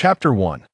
Chapter 1,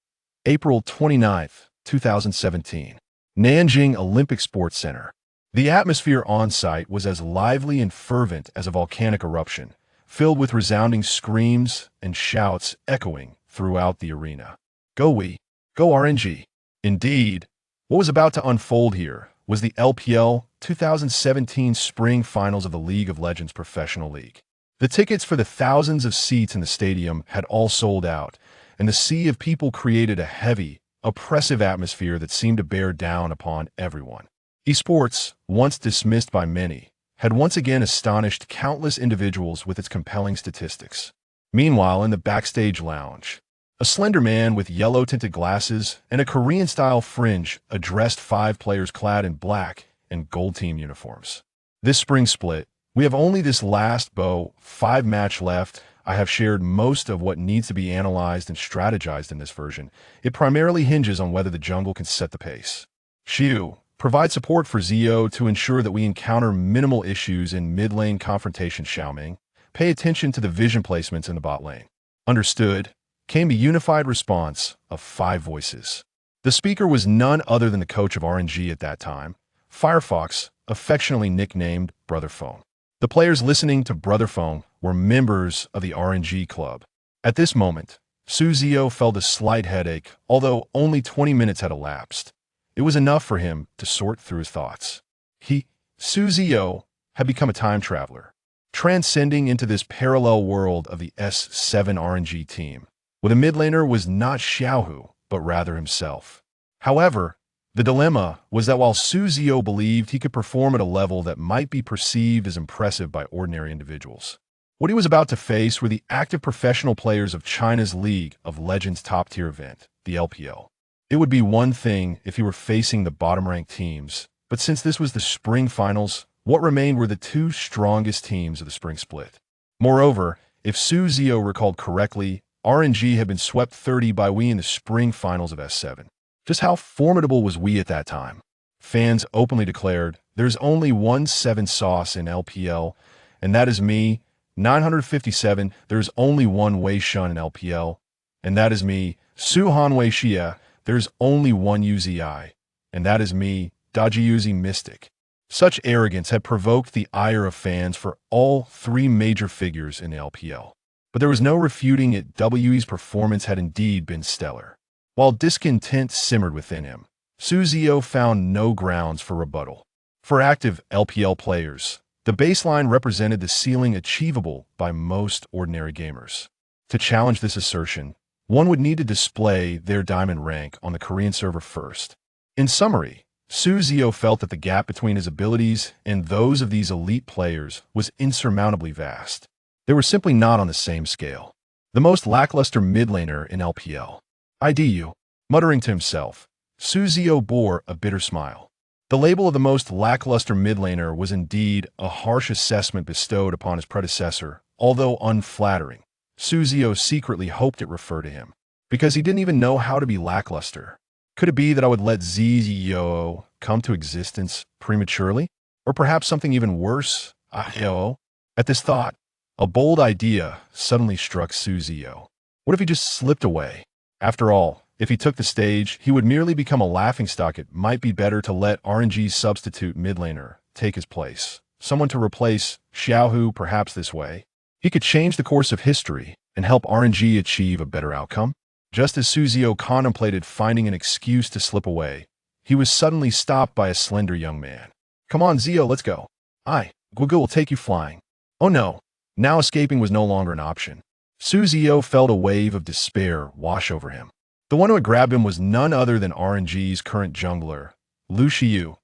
April 29th, 2017. Nanjing Olympic Sports Center. The atmosphere on-site was as lively and fervent as a volcanic eruption, filled with resounding screams and shouts echoing throughout the arena. Go we! Go RNG! Indeed, what was about to unfold here was the LPL 2017 Spring Finals of the League of Legends Professional League. The tickets for the thousands of seats in the stadium had all sold out, and the sea of people created a heavy, oppressive atmosphere that seemed to bear down upon everyone. Esports, once dismissed by many, had once again astonished countless individuals with its compelling statistics. Meanwhile, in the backstage lounge, a slender man with yellow-tinted glasses and a Korean-style fringe addressed 5 players clad in black and gold team uniforms. This spring split, we have only this last 5 match left. I have shared most of what needs to be analyzed and strategized in this version. It primarily hinges on whether the jungle can set the pace. Xiao, provide support for Ziyou to ensure that we encounter minimal issues in mid-lane confrontation. Xiaoming, pay attention to the vision placements in the bot lane. Understood, came the unified response of 5 voices. The speaker was none other than the coach of RNG at that time, Firefox, affectionately nicknamed Brother Phone. The players listening to Brother Phone were members of the RNG club. At this moment, Ziyou felt a slight headache, although only 20 minutes had elapsed. It was enough for him to sort through his thoughts. Ziyou, had become a time traveler, transcending into this parallel world of the S7 RNG team, where the mid laner was not Xiao Hu, but rather himself. However, the dilemma was that while Ziyou believed he could perform at a level that might be perceived as impressive by ordinary individuals, what he was about to face were the active professional players of China's League of Legends top-tier event, the LPL. It would be one thing if he were facing the bottom-ranked teams, but since this was the spring finals, what remained were the 2 strongest teams of the spring split. Moreover, if Ziyou recalled correctly, RNG had been swept 30 by we in the spring finals of S7. Just how formidable was we at that time? Fans openly declared, there's only one 7 sauce in LPL, and that is me. 957, there's only one Wei Shun in LPL, and that is me. Suhan Wei Xia, there's only one UZI, and that is me. Dajiyuzi Mystic. Such arrogance had provoked the ire of fans for all 3 major figures in the LPL. But there was no refuting it. WE's performance had indeed been stellar. While discontent simmered within him, Ziyou found no grounds for rebuttal. For active LPL players, the baseline represented the ceiling achievable by most ordinary gamers. To challenge this assertion, one would need to display their diamond rank on the Korean server first. In summary, Ziyou felt that the gap between his abilities and those of these elite players was insurmountably vast. They were simply not on the same scale. The most lackluster mid laner in LPL. IDU, muttering to himself, Ziyou bore a bitter smile. The label of the most lackluster mid laner was indeed a harsh assessment bestowed upon his predecessor, although unflattering. Ziyou secretly hoped it referred to him, because he didn't even know how to be lackluster. Could it be that I would let Ziyou come to existence prematurely? Or perhaps something even worse? At this thought, a bold idea suddenly struck Ziyou. What if he just slipped away? After all, if he took the stage, he would merely become a laughingstock. It might be better to let RNG's substitute mid laner take his place. Someone to replace Xiao Hu. Perhaps this way, he could change the course of history and help RNG achieve a better outcome. Just as Ziyou contemplated finding an excuse to slip away, he was suddenly stopped by a slender young man. Come on, Ziyou, let's go. Gugu will take you flying. Oh no, now escaping was no longer an option. Ziyou felt a wave of despair wash over him. The one who had grabbed him was none other than RNG's current jungler, Xiao,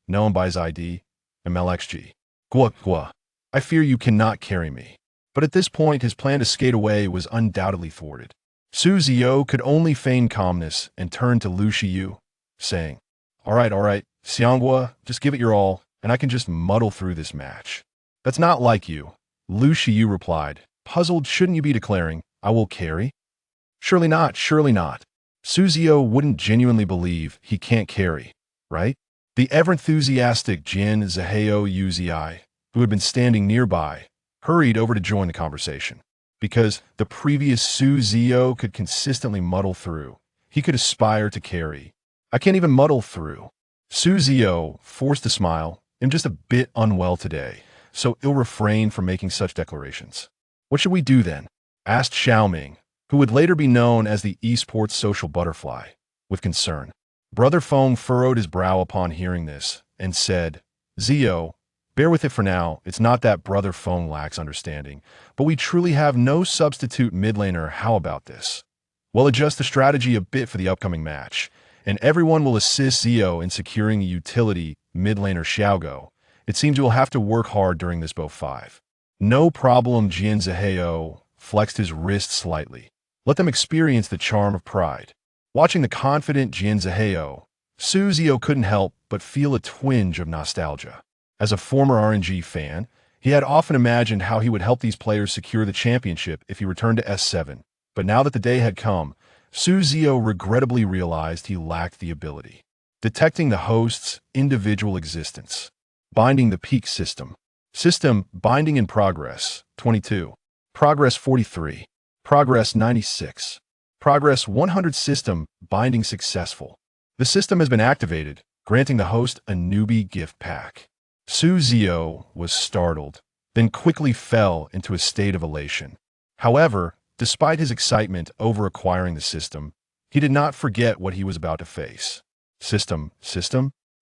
known by his ID, MLXG. Gua, I fear you cannot carry me. But at this point, his plan to skate away was undoubtedly thwarted. Ziyou could only feign calmness and turn to Xiao, saying, All right, Xianghua, just give it your all, and I can just muddle through this match. That's not like you, Xiao replied. Puzzled, shouldn't you be declaring, I will carry? Surely not. Ziyou wouldn't genuinely believe he can't carry, right? The ever-enthusiastic Jin Zaheo Uzi, who had been standing nearby, hurried over to join the conversation. because the previous Ziyou could consistently muddle through. He could aspire to carry. I can't even muddle through. Ziyou, forced to smile, I'm just a bit unwell today, so he'll refrain from making such declarations. What should we do then? Asked Xiaoming, who would later be known as the esports social butterfly, with concern. Brother Feng furrowed his brow upon hearing this and said, Ziyou, bear with it for now. It's not that Brother Feng lacks understanding, but we truly have no substitute mid laner. How about this? We'll adjust the strategy a bit for the upcoming match, and everyone will assist Ziyou in securing a utility mid laner Xiao Hu. It seems you'll have to work hard during this Bo 5. No problem. Ziyou flexed his wrist slightly. Let them experience the charm of pride. Watching the confident Ziyou, Ziyou couldn't help but feel a twinge of nostalgia. As a former RNG fan, he had often imagined how he would help these players secure the championship if he returned to S7. But now that the day had come, Ziyou regrettably realized he lacked the ability. Detecting the host's individual existence. Binding the peak system. System binding in progress, 22. Progress 43. Progress 96. Progress 100. System binding successful. The system has been activated, granting the host a newbie gift pack. Ziyou was startled, then quickly fell into a state of elation. However, despite his excitement over acquiring the system, he did not forget what he was about to face. System?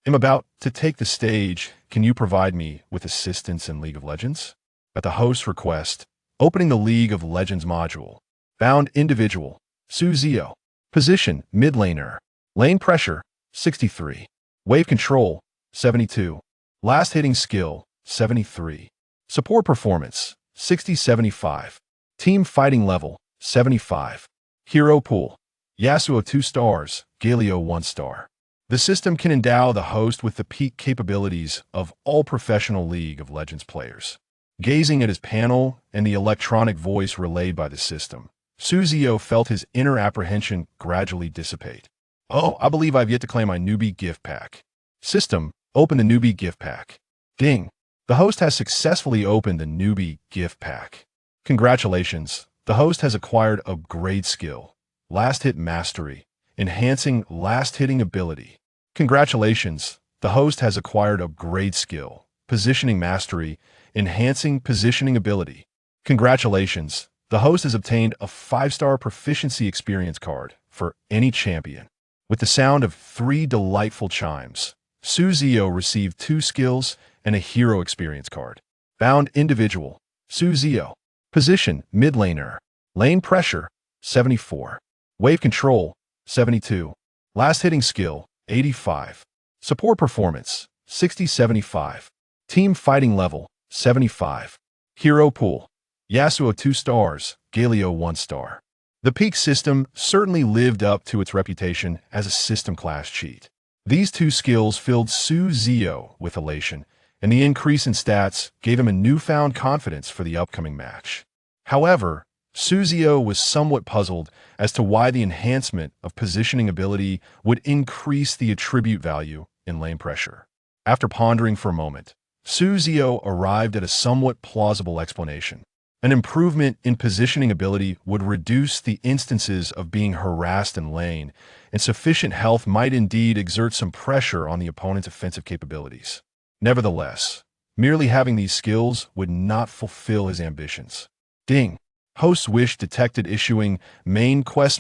I'm about to take the stage. Can you provide me with assistance in League of Legends? At the host's request, opening the League of Legends module. Bound individual, Ziyou. Position, mid laner. Lane pressure, 63. Wave control, 72. Last hitting skill, 73. Support performance, 60-75. Team fighting level, 75. Hero pool, Yasuo 2 stars, Galio 1 star. The system can endow the host with the peak capabilities of all professional League of Legends players. Gazing at his panel and the electronic voice relayed by the system, Ziyou felt his inner apprehension gradually dissipate. Oh, I believe I've yet to claim my newbie gift pack. System, open the newbie gift pack. Ding. The host has successfully opened the newbie gift pack. Congratulations. The host has acquired a upgrade skill. Last hit mastery. Enhancing last hitting ability. Congratulations. The host has acquired a upgrade skill. Positioning mastery. Enhancing positioning ability. Congratulations. The host has obtained a 5-star proficiency experience card for any champion. With the sound of 3 delightful chimes, Ziyou received 2 skills and a hero experience card. Bound individual, Ziyou. Position, mid laner. Lane pressure, 74. Wave control, 72. Last hitting skill, 85. Support performance, 60-75. Team fighting level, 75. Hero pool, Yasuo 2 stars, Galio 1 star. The peak system certainly lived up to its reputation as a system class cheat. These 2 skills filled Ziyou with elation, and the increase in stats gave him a newfound confidence for the upcoming match. However, Ziyou was somewhat puzzled as to why the enhancement of positioning ability would increase the attribute value in lane pressure. After pondering for a moment, Ziyou arrived at a somewhat plausible explanation. An improvement in positioning ability would reduce the instances of being harassed in lane, and sufficient health might indeed exert some pressure on the opponent's offensive capabilities. Nevertheless, merely having these skills would not fulfill his ambitions. Ding. Host's wish detected issuing main quest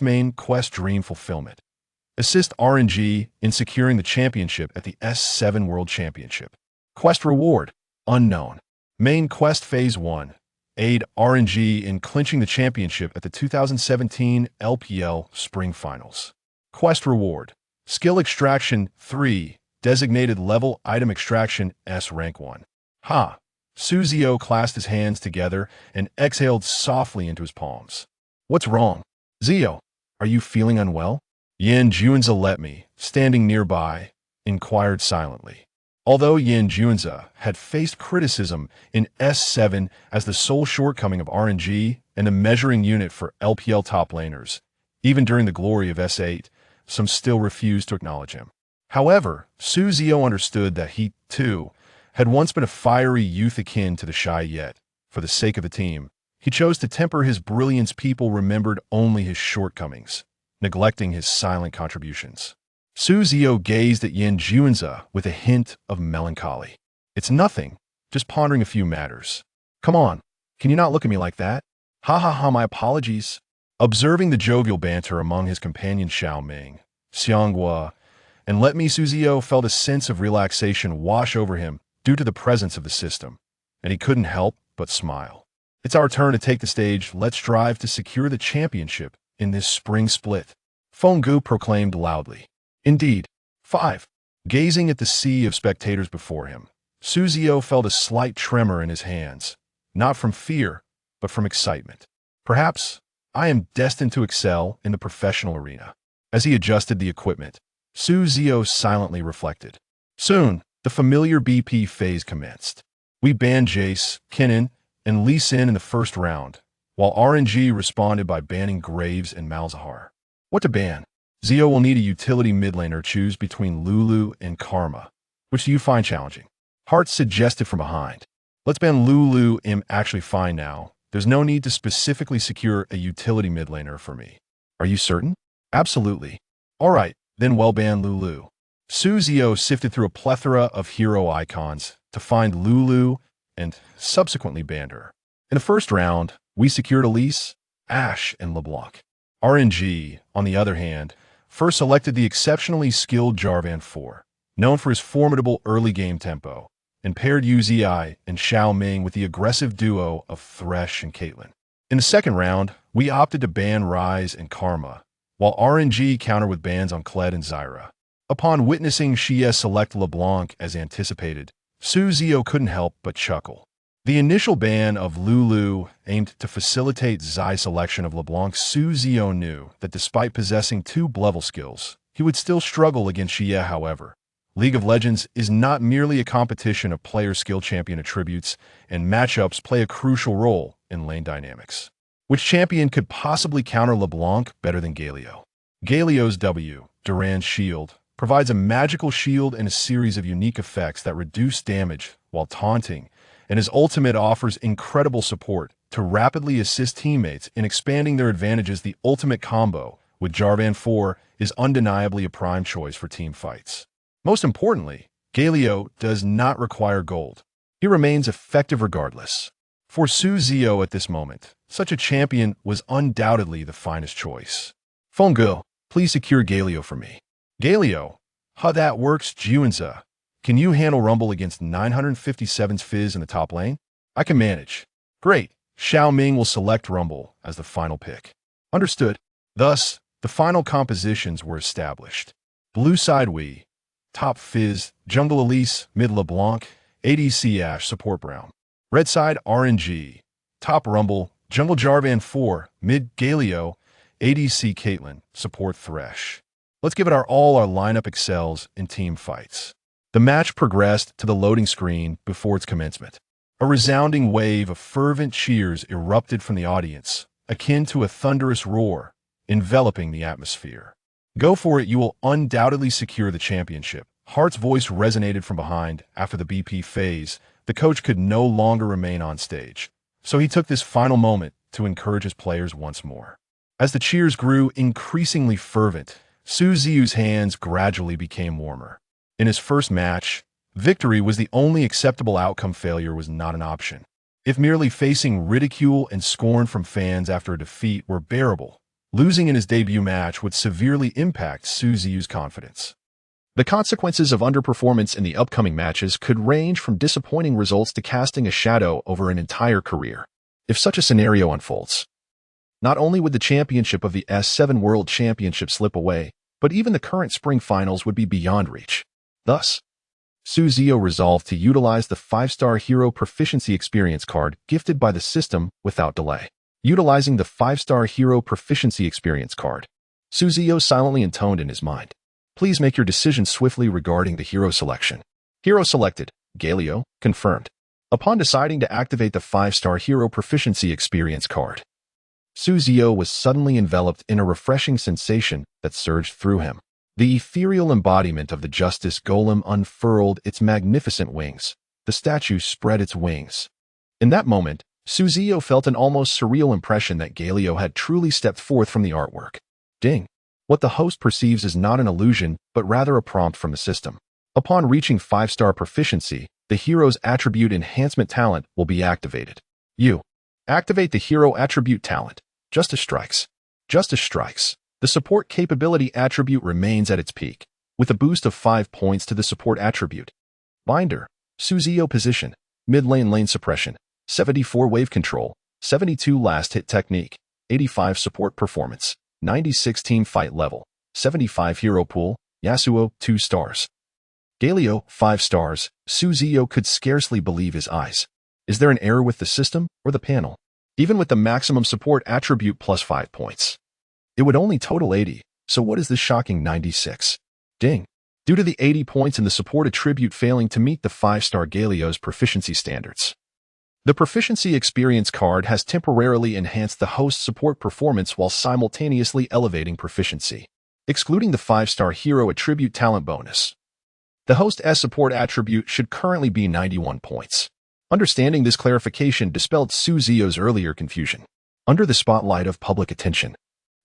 dream fulfillment. Assist RNG in securing the championship at the S7 World Championship. Quest reward, unknown. Main quest phase 1. Aid RNG in clinching the championship at the 2017 LPL Spring Finals. Quest reward. Skill extraction 3. Designated level item extraction S rank 1. Ha! Ziyou clasped his hands together and exhaled softly into his palms. What's wrong? Ziyou, are you feeling unwell? Yan Junzi, standing nearby, inquired silently. Although Yan Junzi had faced criticism in S7 as the sole shortcoming of RNG and a measuring unit for LPL top laners, even during the glory of S8, some still refused to acknowledge him. However, Ziyou understood that he, too, had once been a fiery youth akin to the shy yet, for the sake of the team, He chose to temper his brilliance. People remembered only his shortcomings, neglecting his silent contributions. Ziyou gazed at Yin Junzi with a hint of melancholy. It's nothing, just pondering a few matters. Come on, can you not look at me like that? Ha ha ha, my apologies. Observing the jovial banter among his companions Xiao Ming, Xianghua, and Let Me Ziyou felt a sense of relaxation wash over him due to the presence of the system, and he couldn't help but smile. It's our turn to take the stage. Let's strive to secure the championship in this spring split, Fenggu proclaimed loudly. Indeed. 5. Gazing at the sea of spectators before him, Ziyou felt a slight tremor in his hands, not from fear, but from excitement. Perhaps I am destined to excel in the professional arena. As he adjusted the equipment, Ziyou silently reflected. Soon, the familiar BP phase commenced. We banned Jace, Kennen, and Lee Sin in the first round, while RNG responded by banning Graves and Malzahar. What to ban? Ziyou will need a utility mid laner. Choose between Lulu and Karma. Which do you find challenging? Hart suggested from behind. Let's ban Lulu. I'm actually fine now. There's no need to specifically secure a utility mid laner for me. Are you certain? Absolutely. Alright, then well ban Lulu. Ziyou sifted through a plethora of hero icons to find Lulu and subsequently banned her. In the first round, we secured Elise, Ashe, and LeBlanc. RNG, on the other hand, first selected the exceptionally skilled Jarvan 4, known for his formidable early game tempo, and paired Uzi and Xiao Ming with the aggressive duo of Thresh and Caitlyn. In the second round, we opted to ban Ryze and Karma, while RNG countered with bans on Kled and Zyra. Upon witnessing Xie select LeBlanc as anticipated, Ziyou couldn't help but chuckle. The initial ban of Lulu aimed to facilitate Zai's selection of LeBlanc. Ziyou knew that despite possessing 2 level skills, he would still struggle against Xie. However, League of Legends is not merely a competition of player skill. Champion attributes and matchups play a crucial role in lane dynamics. Which champion could possibly counter LeBlanc better than Galio? Galio's W, Duran's Shield, provides a magical shield and a series of unique effects that reduce damage while taunting, and his ultimate offers incredible support to rapidly assist teammates in expanding their advantages. The ultimate combo with Jarvan 4 is undeniably a prime choice for team fights. Most importantly, Galio does not require gold. He remains effective regardless. For Ziyou at this moment, such a champion was undoubtedly the finest choice. Fenggu, please secure Galio for me. Galio, how that works. Junzi, can you handle Rumble against 957's Fizz in the top lane? I can manage. Great. Xiao Ming will select Rumble as the final pick. Understood. Thus, the final compositions were established. Blue side we, top Fizz, jungle Elise, mid LeBlanc, ADC Ashe, support Brown. Red side RNG, top Rumble, jungle Jarvan 4, mid Galio, ADC Caitlyn, support Thresh. Let's give it our all. Our lineup excels in team fights. The match progressed to the loading screen before its commencement. A resounding wave of fervent cheers erupted from the audience, akin to a thunderous roar, enveloping the atmosphere. Go for it, you will undoubtedly secure the championship. Hart's voice resonated from behind. After the BP phase, the coach could no longer remain on stage, so he took this final moment to encourage his players once more. As the cheers grew increasingly fervent, Ziyou's hands gradually became warmer. In his first match, victory was the only acceptable outcome. Failure was not an option. If merely facing ridicule and scorn from fans after a defeat were bearable, losing in his debut match would severely impact Ziyou's confidence. The consequences of underperformance in the upcoming matches could range from disappointing results to casting a shadow over an entire career. If such a scenario unfolds, not only would the championship of the S7 World Championship slip away, but even the current spring finals would be beyond reach. Thus, Ziyou resolved to utilize the 5-star Hero Proficiency Experience card gifted by the system without delay. Utilizing the 5-star Hero Proficiency Experience card, Ziyou silently intoned in his mind. Please make your decision swiftly regarding the hero selection. Hero selected, Galio, confirmed. Upon deciding to activate the 5-star Hero Proficiency Experience card, Ziyou was suddenly enveloped in a refreshing sensation that surged through him. The ethereal embodiment of the Justice Golem unfurled its magnificent wings. The statue spread its wings. In that moment, Ziyou felt an almost surreal impression that Galio had truly stepped forth from the artwork. Ding! What the host perceives is not an illusion, but rather a prompt from the system. Upon reaching 5-star proficiency, the hero's attribute enhancement talent will be activated. You activate the hero attribute talent. Justice strikes. Justice strikes. The support capability attribute remains at its peak, with a boost of 5 points to the support attribute. Binder. Ziyou position. Mid-lane lane suppression. 74 wave control. 72 last hit technique. 85 support performance. 96 team fight level. 75 hero pool. Yasuo, 2 stars. Galio, 5 stars. Ziyou could scarcely believe his eyes. Is there an error with the system or the panel? Even with the maximum support attribute plus 5 points, it would only total 80, so what is this shocking 96? Ding! Due to the 80 points in the support attribute failing to meet the 5-star Galio's proficiency standards. The proficiency experience card has temporarily enhanced the host's support performance while simultaneously elevating proficiency, excluding the 5-star hero attribute talent bonus. The host's support attribute should currently be 91 points. Understanding this clarification dispelled Ziyou's earlier confusion. Under the spotlight of public attention,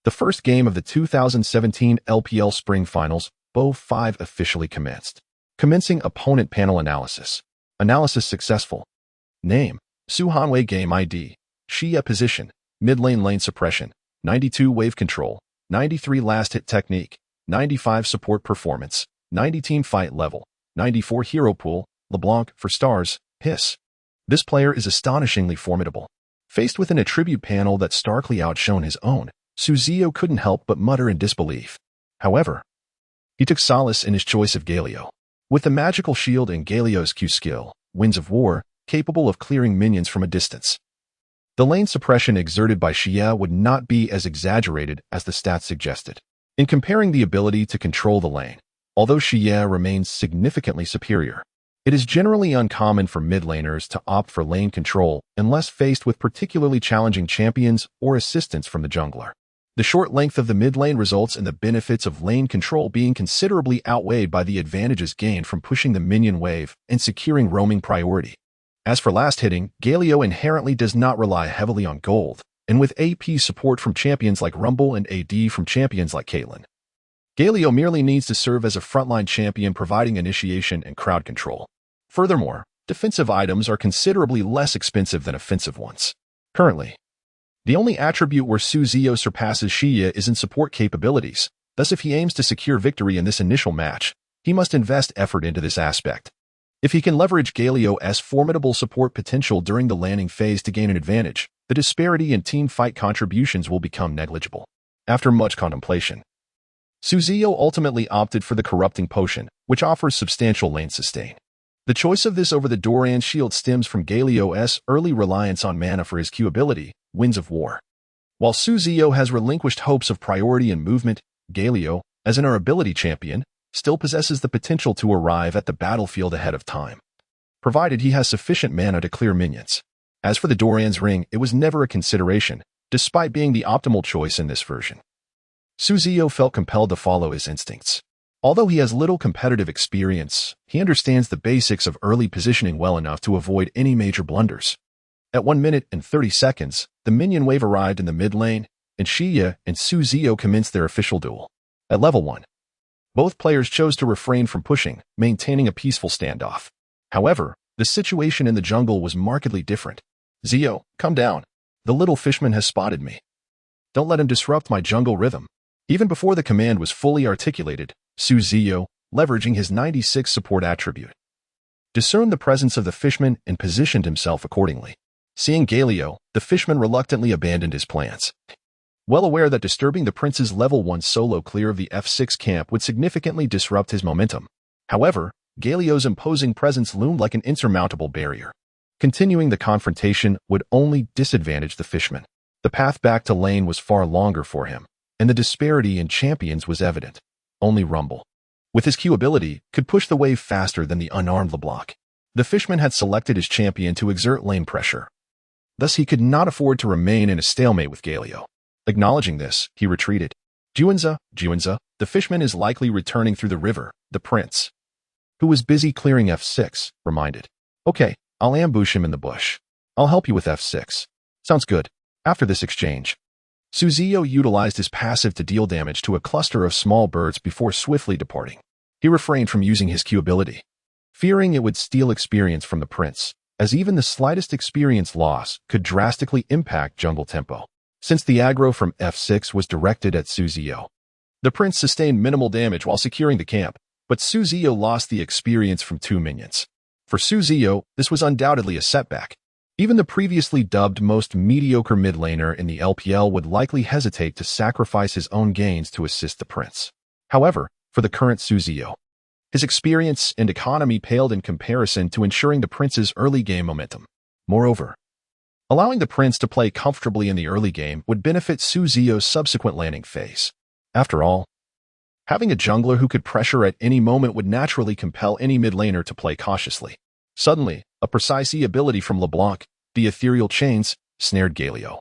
the first game of the 2017 LPL Spring Finals, BO 5 officially commenced. Commencing opponent panel analysis. Analysis successful. Name: Suhanwei Game ID. Xia position. Mid-lane lane suppression. 92 wave control. 93 last hit technique. 95 support performance. 90 team fight level. 94 hero pool. LeBlanc for stars. Hiss. This player is astonishingly formidable. Faced with an attribute panel that starkly outshone his own, Ziyou couldn't help but mutter in disbelief. However, he took solace in his choice of Galio. With the magical shield and Galio's Q skill, Winds of War, capable of clearing minions from a distance, the lane suppression exerted by Xia would not be as exaggerated as the stats suggested. In comparing the ability to control the lane, although Xia remains significantly superior, it is generally uncommon for mid-laners to opt for lane control unless faced with particularly challenging champions or assistance from the jungler. The short length of the mid lane results in the benefits of lane control being considerably outweighed by the advantages gained from pushing the minion wave and securing roaming priority. As for last hitting, Galio inherently does not rely heavily on gold, and with AP support from champions like Rumble and AD from champions like Caitlyn, Galio merely needs to serve as a frontline champion providing initiation and crowd control. Furthermore, defensive items are considerably less expensive than offensive ones. Currently, the only attribute where Ziyou surpasses Xia is in support capabilities, thus if he aims to secure victory in this initial match, he must invest effort into this aspect. If he can leverage Galio's formidable support potential during the landing phase to gain an advantage, the disparity in team fight contributions will become negligible. After much contemplation, Ziyou ultimately opted for the Corrupting Potion, which offers substantial lane sustain. The choice of this over the Doran Shield stems from Galio's early reliance on mana for his Q ability, Winds of War. While Ziyou has relinquished hopes of priority and movement, Galio, as an ability champion, still possesses the potential to arrive at the battlefield ahead of time, provided he has sufficient mana to clear minions. As for the Doran's Ring, it was never a consideration, despite being the optimal choice in this version. Ziyou felt compelled to follow his instincts. Although he has little competitive experience, he understands the basics of early positioning well enough to avoid any major blunders. At 1 minute and 30 seconds, the minion wave arrived in the mid lane, and Xia and Ziyou commenced their official duel. At level 1, both players chose to refrain from pushing, maintaining a peaceful standoff. However, the situation in the jungle was markedly different. Ziyou, come down. The little fishman has spotted me. Don't let him disrupt my jungle rhythm. Even before the command was fully articulated, Ziyou, leveraging his 96 support attribute, discerned the presence of the fishman and positioned himself accordingly. Seeing Galio, the fishman reluctantly abandoned his plans. Well aware that disturbing the prince's level 1 solo clear of the F6 camp would significantly disrupt his momentum. However, Galio's imposing presence loomed like an insurmountable barrier. Continuing the confrontation would only disadvantage the fishman. The path back to lane was far longer for him, and the disparity in champions was evident. Only Rumble, with his Q ability, could push the wave faster than the unarmed LeBlanc. The fishman had selected his champion to exert lane pressure. Thus he could not afford to remain in a stalemate with Galio. Acknowledging this, he retreated. Juanza, the fishman is likely returning through the river, the prince, who was busy clearing F6, reminded. Okay, I'll ambush him in the bush. I'll help you with F6. Sounds good. After this exchange, Ziyou utilized his passive to deal damage to a cluster of small birds before swiftly departing. He refrained from using his Q ability, fearing it would steal experience from the prince, as even the slightest experience loss could drastically impact jungle tempo. Since the aggro from F6 was directed at Ziyou, the prince sustained minimal damage while securing the camp, but Ziyou lost the experience from 2 minions. For Ziyou, this was undoubtedly a setback. Even the previously dubbed most mediocre mid laner in the LPL would likely hesitate to sacrifice his own gains to assist the prince. However, for the current Ziyou, his experience and economy paled in comparison to ensuring the prince's early game momentum. Moreover, allowing the prince to play comfortably in the early game would benefit Ziyou's subsequent landing phase. After all, having a jungler who could pressure at any moment would naturally compel any mid laner to play cautiously. Suddenly, a precise E ability from LeBlanc, the Ethereal Chains, snared Galio,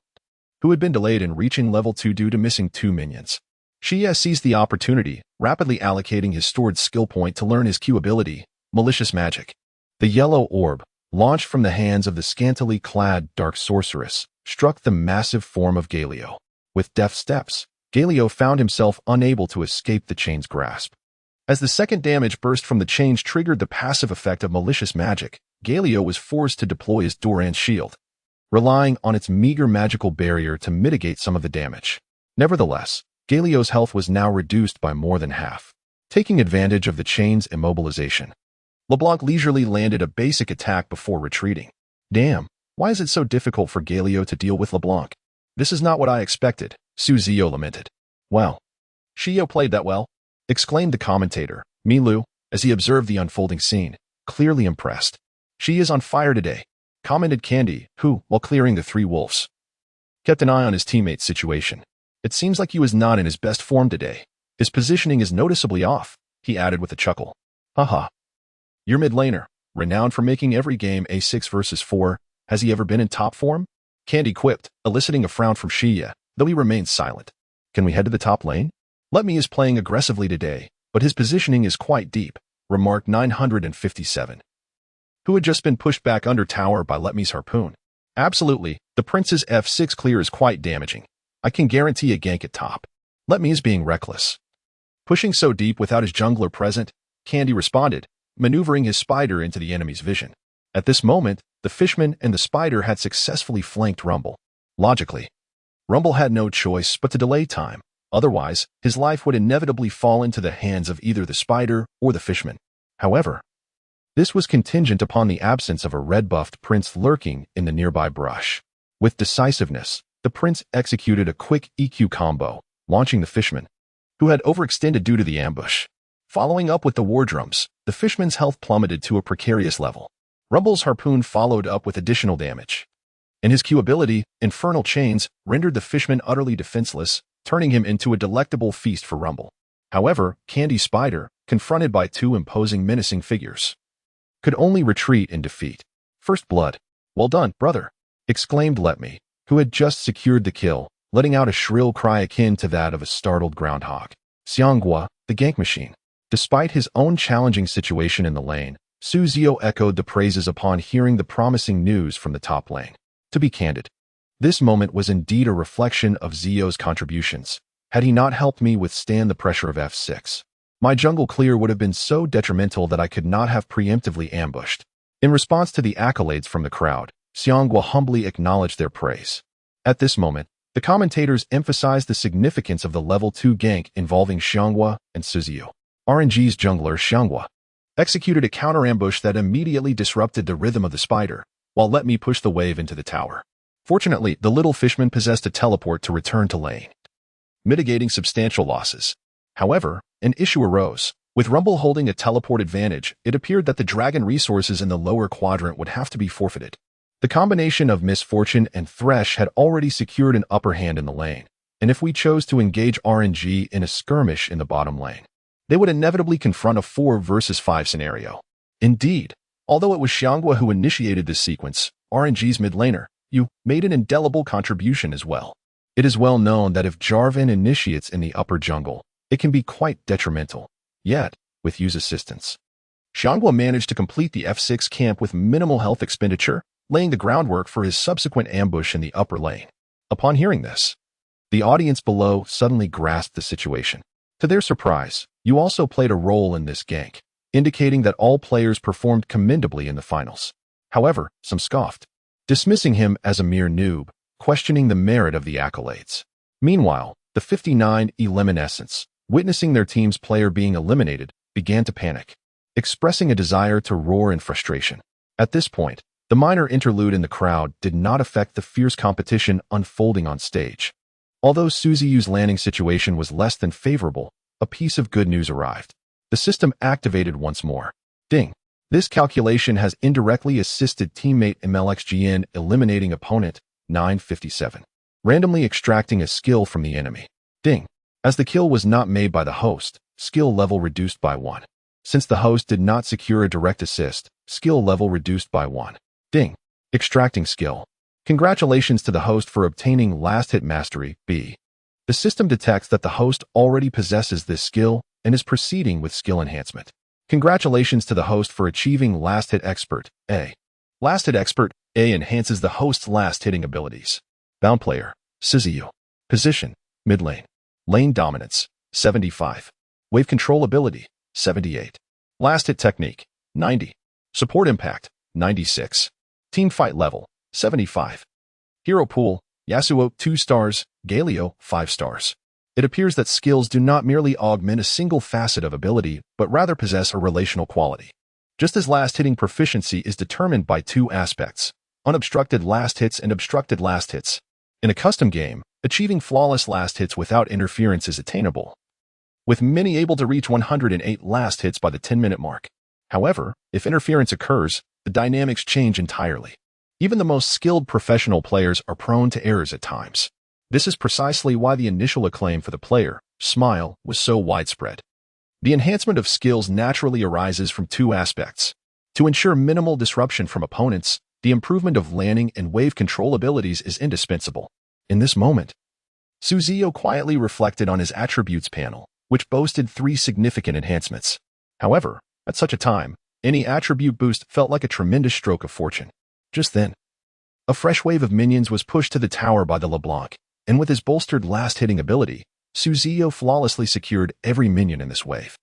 who had been delayed in reaching level 2 due to missing 2 minions. Xia seized the opportunity, rapidly allocating his stored skill point to learn his Q ability, Malicious Magic. The yellow orb, launched from the hands of the scantily clad Dark Sorceress, struck the massive form of Galio. With deft steps, Galio found himself unable to escape the chain's grasp. As the second damage burst from the chains triggered the passive effect of Malicious Magic, Galio was forced to deploy his Doran shield, relying on its meager magical barrier to mitigate some of the damage. Nevertheless, Galio's health was now reduced by more than half. Taking advantage of the chain's immobilization, LeBlanc leisurely landed a basic attack before retreating. Damn, why is it so difficult for Galio to deal with LeBlanc? This is not what I expected, Ziyou lamented. Well, Xiao played that well, exclaimed the commentator, Milu, as he observed the unfolding scene, clearly impressed. She is on fire today, commented Candy, who, while clearing the 3 wolves, kept an eye on his teammate's situation. It seems like he was not in his best form today. His positioning is noticeably off, he added with a chuckle. Haha. Your mid laner, renowned for making every game a 6 versus 4, has he ever been in top form? Candy quipped, eliciting a frown from Xia, though he remained silent. Can we head to the top lane? Let me is playing aggressively today, but his positioning is quite deep, remarked 957, who had just been pushed back under tower by Letme's harpoon. Absolutely, the prince's F6 clear is quite damaging. I can guarantee a gank at top. Letme is being reckless. Pushing so deep without his jungler present, Candy responded, maneuvering his spider into the enemy's vision. At this moment, the fishman and the spider had successfully flanked Rumble. Logically, Rumble had no choice but to delay time. Otherwise, his life would inevitably fall into the hands of either the spider or the fishman. However, this was contingent upon the absence of a red-buffed prince lurking in the nearby brush. With decisiveness, the prince executed a quick EQ combo, launching the fishman, who had overextended due to the ambush. Following up with the war drums, the fishman's health plummeted to a precarious level. Rumble's harpoon followed up with additional damage, and his Q ability, Infernal Chains, rendered the fishman utterly defenseless, turning him into a delectable feast for Rumble. However, Candy Spider, confronted by 2 imposing menacing figures, could only retreat in defeat. First blood. Well done, brother, exclaimed Letme, who had just secured the kill, letting out a shrill cry akin to that of a startled groundhog. Xianghua, the gank machine. Despite his own challenging situation in the lane, Ziyou echoed the praises upon hearing the promising news from the top lane. To be candid, this moment was indeed a reflection of Ziyou's contributions. Had he not helped me withstand the pressure of F6, my jungle clear would have been so detrimental that I could not have preemptively ambushed. In response to the accolades from the crowd, Xianghua humbly acknowledged their praise. At this moment, the commentators emphasized the significance of the level 2 gank involving Xianghua and Ziyou. RNG's jungler Xianghua executed a counter-ambush that immediately disrupted the rhythm of the spider, while Letme pushed the wave into the tower. Fortunately, the little fishman possessed a teleport to return to lane, mitigating substantial losses. However, an issue arose. With Rumble holding a teleport advantage, it appeared that the dragon resources in the lower quadrant would have to be forfeited. The combination of Misfortune and Thresh had already secured an upper hand in the lane, and if we chose to engage RNG in a skirmish in the bottom lane, they would inevitably confront a 4 versus 5 scenario. Indeed, although it was Xianghua who initiated this sequence, RNG's mid laner, Yu, made an indelible contribution as well. It is well known that if Jarvan initiates in the upper jungle, it can be quite detrimental. Yet, with Yu's assistance, Xianghua managed to complete the F6 camp with minimal health expenditure, laying the groundwork for his subsequent ambush in the upper lane. Upon hearing this, the audience below suddenly grasped the situation. To their surprise, Yu also played a role in this gank, indicating that all players performed commendably in the finals. However, some scoffed, dismissing him as a mere noob, questioning the merit of the accolades. Meanwhile, the 59 Lemon-essence, witnessing their team's player being eliminated, began to panic, expressing a desire to roar in frustration. At this point, the minor interlude in the crowd did not affect the fierce competition unfolding on stage. Although Ziyou's landing situation was less than favorable, a piece of good news arrived. The system activated once more. Ding! This calculation has indirectly assisted teammate MLXGN eliminating opponent 957, randomly extracting a skill from the enemy. Ding! As the kill was not made by the host, skill level reduced by 1. Since the host did not secure a direct assist, skill level reduced by 1. Ding! Extracting skill. Congratulations to the host for obtaining last hit mastery, B. The system detects that the host already possesses this skill and is proceeding with skill enhancement. Congratulations to the host for achieving last hit expert, A. Last hit expert, A enhances the host's last hitting abilities. Bound player, Ziyou. Position, mid lane. Lane dominance, 75. Wave control ability, 78. Last hit technique, 90. Support impact, 96. Team fight level, 75. Hero pool, Yasuo 2 stars, Galio 5 stars. It appears that skills do not merely augment a single facet of ability, but rather possess a relational quality. Just as last hitting proficiency is determined by two aspects, unobstructed last hits and obstructed last hits. In a custom game, achieving flawless last hits without interference is attainable, with many able to reach 108 last hits by the 10-minute mark. However, if interference occurs, the dynamics change entirely. Even the most skilled professional players are prone to errors at times. This is precisely why the initial acclaim for the player, Smile, was so widespread. The enhancement of skills naturally arises from two aspects. To ensure minimal disruption from opponents, the improvement of landing and wave control abilities is indispensable. In this moment, Ziyou quietly reflected on his attributes panel, which boasted 3 significant enhancements. However, at such a time, any attribute boost felt like a tremendous stroke of fortune. Just then, a fresh wave of minions was pushed to the tower by the LeBlanc, and with his bolstered last-hitting ability, Ziyou flawlessly secured every minion in this wave.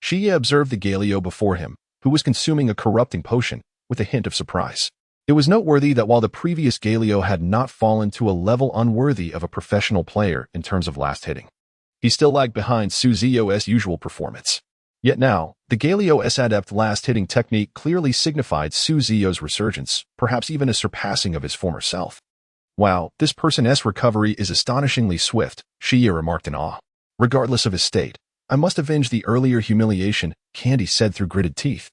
Xia observed the Galio before him, who was consuming a corrupting potion, with a hint of surprise. It was noteworthy that while the previous Galio had not fallen to a level unworthy of a professional player in terms of last hitting, he still lagged behind Ziyou's usual performance. Yet now, the Galio's adept last-hitting technique clearly signified Ziyou's resurgence, perhaps even a surpassing of his former self. Wow, this person's recovery is astonishingly swift, Xia remarked in awe. Regardless of his state, I must avenge the earlier humiliation, Candy said through gritted teeth,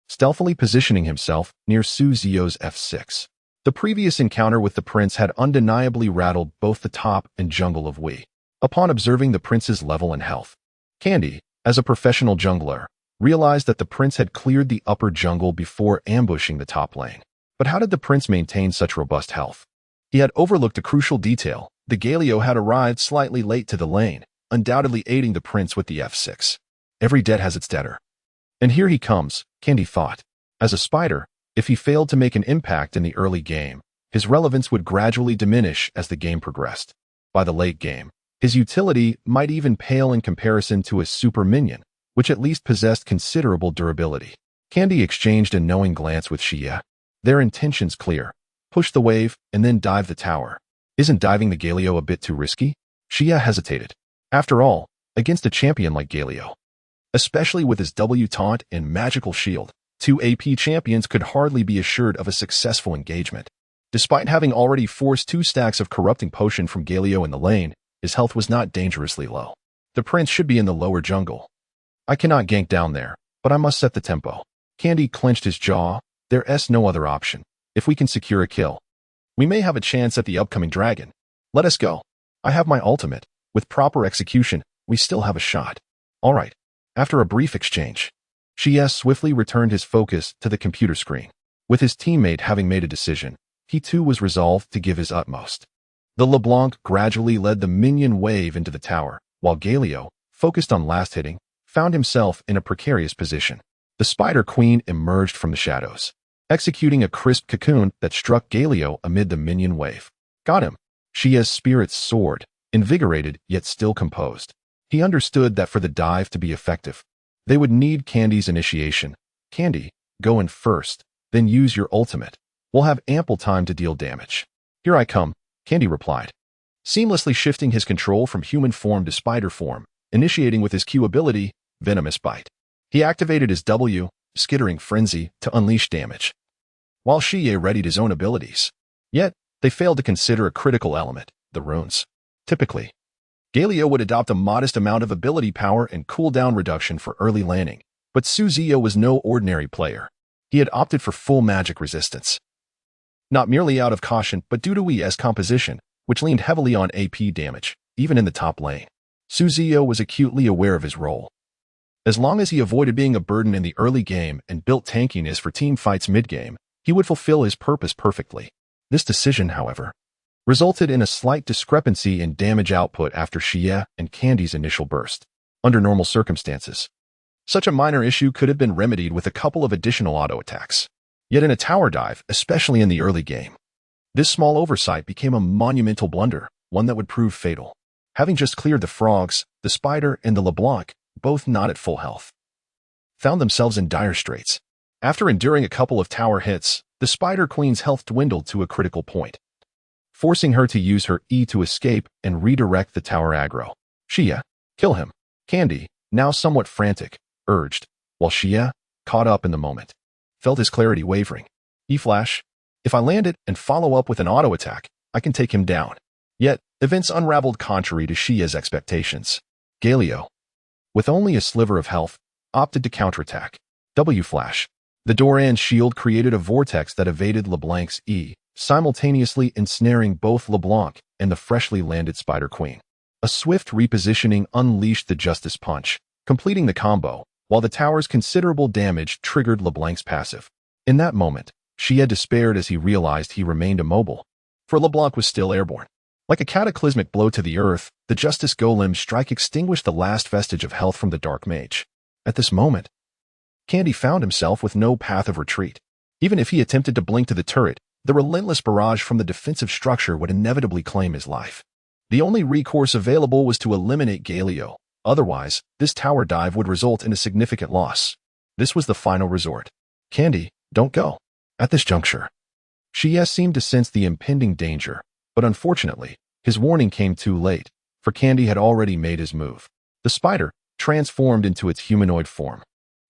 stealthily positioning himself near Ziyou's F6. The previous encounter with the prince had undeniably rattled both the top and jungle of Wei. Upon observing the prince's level and health, Candy, as a professional jungler, realized that the prince had cleared the upper jungle before ambushing the top lane. But how did the prince maintain such robust health? He had overlooked a crucial detail. The Galio had arrived slightly late to the lane, undoubtedly aiding the prince with the F6. Every debt has its debtor. And here he comes, Candy thought. As a spider, if he failed to make an impact in the early game, his relevance would gradually diminish as the game progressed. By the late game, his utility might even pale in comparison to a super minion, which at least possessed considerable durability. Candy exchanged a knowing glance with Xia. Their intentions clear. Push the wave, and then dive the tower. Isn't diving the Galio a bit too risky? Xia hesitated. After all, against a champion like Galio, especially with his W taunt and magical shield, 2 AP champions could hardly be assured of a successful engagement. Despite having already forced 2 stacks of corrupting potion from Galio in the lane, his health was not dangerously low. The prince should be in the lower jungle. I cannot gank down there, but I must set the tempo. Candy clenched his jaw. There's no other option. If we can secure a kill, we may have a chance at the upcoming dragon. Let us go. I have my ultimate. With proper execution, we still have a shot. All right. After a brief exchange, Xia swiftly returned his focus to the computer screen. With his teammate having made a decision, he too was resolved to give his utmost. The LeBlanc gradually led the minion wave into the tower, while Galio, focused on last hitting, found himself in a precarious position. The Spider Queen emerged from the shadows. executing a crisp cocoon that struck Galio amid the minion wave. Got him. Xia's spirits soared, invigorated yet still composed. He understood that for the dive to be effective, they would need Candy's initiation. Candy, go in first, then use your ultimate. We'll have ample time to deal damage. Here I come, Candy replied, seamlessly shifting his control from human form to spider form, initiating with his Q ability, Venomous Bite. He activated his W, Skittering Frenzy, to unleash damage, while Xie readied his own abilities. Yet, they failed to consider a critical element, the runes. Typically, Galio would adopt a modest amount of ability power and cooldown reduction for early landing, but Ziyou was no ordinary player. He had opted for full magic resistance. Not merely out of caution, but due to ES composition, which leaned heavily on AP damage, even in the top lane. Ziyou was acutely aware of his role. As long as he avoided being a burden in the early game and built tankiness for team fights mid-game, he would fulfill his purpose perfectly. This decision, however, resulted in a slight discrepancy in damage output after Xie and Candy's initial burst. Under normal circumstances, such a minor issue could have been remedied with a couple of additional auto attacks. Yet in a tower dive, especially in the early game, this small oversight became a monumental blunder, one that would prove fatal. Having just cleared the frogs, the spider and the LeBlanc, both not at full health, found themselves in dire straits. After enduring a couple of tower hits, the Spider Queen's health dwindled to a critical point, forcing her to use her E to escape and redirect the tower aggro. Xie, kill him. Candy, now somewhat frantic, urged, while Xie, caught up in the moment, felt his clarity wavering. E-flash, if I land it and follow up with an auto attack, I can take him down. Yet, events unraveled contrary to Xie's expectations. Galio, with only a sliver of health, opted to counterattack. W-flash. The Doran shield created a vortex that evaded LeBlanc's E, simultaneously ensnaring both LeBlanc and the freshly landed Spider Queen. A swift repositioning unleashed the Justice Punch, completing the combo, while the tower's considerable damage triggered LeBlanc's passive. In that moment, Xie despaired as he realized he remained immobile, for LeBlanc was still airborne. Like a cataclysmic blow to the earth, the Justice Golem's strike extinguished the last vestige of health from the Dark Mage. At this moment, Candy found himself with no path of retreat. Even if he attempted to blink to the turret, the relentless barrage from the defensive structure would inevitably claim his life. The only recourse available was to eliminate Galio. Otherwise, this tower dive would result in a significant loss. This was the final resort. Candy, don't go. At this juncture, Xie seemed to sense the impending danger, but unfortunately, his warning came too late, for Candy had already made his move. The spider, transformed into its humanoid form,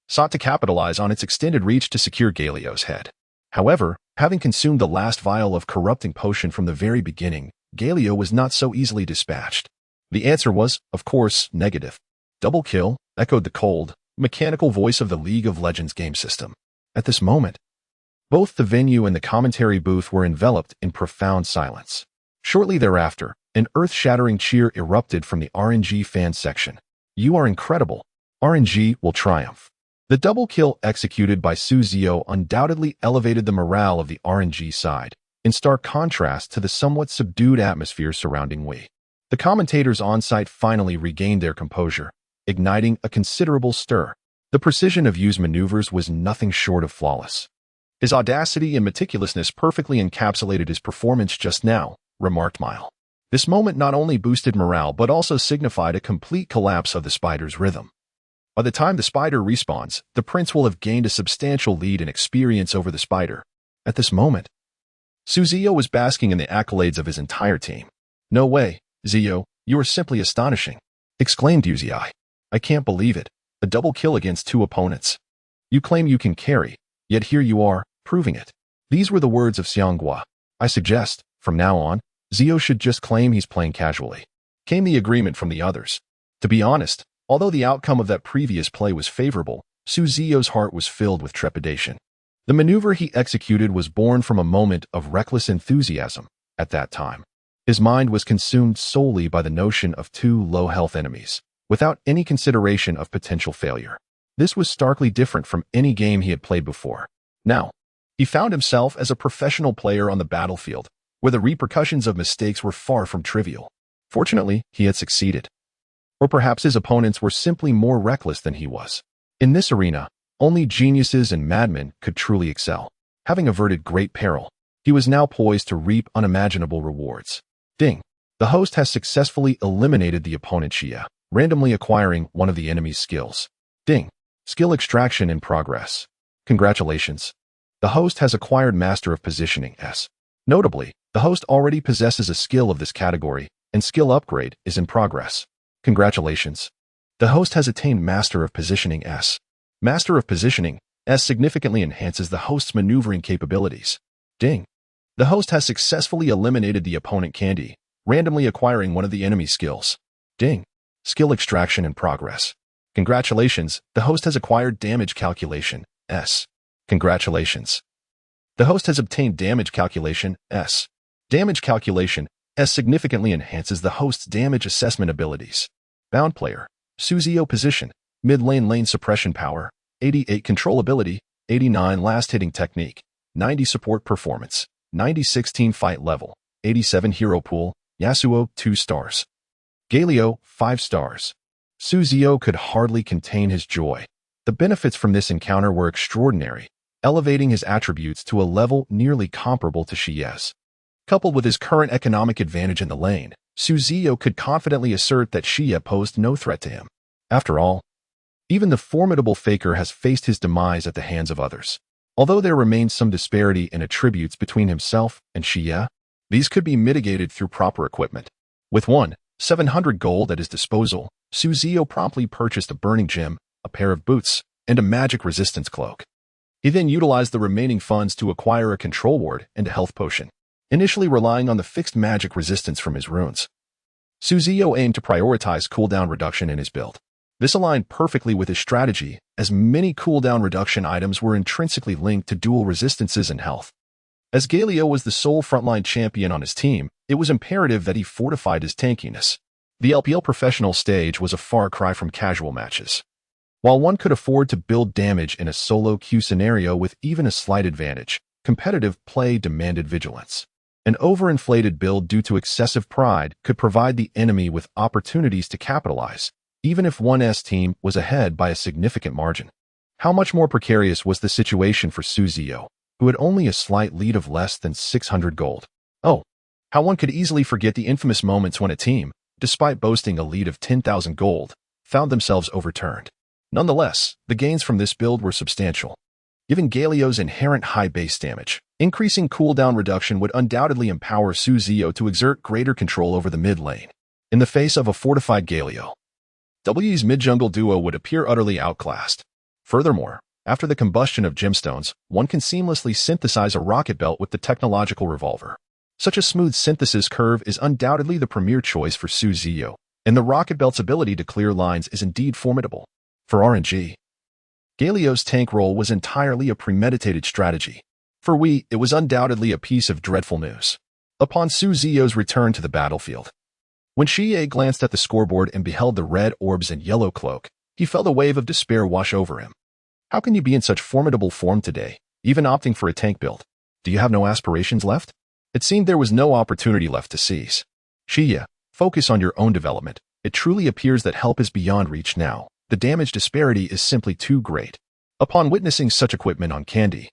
sought to capitalize on its extended reach to secure Galio's head. However, having consumed the last vial of corrupting potion from the very beginning, Galio was not so easily dispatched. The answer was, of course, negative. Double kill, echoed the cold, mechanical voice of the League of Legends game system. At this moment, both the venue and the commentary booth were enveloped in profound silence. Shortly thereafter, an earth-shattering cheer erupted from the RNG fan section. You are incredible. RNG will triumph. The double kill executed by Ziyou undoubtedly elevated the morale of the RNG side, in stark contrast to the somewhat subdued atmosphere surrounding Wei. The commentators on-site finally regained their composure, igniting a considerable stir. The precision of Yu's maneuvers was nothing short of flawless. His audacity and meticulousness perfectly encapsulated his performance just now, remarked Mile. This moment not only boosted morale but also signified a complete collapse of the spider's rhythm. By the time the spider respawns, the prince will have gained a substantial lead in experience over the spider. At this moment, Ziyou was basking in the accolades of his entire team. No way, Ziyou, you are simply astonishing, exclaimed Yuzi. I can't believe it. A double kill against two opponents. You claim you can carry, yet here you are, proving it. These were the words of Xianghua. I suggest, from now on, Ziyou should just claim he's playing casually. Came the agreement from the others. To be honest, although the outcome of that previous play was favorable, Ziyou's heart was filled with trepidation. The maneuver he executed was born from a moment of reckless enthusiasm. At that time, his mind was consumed solely by the notion of two low-health enemies, without any consideration of potential failure. This was starkly different from any game he had played before. Now, he found himself as a professional player on the battlefield, where the repercussions of mistakes were far from trivial. Fortunately, he had succeeded. Or perhaps his opponents were simply more reckless than he was. In this arena, only geniuses and madmen could truly excel. Having averted great peril, he was now poised to reap unimaginable rewards. Ding! The host has successfully eliminated the opponent Xiao, randomly acquiring one of the enemy's skills. Ding! Skill extraction in progress. Congratulations! The host has acquired Master of Positioning S. Notably, the host already possesses a skill of this category, and skill upgrade is in progress. Congratulations! The host has attained Master of Positioning S. Master of Positioning S significantly enhances the host's maneuvering capabilities. Ding! The host has successfully eliminated the opponent Candy, randomly acquiring one of the enemy's skills. Ding! Skill extraction in progress. Congratulations, the host has acquired Damage Calculation S. Congratulations! The host has obtained Damage Calculation S. Damage Calculation S significantly enhances the host's damage assessment abilities. Bound player. Ziyou position. Mid-lane lane suppression power. 88 controllability. 89 last hitting technique. 90 support performance. 96 team fight level. 87 hero pool. Yasuo 2 stars. Galio 5 stars. Ziyou could hardly contain his joy. The benefits from this encounter were extraordinary, elevating his attributes to a level nearly comparable to Xiao's. Coupled with his current economic advantage in the lane, Ziyou could confidently assert that Xiao posed no threat to him. After all, even the formidable Faker has faced his demise at the hands of others. Although there remains some disparity in attributes between himself and Xiao, these could be mitigated through proper equipment. With 700 gold at his disposal, Ziyou promptly purchased a burning gem, a pair of boots, and a magic resistance cloak. He then utilized the remaining funds to acquire a control ward and a health potion, initially relying on the fixed magic resistance from his runes. Ziyou aimed to prioritize cooldown reduction in his build. This aligned perfectly with his strategy, as many cooldown reduction items were intrinsically linked to dual resistances and health. As Galio was the sole frontline champion on his team, it was imperative that he fortified his tankiness. The LPL professional stage was a far cry from casual matches. While one could afford to build damage in a solo queue scenario with even a slight advantage, competitive play demanded vigilance. An overinflated build due to excessive pride could provide the enemy with opportunities to capitalize, even if one's team was ahead by a significant margin. How much more precarious was the situation for Ziyou, who had only a slight lead of less than 600 gold. Oh, how one could easily forget the infamous moments when a team, despite boasting a lead of 10,000 gold, found themselves overturned. Nonetheless, the gains from this build were substantial. Given Galio's inherent high base damage, increasing cooldown reduction would undoubtedly empower Ziyou to exert greater control over the mid lane. In the face of a fortified Galio, W's mid-jungle duo would appear utterly outclassed. Furthermore, after the combustion of gemstones, one can seamlessly synthesize a rocket belt with the technological revolver. Such a smooth synthesis curve is undoubtedly the premier choice for Ziyou, and the rocket belt's ability to clear lines is indeed formidable. For RNG, Galio's tank role was entirely a premeditated strategy. For it was undoubtedly a piece of dreadful news. Upon Ziyou's return to the battlefield, when Xie glanced at the scoreboard and beheld the red orbs and yellow cloak, he felt a wave of despair wash over him. How can you be in such formidable form today, even opting for a tank build? Do you have no aspirations left? It seemed there was no opportunity left to seize. Xie, focus on your own development. It truly appears that help is beyond reach now. The damage disparity is simply too great. Upon witnessing such equipment on Candy,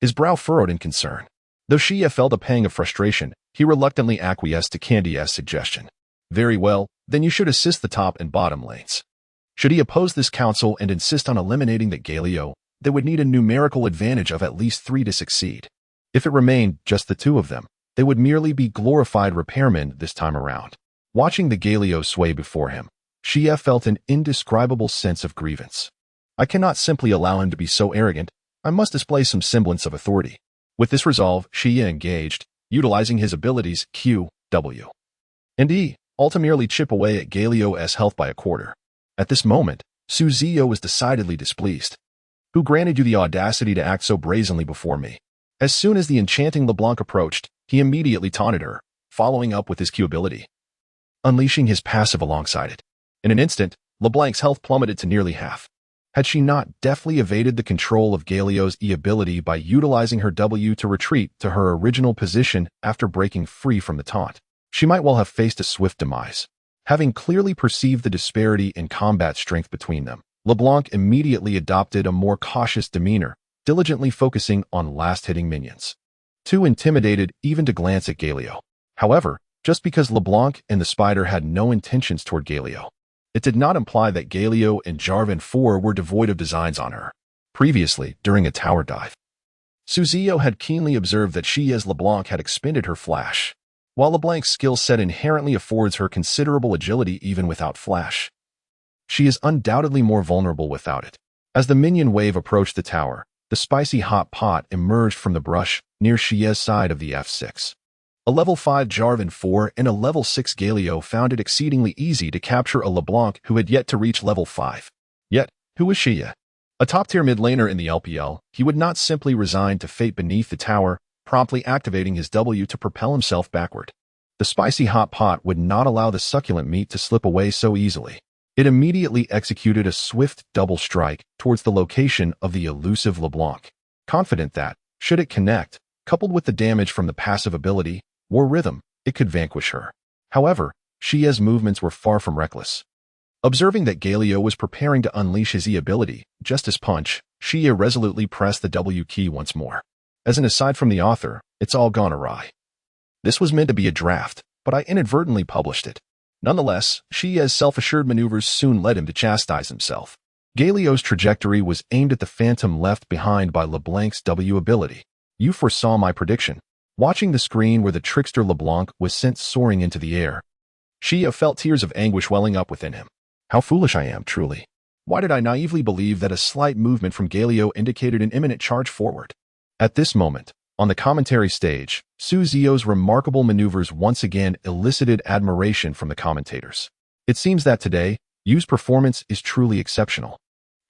his brow furrowed in concern. Though Xie felt a pang of frustration, he reluctantly acquiesced to Candy's suggestion. Very well, then you should assist the top and bottom lanes. Should he oppose this counsel and insist on eliminating the Galio, they would need a numerical advantage of at least 3 to succeed. If it remained just the two of them, they would merely be glorified repairmen this time around. Watching the Galio sway before him, Xie felt an indescribable sense of grievance. I cannot simply allow him to be so arrogant. I must display some semblance of authority. With this resolve, Xie engaged, utilizing his abilities Q, W, and E, all to merely chip away at Galio's health by a quarter. At this moment, Ziyou was decidedly displeased. Who granted you the audacity to act so brazenly before me? As soon as the enchanting LeBlanc approached, he immediately taunted her, following up with his Q ability, unleashing his passive alongside it. In an instant, LeBlanc's health plummeted to nearly half. Had she not deftly evaded the control of Galio's E ability by utilizing her W to retreat to her original position after breaking free from the taunt, she might well have faced a swift demise. Having clearly perceived the disparity in combat strength between them, LeBlanc immediately adopted a more cautious demeanor, diligently focusing on last-hitting minions. Too intimidated even to glance at Galio. However, just because LeBlanc and the spider had no intentions toward Galio, it did not imply that Galio and Jarvan 4 were devoid of designs on her. Previously, during a tower dive, Ziyou had keenly observed that she as LeBlanc had expended her flash. While LeBlanc's skill set inherently affords her considerable agility even without flash, she is undoubtedly more vulnerable without it. As the minion wave approached the tower, the spicy hot pot emerged from the brush near Xiao's side of the F6. A level 5 Jarvan 4 and a level 6 Galio found it exceedingly easy to capture a LeBlanc who had yet to reach level 5. Yet, who was Xia? A top-tier mid laner in the LPL, he would not simply resign to fate beneath the tower, promptly activating his W to propel himself backward. The spicy hot pot would not allow the succulent meat to slip away so easily. It immediately executed a swift double strike towards the location of the elusive LeBlanc, confident that, should it connect, coupled with the damage from the passive ability, War Rhythm, it could vanquish her. However, Xia's movements were far from reckless. Observing that Galio was preparing to unleash his E ability, Justice Punch, Xia resolutely pressed the W key once more. As an aside from the author, it's all gone awry. This was meant to be a draft, but I inadvertently published it. Nonetheless, Xia's self-assured maneuvers soon led him to chastise himself. Galio's trajectory was aimed at the phantom left behind by LeBlanc's W ability. You foresaw my prediction. Watching the screen where the trickster LeBlanc was sent soaring into the air, Xia felt tears of anguish welling up within him. How foolish I am, truly. Why did I naively believe that a slight movement from Galio indicated an imminent charge forward? At this moment, on the commentary stage, Ziyou's remarkable maneuvers once again elicited admiration from the commentators. It seems that today, Yu's performance is truly exceptional,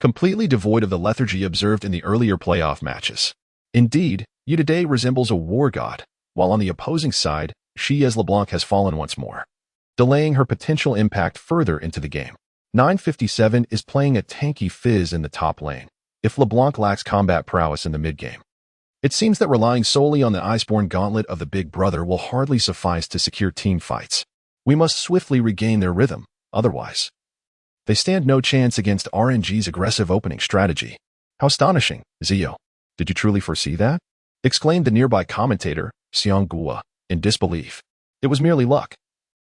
completely devoid of the lethargy observed in the earlier playoff matches. Indeed, Yu today resembles a war god, while on the opposing side, Xia's LeBlanc has fallen once more, delaying her potential impact further into the game. 957 is playing a tanky Fizz in the top lane, if LeBlanc lacks combat prowess in the mid-game. It seems that relying solely on the Iceborne gauntlet of the Big Brother will hardly suffice to secure team fights. We must swiftly regain their rhythm, otherwise they stand no chance against RNG's aggressive opening strategy. How astonishing, Ziyou. Did you truly foresee that? Exclaimed the nearby commentator, Xiao Hu, in disbelief. It was merely luck.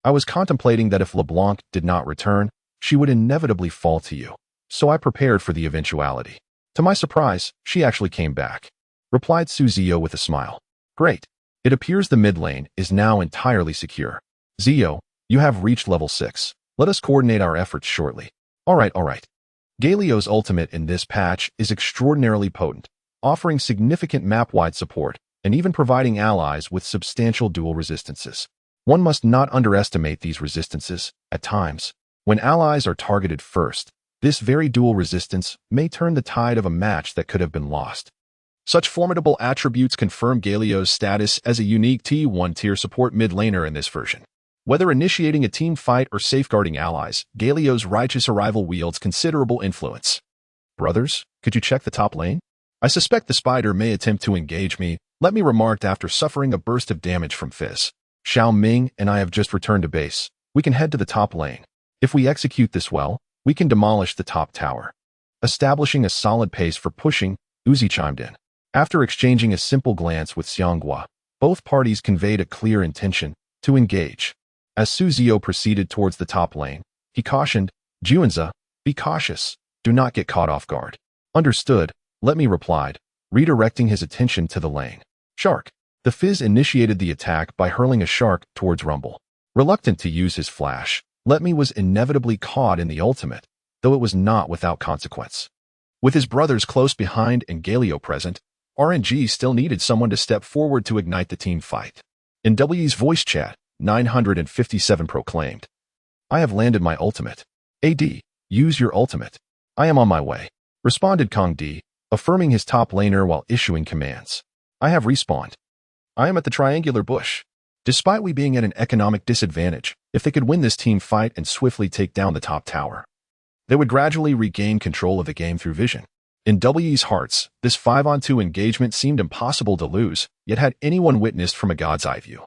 I was contemplating that if LeBlanc did not return, she would inevitably fall to you, so I prepared for the eventuality. To my surprise, she actually came back, replied Ziyou with a smile. Great. It appears the mid lane is now entirely secure. Ziyou, you have reached level 6. Let us coordinate our efforts shortly. Alright. Galio's ultimate in this patch is extraordinarily potent, offering significant map-wide support and even providing allies with substantial dual resistances. One must not underestimate these resistances. At times, when allies are targeted first, this very dual resistance may turn the tide of a match that could have been lost. Such formidable attributes confirm Galio's status as a unique T1 tier support mid laner in this version. Whether initiating a team fight or safeguarding allies, Galio's righteous arrival wields considerable influence. Brothers, could you check the top lane? I suspect the spider may attempt to engage me, let me remark after suffering a burst of damage from Fizz. Xiao Ming and I have just returned to base. We can head to the top lane. If we execute this well, we can demolish the top tower. Establishing a solid pace for pushing, Uzi chimed in. After exchanging a simple glance with Xianghua, both parties conveyed a clear intention to engage. As Ziyou proceeded towards the top lane, he cautioned, Juanza, be cautious, do not get caught off guard. Understood, Let me replied, redirecting his attention to the lane. Shark. The Fizz initiated the attack by hurling a shark towards Rumble. Reluctant to use his flash, Let Me was inevitably caught in the ultimate, though it was not without consequence. With his brothers close behind and Galio present, RNG still needed someone to step forward to ignite the team fight. In W's voice chat, 957 proclaimed, I have landed my ultimate. AD, use your ultimate. I am on my way. Responded Kong D, affirming his top laner while issuing commands. I have respawned. I am at the triangular bush. Despite we being at an economic disadvantage, if they could win this team fight and swiftly take down the top tower, they would gradually regain control of the game through vision. In W's hearts, this 5-on-2 engagement seemed impossible to lose, yet had anyone witnessed from a god's eye view,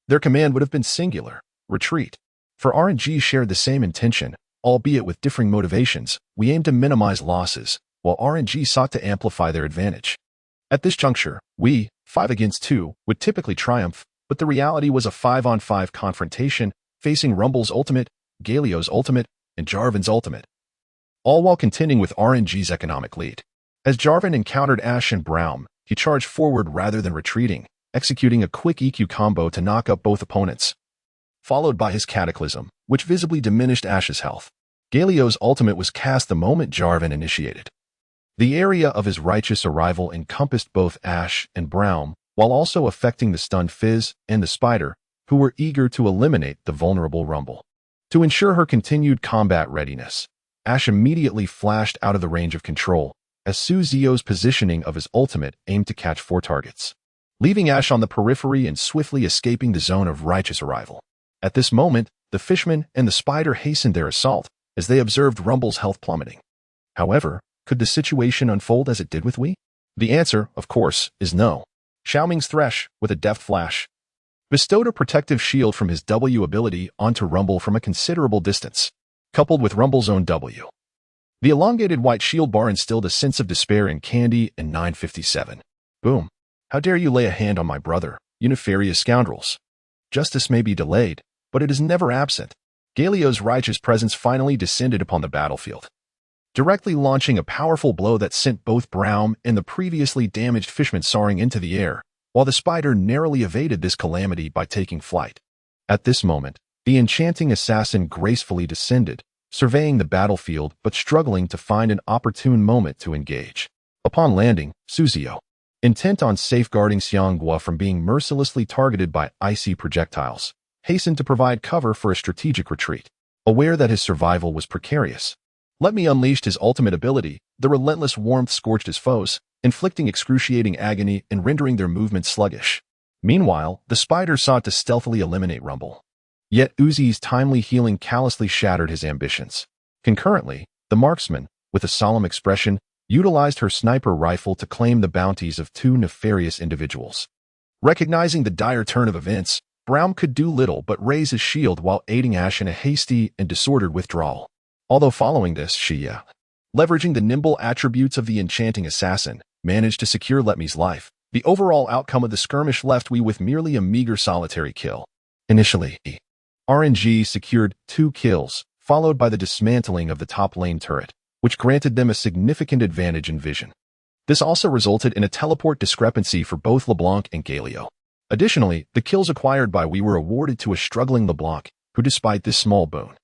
their command would have been singular, retreat. For RNG shared the same intention, albeit with differing motivations. We aim to minimize losses, while RNG sought to amplify their advantage. At this juncture, we, 5 against 2, would typically triumph, but the reality was a 5-on-5 confrontation facing Rumble's ultimate, Galio's ultimate, and Jarvan's ultimate, all while contending with RNG's economic lead. As Jarvan encountered Ashe and Braum, he charged forward rather than retreating, executing a quick EQ combo to knock up both opponents, followed by his Cataclysm, which visibly diminished Ashe's health. Galio's ultimate was cast the moment Jarvan initiated. The area of his righteous arrival encompassed both Ashe and Braum, while also affecting the stunned Fizz and the Spider, who were eager to eliminate the vulnerable Rumble. To ensure her continued combat readiness, Ashe immediately flashed out of the range of control, as Ziyou's positioning of his ultimate aimed to catch 4 targets, leaving Ashe on the periphery and swiftly escaping the zone of righteous arrival. At this moment, the Fishman and the Spider hastened their assault, as they observed Rumble's health plummeting. However, could the situation unfold as it did with Wei? The answer, of course, is no. Xiaoming's Thresh, with a deft flash, bestowed a protective shield from his W ability onto Rumble from a considerable distance, coupled with Rumble's own W. The elongated white shield bar instilled a sense of despair in Candy and 957. Boom. How dare you lay a hand on my brother, you nefarious scoundrels. Justice may be delayed, but it is never absent. Galio's righteous presence finally descended upon the battlefield, directly launching a powerful blow that sent both Braum and the previously damaged Fishman soaring into the air, while the Spider narrowly evaded this calamity by taking flight. At this moment, the enchanting assassin gracefully descended, surveying the battlefield but struggling to find an opportune moment to engage. Upon landing, Ziyou, intent on safeguarding Xianghua from being mercilessly targeted by icy projectiles, hastened to provide cover for a strategic retreat, aware that his survival was precarious. Let me unleashed his ultimate ability. The relentless warmth scorched his foes, inflicting excruciating agony and rendering their movements sluggish. Meanwhile, the Spider sought to stealthily eliminate Rumble. Yet Uzi's timely healing callously shattered his ambitions. Concurrently, the marksman, with a solemn expression, utilized her sniper rifle to claim the bounties of 2 nefarious individuals. Recognizing the dire turn of events, Braum could do little but raise his shield while aiding Ashe in a hasty and disordered withdrawal. Although following this, she, leveraging the nimble attributes of the enchanting assassin, managed to secure Letme's life. The overall outcome of the skirmish left Wei with merely a meager solitary kill. Initially, RNG secured 2 kills, followed by the dismantling of the top lane turret, which granted them a significant advantage in vision. This also resulted in a teleport discrepancy for both LeBlanc and Galio. Additionally, the kills acquired by Wei were awarded to a struggling LeBlanc, who despite this small boon,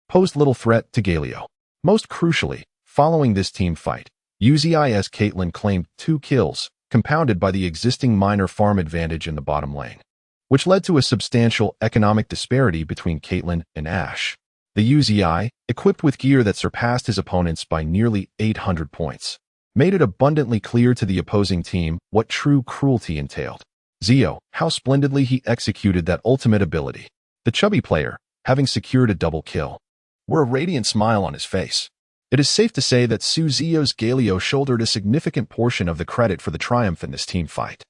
posed little threat to Galio. Most crucially, following this team fight, Uzi's Caitlyn claimed 2 kills, compounded by the existing minor farm advantage in the bottom lane, which led to a substantial economic disparity between Caitlyn and Ashe. The Uzi, equipped with gear that surpassed his opponents by nearly 800 points, made it abundantly clear to the opposing team what true cruelty entailed. Ziyou, how splendidly he executed that ultimate ability. The chubby player, having secured a double kill, wore a radiant smile on his face. It is safe to say that Ziyou's Galio shouldered a significant portion of the credit for the triumph in this team fight.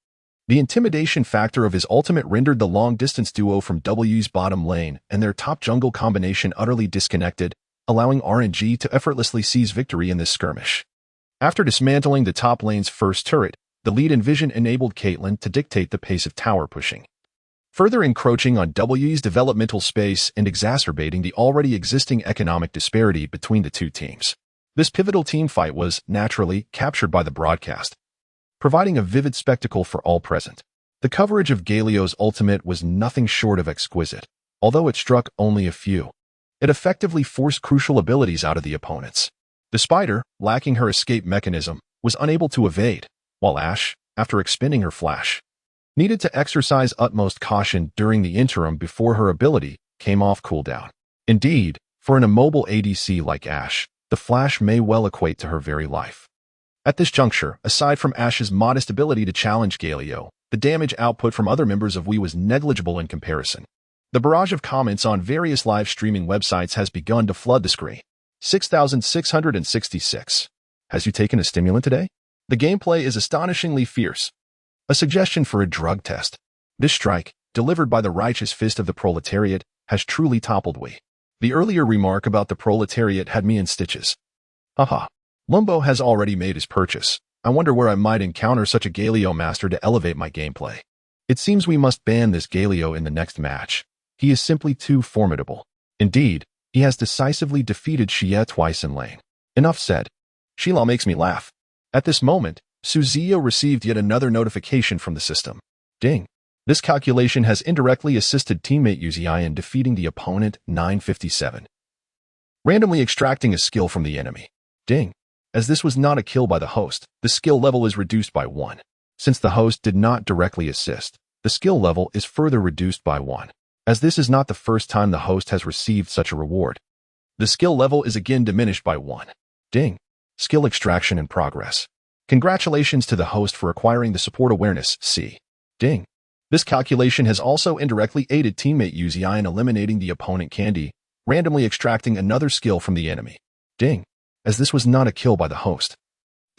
The intimidation factor of his ultimate rendered the long-distance duo from W's bottom lane and their top jungle combination utterly disconnected, allowing RNG to effortlessly seize victory in this skirmish. After dismantling the top lane's first turret, the lead in vision enabled Caitlyn to dictate the pace of tower pushing, further encroaching on W's developmental space and exacerbating the already existing economic disparity between the two teams. This pivotal team fight was, naturally, captured by the broadcast, providing a vivid spectacle for all present. The coverage of Galio's ultimate was nothing short of exquisite. Although it struck only a few, it effectively forced crucial abilities out of the opponents. The Spider, lacking her escape mechanism, was unable to evade, while Ashe, after expending her flash, needed to exercise utmost caution during the interim before her ability came off cooldown. Indeed, for an immobile ADC like Ashe, the flash may well equate to her very life. At this juncture, aside from Ashe's modest ability to challenge Galio, the damage output from other members of Wei was negligible in comparison. The barrage of comments on various live streaming websites has begun to flood the screen. 6,666. Has you taken a stimulant today? The gameplay is astonishingly fierce. A suggestion for a drug test. This strike, delivered by the righteous fist of the proletariat, has truly toppled Wei. The earlier remark about the proletariat had me in stitches. Haha. Lumbo has already made his purchase. I wonder where I might encounter such a Galio master to elevate my gameplay. It seems we must ban this Galio in the next match. He is simply too formidable. Indeed, he has decisively defeated Xie twice in lane. Enough said. Shilao makes me laugh. At this moment, Ziyou received yet another notification from the system. Ding. This calculation has indirectly assisted teammate Ziyou in defeating the opponent 957. Randomly extracting a skill from the enemy. Ding. As this was not a kill by the host, the skill level is reduced by 1. Since the host did not directly assist, the skill level is further reduced by 1. As this is not the first time the host has received such a reward, the skill level is again diminished by 1. Ding. Skill extraction in progress. Congratulations to the host for acquiring the support awareness, C. Ding. This calculation has also indirectly aided teammate Ziyou in eliminating the opponent Candy, randomly extracting another skill from the enemy. Ding. As this was not a kill by the host,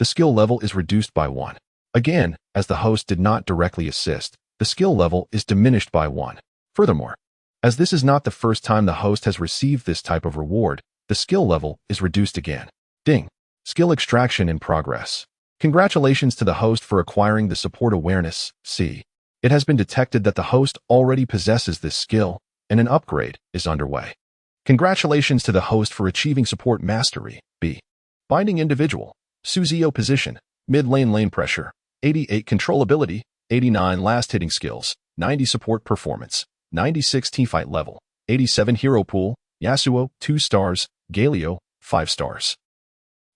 the skill level is reduced by 1. Again, as the host did not directly assist, the skill level is diminished by 1. Furthermore, as this is not the first time the host has received this type of reward, the skill level is reduced again. Ding. Skill extraction in progress. Congratulations to the host for acquiring the support awareness, C. It has been detected that the host already possesses this skill, and an upgrade is underway. Congratulations to the host for achieving support mastery, B. Binding individual, Ziyou position, mid lane pressure, 88 controllability, 89 last hitting skills, 90 support performance, 96 teamfight level, 87 hero pool, Yasuo 2 stars, Galio 5 stars.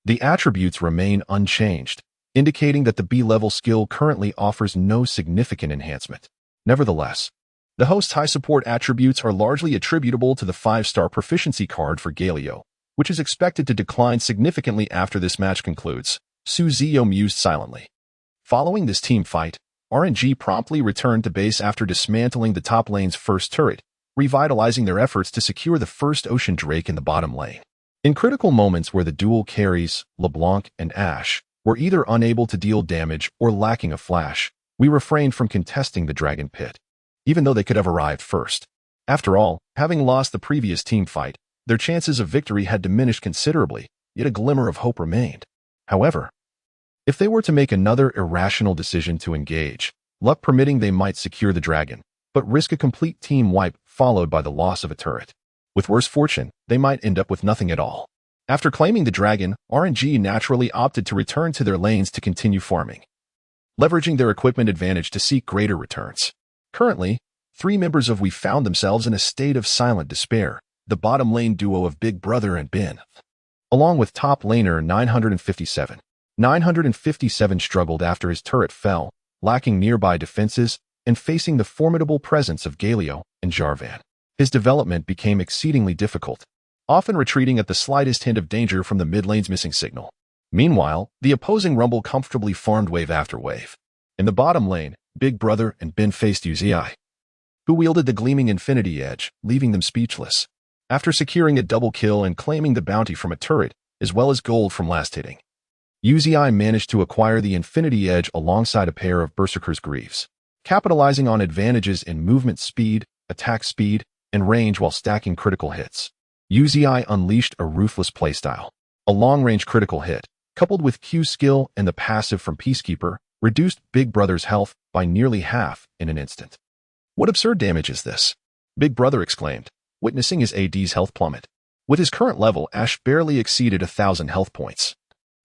The attributes remain unchanged, indicating that the B-level skill currently offers no significant enhancement. Nevertheless, the host's high support attributes are largely attributable to the 5-star proficiency card for Galio, which is expected to decline significantly after this match concludes. Ziyou mused silently. Following this team fight, RNG promptly returned to base after dismantling the top lane's first turret, revitalizing their efforts to secure the first Ocean Drake in the bottom lane. In critical moments where the dual carries, LeBlanc and Ashe, were either unable to deal damage or lacking a flash, we refrained from contesting the Dragon Pit, even though they could have arrived first. After all, having lost the previous team fight, their chances of victory had diminished considerably, yet a glimmer of hope remained. However, if they were to make another irrational decision to engage, luck permitting they might secure the dragon, but risk a complete team wipe followed by the loss of a turret. With worse fortune, they might end up with nothing at all. After claiming the dragon, RNG naturally opted to return to their lanes to continue farming, leveraging their equipment advantage to seek greater returns. Currently, 3 members of We found themselves in a state of silent despair, the bottom lane duo of Big Brother and Bin, along with top laner 957. 957 struggled after his turret fell, lacking nearby defenses, and facing the formidable presence of Galio and Jarvan. His development became exceedingly difficult, often retreating at the slightest hint of danger from the mid lane's missing signal. Meanwhile, the opposing Rumble comfortably farmed wave after wave. In the bottom lane, Big Brother and Bin faced Ziyou, who wielded the gleaming Infinity Edge, leaving them speechless. After securing a double kill and claiming the bounty from a turret, as well as gold from last hitting, Ziyou managed to acquire the Infinity Edge alongside a pair of Berserker's Greaves, capitalizing on advantages in movement speed, attack speed, and range while stacking critical hits. Ziyou unleashed a ruthless playstyle. A long-range critical hit, coupled with Q skill and the passive from Peacekeeper, reduced Big Brother's health by nearly half in an instant. What absurd damage is this? Big Brother exclaimed, witnessing his AD's health plummet. With his current level, Ashe barely exceeded 1,000 health points.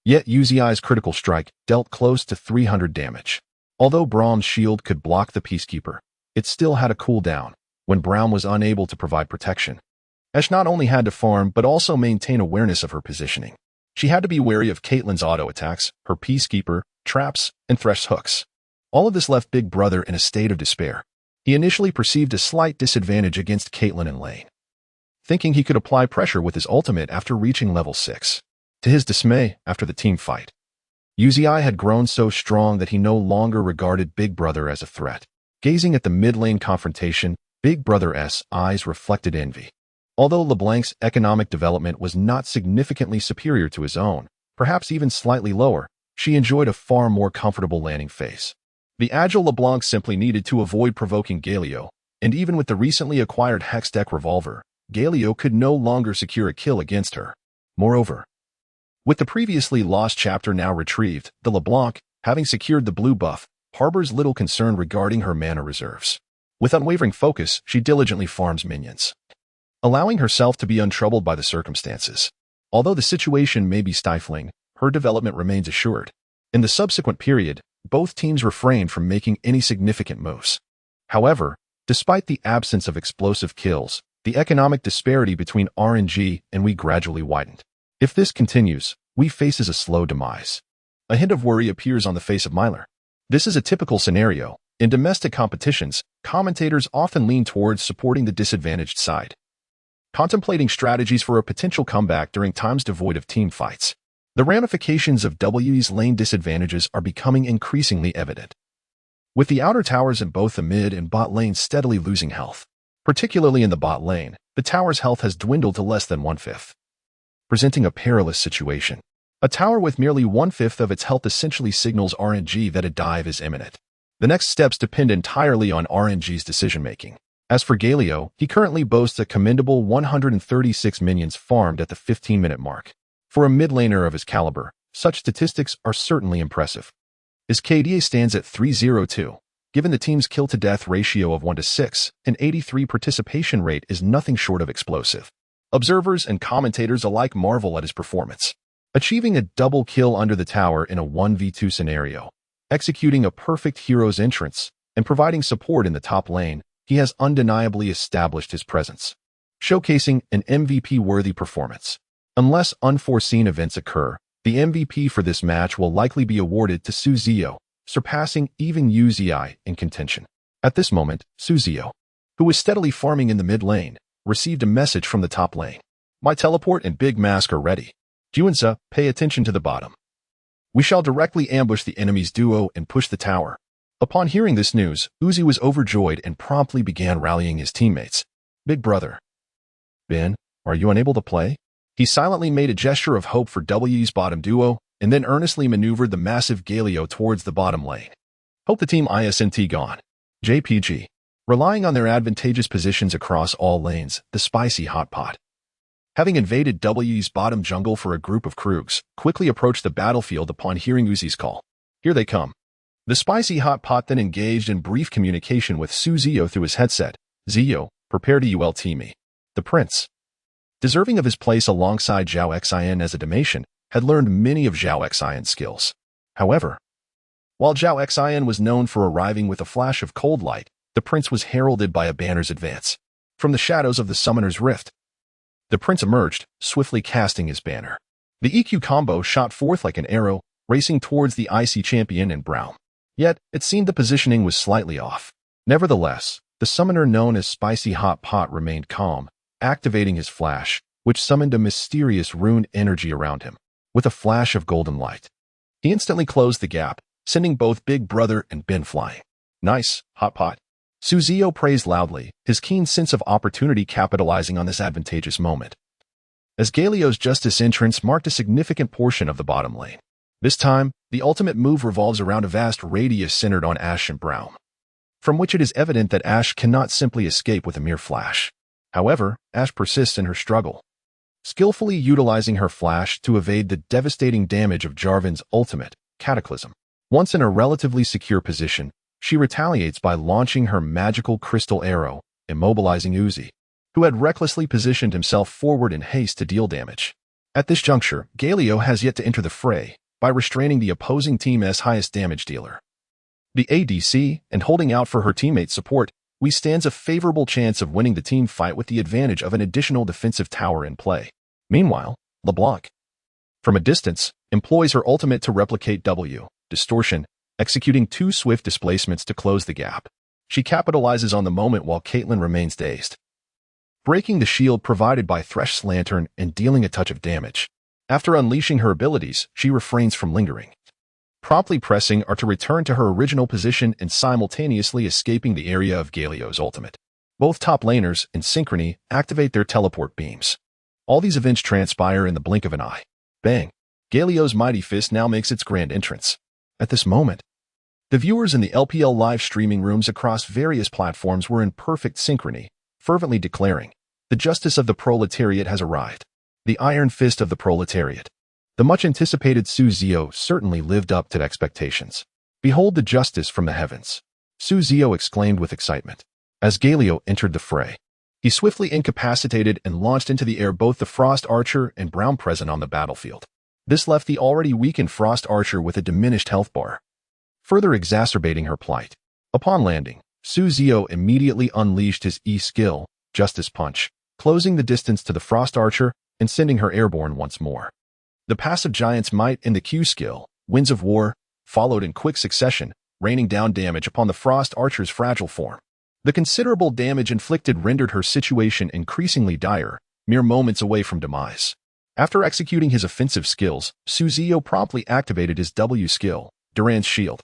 Yet Ziyou's critical strike dealt close to 300 damage. Although Braum's shield could block the Peacekeeper, it still had a cooldown when Braum was unable to provide protection. Ashe not only had to farm but also maintain awareness of her positioning. She had to be wary of Caitlyn's auto attacks, her Peacekeeper, traps, and Thresh's hooks. All of this left Big Brother in a state of despair. He initially perceived a slight disadvantage against Caitlyn in lane, thinking he could apply pressure with his ultimate after reaching level 6. To his dismay, after the team fight, Ziyou had grown so strong that he no longer regarded Big Brother as a threat. Gazing at the mid-lane confrontation, Big Brother's eyes reflected envy. Although LeBlanc's economic development was not significantly superior to his own, perhaps even slightly lower, she enjoyed a far more comfortable landing phase. The agile LeBlanc simply needed to avoid provoking Galio, and even with the recently acquired Hextech revolver, Galio could no longer secure a kill against her. Moreover, With the previously lost chapter now retrieved, the LeBlanc, having secured the blue buff, harbors little concern regarding her mana reserves. With unwavering focus, she diligently farms minions, allowing herself to be untroubled by the circumstances. Although the situation may be stifling, her development remains assured. In the subsequent period, both teams refrained from making any significant moves. However, despite the absence of explosive kills, the economic disparity between RNG and we gradually widened. If this continues, we faces a slow demise. A hint of worry appears on the face of Myler. This is a typical scenario. In domestic competitions, commentators often lean towards supporting the disadvantaged side, contemplating strategies for a potential comeback during times devoid of team fights. The ramifications of WE's lane disadvantages are becoming increasingly evident, with the outer towers in both the mid and bot lanes steadily losing health. Particularly in the bot lane, the tower's health has dwindled to less than 1/5, presenting a perilous situation. A tower with merely 1/5 of its health essentially signals RNG that a dive is imminent. The next steps depend entirely on RNG's decision-making. As for Galio, he currently boasts a commendable 136 minions farmed at the 15-minute mark. For a mid laner of his caliber, such statistics are certainly impressive. His KDA stands at 302. Given the team's kill-to-death ratio of 1:6, an 83 participation rate is nothing short of explosive. Observers and commentators alike marvel at his performance, achieving a double kill under the tower in a 1v2 scenario, executing a perfect hero's entrance, and providing support in the top lane. He has undeniably established his presence, showcasing an MVP-worthy performance. Unless unforeseen events occur, the MVP for this match will likely be awarded to Ziyou, surpassing even Ziyou in contention. At this moment, Ziyou, who was steadily farming in the mid lane, received a message from the top lane. My teleport and big mask are ready. Juanza, pay attention to the bottom. We shall directly ambush the enemy's duo and push the tower. Upon hearing this news, Uzi was overjoyed and promptly began rallying his teammates. Big brother, Ben, are you unable to play? He silently made a gesture of hope for W's bottom duo, and then earnestly maneuvered the massive Galio towards the bottom lane. Hope the team isn't gone. JPG. Relying on their advantageous positions across all lanes, the spicy hot pot, having invaded W's bottom jungle for a group of Krugs, quickly approached the battlefield upon hearing Uzi's call. Here they come. The spicy hot pot then engaged in brief communication with Ziyou through his headset. Ziyou, prepare to ult me. The prince, deserving of his place alongside Xiao Xian as a Damation, had learned many of Xiao Xian's skills. However, while Xiao Xian was known for arriving with a flash of cold light, the prince was heralded by a banner's advance. From the shadows of the Summoner's Rift, the prince emerged, swiftly casting his banner. The EQ combo shot forth like an arrow, racing towards the icy champion in brown. Yet, it seemed the positioning was slightly off. Nevertheless, the summoner known as Spicy Hot Pot remained calm, activating his flash, which summoned a mysterious rune energy around him. With a flash of golden light, he instantly closed the gap, sending both Big Brother and Ben flying. Nice, Hot Pot. Ziyou praised loudly, his keen sense of opportunity capitalizing on this advantageous moment, as Galio's Justice entrance marked a significant portion of the bottom lane. This time, the ultimate move revolves around a vast radius centered on Ashe and Braum, from which it is evident that Ashe cannot simply escape with a mere flash. However, Ashe persists in her struggle, skillfully utilizing her flash to evade the devastating damage of Jarvan's ultimate, Cataclysm. Once in a relatively secure position, she retaliates by launching her magical crystal arrow, immobilizing Uzi, who had recklessly positioned himself forward in haste to deal damage. At this juncture, Galio has yet to enter the fray by restraining the opposing team's highest damage dealer, the ADC, and holding out for her teammate's support. We stands a favorable chance of winning the team fight with the advantage of an additional defensive tower in play. Meanwhile, LeBlanc, from a distance, employs her ultimate to replicate W, Distortion, executing 2 swift displacements to close the gap. She capitalizes on the moment while Caitlyn remains dazed, breaking the shield provided by Thresh's lantern and dealing a touch of damage. After unleashing her abilities, she refrains from lingering, promptly pressing R to return to her original position and simultaneously escaping the area of Galio's ultimate. Both top laners, in synchrony, activate their teleport beams. All these events transpire in the blink of an eye. Bang! Galio's mighty fist now makes its grand entrance. At this moment, the viewers in the LPL live streaming rooms across various platforms were in perfect synchrony, fervently declaring, "The justice of the proletariat has arrived. The iron fist of the proletariat." The much-anticipated Ziyou certainly lived up to expectations. "Behold the justice from the heavens!" Ziyou exclaimed with excitement. As Galio entered the fray, he swiftly incapacitated and launched into the air both the Frost Archer and Brown present on the battlefield. This left the already weakened Frost Archer with a diminished health bar, further exacerbating her plight. Upon landing, Ziyou immediately unleashed his E-skill, Justice Punch, closing the distance to the Frost Archer and sending her airborne once more. The passive Giant's Might and the Q skill, Winds of War, followed in quick succession, raining down damage upon the Frost Archer's fragile form. The considerable damage inflicted rendered her situation increasingly dire, mere moments away from demise. After executing his offensive skills, Ziyou promptly activated his W skill, Duran's Shield.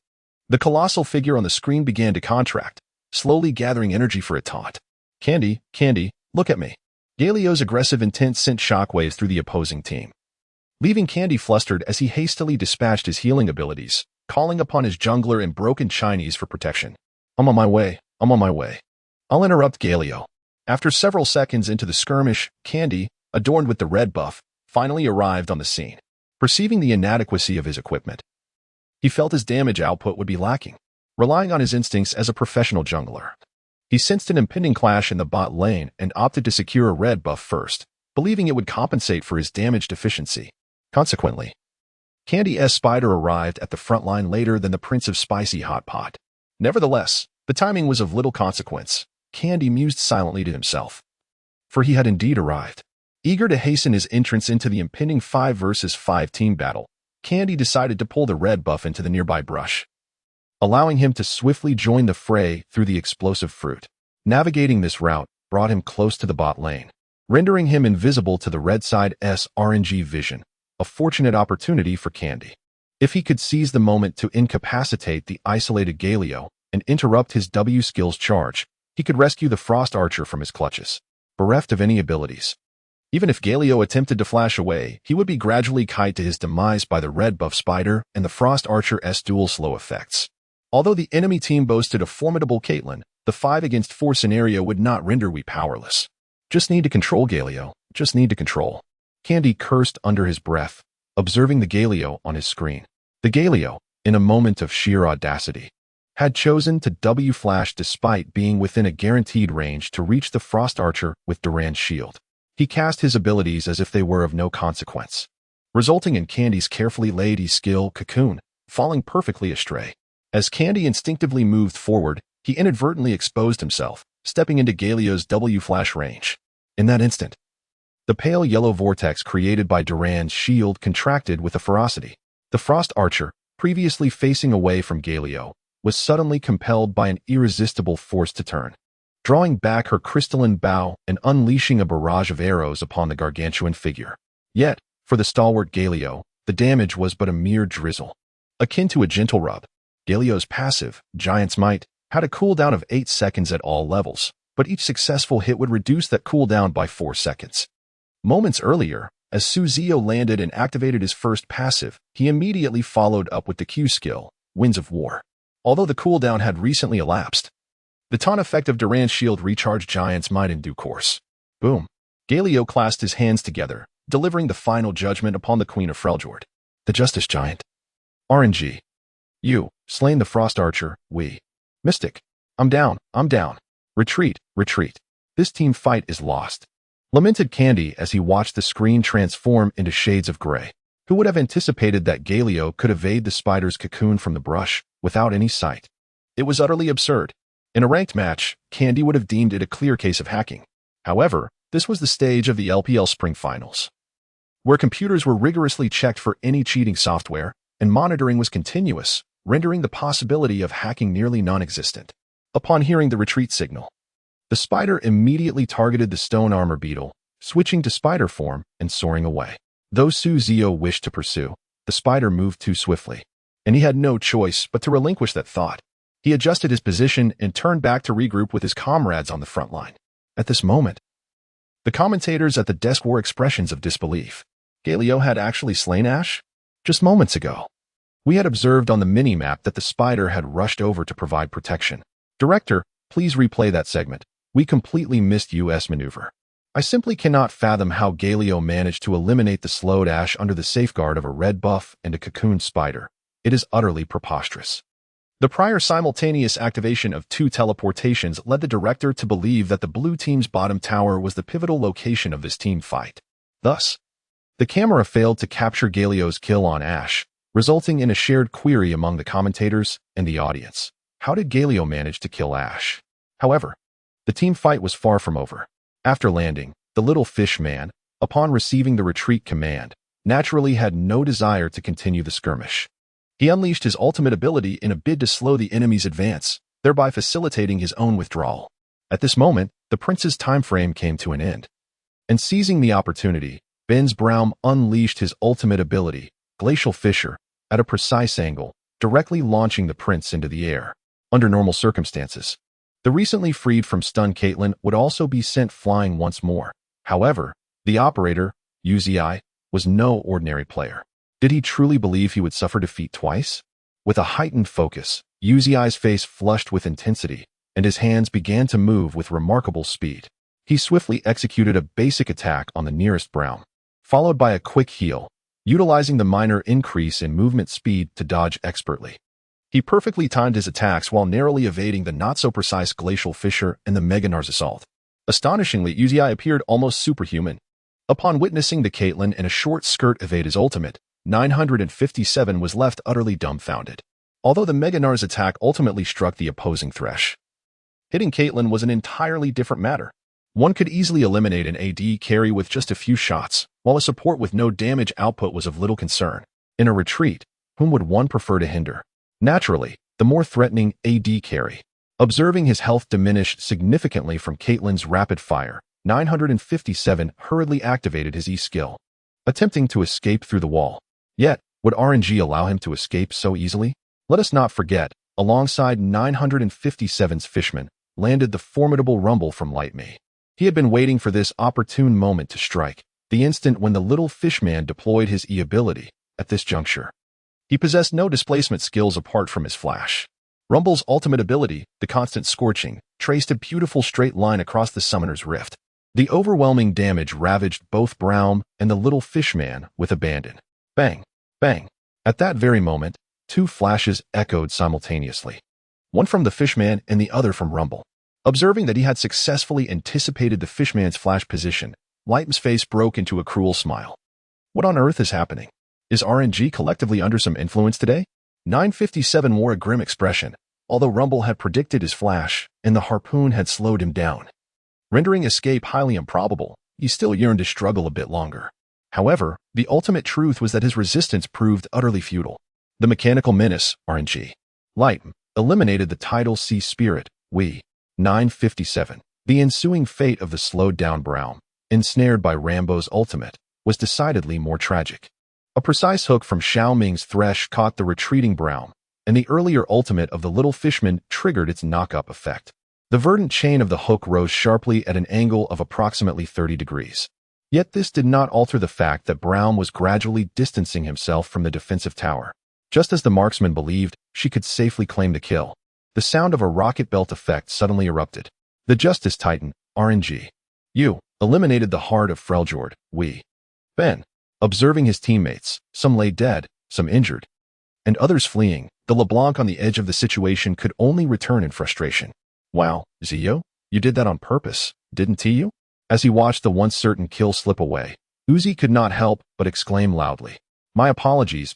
The colossal figure on the screen began to contract, slowly gathering energy for a taunt. Candy, look at me." Galio's aggressive intent sent shockwaves through the opposing team, leaving Candy flustered as he hastily dispatched his healing abilities, calling upon his jungler and broken Chinese for protection. I'm on my way. I'll interrupt Galio." After several seconds into the skirmish, Candy, adorned with the red buff, finally arrived on the scene. Perceiving the inadequacy of his equipment, he felt his damage output would be lacking. Relying on his instincts as a professional jungler, he sensed an impending clash in the bot lane and opted to secure a red buff first, believing it would compensate for his damage deficiency. Consequently, Candy's spider arrived at the front line later than the Prince of Spicy Hot Pot. Nevertheless, the timing was of little consequence. Candy mused silently to himself, for he had indeed arrived. Eager to hasten his entrance into the impending 5 versus 5 team battle, Candy decided to pull the red buff into the nearby brush, allowing him to swiftly join the fray through the explosive fruit. Navigating this route brought him close to the bot lane, rendering him invisible to the red side's RNG vision, a fortunate opportunity for Candy. If he could seize the moment to incapacitate the isolated Galio and interrupt his W skill's charge, he could rescue the Frost Archer from his clutches, bereft of any abilities. Even if Galio attempted to flash away, he would be gradually kite to his demise by the red buff spider and the Frost Archer's dual slow effects. Although the enemy team boasted a formidable Caitlyn, the 5 against 4 scenario would not render we powerless. Just need to control Galio, just need to control. Candy cursed under his breath, observing the Galio on his screen. The Galio, in a moment of sheer audacity, had chosen to W-flash despite being within a guaranteed range to reach the Frost Archer with Duran's Shield. He cast his abilities as if they were of no consequence, resulting in Candy's carefully laid E-skill, Cocoon, falling perfectly astray. As Candy instinctively moved forward, he inadvertently exposed himself, stepping into Galio's W-flash range. In that instant, the pale yellow vortex created by Duran's Shield contracted with a ferocity. The Frost Archer, previously facing away from Galio, was suddenly compelled by an irresistible force to turn, drawing back her crystalline bow and unleashing a barrage of arrows upon the gargantuan figure. Yet, for the stalwart Galio, the damage was but a mere drizzle, akin to a gentle rub. Galio's passive, Giant's Might, had a cooldown of 8 seconds at all levels, but each successful hit would reduce that cooldown by 4 seconds. Moments earlier, as Ziyou landed and activated his first passive, he immediately followed up with the Q skill, Winds of War. Although the cooldown had recently elapsed, the taunt effect of Duran's Shield recharged Giant's Might in due course. Boom. Galio clasped his hands together, delivering the final judgment upon the Queen of Freljord. The Justice Giant. RNG. You, slain the Frost Archer, we. Mystic. I'm down. Retreat. This team fight is lost. Lamented Candy as he watched the screen transform into shades of gray. Who would have anticipated that Galio could evade the spider's cocoon from the brush without any sight? It was utterly absurd. In a ranked match, Candy would have deemed it a clear case of hacking. However, this was the stage of the LPL Spring Finals, where computers were rigorously checked for any cheating software, and monitoring was continuous, rendering the possibility of hacking nearly non-existent. Upon hearing the retreat signal, the spider immediately targeted the stone armor beetle, switching to spider form and soaring away. Though Ziyou wished to pursue, the spider moved too swiftly, and he had no choice but to relinquish that thought. He adjusted his position and turned back to regroup with his comrades on the front line. At this moment, the commentators at the desk wore expressions of disbelief. Galio had actually slain Ashe? Just moments ago, we had observed on the mini-map that the spider had rushed over to provide protection. Director, please replay that segment. We completely missed US maneuver. I simply cannot fathom how Galio managed to eliminate the slowed Ash under the safeguard of a red buff and a cocoon spider. It is utterly preposterous. The prior simultaneous activation of 2 teleportations led the director to believe that the blue team's bottom tower was the pivotal location of this team fight. Thus, the camera failed to capture Galio's kill on Ash, resulting in a shared query among the commentators and the audience. How did Galio manage to kill Ash? However, the team fight was far from over. After landing, the little fish man, upon receiving the retreat command, naturally had no desire to continue the skirmish. He unleashed his ultimate ability in a bid to slow the enemy's advance, thereby facilitating his own withdrawal. At this moment, the prince's time frame came to an end. And seizing the opportunity, Benz Braum unleashed his ultimate ability, Glacial Fissure, at a precise angle, directly launching the prince into the air. Under normal circumstances, the recently freed from stun Caitlyn would also be sent flying once more. However, the operator, Ziyou, was no ordinary player. Did he truly believe he would suffer defeat twice? With a heightened focus, Ziyou's face flushed with intensity, and his hands began to move with remarkable speed. He swiftly executed a basic attack on the nearest Braum, followed by a quick heal, utilizing the minor increase in movement speed to dodge expertly. He perfectly timed his attacks while narrowly evading the not-so-precise Glacial Fissure and the Mega Assault. Astonishingly, Ziyou appeared almost superhuman. Upon witnessing the Caitlyn in a short skirt evade his ultimate, 957 was left utterly dumbfounded. Although the Mega attack ultimately struck the opposing Thresh, hitting Caitlyn was an entirely different matter. One could easily eliminate an AD carry with just a few shots, while a support with no damage output was of little concern. In a retreat, whom would one prefer to hinder? Naturally, the more threatening AD carry. Observing his health diminish significantly from Caitlyn's rapid fire, 957 hurriedly activated his E skill, attempting to escape through the wall. Yet, would RNG allow him to escape so easily? Let us not forget, alongside 957's Fishman, landed the formidable Rumble from Lightme. He had been waiting for this opportune moment to strike, the instant when the little fishman deployed his E ability. At this juncture, he possessed no displacement skills apart from his flash. Rumble's ultimate ability, the constant scorching, traced a beautiful straight line across the summoner's rift. The overwhelming damage ravaged both Braum and the little fishman with abandon. Bang! Bang! At that very moment, 2 flashes echoed simultaneously. One from the fishman and the other from Rumble. Observing that he had successfully anticipated the fishman's flash position, Lightme's face broke into a cruel smile. What on earth is happening? Is RNG collectively under some influence today? 957 wore a grim expression, although Rumble had predicted his flash, and the harpoon had slowed him down. Rendering escape highly improbable, he still yearned to struggle a bit longer. However, the ultimate truth was that his resistance proved utterly futile. The mechanical menace, RNG, Lightme, eliminated the tidal sea spirit, 957. The ensuing fate of the slowed-down Braum, ensnared by Rambo's ultimate, was decidedly more tragic. A precise hook from Xiao Ming's Thresh caught the retreating Braum, and the earlier ultimate of the little fishman triggered its knock-up effect. The verdant chain of the hook rose sharply at an angle of approximately 30 degrees. Yet this did not alter the fact that Braum was gradually distancing himself from the defensive tower. Just as the marksman believed she could safely claim the kill, the sound of a rocket belt effect suddenly erupted. The Justice Titan, RNG, eliminated the heart of Freljord, Ben. Observing his teammates, some lay dead, some injured, and others fleeing, the LeBlanc on the edge of the situation could only return in frustration. Wow, Ziyou, you did that on purpose, didn't you? As he watched the once certain kill slip away, Uzi could not help but exclaim loudly. My apologies,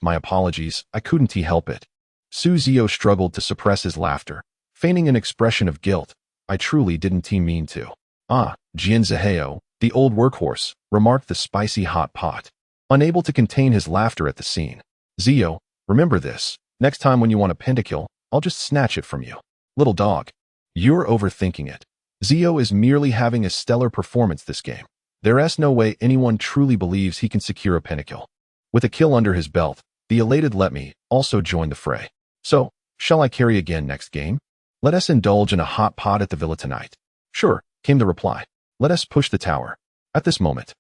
I couldn't help it. Ziyou struggled to suppress his laughter, feigning an expression of guilt. I truly didn't mean to. Jian Zihao, the old workhorse, remarked the spicy hot pot, unable to contain his laughter at the scene. Ziyou, remember this. Next time when you want a pentakill, I'll just snatch it from you. Little dog. You're overthinking it. Ziyou is merely having a stellar performance this game. There's no way anyone truly believes he can secure a pentakill. With a kill under his belt, the elated Letme also joined the fray. So, shall I carry again next game? Let us indulge in a hot pot at the villa tonight. Sure, came the reply. Let us push the tower. At this moment,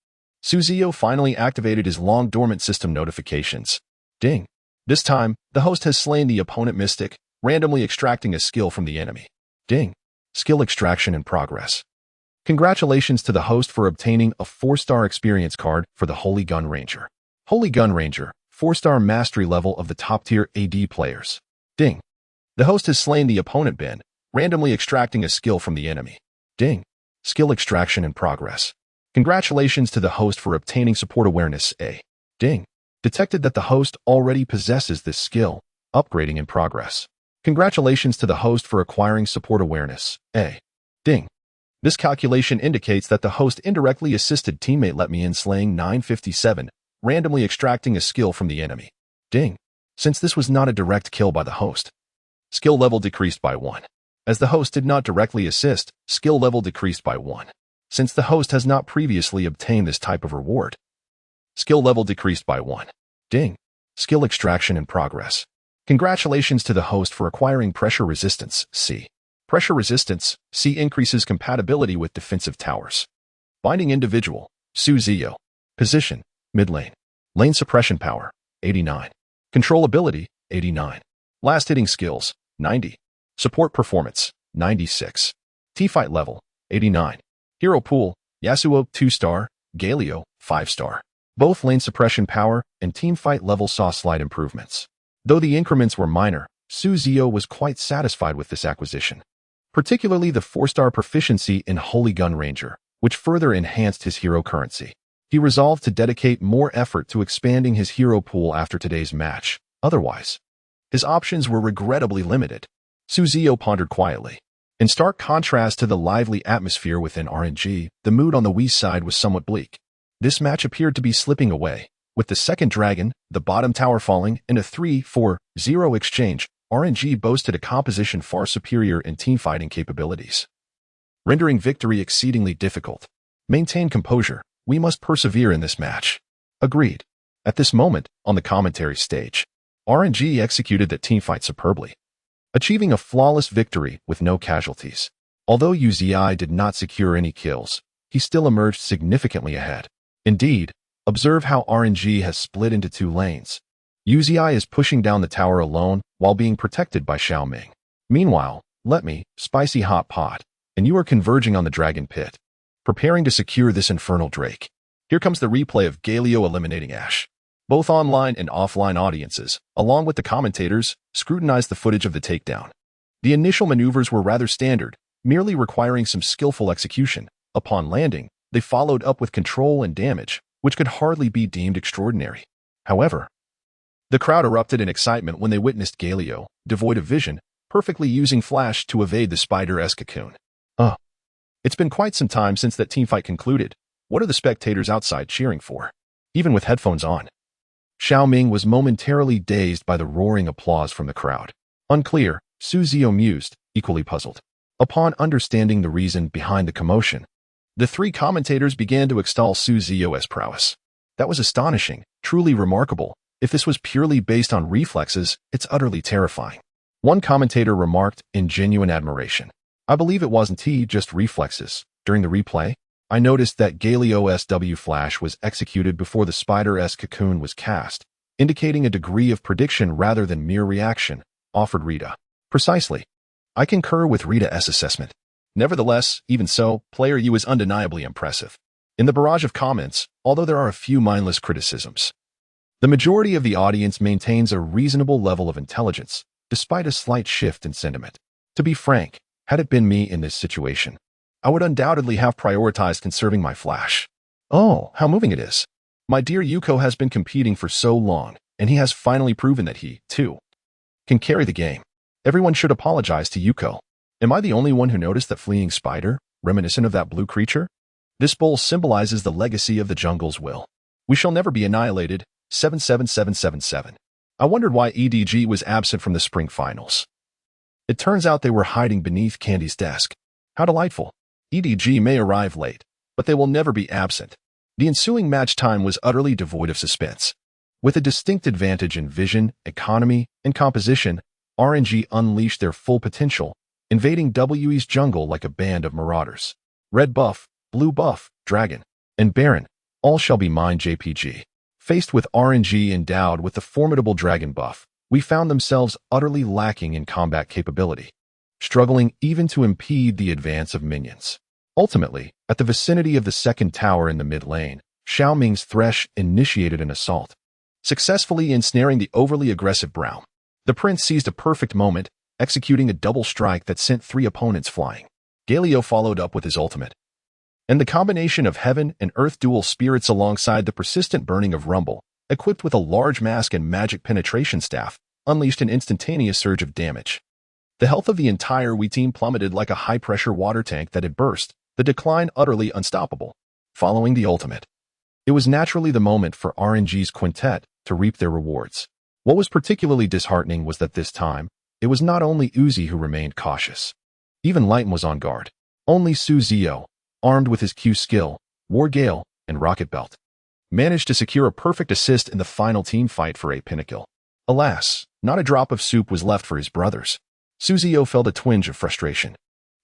Ziyou finally activated his long-dormant system notifications. Ding. This time, the host has slain the opponent mystic, randomly extracting a skill from the enemy. Ding. Skill extraction in progress. Congratulations to the host for obtaining a 4-star experience card for the Holy Gun Ranger. Holy Gun Ranger, 4-star mastery level of the top-tier AD players. Ding. The host has slain the opponent bin, randomly extracting a skill from the enemy. Ding. Skill extraction in progress. Congratulations to the host for obtaining support awareness A. Ding. Detected that the host already possesses this skill. Upgrading in progress. Congratulations to the host for acquiring support awareness A. Ding. This calculation indicates that the host indirectly assisted teammate Let Me in slaying 957, randomly extracting a skill from the enemy. Ding. Since this was not a direct kill by the host, skill level decreased by 1. As the host did not directly assist, skill level decreased by 1. Since the host has not previously obtained this type of reward, skill level decreased by 1. Ding. Skill extraction in progress. Congratulations to the host for acquiring pressure resistance C. Pressure resistance C increases compatibility with defensive towers. Binding individual Ziyou. Position mid lane. Lane suppression power 89. Control ability 89. Last hitting skills 90. Support performance 96. T-fight level 89. Hero pool Yasuo 2-star, Galio 5-star. Both lane suppression power and team fight level saw slight improvements. Though the increments were minor, Ziyou was quite satisfied with this acquisition, particularly the 4-star proficiency in Holy Gun Ranger, which further enhanced his hero currency. He resolved to dedicate more effort to expanding his hero pool after today's match. Otherwise, his options were regrettably limited. Ziyou pondered quietly. In stark contrast to the lively atmosphere within RNG, the mood on the Wii side was somewhat bleak. This match appeared to be slipping away. With the second dragon, the bottom tower falling, and a 3-4-0 exchange, RNG boasted a composition far superior in teamfighting capabilities, rendering victory exceedingly difficult. Maintain composure. We must persevere in this match. Agreed. At this moment, on the commentary stage, RNG executed that teamfight superbly, achieving a flawless victory with no casualties. Although Ziyou did not secure any kills, he still emerged significantly ahead. Indeed, observe how RNG has split into 2 lanes. Ziyou is pushing down the tower alone while being protected by Xiao Ming. Meanwhile, Let Me, Spicy Hot Pot, and you are converging on the Dragon Pit, preparing to secure this infernal Drake. Here comes the replay of Galio eliminating Ashe. Both online and offline audiences, along with the commentators, scrutinized the footage of the takedown. The initial maneuvers were rather standard, merely requiring some skillful execution. Upon landing, they followed up with control and damage, which could hardly be deemed extraordinary. However, the crowd erupted in excitement when they witnessed Galio, devoid of vision, perfectly using flash to evade the spider-esque cocoon. It's been quite some time since that teamfight concluded. What are the spectators outside cheering for? Even with headphones on. Xiao Ming was momentarily dazed by the roaring applause from the crowd. Unclear, Ziyou mused, equally puzzled. Upon understanding the reason behind the commotion, the 3 commentators began to extol Ziyou's prowess. That was astonishing, truly remarkable. If this was purely based on reflexes, it's utterly terrifying. One commentator remarked in genuine admiration. I believe it wasn't just reflexes. During the replay, I noticed that Galio's W flash was executed before the spider-esque cocoon was cast, indicating a degree of prediction rather than mere reaction, offered Rita. Precisely. I concur with Rita's assessment. Nevertheless, even so, Player U is undeniably impressive. In the barrage of comments, although there are a few mindless criticisms, the majority of the audience maintains a reasonable level of intelligence, despite a slight shift in sentiment. To be frank, had it been me in this situation, I would undoubtedly have prioritized conserving my flash. Oh, how moving it is. My dear Yuko has been competing for so long, and he has finally proven that he, too, can carry the game. Everyone should apologize to Yuko. Am I the only one who noticed that fleeing spider, reminiscent of that blue creature? This bowl symbolizes the legacy of the jungle's will. We shall never be annihilated. 77777. I wondered why EDG was absent from the spring finals. It turns out they were hiding beneath Candy's desk. How delightful. EDG may arrive late, but they will never be absent. The ensuing match time was utterly devoid of suspense. With a distinct advantage in vision, economy, and composition, RNG unleashed their full potential, invading WE's jungle like a band of marauders. Red buff, blue buff, dragon, and baron, all shall be mine JPG. Faced with RNG endowed with the formidable dragon buff, we found themselves utterly lacking in combat capability, struggling even to impede the advance of minions. Ultimately, At the vicinity of the second tower in the mid-lane, Xiao Ming's Thresh initiated an assault, successfully ensnaring the overly aggressive Braum. The prince seized a perfect moment, executing a double strike that sent 3 opponents flying. Galio followed up with his ultimate, and the combination of heaven and earth dual spirits alongside the persistent burning of Rumble, equipped with a large mask and magic penetration staff, unleashed an instantaneous surge of damage. The health of the entire Wii team plummeted like a high-pressure water tank that had burst, the decline utterly unstoppable. Following the ultimate, it was naturally the moment for RNG's quintet to reap their rewards. What was particularly disheartening was that this time, it was not only Uzi who remained cautious. Even Lighten was on guard. Only Ziyou, armed with his Q skill, War Gale, and Rocket Belt, managed to secure a perfect assist in the final team fight for a Pinnacle. Alas, not a drop of soup was left for his brothers. Ziyou felt a twinge of frustration.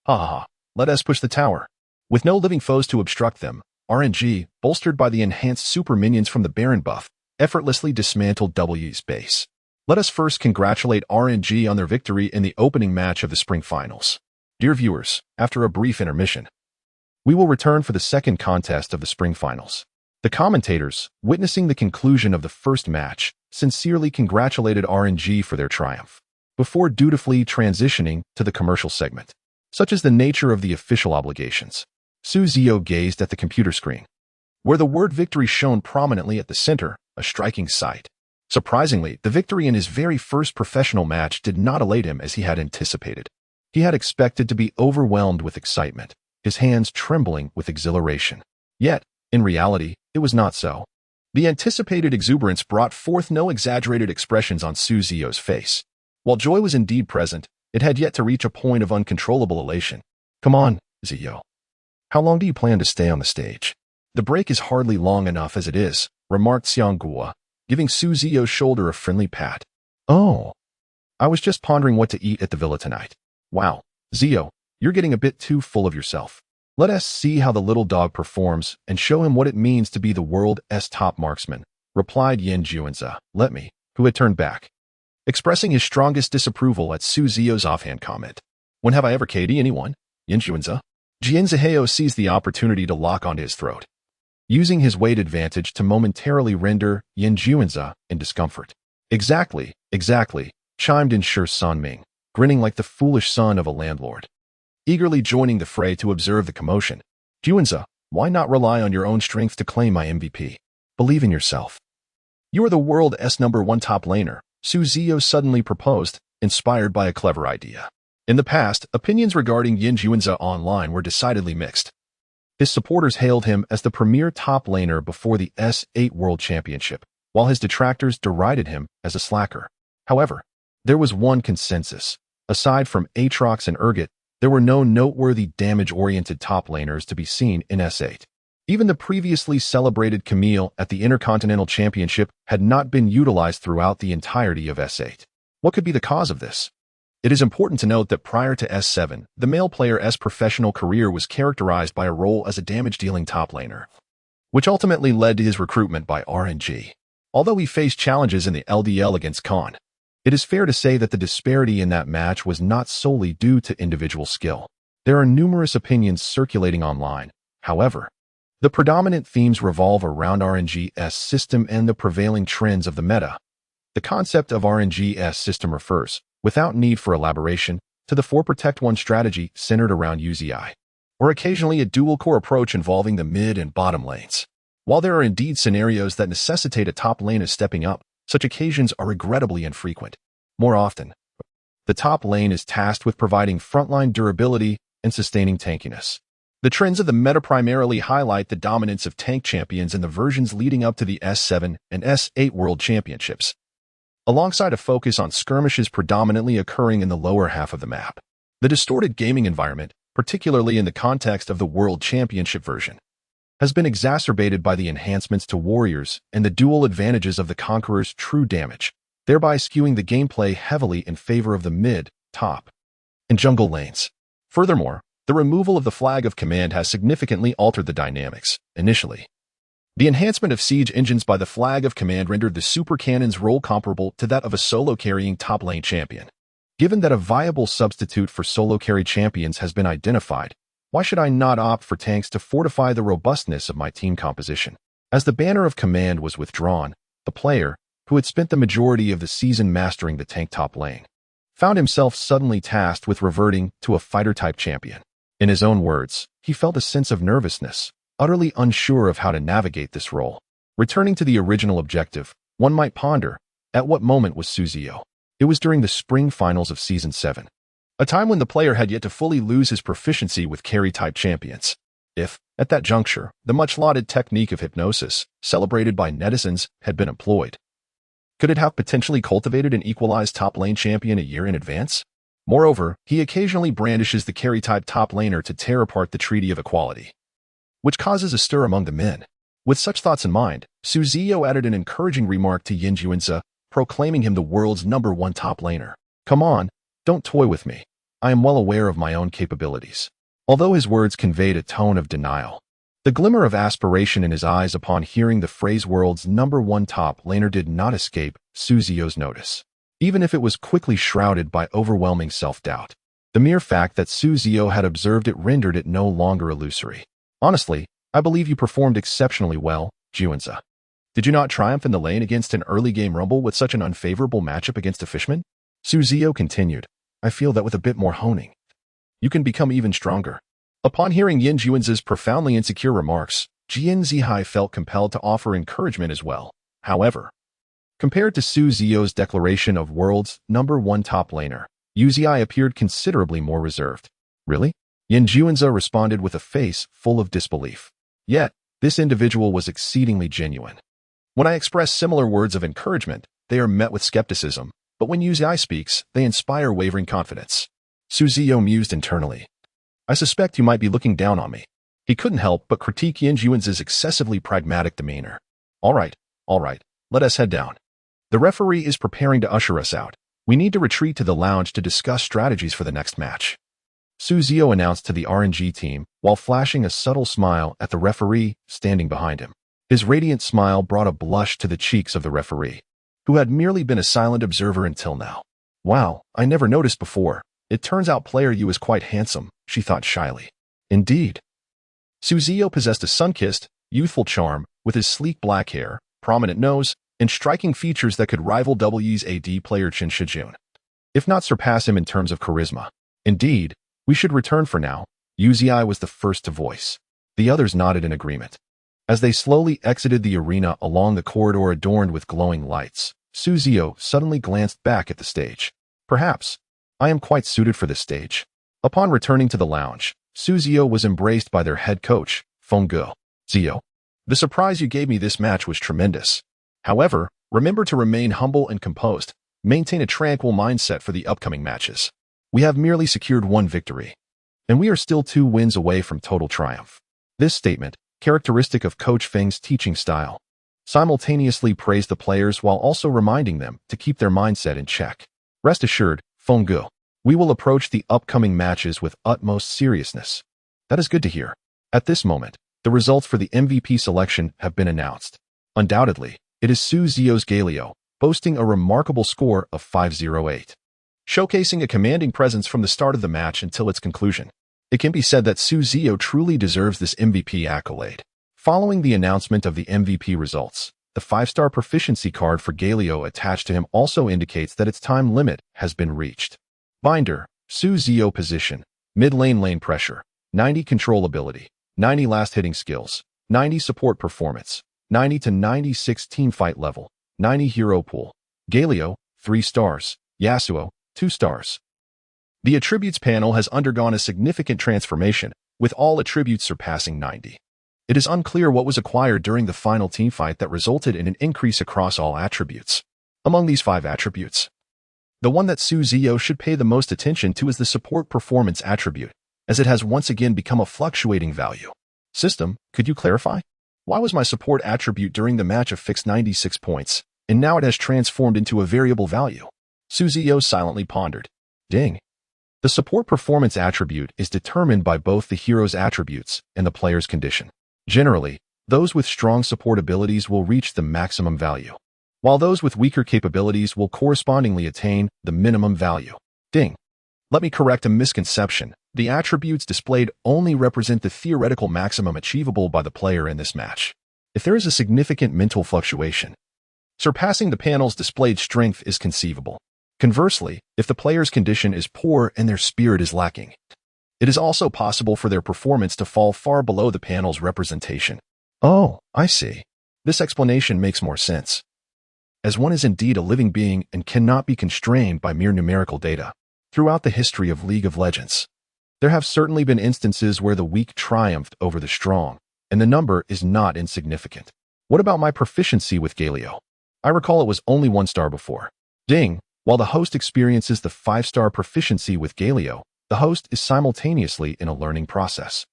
Ha, let us push the tower. With no living foes to obstruct them, RNG, bolstered by the enhanced super minions from the Baron buff, effortlessly dismantled W's base. Let us first congratulate RNG on their victory in the opening match of the spring finals. Dear viewers, after a brief intermission, we will return for the second contest of the spring finals. The commentators, witnessing the conclusion of the first match, sincerely congratulated RNG for their triumph, before dutifully transitioning to the commercial segment. Such is the nature of the official obligations. Ziyou gazed at the computer screen, where the word victory shone prominently at the center, a striking sight. Surprisingly, the victory in his very first professional match did not elate him as he had anticipated. He had expected to be overwhelmed with excitement, his hands trembling with exhilaration. Yet, in reality, it was not so. The anticipated exuberance brought forth no exaggerated expressions on Ziyou's face. While joy was indeed present, it had yet to reach a point of uncontrollable elation. Come on, Ziyou. How long do you plan to stay on the stage? The break is hardly long enough as it is, remarked Xiao Hu, giving Ziyou's shoulder a friendly pat. Oh, I was just pondering what to eat at the villa tonight. Wow, Ziyou, you're getting a bit too full of yourself. Let us see how the little dog performs and show him what it means to be the world's top marksman, replied Yin Juanza, who had turned back, expressing his strongest disapproval at Ziyou's offhand comment. When have I ever KD anyone? Yin Juanza? Jianzaheo seized the opportunity to lock onto his throat, using his weight advantage to momentarily render Yin Juanza in discomfort. Exactly, chimed in Shi Sanming, grinning like the foolish son of a landlord, eagerly joining the fray to observe the commotion. Juanza, why not rely on your own strength to claim my MVP? Believe in yourself. You are the world's #1 top laner, Ziyou suddenly proposed, inspired by a clever idea. In the past, opinions regarding Yin Juanza online were decidedly mixed. His supporters hailed him as the premier top laner before the S8 World Championship, while his detractors derided him as a slacker. However, there was one consensus. Aside from Aatrox and Urgot, there were no noteworthy damage-oriented top laners to be seen in S8. Even the previously celebrated Camille at the Intercontinental Championship had not been utilized throughout the entirety of S8. What could be the cause of this? It is important to note that prior to S7, the male player's professional career was characterized by a role as a damage-dealing top laner, which ultimately led to his recruitment by RNG. Although he faced challenges in the LDL against Khan, it is fair to say that the disparity in that match was not solely due to individual skill. There are numerous opinions circulating online. However, the predominant themes revolve around RNG's system and the prevailing trends of the meta. The concept of RNG's system refers, without need for elaboration, to the 4-Protect-1 strategy centered around UZI, or occasionally a dual-core approach involving the mid and bottom lanes. While there are indeed scenarios that necessitate a top lane stepping up, such occasions are regrettably infrequent. More often, the top lane is tasked with providing frontline durability and sustaining tankiness. The trends of the meta primarily highlight the dominance of tank champions in the versions leading up to the S7 and S8 World Championships, alongside a focus on skirmishes predominantly occurring in the lower half of the map. The distorted gaming environment, particularly in the context of the World Championship version, has been exacerbated by the enhancements to warriors and the dual advantages of the Conqueror's true damage, thereby skewing the gameplay heavily in favor of the mid, top, and jungle lanes. Furthermore, the removal of the flag of command has significantly altered the dynamics. Initially, the enhancement of siege engines by the flag of command rendered the super cannon's role comparable to that of a solo-carrying top lane champion. Given that a viable substitute for solo carry champions has been identified, Why should I not opt for tanks to fortify the robustness of my team composition? As the banner of command was withdrawn, the player, who had spent the majority of the season mastering the tank top lane, found himself suddenly tasked with reverting to a fighter-type champion. In his own words, he felt a sense of nervousness, utterly unsure of how to navigate this role. Returning to the original objective, one might ponder, at what moment was Ziyou? It was during the spring finals of Season 7. A time when the player had yet to fully lose his proficiency with carry-type champions. If, at that juncture, the much-lauded technique of hypnosis, celebrated by netizens, had been employed, could it have potentially cultivated an equalized top-lane champion a year in advance? Moreover, he occasionally brandishes the carry-type top laner to tear apart the Treaty of Equality, which causes a stir among the men. With such thoughts in mind, Ziyou added an encouraging remark to Ziyou, proclaiming him the world's #1 top laner. Come on, don't toy with me. I am well aware of my own capabilities. Although his words conveyed a tone of denial, the glimmer of aspiration in his eyes upon hearing the phrase world's #1 top laner did not escape Ziyou's notice, even if it was quickly shrouded by overwhelming self-doubt. The mere fact that Ziyou had observed it rendered it no longer illusory. Honestly, I believe you performed exceptionally well, Ziyou. Did you not triumph in the lane against an early-game rumble with such an unfavorable matchup against a fishman? Ziyou continued, I feel that with a bit more honing, you can become even stronger. Upon hearing Ziyou's profoundly insecure remarks, Ziyou felt compelled to offer encouragement as well. However, compared to Ziyou's declaration of world's #1 top laner, Ziyou appeared considerably more reserved. Really? Ziyou responded with a face full of disbelief. Yet, this individual was exceedingly genuine. When I express similar words of encouragement, they are met with skepticism, but when Ziyou speaks, they inspire wavering confidence. Ziyou mused internally. I suspect you might be looking down on me. He couldn't help but critique Ziyou's excessively pragmatic demeanor. All right, let us head down. The referee is preparing to usher us out. We need to retreat to the lounge to discuss strategies for the next match. Ziyou announced to the RNG team while flashing a subtle smile at the referee standing behind him. His radiant smile brought a blush to the cheeks of the referee, who had merely been a silent observer until now. Wow, I never noticed before. It turns out player U is quite handsome, she thought shyly. Indeed. Ziyou possessed a sun-kissed, youthful charm, with his sleek black hair, prominent nose, and striking features that could rival W's AD player Chen Shijun, if not surpass him in terms of charisma. Indeed, we should return for now, Ziyou was the first to voice. The others nodded in agreement. As they slowly exited the arena along the corridor adorned with glowing lights, Ziyou suddenly glanced back at the stage. Perhaps, I am quite suited for this stage. Upon returning to the lounge, Ziyou was embraced by their head coach, Fenggu. Ziyou, the surprise you gave me this match was tremendous. However, remember to remain humble and composed. Maintain a tranquil mindset for the upcoming matches. We have merely secured one victory, and we are still 2 wins away from total triumph. This statement, characteristic of Coach Feng's teaching style, simultaneously praised the players while also reminding them to keep their mindset in check. Rest assured, Fenggu, we will approach the upcoming matches with utmost seriousness. That is good to hear. At this moment, the results for the MVP selection have been announced. Undoubtedly, it is Ziyou's Galio, boasting a remarkable score of 508, showcasing a commanding presence from the start of the match until its conclusion. It can be said that Ziyou truly deserves this MVP accolade. Following the announcement of the MVP results, the 5-star proficiency card for Galio attached to him also indicates that its time limit has been reached. Binder, Ziyou position, mid-lane lane pressure, 90 controllability, 90 last-hitting skills, 90 support performance, 90 to 96 teamfight level, 90 hero pool. Galio, 3 stars, Yasuo, 2 stars. The attributes panel has undergone a significant transformation, with all attributes surpassing 90. It is unclear what was acquired during the final teamfight that resulted in an increase across all attributes. Among these 5 attributes, the one that Ziyou should pay the most attention to is the support performance attribute, as it has once again become a fluctuating value. System, could you clarify? Why was my support attribute during the match a fixed 96 points, and now it has transformed into a variable value? Ziyou silently pondered. Ding. The support performance attribute is determined by both the hero's attributes and the player's condition. Generally, those with strong support abilities will reach the maximum value, while those with weaker capabilities will correspondingly attain the minimum value. Ding. Let me correct a misconception. The attributes displayed only represent the theoretical maximum achievable by the player in this match. If there is a significant mental fluctuation, surpassing the panel's displayed strength is conceivable. Conversely, if the player's condition is poor and their spirit is lacking, it is also possible for their performance to fall far below the panel's representation. Oh, I see. This explanation makes more sense, as one is indeed a living being and cannot be constrained by mere numerical data. Throughout the history of League of Legends, there have certainly been instances where the weak triumphed over the strong, and the number is not insignificant. What about my proficiency with Galio? I recall it was only 1 star before. Ding! While the host experiences the 5-star proficiency with Galio, the host is simultaneously in a learning process.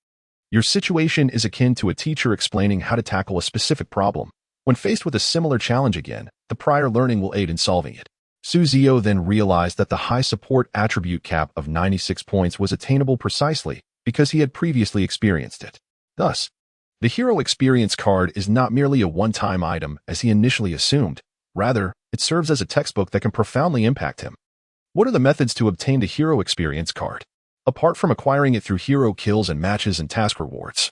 Your situation is akin to a teacher explaining how to tackle a specific problem. When faced with a similar challenge again, the prior learning will aid in solving it. Ziyou then realized that the high support attribute cap of 96 points was attainable precisely because he had previously experienced it. Thus, the hero experience card is not merely a one-time item as he initially assumed. Rather, it serves as a textbook that can profoundly impact him. What are the methods to obtain the hero experience card? Apart from acquiring it through hero kills and matches and task rewards,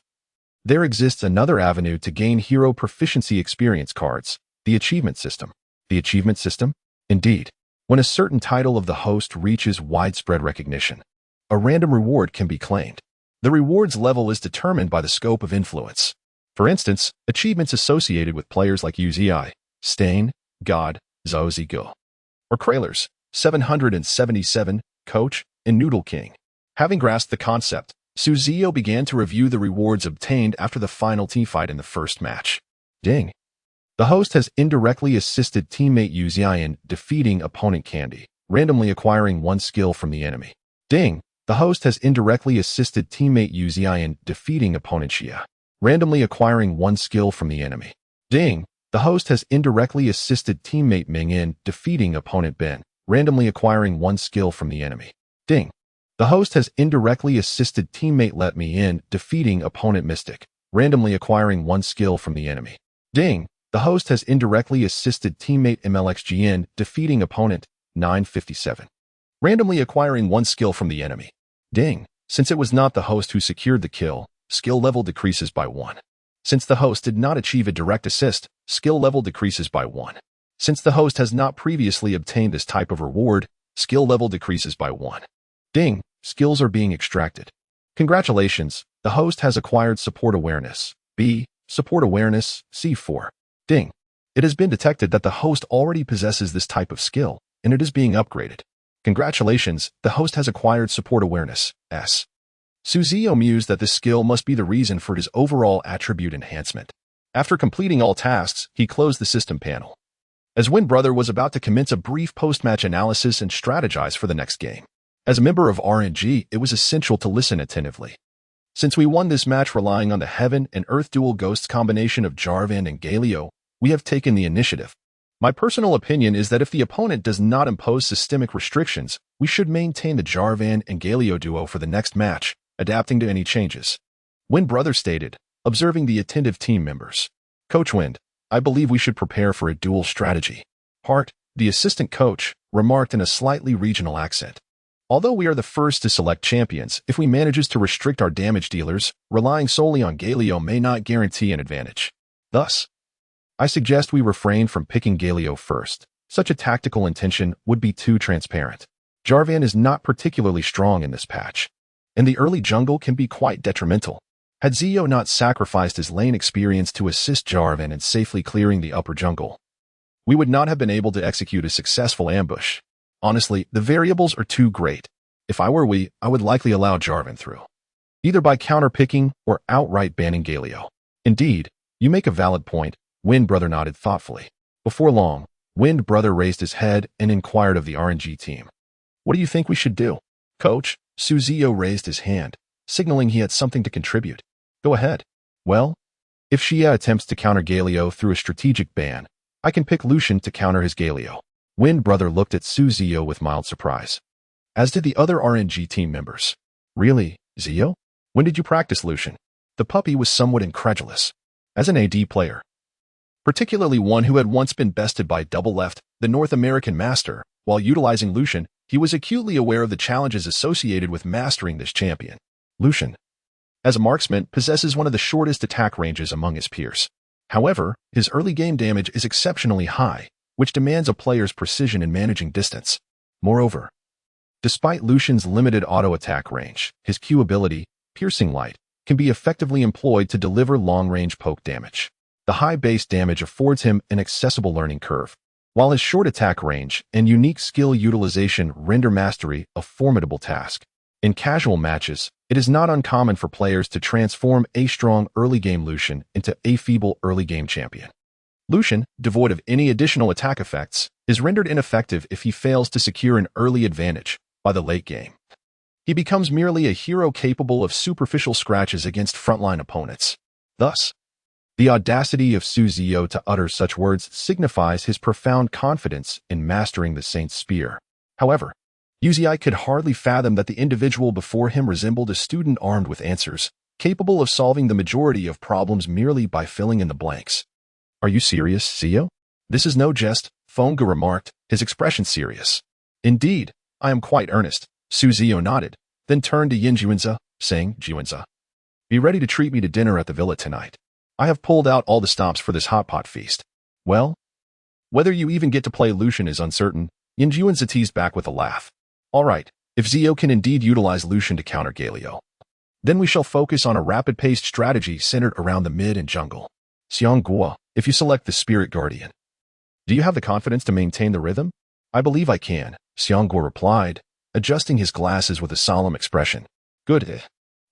there exists another avenue to gain hero proficiency experience cards, the achievement system. The achievement system? Indeed. When a certain title of the host reaches widespread recognition, a random reward can be claimed. The reward's level is determined by the scope of influence. For instance, achievements associated with players like Ziyou, Stain, God, Ziyou, or Krailers, 777, Coach, and Noodle King. Having grasped the concept, Ziyou began to review the rewards obtained after the final teamfight in the first match. Ding! The host has indirectly assisted teammate Ziyou in defeating opponent Candy, randomly acquiring 1 skill from the enemy. Ding! The host has indirectly assisted teammate Ziyou in defeating opponent Xia, randomly acquiring 1 skill from the enemy. Ding! The host has indirectly assisted teammate Ming in defeating opponent Ben, randomly acquiring 1 skill from the enemy. Ding! The host has indirectly assisted teammate Let Me In defeating opponent Mystic, randomly acquiring 1 skill from the enemy. Ding! The host has indirectly assisted teammate MLXG in defeating opponent 957, randomly acquiring 1 skill from the enemy. Ding! Since it was not the host who secured the kill, skill level decreases by 1. Since the host did not achieve a direct assist, skill level decreases by 1. Since the host has not previously obtained this type of reward, skill level decreases by 1. Ding! Skills are being extracted. Congratulations, the host has acquired Support Awareness, B, Support Awareness, C4. Ding! It has been detected that the host already possesses this type of skill, and it is being upgraded. Congratulations, the host has acquired Support Awareness, S. Ziyou mused that this skill must be the reason for his overall attribute enhancement. After completing all tasks, he closed the system panel. As Win Brother was about to commence a brief post-match analysis and strategize for the next game. As a member of RNG, it was essential to listen attentively. Since we won this match relying on the Heaven and Earth Dual Ghosts combination of Jarvan and Galio, we have taken the initiative. My personal opinion is that if the opponent does not impose systemic restrictions, we should maintain the Jarvan and Galio duo for the next match, adapting to any changes. Win Brother stated, observing the attentive team members. Coach Wind, I believe we should prepare for a dual strategy. Hart, the assistant coach, remarked in a slightly regional accent. Although we are the first to select champions, if we manages to restrict our damage dealers, relying solely on Galio may not guarantee an advantage. Thus, I suggest we refrain from picking Galio first. Such a tactical intention would be too transparent. Jarvan is not particularly strong in this patch, and the early jungle can be quite detrimental. Had Ziyou not sacrificed his lane experience to assist Jarvan in safely clearing the upper jungle, we would not have been able to execute a successful ambush. Honestly, the variables are too great. If I were I would likely allow Jarvan through, either by counter-picking or outright banning Galio. Indeed, you make a valid point, Wind Brother nodded thoughtfully. Before long, Wind Brother raised his head and inquired of the RNG team. What do you think we should do? Coach, Ziyou raised his hand, signaling he had something to contribute. Go ahead. Well, if Xia attempts to counter Galio through a strategic ban, I can pick Lucian to counter his Galio. Wind Brother looked at Ziyou with mild surprise, as did the other RNG team members. Really, Ziyou? When did you practice Lucian? The puppy was somewhat incredulous. As an AD player, particularly one who had once been bested by Double Left, the North American master, while utilizing Lucian, He was acutely aware of the challenges associated with mastering this champion. Lucian, as a marksman, possesses one of the shortest attack ranges among his peers. However, his early game damage is exceptionally high, which demands a player's precision in managing distance. Moreover, despite Lucian's limited auto-attack range, his Q ability, Piercing Light, can be effectively employed to deliver long-range poke damage. The high base damage affords him an accessible learning curve, while his short attack range and unique skill utilization render mastery a formidable task. In casual matches, it is not uncommon for players to transform a strong early-game Lucian into a feeble early-game champion. Lucian, devoid of any additional attack effects, is rendered ineffective if he fails to secure an early advantage by the late game. He becomes merely a hero capable of superficial scratches against frontline opponents. Thus, the audacity of Ziyou to utter such words signifies his profound confidence in mastering the Saint's Spear. However, Ziyou could hardly fathom that the individual before him resembled a student armed with answers, capable of solving the majority of problems merely by filling in the blanks. "Are you serious, Ziyou? This is no jest," Fengge remarked, his expression serious. "Indeed, I am quite earnest." Ziyou nodded, then turned to Yinjuanzi, saying, "Juanzi, be ready to treat me to dinner at the villa tonight. I have pulled out all the stops for this hot pot feast." "Well, whether you even get to play Lucian is uncertain," Yinjuanzi teased back with a laugh. "All right, if Ziyou can indeed utilize Lucian to counter Galio, then we shall focus on a rapid-paced strategy centered around the mid and jungle. Xiangguo, if you select the Spirit Guardian, do you have the confidence to maintain the rhythm?" "I believe I can," Xiangguo replied, adjusting his glasses with a solemn expression. "Good."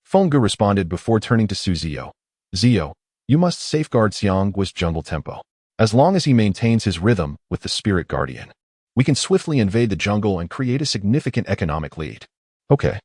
Fengge responded before turning to Ziyou. "Ziyou, you must safeguard Xiangguo's jungle tempo. As long as he maintains his rhythm with the Spirit Guardian, we can swiftly invade the jungle and create a significant economic lead." Okay.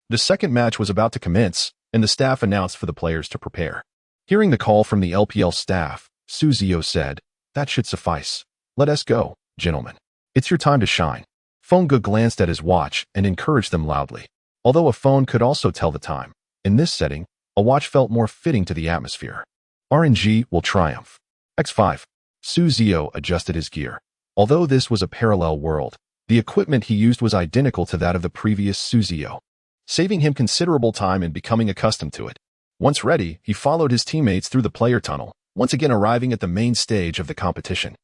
The second match was about to commence, and the staff announced for the players to prepare. Hearing the call from the LPL staff, Ziyou said, "That should suffice. Let us go, gentlemen. It's your time to shine." Fengge glanced at his watch and encouraged them loudly. Although a phone could also tell the time, in this setting, a watch felt more fitting to the atmosphere. RNG will triumph. X5. Ziyou adjusted his gear. Although this was a parallel world, the equipment he used was identical to that of the previous Ziyou, saving him considerable time in becoming accustomed to it. Once ready, he followed his teammates through the player tunnel, once again arriving at the main stage of the competition.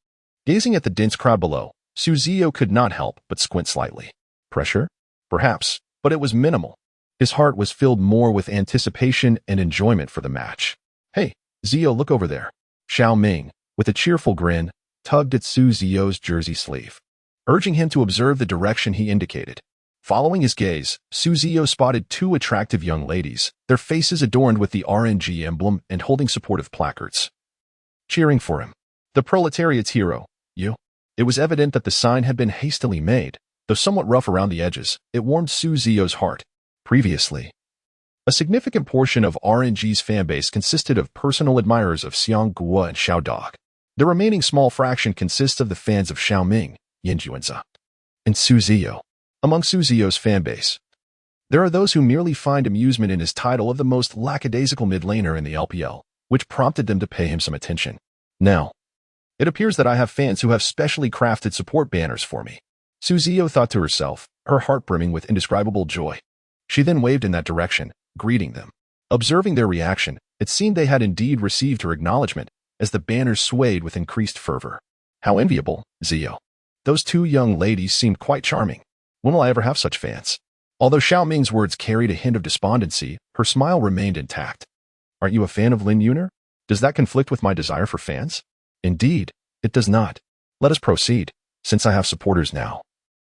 Gazing at the dense crowd below, Ziyou could not help but squint slightly. Pressure? Perhaps, but it was minimal. His heart was filled more with anticipation and enjoyment for the match. "Hey, Ziyou, look over there." Xiao Ming, with a cheerful grin, tugged at Ziyou's jersey sleeve, urging him to observe the direction he indicated. Following his gaze, Ziyou spotted two attractive young ladies, their faces adorned with the RNG emblem and holding supportive placards, cheering for him. The proletariat's hero, you. It was evident that the sign had been hastily made. Though somewhat rough around the edges, it warmed Ziyou's heart. Previously, a significant portion of RNG's fanbase consisted of personal admirers of Xiangguo and Xiao Dog. The remaining small fraction consists of the fans of Xiao Ming, Yinjuanzi, and Ziyou. Among Ziyou's fanbase, there are those who merely find amusement in his title of the most lackadaisical mid-laner in the LPL, which prompted them to pay him some attention. Now, it appears that I have fans who have specially crafted support banners for me. Ziyou thought to herself, her heart brimming with indescribable joy. She then waved in that direction, greeting them. Observing their reaction, it seemed they had indeed received her acknowledgement, as the banners swayed with increased fervor. "How enviable, Ziyou. Those two young ladies seemed quite charming. When will I ever have such fans?" Although Xiao Ming's words carried a hint of despondency, her smile remained intact. "Aren't you a fan of Lin Yuner? Does that conflict with my desire for fans?" "Indeed, it does not. Let us proceed, since I have supporters now.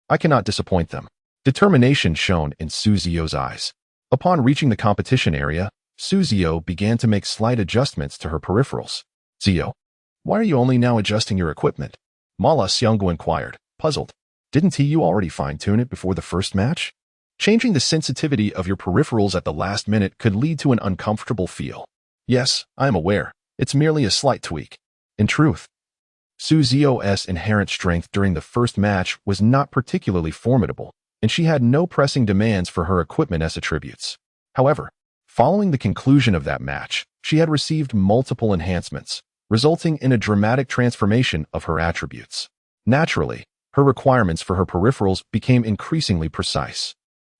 I cannot disappoint them." Determination shone in Ziyou's eyes. Upon reaching the competition area, Ziyou began to make slight adjustments to her peripherals. "Ziyou, why are you only now adjusting your equipment?" Mala Xiangguo inquired, puzzled. "Didn't you already fine-tune it before the first match?" Changing the sensitivity of your peripherals at the last minute could lead to an uncomfortable feel. "Yes, I am aware. It's merely a slight tweak." In truth, Ziyou's inherent strength during the first match was not particularly formidable, and she had no pressing demands for her equipment as attributes. However, following the conclusion of that match, she had received multiple enhancements, resulting in a dramatic transformation of her attributes. Naturally, Her requirements for her peripherals became increasingly precise.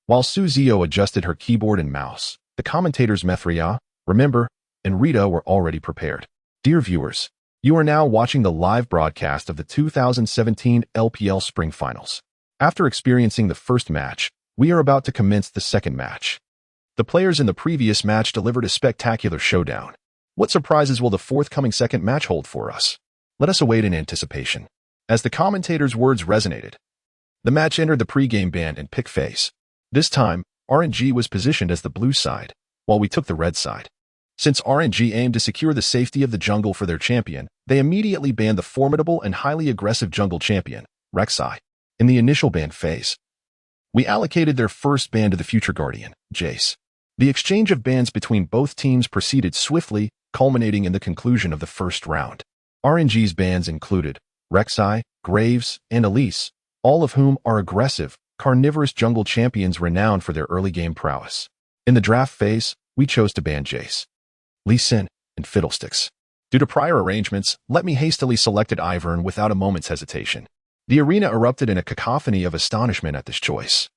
While Ziyou adjusted her keyboard and mouse, the commentators Methria, Remember, and Rita were already prepared. Dear viewers, you are now watching the live broadcast of the 2017 LPL Spring Finals. After experiencing the first match, we are about to commence the second match. The players in the previous match delivered a spectacular showdown. What surprises will the forthcoming second match hold for us? Let us await in anticipation. As the commentators' words resonated, the match entered the pre-game band and pick phase. This time, RNG was positioned as the blue side, while we took the red side. Since RNG aimed to secure the safety of the jungle for their champion, they immediately banned the formidable and highly aggressive jungle champion, Rek'Sai. In the initial ban phase, we allocated their first ban to the future guardian, Jace. The exchange of bans between both teams proceeded swiftly, culminating in the conclusion of the first round. RNG's bans included Rek'Sai, Graves, and Elise, all of whom are aggressive, carnivorous jungle champions renowned for their early game prowess. In the draft phase, we chose to ban Jace, Lee Sin, and Fiddlesticks. Due to prior arrangements, Let Me hastily selected Ivern without a moment's hesitation. The arena erupted in a cacophony of astonishment at this choice.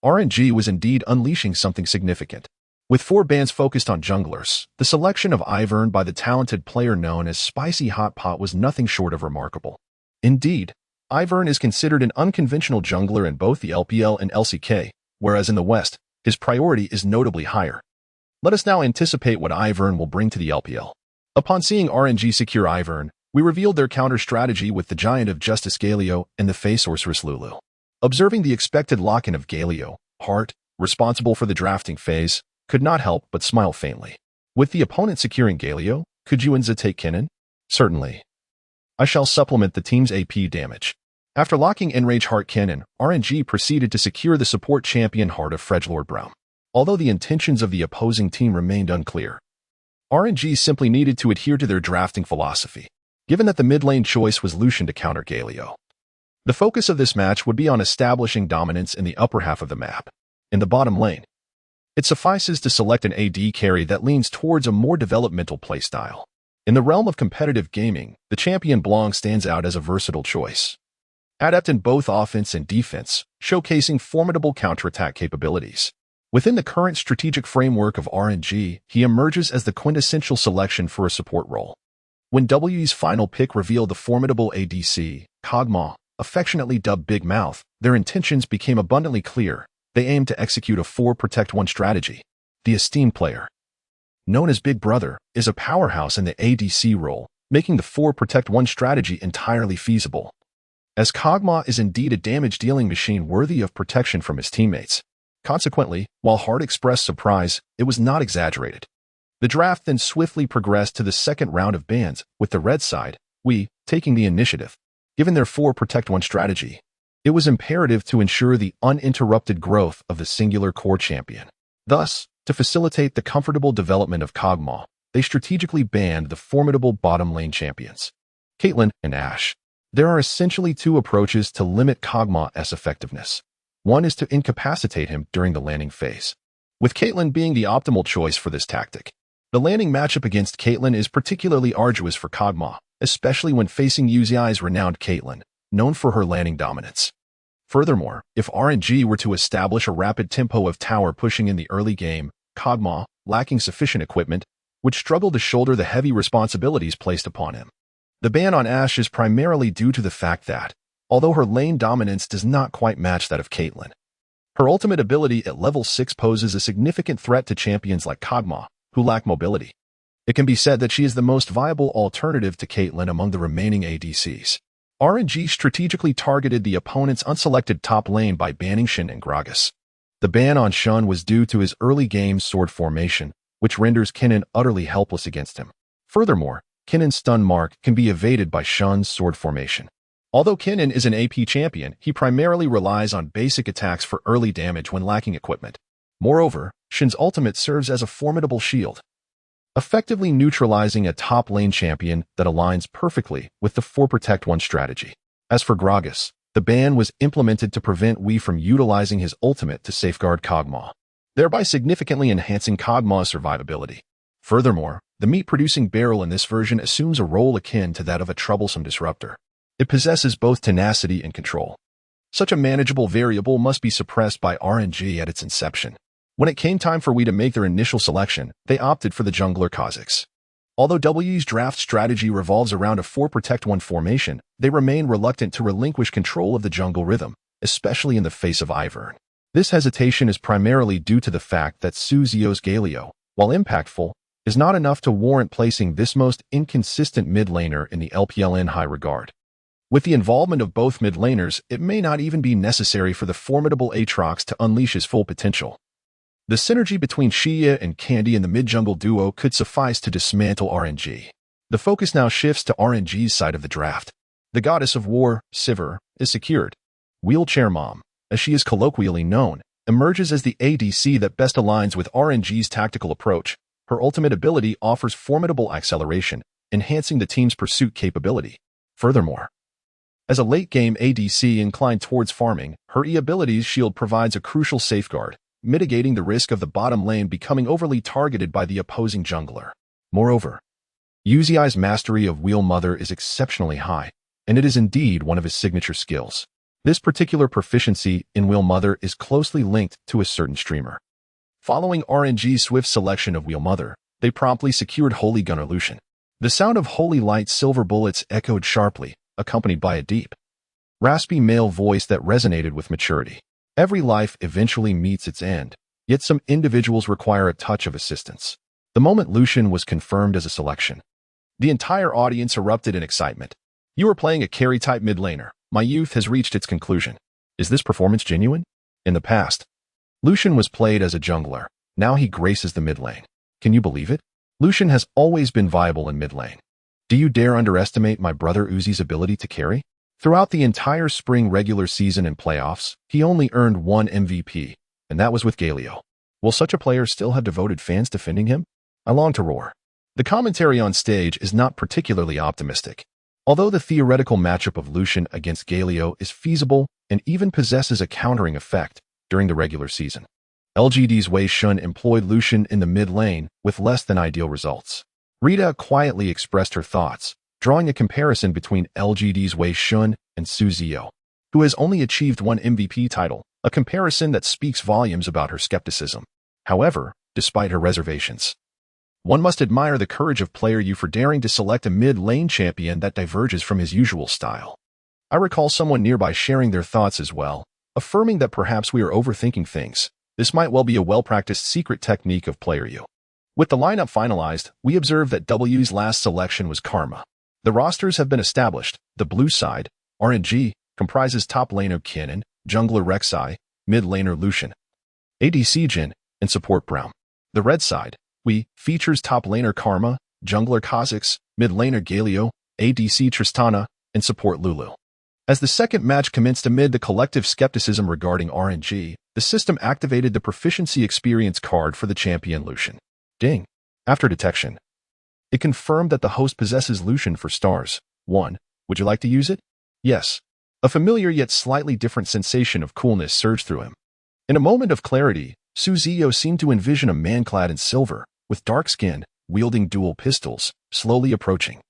RNG was indeed unleashing something significant. With 4 bans focused on junglers, the selection of Ivern by the talented player known as Spicy Hot Pot was nothing short of remarkable. Indeed, Ivern is considered an unconventional jungler in both the LPL and LCK, whereas in the West, his priority is notably higher. Let us now anticipate what Ivern will bring to the LPL. Upon seeing RNG secure Ivern, we revealed their counter-strategy with the Giant of Justice Galio and the Fey Sorceress Lulu. Observing the expected lock-in of Galio, Hart, responsible for the drafting phase, could not help but smile faintly. With the opponent securing Galio, could Yuanza take Kennen? Certainly. I shall supplement the team's AP damage. After locking Enrage Hart Kennen, RNG proceeded to secure the support champion Heart of Fredgelord Brown. Although the intentions of the opposing team remained unclear, RNG simply needed to adhere to their drafting philosophy, given that the mid-lane choice was Lucian to counter Galio. The focus of this match would be on establishing dominance in the upper half of the map. In the bottom lane, it suffices to select an AD carry that leans towards a more developmental playstyle. In the realm of competitive gaming, the champion Blanc stands out as a versatile choice. Adept in both offense and defense, showcasing formidable counterattack capabilities. Within the current strategic framework of RNG, he emerges as the quintessential selection for a support role. When W's final pick revealed the formidable ADC, Kog'Maw, affectionately dubbed Big Mouth, their intentions became abundantly clear. They aimed to execute a 4-protect-1 strategy. The esteemed player, known as Big Brother, is a powerhouse in the ADC role, making the 4-protect-1 strategy entirely feasible. As Kog'Maw is indeed a damage-dealing machine worthy of protection from his teammates. Consequently, while Hart expressed surprise, it was not exaggerated. The draft then swiftly progressed to the second round of bans, with the red side, we, taking the initiative. Given their 4-protect-1 strategy, it was imperative to ensure the uninterrupted growth of the singular core champion. Thus, to facilitate the comfortable development of Kog'Maw, they strategically banned the formidable bottom lane champions, Caitlyn and Ashe. There are essentially 2 approaches to limit Kog'Maw's effectiveness. One is to incapacitate him during the landing phase, with Caitlyn being the optimal choice for this tactic. The landing matchup against Caitlyn is particularly arduous for Kog'Maw, especially when facing UZI's renowned Caitlyn, known for her landing dominance. Furthermore, if RNG were to establish a rapid tempo of tower pushing in the early game, Kog'Maw, lacking sufficient equipment, would struggle to shoulder the heavy responsibilities placed upon him. The ban on Ashe is primarily due to the fact that, although her lane dominance does not quite match that of Caitlyn, her ultimate ability at level 6 poses a significant threat to champions like Kog'Maw, who lack mobility. It can be said that she is the most viable alternative to Caitlyn among the remaining ADCs. RNG strategically targeted the opponent's unselected top lane by banning Shen and Gragas. The ban on Shun was due to his early game sword formation, which renders Kennen utterly helpless against him. Furthermore, Kennen's stun mark can be evaded by Shun's sword formation. Although Kennen is an AP champion, he primarily relies on basic attacks for early damage when lacking equipment. Moreover, Shen's ultimate serves as a formidable shield, effectively neutralizing a top lane champion that aligns perfectly with the 4-protect-1 strategy. As for Gragas, the ban was implemented to prevent Wei from utilizing his ultimate to safeguard Kog'Maw, thereby significantly enhancing Kog'Maw's survivability. Furthermore, the meat-producing barrel in this version assumes a role akin to that of a troublesome disruptor. It possesses both tenacity and control. Such a manageable variable must be suppressed by RNG at its inception. When it came time for Wii to make their initial selection, they opted for the jungler Kha'Zix. Although Wii's draft strategy revolves around a 4-protect-1 formation, they remain reluctant to relinquish control of the jungle rhythm, especially in the face of Ivern. This hesitation is primarily due to the fact that Ziyou's Galio, while impactful, is not enough to warrant placing this most inconsistent mid laner in the LPL in high regard. With the involvement of both mid laners, it may not even be necessary for the formidable Aatrox to unleash his full potential. The synergy between Xia and Candy in the mid-jungle duo could suffice to dismantle RNG. The focus now shifts to RNG's side of the draft. The goddess of war, Sivir, is secured. Wheelchair Mom, as she is colloquially known, emerges as the ADC that best aligns with RNG's tactical approach. Her ultimate ability offers formidable acceleration, enhancing the team's pursuit capability. Furthermore, as a late-game ADC inclined towards farming, her E-ability's shield provides a crucial safeguard, mitigating the risk of the bottom lane becoming overly targeted by the opposing jungler. Moreover, Ziyou's mastery of Wheel Mother is exceptionally high, and it is indeed one of his signature skills. This particular proficiency in Wheel Mother is closely linked to a certain streamer. Following RNG's swift selection of Wheel Mother, they promptly secured Holy Gunner Lucian. The sound of holy light silver bullets echoed sharply, accompanied by a deep, raspy male voice that resonated with maturity. Every life eventually meets its end, yet some individuals require a touch of assistance. The moment Lucian was confirmed as a selection, the entire audience erupted in excitement. You are playing a carry-type mid laner. My youth has reached its conclusion. Is this performance genuine? In the past, Lucian was played as a jungler. Now he graces the mid lane. Can you believe it? Lucian has always been viable in mid lane. Do you dare underestimate my brother Uzi's ability to carry? Throughout the entire spring regular season and playoffs, he only earned one MVP, and that was with Galio. Will such a player still have devoted fans defending him? I long to roar. The commentary on stage is not particularly optimistic. Although the theoretical matchup of Lucian against Galio is feasible and even possesses a countering effect during the regular season, LGD's Wei Shun employed Lucian in the mid lane with less than ideal results. Rita quietly expressed her thoughts, drawing a comparison between LGD's Wei Shun and Ziyou, who has only achieved one MVP title, a comparison that speaks volumes about her skepticism. However, despite her reservations, one must admire the courage of Player U for daring to select a mid-lane champion that diverges from his usual style. I recall someone nearby sharing their thoughts as well, affirming that perhaps we are overthinking things. This might well be a well-practiced secret technique of Player U. With the lineup finalized, we observe that W's last selection was Karma. The rosters have been established. The blue side, RNG, comprises top laner Kinnan, jungler Rek'Sai, mid laner Lucian, ADC Jhin, and support Braum. The red side, we, features top laner Karma, jungler Kha'Zix, mid laner Galio, ADC Tristana, and support Lulu. As the second match commenced amid the collective skepticism regarding RNG, the system activated the proficiency experience card for the champion Lucian. Ding. After detection, it confirmed that the host possesses Lucian for stars. 1. Would you like to use it? Yes. A familiar yet slightly different sensation of coolness surged through him. In a moment of clarity, Ziyou seemed to envision a man clad in silver, with dark skin, wielding dual pistols, slowly approaching.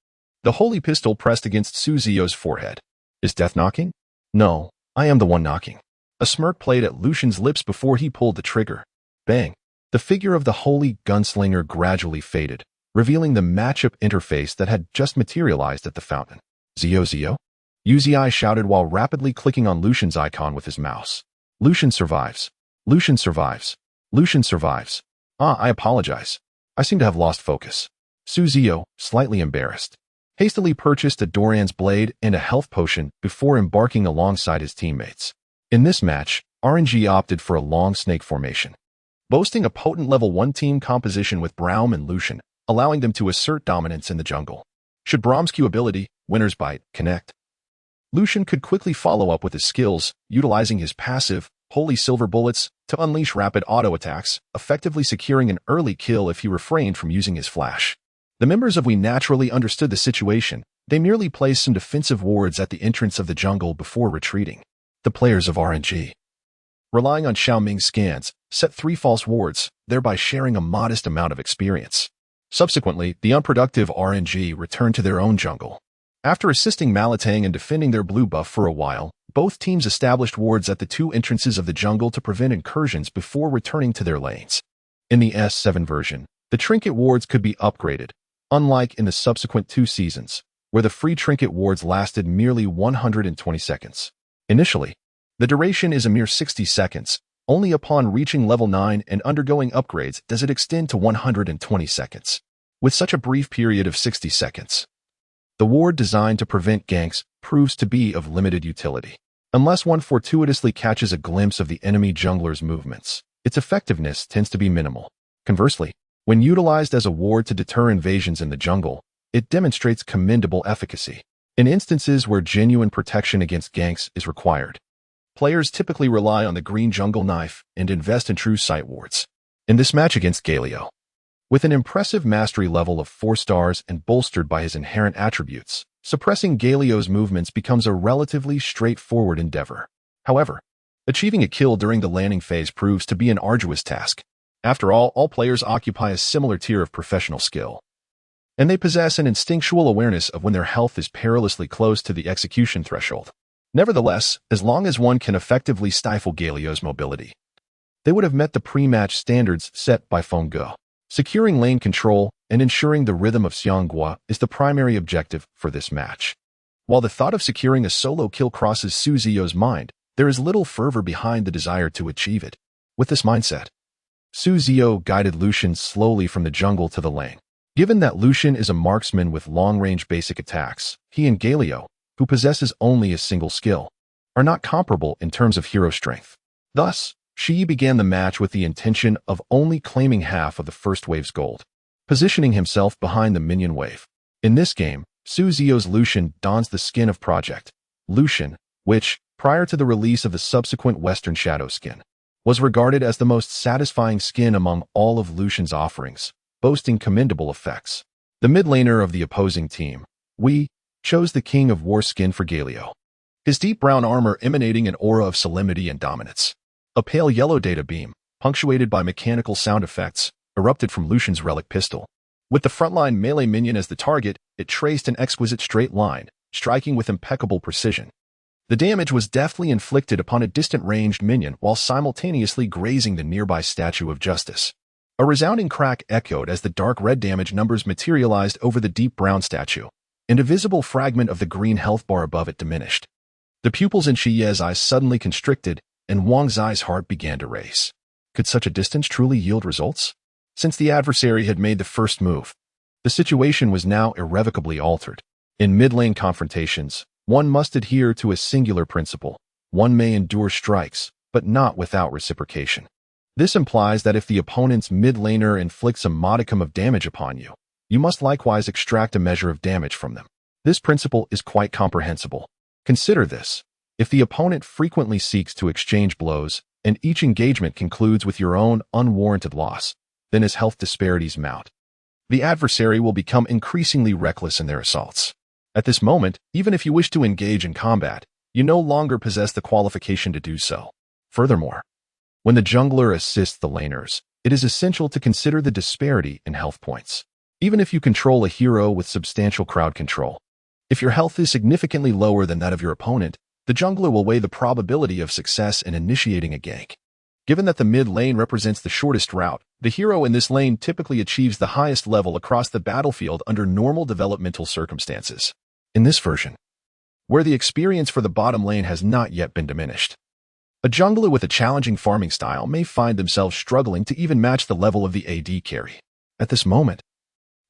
The holy pistol pressed against Ziyou's forehead. Is death knocking? No, I am the one knocking. A smirk played at Lucian's lips before he pulled the trigger. Bang. The figure of the holy gunslinger gradually faded, revealing the matchup interface that had just materialized at the fountain. Ziyou? Uzi shouted while rapidly clicking on Lucian's icon with his mouse. Lucian survives. Lucian survives. Lucian survives. I apologize. I seem to have lost focus. Ziyou, slightly embarrassed, hastily purchased a Doran's blade and a health potion before embarking alongside his teammates. In this match, RNG opted for a long snake formation, boasting a potent level 1 team composition with Braum and Lucian, allowing them to assert dominance in the jungle. Should Braum's Q ability, Winner's Bite, connect, Lucian could quickly follow up with his skills, utilizing his passive, Holy Silver Bullets, to unleash rapid auto attacks, effectively securing an early kill if he refrained from using his flash. The members of We naturally understood the situation. They merely placed some defensive wards at the entrance of the jungle before retreating. The players of RNG, relying on Xiaoming's scans, set 3 false wards, thereby sharing a modest amount of experience. Subsequently, the unproductive RNG returned to their own jungle. After assisting Malatang and defending their blue buff for a while, both teams established wards at the two entrances of the jungle to prevent incursions before returning to their lanes. In the S7 version, the trinket wards could be upgraded, unlike in the subsequent 2 seasons, where the free trinket wards lasted merely 120 seconds. Initially, the duration is a mere 60 seconds. Only upon reaching level 9 and undergoing upgrades does it extend to 120 seconds. With such a brief period of 60 seconds, the ward designed to prevent ganks proves to be of limited utility. Unless one fortuitously catches a glimpse of the enemy jungler's movements, its effectiveness tends to be minimal. Conversely, when utilized as a ward to deter invasions in the jungle, it demonstrates commendable efficacy. In instances where genuine protection against ganks is required, players typically rely on the green jungle knife and invest in true sight wards. In this match against Galio, with an impressive mastery level of 4 stars and bolstered by his inherent attributes, suppressing Galio's movements becomes a relatively straightforward endeavor. However, achieving a kill during the landing phase proves to be an arduous task. After all players occupy a similar tier of professional skill, and they possess an instinctual awareness of when their health is perilously close to the execution threshold. Nevertheless, as long as one can effectively stifle Galio's mobility, they would have met the pre-match standards set by Fengge. Securing lane control and ensuring the rhythm of Xianghua is the primary objective for this match. While the thought of securing a solo kill crosses Su Ziyou's mind, there is little fervor behind the desire to achieve it. With this mindset, Su Ziyou guided Lucian slowly from the jungle to the lane. Given that Lucian is a marksman with long-range basic attacks, he and Galio, who possesses only a single skill, are not comparable in terms of hero strength. Thus, Shi began the match with the intention of only claiming half of the first wave's gold, positioning himself behind the minion wave. In this game, Su Ziyou's Lucian dons the skin of Project Lucian, which, prior to the release of the subsequent Western Shadow skin, was regarded as the most satisfying skin among all of Lucian's offerings, boasting commendable effects. The mid laner of the opposing team, Wei, chose the King of War skin for Galio, his deep brown armor emanating an aura of solemnity and dominance. A pale yellow data beam, punctuated by mechanical sound effects, erupted from Lucian's relic pistol. With the frontline melee minion as the target, it traced an exquisite straight line, striking with impeccable precision. The damage was deftly inflicted upon a distant ranged minion while simultaneously grazing the nearby Statue of Justice. A resounding crack echoed as the dark red damage numbers materialized over the deep brown statue, and a visible fragment of the green health bar above it diminished. The pupils in Xie's eyes suddenly constricted, and Wang Zai's heart began to race. Could such a distance truly yield results? Since the adversary had made the first move, the situation was now irrevocably altered. In mid-lane confrontations, one must adhere to a singular principle. One may endure strikes, but not without reciprocation. This implies that if the opponent's mid-laner inflicts a modicum of damage upon you, you must likewise extract a measure of damage from them. This principle is quite comprehensible. Consider this. If the opponent frequently seeks to exchange blows, and each engagement concludes with your own unwarranted loss, then as health disparities mount, the adversary will become increasingly reckless in their assaults. At this moment, even if you wish to engage in combat, you no longer possess the qualification to do so. Furthermore, when the jungler assists the laners, it is essential to consider the disparity in health points. Even if you control a hero with substantial crowd control, if your health is significantly lower than that of your opponent, the jungler will weigh the probability of success in initiating a gank. Given that the mid lane represents the shortest route, the hero in this lane typically achieves the highest level across the battlefield under normal developmental circumstances. In this version, where the experience for the bottom lane has not yet been diminished, a jungler with a challenging farming style may find themselves struggling to even match the level of the AD carry. At this moment,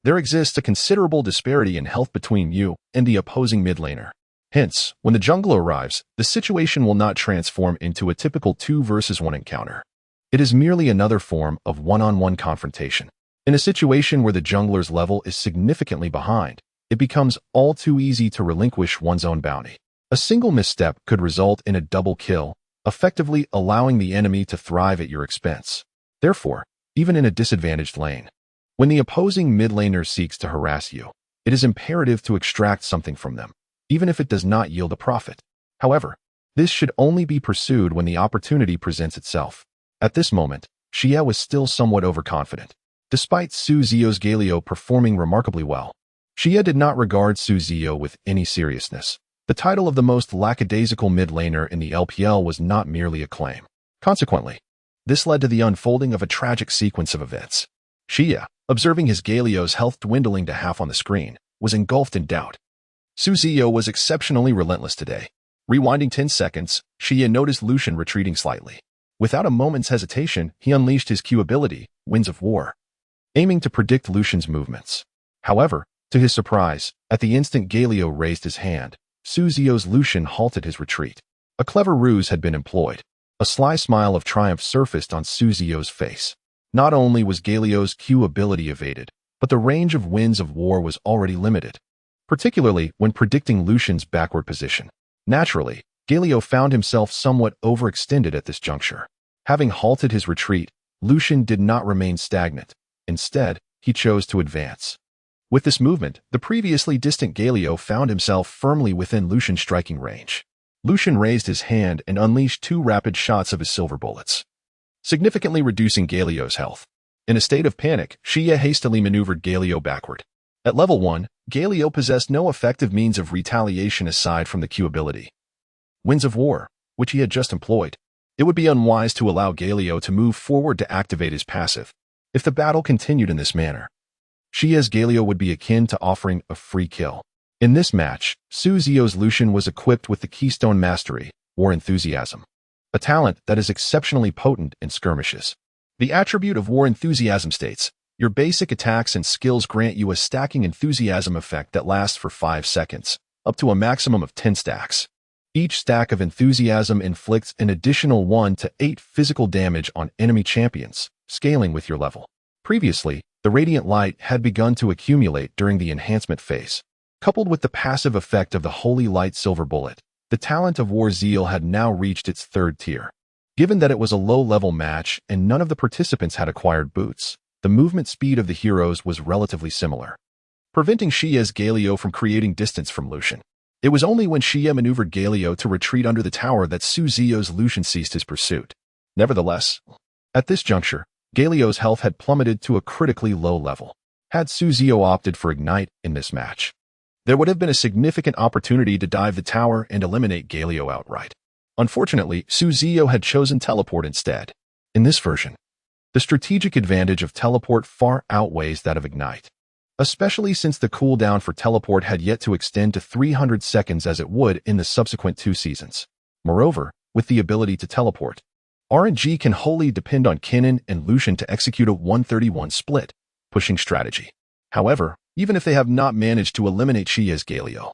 there exists a considerable disparity in health between you and the opposing mid laner. Hence, when the jungler arrives, the situation will not transform into a typical 2 versus 1 encounter. It is merely another form of one-on-one confrontation. In a situation where the jungler's level is significantly behind, it becomes all too easy to relinquish one's own bounty. A single misstep could result in a double kill, effectively allowing the enemy to thrive at your expense. Therefore, even in a disadvantaged lane, when the opposing mid laner seeks to harass you, it is imperative to extract something from them, even if it does not yield a profit. However, this should only be pursued when the opportunity presents itself. At this moment, Xiao was still somewhat overconfident. Despite Su Ziyou's Galio performing remarkably well, Xia did not regard Ziyou with any seriousness. The title of the most lackadaisical mid-laner in the LPL was not merely a claim. Consequently, this led to the unfolding of a tragic sequence of events. Xia, observing his Galio's health dwindling to half on the screen, was engulfed in doubt. Ziyou was exceptionally relentless today. Rewinding 10 seconds, Xia noticed Lucian retreating slightly. Without a moment's hesitation, he unleashed his Q ability, Winds of War, aiming to predict Lucian's movements. However, to his surprise, at the instant Galio raised his hand, Ziyou's Lucian halted his retreat. A clever ruse had been employed. A sly smile of triumph surfaced on Ziyou's face. Not only was Galio's Q ability evaded, but the range of Winds of War was already limited, particularly when predicting Lucian's backward position. Naturally, Galio found himself somewhat overextended at this juncture. Having halted his retreat, Lucian did not remain stagnant. Instead, he chose to advance. With this movement, the previously distant Galio found himself firmly within Lucian's striking range. Lucian raised his hand and unleashed 2 rapid shots of his silver bullets, significantly reducing Galio's health. In a state of panic, Xia hastily maneuvered Galio backward. At level 1, Galio possessed no effective means of retaliation aside from the Q ability, Winds of War, which he had just employed. It would be unwise to allow Galio to move forward to activate his passive. If the battle continued in this manner, Xia's Galio would be akin to offering a free kill. In this match, Ziyou's Lucian was equipped with the Keystone Mastery, War Enthusiasm, a talent that is exceptionally potent in skirmishes. The attribute of War Enthusiasm states, your basic attacks and skills grant you a stacking enthusiasm effect that lasts for 5 seconds, up to a maximum of 10 stacks. Each stack of enthusiasm inflicts an additional 1 to 8 physical damage on enemy champions, scaling with your level. Previously, the Radiant Light had begun to accumulate during the enhancement phase. Coupled with the passive effect of the Holy Light Silver Bullet, the talent of War Zeal had now reached its 3rd tier. Given that it was a low-level match and none of the participants had acquired boots, the movement speed of the heroes was relatively similar, preventing Xia's Galio from creating distance from Lucian. It was only when Xia maneuvered Galio to retreat under the tower that Ziyou's Lucian ceased his pursuit. Nevertheless, at this juncture, Galio's health had plummeted to a critically low level. Had Ziyou opted for Ignite in this match, there would have been a significant opportunity to dive the tower and eliminate Galio outright. Unfortunately, Ziyou had chosen Teleport instead. In this version, the strategic advantage of Teleport far outweighs that of Ignite, especially since the cooldown for Teleport had yet to extend to 300 seconds as it would in the subsequent 2 seasons. Moreover, with the ability to teleport, RNG can wholly depend on Kennen and Lucian to execute a 131 split, pushing strategy. However, even if they have not managed to eliminate Xia's Galio,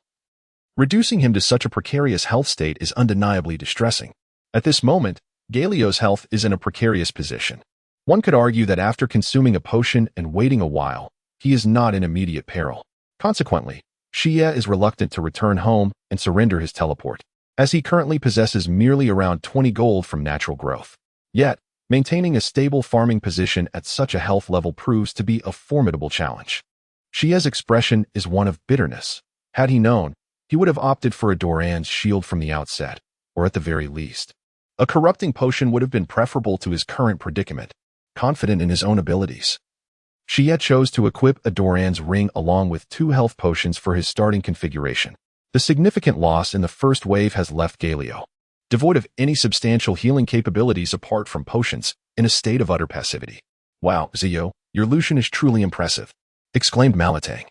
reducing him to such a precarious health state is undeniably distressing. At this moment, Galio's health is in a precarious position. One could argue that after consuming a potion and waiting a while, he is not in immediate peril. Consequently, Xia is reluctant to return home and surrender his teleport, as he currently possesses merely around 20 gold from natural growth. Yet, maintaining a stable farming position at such a health level proves to be a formidable challenge. Xia's expression is one of bitterness. Had he known, he would have opted for a Doran's shield from the outset, or at the very least, a corrupting potion would have been preferable to his current predicament. Confident in his own abilities, Xia chose to equip a Doran's ring along with 2 health potions for his starting configuration. The significant loss in the first wave has left Galio, devoid of any substantial healing capabilities apart from potions, in a state of utter passivity. Wow, Ziyou, your Lucian is truly impressive, exclaimed Malatang,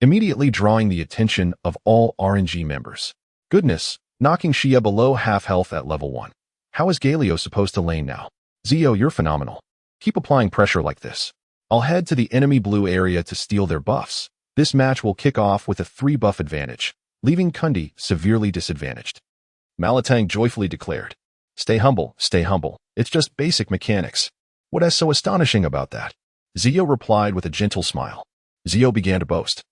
immediately drawing the attention of all RNG members. Goodness, knocking Xia below half health at level 1. How is Galio supposed to lane now? Ziyou, you're phenomenal. Keep applying pressure like this. I'll head to the enemy blue area to steal their buffs. This match will kick off with a 3-buff advantage, leaving Kundi severely disadvantaged. Malatang joyfully declared. Stay humble, it's just basic mechanics. What is so astonishing about that? Ziyou replied with a gentle smile. Ziyou began to boast.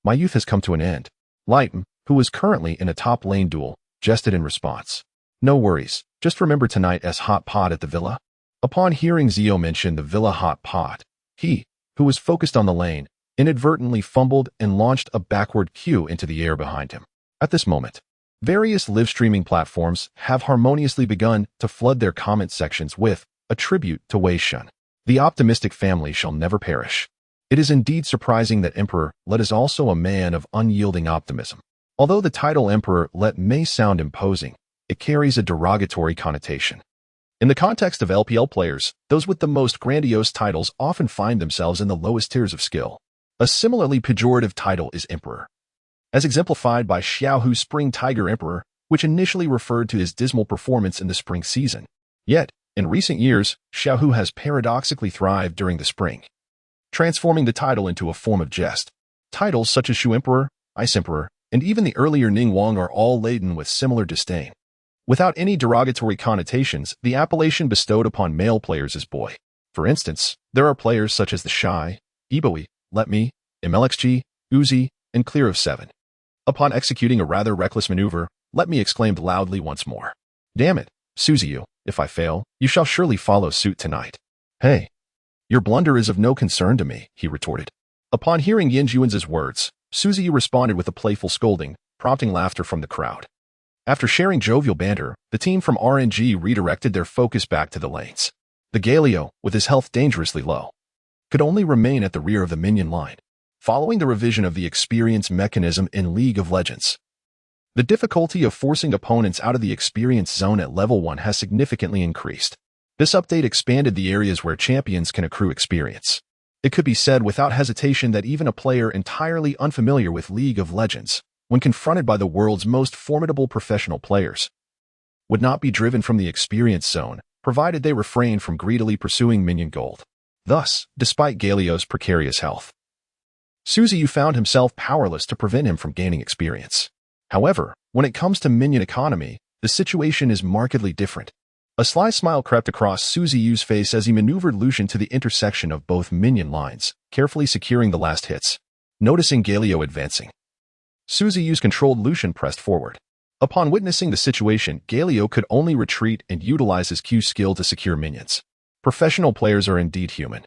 My youth has come to an end. Lighten, who is currently in a top lane duel, jested in response. No worries, just remember tonight's hot pot at the villa. Upon hearing Ziyou mention the villa hot pot, he, who was focused on the lane, inadvertently fumbled and launched a backward Q into the air behind him. At this moment, various live streaming platforms have harmoniously begun to flood their comment sections with a tribute to Wei Shun. The optimistic family shall never perish. It is indeed surprising that Emperor Let is also a man of unyielding optimism. Although the title Emperor Let may sound imposing, it carries a derogatory connotation. In the context of LPL players, those with the most grandiose titles often find themselves in the lowest tiers of skill. A similarly pejorative title is Emperor, as exemplified by Xiao Hu's Spring Tiger Emperor, which initially referred to his dismal performance in the spring season. Yet, in recent years, Xiao Hu has paradoxically thrived during the spring, transforming the title into a form of jest. Titles such as Shu Emperor, Ice Emperor, and even the earlier Ning Wang are all laden with similar disdain. Without any derogatory connotations, the appellation bestowed upon male players is boy. For instance, there are players such as the Shy, Iboi, Let Me, MLXG, Uzi, and Clear of 7. Upon executing a rather reckless maneuver, Let Me exclaimed loudly once more, "Damn it, Ziyou, if I fail, you shall surely follow suit tonight." "Hey, your blunder is of no concern to me," he retorted. Upon hearing Yin Juan's words, Ziyou responded with a playful scolding, prompting laughter from the crowd. After sharing jovial banter, the team from RNG redirected their focus back to the lanes. The Galio, with his health dangerously low, could only remain at the rear of the minion line. Following the revision of the experience mechanism in League of Legends, the difficulty of forcing opponents out of the experience zone at level 1 has significantly increased. This update expanded the areas where champions can accrue experience. It could be said without hesitation that even a player entirely unfamiliar with League of Legends, when confronted by the world's most formidable professional players, would not be driven from the experience zone, provided they refrain from greedily pursuing minion gold. Thus, despite Galio's precarious health, Ziyou found himself powerless to prevent him from gaining experience. However, when it comes to minion economy, the situation is markedly different. A sly smile crept across Ziyou's face as he maneuvered Lucian to the intersection of both minion lines, carefully securing the last hits. Noticing Galio advancing, Ziyou's controlled Lucian pressed forward. Upon witnessing the situation, Galio could only retreat and utilize his Q skill to secure minions. Professional players are indeed human.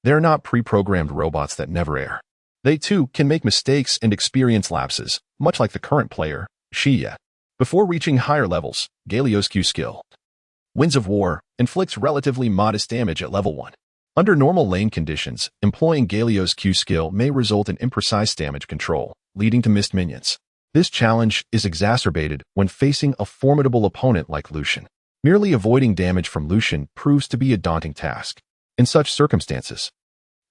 They are not pre-programmed robots that never err. They too can make mistakes and experience lapses, much like the current player, Xia. Before reaching higher levels, Galio's Q skill, Winds of War, inflicts relatively modest damage at level 1. Under normal lane conditions, employing Galio's Q skill may result in imprecise damage control, leading to missed minions. This challenge is exacerbated when facing a formidable opponent like Lucian. Merely avoiding damage from Lucian proves to be a daunting task. In such circumstances,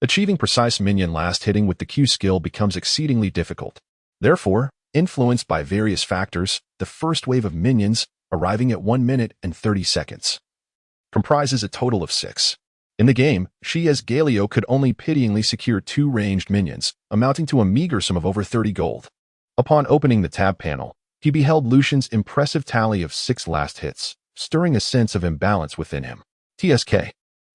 achieving precise minion last hitting with the Q skill becomes exceedingly difficult. Therefore, influenced by various factors, the first wave of minions, arriving at 1 minute and 30 seconds, comprises a total of 6. In the game, Xia's Galio could only pityingly secure 2 ranged minions, amounting to a meager sum of over 30 gold. Upon opening the tab panel, he beheld Lucian's impressive tally of 6 last hits, stirring a sense of imbalance within him. TSK.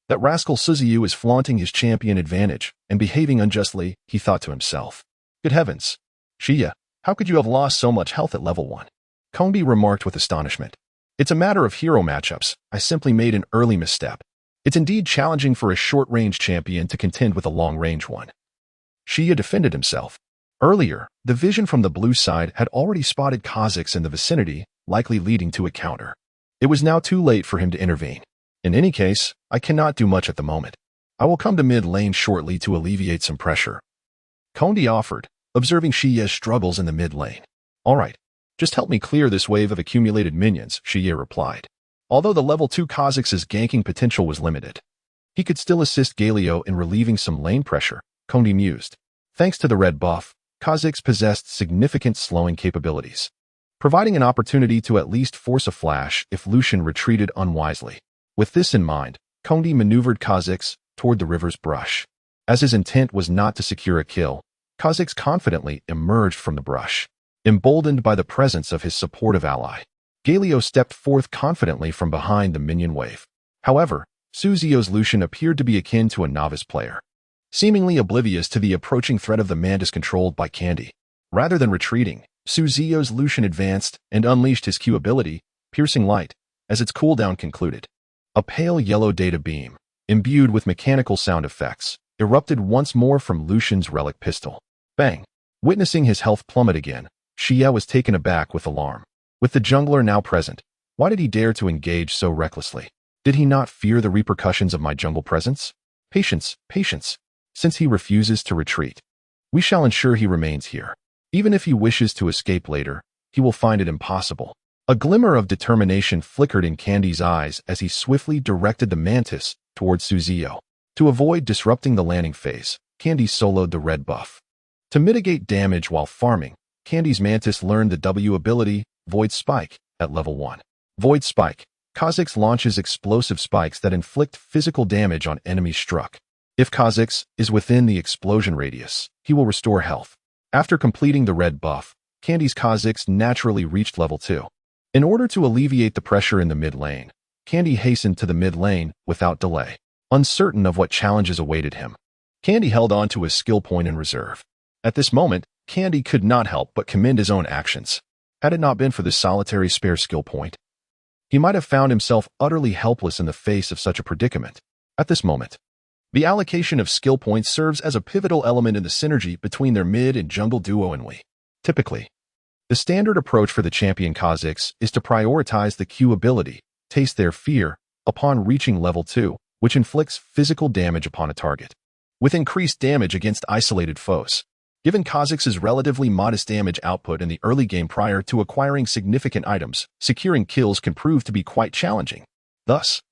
That rascal Ziyou is flaunting his champion advantage and behaving unjustly, he thought to himself. Good heavens! Xia, how could you have lost so much health at level 1? Kombi remarked with astonishment. It's a matter of hero matchups. I simply made an early misstep. It's indeed challenging for a short-range champion to contend with a long-range one. Xia defended himself. Earlier, the vision from the blue side had already spotted Kha'Zix in the vicinity, likely leading to a counter. It was now too late for him to intervene. In any case, I cannot do much at the moment. I will come to mid lane shortly to alleviate some pressure. Kondi offered, observing Xia's struggles in the mid lane. All right, just help me clear this wave of accumulated minions, Xia replied. Although the level 2 Kha'Zix's ganking potential was limited, he could still assist Galio in relieving some lane pressure, Kondi mused. Thanks to the red buff, Kha'Zix possessed significant slowing capabilities, providing an opportunity to at least force a flash if Lucian retreated unwisely. With this in mind, Kondi maneuvered Kha'Zix toward the river's brush. As his intent was not to secure a kill, Kha'Zix confidently emerged from the brush, emboldened by the presence of his supportive ally. Galio stepped forth confidently from behind the minion wave. However, Ziyou's Lucian appeared to be akin to a novice player, seemingly oblivious to the approaching threat of the mantis controlled by Candy. Rather than retreating, Ziyou's Lucian advanced and unleashed his Q ability, Piercing Light, as its cooldown concluded. A pale yellow data beam, imbued with mechanical sound effects, erupted once more from Lucian's relic pistol. Bang! Witnessing his health plummet again, Xia was taken aback with alarm. With the jungler now present, why did he dare to engage so recklessly? Did he not fear the repercussions of my jungle presence? Patience, patience. Since he refuses to retreat, we shall ensure he remains here. Even if he wishes to escape later, he will find it impossible. A glimmer of determination flickered in Candy's eyes as he swiftly directed the mantis towards Ziyou. To avoid disrupting the landing phase, Candy soloed the red buff. To mitigate damage while farming, Candy's mantis learned the W ability, Void Spike, at level 1. Void Spike. Kha'Zix launches explosive spikes that inflict physical damage on enemies struck. If Kha'Zix is within the explosion radius, he will restore health. After completing the red buff, Candy's Kha'Zix naturally reached level 2. In order to alleviate the pressure in the mid lane, Candy hastened to the mid lane without delay. Uncertain of what challenges awaited him, Candy held on to his skill point in reserve. At this moment, Candy could not help but commend his own actions. Had it not been for this solitary spare skill point, he might have found himself utterly helpless in the face of such a predicament. At this moment, the allocation of skill points serves as a pivotal element in the synergy between their mid and jungle duo and we. Typically, the standard approach for the champion Kha'Zix is to prioritize the Q ability, Taste Their Fear, upon reaching level 2, which inflicts physical damage upon a target, with increased damage against isolated foes. Given Kha'Zix's relatively modest damage output in the early game prior to acquiring significant items, securing kills can prove to be quite challenging. Thus,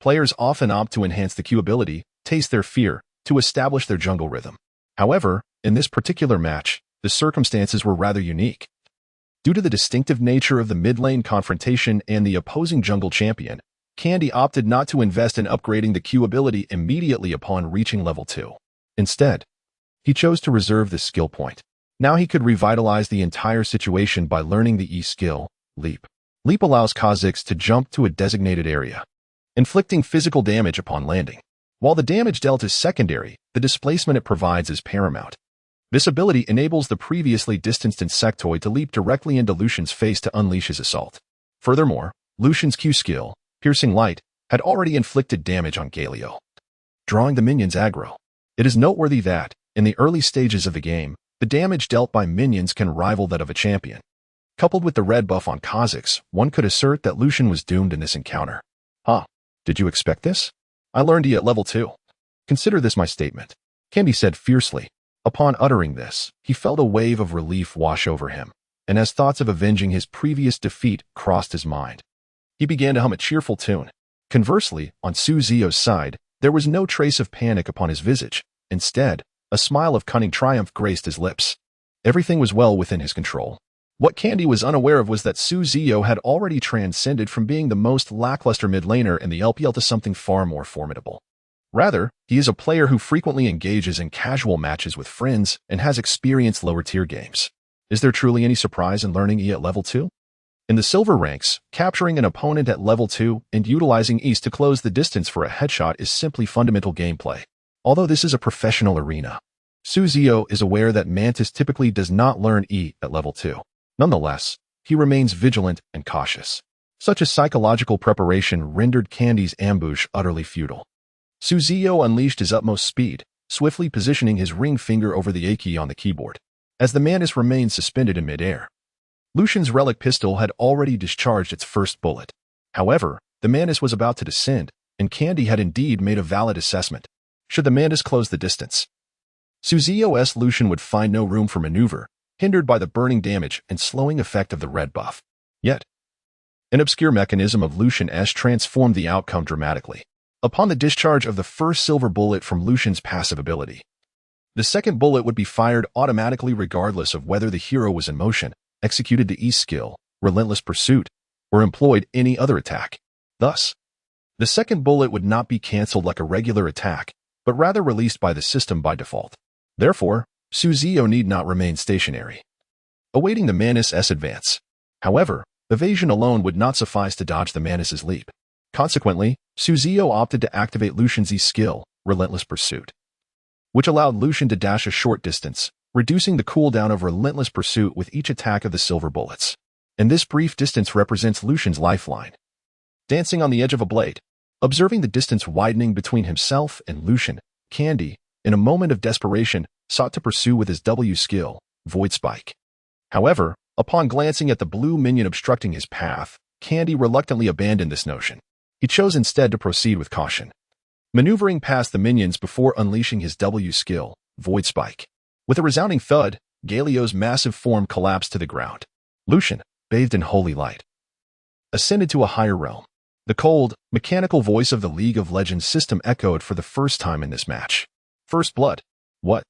players often opt to enhance the Q ability, Taste Their Fear, to establish their jungle rhythm. However, in this particular match, the circumstances were rather unique. Due to the distinctive nature of the mid-lane confrontation and the opposing jungle champion, Candy opted not to invest in upgrading the Q ability immediately upon reaching level 2. Instead, he chose to reserve this skill point. Now he could revitalize the entire situation by learning the E skill, Leap. Leap allows Kha'Zix to jump to a designated area, inflicting physical damage upon landing. While the damage dealt is secondary, the displacement it provides is paramount. This ability enables the previously distanced insectoid to leap directly into Lucian's face to unleash his assault. Furthermore, Lucian's Q skill, Piercing Light, had already inflicted damage on Galio, drawing the minions aggro. It is noteworthy that, in the early stages of the game, the damage dealt by minions can rival that of a champion. Coupled with the red buff on Kha'Zix, one could assert that Lucian was doomed in this encounter. Huh, did you expect this? I learned E at level 2. Consider this my statement, Candy said fiercely. Upon uttering this, he felt a wave of relief wash over him, and as thoughts of avenging his previous defeat crossed his mind, he began to hum a cheerful tune. Conversely, on Ziyou's side, there was no trace of panic upon his visage. Instead, a smile of cunning triumph graced his lips. Everything was well within his control. What Candy was unaware of was that Ziyou had already transcended from being the most lackluster mid-laner in the LPL to something far more formidable. Rather, he is a player who frequently engages in casual matches with friends and has experienced lower-tier games. Is there truly any surprise in learning E at level 2? In the silver ranks, capturing an opponent at level 2 and utilizing E's to close the distance for a headshot is simply fundamental gameplay. Although this is a professional arena, Ziyou is aware that Mantis typically does not learn E at level 2. Nonetheless, he remains vigilant and cautious. Such a psychological preparation rendered Candy's ambush utterly futile. Ziyou unleashed his utmost speed, swiftly positioning his ring finger over the A key on the keyboard. As the Mantis remained suspended in midair, Lucian's relic pistol had already discharged its first bullet. However, the Mantis was about to descend, and Candy had indeed made a valid assessment. Should the Mantis close the distance, Ziyou's Lucian would find no room for maneuver, hindered by the burning damage and slowing effect of the red buff. Yet, an obscure mechanism of Lucian's transformed the outcome dramatically. Upon the discharge of the first silver bullet from Lucian's passive ability, the second bullet would be fired automatically regardless of whether the hero was in motion, executed the E skill, Relentless Pursuit, or employed any other attack. Thus, the second bullet would not be cancelled like a regular attack, but rather released by the system by default. Therefore, Ziyou need not remain stationary, awaiting the Mantis' advance. However, evasion alone would not suffice to dodge the Mantis' leap. Consequently, Ziyou opted to activate Lucian's E skill, Relentless Pursuit, which allowed Lucian to dash a short distance, reducing the cooldown of Relentless Pursuit with each attack of the silver bullets. And this brief distance represents Lucian's lifeline. Dancing on the edge of a blade, observing the distance widening between himself and Lucian, Candy, in a moment of desperation, sought to pursue with his W skill, Void Spike. However, upon glancing at the blue minion obstructing his path, Candy reluctantly abandoned this notion. He chose instead to proceed with caution. maneuvering past the minions before unleashing his W skill, Void Spike. With a resounding thud, Galio's massive form collapsed to the ground. Lucian, bathed in holy light, ascended to a higher realm. The cold, mechanical voice of the League of Legends system echoed for the first time in this match. First blood. What?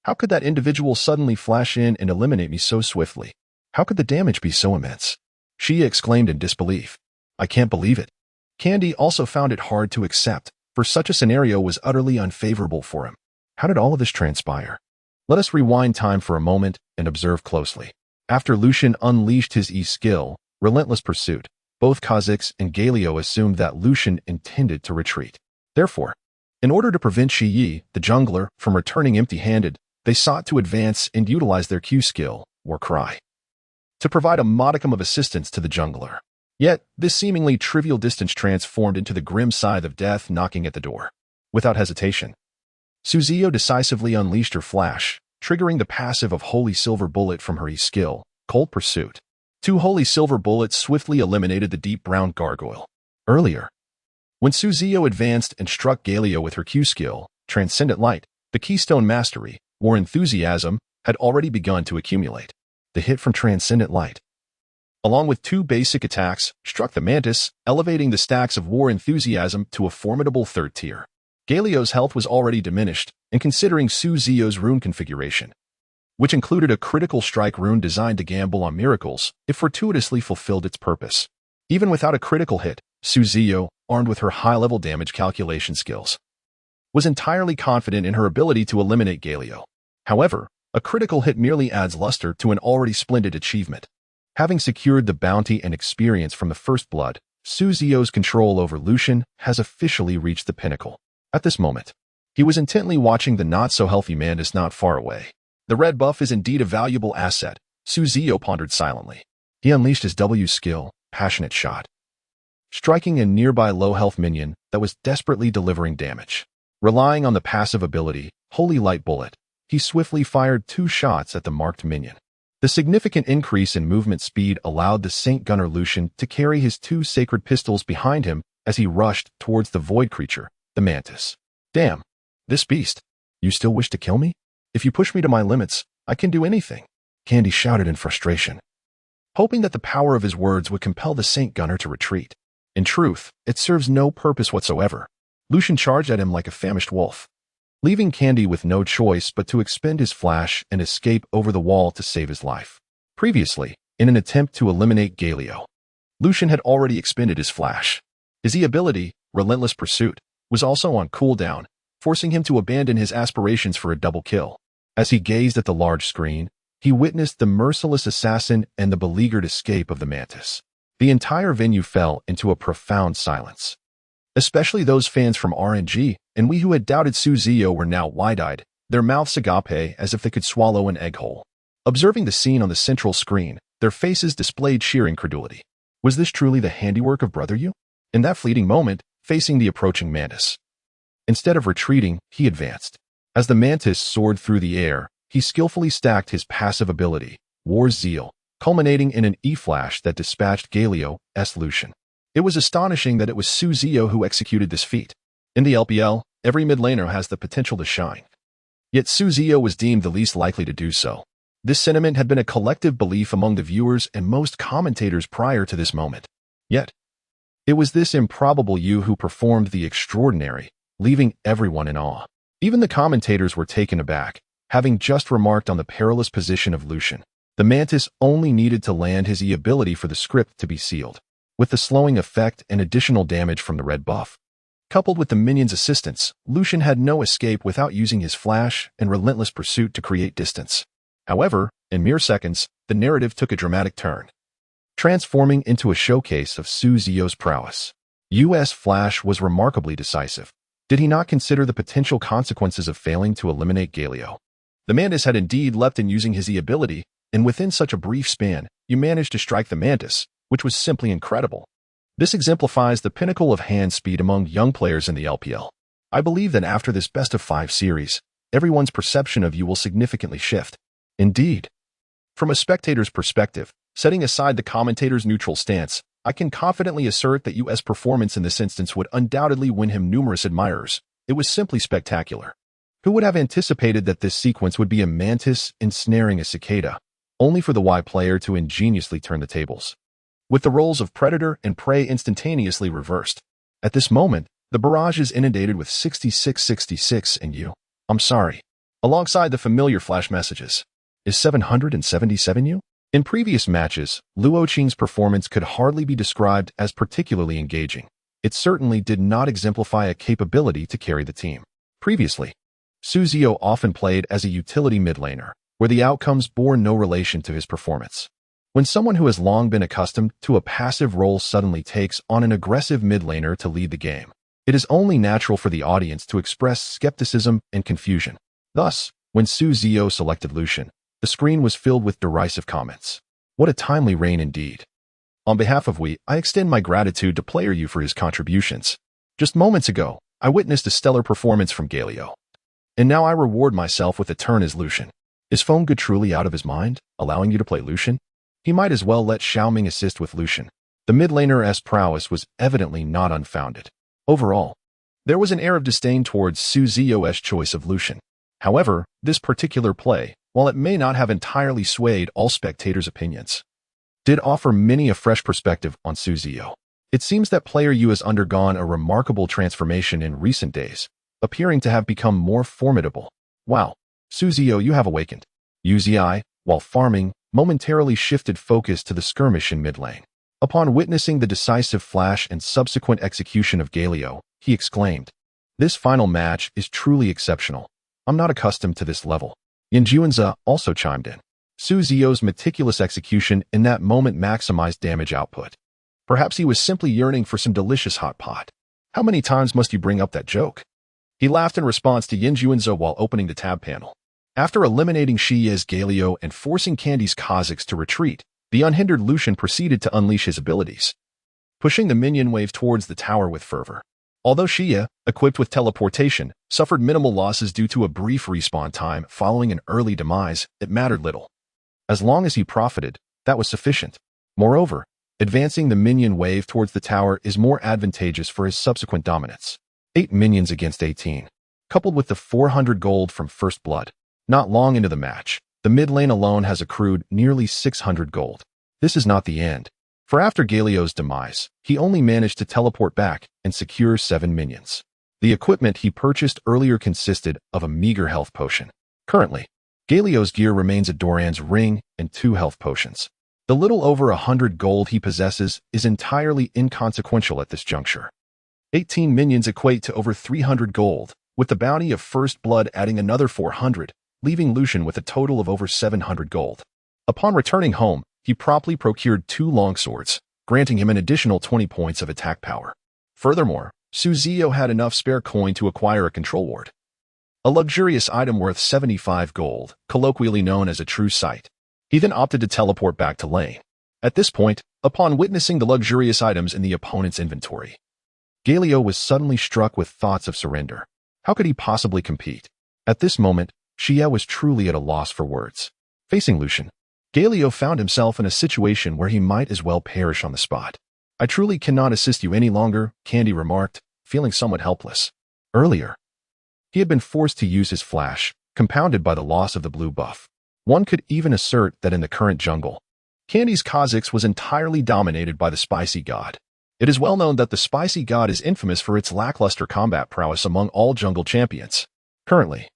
How could that individual suddenly flash in and eliminate me so swiftly? How could the damage be so immense? She exclaimed in disbelief. I can't believe it. Candy also found it hard to accept, for such a scenario was utterly unfavorable for him. How did all of this transpire? Let us rewind time for a moment and observe closely. After Lucian unleashed his E-skill, Relentless Pursuit, both Kha'Zix and Galio assumed that Lucian intended to retreat. Therefore, in order to prevent Ziyou, the jungler, from returning empty-handed, they sought to advance and utilize their Q skill, War Cry, to provide a modicum of assistance to the jungler. Yet, this seemingly trivial distance transformed into the grim scythe of death knocking at the door. Without hesitation, Ziyou decisively unleashed her flash, triggering the passive of Holy Silver Bullet from her E-skill, Cold Pursuit. 2 Holy Silver Bullets swiftly eliminated the deep brown gargoyle. Earlier, when Ziyou advanced and struck Galio with her Q skill, Transcendent Light, the Keystone Mastery, War Enthusiasm, had already begun to accumulate. The hit from Transcendent Light, along with 2 basic attacks, struck the Mantis, elevating the stacks of War Enthusiasm to a formidable 3rd tier. Galio's health was already diminished, and considering Ziyou's rune configuration, which included a critical strike rune designed to gamble on miracles, it fortuitously fulfilled its purpose. Even without a critical hit, Ziyou, armed with her high-level damage calculation skills, was entirely confident in her ability to eliminate Galio. However, a critical hit merely adds luster to an already splendid achievement. Having secured the bounty and experience from the first blood, Ziyou's control over Lucian has officially reached the pinnacle. At this moment, he was intently watching the not-so-healthy Mantis not far away. The red buff is indeed a valuable asset, Ziyou pondered silently. He unleashed his W skill, Passionate Shot, striking a nearby low-health minion that was desperately delivering damage. Relying on the passive ability, Holy Light Bullet, he swiftly fired 2 shots at the marked minion. The significant increase in movement speed allowed the Saint Gunner Lucian to carry his 2 sacred pistols behind him as he rushed towards the void creature, the Mantis. Damn, this beast. You still wish to kill me? If you push me to my limits, I can do anything, Candy shouted in frustration, hoping that the power of his words would compel the Saint Gunner to retreat. In truth, it serves no purpose whatsoever. Lucian charged at him like a famished wolf, leaving Candy with no choice but to expend his flash and escape over the wall to save his life. Previously, in an attempt to eliminate Galio, Lucian had already expended his flash. His E-ability, Relentless Pursuit, was also on cooldown, forcing him to abandon his aspirations for a double kill. As he gazed at the large screen, he witnessed the merciless assassin and the beleaguered escape of the Mantis. The entire venue fell into a profound silence. Especially those fans from RNG, and we who had doubted Ziyou were now wide-eyed, their mouths agape as if they could swallow an egg whole. Observing the scene on the central screen, their faces displayed sheer incredulity. Was this truly the handiwork of Brother Yu? In that fleeting moment, facing the approaching Mantis, instead of retreating, he advanced. As the Mantis soared through the air, he skillfully stacked his passive ability, War's Zeal, culminating in an E-flash that dispatched Galio's Lucian. It was astonishing that it was Ziyou who executed this feat. In the LPL, every mid laner has the potential to shine. Yet Ziyou was deemed the least likely to do so. This sentiment had been a collective belief among the viewers and most commentators prior to this moment. Yet, it was this improbable Yu who performed the extraordinary, leaving everyone in awe. Even the commentators were taken aback, having just remarked on the perilous position of Lucian. The Mantis only needed to land his E-ability for the script to be sealed. With the slowing effect and additional damage from the red buff, coupled with the minion's assistance, Lucian had no escape without using his flash and relentless pursuit to create distance. However, in mere seconds, the narrative took a dramatic turn, transforming into a showcase of Ziyou's prowess. Yu's flash was remarkably decisive. Did he not consider the potential consequences of failing to eliminate Galio? The Mantis had indeed leapt in using his E-ability, and within such a brief span, you managed to strike the Mantis, which was simply incredible. This exemplifies the pinnacle of hand speed among young players in the LPL. I believe that after this best-of-5 series, everyone's perception of you will significantly shift. Indeed. From a spectator's perspective, setting aside the commentator's neutral stance, I can confidently assert that US performance in this instance would undoubtedly win him numerous admirers, It was simply spectacular. Who would have anticipated that this sequence would be a mantis ensnaring a cicada, only for the Y player to ingeniously turn the tables, with the roles of predator and prey instantaneously reversed. At this moment, the barrage is inundated with 6666 and you. I'm sorry. Alongside the familiar flash messages. Is 777 you? In previous matches, Luo Qing's performance could hardly be described as particularly engaging. It certainly did not exemplify a capability to carry the team. Previously, Ziyou often played as a utility mid laner, where the outcomes bore no relation to his performance. When someone who has long been accustomed to a passive role suddenly takes on an aggressive mid laner to lead the game, it is only natural for the audience to express skepticism and confusion. Thus, when Ziyou selected Lucian, the screen was filled with derisive comments. What a timely reign indeed. On behalf of we, I extend my gratitude to Player U for his contributions. Just moments ago, I witnessed a stellar performance from Xiao. And now I reward myself with a turn as Lucian. Is Feng truly out of his mind, allowing you to play Lucian? He might as well let Xiao Ming assist with Lucian. The mid laner's prowess was evidently not unfounded. Overall, there was an air of disdain towards Ziyou's choice of Lucian. However, this particular play, while it may not have entirely swayed all spectators' opinions, did offer many a fresh perspective on Ziyou. It seems that Player U has undergone a remarkable transformation in recent days, appearing to have become more formidable. Wow, Ziyou, you have awakened. Uzi, while farming, momentarily shifted focus to the skirmish in mid lane. Upon witnessing the decisive flash and subsequent execution of Xiao, he exclaimed, "This final match is truly exceptional. I'm not accustomed to this level." Yanjuanza also chimed in. Ziyou's meticulous execution in that moment maximized damage output. Perhaps he was simply yearning for some delicious hot pot. How many times must you bring up that joke? He laughed in response to Yanjuanza while opening the tab panel. After eliminating Xiao's Xiao and forcing Candy's Kha'Zix to retreat, the unhindered Lucian proceeded to unleash his abilities, pushing the minion wave towards the tower with fervor. Although Xiao, equipped with teleportation, suffered minimal losses due to a brief respawn time following an early demise, it mattered little. As long as he profited, that was sufficient. Moreover, advancing the minion wave towards the tower is more advantageous for his subsequent dominance. 8 minions against 18. Coupled with the 400 gold from First Blood. Not long into the match, the mid lane alone has accrued nearly 600 gold. This is not the end, for after Xiao's demise, he only managed to teleport back and secure 7 minions. The equipment he purchased earlier consisted of a meager health potion. Currently, Xiao's gear remains a Doran's ring and 2 health potions. The little over 100 gold he possesses is entirely inconsequential at this juncture. 18 minions equate to over 300 gold, with the bounty of First Blood adding another 400, leaving Lucian with a total of over 700 gold. Upon returning home, he promptly procured 2 longswords, granting him an additional 20 points of attack power. Furthermore, Ziyou had enough spare coin to acquire a control ward, a luxurious item worth 75 gold, colloquially known as a true sight. He then opted to teleport back to lane. At this point, upon witnessing the luxurious items in the opponent's inventory, Xiao was suddenly struck with thoughts of surrender. How could he possibly compete? At this moment, Xiao was truly at a loss for words. Facing Lucian, Xiao found himself in a situation where he might as well perish on the spot. "I truly cannot assist you any longer," Candy remarked, feeling somewhat helpless. Earlier, he had been forced to use his flash, compounded by the loss of the blue buff. One could even assert that in the current jungle, Candy's Kha'Zix was entirely dominated by the Spicy God. It is well known that the Spicy God is infamous for its lackluster combat prowess among all jungle champions. Currently,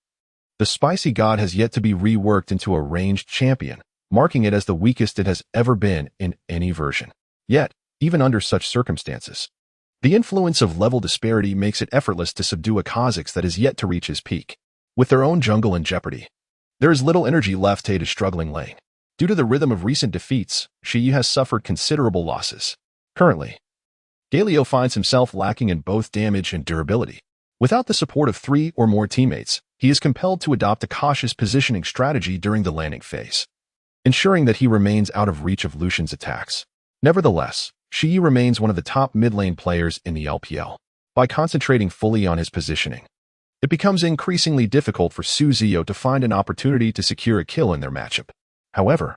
the Spicy God has yet to be reworked into a ranged champion, marking it as the weakest it has ever been in any version. Yet, even under such circumstances, the influence of level disparity makes it effortless to subdue a Kha'Zix that is yet to reach his peak. With their own jungle in jeopardy, there is little energy left to aid a struggling lane. Due to the rhythm of recent defeats, Xiao has suffered considerable losses. Currently, Xiao finds himself lacking in both damage and durability. Without the support of 3 or more teammates, he is compelled to adopt a cautious positioning strategy during the landing phase, ensuring that he remains out of reach of Lucian's attacks. Nevertheless, Xiao remains one of the top mid-lane players in the LPL. By concentrating fully on his positioning, it becomes increasingly difficult for Ziyou to find an opportunity to secure a kill in their matchup. However,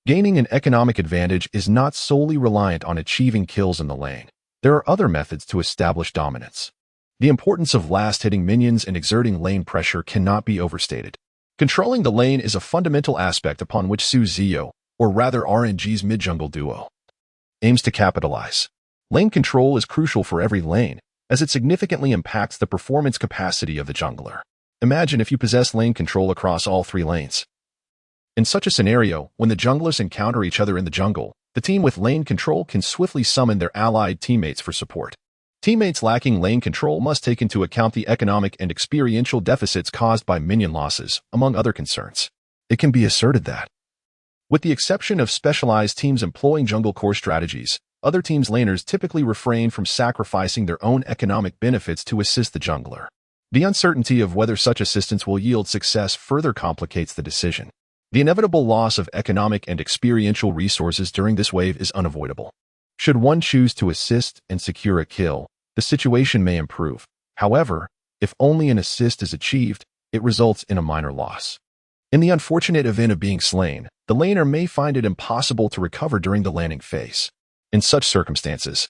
gaining an economic advantage is not solely reliant on achieving kills in the lane. There are other methods to establish dominance. The importance of last-hitting minions and exerting lane pressure cannot be overstated. Controlling the lane is a fundamental aspect upon which Ziyou, or rather RNG's mid-jungle duo, aims to capitalize. Lane control is crucial for every lane, as it significantly impacts the performance capacity of the jungler. Imagine if you possess lane control across all 3 lanes. In such a scenario, when the junglers encounter each other in the jungle, the team with lane control can swiftly summon their allied teammates for support. Teammates lacking lane control must take into account the economic and experiential deficits caused by minion losses, among other concerns. It can be asserted that, with the exception of specialized teams employing jungle core strategies, other teams' laners typically refrain from sacrificing their own economic benefits to assist the jungler. The uncertainty of whether such assistance will yield success further complicates the decision. The inevitable loss of economic and experiential resources during this wave is unavoidable. Should one choose to assist and secure a kill, the situation may improve. However, if only an assist is achieved, it results in a minor loss. In the unfortunate event of being slain, the laner may find it impossible to recover during the landing phase. In such circumstances,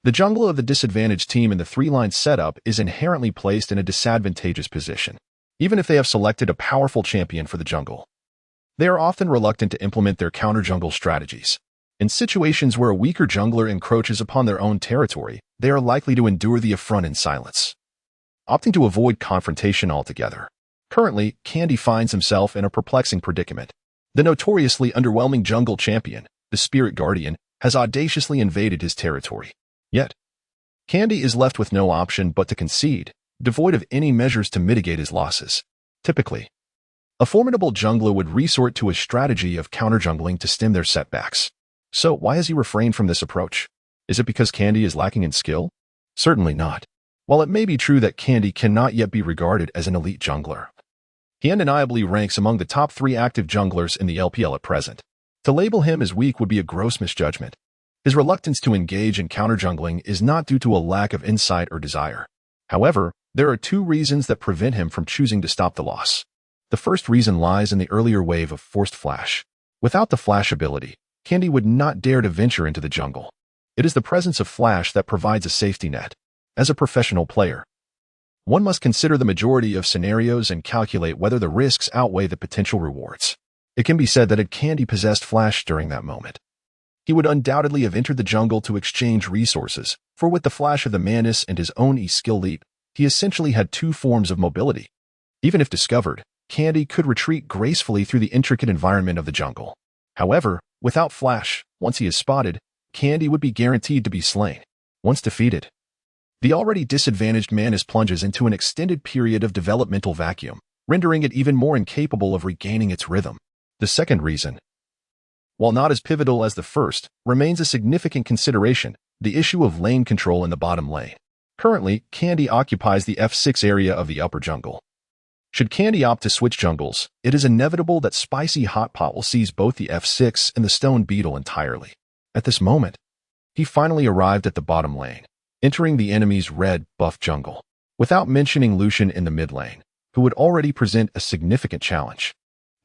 the jungler of the disadvantaged team in the 3-line setup is inherently placed in a disadvantageous position, even if they have selected a powerful champion for the jungle. They are often reluctant to implement their counter-jungle strategies. In situations where a weaker jungler encroaches upon their own territory, they are likely to endure the affront in silence, opting to avoid confrontation altogether. Currently, Candy finds himself in a perplexing predicament. The notoriously underwhelming jungle champion, the Spirit Guardian, has audaciously invaded his territory. Yet, Candy is left with no option but to concede, devoid of any measures to mitigate his losses. Typically, a formidable jungler would resort to a strategy of counter-jungling to stem their setbacks. So why has he refrained from this approach? Is it because Candy is lacking in skill? Certainly not. While it may be true that Candy cannot yet be regarded as an elite jungler, he undeniably ranks among the top 3 active junglers in the LPL at present. To label him as weak would be a gross misjudgment. His reluctance to engage in counter-jungling is not due to a lack of insight or desire. However, there are 2 reasons that prevent him from choosing to stop the loss. The first reason lies in the earlier wave of forced flash. Without the flash ability, Candy would not dare to venture into the jungle. It is the presence of flash that provides a safety net. As a professional player, one must consider the majority of scenarios and calculate whether the risks outweigh the potential rewards. It can be said that had Candy possessed flash during that moment, he would undoubtedly have entered the jungle to exchange resources, for with the flash of the Manus and his own E-skill leap, he essentially had 2 forms of mobility. Even if discovered, Candy could retreat gracefully through the intricate environment of the jungle. However, without flash, once he is spotted, Candy would be guaranteed to be slain. Once defeated, the already disadvantaged Manus plunges into an extended period of developmental vacuum, rendering it even more incapable of regaining its rhythm. The second reason, while not as pivotal as the first, remains a significant consideration: the issue of lane control in the bottom lane. Currently, Candy occupies the F6 area of the upper jungle. Should Candy opt to switch jungles, it is inevitable that Spicy Hot Pot will seize both the F6 and the Stone Beetle entirely. At this moment, he finally arrived at the bottom lane, entering the enemy's red buff jungle, without mentioning Lucian in the mid lane, who would already present a significant challenge.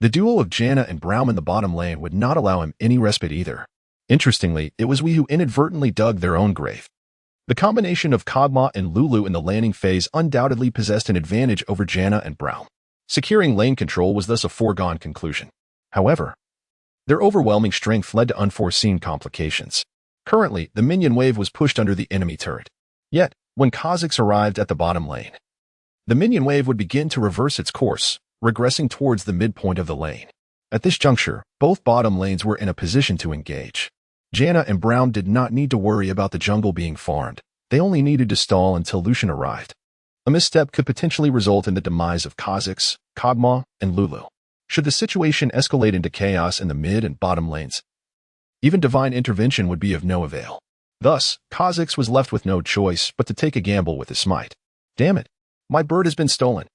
The duo of Janna and Braum in the bottom lane would not allow him any respite either. Interestingly, it was we who inadvertently dug their own grave. The combination of Kog'Maw and Lulu in the landing phase undoubtedly possessed an advantage over Janna and Braum. Securing lane control was thus a foregone conclusion. However, their overwhelming strength led to unforeseen complications. Currently, the minion wave was pushed under the enemy turret. Yet, when Kha'Zix arrived at the bottom lane, the minion wave would begin to reverse its course, regressing towards the midpoint of the lane. At this juncture, both bottom lanes were in a position to engage. Janna and Braum did not need to worry about the jungle being farmed. They only needed to stall until Lucian arrived. A misstep could potentially result in the demise of Kha'Zix, Kog'Maw, and Lulu. Should the situation escalate into chaos in the mid and bottom lanes, even divine intervention would be of no avail. Thus, Kha'Zix was left with no choice but to take a gamble with his smite. "Damn it, my bird has been stolen,"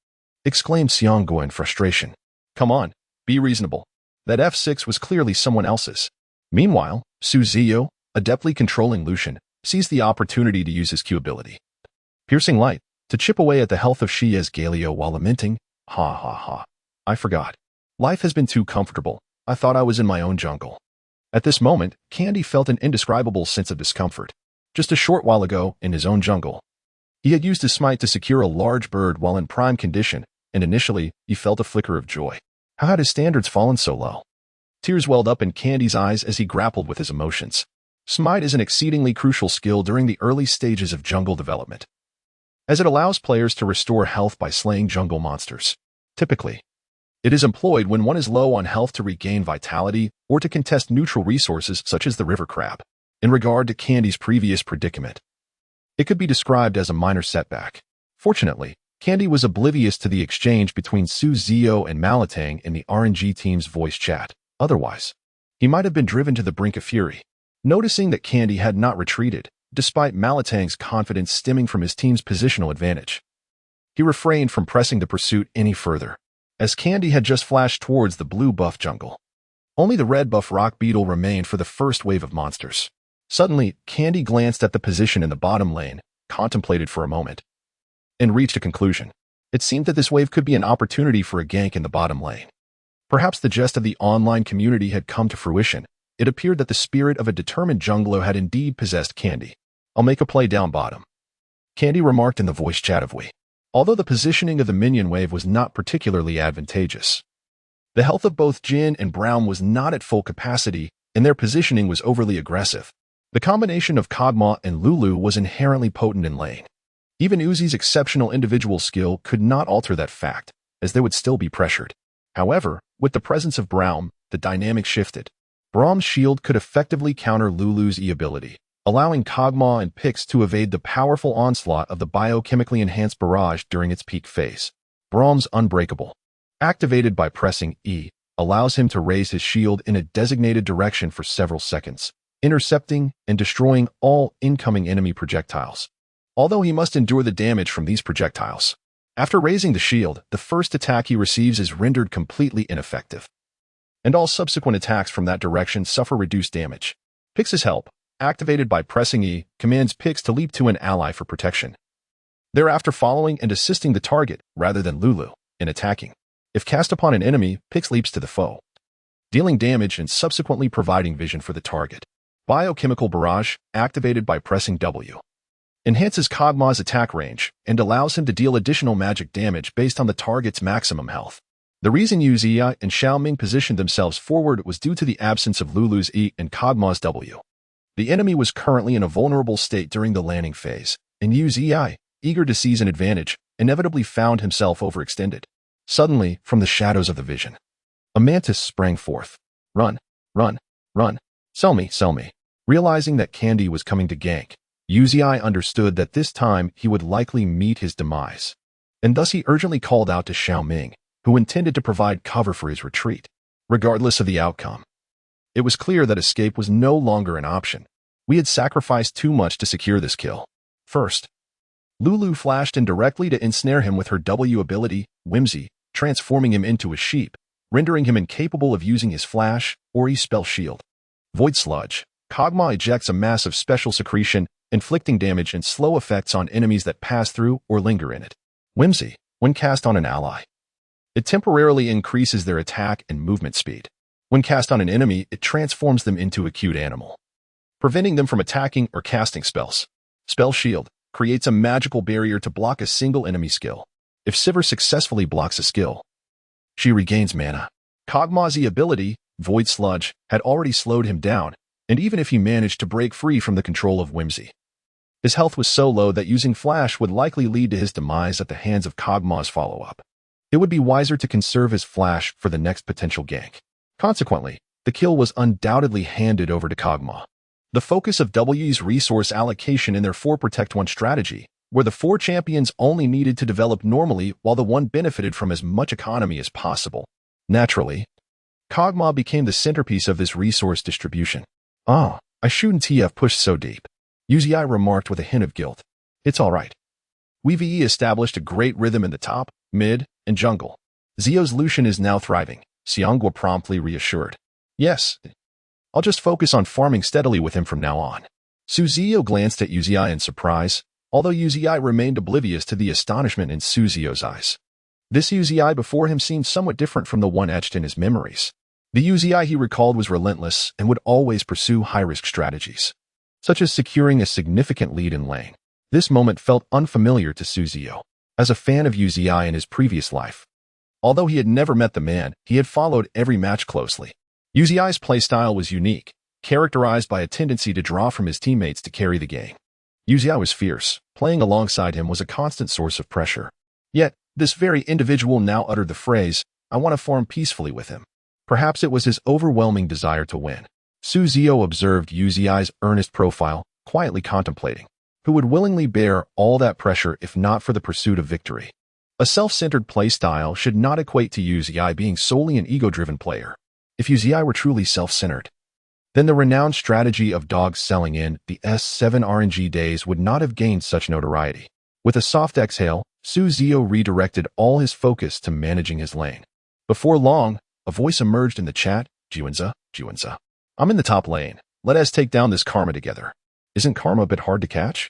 exclaimed Xiao in frustration. "Come on, be reasonable. That F6 was clearly someone else's." Meanwhile, Ziyou, adeptly controlling Lucian, seized the opportunity to use his Q ability, Piercing Light, to chip away at the health of Xia's Galio while lamenting, "Ha ha ha. I forgot. Life has been too comfortable. I thought I was in my own jungle." At this moment, Candy felt an indescribable sense of discomfort. Just a short while ago, in his own jungle, He had used his smite to secure a large bird while in prime condition, and initially, he felt a flicker of joy. How had his standards fallen so low? Tears welled up in Candy's eyes as he grappled with his emotions. Smite is an exceedingly crucial skill during the early stages of jungle development, as it allows players to restore health by slaying jungle monsters. Typically, it is employed when one is low on health to regain vitality or to contest neutral resources such as the river crab. In regard to Candy's previous predicament, it could be described as a minor setback. Fortunately, Candy was oblivious to the exchange between Ziyou and Malatang in the RNG team's voice chat. Otherwise, he might have been driven to the brink of fury. Noticing that Candy had not retreated, despite Malatang's confidence stemming from his team's positional advantage, he refrained from pressing the pursuit any further, as Candy had just flashed towards the blue buff jungle. Only the red buff rock beetle remained for the first wave of monsters. Suddenly, Candy glanced at the position in the bottom lane, contemplated for a moment, and reached a conclusion. It seemed that this wave could be an opportunity for a gank in the bottom lane. Perhaps the jest of the online community had come to fruition. It appeared that the spirit of a determined jungler had indeed possessed Candy. "I'll make a play down bottom," Candy remarked in the voice chat of Wii. Although the positioning of the minion wave was not particularly advantageous, the health of both Jin and Brown was not at full capacity, and their positioning was overly aggressive. The combination of Kog'Maw and Lulu was inherently potent in lane. Even Uzi's exceptional individual skill could not alter that fact, as they would still be pressured. However, with the presence of Braum, the dynamic shifted. Braum's shield could effectively counter Lulu's E ability, allowing Kog'Maw and Pix to evade the powerful onslaught of the biochemically enhanced barrage during its peak phase. Braum's Unbreakable, activated by pressing E, allows him to raise his shield in a designated direction for several seconds, intercepting and destroying all incoming enemy projectiles. Although he must endure the damage from these projectiles, after raising the shield, the first attack he receives is rendered completely ineffective, and all subsequent attacks from that direction suffer reduced damage. Pix's help, activated by pressing E, commands Pix to leap to an ally for protection, thereafter following and assisting the target rather than Lulu in attacking. If cast upon an enemy, Pix leaps to the foe, dealing damage and subsequently providing vision for the target. Biochemical Barrage, activated by pressing W, enhances Kog'Maw's attack range and allows him to deal additional magic damage based on the target's maximum health. The reason Yu Ziyou and Xiaoming positioned themselves forward was due to the absence of Lulu's E and Kog'Maw's W. The enemy was currently in a vulnerable state during the landing phase, and Yu Ziyou, eager to seize an advantage, inevitably found himself overextended. Suddenly, from the shadows of the vision, a mantis sprang forth. "Run, run, run, sell me, sell me." Realizing that Candy was coming to gank, Yu Ziyou understood that this time he would likely meet his demise, and thus he urgently called out to Xiaoming, who intended to provide cover for his retreat. Regardless of the outcome, it was clear that escape was no longer an option. We had sacrificed too much to secure this kill. First, Lulu flashed in directly to ensnare him with her W ability, Whimsy, transforming him into a sheep, rendering him incapable of using his flash or his spell shield. Void Sludge. Kog'Maw ejects a mass of special secretion, inflicting damage and slow effects on enemies that pass through or linger in it. Whimsy. When cast on an ally, it temporarily increases their attack and movement speed. When cast on an enemy, it transforms them into a cute animal, preventing them from attacking or casting spells. Spell Shield creates a magical barrier to block a single enemy skill. If Sivir successfully blocks a skill, she regains mana. Kog'Maw's ability, Void Sludge, had already slowed him down, and even if he managed to break free from the control of Whimsy, his health was so low that using Flash would likely lead to his demise at the hands of Kog'Maw's follow-up. It would be wiser to conserve his Flash for the next potential gank. Consequently, the kill was undoubtedly handed over to Kog'Maw. The focus of W's resource allocation in their 4-Protect-1 strategy, where the 4 champions only needed to develop normally while the 1 benefited from as much economy as possible. Naturally, Kog'Maw became the centerpiece of this resource distribution. "Ah, I shouldn't have pushed so deep," Yu Ziyou remarked with a hint of guilt. "It's all right. We've established a great rhythm in the top, mid, and jungle. Ziyou's Lucian is now thriving," Xiangguo promptly reassured. "Yes, I'll just focus on farming steadily with him from now on." Ziyou glanced at Yu Ziyou in surprise, although Yu Ziyou remained oblivious to the astonishment in Ziyou's eyes. This Yu Ziyou before him seemed somewhat different from the one etched in his memories. The Yu Ziyou he recalled was relentless and would always pursue high-risk strategies, such as securing a significant lead in lane. This moment felt unfamiliar to Ziyou. As a fan of Ziyou in his previous life, although he had never met the man, he had followed every match closely. Ziyou's playstyle was unique, characterized by a tendency to draw from his teammates to carry the game. Ziyou was fierce. Playing alongside him was a constant source of pressure. Yet, this very individual now uttered the phrase, "I want to form peacefully with him." Perhaps it was his overwhelming desire to win. Ziyou observed Ziyou's earnest profile, quietly contemplating. Who would willingly bear all that pressure if not for the pursuit of victory? A self-centered playstyle should not equate to Ziyou being solely an ego-driven player. If Ziyou were truly self-centered, then the renowned strategy of dogs selling in the S7 RNG days would not have gained such notoriety. With a soft exhale, Ziyou redirected all his focus to managing his lane. Before long, a voice emerged in the chat, Juanza. I'm in the top lane. Let us take down this Karma together. Isn't Karma a bit hard to catch?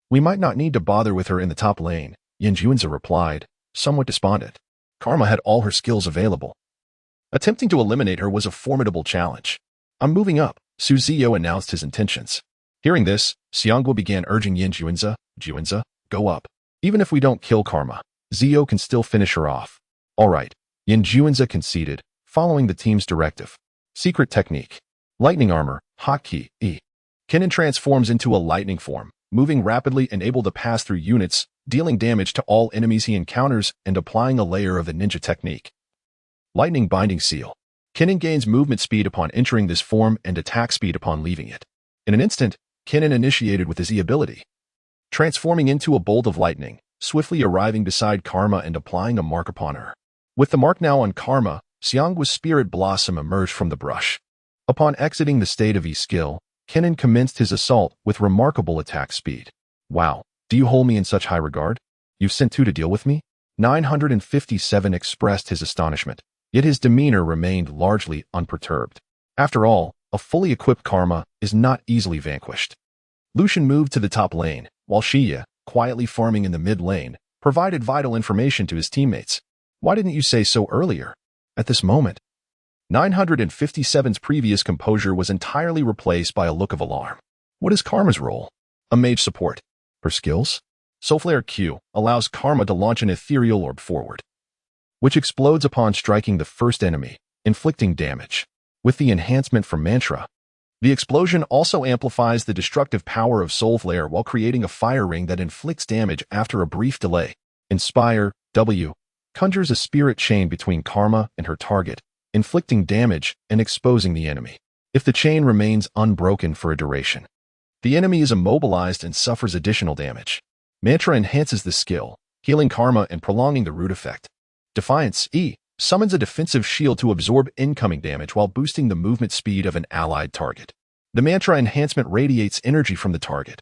We might not need to bother with her in the top lane, Juanza replied, somewhat despondent. Karma had all her skills available. Attempting to eliminate her was a formidable challenge. I'm moving up, Ziyou announced his intentions. Hearing this, Xiao began urging Juanza, go up. Even if we don't kill Karma, Ziyou can still finish her off. All right, Juanza conceded, following the team's directive. Secret technique. Lightning armor, hotkey, E. Kennen transforms into a lightning form, moving rapidly and able to pass through units, dealing damage to all enemies he encounters and applying a layer of the ninja technique. Lightning binding seal. Kennen gains movement speed upon entering this form and attack speed upon leaving it. In an instant, Kennen initiated with his E ability, transforming into a bolt of lightning, swiftly arriving beside Karma and applying a mark upon her. With the mark now on Karma, Xiang's Spirit Blossom emerged from the brush. Upon exiting the state of E skill, Kennen commenced his assault with remarkable attack speed. Wow, do you hold me in such high regard? You've sent two to deal with me? 957 expressed his astonishment, yet his demeanor remained largely unperturbed. After all, a fully equipped Karma is not easily vanquished. Lucian moved to the top lane, while Xia, quietly farming in the mid lane, provided vital information to his teammates. Why didn't you say so earlier? At this moment, 957's previous composure was entirely replaced by a look of alarm. What is Karma's role? A mage support. Her skills? Soulflare Q allows Karma to launch an ethereal orb forward, which explodes upon striking the first enemy, inflicting damage. With the enhancement from Mantra, the explosion also amplifies the destructive power of Soulflare while creating a fire ring that inflicts damage after a brief delay. Inspire W conjures a spirit chain between Karma and her target, inflicting damage and exposing the enemy. If the chain remains unbroken for a duration, the enemy is immobilized and suffers additional damage. Mantra enhances the skill, healing Karma and prolonging the root effect. Defiance E summons a defensive shield to absorb incoming damage while boosting the movement speed of an allied target. The Mantra enhancement radiates energy from the target,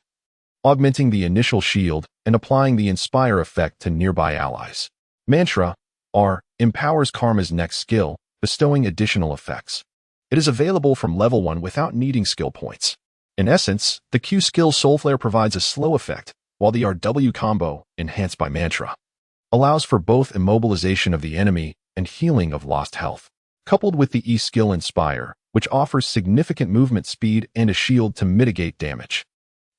augmenting the initial shield and applying the Inspire effect to nearby allies. Mantra R empowers Karma's next skill, bestowing additional effects. It is available from level 1 without needing skill points. In essence, the Q skill Soulflare provides a slow effect, while the RW combo, enhanced by Mantra, allows for both immobilization of the enemy and healing of lost health. Coupled with the E skill Inspire, which offers significant movement speed and a shield to mitigate damage,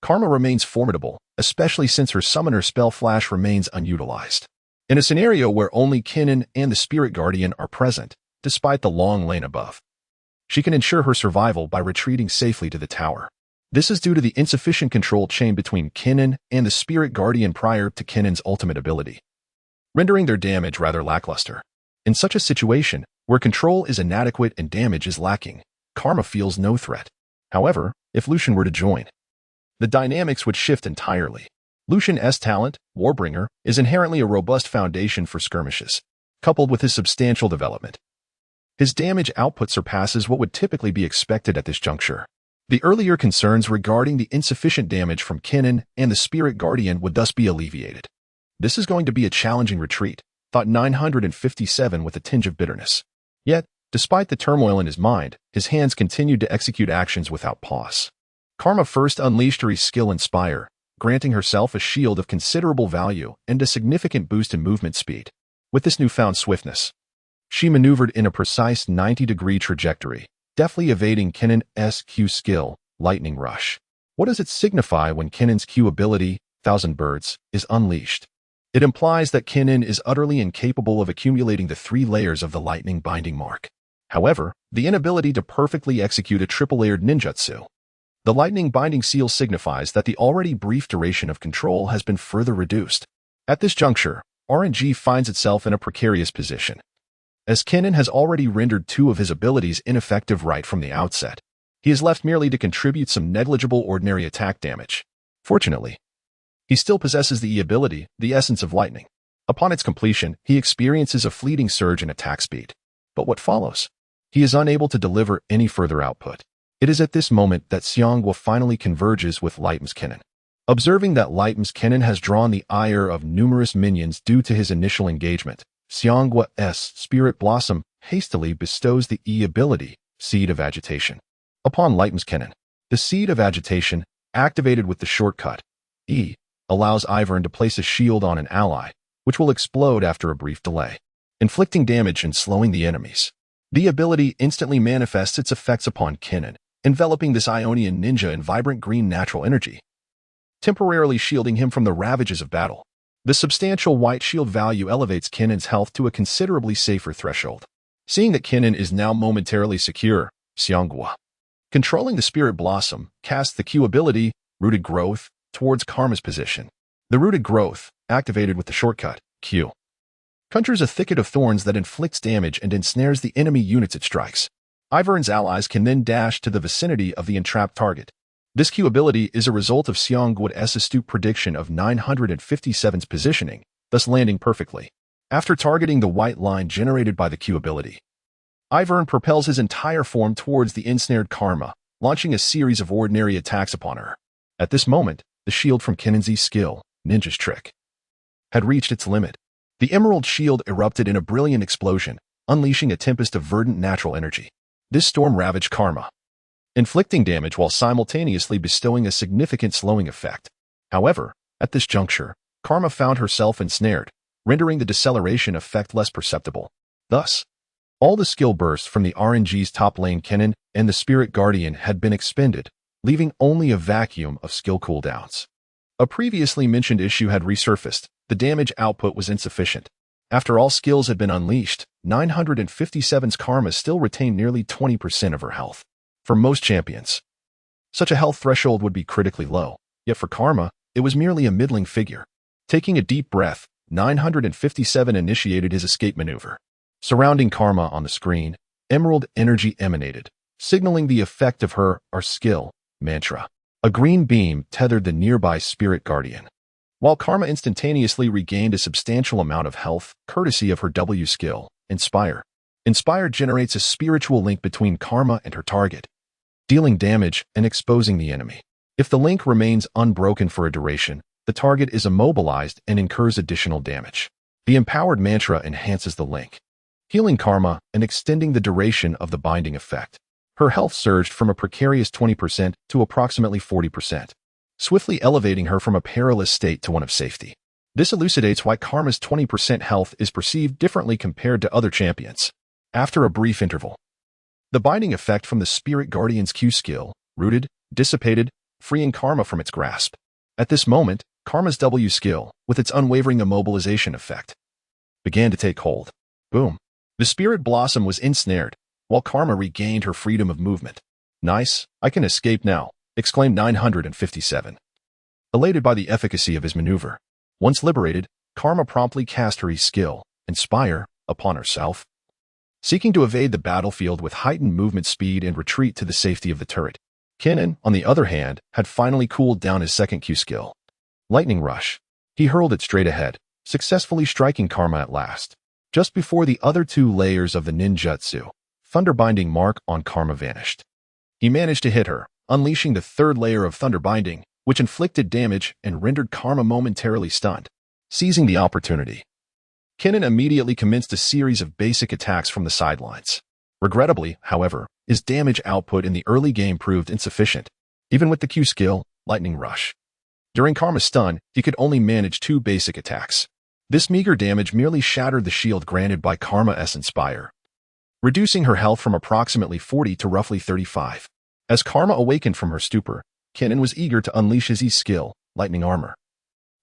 Karma remains formidable, especially since her summoner spell flash remains unutilized. In a scenario where only Kennen and the Spirit Guardian are present, despite the long lane above, she can ensure her survival by retreating safely to the tower. This is due to the insufficient control chain between Kennen and the Spirit Guardian prior to Kennen's ultimate ability, rendering their damage rather lackluster. In such a situation, where control is inadequate and damage is lacking, Karma feels no threat. However, if Lucian were to join, the dynamics would shift entirely. Lucian's talent, Warbringer, is inherently a robust foundation for skirmishes, coupled with his substantial development. His damage output surpasses what would typically be expected at this juncture. The earlier concerns regarding the insufficient damage from Kennen and the Spirit Guardian would thus be alleviated. This is going to be a challenging retreat, thought 957 with a tinge of bitterness. Yet, despite the turmoil in his mind, his hands continued to execute actions without pause. Karma first unleashed her skill Inspire, granting herself a shield of considerable value and a significant boost in movement speed. With this newfound swiftness, she maneuvered in a precise 90-degree trajectory, deftly evading Kennen's Q skill, Lightning Rush. What does it signify when Kennen's Q ability, thousand birds, is unleashed. It implies that Kinnan is utterly incapable of accumulating the 3 layers of the lightning binding mark. However, the inability to perfectly execute a triple-layered ninjutsu. The lightning binding seal signifies that the already brief duration of control has been further reduced. At this juncture, RNG finds itself in a precarious position, as Kinnan has already rendered 2 of his abilities ineffective right from the outset. He is left merely to contribute some negligible ordinary attack damage. Fortunately, he still possesses the E ability, the essence of lightning. Upon its completion, he experiences a fleeting surge in attack speed. But what follows? He is unable to deliver any further output. It is at this moment that Xiao Hu finally converges with Lightman's Kinnan. Observing that Lightman's Kinnan has drawn the ire of numerous minions due to his initial engagement, Xiao Hu's Spirit Blossom hastily bestows the E ability, Seed of Agitation, upon Lightman's Kinnan. The Seed of Agitation, activated with the shortcut E, allows Ivern to place a shield on an ally, which will explode after a brief delay, inflicting damage and slowing the enemies. The ability instantly manifests its effects upon Kinnan, enveloping this Ionian ninja in vibrant green natural energy, temporarily shielding him from the ravages of battle. The substantial white shield value elevates Kinnan's health to a considerably safer threshold. Seeing that Kinnan is now momentarily secure, Xiao Hu, controlling the Spirit Blossom, casts the Q ability, Rooted Growth, towards Karma's position. The Rooted Growth, activated with the shortcut Q, conjures a thicket of thorns that inflicts damage and ensnares the enemy units it strikes. Ivern's allies can then dash to the vicinity of the entrapped target. This Q ability is a result of Xiao Hu's astute prediction of 957's positioning, thus landing perfectly. After targeting the white line generated by the Q ability, Ivern propels his entire form towards the ensnared Karma, launching a series of ordinary attacks upon her. At this moment, the shield from Kinnan's skill, Ninja's Trick, had reached its limit. The emerald shield erupted in a brilliant explosion, unleashing a tempest of verdant natural energy. This storm ravaged Karma, inflicting damage while simultaneously bestowing a significant slowing effect. However, at this juncture, Karma found herself ensnared, rendering the deceleration effect less perceptible. Thus, all the skill bursts from the RNG's top lane Kinnan and the Spirit Guardian had been expended, leaving only a vacuum of skill cooldowns. A previously mentioned issue had resurfaced. The damage output was insufficient. After all skills had been unleashed, 957's Karma still retained nearly 20% of her health. For most champions, such a health threshold would be critically low, yet for Karma, it was merely a middling figure. Taking a deep breath, 957 initiated his escape maneuver. Surrounding Karma on the screen, emerald energy emanated, signaling the effect of her skill mantra. A green beam tethered the nearby Spirit Guardian, while Karma instantaneously regained a substantial amount of health, courtesy of her W skill, Inspire. Inspire generates a spiritual link between Karma and her target, dealing damage and exposing the enemy. If the link remains unbroken for a duration, the target is immobilized and incurs additional damage. The empowered mantra enhances the link, healing Karma and extending the duration of the binding effect. Her health surged from a precarious 20% to approximately 40%, swiftly elevating her from a perilous state to one of safety. This elucidates why Karma's 20% health is perceived differently compared to other champions. After a brief interval, the binding effect from the Spirit Guardian's Q skill, Rooted, dissipated, freeing Karma from its grasp. At this moment, Karma's W skill, with its unwavering immobilization effect, began to take hold. Boom. The Spirit Blossom was ensnared, while Karma regained her freedom of movement. Nice, I can escape now, exclaimed 957, elated by the efficacy of his maneuver. Once liberated, Karma promptly cast her skill, Inspire, upon herself, seeking to evade the battlefield with heightened movement speed and retreat to the safety of the turret. Kinnan, on the other hand, had finally cooled down his second Q skill, Lightning Rush. He hurled it straight ahead, successfully striking Karma at last. Just before the other 2 layers of the ninjutsu, Thunderbinding mark on Karma vanished. He managed to hit her, unleashing the 3rd layer of Thunderbinding, which inflicted damage and rendered Karma momentarily stunned. Seizing the opportunity, Kinnan immediately commenced a series of basic attacks from the sidelines. Regrettably, however, his damage output in the early game proved insufficient, even with the Q skill, Lightning Rush. During Karma's stun, he could only manage 2 basic attacks. This meager damage merely shattered the shield granted by Karma's Inspire, reducing her health from approximately 40 to roughly 35. As Karma awakened from her stupor, Kinnan was eager to unleash his skill, Lightning Armor.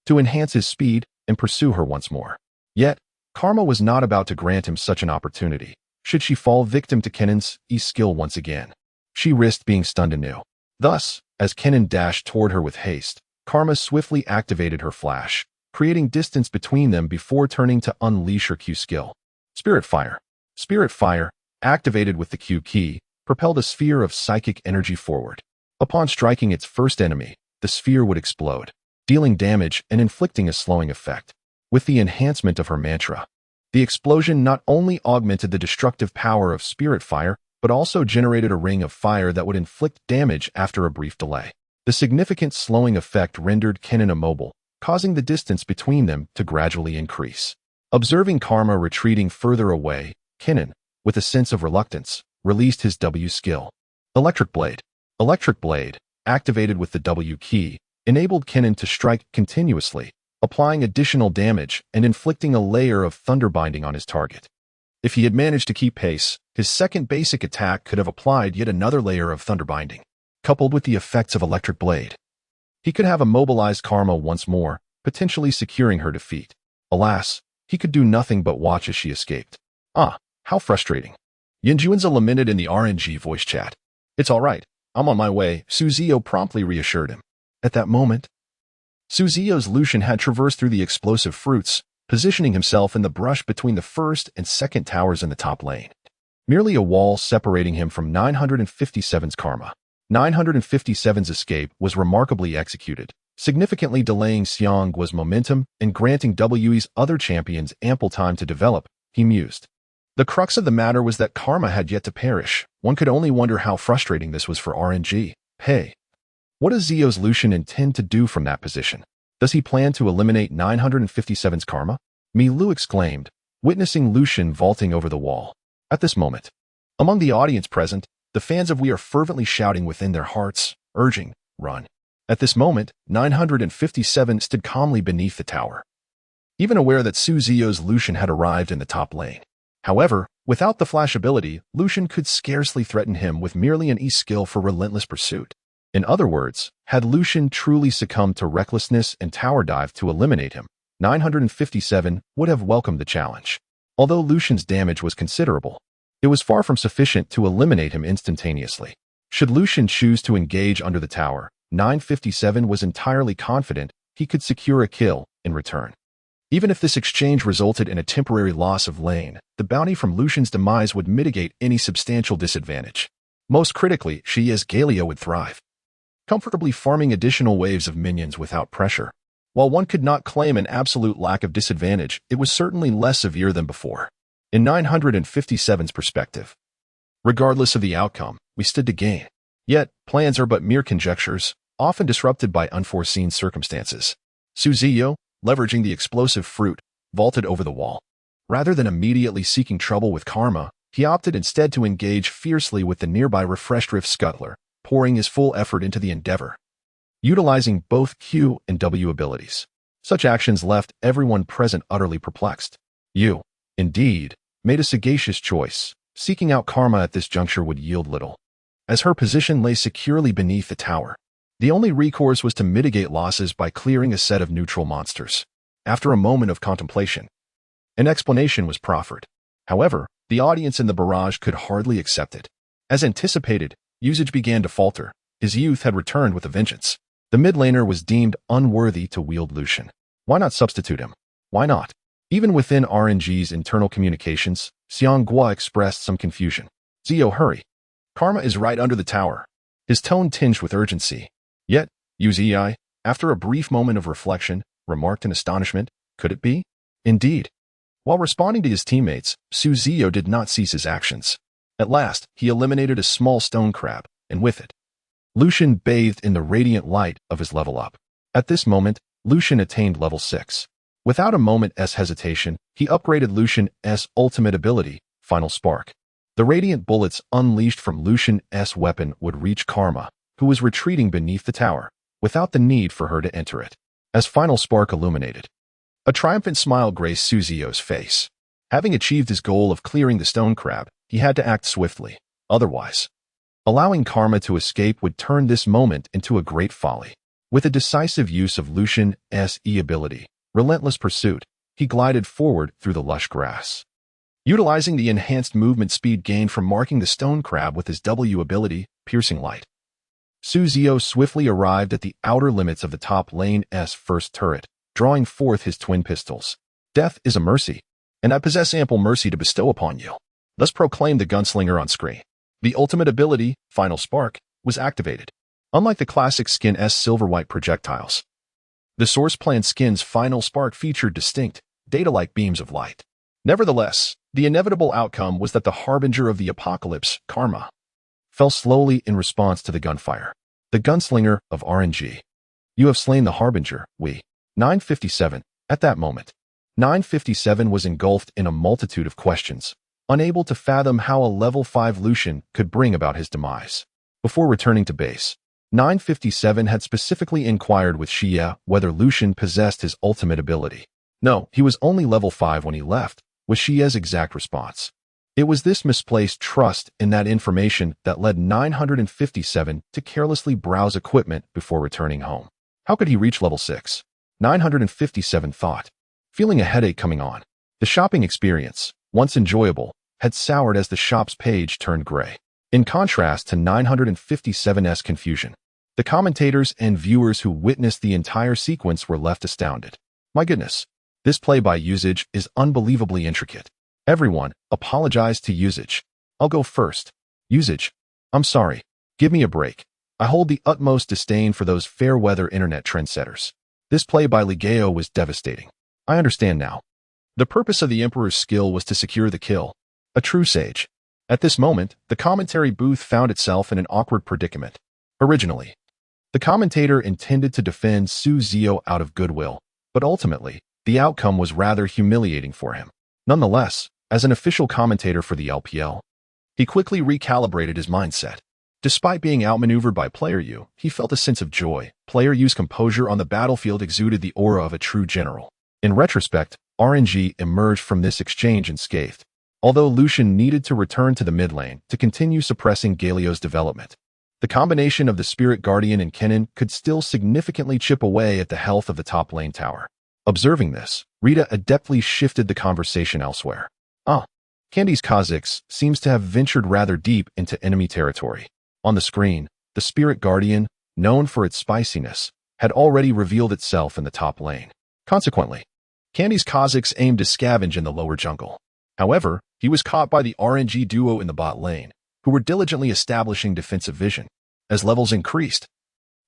to enhance his speed and pursue her once more. Yet, Karma was not about to grant him such an opportunity. Should she fall victim to Kennan's skill once again, she risked being stunned anew. Thus, as Kennan dashed toward her with haste, Karma swiftly activated her flash, creating distance between them before turning to unleash her Q skill. Spirit Fire. Spirit Fire, activated with the Q key, propelled a sphere of psychic energy forward. Upon striking its first enemy, the sphere would explode, dealing damage and inflicting a slowing effect. With the enhancement of her mantra, the explosion not only augmented the destructive power of Spirit Fire, but also generated a ring of fire that would inflict damage after a brief delay. The significant slowing effect rendered Kennan immobile, causing the distance between them to gradually increase. Observing Karma retreating further away, Kennan, with a sense of reluctance, released his W skill. Electric Blade. Electric Blade, activated with the W key, enabled Kennan to strike continuously, applying additional damage and inflicting a layer of thunder binding on his target. If he had managed to keep pace, his second basic attack could have applied yet another layer of thunder binding. Coupled with the effects of Electric Blade, he could have immobilized Karma once more, potentially securing her defeat. Alas, he could do nothing but watch as she escaped. Ah, how frustrating. Yinjuanza lamented in the RNG voice chat. It's all right, I'm on my way, Ziyou promptly reassured him. At that moment, Ziyou's Lucian had traversed through the explosive fruits, positioning himself in the brush between the first and second towers in the top lane. Merely a wall separating him from 957's Karma. 957's escape was remarkably executed, significantly delaying Xiangguo's momentum and granting WE's other champions ample time to develop, he mused. The crux of the matter was that Karma had yet to perish. One could only wonder how frustrating this was for RNG. Hey, what does Ziyou's Lucian intend to do from that position? Does he plan to eliminate 957's Karma? Mi Lu exclaimed, witnessing Lucian vaulting over the wall. At this moment, among the audience present, the fans of We are fervently shouting within their hearts, urging, run. At this moment, 957 stood calmly beneath the tower, even aware that Ziyou's Lucian had arrived in the top lane. However, without the flash ability, Lucian could scarcely threaten him with merely an E-skill for relentless pursuit. In other words, had Lucian truly succumbed to recklessness and tower dive to eliminate him, 957 would have welcomed the challenge. Although Lucian's damage was considerable, it was far from sufficient to eliminate him instantaneously. Should Lucian choose to engage under the tower, 957 was entirely confident he could secure a kill in return. Even if this exchange resulted in a temporary loss of lane, the bounty from Lucian's demise would mitigate any substantial disadvantage. Most critically, she as Galio would thrive, comfortably farming additional waves of minions without pressure. While one could not claim an absolute lack of disadvantage, it was certainly less severe than before. In 957's perspective, regardless of the outcome, we stood to gain. Yet, plans are but mere conjectures, often disrupted by unforeseen circumstances. Ziyou, leveraging the explosive fruit, vaulted over the wall. Rather than immediately seeking trouble with Karma, he opted instead to engage fiercely with the nearby Refreshed Rift Scuttler, pouring his full effort into the endeavor, utilizing both Q and W abilities. Such actions left everyone present utterly perplexed. You, indeed, made a sagacious choice. Seeking out Karma at this juncture would yield little, as her position lay securely beneath the tower. The only recourse was to mitigate losses by clearing a set of neutral monsters. After a moment of contemplation, an explanation was proffered. However, the audience in the barrage could hardly accept it. As anticipated, usage began to falter. His youth had returned with a vengeance. The mid laner was deemed unworthy to wield Lucian. Why not substitute him? Why not? Even within RNG's internal communications, Xiangguo expressed some confusion. Ziyou, hurry. Karma is right under the tower. His tone tinged with urgency. Yet, Ziyou, after a brief moment of reflection, remarked in astonishment, could it be? Indeed. While responding to his teammates, Ziyou did not cease his actions. At last, he eliminated a small stone crab, and with it, Lucian bathed in the radiant light of his level up. At this moment, Lucian attained level 6. Without a moment's hesitation, he upgraded Lucian's ultimate ability, Final Spark. The radiant bullets unleashed from Lucian's weapon would reach Karma, who was retreating beneath the tower, without the need for her to enter it. As Final Spark illuminated, a triumphant smile graced Ziyou's face. Having achieved his goal of clearing the stone crab, he had to act swiftly. Otherwise, allowing Karma to escape would turn this moment into a great folly. With a decisive use of Lucian's E ability, Relentless Pursuit, he glided forward through the lush grass. Utilizing the enhanced movement speed gained from marking the stone crab with his W ability, Piercing Light, Ziyou swiftly arrived at the outer limits of the top lane's first turret, drawing forth his twin pistols. Death is a mercy, and I possess ample mercy to bestow upon you. Thus proclaimed the gunslinger on screen. The ultimate ability, Final Spark, was activated. Unlike the classic skin's silver-white projectiles, the source plan skin's Final Spark featured distinct, data-like beams of light. Nevertheless, the inevitable outcome was that the harbinger of the apocalypse, Karma, fell slowly in response to the gunfire. The gunslinger of RNG. You have slain the harbinger, we. 957. At that moment, 957 was engulfed in a multitude of questions, unable to fathom how a level 5 Lucian could bring about his demise. Before returning to base, 957 had specifically inquired with Xiao whether Lucian possessed his ultimate ability. No, he was only level 5 when he left, was Xiao's exact response. It was this misplaced trust in that information that led 957 to carelessly browse equipment before returning home. How could he reach level 6? 957 thought. Feeling a headache coming on, the shopping experience, once enjoyable, had soured as the shop's page turned gray. In contrast to 957's confusion, the commentators and viewers who witnessed the entire sequence were left astounded. My goodness, this play by Usage is unbelievably intricate. Everyone, apologize to Usage. I'll go first. Usage, I'm sorry. Give me a break. I hold the utmost disdain for those fair-weather internet trendsetters. This play by Ligeo was devastating. I understand now. The purpose of the Emperor's skill was to secure the kill. A true sage. At this moment, the commentary booth found itself in an awkward predicament. Originally, the commentator intended to defend Ziyou out of goodwill, but ultimately, the outcome was rather humiliating for him. Nonetheless, as an official commentator for the LPL, he quickly recalibrated his mindset. Despite being outmaneuvered by Player U, he felt a sense of joy. Player U's composure on the battlefield exuded the aura of a true general. In retrospect, RNG emerged from this exchange unscathed, although Lucian needed to return to the mid lane to continue suppressing Galio's development. The combination of the Spirit Guardian and Kennen could still significantly chip away at the health of the top lane tower. Observing this, Rita adeptly shifted the conversation elsewhere. Candy's Kha'Zix seems to have ventured rather deep into enemy territory. On the screen, the Spirit Guardian, known for its spiciness, had already revealed itself in the top lane. Consequently, Candy's Kha'Zix aimed to scavenge in the lower jungle. However, he was caught by the RNG duo in the bot lane, who were diligently establishing defensive vision. As levels increased,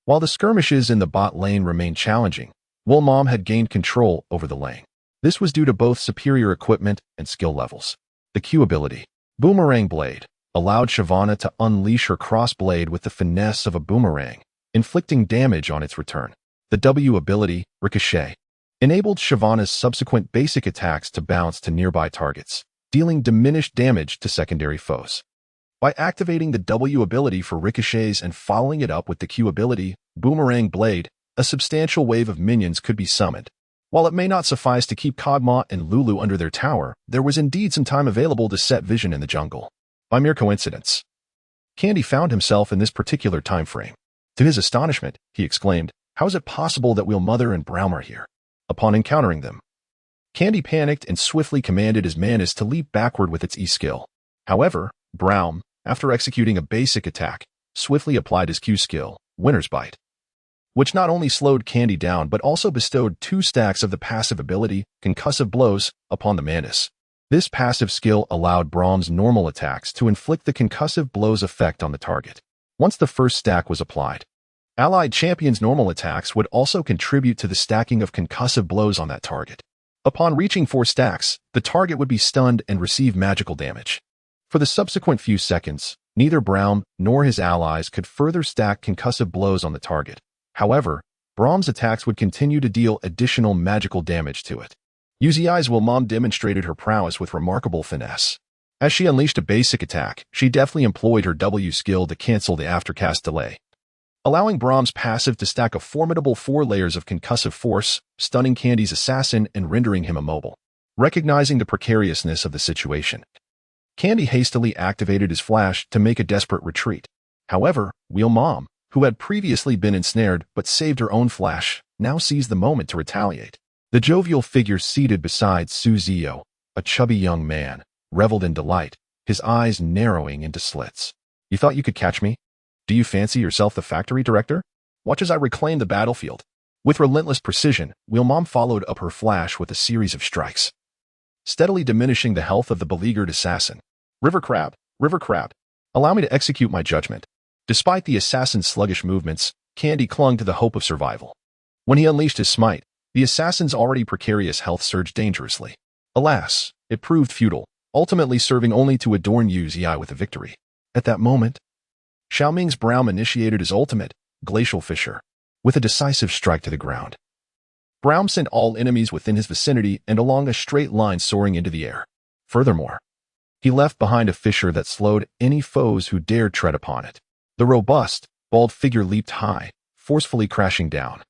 while the skirmishes in the bot lane remained challenging, Wilmom had gained control over the lane. This was due to both superior equipment and skill levels. The Q ability, Boomerang Blade, allowed Shyvana to unleash her cross blade with the finesse of a boomerang, inflicting damage on its return. The W ability, Ricochet, enabled Shyvana's subsequent basic attacks to bounce to nearby targets, dealing diminished damage to secondary foes. By activating the W ability for ricochets and following it up with the Q ability, Boomerang Blade, a substantial wave of minions could be summoned. While it may not suffice to keep Kog'Maw and Lulu under their tower, there was indeed some time available to set vision in the jungle. By mere coincidence, Candy found himself in this particular time frame. To his astonishment, he exclaimed, "How is it possible that Wheel Mother and Braum are here?" Upon encountering them, Candy panicked and swiftly commanded his Mantis to leap backward with its E-skill. However, Braum, after executing a basic attack, swiftly applied his Q skill, Winner's Bite, which not only slowed Candy down but also bestowed 2 stacks of the passive ability, Concussive Blows, upon the Mantis. This passive skill allowed Braum's normal attacks to inflict the Concussive Blows effect on the target. Once the first stack was applied, allied champions' normal attacks would also contribute to the stacking of Concussive Blows on that target. Upon reaching 4 stacks, the target would be stunned and receive magical damage. For the subsequent few seconds, neither Braum nor his allies could further stack Concussive Blows on the target. However, Braum's attacks would continue to deal additional magical damage to it. Uzi's Wilmom demonstrated her prowess with remarkable finesse. As she unleashed a basic attack, she deftly employed her W skill to cancel the aftercast delay, allowing Braum's passive to stack a formidable 4 layers of concussive force, stunning Candy's assassin and rendering him immobile. Recognizing the precariousness of the situation, Candy hastily activated his flash to make a desperate retreat. However, Wilmom, who had previously been ensnared but saved her own flash, now seized the moment to retaliate. The jovial figure seated beside Ziyou, a chubby young man, reveled in delight, his eyes narrowing into slits. You thought you could catch me? Do you fancy yourself the factory director? Watch as I reclaim the battlefield. With relentless precision, Wilmom followed up her flash with a series of strikes, steadily diminishing the health of the beleaguered assassin. River crab, allow me to execute my judgment. Despite the assassin's sluggish movements, Candy clung to the hope of survival. When he unleashed his smite, the assassin's already precarious health surged dangerously. Alas, it proved futile, ultimately serving only to adorn Ziyou with a victory. At that moment, Xiaoming's Braum initiated his ultimate, Glacial Fissure, with a decisive strike to the ground. Braum sent all enemies within his vicinity and along a straight line soaring into the air. Furthermore, he left behind a fissure that slowed any foes who dared tread upon it. The robust, bald figure leaped high, forcefully crashing down,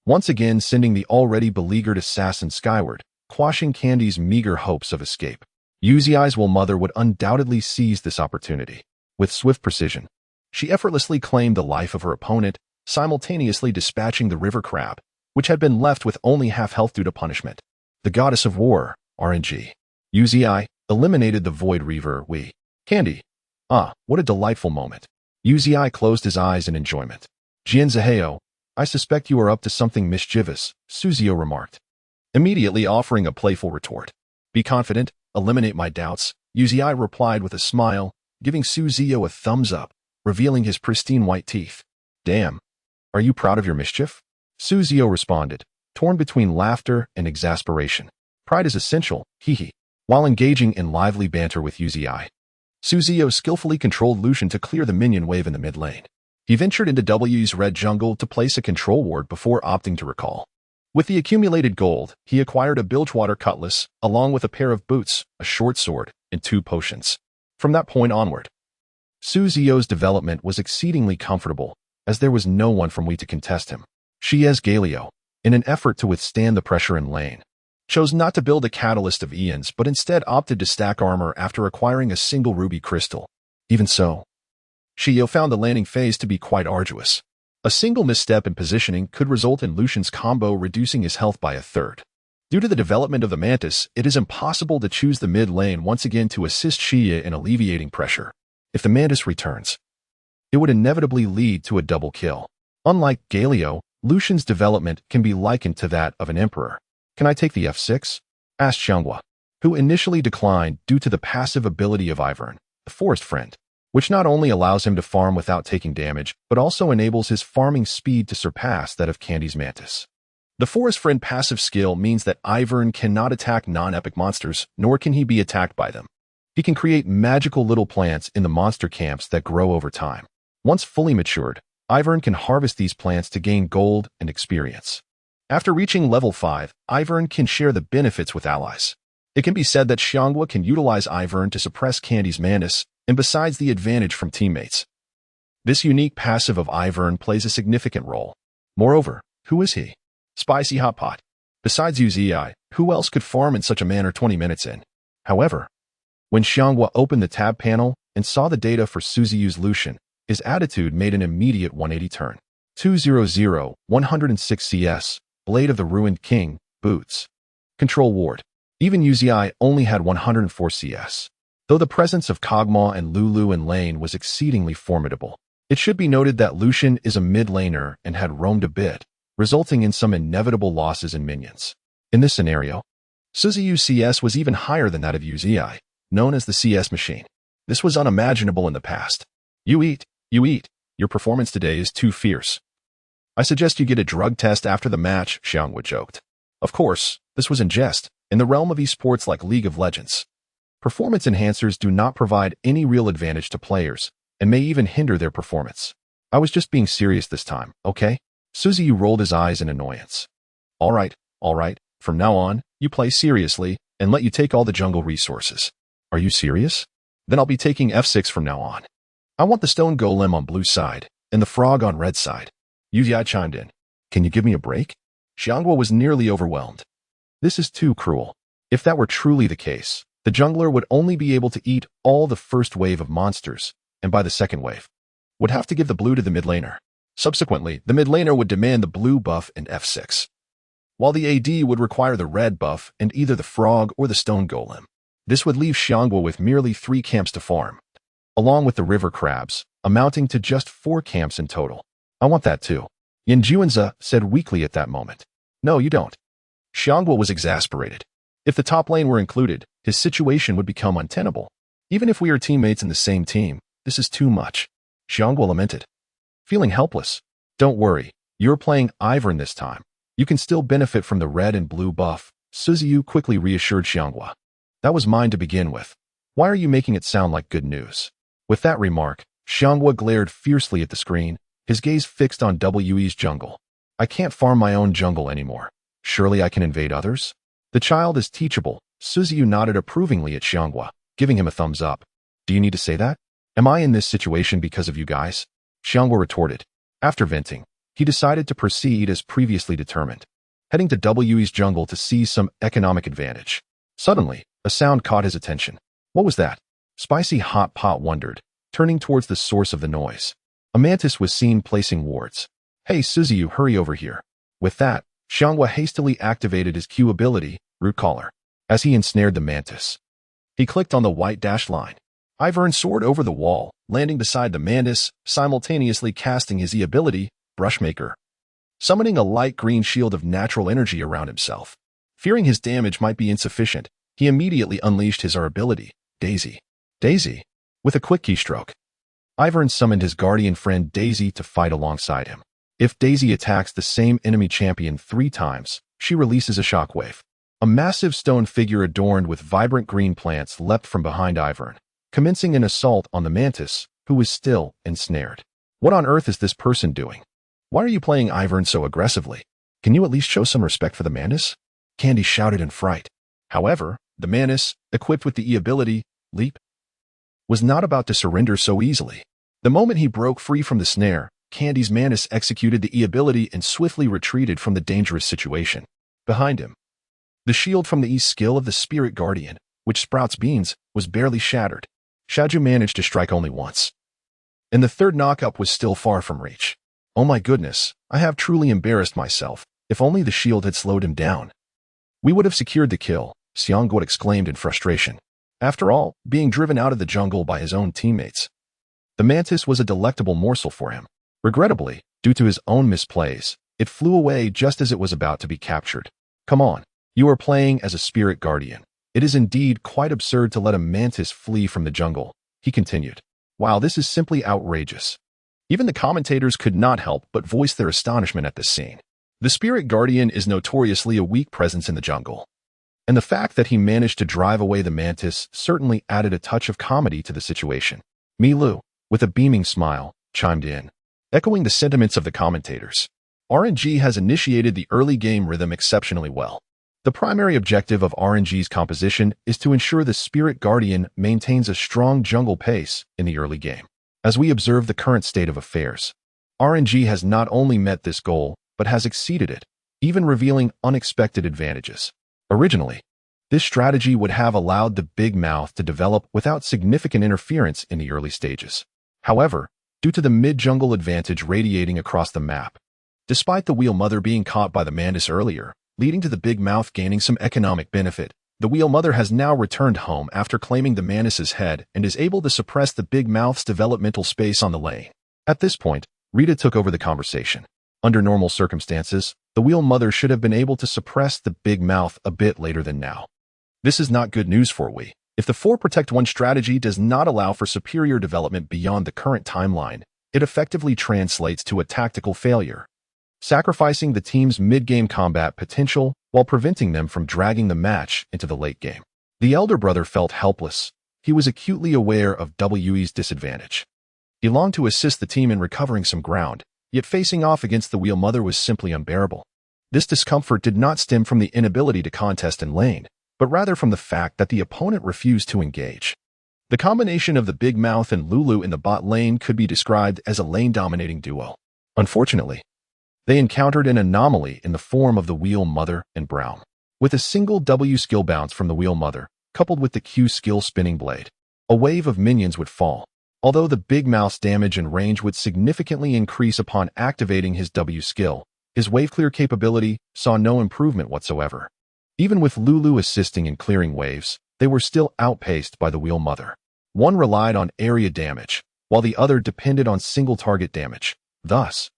once again sending the already beleaguered assassin skyward, quashing Candy's meager hopes of escape. Yuziai's mother would undoubtedly seize this opportunity. With swift precision, she effortlessly claimed the life of her opponent, simultaneously dispatching the river crab, which had been left with only half health due to punishment. The goddess of war, RNG. Yuziai eliminated the Void Reaver, Candy. Ah, what a delightful moment. Yuziai closed his eyes in enjoyment. Jian Zihao, I suspect you are up to something mischievous, Ziyou remarked, immediately offering a playful retort. Be confident, eliminate my doubts, Yuziai replied with a smile, giving Ziyou a thumbs up, revealing his pristine white teeth. Damn. Are you proud of your mischief? Ziyou responded, torn between laughter and exasperation. Pride is essential, hee. While engaging in lively banter with Yuziai, Ziyou skillfully controlled Lucian to clear the minion wave in the mid lane. He ventured into W's red jungle to place a control ward before opting to recall. With the accumulated gold, he acquired a Bilgewater cutlass, along with a pair of boots, a short sword, and 2 potions. From that point onward, Ziyou's development was exceedingly comfortable, as there was no one from Wii to contest him. Xiez Galio, in an effort to withstand the pressure in lane, chose not to build a catalyst of Eons but instead opted to stack armor after acquiring a single ruby crystal. Even so, Xiao found the landing phase to be quite arduous. A single misstep in positioning could result in Lucian's combo reducing his health by 1/3. Due to the development of the Mantis, it is impossible to choose the mid lane once again to assist Xia in alleviating pressure. If the Mantis returns, it would inevitably lead to a double kill. Unlike Galio, Lucian's development can be likened to that of an emperor. Can I take the F6? Asked Xianghua, who initially declined due to the passive ability of Ivern, the Forest Friend, which not only allows him to farm without taking damage, but also enables his farming speed to surpass that of Candy's Mantis. The Forest Friend passive skill means that Ivern cannot attack non-epic monsters, nor can he be attacked by them. He can create magical little plants in the monster camps that grow over time. Once fully matured, Ivern can harvest these plants to gain gold and experience. After reaching level 5, Ivern can share the benefits with allies. It can be said that Xianghua can utilize Ivern to suppress Candy's Mantis, and besides the advantage from teammates. This unique passive of Ivern plays a significant role. Moreover, who is he? Spicy Hot Pot. Besides Yuzi, who else could farm in such a manner 20 minutes in? However, when Xianghua opened the tab panel and saw the data for Ziyou's Lucian, his attitude made an immediate 180 turn. 200, 106 CS, Blade of the Ruined King, Boots. Control Ward. Even Yuzi only had 104 CS. Though the presence of Kog'Maw and Lulu in lane was exceedingly formidable, it should be noted that Lucian is a mid laner and had roamed a bit, resulting in some inevitable losses in minions. In this scenario, Ziyou's CS was even higher than that of Yuzi, known as the CS machine. This was unimaginable in the past. You eat. Your performance today is too fierce. I suggest you get a drug test after the match, Xianghua joked. Of course, this was in jest, in the realm of esports like League of Legends. Performance enhancers do not provide any real advantage to players, and may even hinder their performance. I was just being serious this time, okay? Ziyou rolled his eyes in annoyance. All right, from now on, you play seriously, and let you take all the jungle resources. Are you serious? Then I'll be taking F6 from now on. I want the stone golem on blue side, and the frog on red side. Yuzi chimed in. Can you give me a break? Xianghua was nearly overwhelmed. This is too cruel. If that were truly the case, the jungler would only be able to eat all the first wave of monsters, and by the second wave, would have to give the blue to the mid laner. Subsequently, the mid laner would demand the blue buff and F6, while the AD would require the red buff and either the frog or the stone golem. This would leave Xiangwa with merely 3 camps to farm, along with the river crabs, amounting to just 4 camps in total. I want that too, Yin Juanzi said weakly at that moment. No, you don't. Xiangwa was exasperated. If the top lane were included, his situation would become untenable. Even if we are teammates in the same team, this is too much, Xiangwa lamented. Feeling helpless. Don't worry, you're playing Ivern this time. You can still benefit from the red and blue buff, Ziyou quickly reassured Xiangwa. That was mine to begin with. Why are you making it sound like good news? With that remark, Xiangwa glared fiercely at the screen, his gaze fixed on We's jungle. I can't farm my own jungle anymore. Surely I can invade others? The child is teachable, Ziyou nodded approvingly at Xiangwa, giving him a thumbs up. Do you need to say that? Am I in this situation because of you guys? Xiangwa retorted. After venting, he decided to proceed as previously determined, heading to We's jungle to seize some economic advantage. Suddenly, a sound caught his attention. What was that? Spicy Hot Pot wondered, turning towards the source of the noise. A mantis was seen placing wards. Hey Ziyou, hurry over here. With that, Xiangwa hastily activated his Q ability, Root Collar, as he ensnared the mantis. He clicked on the white dashed line. Ivern soared over the wall, landing beside the mantis, simultaneously casting his E ability, Brushmaker, summoning a light green shield of natural energy around himself. Fearing his damage might be insufficient, he immediately unleashed his R ability, Daisy. Daisy. With a quick keystroke, Ivern summoned his guardian friend Daisy to fight alongside him. If Daisy attacks the same enemy champion 3 times, she releases a shockwave. A massive stone figure adorned with vibrant green plants leapt from behind Ivern, commencing an assault on the mantis, who was still ensnared. What on earth is this person doing? Why are you playing Ivern so aggressively? Can you at least show some respect for the mantis? Candy shouted in fright. However, the mantis, equipped with the E ability, Leap, was not about to surrender so easily. The moment he broke free from the snare, Candy's mantis executed the E ability and swiftly retreated from the dangerous situation. Behind him, the shield from the E skill of the Spirit Guardian, which sprouts beans, was barely shattered. Xiaohu managed to strike only once, and the third knockup was still far from reach. Oh my goodness, I have truly embarrassed myself. If only the shield had slowed him down. We would have secured the kill, Xiangwa exclaimed in frustration. After all, being driven out of the jungle by his own teammates, the mantis was a delectable morsel for him. Regrettably, due to his own misplays, it flew away just as it was about to be captured. Come on, you are playing as a spirit guardian. It is indeed quite absurd to let a mantis flee from the jungle, he continued. Wow, this is simply outrageous. Even the commentators could not help but voice their astonishment at this scene. The spirit guardian is notoriously a weak presence in the jungle, and the fact that he managed to drive away the mantis certainly added a touch of comedy to the situation. Milu, with a beaming smile, chimed in, echoing the sentiments of the commentators. RNG has initiated the early game rhythm exceptionally well. The primary objective of RNG's composition is to ensure the Spirit Guardian maintains a strong jungle pace in the early game. As we observe the current state of affairs, RNG has not only met this goal, but has exceeded it, even revealing unexpected advantages. Originally, this strategy would have allowed the Big Mouth to develop without significant interference in the early stages. However, due to the mid-jungle advantage radiating across the map, despite the Wheel Mother being caught by the mantis earlier, leading to the Big Mouth gaining some economic benefit, the Wheel Mother has now returned home after claiming the mantis's head and is able to suppress the Big Mouth's developmental space on the lane. At this point, Rita took over the conversation. Under normal circumstances, the Wheel Mother should have been able to suppress the Big Mouth a bit later than now. This is not good news for we. If the 4 Protect 1 strategy does not allow for superior development beyond the current timeline, it effectively translates to a tactical failure, sacrificing the team's mid-game combat potential while preventing them from dragging the match into the late game. The elder brother felt helpless. He was acutely aware of We's disadvantage. He longed to assist the team in recovering some ground, yet facing off against the Wheel Mother was simply unbearable. This discomfort did not stem from the inability to contest in lane, but rather from the fact that the opponent refused to engage. The combination of the Big Mouth and Lulu in the bot lane could be described as a lane-dominating duo. Unfortunately, they encountered an anomaly in the form of the Wheel Mother and Brown. With a single W skill bounce from the Wheel Mother, coupled with the Q skill Spinning Blade, a wave of minions would fall. Although the big mouth's damage and range would significantly increase upon activating his W skill, his wave clear capability saw no improvement whatsoever. Even with Lulu assisting in clearing waves, they were still outpaced by the Wheel Mother. One relied on area damage, while the other depended on single target damage. Thus,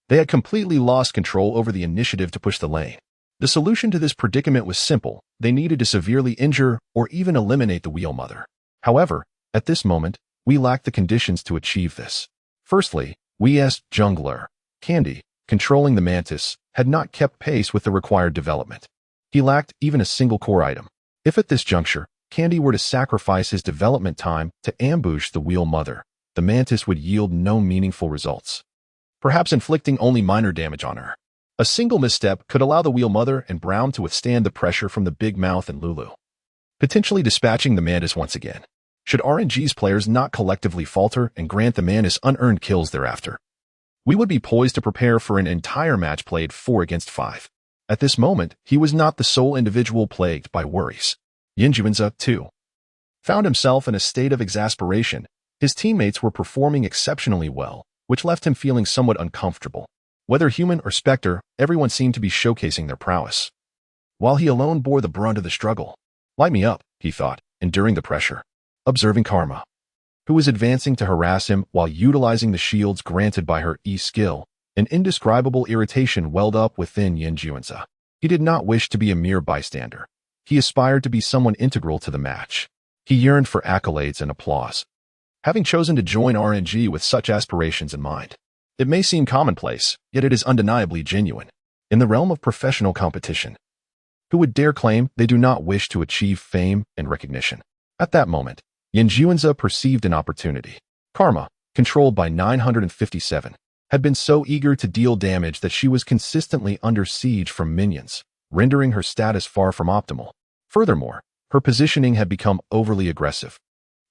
they had completely lost control over the initiative to push the lane. The solution to this predicament was simple. They needed to severely injure or even eliminate the Wheel Mother. However, at this moment, we lacked the conditions to achieve this. Firstly, Wee's jungler, Candy, controlling the Mantis, had not kept pace with the required development. He lacked even a single core item. If at this juncture, Candy were to sacrifice his development time to ambush the Wheel Mother, the Mantis would yield no meaningful results, perhaps inflicting only minor damage on her. A single misstep could allow the Wheel Mother and Brown to withstand the pressure from the Big Mouth and Lulu, potentially dispatching the Mantis once again. Should RNG's players not collectively falter and grant the Mantis unearned kills thereafter, we would be poised to prepare for an entire match played 4 against 5. At this moment, he was not the sole individual plagued by worries. Yinjuanza, too, found himself in a state of exasperation. His teammates were performing exceptionally well, which left him feeling somewhat uncomfortable. Whether human or specter, everyone seemed to be showcasing their prowess, while he alone bore the brunt of the struggle. Light me up, he thought, enduring the pressure. Observing Karma, who was advancing to harass him while utilizing the shields granted by her E-skill, an indescribable irritation welled up within Yinjuanza. He did not wish to be a mere bystander. He aspired to be someone integral to the match. He yearned for accolades and applause. Having chosen to join RNG with such aspirations in mind, it may seem commonplace, yet it is undeniably genuine. In the realm of professional competition, who would dare claim they do not wish to achieve fame and recognition? At that moment, Yinjuanza perceived an opportunity. Karma, controlled by 957, had been so eager to deal damage that she was consistently under siege from minions, rendering her status far from optimal. Furthermore, her positioning had become overly aggressive,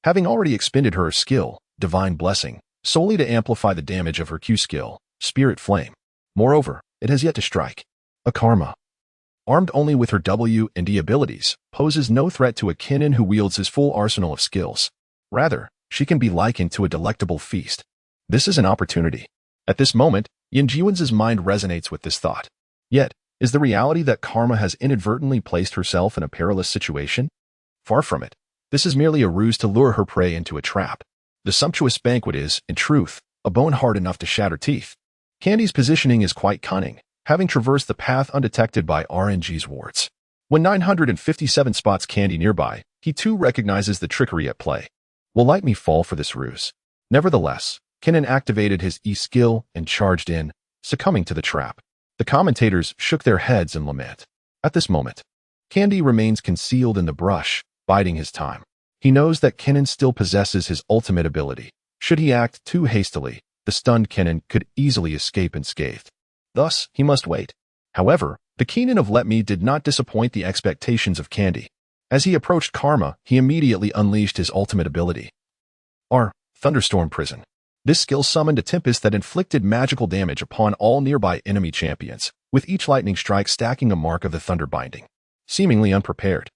having already expended her skill, Divine Blessing, solely to amplify the damage of her Q skill, Spirit Flame. Moreover, it has yet to strike. A Karma, armed only with her W and D abilities, poses no threat to a Kinnan who wields his full arsenal of skills. Rather, she can be likened to a delectable feast. This is an opportunity. At this moment, Yinjuanza's mind resonates with this thought. Yet, is the reality that Karma has inadvertently placed herself in a perilous situation? Far from it. This is merely a ruse to lure her prey into a trap. The sumptuous banquet is, in truth, a bone hard enough to shatter teeth. Candy's positioning is quite cunning, having traversed the path undetected by RNG's wards. When 957 spots Candy nearby, he too recognizes the trickery at play. Will Light Me fall for this ruse? Nevertheless, Kinnan activated his E-skill and charged in, succumbing to the trap. The commentators shook their heads in lament. At this moment, Candy remains concealed in the brush, biding his time. He knows that Kinnan still possesses his ultimate ability. Should he act too hastily, the stunned Kinnan could easily escape unscathed. Thus, he must wait. However, the Kinnan of Let Me did not disappoint the expectations of Candy. As he approached Karma, he immediately unleashed his ultimate ability. Thunderstorm Prison. This skill summoned a tempest that inflicted magical damage upon all nearby enemy champions, with each lightning strike stacking a mark of the thunder binding. Seemingly unprepared,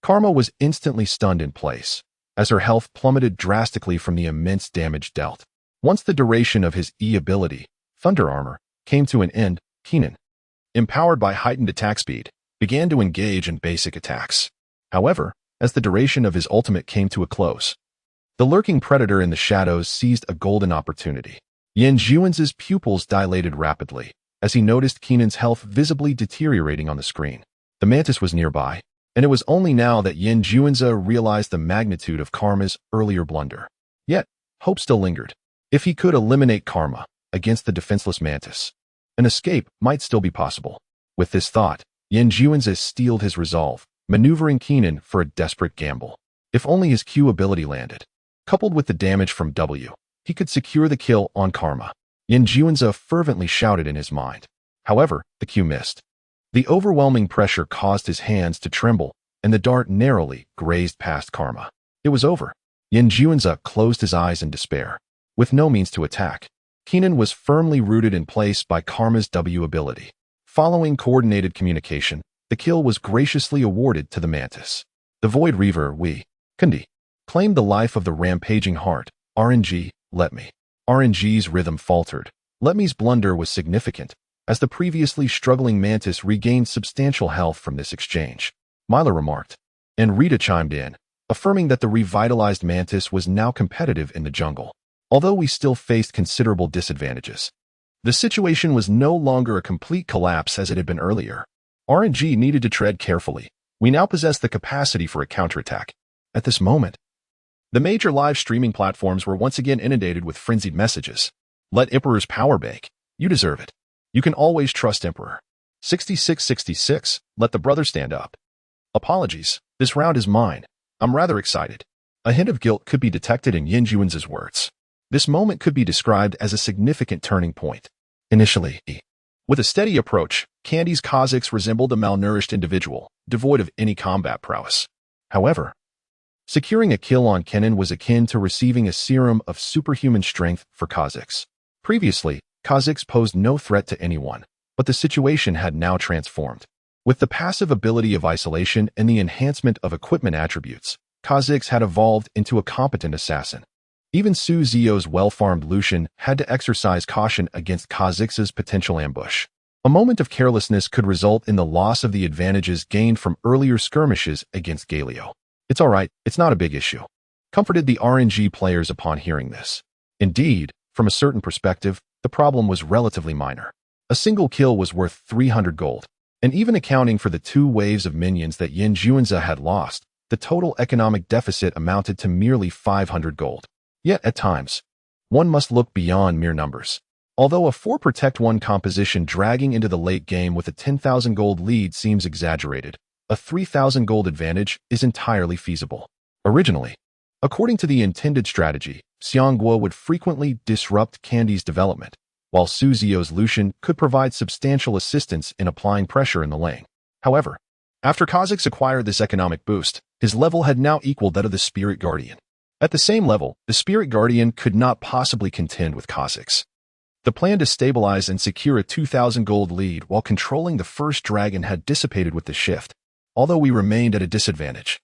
Karma was instantly stunned in place, as her health plummeted drastically from the immense damage dealt. Once the duration of his E-ability, Thunder Armor, came to an end, Kinnan, empowered by heightened attack speed, began to engage in basic attacks. However, as the duration of his ultimate came to a close, the lurking predator in the shadows seized a golden opportunity. Yinjuanza's pupils dilated rapidly, as he noticed Kinnan's health visibly deteriorating on the screen. The Mantis was nearby, and it was only now that Yinjuanza realized the magnitude of Karma's earlier blunder. Yet, hope still lingered. If he could eliminate Karma against the defenseless Mantis, an escape might still be possible. With this thought, Yinjuanza steeled his resolve, maneuvering Kinnan for a desperate gamble. If only his Q ability landed, coupled with the damage from W, he could secure the kill on Karma. Yinjuanza fervently shouted in his mind. However, the Q missed. The overwhelming pressure caused his hands to tremble, and the dart narrowly grazed past Karma. It was over. Yinjuanza closed his eyes in despair. With no means to attack, Kinnan was firmly rooted in place by Karma's W ability. Following coordinated communication, the kill was graciously awarded to the Mantis. The Void Reaver, Candy, claimed the life of the rampaging heart, RNG, let me. RNG's rhythm faltered. Let me's blunder was significant, as the previously struggling Mantis regained substantial health from this exchange. Mila remarked, and Rita chimed in, affirming that the revitalized Mantis was now competitive in the jungle. Although we still faced considerable disadvantages, the situation was no longer a complete collapse as it had been earlier. RNG needed to tread carefully. We now possessed the capacity for a counterattack. At this moment, the major live streaming platforms were once again inundated with frenzied messages. Let Emperor's power bank. You deserve it. You can always trust Emperor. 6666, let the brother stand up. Apologies, this round is mine. I'm rather excited. A hint of guilt could be detected in Yin Juan's words. This moment could be described as a significant turning point. Initially, with a steady approach, Candy's Kha'Zix resembled a malnourished individual, devoid of any combat prowess. However, securing a kill on Kennen was akin to receiving a serum of superhuman strength for Kha'Zix. Previously, Kha'Zix posed no threat to anyone, but the situation had now transformed. With the passive ability of isolation and the enhancement of equipment attributes, Kha'Zix had evolved into a competent assassin. Even Su Ziyou's well-farmed Lucian had to exercise caution against Kha'Zix's potential ambush. A moment of carelessness could result in the loss of the advantages gained from earlier skirmishes against Galio. It's alright, it's not a big issue, comforted the RNG players upon hearing this. Indeed, from a certain perspective, the problem was relatively minor. A single kill was worth 300 gold, and even accounting for the 2 waves of minions that Yin Juanza had lost, the total economic deficit amounted to merely 500 gold. Yet, at times, one must look beyond mere numbers. Although a 4-protect-1 composition dragging into the late game with a 10,000 gold lead seems exaggerated, a 3,000 gold advantage is entirely feasible. Originally, according to the intended strategy, Xiangguo would frequently disrupt Candy's development, while Su Ziyou's Lucian could provide substantial assistance in applying pressure in the lane. However, after Kha'Zix acquired this economic boost, his level had now equaled that of the Spirit Guardian. At the same level, the Spirit Guardian could not possibly contend with Kha'Zix. The plan to stabilize and secure a 2,000 gold lead while controlling the first dragon had dissipated with the shift. Although we remained at a disadvantage,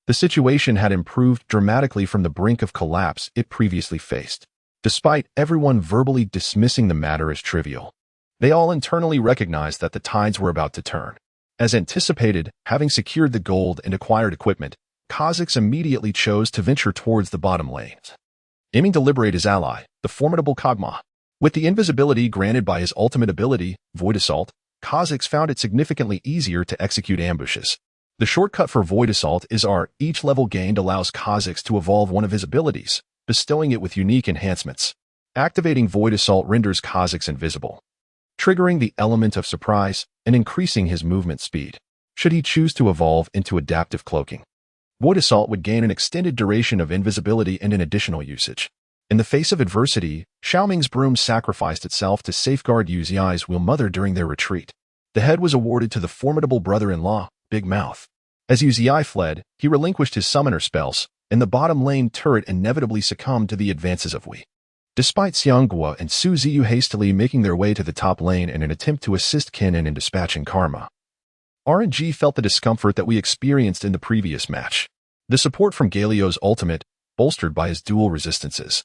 the situation had improved dramatically from the brink of collapse it previously faced. Despite everyone verbally dismissing the matter as trivial, they all internally recognized that the tides were about to turn. As anticipated, having secured the gold and acquired equipment, Kha'Zix immediately chose to venture towards the bottom lanes, aiming to liberate his ally, the formidable Kog'Maw. With the invisibility granted by his ultimate ability, Void Assault, Kha'Zix found it significantly easier to execute ambushes. The shortcut for Void Assault is R. Each level gained allows Kha'Zix to evolve one of his abilities, bestowing it with unique enhancements. Activating Void Assault renders Kha'Zix invisible, triggering the element of surprise and increasing his movement speed, should he choose to evolve into adaptive cloaking. Void Assault would gain an extended duration of invisibility and an additional usage. In the face of adversity, Xiaoming's broom sacrificed itself to safeguard Yu Ziai's Will Mother during their retreat. The head was awarded to the formidable brother-in-law, Big Mouth. As Yu Ziai fled, he relinquished his summoner spells, and the bottom lane turret inevitably succumbed to the advances of Wei. Despite Xiangguo and Su Ziyou hastily making their way to the top lane in an attempt to assist Kennen in dispatching Karma, RNG felt the discomfort that we experienced in the previous match. The support from Galio's ultimate, bolstered by his dual resistances,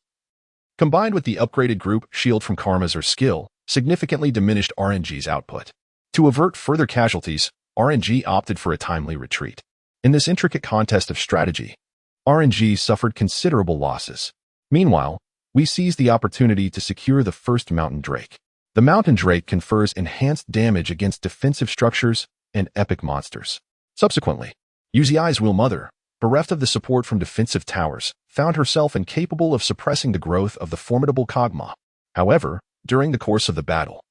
combined with the upgraded group shield from Karma's skill, significantly diminished RNG's output. To avert further casualties, RNG opted for a timely retreat. In this intricate contest of strategy, RNG suffered considerable losses. Meanwhile, we seized the opportunity to secure the first Mountain Drake. The Mountain Drake confers enhanced damage against defensive structures and epic monsters. Subsequently, Yu Ziai's Will Mother, bereft of the support from defensive towers, found herself incapable of suppressing the growth of the formidable Kog'Maw. However, during the course of the battle,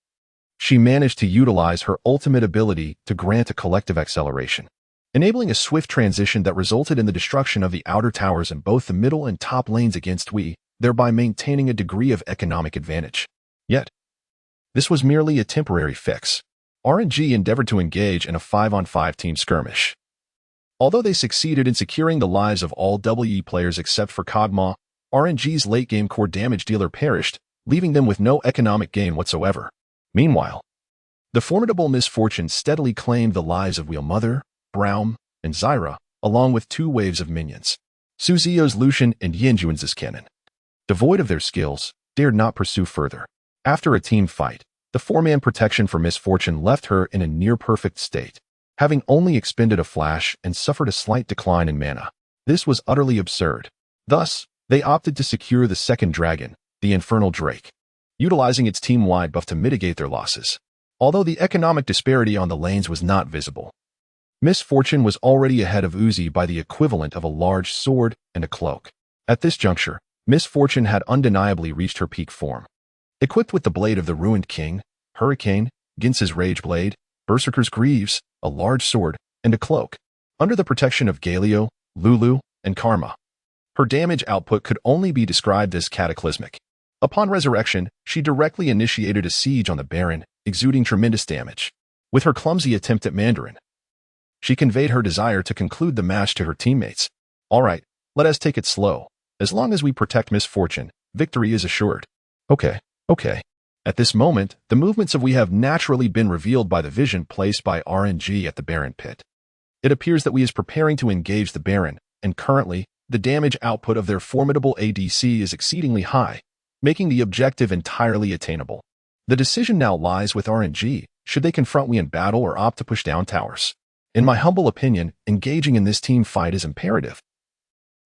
she managed to utilize her ultimate ability to grant a collective acceleration, enabling a swift transition that resulted in the destruction of the outer towers in both the middle and top lanes against Wei, thereby maintaining a degree of economic advantage. Yet, this was merely a temporary fix. RNG endeavored to engage in a 5-on-5 team skirmish. Although they succeeded in securing the lives of all WE players except for Kog'Maw, RNG's late-game core damage dealer perished, leaving them with no economic gain whatsoever. Meanwhile, the formidable misfortune steadily claimed the lives of Wheel Mother, Braum, and Zyra, along with 2 waves of minions, Su Ziyou's Lucian and Yin Juan's Kennen. devoid of their skills, dared not pursue further. After a team fight, the four-man protection for Miss Fortune left her in a near-perfect state, having only expended a flash and suffered a slight decline in mana. This was utterly absurd. Thus, they opted to secure the second dragon, the Infernal Drake, utilizing its team-wide buff to mitigate their losses. Although the economic disparity on the lanes was not visible, Miss Fortune was already ahead of Uzi by the equivalent of a large sword and a cloak. At this juncture, Miss Fortune had undeniably reached her peak form. Equipped with the Blade of the Ruined King, Hurricane, Gince's Rage Blade, Berserker's Greaves, a large sword, and a cloak, under the protection of Galio, Lulu, and Karma, her damage output could only be described as cataclysmic. Upon resurrection, she directly initiated a siege on the Baron, exuding tremendous damage. With her clumsy attempt at Mandarin, she conveyed her desire to conclude the match to her teammates. All right, let us take it slow. As long as we protect Miss Fortune, victory is assured. Okay. At this moment, the movements of we have naturally been revealed by the vision placed by RNG at the Baron pit. It appears that we is preparing to engage the Baron, and currently, the damage output of their formidable ADC is exceedingly high, making the objective entirely attainable. The decision now lies with RNG, should they confront we in battle or opt to push down towers. In my humble opinion, engaging in this team fight is imperative.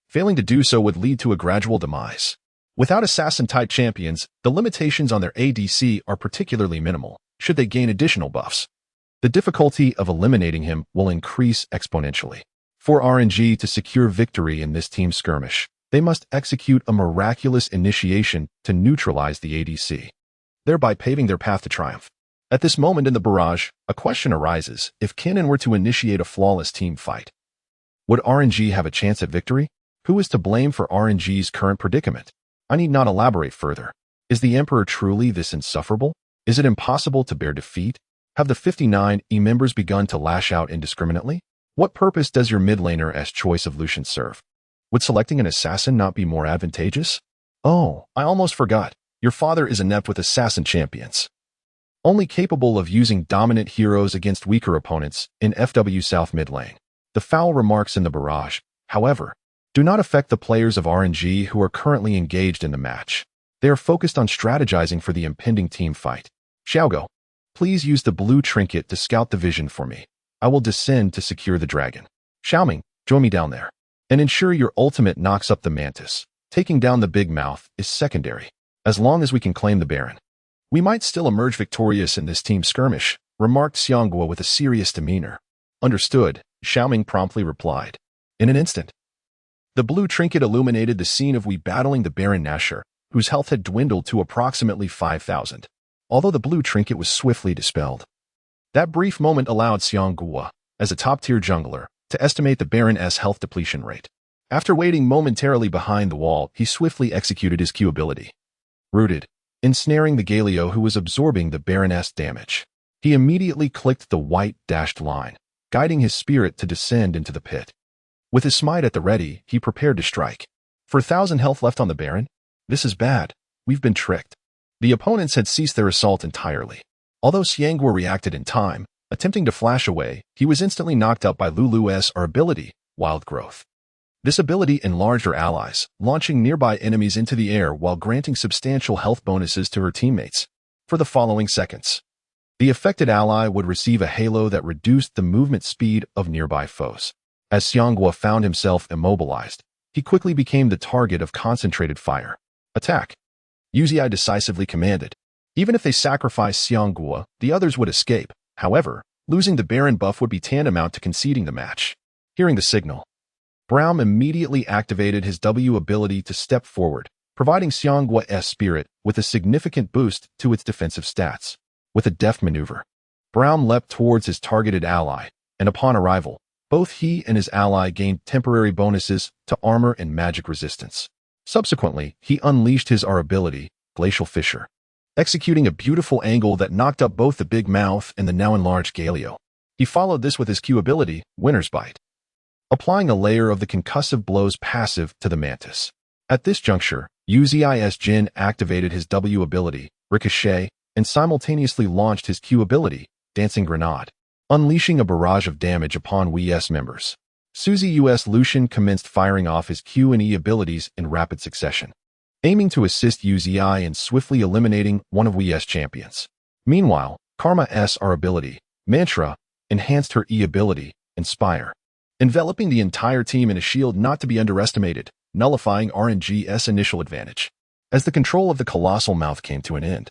Failing to do so would lead to a gradual demise. Without assassin-type champions, the limitations on their ADC are particularly minimal, should they gain additional buffs. The difficulty of eliminating him will increase exponentially. For RNG to secure victory in this team skirmish, they must execute a miraculous initiation to neutralize the ADC, thereby paving their path to triumph. At this moment in the barrage, a question arises: if Kinnan were to initiate a flawless team fight, would RNG have a chance at victory? Who is to blame for RNG's current predicament? I need not elaborate further. Is the Emperor truly this insufferable? Is it impossible to bear defeat? Have the 59E members begun to lash out indiscriminately? What purpose does your mid laner's choice of Lucian serve? Would selecting an assassin not be more advantageous? Oh, I almost forgot. Your father is inept with assassin champions, only capable of using dominant heroes against weaker opponents in FW South mid lane. The foul remarks in the barrage, however, do not affect the players of RNG who are currently engaged in the match. They are focused on strategizing for the impending team fight. Xiao Hu, please use the blue trinket to scout the vision for me. I will descend to secure the dragon. Xiaoming, join me down there. And ensure your ultimate knocks up the mantis. Taking down the big mouth is secondary. As long as we can claim the Baron, we might still emerge victorious in this team skirmish, remarked Xianghua with a serious demeanor. Understood, Xiaoming promptly replied. In an instant, the blue trinket illuminated the scene of we battling the Baron Nashor, whose health had dwindled to approximately 5,000. Although the blue trinket was swiftly dispelled, that brief moment allowed Xianghua, as a top-tier jungler, to estimate the Baron's health depletion rate. After waiting momentarily behind the wall, he swiftly executed his Q ability. Rooted, ensnaring the Galio who was absorbing the Baron's damage. He immediately clicked the white dashed line, guiding his spirit to descend into the pit. With his smite at the ready, he prepared to strike. For 1,000 health left on the Baron? This is bad. We've been tricked. The opponents had ceased their assault entirely. Although Xianghua reacted in time, attempting to flash away, he was instantly knocked out by Lulu's ability, Wild Growth. This ability enlarged her allies, launching nearby enemies into the air while granting substantial health bonuses to her teammates. For the following seconds, the affected ally would receive a halo that reduced the movement speed of nearby foes. As Xianghua found himself immobilized, he quickly became the target of concentrated fire. Attack! Ziyou decisively commanded. Even if they sacrificed Xianghua, the others would escape. However, losing the Baron buff would be tantamount to conceding the match. Hearing the signal, Braum immediately activated his W ability to step forward, providing Xianghua's spirit with a significant boost to its defensive stats. With a deft maneuver, Braum leapt towards his targeted ally, and upon arrival, both he and his ally gained temporary bonuses to armor and magic resistance. Subsequently, he unleashed his R ability, Glacial Fissure, executing a beautiful angle that knocked up both the Big Mouth and the now enlarged Galio. He followed this with his Q ability, Winter's Bite, applying a layer of the concussive blows passive to the Mantis. At this juncture, Uzi's Jin activated his W ability, Ricochet, and simultaneously launched his Q ability, Dancing Grenade, unleashing a barrage of damage upon Wii's members. Suzi's Lucian commenced firing off his Q and E abilities in rapid succession. aiming to assist Ziyou in swiftly eliminating one of Wii's champions. Meanwhile, Karma's R ability, Mantra, enhanced her E ability, Inspire, enveloping the entire team in a shield not to be underestimated, nullifying RNG's initial advantage. As the control of the colossal mouth came to an end,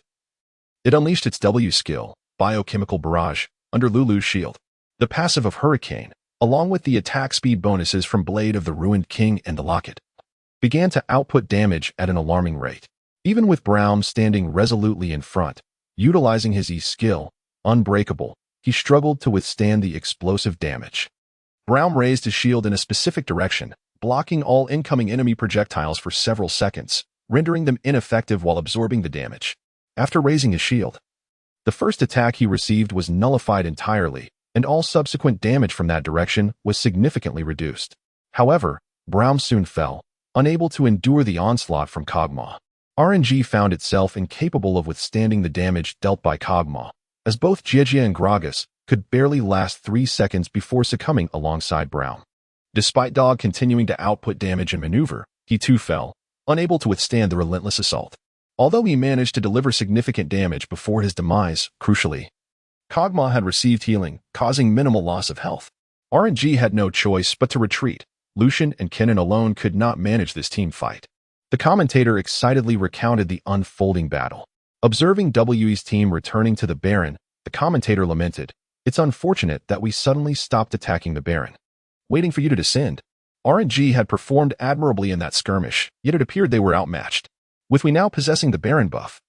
it unleashed its W skill, Biochemical Barrage, under Lulu's shield. The passive of Hurricane, along with the attack speed bonuses from Blade of the Ruined King and the Locket, began to output damage at an alarming rate. Even with Braum standing resolutely in front, utilizing his E skill, Unbreakable, he struggled to withstand the explosive damage. Braum raised his shield in a specific direction, blocking all incoming enemy projectiles for several seconds, rendering them ineffective while absorbing the damage. After raising his shield, the first attack he received was nullified entirely, and all subsequent damage from that direction was significantly reduced. However, Braum soon fell, unable to endure the onslaught from Kog'Maw. RNG found itself incapable of withstanding the damage dealt by Kog'Maw, as both Jie and Gragas could barely last 3 seconds before succumbing alongside Braum. Despite Dog continuing to output damage and maneuver, he too fell, unable to withstand the relentless assault. Although he managed to deliver significant damage before his demise, crucially, Kog'Maw had received healing, causing minimal loss of health. RNG had no choice but to retreat. Lucian and Kennen alone could not manage this team fight. The commentator excitedly recounted the unfolding battle. Observing Wi's team returning to the Baron, the commentator lamented, "It's unfortunate that we suddenly stopped attacking the Baron, waiting for you to descend." RNG had performed admirably in that skirmish, yet it appeared they were outmatched. With we now possessing the Baron buff,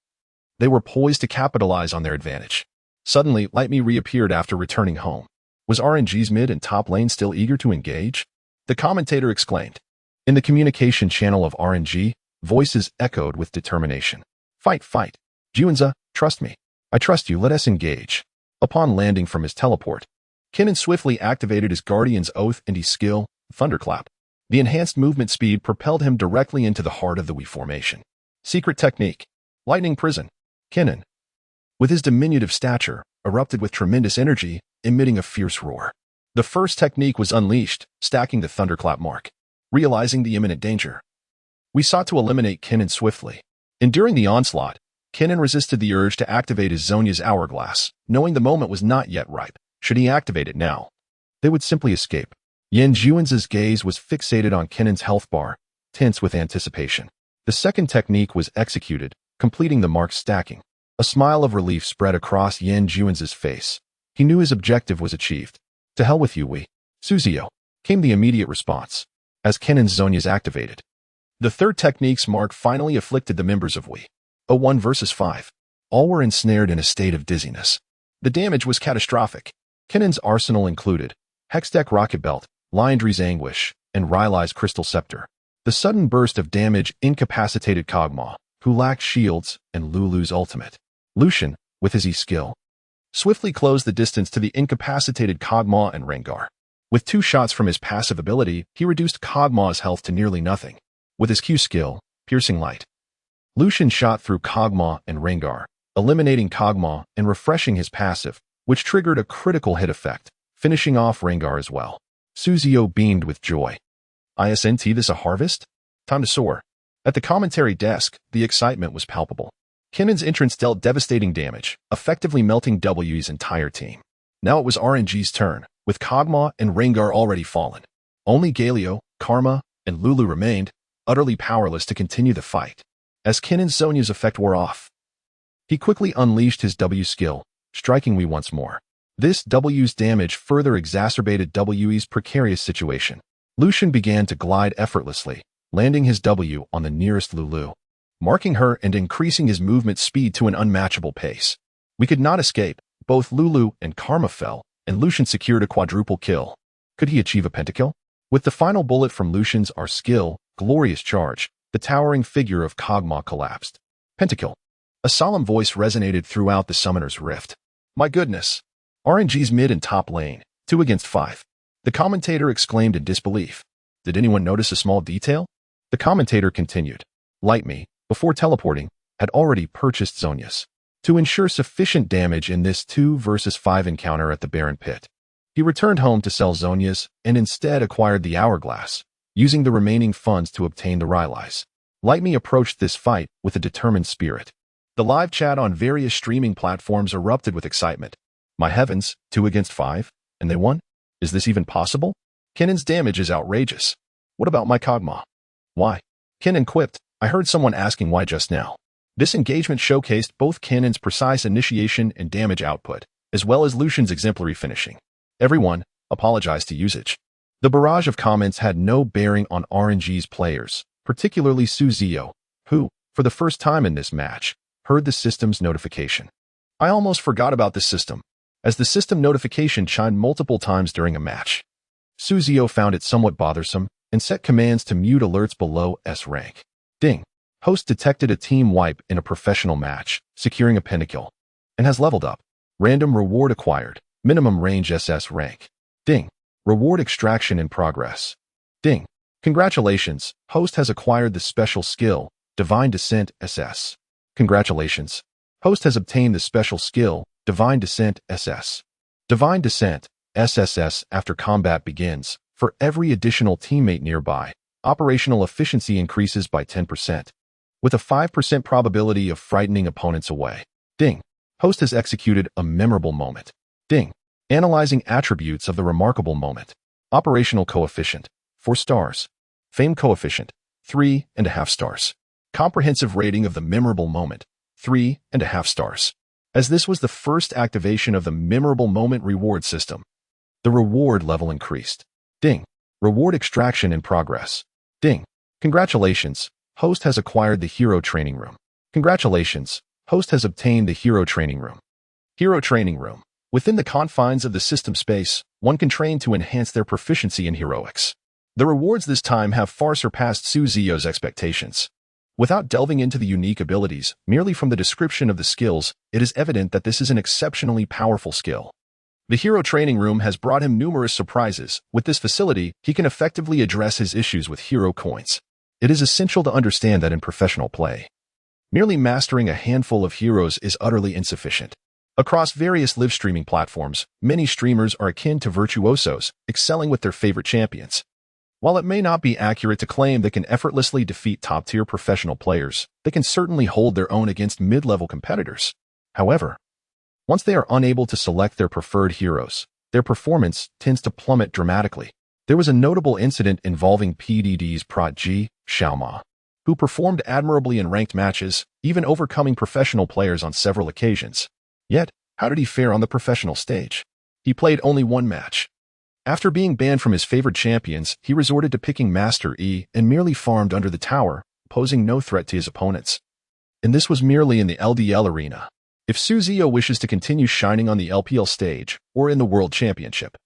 they were poised to capitalize on their advantage. Suddenly, Lightme reappeared after returning home. Was RNG's mid and top lane still eager to engage? The commentator exclaimed. In the communication channel of RNG, voices echoed with determination. "Fight, fight. Juanza, trust me. I trust you, let us engage." Upon landing from his teleport, Kennen swiftly activated his Guardian's Oath and his skill, Thunderclap. The enhanced movement speed propelled him directly into the heart of the Wii formation. Secret technique. Lightning Prison. Kennen, with his diminutive stature, erupted with tremendous energy, emitting a fierce roar. The first technique was unleashed, stacking the Thunderclap mark. Realizing the imminent danger, we sought to eliminate Kennen swiftly. Enduring the onslaught, Kennen resisted the urge to activate his Zhonya's Hourglass, knowing the moment was not yet ripe. Should he activate it now, they would simply escape. Yan Juanza's gaze was fixated on Kennen's health bar, tense with anticipation. The second technique was executed, completing the mark stacking. A smile of relief spread across Yan Juanza's face. He knew his objective was achieved. "To hell with you, Wii. Suzuyo," came the immediate response, as Kennen's Zhonya's activated. The third technique's mark finally afflicted the members of Wii. A 1 versus 5. All were ensnared in a state of dizziness. The damage was catastrophic. Kennen's arsenal included Hextech Rocket Belt, Liandry's Anguish, and Rylai's Crystal Scepter. The sudden burst of damage incapacitated Kog'Maw, who lacked shields, and Lulu's ultimate. Lucian, with his E-skill, swiftly closed the distance to the incapacitated Kog'Maw and Rengar. With 2 shots from his passive ability, he reduced Kog'Maw's health to nearly nothing. With his Q skill, Piercing Light, Lucian shot through Kog'Maw and Rengar, eliminating Kog'Maw and refreshing his passive, which triggered a critical hit effect, finishing off Rengar as well. Suzuyo beamed with joy. "Isn't this a harvest? Time to soar." At the commentary desk, the excitement was palpable. Kennen's entrance dealt devastating damage, effectively melting Wi's entire team. Now it was RNG's turn, with Kog'Maw and Rengar already fallen. Only Galio, Karma, and Lulu remained, utterly powerless to continue the fight. As Kennen's Zhonya's effect wore off, he quickly unleashed his W skill, striking Wii once more. This W's damage further exacerbated Wi's precarious situation. Lucian began to glide effortlessly, landing his W on the nearest Lulu, marking her and increasing his movement speed to an unmatchable pace. We could not escape. Both Lulu and Karma fell, and Lucian secured a quadruple kill. Could he achieve a pentakill? With the final bullet from Lucian's R-skill, Glorious Charge, the towering figure of Kog'Maw collapsed. Pentakill. A solemn voice resonated throughout the Summoner's Rift. "My goodness. RNG's mid and top lane, 2 against 5. The commentator exclaimed in disbelief. Did anyone notice a small detail? The commentator continued. Lightme, before teleporting, had already purchased Zhonya's to ensure sufficient damage in this 2 versus 5 encounter at the Baron Pit. He returned home to sell Zhonya's and instead acquired the Hourglass, using the remaining funds to obtain the Rylai's. Lightme approached this fight with a determined spirit. The live chat on various streaming platforms erupted with excitement. My heavens, 2 against 5? And they won? Is this even possible? Kennan's damage is outrageous. What about my Kog'Maw? Why? Kenan quipped, I heard someone asking why just now. This engagement showcased both Kennan's precise initiation and damage output, as well as Lucian's exemplary finishing. Everyone apologized to usage. The barrage of comments had no bearing on RNG's players, particularly Ziyou, who, for the first time in this match, heard the system's notification. I almost forgot about the system, as the system notification chimed multiple times during a match. Ziyou found it somewhat bothersome and set commands to mute alerts below S rank. Ding. Host detected a team wipe in a professional match, securing a Pinnacle, and has leveled up. Random reward acquired. Minimum range SS rank. Ding. Reward extraction in progress. Ding. Congratulations, host has acquired the special skill, Divine Descent SS. Congratulations. Host has obtained the special skill, Divine Descent SS. Divine Descent, SSS after combat begins. For every additional teammate nearby, operational efficiency increases by 10%, with a 5% probability of frightening opponents away. Ding. Host has executed a memorable moment. Ding. Analyzing attributes of the remarkable moment. Operational coefficient, 4 stars. Fame coefficient, 3.5 stars. Comprehensive rating of the memorable moment, 3.5 stars. As this was the first activation of the memorable moment reward system, the reward level increased. Ding. Reward extraction in progress. Ding. Congratulations, host has acquired the Hero Training Room. Congratulations, host has obtained the Hero Training Room. Hero Training Room. Within the confines of the system space, one can train to enhance their proficiency in heroics. The rewards this time have far surpassed Ziyou's expectations. Without delving into the unique abilities, merely from the description of the skills, it is evident that this is an exceptionally powerful skill. The Hero Training Room has brought him numerous surprises. With this facility, he can effectively address his issues with hero coins. It is essential to understand that in professional play, merely mastering a handful of heroes is utterly insufficient. Across various live streaming platforms, many streamers are akin to virtuosos, excelling with their favorite champions. While it may not be accurate to claim they can effortlessly defeat top-tier professional players, they can certainly hold their own against mid-level competitors. However, once they are unable to select their preferred heroes, their performance tends to plummet dramatically. There was a notable incident involving PDD's prodigy, Xiao Hu, who performed admirably in ranked matches, even overcoming professional players on several occasions. Yet, how did he fare on the professional stage? He played only one match. After being banned from his favored champions, he resorted to picking Master E and merely farmed under the tower, posing no threat to his opponents. And this was merely in the LDL arena. If Ziyou wishes to continue shining on the LPL stage or in the World Championship,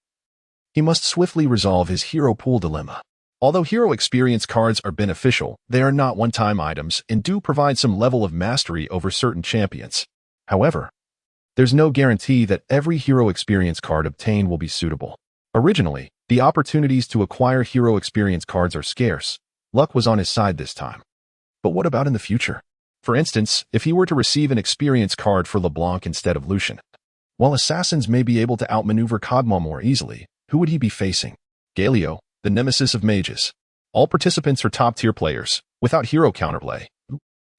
he must swiftly resolve his hero pool dilemma. Although hero experience cards are beneficial, they are not one-time items and do provide some level of mastery over certain champions. However, there's no guarantee that every hero experience card obtained will be suitable. Originally, the opportunities to acquire hero experience cards are scarce. Luck was on his side this time. But what about in the future? For instance, if he were to receive an experience card for LeBlanc instead of Lucian. While assassins may be able to outmaneuver Kog'Maw more easily, who would he be facing? Galio, the nemesis of mages. All participants are top-tier players, without hero counterplay.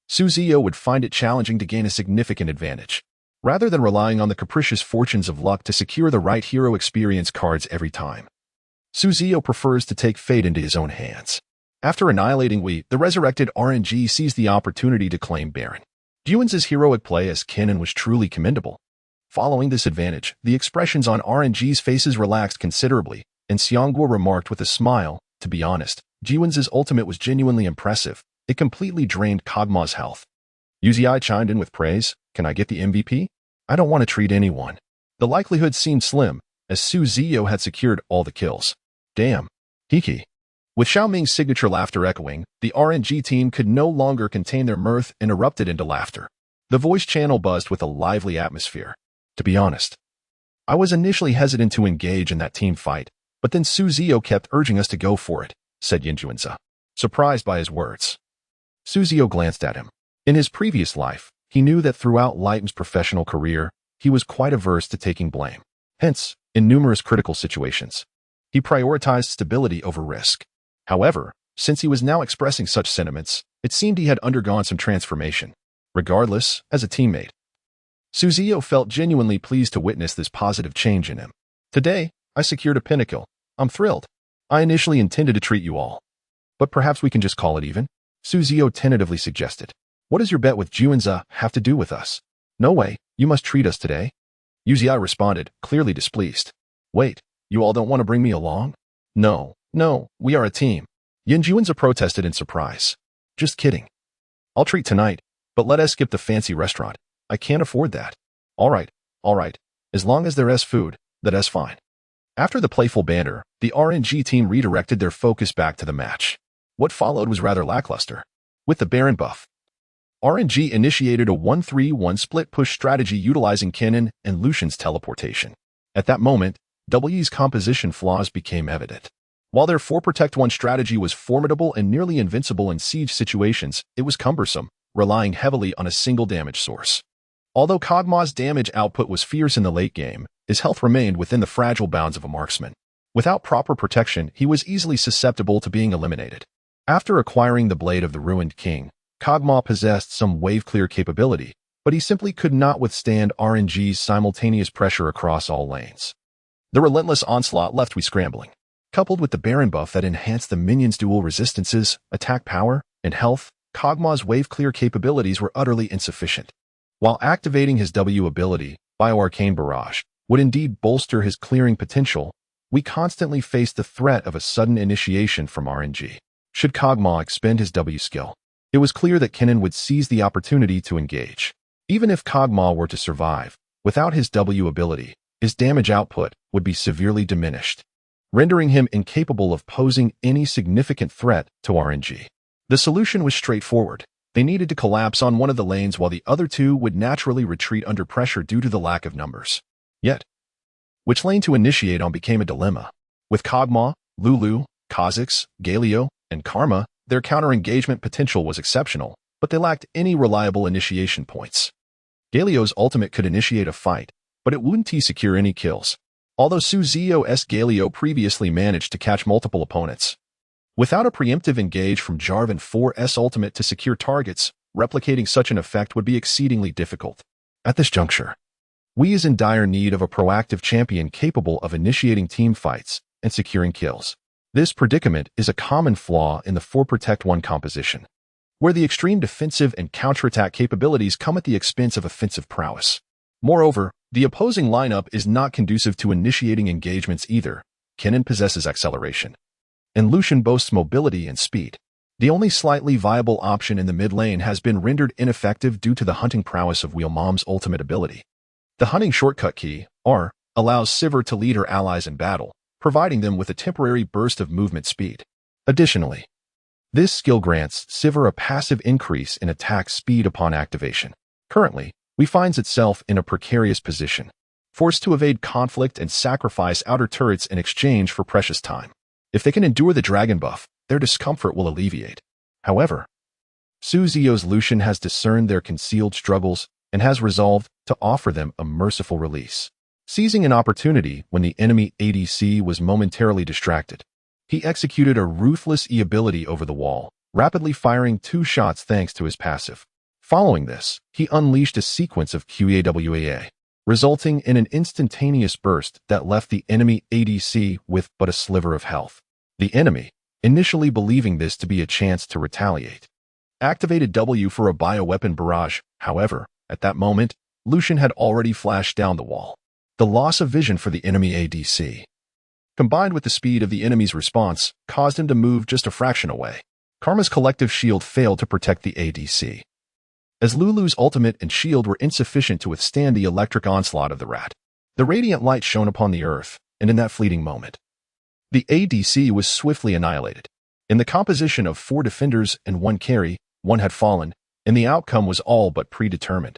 Ziyou would find it challenging to gain a significant advantage. Rather than relying on the capricious fortunes of luck to secure the right hero experience cards every time, Ziyou prefers to take fate into his own hands. After annihilating Wei, the resurrected RNG seized the opportunity to claim Baron. Jiwen's heroic play as Kenan was truly commendable. Following this advantage, the expressions on RNG's faces relaxed considerably, and Xiangguo remarked with a smile, to be honest, Jiwen's ultimate was genuinely impressive. It completely drained Kog'Maw's health. Yuzi chimed in with praise, can I get the MVP? I don't want to treat anyone. The likelihood seemed slim, as Ziyou had secured all the kills. Damn. Hiki. With Xiao Ming's signature laughter echoing, the RNG team could no longer contain their mirth and erupted into laughter. The voice channel buzzed with a lively atmosphere. To be honest, I was initially hesitant to engage in that team fight, but then Ziyou kept urging us to go for it, said Yinjuanza, surprised by his words. Ziyou glanced at him. In his previous life, he knew that throughout Lightme's professional career, he was quite averse to taking blame. Hence, in numerous critical situations, he prioritized stability over risk. However, since he was now expressing such sentiments, It seemed he had undergone some transformation. Regardless, as a teammate, Ziyou felt genuinely pleased to witness this positive change in him. Today, I secured a pinnacle. I'm thrilled. I initially intended to treat you all, but perhaps we can just call it even? Ziyou tentatively suggested. What does your bet with Juanza have to do with us? No way, you must treat us today. Ziyou responded, clearly displeased. Wait, you all don't want to bring me along? No, we are a team. Juanza protested in surprise. Just kidding. I'll treat tonight, but let us skip the fancy restaurant. I can't afford that. All right. As long as there is food, that is fine. After the playful banter, the RNG team redirected their focus back to the match. What followed was rather lackluster. With the Baron buff, RNG initiated a 1-3-1 split push strategy utilizing Kennen and Lucian's teleportation. At that moment, W's composition flaws became evident. While their 4-protect-1 strategy was formidable and nearly invincible in siege situations, it was cumbersome, relying heavily on a single damage source. Although Kog'Maw's damage output was fierce in the late game, his health remained within the fragile bounds of a marksman. Without proper protection, he was easily susceptible to being eliminated. After acquiring the Blade of the Ruined King, Kog'Maw possessed some wave-clear capability, but he simply could not withstand RNG's simultaneous pressure across all lanes. The relentless onslaught left we scrambling. Coupled with the Baron buff that enhanced the minion's dual resistances, attack power, and health, Kog'Maw's wave-clear capabilities were utterly insufficient. While activating his W ability, Bioarcane Barrage, would indeed bolster his clearing potential, we constantly faced the threat of a sudden initiation from RNG. Should Kog'Maw expend his W skill, it was clear that Kennen would seize the opportunity to engage. Even if Kog'Maw were to survive, without his W ability, his damage output would be severely diminished, rendering him incapable of posing any significant threat to RNG. The solution was straightforward. They needed to collapse on one of the lanes while the other two would naturally retreat under pressure due to the lack of numbers. Yet, which lane to initiate on became a dilemma. With Kog'Maw, Lulu, Kha'Zix, Galio, and Karma, their counter-engagement potential was exceptional, but they lacked any reliable initiation points. Galio's ultimate could initiate a fight, but it wouldn't secure any kills, although Ziyou's Galio previously managed to catch multiple opponents. Without a preemptive engage from Jarvan 4's ultimate to secure targets, replicating such an effect would be exceedingly difficult. At this juncture, we is in dire need of a proactive champion capable of initiating team fights and securing kills. This predicament is a common flaw in the 4-protect-1 composition, where the extreme defensive and counterattack capabilities come at the expense of offensive prowess. Moreover, the opposing lineup is not conducive to initiating engagements either. Kennen possesses acceleration, and Lucian boasts mobility and speed. The only slightly viable option in the mid lane has been rendered ineffective due to the hunting prowess of Wheelmom's ultimate ability. The hunting shortcut key, R, allows Sivir to lead her allies in battle, providing them with a temporary burst of movement speed. Additionally, this skill grants Sivir a passive increase in attack speed upon activation. Currently, we finds itself in a precarious position, forced to evade conflict and sacrifice outer turrets in exchange for precious time. If they can endure the dragon buff, their discomfort will alleviate. However, Ziyou's Lucian has discerned their concealed struggles and has resolved to offer them a merciful release. Seizing an opportunity when the enemy ADC was momentarily distracted, he executed a ruthless E ability over the wall, rapidly firing 2 shots thanks to his passive. Following this, he unleashed a sequence of QAWAA, resulting in an instantaneous burst that left the enemy ADC with but a sliver of health. The enemy, initially believing this to be a chance to retaliate, activated W for a bioweapon barrage. However, at that moment, Lucian had already flashed down the wall. The loss of vision for the enemy ADC, combined with the speed of the enemy's response, caused him to move just a fraction away. Karma's collective shield failed to protect the ADC, as Lulu's ultimate and shield were insufficient to withstand the electric onslaught of the rat. The radiant light shone upon the earth, and in that fleeting moment, the ADC was swiftly annihilated. In the composition of 4 defenders and 1 carry, 1 had fallen, and the outcome was all but predetermined.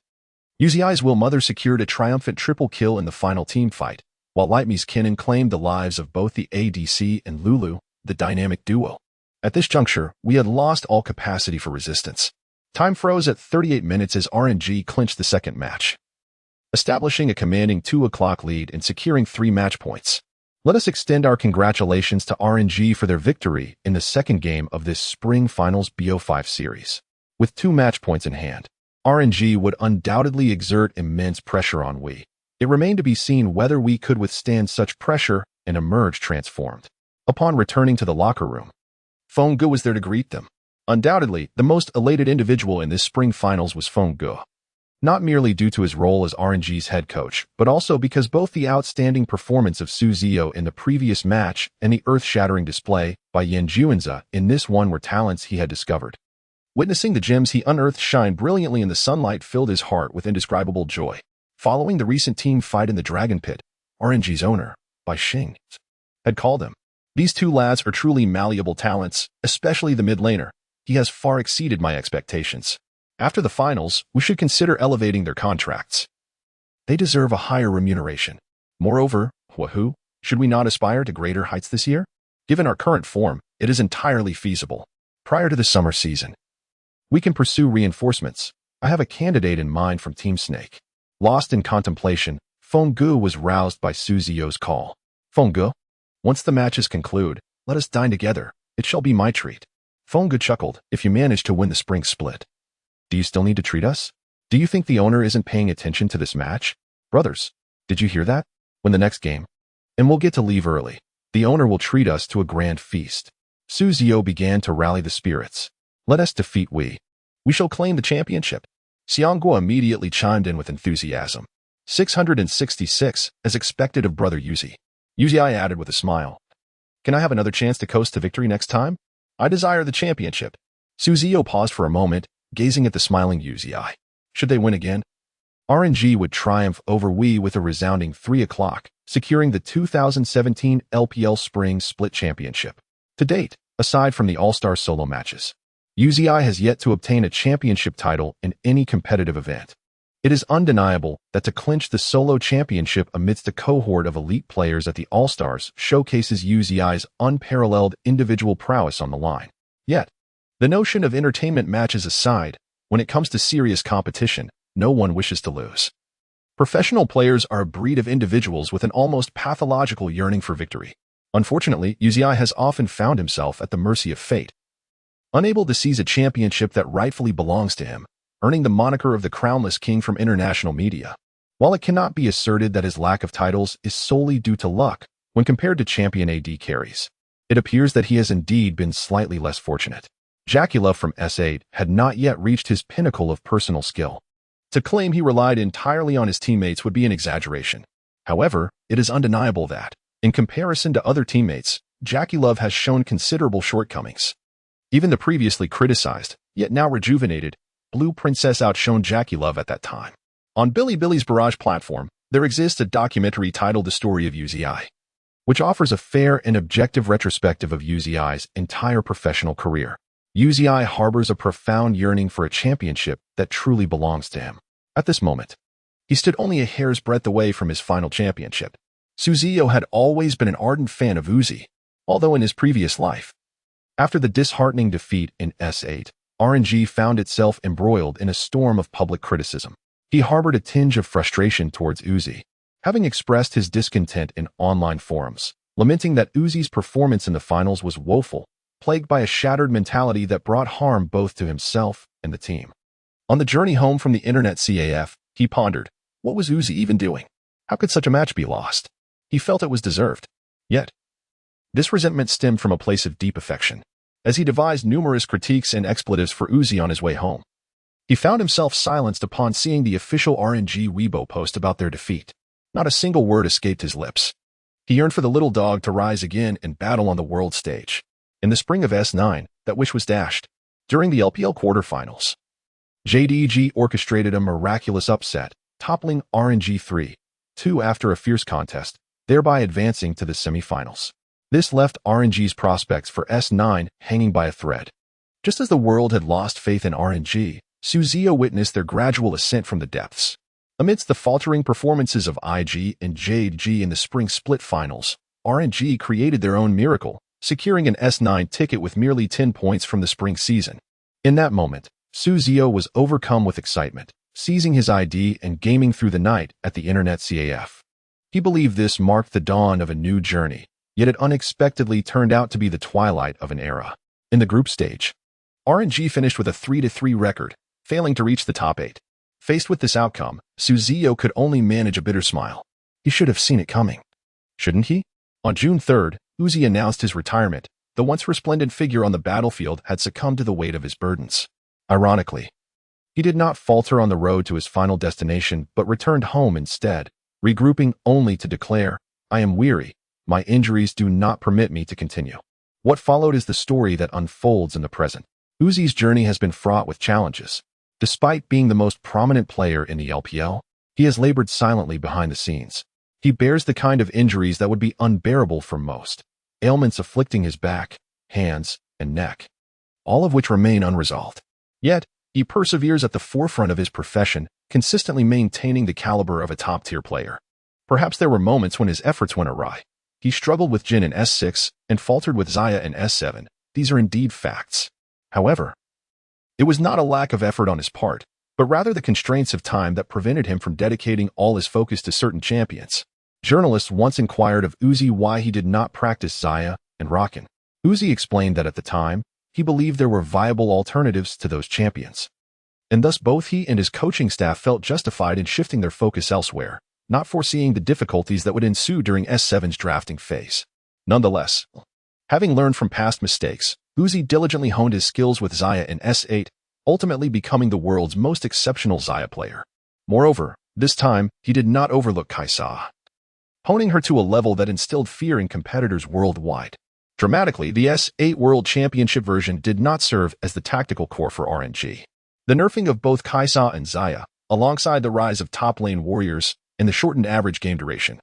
Uzi's Will Mother secured a triumphant triple kill in the final team fight, while Lightme's Kennen claimed the lives of both the ADC and Lulu, the dynamic duo. At this juncture, we had lost all capacity for resistance. Time froze at 38 minutes as RNG clinched the second match, establishing a commanding 2 o'clock lead and securing 3 match points. Let us extend our congratulations to RNG for their victory in the second game of this Spring Finals BO5 series. With 2 match points in hand, RNG would undoubtedly exert immense pressure on we. It remained to be seen whether we could withstand such pressure and emerge transformed. Upon returning to the locker room, Fengge was there to greet them. Undoubtedly, the most elated individual in this Spring Finals was Fengge. Not merely due to his role as RNG's head coach, but also because both the outstanding performance of Ziyou in the previous match and the earth-shattering display by Yanjuanza in this one were talents he had discovered. Witnessing the gems he unearthed shine brilliantly in the sunlight filled his heart with indescribable joy. Following the recent team fight in the Dragon Pit, RNG's owner, Bai Xing, had called him. These 2 lads are truly malleable talents, especially the mid laner. He has far exceeded my expectations. After the finals, we should consider elevating their contracts. They deserve a higher remuneration. Moreover, Xiao Hu, should we not aspire to greater heights this year? Given our current form, it is entirely feasible. Prior to the summer season, we can pursue reinforcements. I have a candidate in mind from Team Snake. Lost in contemplation, Fengge was roused by Ziyou's call. Fengge, once the matches conclude, let us dine together. It shall be my treat. Fengge chuckled. If you manage to win the spring split, do you still need to treat us? Do you think the owner isn't paying attention to this match? Brothers, did you hear that? When the next game, and we'll get to leave early, the owner will treat us to a grand feast. Ziyou began to rally the spirits. Let us defeat we. We shall claim the championship. Xiangguo immediately chimed in with enthusiasm. 666, as expected of brother Yuzi. Yuzi added with a smile. Can I have another chance to coast to victory next time? I desire the championship. Ziyou paused for a moment, gazing at the smiling Yuzi. Should they win again, RNG would triumph over we with a resounding 3 o'clock, securing the 2017 LPL Spring Split Championship. To date, aside from the All-Star solo matches, Yuzi has yet to obtain a championship title in any competitive event. It is undeniable that to clinch the solo championship amidst a cohort of elite players at the All-Stars showcases Yuzi's unparalleled individual prowess on the line. Yet, the notion of entertainment matches aside, when it comes to serious competition, no one wishes to lose. Professional players are a breed of individuals with an almost pathological yearning for victory. Unfortunately, Yuzi has often found himself at the mercy of fate, unable to seize a championship that rightfully belongs to him, earning the moniker of the crownless king from international media. While it cannot be asserted that his lack of titles is solely due to luck when compared to champion AD carries, it appears that he has indeed been slightly less fortunate. Jacula from S8 had not yet reached his pinnacle of personal skill. To claim he relied entirely on his teammates would be an exaggeration. However, it is undeniable that, in comparison to other teammates, Jacula has shown considerable shortcomings. Even the previously criticized, yet now rejuvenated, Blue Princess outshone Jacula at that time. On Bilibili's Barrage platform, there exists a documentary titled The Story of Yuzi, which offers a fair and objective retrospective of Yuzi's entire professional career. Yuzi harbors a profound yearning for a championship that truly belongs to him. At this moment, he stood only a hair's breadth away from his final championship. Ziyou had always been an ardent fan of Uzi, although in his previous life. After the disheartening defeat in S8, RNG found itself embroiled in a storm of public criticism. He harbored a tinge of frustration towards Uzi, having expressed his discontent in online forums, lamenting that Uzi's performance in the finals was woeful, plagued by a shattered mentality that brought harm both to himself and the team. On the journey home from the internet CAF, he pondered, what was Uzi even doing? How could such a match be lost? He felt it was deserved. Yet, this resentment stemmed from a place of deep affection. As he devised numerous critiques and expletives for Uzi on his way home, he found himself silenced upon seeing the official RNG Weibo post about their defeat. Not a single word escaped his lips. He yearned for the little dog to rise again and battle on the world stage. In the spring of S9, that wish was dashed. During the LPL quarterfinals, JDG orchestrated a miraculous upset, toppling RNG 3-2 after a fierce contest, thereby advancing to the semifinals. This left RNG's prospects for S9 hanging by a thread. Just as the world had lost faith in RNG, Ziyou witnessed their gradual ascent from the depths. Amidst the faltering performances of IG and JDG in the spring split finals, RNG created their own miracle, securing an S9 ticket with merely 10 points from the spring season. In that moment, Ziyou was overcome with excitement, seizing his ID and gaming through the night at the internet CAF. He believed this marked the dawn of a new journey, yet it unexpectedly turned out to be the twilight of an era. In the group stage, RNG finished with a 3-3 record, failing to reach the top 8. Faced with this outcome, Ziyou could only manage a bitter smile. He should have seen it coming. Shouldn't he? On June 3rd, Uzi announced his retirement. The once resplendent figure on the battlefield had succumbed to the weight of his burdens. Ironically, he did not falter on the road to his final destination but returned home instead, regrouping only to declare, "I am weary. My injuries do not permit me to continue." What followed is the story that unfolds in the present. Uzi's journey has been fraught with challenges. Despite being the most prominent player in the LPL, he has labored silently behind the scenes. He bears the kind of injuries that would be unbearable for most, ailments afflicting his back, hands, and neck, all of which remain unresolved. Yet, he perseveres at the forefront of his profession, consistently maintaining the caliber of a top-tier player. Perhaps there were moments when his efforts went awry. He struggled with Jin in S6 and faltered with Ziyou in S7. These are indeed facts. However, it was not a lack of effort on his part, but rather the constraints of time that prevented him from dedicating all his focus to certain champions. Journalists once inquired of Uzi why he did not practice Ziyou and Rakan. Uzi explained that at the time, he believed there were viable alternatives to those champions. And thus both he and his coaching staff felt justified in shifting their focus elsewhere, not foreseeing the difficulties that would ensue during S7's drafting phase. Nonetheless, having learned from past mistakes, Uzi diligently honed his skills with Ziyou in S8, ultimately becoming the world's most exceptional Ziyou player. Moreover, this time, he did not overlook Xiao, honing her to a level that instilled fear in competitors worldwide. Dramatically, the S8 World Championship version did not serve as the tactical core for RNG. The nerfing of both Xiao and Ziyou, alongside the rise of top-lane warriors and the shortened average game duration,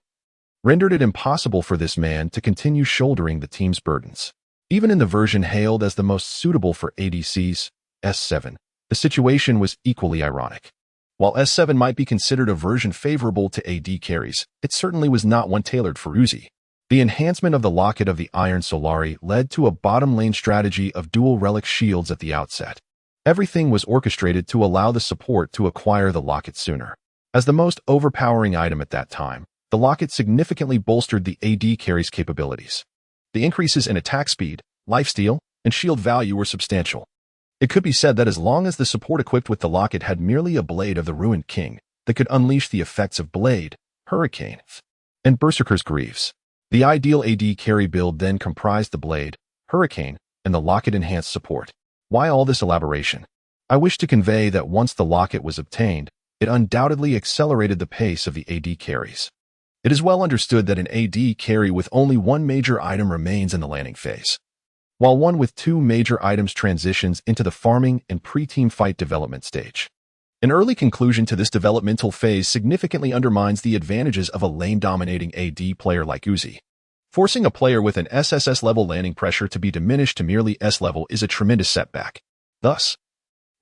rendered it impossible for this man to continue shouldering the team's burdens. Even in the version hailed as the most suitable for ADCs, S7, the situation was equally ironic. While S7 might be considered a version favorable to AD carries, it certainly was not one tailored for Uzi. The enhancement of the Locket of the Iron Solari led to a bottom lane strategy of dual relic shields at the outset. Everything was orchestrated to allow the support to acquire the Locket sooner. As the most overpowering item at that time, the Locket significantly bolstered the AD carry's capabilities. The increases in attack speed, lifesteal, and shield value were substantial. It could be said that as long as the support equipped with the Locket had merely a Blade of the Ruined King that could unleash the effects of Blade, Hurricane, and Berserker's Greaves, the ideal AD carry build then comprised the Blade, Hurricane, and the Locket-enhanced support. Why all this elaboration? I wish to convey that once the Locket was obtained, it undoubtedly accelerated the pace of the AD carries. It is well understood that an AD carry with only one major item remains in the landing phase, while one with two major items transitions into the farming and pre-team fight development stage. An early conclusion to this developmental phase significantly undermines the advantages of a lane-dominating AD player like Uzi. Forcing a player with an SSS-level landing pressure to be diminished to merely S-level is a tremendous setback. Thus,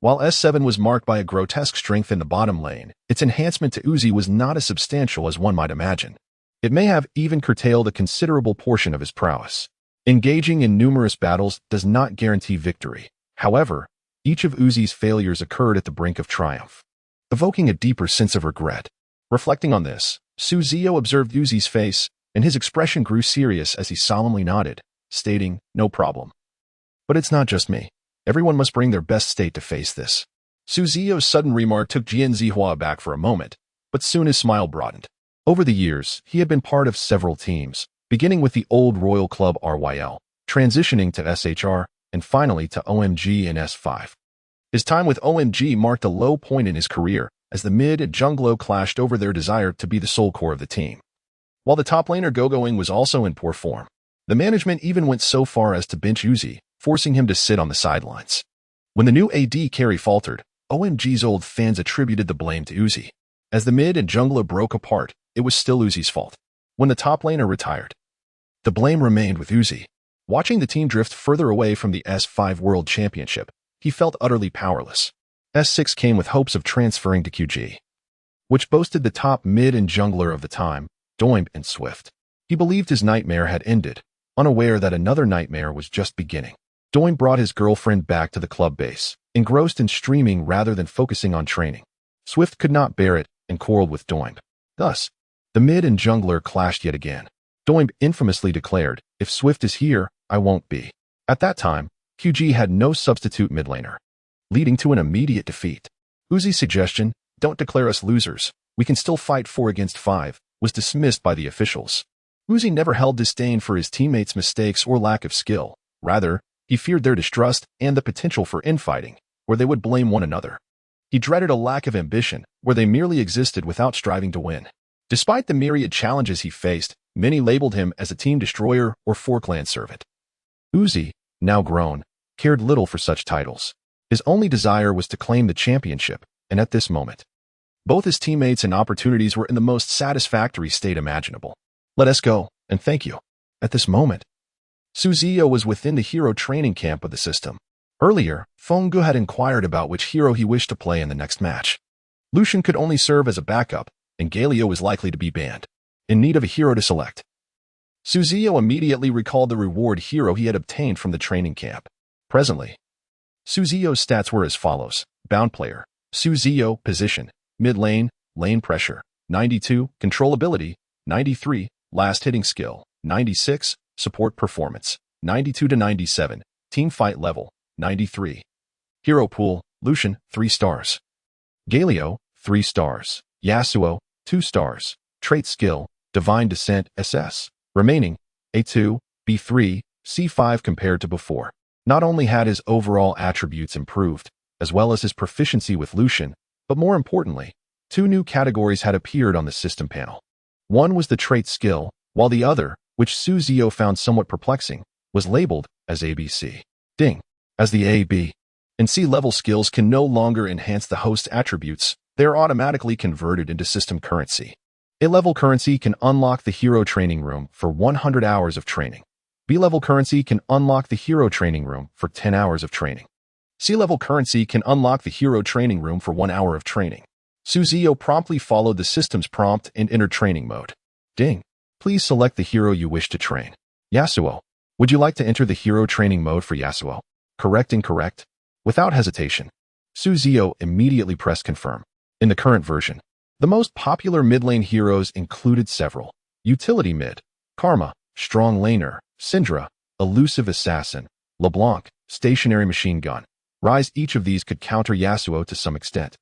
while S7 was marked by a grotesque strength in the bottom lane, its enhancement to Uzi was not as substantial as one might imagine. It may have even curtailed a considerable portion of his prowess. Engaging in numerous battles does not guarantee victory. However, each of Uzi's failures occurred at the brink of triumph, evoking a deeper sense of regret. Reflecting on this, Ziyou observed Uzi's face, and his expression grew serious as he solemnly nodded, stating, "No problem. But it's not just me. Everyone must bring their best state to face this." Ziyou's sudden remark took Jian Zihua aback for a moment, but soon his smile broadened. Over the years, he had been part of several teams, beginning with the old Royal Club RYL, transitioning to SHR, and finally to OMG in S5. His time with OMG marked a low point in his career, as the mid and junglo clashed over their desire to be the sole core of the team. While the top laner Gogoing was also in poor form, the management even went so far as to bench Uzi, forcing him to sit on the sidelines. When the new AD carry faltered, OMG's old fans attributed the blame to Uzi. As the mid and jungler broke apart, it was still Uzi's fault. When the top laner retired, the blame remained with Uzi. Watching the team drift further away from the S5 World Championship, he felt utterly powerless. S6 came with hopes of transferring to QG, which boasted the top mid and jungler of the time, Doimb and Swift. He believed his nightmare had ended, unaware that another nightmare was just beginning. Doimb brought his girlfriend back to the club base, engrossed in streaming rather than focusing on training. Swift could not bear it and quarreled with Doimb. Thus, The mid and jungler clashed yet again. Doimb infamously declared, "If Swift is here, I won't be." At that time, QG had no substitute mid laner, leading to an immediate defeat. Uzi's suggestion, "Don't declare us losers, we can still fight 4 against 5, was dismissed by the officials. Uzi never held disdain for his teammates' mistakes or lack of skill. Rather, he feared their distrust and the potential for infighting, where they would blame one another. He dreaded a lack of ambition, where they merely existed without striving to win. Despite the myriad challenges he faced, many labeled him as a team destroyer or four-clan servant. Uzi, now grown, cared little for such titles. His only desire was to claim the championship, and at this moment, both his teammates and opportunities were in the most satisfactory state imaginable. "Let us go, and thank you." At this moment, Ziyou was within the hero training camp of the system. Earlier, Fenggu had inquired about which hero he wished to play in the next match. Lucian could only serve as a backup, and Galio was likely to be banned. In need of a hero to select, Ziyou immediately recalled the reward hero he had obtained from the training camp. Presently, Ziyou's stats were as follows. Bound player, Ziyou, position, mid lane, lane pressure, 92, controllability, 93, last hitting skill, 96, support performance, 92 to 97, team fight level, 93. Hero pool, Lucian, 3 stars. Galio, 3 stars. Yasuo, 2 stars. Trait skill, Divine Descent SS. Remaining, A2, B3, C5 compared to before. Not only had his overall attributes improved, as well as his proficiency with Lucian, but more importantly, 2 new categories had appeared on the system panel. One was the trait skill, while the other, which Ziyou found somewhat perplexing, was labeled as ABC. Ding. As the A, B, and C level skills can no longer enhance the host attributes, they are automatically converted into system currency. A-level currency can unlock the hero training room for 100 hours of training. B-level currency can unlock the hero training room for 10 hours of training. C-level currency can unlock the hero training room for 1 hour of training. Ziyou promptly followed the system's prompt and entered training mode. Ding. Please select the hero you wish to train. Yasuo. Would you like to enter the hero training mode for Yasuo? Correct. Incorrect. Without hesitation, Ziyou immediately pressed confirm. In the current version, the most popular mid-lane heroes included several. Utility mid, Karma, strong laner, Syndra, elusive assassin, LeBlanc, stationary machine gun. Rise. Each of these could counter Yasuo to some extent.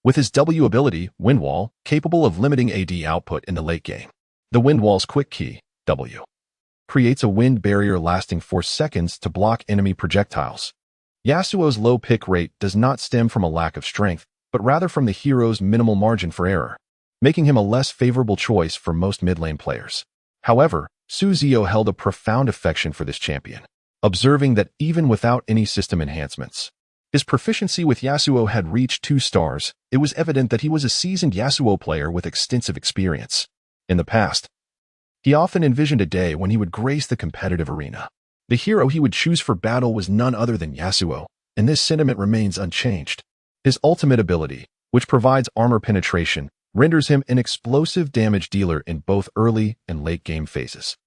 With his W ability, Windwall, capable of limiting AD output in the late game. The Windwall's quick key, W, creates a wind barrier lasting 4 seconds to block enemy projectiles. Yasuo's low pick rate does not stem from a lack of strength, but rather from the hero's minimal margin for error, making him a less favorable choice for most mid-lane players. However, Ziyou held a profound affection for this champion, observing that even without any system enhancements, his proficiency with Yasuo had reached 2 stars. It was evident that he was a seasoned Yasuo player with extensive experience. In the past, he often envisioned a day when he would grace the competitive arena. The hero he would choose for battle was none other than Yasuo, and this sentiment remains unchanged. His ultimate ability, which provides armor penetration, renders him an explosive damage dealer in both early and late game phases.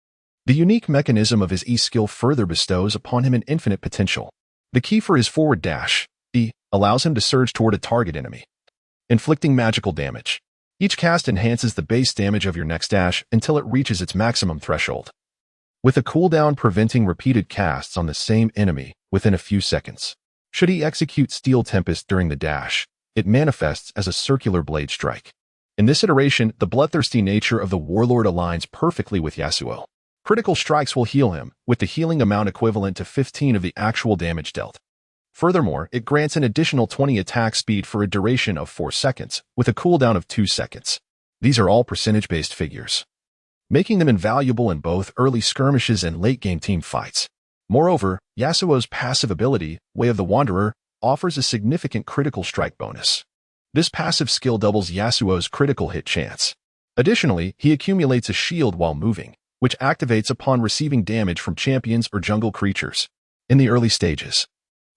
The unique mechanism of his E skill further bestows upon him an infinite potential. The key for his forward dash, E, allows him to surge toward a target enemy, inflicting magical damage. Each cast enhances the base damage of your next dash until it reaches its maximum threshold, with a cooldown preventing repeated casts on the same enemy within a few seconds. Should he execute Steel Tempest during the dash, it manifests as a circular blade strike. In this iteration, the bloodthirsty nature of the Warlord aligns perfectly with Yasuo. Critical strikes will heal him, with the healing amount equivalent to 15 of the actual damage dealt. Furthermore, it grants an additional 20 attack speed for a duration of 4 seconds, with a cooldown of 2 seconds. These are all percentage-based figures, making them invaluable in both early skirmishes and late-game team fights. Moreover, Yasuo's passive ability, Way of the Wanderer, offers a significant critical strike bonus. This passive skill doubles Yasuo's critical hit chance. Additionally, he accumulates a shield while moving, which activates upon receiving damage from champions or jungle creatures. In the early stages,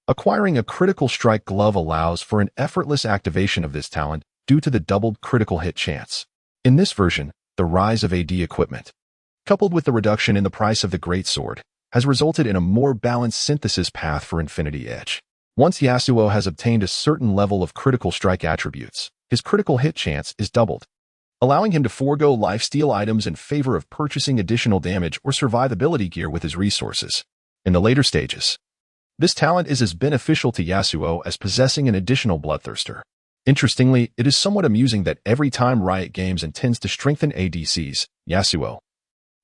acquiring a critical strike glove allows for an effortless activation of this talent due to the doubled critical hit chance. In this version, the rise of AD equipment, coupled with the reduction in the price of the greatsword, has resulted in a more balanced synthesis path for Infinity Edge. Once Yasuo has obtained a certain level of critical strike attributes, his critical hit chance is doubled. allowing him to forego lifesteal items in favor of purchasing additional damage or survivability gear with his resources. In the later stages, this talent is as beneficial to Yasuo as possessing an additional Bloodthirster. Interestingly, it is somewhat amusing that every time Riot Games intends to strengthen ADCs, Yasuo,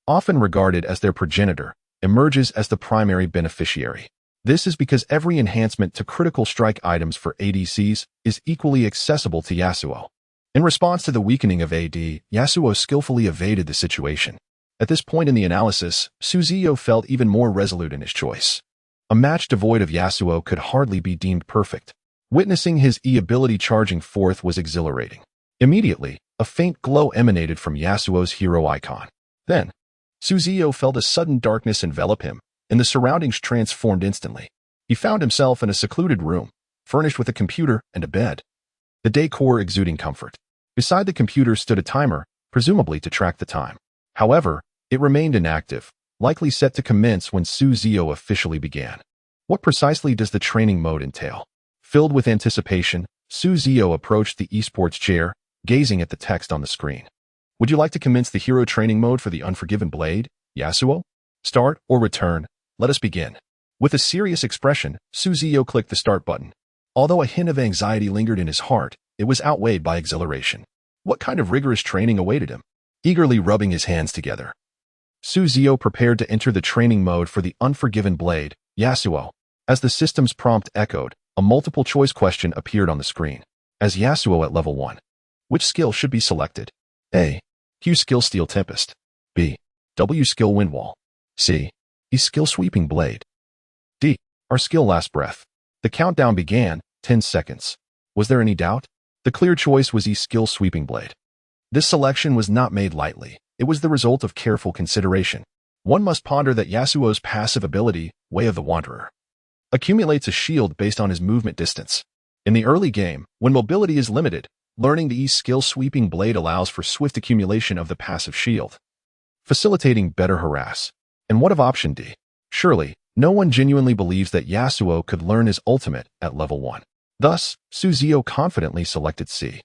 often regarded as their progenitor, emerges as the primary beneficiary. This is because every enhancement to critical strike items for ADCs is equally accessible to Yasuo. In response to the weakening of AD, Yasuo skillfully evaded the situation. At this point in the analysis, Ziyou felt even more resolute in his choice. A match devoid of Yasuo could hardly be deemed perfect. Witnessing his E-ability charging forth was exhilarating. Immediately, a faint glow emanated from Yasuo's hero icon. Then, Ziyou felt a sudden darkness envelop him, and the surroundings transformed instantly. He found himself in a secluded room, furnished with a computer and a bed, the decor exuding comfort. Beside the computer stood a timer, presumably to track the time. However, it remained inactive, likely set to commence when Ziyou officially began. What precisely does the training mode entail? Filled with anticipation, Ziyou approached the esports chair, gazing at the text on the screen. Would you like to commence the hero training mode for the Unforgiven Blade, Yasuo? Start or return? Let us begin. With a serious expression, Ziyou clicked the start button. Although a hint of anxiety lingered in his heart, it was outweighed by exhilaration. What kind of rigorous training awaited him? Eagerly rubbing his hands together, Ziyou prepared to enter the training mode for the Unforgiven Blade, Yasuo. As the system's prompt echoed, a multiple-choice question appeared on the screen. As Yasuo at level 1, which skill should be selected? A. Q skill Steel Tempest. B. W skill Wind Wall. C. E skill Sweeping Blade. D. R skill Last Breath. The countdown began, 10 seconds. Was there any doubt? The clear choice was E skill Sweeping Blade. This selection was not made lightly. It was the result of careful consideration. One must ponder that Yasuo's passive ability, Way of the Wanderer, accumulates a shield based on his movement distance. In the early game, when mobility is limited, learning the E skill Sweeping Blade allows for swift accumulation of the passive shield, facilitating better harass. And what of option D? Surely, no one genuinely believes that Yasuo could learn his ultimate at level 1. Thus, Ziyou confidently selected C,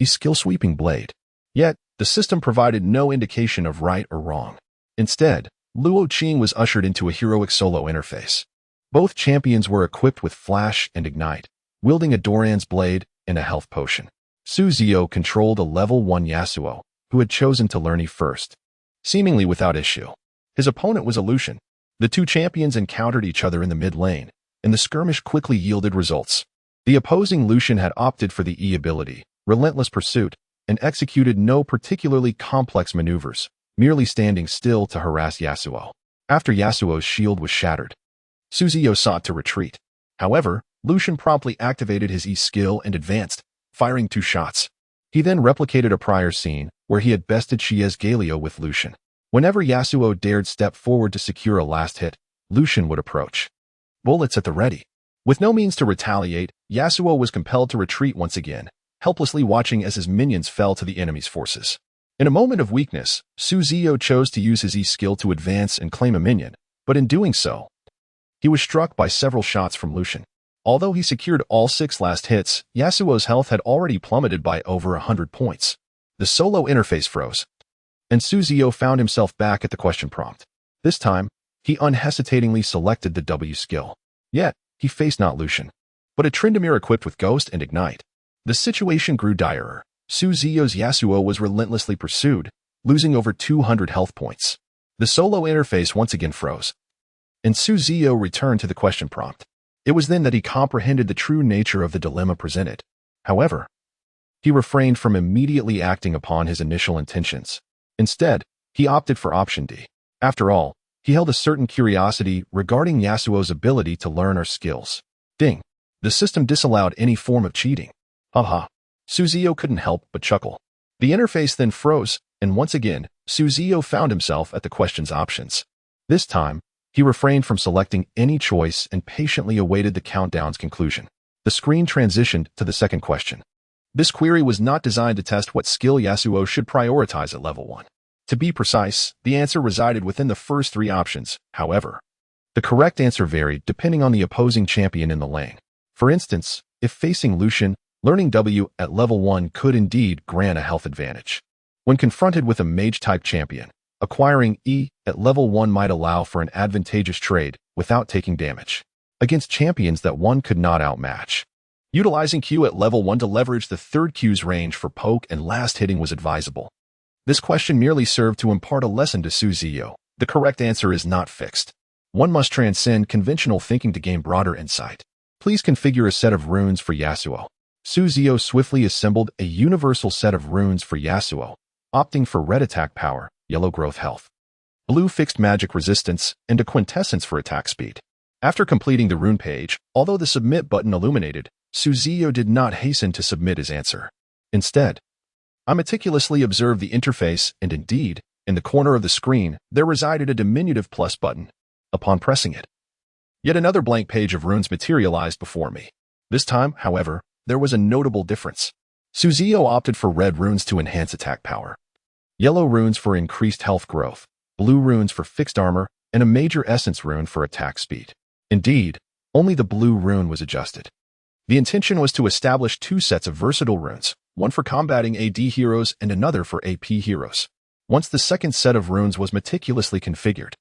E skill Sweeping Blade. Yet, the system provided no indication of right or wrong. Instead, Luo Qing was ushered into a heroic solo interface. Both champions were equipped with Flash and Ignite, wielding a Doran's blade and a health potion. Ziyou controlled a level 1 Yasuo, who had chosen to learn E first, seemingly without issue. His opponent was a Lucian. The two champions encountered each other in the mid lane, and the skirmish quickly yielded results. The opposing Lucian had opted for the E ability, Relentless Pursuit, and executed no particularly complex maneuvers, merely standing still to harass Yasuo. After Yasuo's shield was shattered, Ziyou sought to retreat. However, Lucian promptly activated his E skill and advanced, firing 2 shots. He then replicated a prior scene where he had bested Xiao's Galio with Lucian. Whenever Yasuo dared step forward to secure a last hit, Lucian would approach, bullets at the ready. With no means to retaliate, Yasuo was compelled to retreat once again, helplessly watching as his minions fell to the enemy's forces. In a moment of weakness, Ziyou chose to use his E skill to advance and claim a minion, but in doing so, he was struck by several shots from Lucian. Although he secured all 6 last hits, Yasuo's health had already plummeted by over 100 points. The solo interface froze, and Ziyou found himself back at the question prompt. This time, he unhesitatingly selected the W skill. Yet, he faced not Lucian, but a Tryndamere equipped with Ghost and Ignite. The situation grew direr. Ziyou's Yasuo was relentlessly pursued, losing over 200 health points. The solo interface once again froze, and Ziyou returned to the question prompt. It was then that he comprehended the true nature of the dilemma presented. However, he refrained from immediately acting upon his initial intentions. Instead, he opted for option D. After all, he held a certain curiosity regarding Yasuo's ability to learn our skills. Ding! The system disallowed any form of cheating. Haha. Ziyou couldn't help but chuckle. The interface then froze, and once again, Ziyou found himself at the question's options. This time, he refrained from selecting any choice and patiently awaited the countdown's conclusion. The screen transitioned to the second question. This query was not designed to test what skill Yasuo should prioritize at level 1. To be precise, the answer resided within the first 3 options. However, the correct answer varied depending on the opposing champion in the lane. For instance, if facing Lucian, learning W at level 1 could indeed grant a health advantage. When confronted with a mage-type champion, acquiring E at level 1 might allow for an advantageous trade without taking damage against champions that one could not outmatch. Utilizing Q at level 1 to leverage the third Q's range for poke and last hitting was advisable. This question merely served to impart a lesson to Ziyou. The correct answer is not fixed. One must transcend conventional thinking to gain broader insight. Please configure a set of runes for Yasuo. Ziyou swiftly assembled a universal set of runes for Yasuo, opting for red attack power, yellow growth health, blue fixed magic resistance, and a quintessence for attack speed. After completing the rune page, although the submit button illuminated, Ziyou did not hasten to submit his answer. Instead, I meticulously observed the interface, and indeed, in the corner of the screen, there resided a diminutive plus button. Upon pressing it, yet another blank page of runes materialized before me. This time, however, there was a notable difference. Ziyou opted for red runes to enhance attack power, yellow runes for increased health growth, blue runes for fixed armor, and a major essence rune for attack speed. Indeed, only the blue rune was adjusted. The intention was to establish two sets of versatile runes, one for combating AD heroes and another for AP heroes. Once the second set of runes was meticulously configured,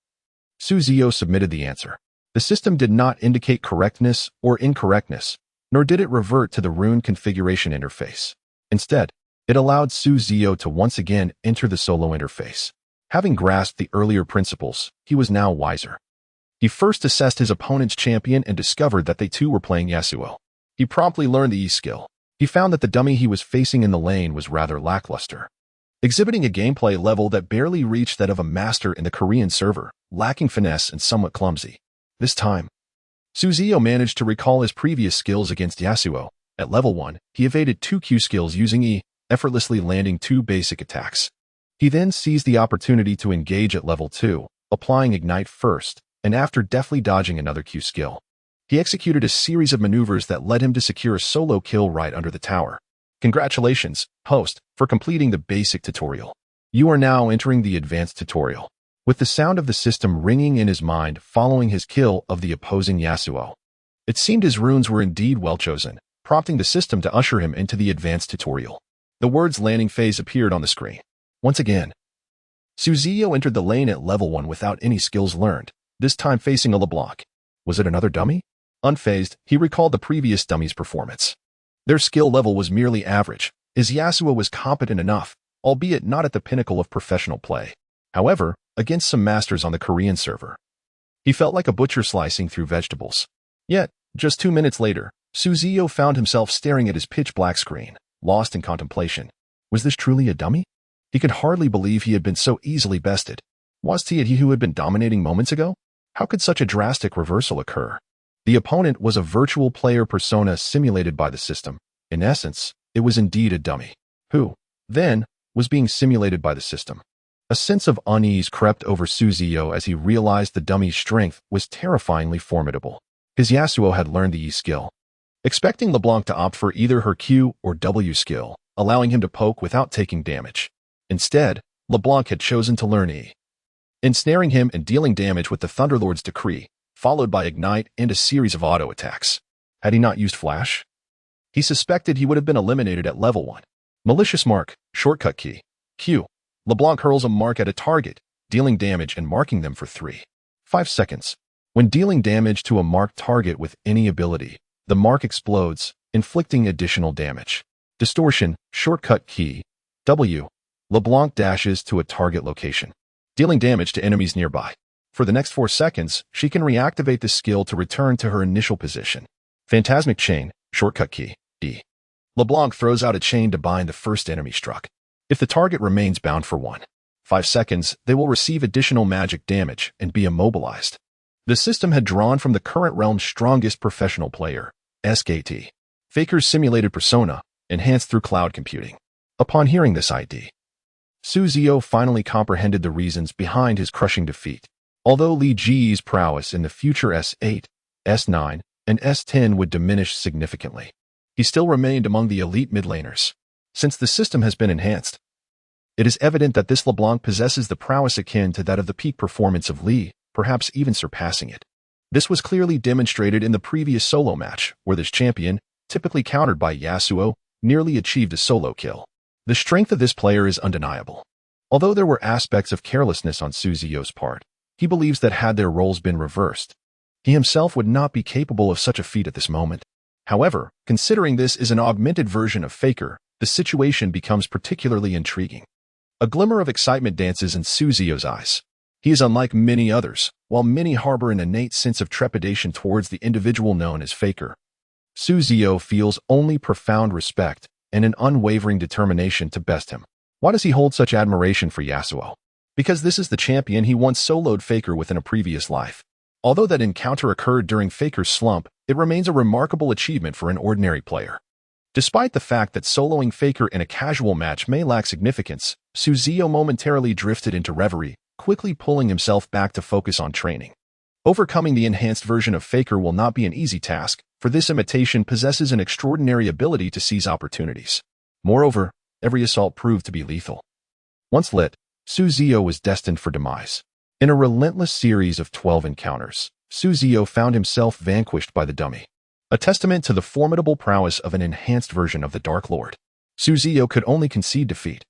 Ziyou submitted the answer. The system did not indicate correctness or incorrectness, nor did it revert to the rune configuration interface. Instead, it allowed Ziyou to once again enter the solo interface. Having grasped the earlier principles, he was now wiser. He first assessed his opponent's champion and discovered that they too were playing Yasuo. He promptly learned the E skill. He found that the dummy he was facing in the lane was rather lackluster, exhibiting a gameplay level that barely reached that of a master in the Korean server, lacking finesse and somewhat clumsy. This time, Ziyou managed to recall his previous skills against Yasuo. At level 1, he evaded 2 Q skills using E, effortlessly landing 2 basic attacks. He then seized the opportunity to engage at level 2, applying Ignite first, and after deftly dodging another Q skill, he executed a series of maneuvers that led him to secure a solo kill right under the tower. Congratulations, host, for completing the basic tutorial. You are now entering the advanced tutorial. With the sound of the system ringing in his mind following his kill of the opposing Yasuo, it seemed his runes were indeed well chosen, prompting the system to usher him into the advanced tutorial. The words landing phase appeared on the screen. Once again, Ziyou entered the lane at level 1 without any skills learned, this time facing a LeBlanc. Was it another dummy? Unfazed, he recalled the previous dummy's performance. Their skill level was merely average, as Yasuo was competent enough, albeit not at the pinnacle of professional play. However, against some masters on the Korean server, he felt like a butcher slicing through vegetables. Yet, just 2 minutes later, Ziyou found himself staring at his pitch-black screen, lost in contemplation. Was this truly a dummy? He could hardly believe he had been so easily bested. Was he who had been dominating moments ago? How could such a drastic reversal occur? The opponent was a virtual player persona simulated by the system. In essence, it was indeed a dummy, who, then, was being simulated by the system. A sense of unease crept over Ziyou as he realized the dummy's strength was terrifyingly formidable. His Yasuo had learned the E skill, expecting LeBlanc to opt for either her Q or W skill, allowing him to poke without taking damage. Instead, LeBlanc had chosen to learn E, ensnaring him and dealing damage with the Thunderlord's Decree, followed by Ignite and a series of auto attacks. Had he not used Flash? He suspected he would have been eliminated at level 1. Malicious Mark, shortcut key, Q. LeBlanc hurls a mark at a target, dealing damage and marking them for 5 seconds. When dealing damage to a marked target with any ability, the mark explodes, inflicting additional damage. Distortion, shortcut key, W. LeBlanc dashes to a target location, dealing damage to enemies nearby. For the next 4 seconds, she can reactivate the skill to return to her initial position. Phantasmic Chain, shortcut key, D. LeBlanc throws out a chain to bind the first enemy struck. If the target remains bound for 5 seconds, they will receive additional magic damage and be immobilized. The system had drawn from the current realm's strongest professional player, SKT. Faker's simulated persona, enhanced through cloud computing. Upon hearing this ID, Ziyou finally comprehended the reasons behind his crushing defeat. Although Li Ji's prowess in the future S8, S9, and S10 would diminish significantly, he still remained among the elite mid laners. Since the system has been enhanced, it is evident that this LeBlanc possesses the prowess akin to that of the peak performance of Li, perhaps even surpassing it. This was clearly demonstrated in the previous solo match, where this champion, typically countered by Yasuo, nearly achieved a solo kill. The strength of this player is undeniable. Although there were aspects of carelessness on Ziyou's part, he believes that had their roles been reversed, he himself would not be capable of such a feat at this moment. However, considering this is an augmented version of Faker, the situation becomes particularly intriguing. A glimmer of excitement dances in Ziyou's eyes. He is unlike many others, while many harbor an innate sense of trepidation towards the individual known as Faker. Ziyou feels only profound respect and an unwavering determination to best him. Why does he hold such admiration for Yasuo? Because this is the champion he once soloed Faker with in a previous life. Although that encounter occurred during Faker's slump, it remains a remarkable achievement for an ordinary player. Despite the fact that soloing Faker in a casual match may lack significance, Ziyou momentarily drifted into reverie, quickly pulling himself back to focus on training. Overcoming the enhanced version of Faker will not be an easy task, for this imitation possesses an extraordinary ability to seize opportunities. Moreover, every assault proved to be lethal. Once lit, Ziyou was destined for demise. In a relentless series of 12 encounters, Ziyou found himself vanquished by the dummy. A testament to the formidable prowess of an enhanced version of the Dark Lord. Ziyou could only concede defeat.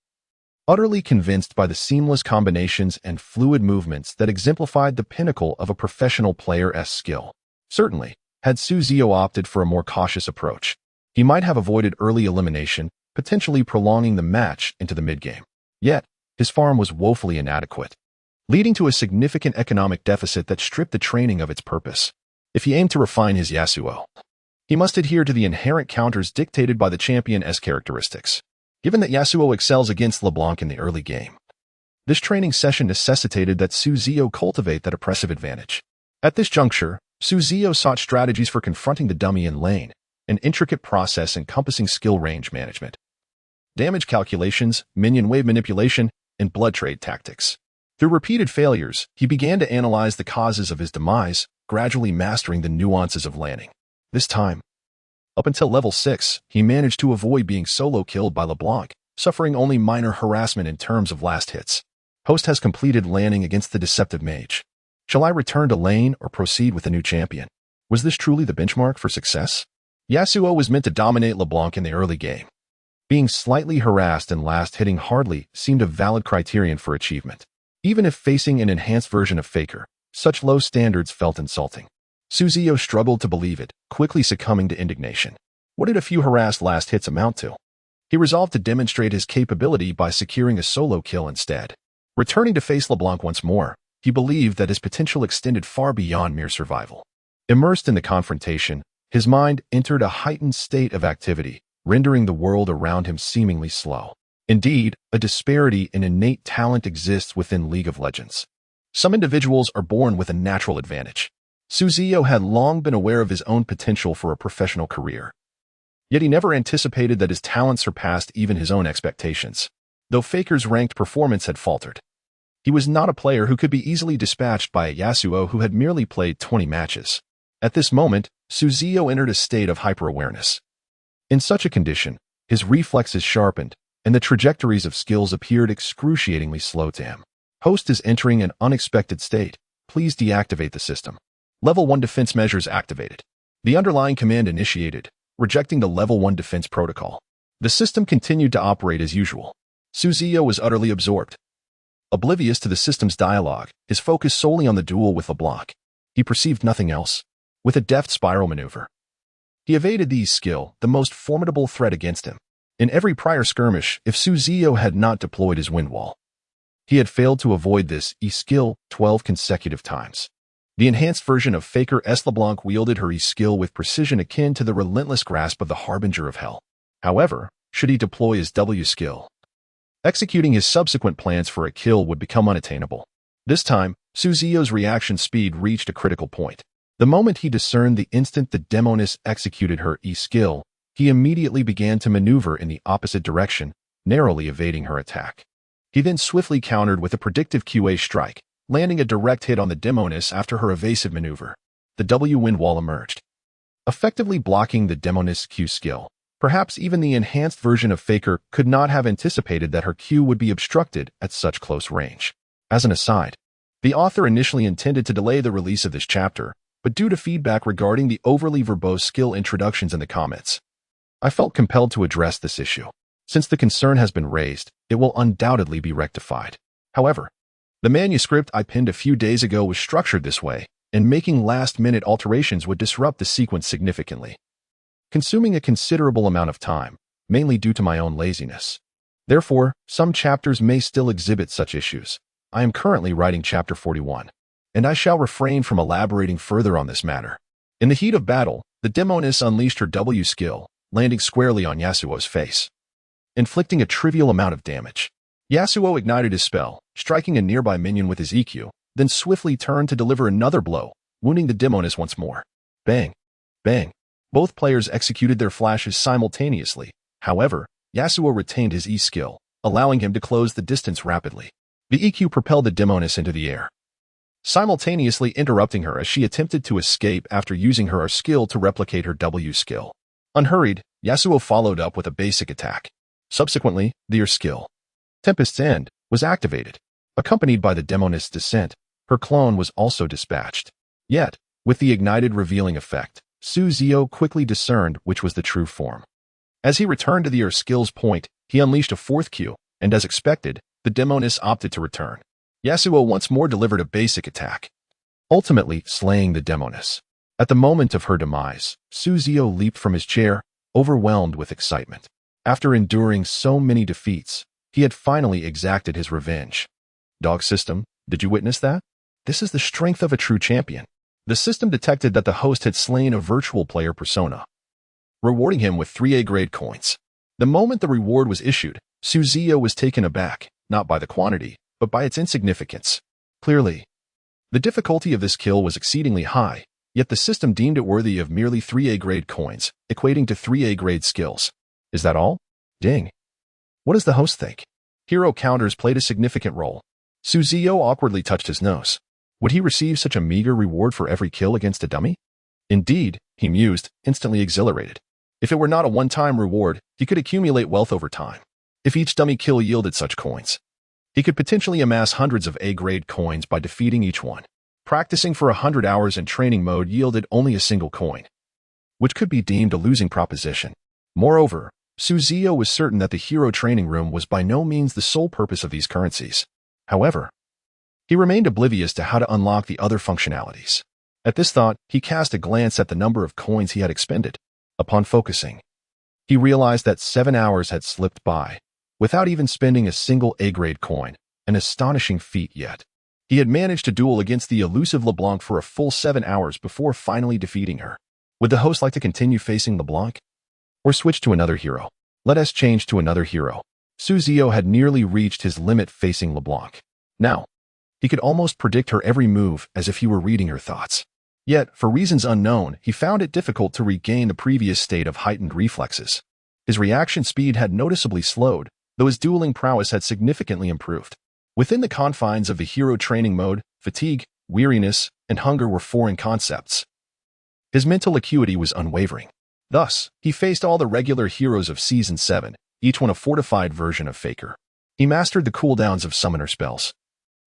Utterly convinced by the seamless combinations and fluid movements that exemplified the pinnacle of a professional player's skill. Certainly, had Ziyou opted for a more cautious approach, he might have avoided early elimination, potentially prolonging the match into the mid-game. Yet, his farm was woefully inadequate, leading to a significant economic deficit that stripped the training of its purpose. If he aimed to refine his Yasuo, he must adhere to the inherent counters dictated by the champion's characteristics. Given that Yasuo excels against LeBlanc in the early game, this training session necessitated that Ziyou cultivate that oppressive advantage. At this juncture, Ziyou sought strategies for confronting the dummy in lane, an intricate process encompassing skill range management, damage calculations, minion wave manipulation, and blood trade tactics. Through repeated failures, he began to analyze the causes of his demise, gradually mastering the nuances of laning. This time, up until level 6, he managed to avoid being solo killed by LeBlanc, suffering only minor harassment in terms of last hits. Host has completed landing against the deceptive mage. Shall I return to lane or proceed with a new champion? Was this truly the benchmark for success? Yasuo was meant to dominate LeBlanc in the early game. Being slightly harassed and last hitting hardly seemed a valid criterion for achievement. Even if facing an enhanced version of Faker, such low standards felt insulting. Ziyou struggled to believe it, quickly succumbing to indignation. What did a few harassed last hits amount to? He resolved to demonstrate his capability by securing a solo kill instead. Returning to face LeBlanc once more, he believed that his potential extended far beyond mere survival. Immersed in the confrontation, his mind entered a heightened state of activity, rendering the world around him seemingly slow. Indeed, a disparity in innate talent exists within League of Legends. Some individuals are born with a natural advantage. Ziyou had long been aware of his own potential for a professional career. Yet he never anticipated that his talent surpassed even his own expectations. Though Faker's ranked performance had faltered, he was not a player who could be easily dispatched by a Yasuo who had merely played 20 matches. At this moment, Ziyou entered a state of hyper-awareness. In such a condition, his reflexes sharpened, and the trajectories of skills appeared excruciatingly slow to him. Host is entering an unexpected state. Please deactivate the system. Level 1 defense measures activated. The underlying command initiated, rejecting the Level 1 defense protocol. The system continued to operate as usual. Ziyou was utterly absorbed. Oblivious to the system's dialogue, his focus solely on the duel with LeBlanc. He perceived nothing else. With a deft spiral maneuver, he evaded the skill, the most formidable threat against him. In every prior skirmish, if Ziyou had not deployed his wind wall, he had failed to avoid this E-skill 12 consecutive times. The enhanced version of Faker S. LeBlanc wielded her E-skill with precision akin to the relentless grasp of the Harbinger of Hell. However, should he deploy his W-skill, executing his subsequent plans for a kill would become unattainable. This time, Ziyou's reaction speed reached a critical point. The moment he discerned the instant the Demoness executed her E-skill, he immediately began to maneuver in the opposite direction, narrowly evading her attack. He then swiftly countered with a predictive QA strike, landing a direct hit on the Demoness after her evasive maneuver. The W wind wall emerged, effectively blocking the Demoness Q skill. Perhaps even the enhanced version of Faker could not have anticipated that her Q would be obstructed at such close range. As an aside, the author initially intended to delay the release of this chapter, but due to feedback regarding the overly verbose skill introductions in the comments, I felt compelled to address this issue. Since the concern has been raised, it will undoubtedly be rectified. However, the manuscript I pinned a few days ago was structured this way, and making last-minute alterations would disrupt the sequence significantly, consuming a considerable amount of time, mainly due to my own laziness. Therefore, some chapters may still exhibit such issues. I am currently writing chapter 41, and I shall refrain from elaborating further on this matter. In the heat of battle, the demoness unleashed her W skill, landing squarely on Yasuo's face, inflicting a trivial amount of damage. Yasuo ignited his spell, striking a nearby minion with his EQ, then swiftly turned to deliver another blow, wounding the demoness once more. Bang! Bang! Both players executed their flashes simultaneously. However, Yasuo retained his E skill, allowing him to close the distance rapidly. The EQ propelled the demoness into the air, simultaneously interrupting her as she attempted to escape after using her R skill to replicate her W skill. Unhurried, Yasuo followed up with a basic attack. Subsequently, the R skill, Tempest's End, was activated. Accompanied by the demoness' descent, her clone was also dispatched. Yet, with the ignited revealing effect, Ziyou quickly discerned which was the true form. As he returned to the R skill's point, he unleashed a fourth Q, and as expected, the demoness opted to return. Yasuo once more delivered a basic attack, ultimately slaying the demoness. At the moment of her demise, Ziyou leaped from his chair, overwhelmed with excitement. After enduring so many defeats, he had finally exacted his revenge. Dog System, did you witness that? This is the strength of a true champion. The system detected that the host had slain a virtual player persona, rewarding him with 3A grade coins. The moment the reward was issued, Ziyou was taken aback, not by the quantity, but by its insignificance. Clearly, the difficulty of this kill was exceedingly high, yet the system deemed it worthy of merely 3A grade coins, equating to 3A grade skills. Is that all? Ding. What does the host think? Hero counters played a significant role. Ziyou awkwardly touched his nose. Would he receive such a meager reward for every kill against a dummy? Indeed, he mused, instantly exhilarated. If it were not a one-time reward, he could accumulate wealth over time. If each dummy kill yielded such coins, he could potentially amass hundreds of A-grade coins by defeating each one. Practicing for 100 hours in training mode yielded only a single coin, which could be deemed a losing proposition. Moreover, Ziyou was certain that the hero training room was by no means the sole purpose of these currencies. However, he remained oblivious to how to unlock the other functionalities. At this thought, he cast a glance at the number of coins he had expended. Upon focusing, he realized that 7 hours had slipped by, without even spending a single A-grade coin, an astonishing feat yet. He had managed to duel against the elusive LeBlanc for a full 7 hours before finally defeating her. Would the host like to continue facing LeBlanc? Or switch to another hero? Let us change to another hero. Ziyou had nearly reached his limit facing LeBlanc. Now, he could almost predict her every move as if he were reading her thoughts. Yet, for reasons unknown, he found it difficult to regain the previous state of heightened reflexes. His reaction speed had noticeably slowed, though his dueling prowess had significantly improved. Within the confines of the hero training mode, fatigue, weariness, and hunger were foreign concepts. His mental acuity was unwavering. Thus, he faced all the regular heroes of Season 7, each one a fortified version of Faker. He mastered the cooldowns of summoner spells,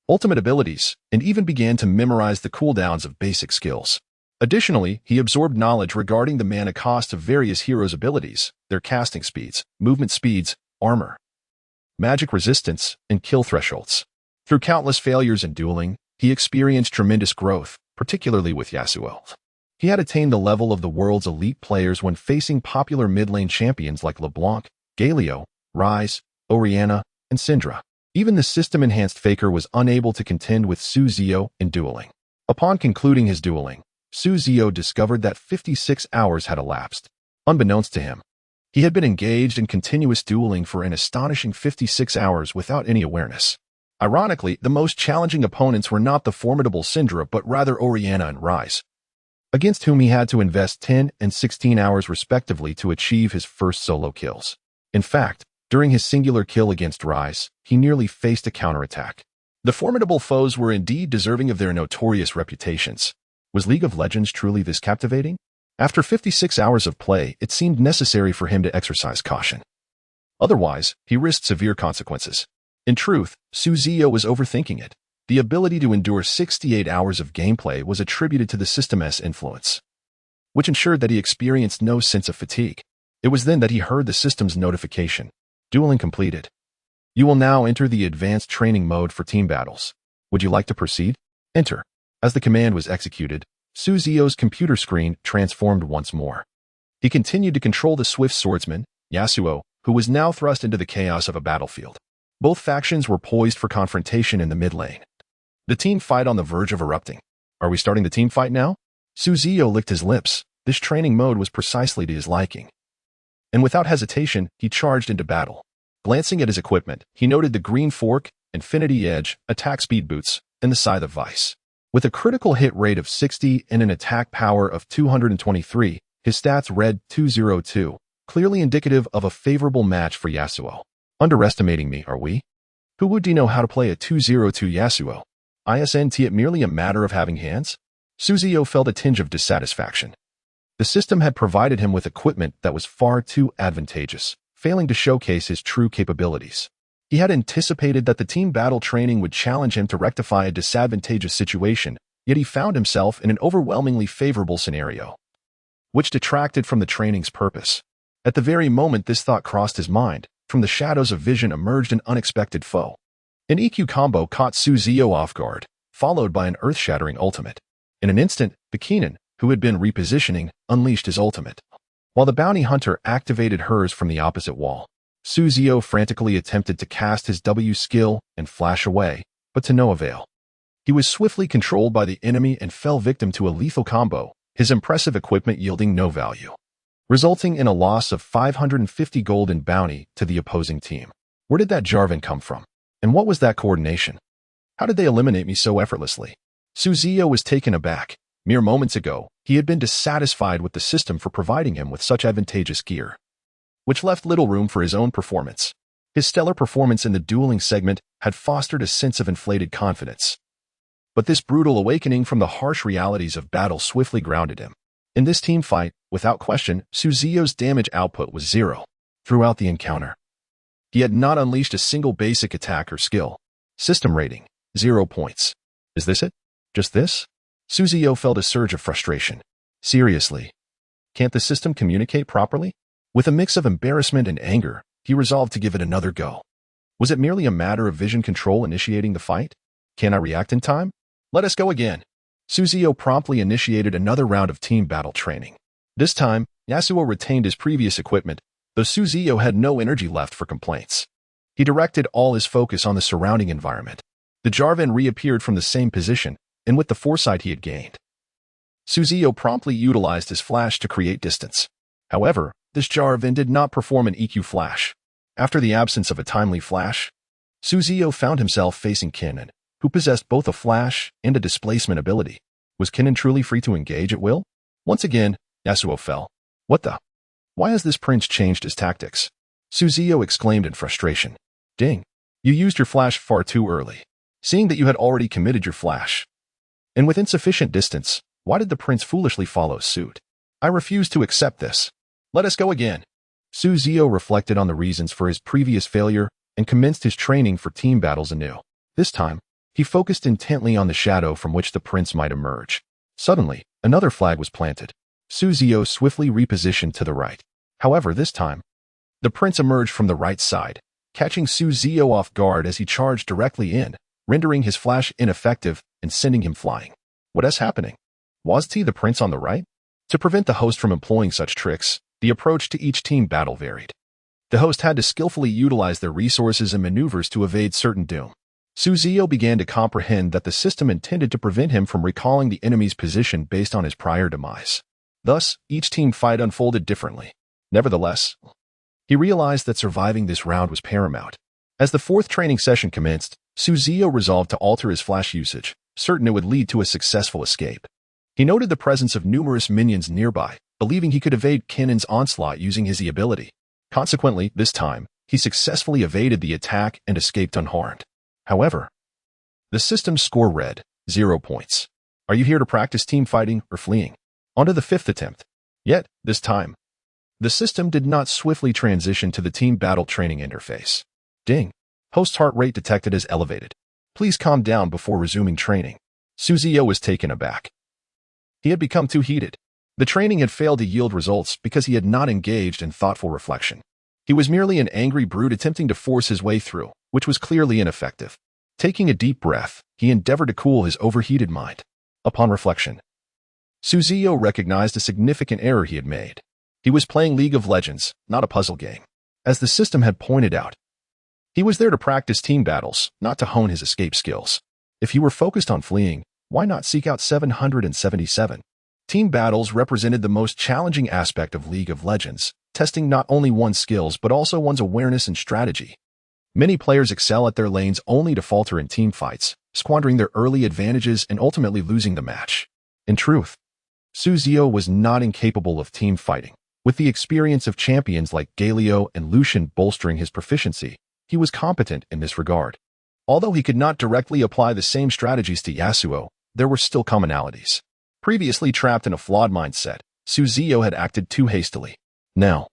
ultimate abilities, and even began to memorize the cooldowns of basic skills. Additionally, he absorbed knowledge regarding the mana cost of various heroes' abilities, their casting speeds, movement speeds, armor, magic resistance, and kill thresholds. Through countless failures in dueling, he experienced tremendous growth, particularly with Yasuo. He had attained the level of the world's elite players when facing popular mid-lane champions like LeBlanc, Galio, Ryze, Orianna, and Syndra. Even the system-enhanced Faker was unable to contend with Ziyou in dueling. Upon concluding his dueling, Ziyou discovered that 56 hours had elapsed. Unbeknownst to him, he had been engaged in continuous dueling for an astonishing 56 hours without any awareness. Ironically, the most challenging opponents were not the formidable Syndra but rather Orianna and Ryze, against whom he had to invest 10 and 16 hours respectively to achieve his first solo kills. In fact, during his singular kill against Ryze, he nearly faced a counterattack. The formidable foes were indeed deserving of their notorious reputations. Was League of Legends truly this captivating? After 56 hours of play, it seemed necessary for him to exercise caution. Otherwise, he risked severe consequences. In truth, Ziyou was overthinking it. The ability to endure 68 hours of gameplay was attributed to the system's influence, which ensured that he experienced no sense of fatigue. It was then that he heard the system's notification. Dueling completed. You will now enter the advanced training mode for team battles. Would you like to proceed? Enter. As the command was executed, Ziyou's computer screen transformed once more. He continued to control the swift swordsman, Xiao Hu, who was now thrust into the chaos of a battlefield. Both factions were poised for confrontation in the mid lane. The team fight on the verge of erupting. Are we starting the team fight now? Ziyou licked his lips. This training mode was precisely to his liking. And without hesitation, he charged into battle. Glancing at his equipment, he noted the green fork, infinity edge, attack speed boots, and the scythe of vice. With a critical hit rate of 60 and an attack power of 223, his stats read 202, clearly indicative of a favorable match for Xiao Hu. Underestimating me, are we? Who would know how to play a 202 Xiao Hu? Isn't it merely a matter of having hands? Ziyou felt a tinge of dissatisfaction. The system had provided him with equipment that was far too advantageous, failing to showcase his true capabilities. He had anticipated that the team battle training would challenge him to rectify a disadvantageous situation, yet he found himself in an overwhelmingly favorable scenario, which detracted from the training's purpose. At the very moment this thought crossed his mind, from the shadows of vision emerged an unexpected foe. An EQ combo caught Ziyou off guard, followed by an earth-shattering ultimate. In an instant, the Kenan, who had been repositioning, unleashed his ultimate, while the bounty hunter activated hers from the opposite wall. Ziyou frantically attempted to cast his W skill and flash away, but to no avail. He was swiftly controlled by the enemy and fell victim to a lethal combo, his impressive equipment yielding no value, resulting in a loss of 550 gold in bounty to the opposing team. Where did that Jarvan come from? And what was that coordination? How did they eliminate me so effortlessly? Ziyou was taken aback. Mere moments ago, he had been dissatisfied with the system for providing him with such advantageous gear, which left little room for his own performance. His stellar performance in the dueling segment had fostered a sense of inflated confidence. But this brutal awakening from the harsh realities of battle swiftly grounded him. In this team fight, without question, Ziyou's damage output was 0 throughout the encounter. He had not unleashed a single basic attack or skill. System rating, 0 points. Is this it? Just this? Ziyou felt a surge of frustration. Seriously? Can't the system communicate properly? With a mix of embarrassment and anger, he resolved to give it another go. Was it merely a matter of vision control initiating the fight? Can I react in time? Let us go again. Ziyou promptly initiated another round of team battle training. This time, Xiao Hu retained his previous equipment, though Ziyou had no energy left for complaints. He directed all his focus on the surrounding environment. The Jarvan reappeared from the same position, and with the foresight he had gained, Ziyou promptly utilized his flash to create distance. However, this Jarvan did not perform an EQ flash. After the absence of a timely flash, Ziyou found himself facing Kenan, who possessed both a flash and a displacement ability. Was Kenan truly free to engage at will? Once again, Xiao Hu fell. What the? Why has this prince changed his tactics? Ziyou exclaimed in frustration. Ding! You used your flash far too early, seeing that you had already committed your flash. And with insufficient distance, why did the prince foolishly follow suit? I refuse to accept this. Let us go again. Ziyou reflected on the reasons for his previous failure and commenced his training for team battles anew. This time, he focused intently on the shadow from which the prince might emerge. Suddenly, another flag was planted. Ziyou swiftly repositioned to the right. However, this time, the prince emerged from the right side, catching Ziyou off guard as he charged directly in, rendering his flash ineffective and sending him flying. What is happening? Was the prince on the right? To prevent the host from employing such tricks, the approach to each team battle varied. The host had to skillfully utilize their resources and maneuvers to evade certain doom. Ziyou began to comprehend that the system intended to prevent him from recalling the enemy's position based on his prior demise. Thus, each team fight unfolded differently. Nevertheless, he realized that surviving this round was paramount. As the fourth training session commenced, Ziyou resolved to alter his flash usage, certain it would lead to a successful escape. He noted the presence of numerous minions nearby, believing he could evade Kenan's onslaught using his E ability. Consequently, this time, he successfully evaded the attack and escaped unharmed. However, the system's score read 0 points. Are you here to practice team fighting or fleeing? On to the fifth attempt. Yet, this time, the system did not swiftly transition to the team battle training interface. Ding. Host's heart rate detected as elevated. Please calm down before resuming training. Ziyou was taken aback. He had become too heated. The training had failed to yield results because he had not engaged in thoughtful reflection. He was merely an angry brute attempting to force his way through, which was clearly ineffective. Taking a deep breath, he endeavored to cool his overheated mind. Upon reflection, Ziyou recognized a significant error he had made. He was playing League of Legends, not a puzzle game. As the system had pointed out, he was there to practice team battles, not to hone his escape skills. If he were focused on fleeing, why not seek out 777? Team battles represented the most challenging aspect of League of Legends, testing not only one's skills but also one's awareness and strategy. Many players excel at their lanes only to falter in team fights, squandering their early advantages and ultimately losing the match. In truth, Ziyou was not incapable of team fighting. With the experience of champions like Galio and Lucian bolstering his proficiency, he was competent in this regard. Although he could not directly apply the same strategies to Yasuo, there were still commonalities. Previously trapped in a flawed mindset, Ziyou had acted too hastily. Now,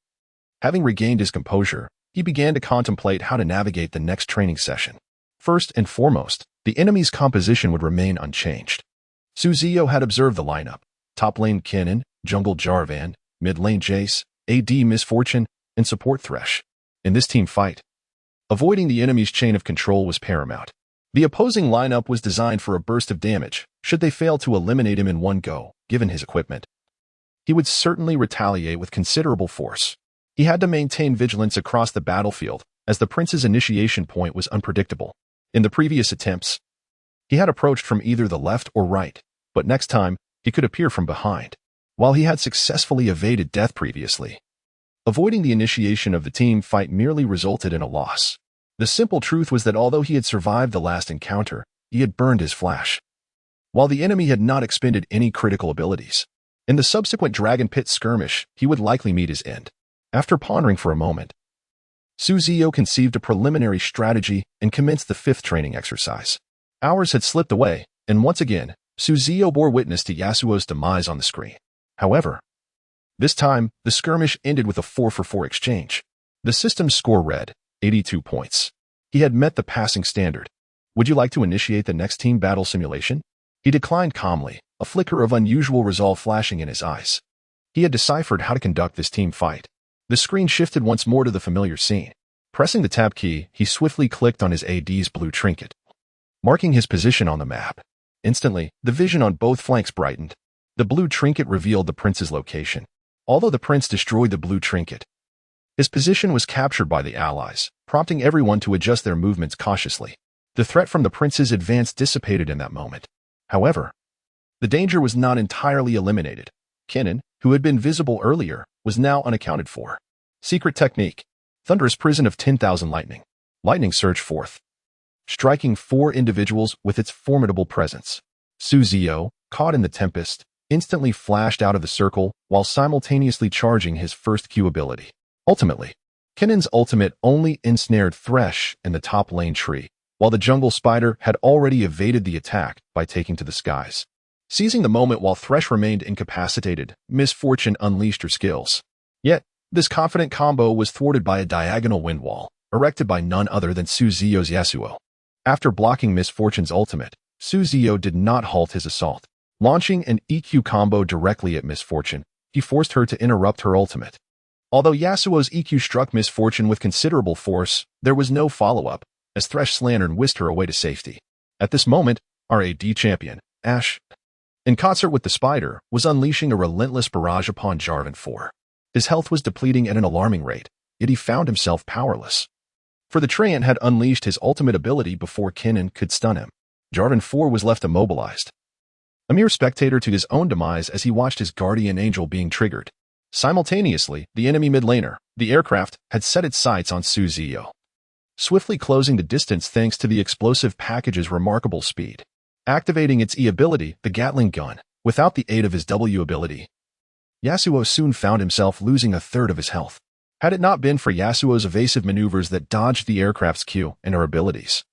having regained his composure, he began to contemplate how to navigate the next training session. First and foremost, the enemy's composition would remain unchanged. Ziyou had observed the lineup: top lane Kennen, jungle Jarvan, mid lane Jace, AD Misfortune, and support Thresh. In this team fight, avoiding the enemy's chain of control was paramount. The opposing lineup was designed for a burst of damage, should they fail to eliminate him in one go, given his equipment. He would certainly retaliate with considerable force. He had to maintain vigilance across the battlefield, as the prince's initiation point was unpredictable. In the previous attempts, he had approached from either the left or right, but next time, he could appear from behind. While he had successfully evaded death previously, avoiding the initiation of the team fight merely resulted in a loss. The simple truth was that although he had survived the last encounter, he had burned his flash, while the enemy had not expended any critical abilities. In the subsequent Dragon Pit skirmish, he would likely meet his end. After pondering for a moment, Ziyou conceived a preliminary strategy and commenced the fifth training exercise. Hours had slipped away, and once again, Ziyou bore witness to Yasuo's demise on the screen. However, this time, the skirmish ended with a 4-for-4 exchange. The system's score read 82 points. He had met the passing standard. Would you like to initiate the next team battle simulation? He declined calmly, a flicker of unusual resolve flashing in his eyes. He had deciphered how to conduct this team fight. The screen shifted once more to the familiar scene. Pressing the tab key, he swiftly clicked on his AD's blue trinket, marking his position on the map. Instantly, the vision on both flanks brightened. The blue trinket revealed the prince's location. Although the prince destroyed the blue trinket, his position was captured by the allies, prompting everyone to adjust their movements cautiously. The threat from the prince's advance dissipated in that moment. However, the danger was not entirely eliminated. Kennen, who had been visible earlier, was now unaccounted for. Secret technique: Thunderous Prison of 10,000 Lightning. Lightning surged forth, striking 4 individuals with its formidable presence. Ziyou, caught in the tempest, instantly flashed out of the circle while simultaneously charging his first Q ability. Ultimately, Kennen's ultimate only ensnared Thresh in the top lane tree, while the jungle spider had already evaded the attack by taking to the skies. Seizing the moment while Thresh remained incapacitated, Misfortune unleashed her skills. Yet, this confident combo was thwarted by a diagonal wind wall, erected by none other than Ziyou's Yasuo. After blocking Misfortune's ultimate, Ziyou did not halt his assault. Launching an EQ combo directly at Misfortune, he forced her to interrupt her ultimate. Although Yasuo's EQ struck Misfortune with considerable force, there was no follow-up, as Thresh Lantern whisked her away to safety. At this moment, our AD champion, Ashe, in concert with the spider, was unleashing a relentless barrage upon Jarvan 4. His health was depleting at an alarming rate, yet he found himself powerless. For the Treant had unleashed his ultimate ability before Kennen could stun him. Jarvan 4 was left immobilized, a mere spectator to his own demise as he watched his guardian angel being triggered. Simultaneously, the enemy mid laner, the aircraft, had set its sights on Ziyou, swiftly closing the distance thanks to the explosive package's remarkable speed. Activating its E ability, the Gatling gun, without the aid of his W ability, Yasuo soon found himself losing a third of his health. Had it not been for Yasuo's evasive maneuvers that dodged the aircraft's Q and her abilities,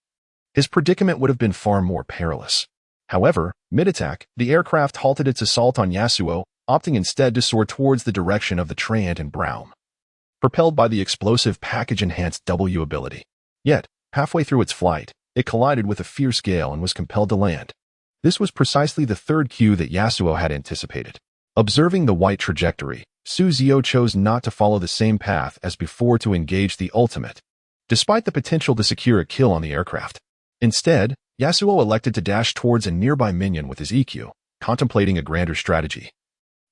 his predicament would have been far more perilous. However, mid-attack, the aircraft halted its assault on Yasuo, opting instead to soar towards the direction of the Treant and Braum, propelled by the explosive package-enhanced W ability. Yet, halfway through its flight, it collided with a fierce gale and was compelled to land. This was precisely the third Q that Yasuo had anticipated. Observing the white trajectory, Ziyou chose not to follow the same path as before to engage the ultimate, despite the potential to secure a kill on the aircraft. Instead, Yasuo elected to dash towards a nearby minion with his EQ, contemplating a grander strategy,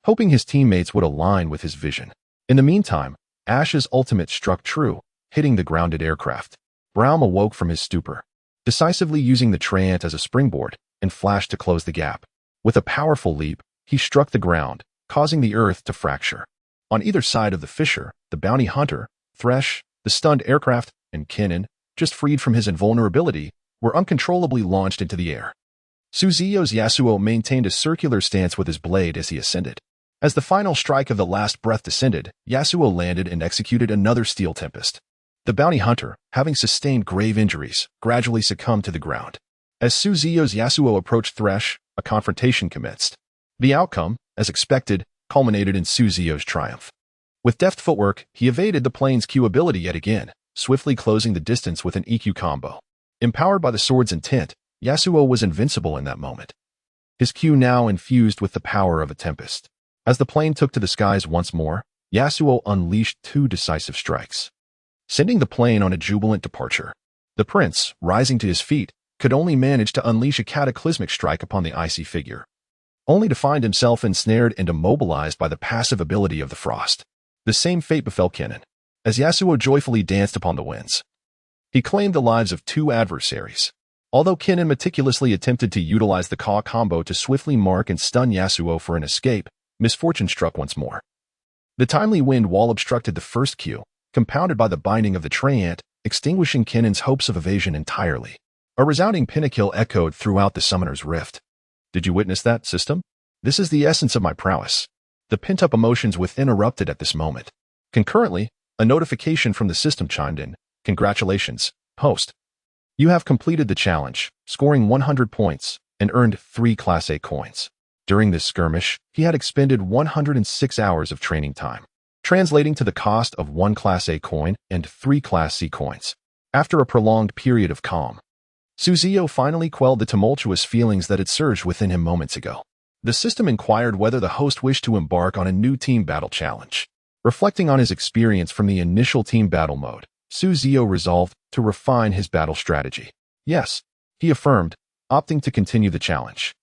hoping his teammates would align with his vision. In the meantime, Ashe's ultimate struck true, hitting the grounded aircraft. Braum awoke from his stupor, decisively using the Treant as a springboard, and flashed to close the gap. With a powerful leap, he struck the ground, causing the earth to fracture. On either side of the fissure, the bounty hunter, Thresh, the stunned aircraft, and Kinnan, just freed from his invulnerability, were uncontrollably launched into the air. Ziyou's Yasuo maintained a circular stance with his blade as he ascended. As the final strike of the last breath descended, Yasuo landed and executed another steel tempest. The bounty hunter, having sustained grave injuries, gradually succumbed to the ground. As Ziyou's Yasuo approached Thresh, a confrontation commenced. The outcome, as expected, culminated in Ziyou's triumph. With deft footwork, he evaded the plane's Q ability yet again, swiftly closing the distance with an EQ combo. Empowered by the sword's intent, Yasuo was invincible in that moment. His Q now infused with the power of a tempest. As the plane took to the skies once more, Yasuo unleashed 2 decisive strikes, sending the plane on a jubilant departure. The prince, rising to his feet, could only manage to unleash a cataclysmic strike upon the icy figure, only to find himself ensnared and immobilized by the passive ability of the frost. The same fate befell Kinnan, as Yasuo joyfully danced upon the winds. He claimed the lives of 2 adversaries. Although Kinnan meticulously attempted to utilize the Ka combo to swiftly mark and stun Yasuo for an escape, misfortune struck once more. The timely wind wall obstructed the first Q, compounded by the binding of the Treant, extinguishing Kinnan's hopes of evasion entirely. A resounding pinnacle echoed throughout the summoner's rift. Did you witness that, system? This is the essence of my prowess. The pent-up emotions within erupted at this moment. Concurrently, a notification from the system chimed in. Congratulations, host. You have completed the challenge, scoring 100 points, and earned 3 Class A coins. During this skirmish, he had expended 106 hours of training time, translating to the cost of 1 Class A coin and 3 Class C coins. After a prolonged period of calm, Ziyou finally quelled the tumultuous feelings that had surged within him moments ago. The system inquired whether the host wished to embark on a new team battle challenge. Reflecting on his experience from the initial team battle mode, Ziyou resolved to refine his battle strategy. Yes, he affirmed, opting to continue the challenge.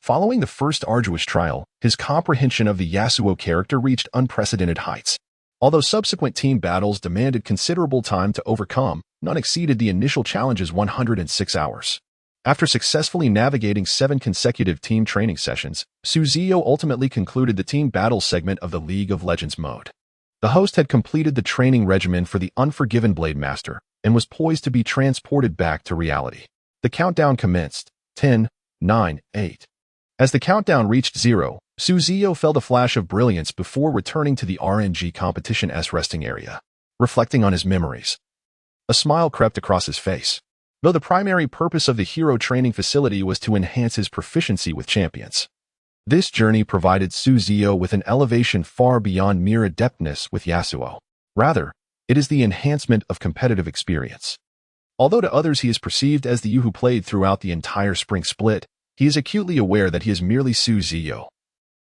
Following the first arduous trial, his comprehension of the Yasuo character reached unprecedented heights. Although subsequent team battles demanded considerable time to overcome, none exceeded the initial challenge's 106 hours. After successfully navigating 7 consecutive team training sessions, Ziyou ultimately concluded the team battle segment of the League of Legends mode. The host had completed the training regimen for the Unforgiven Blade Master and was poised to be transported back to reality. The countdown commenced. 10, 9, 8. As the countdown reached 0, Ziyou felt a flash of brilliance before returning to the RNG competition's resting area. Reflecting on his memories, a smile crept across his face. Though the primary purpose of the hero training facility was to enhance his proficiency with champions, this journey provided Ziyou with an elevation far beyond mere adeptness with Yasuo. Rather, it is the enhancement of competitive experience. Although to others he is perceived as the Xiao who played throughout the entire spring split, he is acutely aware that he is merely Ziyou,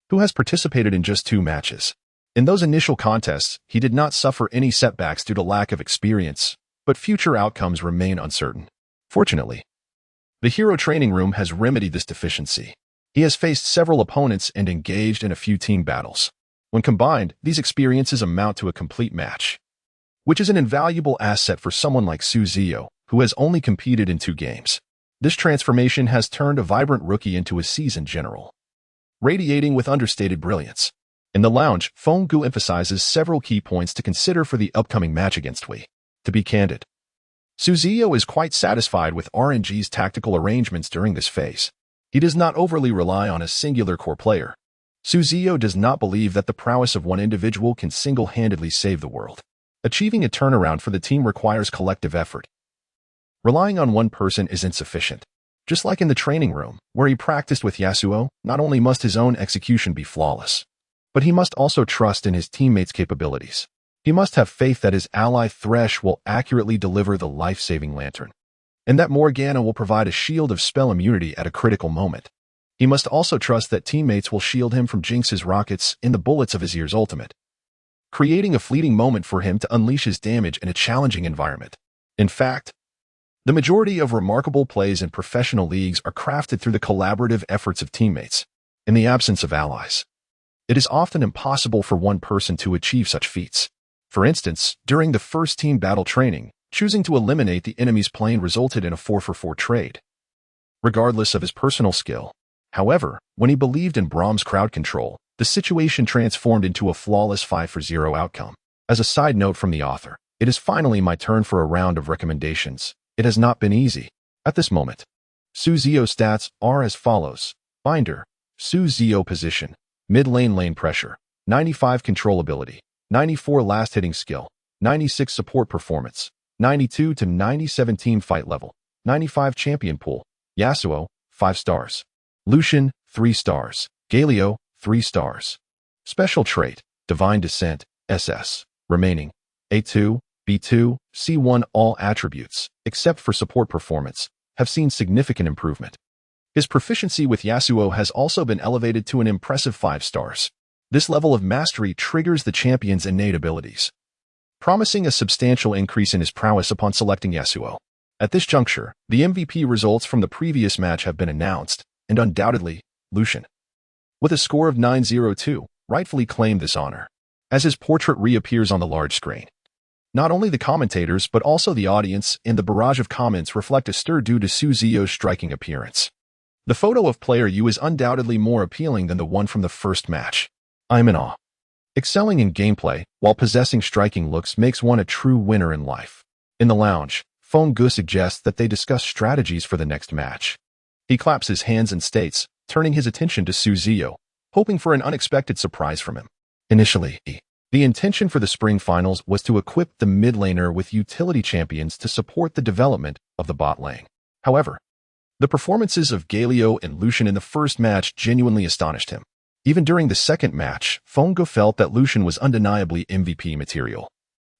who has participated in just 2 matches. In those initial contests, he did not suffer any setbacks due to lack of experience, but future outcomes remain uncertain. Fortunately, the hero training room has remedied this deficiency. He has faced several opponents and engaged in a few team battles. When combined, these experiences amount to a complete match, which is an invaluable asset for someone like Ziyou, who has only competed in 2 games. This transformation has turned a vibrant rookie into a seasoned general, radiating with understated brilliance. In the lounge, Feng Gu emphasizes several key points to consider for the upcoming match against Wei. To be candid, Ziyou is quite satisfied with RNG's tactical arrangements during this phase. He does not overly rely on a singular core player. Ziyou does not believe that the prowess of one individual can single-handedly save the world. Achieving a turnaround for the team requires collective effort. Relying on one person is insufficient. Just like in the training room, where he practiced with Yasuo, not only must his own execution be flawless, but he must also trust in his teammates' capabilities. He must have faith that his ally Thresh will accurately deliver the life-saving lantern, and that Morgana will provide a shield of spell immunity at a critical moment. He must also trust that teammates will shield him from Jinx's rockets and the bullets of Azir's ultimate. creating a fleeting moment for him to unleash his damage in a challenging environment. In fact, the majority of remarkable plays in professional leagues are crafted through the collaborative efforts of teammates, in the absence of allies. It is often impossible for one person to achieve such feats. For instance, during the first team battle training, choosing to eliminate the enemy's plane resulted in a 4-for-4 trade. Regardless of his personal skill, however, when he believed in Brahm's crowd control, the situation transformed into a flawless 5-for-0 outcome. As a side note from the author, it is finally my turn for a round of recommendations. It has not been easy. At this moment, Ziyou stats are as follows. Binder, Ziyou position, mid lane pressure, 95 controllability, 94 last hitting skill, 96 support performance, 92 to 97 team fight level, 95 champion pool, Yasuo, 5 stars. Lucian, 3 stars. Galio, 3 stars. Special trait, Divine Descent, SS. Remaining, A2, B2, C1 all attributes, except for support performance, have seen significant improvement. His proficiency with Yasuo has also been elevated to an impressive 5 stars. This level of mastery triggers the champion's innate abilities, promising a substantial increase in his prowess upon selecting Yasuo. At this juncture, the MVP results from the previous match have been announced, and undoubtedly, Lucian, with a score of 902, rightfully claimed this honor, as his portrait reappears on the large screen. Not only the commentators but also the audience and the barrage of comments reflect a stir due to Ziyou's striking appearance. The photo of player U is undoubtedly more appealing than the one from the first match. I'm in awe. Excelling in gameplay while possessing striking looks makes one a true winner in life. In the lounge, Feng Gu suggests that they discuss strategies for the next match. He claps his hands and states, turning his attention to Ziyou, hoping for an unexpected surprise from him. Initially, the intention for the spring finals was to equip the mid laner with utility champions to support the development of the bot lane. However, the performances of Galio and Lucian in the first match genuinely astonished him. Even during the second match, Feng Gu felt that Lucian was undeniably MVP material,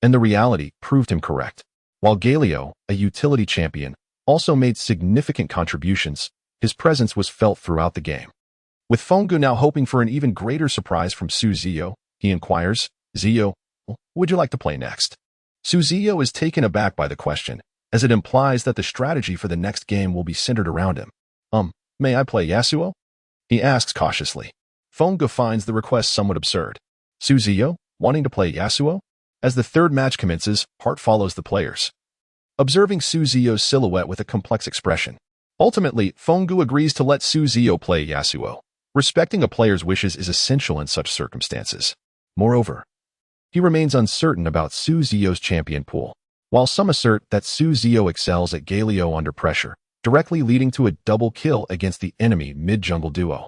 and the reality proved him correct. While Galio, a utility champion, also made significant contributions, his presence was felt throughout the game. With Feng Gu now hoping for an even greater surprise from Ziyou, he inquires, Ziyou, would you like to play next? Ziyou is taken aback by the question, as it implies that the strategy for the next game will be centered around him. May I play Yasuo? He asks cautiously. Feng Gu finds the request somewhat absurd. Ziyou, wanting to play Yasuo? As the third match commences, Hart follows the players, observing Ziyou's silhouette with a complex expression. Ultimately, Feng Gu agrees to let Ziyou play Yasuo. Respecting a player's wishes is essential in such circumstances. Moreover, he remains uncertain about Ziyou's champion pool, while some assert that Ziyou excels at Galio under pressure, directly leading to a double kill against the enemy mid-jungle duo.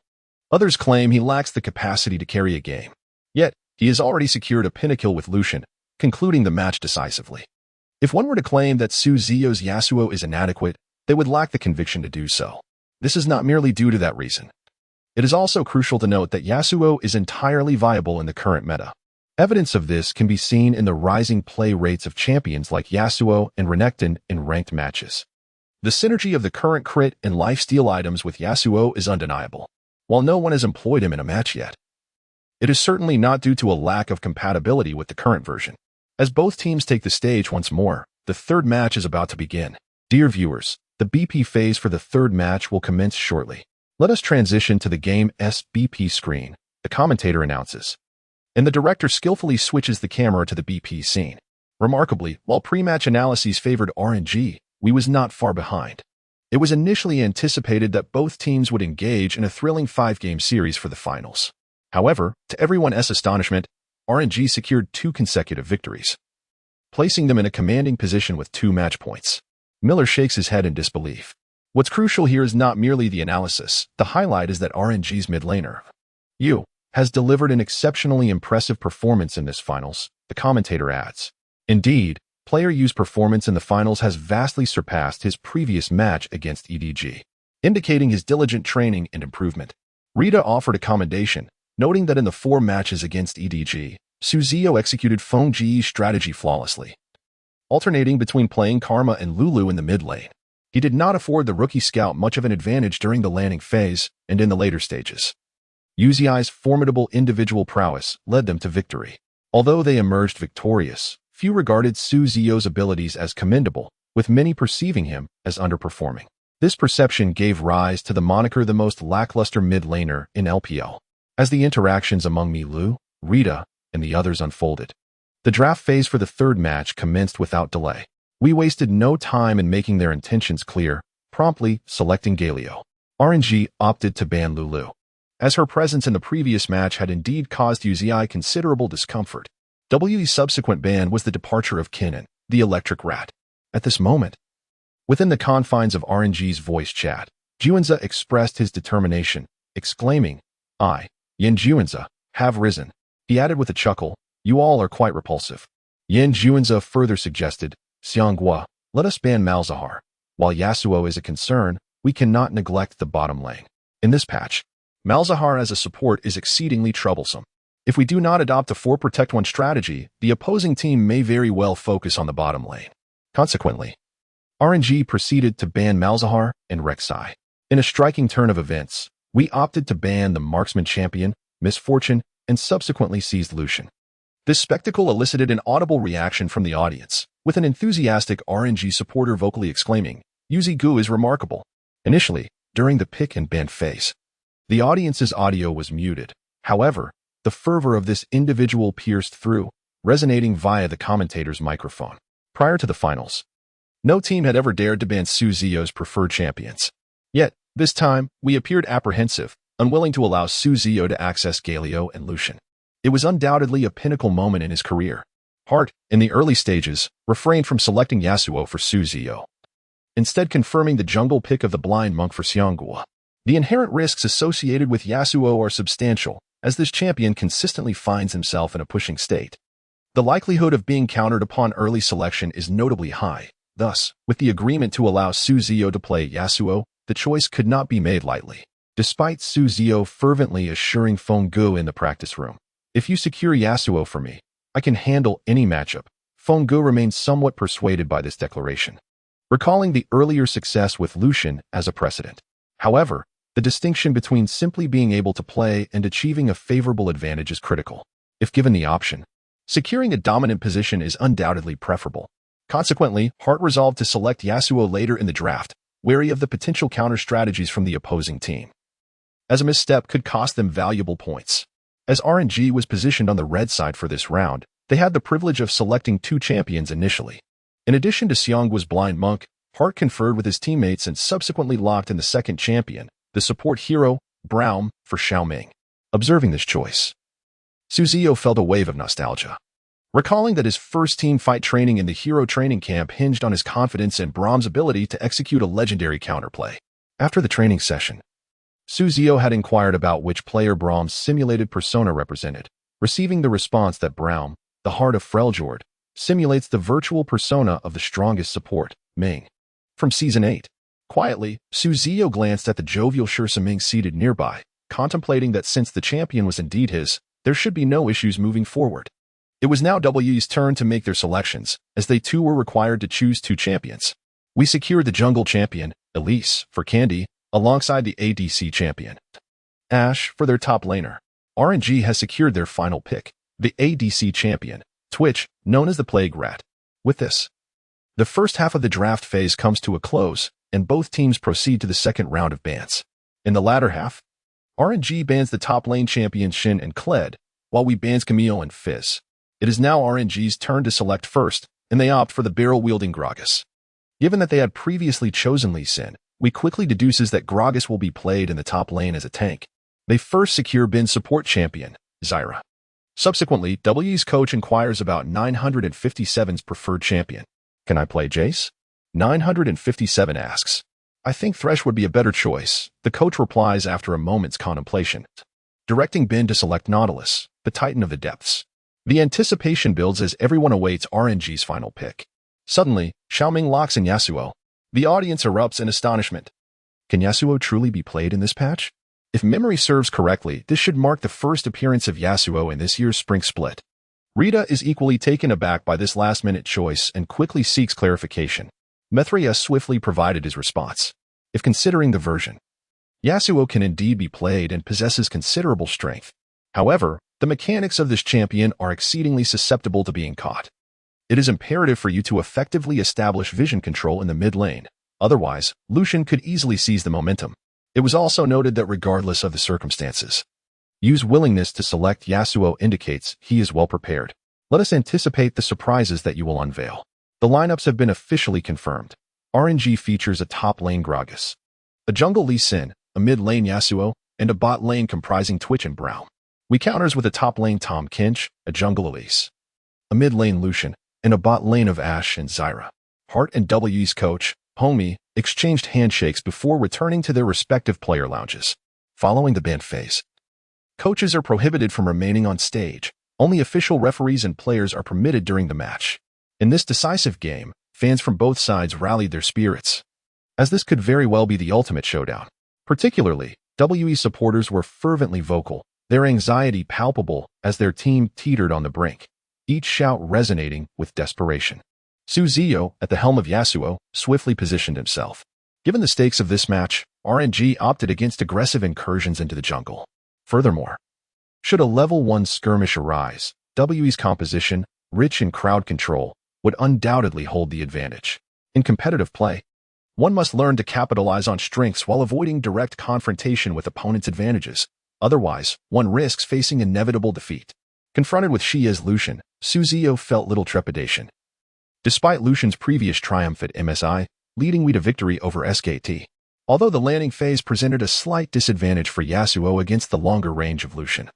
Others claim he lacks the capacity to carry a game. Yet, he has already secured a pinnacle with Lucian, concluding the match decisively. If one were to claim that Ziyou's Yasuo is inadequate, they would lack the conviction to do so. This is not merely due to that reason. It is also crucial to note that Yasuo is entirely viable in the current meta. Evidence of this can be seen in the rising play rates of champions like Yasuo and Renekton in ranked matches. The synergy of the current crit and lifesteal items with Yasuo is undeniable, while no one has employed him in a match yet. It is certainly not due to a lack of compatibility with the current version. As both teams take the stage once more, the third match is about to begin. Dear viewers, the BP phase for the third match will commence shortly. Let us transition to the game's BP screen, the commentator announces, and the director skillfully switches the camera to the BP scene. Remarkably, while pre-match analyses favored RNG, we was not far behind. It was initially anticipated that both teams would engage in a thrilling 5-game series for the finals. However, to everyone's astonishment, RNG secured 2 consecutive victories, placing them in a commanding position with 2 match points. Miller shakes his head in disbelief. What's crucial here is not merely the analysis. The highlight is that RNG's mid laner, Yu, has delivered an exceptionally impressive performance in this finals, the commentator adds. Indeed, player Yu's performance in the finals has vastly surpassed his previous match against EDG, indicating his diligent training and improvement. Rita offered a commendation, noting that in the 4 matches against EDG, Ziyou executed Feng Ji's strategy flawlessly, alternating between playing Karma and Lulu in the mid lane. He did not afford the rookie scout much of an advantage during the landing phase and in the later stages. Yuzi's formidable individual prowess led them to victory. Although they emerged victorious, few regarded Ziyou's abilities as commendable, with many perceiving him as underperforming. This perception gave rise to the moniker the most lackluster mid-laner in LPL. As the interactions among Milu, Rita, and the others unfolded, the draft phase for the third match commenced without delay. We wasted no time in making their intentions clear, promptly selecting Galio. RNG opted to ban Lulu, as her presence in the previous match had indeed caused Ziyou considerable discomfort. WE's subsequent ban was the departure of Kinnan, the electric rat. At this moment, within the confines of RNG's voice chat, Juanza expressed his determination, exclaiming, "I, Yin Juanza, have risen." He added with a chuckle, "You all are quite repulsive." Yin Juanza further suggested, "Xianghua, let us ban Malzahar. While Yasuo is a concern, we cannot neglect the bottom lane. In this patch, Malzahar as a support is exceedingly troublesome. If we do not adopt a 4-protect-1 strategy, the opposing team may very well focus on the bottom lane." Consequently, RNG proceeded to ban Malzahar and Rek'Sai. In a striking turn of events, we opted to ban the marksman champion, Misfortune, and subsequently seized Lucian. This spectacle elicited an audible reaction from the audience, with an enthusiastic RNG supporter vocally exclaiming, "Ziyou is remarkable." Initially, during the pick and ban phase, the audience's audio was muted. However, the fervor of this individual pierced through, resonating via the commentator's microphone. Prior to the finals, no team had ever dared to ban Ziyou's preferred champions. Yet, this time, we appeared apprehensive, unwilling to allow Ziyou to access Galio and Lucian. It was undoubtedly a pinnacle moment in his career. Hart, in the early stages, refrained from selecting Yasuo for Ziyou, instead confirming the jungle pick of the blind monk for Xianghua. The inherent risks associated with Yasuo are substantial, as this champion consistently finds himself in a pushing state. The likelihood of being countered upon early selection is notably high. Thus, with the agreement to allow Ziyou to play Yasuo, the choice could not be made lightly. Despite Ziyou fervently assuring Fenggu in the practice room, "If you secure Yasuo for me, I can handle any matchup," Fenggu remained somewhat persuaded by this declaration, recalling the earlier success with Lucian as a precedent. However, the distinction between simply being able to play and achieving a favorable advantage is critical. If given the option, securing a dominant position is undoubtedly preferable. Consequently, Hart resolved to select Yasuo later in the draft, wary of the potential counter strategies from the opposing team, as a misstep could cost them valuable points. As RNG was positioned on the red side for this round, they had the privilege of selecting 2 champions initially. In addition to Xianghua's blind monk, Hart conferred with his teammates and subsequently locked in the second champion, the support hero, Braum, for Xiaoming. Observing this choice, Ziyou felt a wave of nostalgia, recalling that his first team fight training in the hero training camp hinged on his confidence in Braum's ability to execute a legendary counterplay. After the training session, Ziyou had inquired about which player Braum's simulated persona represented, receiving the response that Braum, the heart of Freljord, simulates the virtual persona of the strongest support, Ming, from Season 8. Quietly, Ziyou glanced at the jovial Ming seated nearby, contemplating that since the champion was indeed his, there should be no issues moving forward. It was now WE's turn to make their selections, as they too were required to choose 2 champions. We secured the jungle champion, Elise, for Candy, alongside the ADC champion, Ashe, for their top laner. RNG has secured their final pick, the ADC champion, Twitch, known as the Plague Rat. With this, the first half of the draft phase comes to a close, and both teams proceed to the second round of bans. In the latter half, RNG bans the top lane champions Shin and Kled, while we bans Camille and Fizz. It is now RNG's turn to select first, and they opt for the barrel-wielding Gragas. Given that they had previously chosen Lee Sin, we quickly deduces that Gragas will be played in the top lane as a tank. They first secure Bin's support champion, Zyra. Subsequently, WE's coach inquires about 957's preferred champion. "Can I play Jace?" 957 asks. "I think Thresh would be a better choice," the coach replies after a moment's contemplation, directing Bin to select Nautilus, the Titan of the Depths. The anticipation builds as everyone awaits RNG's final pick. Suddenly, Xiaoming locks in Yasuo. The audience erupts in astonishment. Can Yasuo truly be played in this patch? If memory serves correctly, this should mark the first appearance of Yasuo in this year's spring split. Rita is equally taken aback by this last-minute choice and quickly seeks clarification. Mithrius swiftly provided his response. If considering the version, Yasuo can indeed be played and possesses considerable strength. However, The mechanics of this champion are exceedingly susceptible to being caught. It is imperative for you to effectively establish vision control in the mid lane. Otherwise, Lucian could easily seize the momentum. It was also noted that regardless of the circumstances, Yu's willingness to select Yasuo indicates he is well prepared. Let us anticipate the surprises that you will unveil. The lineups have been officially confirmed. RNG features a top lane Gragas, a jungle Lee Sin, a mid lane Yasuo, and a bot lane comprising Twitch and Braum. We counters with a top lane Tom Kinch, a jungle Elise, a mid lane Lucian, and a bot lane of Ashe and Zyra. Hart and W's coach, Homie, exchanged handshakes before returning to their respective player lounges. Following the ban phase, coaches are prohibited from remaining on stage. Only official referees and players are permitted during the match. In this decisive game, fans from both sides rallied their spirits, as this could very well be the ultimate showdown. Particularly, WE supporters were fervently vocal, their anxiety palpable as their team teetered on the brink, each shout resonating with desperation. Ziyou, at the helm of Yasuo, swiftly positioned himself. Given the stakes of this match, RNG opted against aggressive incursions into the jungle. Furthermore, should a level 1 skirmish arise, WE's composition, rich in crowd control, would undoubtedly hold the advantage. In competitive play, one must learn to capitalize on strengths while avoiding direct confrontation with opponents' advantages. Otherwise, one risks facing inevitable defeat. Confronted with Xiao's Lucian, Ziyou felt little trepidation. Despite Lucian's previous triumph at MSI, leading Wii to victory over SKT. Although the landing phase presented a slight disadvantage for Yasuo against the longer range of Lucian,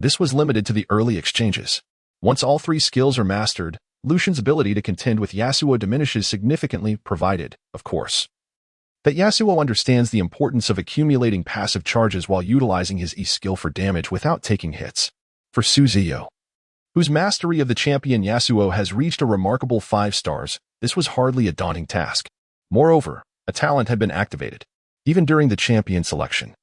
this was limited to the early exchanges. Once all three skills are mastered, Lucian's ability to contend with Yasuo diminishes significantly, provided, of course, that Yasuo understands the importance of accumulating passive charges while utilizing his E skill for damage without taking hits. For Ziyou, whose mastery of the champion Yasuo has reached a remarkable 5 stars, this was hardly a daunting task. Moreover, a talent had been activated. Even during the champion selection,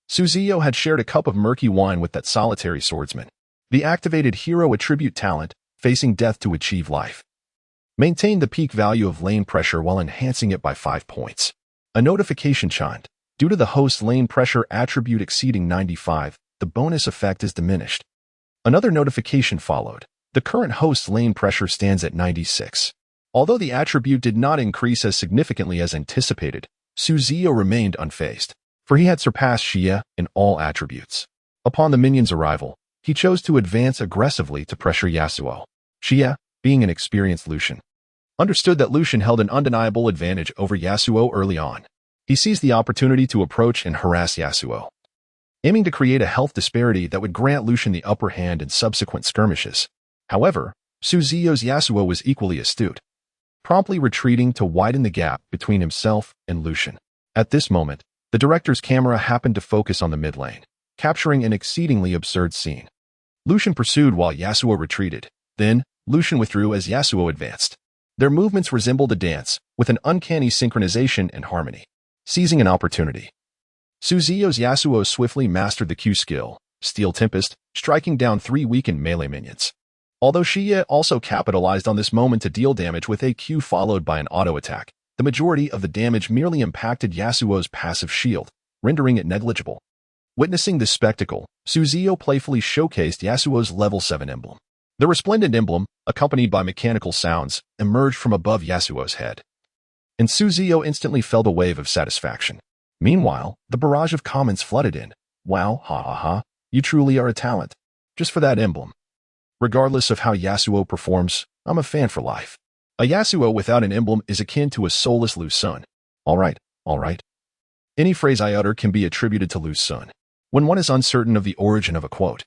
Ziyou had shared a cup of murky wine with that solitary swordsman. The activated hero attribute talent, facing death to achieve life, maintained the peak value of lane pressure while enhancing it by 5 points. A notification chimed. Due to the host's lane pressure attribute exceeding 95, the bonus effect is diminished. Another notification followed. The current host's lane pressure stands at 96. Although the attribute did not increase as significantly as anticipated, Ziyou remained unfazed, for he had surpassed Xia in all attributes. Upon the minion's arrival, he chose to advance aggressively to pressure Yasuo. Xia, being an experienced Lucian, understood that Lucian held an undeniable advantage over Yasuo early on. He seized the opportunity to approach and harass Yasuo, aiming to create a health disparity that would grant Lucian the upper hand in subsequent skirmishes. However, Ziyou's Yasuo was equally astute, promptly retreating to widen the gap between himself and Lucian. At this moment, the director's camera happened to focus on the mid lane, capturing an exceedingly absurd scene. Lucian pursued while Yasuo retreated. Then, Lucian withdrew as Yasuo advanced. Their movements resembled a dance, with an uncanny synchronization and harmony. Seizing an opportunity, Ziyou's Yasuo swiftly mastered the Q skill, Steel Tempest, striking down 3 weakened melee minions. Although Xia also capitalized on this moment to deal damage with a Q followed by an auto attack, the majority of the damage merely impacted Yasuo's passive shield, rendering it negligible. Witnessing this spectacle, Ziyou playfully showcased Yasuo's level 7 emblem. The resplendent emblem, accompanied by mechanical sounds, emerged from above Yasuo's head, and Ziyou instantly felt a wave of satisfaction. Meanwhile, the barrage of comments flooded in. Wow, ha ha ha, you truly are a talent. Just for that emblem. Regardless of how Yasuo performs, I'm a fan for life. A Yasuo without an emblem is akin to a soulless Lu Sun. Alright. Any phrase I utter can be attributed to Lu Sun, when one is uncertain of the origin of a quote.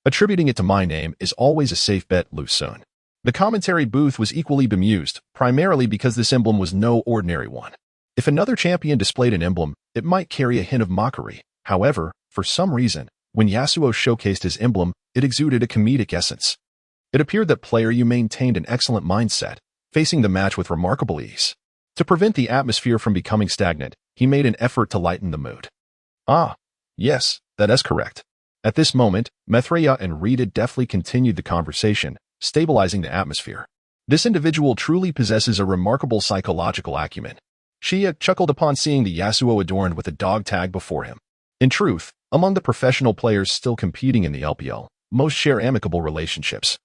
Attributing it to my name is always a safe bet, Lu Sun. The commentary booth was equally bemused, primarily because this emblem was no ordinary one. If another champion displayed an emblem, it might carry a hint of mockery. However, for some reason, when Yasuo showcased his emblem, it exuded a comedic essence. It appeared that player Yu maintained an excellent mindset, facing the match with remarkable ease. To prevent the atmosphere from becoming stagnant, he made an effort to lighten the mood. Ah, yes, that is correct. At this moment, Mithreya and Rita deftly continued the conversation, stabilizing the atmosphere. This individual truly possesses a remarkable psychological acumen. Xia chuckled upon seeing the Yasuo adorned with a dog tag before him. In truth, Among the professional players still competing in the LPL, most share amicable relationships,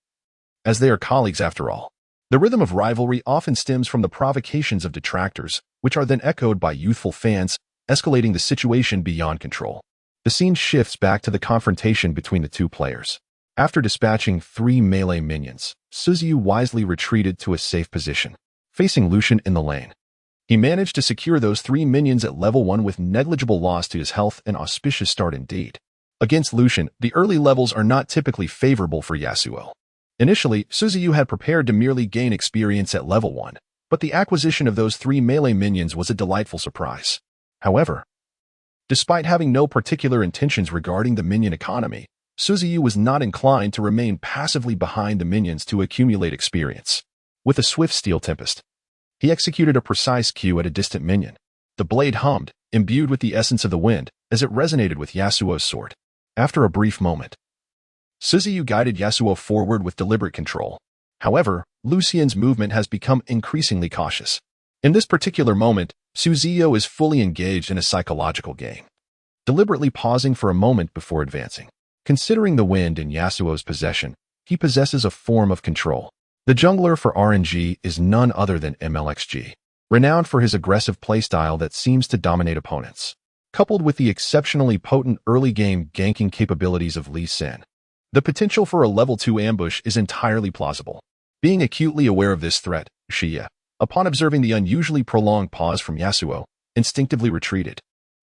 as they are colleagues after all. The rhythm of rivalry often stems from the provocations of detractors, which are then echoed by youthful fans, escalating the situation beyond control. The scene shifts back to the confrontation between the two players. After dispatching 3 melee minions, Ziyou wisely retreated to a safe position, facing Lucian in the lane. He managed to secure those 3 minions at level 1 with negligible loss to his health, an auspicious start indeed. Against Lucian, the early levels are not typically favorable for Yasuo. Initially, Ziyou had prepared to merely gain experience at level 1, but the acquisition of those 3 melee minions was a delightful surprise. However, despite having no particular intentions regarding the minion economy, Ziyou was not inclined to remain passively behind the minions to accumulate experience. With a swift Steel Tempest, he executed a precise Q at a distant minion. The blade hummed, imbued with the essence of the wind, as it resonated with Yasuo's sword. After a brief moment, Ziyou guided Yasuo forward with deliberate control. However, Lucian's movement has become increasingly cautious. In this particular moment, Ziyou is fully engaged in a psychological game, deliberately pausing for a moment before advancing. Considering the wind in Yasuo's possession, he possesses a form of control. The jungler for RNG is none other than MLXG, renowned for his aggressive playstyle that seems to dominate opponents, coupled with the exceptionally potent early-game ganking capabilities of Lee Sin. The potential for a level 2 ambush is entirely plausible. Being acutely aware of this threat, Xiao, upon observing the unusually prolonged pause from Yasuo, instinctively retreated.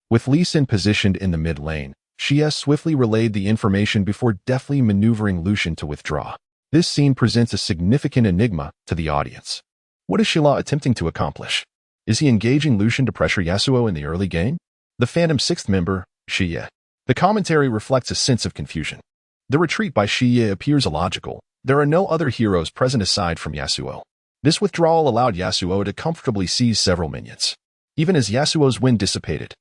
With Lee Sin positioned in the mid lane, Xiao swiftly relayed the information before deftly maneuvering Lucian to withdraw. This scene presents a significant enigma to the audience. What is Xiao attempting to accomplish? Is he engaging Lucian to pressure Yasuo in the early game? The Phantom 6th member, Xiao. The commentary reflects a sense of confusion. The retreat by Xiao appears illogical. There are no other heroes present aside from Yasuo. This withdrawal allowed Yasuo to comfortably seize several minions. Even as Yasuo's wind dissipated,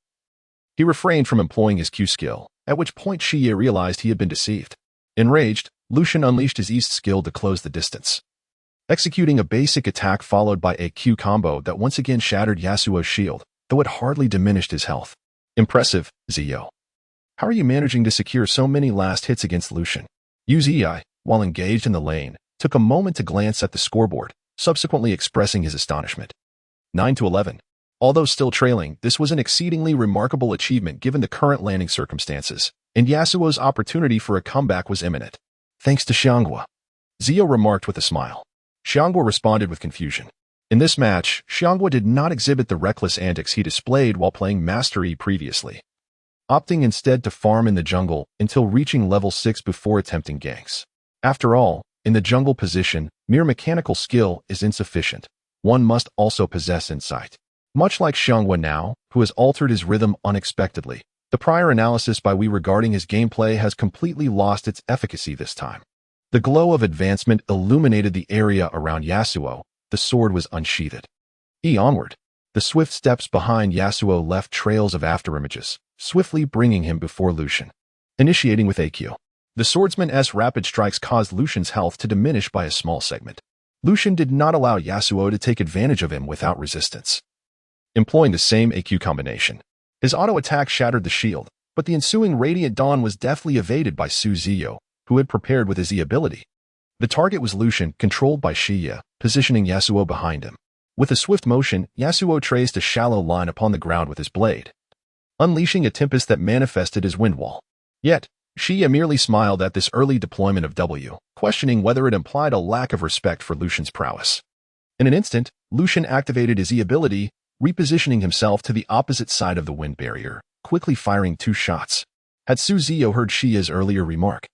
he refrained from employing his Q skill, at which point Xiao realized he had been deceived. Enraged, Lucian unleashed his East skill to close the distance, executing a basic attack followed by a Q combo that once again shattered Yasuo's shield, though it hardly diminished his health. Impressive, Ziyou. How are you managing to secure so many last hits against Lucian? Ziyou, while engaged in the lane, took a moment to glance at the scoreboard, subsequently expressing his astonishment. 9-11. Although still trailing, this was an exceedingly remarkable achievement given the current landing circumstances, and Yasuo's opportunity for a comeback was imminent. Thanks to Xianghua, Ziyou remarked with a smile. Xianghua responded with confusion. In this match, Xianghua did not exhibit the reckless antics he displayed while playing Master Yi previously, opting instead to farm in the jungle until reaching level 6 before attempting ganks. After all, in the jungle position, mere mechanical skill is insufficient. One must also possess insight. Much like Xianghua now, who has altered his rhythm unexpectedly, the prior analysis by we regarding his gameplay has completely lost its efficacy this time. The glow of advancement illuminated the area around Yasuo. The sword was unsheathed. Onward. The swift steps behind Yasuo left trails of afterimages, swiftly bringing him before Lucian. Initiating with AQ. The swordsman's rapid strikes caused Lucian's health to diminish by a small segment. Lucian did not allow Yasuo to take advantage of him without resistance. Employing the same AQ combination, his auto attack shattered the shield, but the ensuing Radiant Dawn was deftly evaded by Ziyou, who had prepared with his E ability. The target was Lucian, controlled by Xiao, positioning Yasuo behind him. With a swift motion, Yasuo traced a shallow line upon the ground with his blade, unleashing a tempest that manifested as wind wall. Yet, Xiao merely smiled at this early deployment of W, questioning whether it implied a lack of respect for Lucian's prowess. In an instant, Lucian activated his E ability, repositioning himself to the opposite side of the wind barrier, quickly firing 2 shots. Had Ziyou heard Xiao's earlier remark,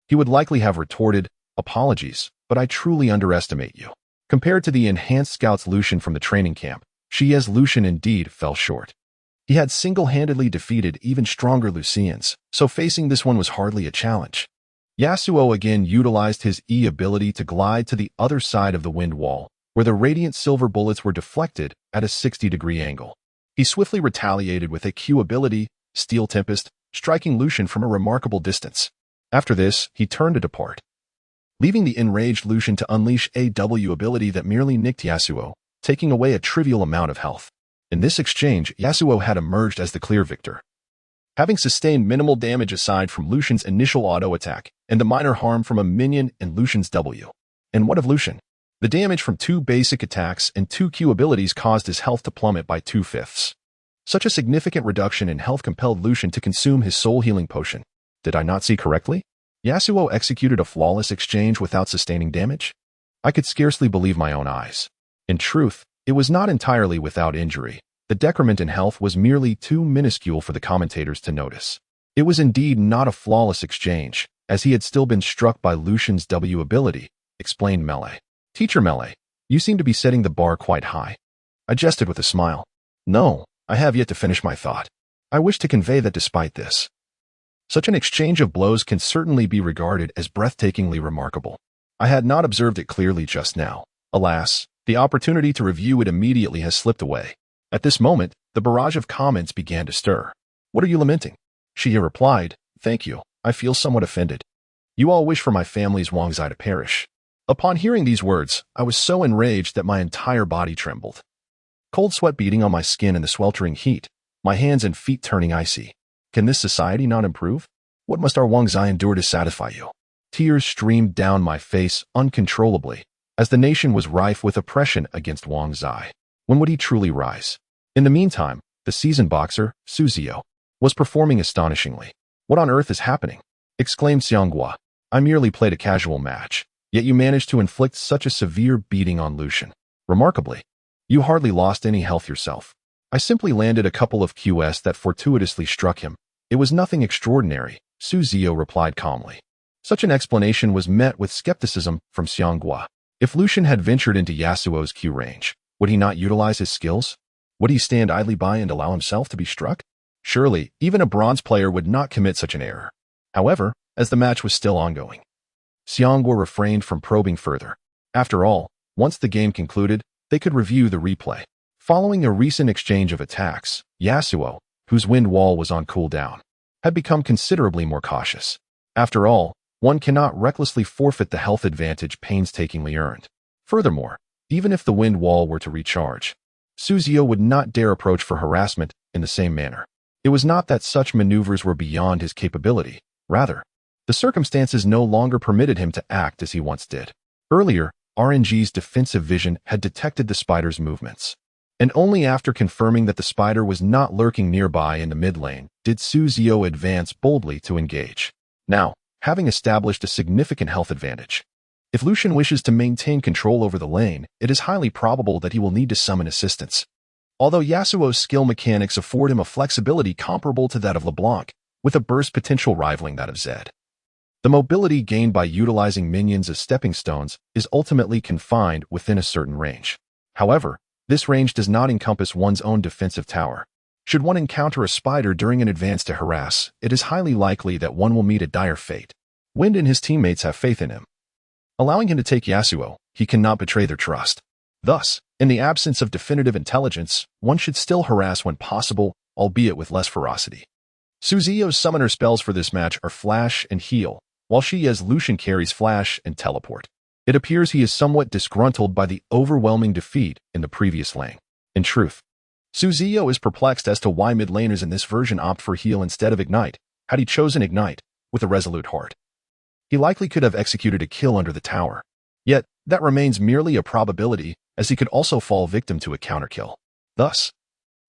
he would likely have retorted, "Apologies, but I truly underestimate you." Compared to the enhanced Scout's Lucian from the training camp, Xiao's Lucian indeed fell short. He had single-handedly defeated even stronger Lucians, so facing this one was hardly a challenge. Yasuo again utilized his E ability to glide to the other side of the wind wall, where the radiant silver bullets were deflected at a 60-degree angle. He swiftly retaliated with a Q ability, Steel Tempest, striking Lucian from a remarkable distance. After this, he turned to depart, leaving the enraged Lucian to unleash a W ability that merely nicked Yasuo, taking away a trivial amount of health. In this exchange, Yasuo had emerged as the clear victor. having sustained minimal damage aside from Lucian's initial auto attack and the minor harm from a minion and Lucian's W. And what of Lucian? The damage from 2 basic attacks and 2 Q abilities caused his health to plummet by 2/5. Such a significant reduction in health compelled Lucian to consume his soul healing potion. Did I not see correctly? Yasuo executed a flawless exchange without sustaining damage? I could scarcely believe my own eyes. In truth, it was not entirely without injury. The decrement in health was merely too minuscule for the commentators to notice. It was indeed not a flawless exchange, as he had still been struck by Lucian's W ability, explained Melee. Teacher Melee, you seem to be setting the bar quite high. I jested with a smile. No, I have yet to finish my thought. I wish to convey that despite this, such an exchange of blows can certainly be regarded as breathtakingly remarkable. I had not observed it clearly just now. Alas, the opportunity to review it immediately has slipped away. At this moment, the barrage of comments began to stir. What are you lamenting? Xia replied, thank you, I feel somewhat offended. You all wish for my family's Wangzai to perish. Upon hearing these words, I was so enraged that my entire body trembled. Cold sweat beating on my skin in the sweltering heat, my hands and feet turning icy. Can this society not improve? What must our Wangzai endure to satisfy you? Tears streamed down my face uncontrollably, as the nation was rife with oppression against Wangzai. When would he truly rise? In the meantime, the seasoned boxer, Ziyou, was performing astonishingly. What on earth is happening? Exclaimed Xianghua. I merely played a casual match, yet you managed to inflict such a severe beating on Lucian. Remarkably, you hardly lost any health yourself. I simply landed a couple of QS that fortuitously struck him. It was nothing extraordinary, Ziyou replied calmly. Such an explanation was met with skepticism from Xianghua. If Lucian had ventured into Yasuo's Q range, would he not utilize his skills? Would he stand idly by and allow himself to be struck? Surely, even a bronze player would not commit such an error. However, as the match was still ongoing, Xianghua refrained from probing further. After all, once the game concluded, they could review the replay. Following a recent exchange of attacks, Yasuo, whose wind wall was on cooldown, had become considerably more cautious. After all, one cannot recklessly forfeit the health advantage painstakingly earned. Furthermore, even if the wind wall were to recharge, Ziyou would not dare approach for harassment in the same manner. It was not that such maneuvers were beyond his capability. Rather, the circumstances no longer permitted him to act as he once did. Earlier, RNG's defensive vision had detected the spider's movements, and only after confirming that the spider was not lurking nearby in the mid lane did Ziyou advance boldly to engage. Now, having established a significant health advantage, if Lucian wishes to maintain control over the lane, it is highly probable that he will need to summon assistance. Although Yasuo's skill mechanics afford him a flexibility comparable to that of LeBlanc, with a burst potential rivaling that of Zed. The mobility gained by utilizing minions as stepping stones is ultimately confined within a certain range. However, this range does not encompass one's own defensive tower. Should one encounter a spider during an advance to harass, it is highly likely that one will meet a dire fate. Wind and his teammates have faith in him. Allowing him to take Yasuo, he cannot betray their trust. Thus, in the absence of definitive intelligence, one should still harass when possible, albeit with less ferocity. Ziyou's summoner spells for this match are Flash and Heal, while she as Lucian carries Flash and Teleport. It appears he is somewhat disgruntled by the overwhelming defeat in the previous lane. In truth, Ziyou is perplexed as to why mid laners in this version opt for Heal instead of Ignite. Had he chosen Ignite, with a resolute heart, he likely could have executed a kill under the tower. Yet, that remains merely a probability, as he could also fall victim to a counterkill. Thus,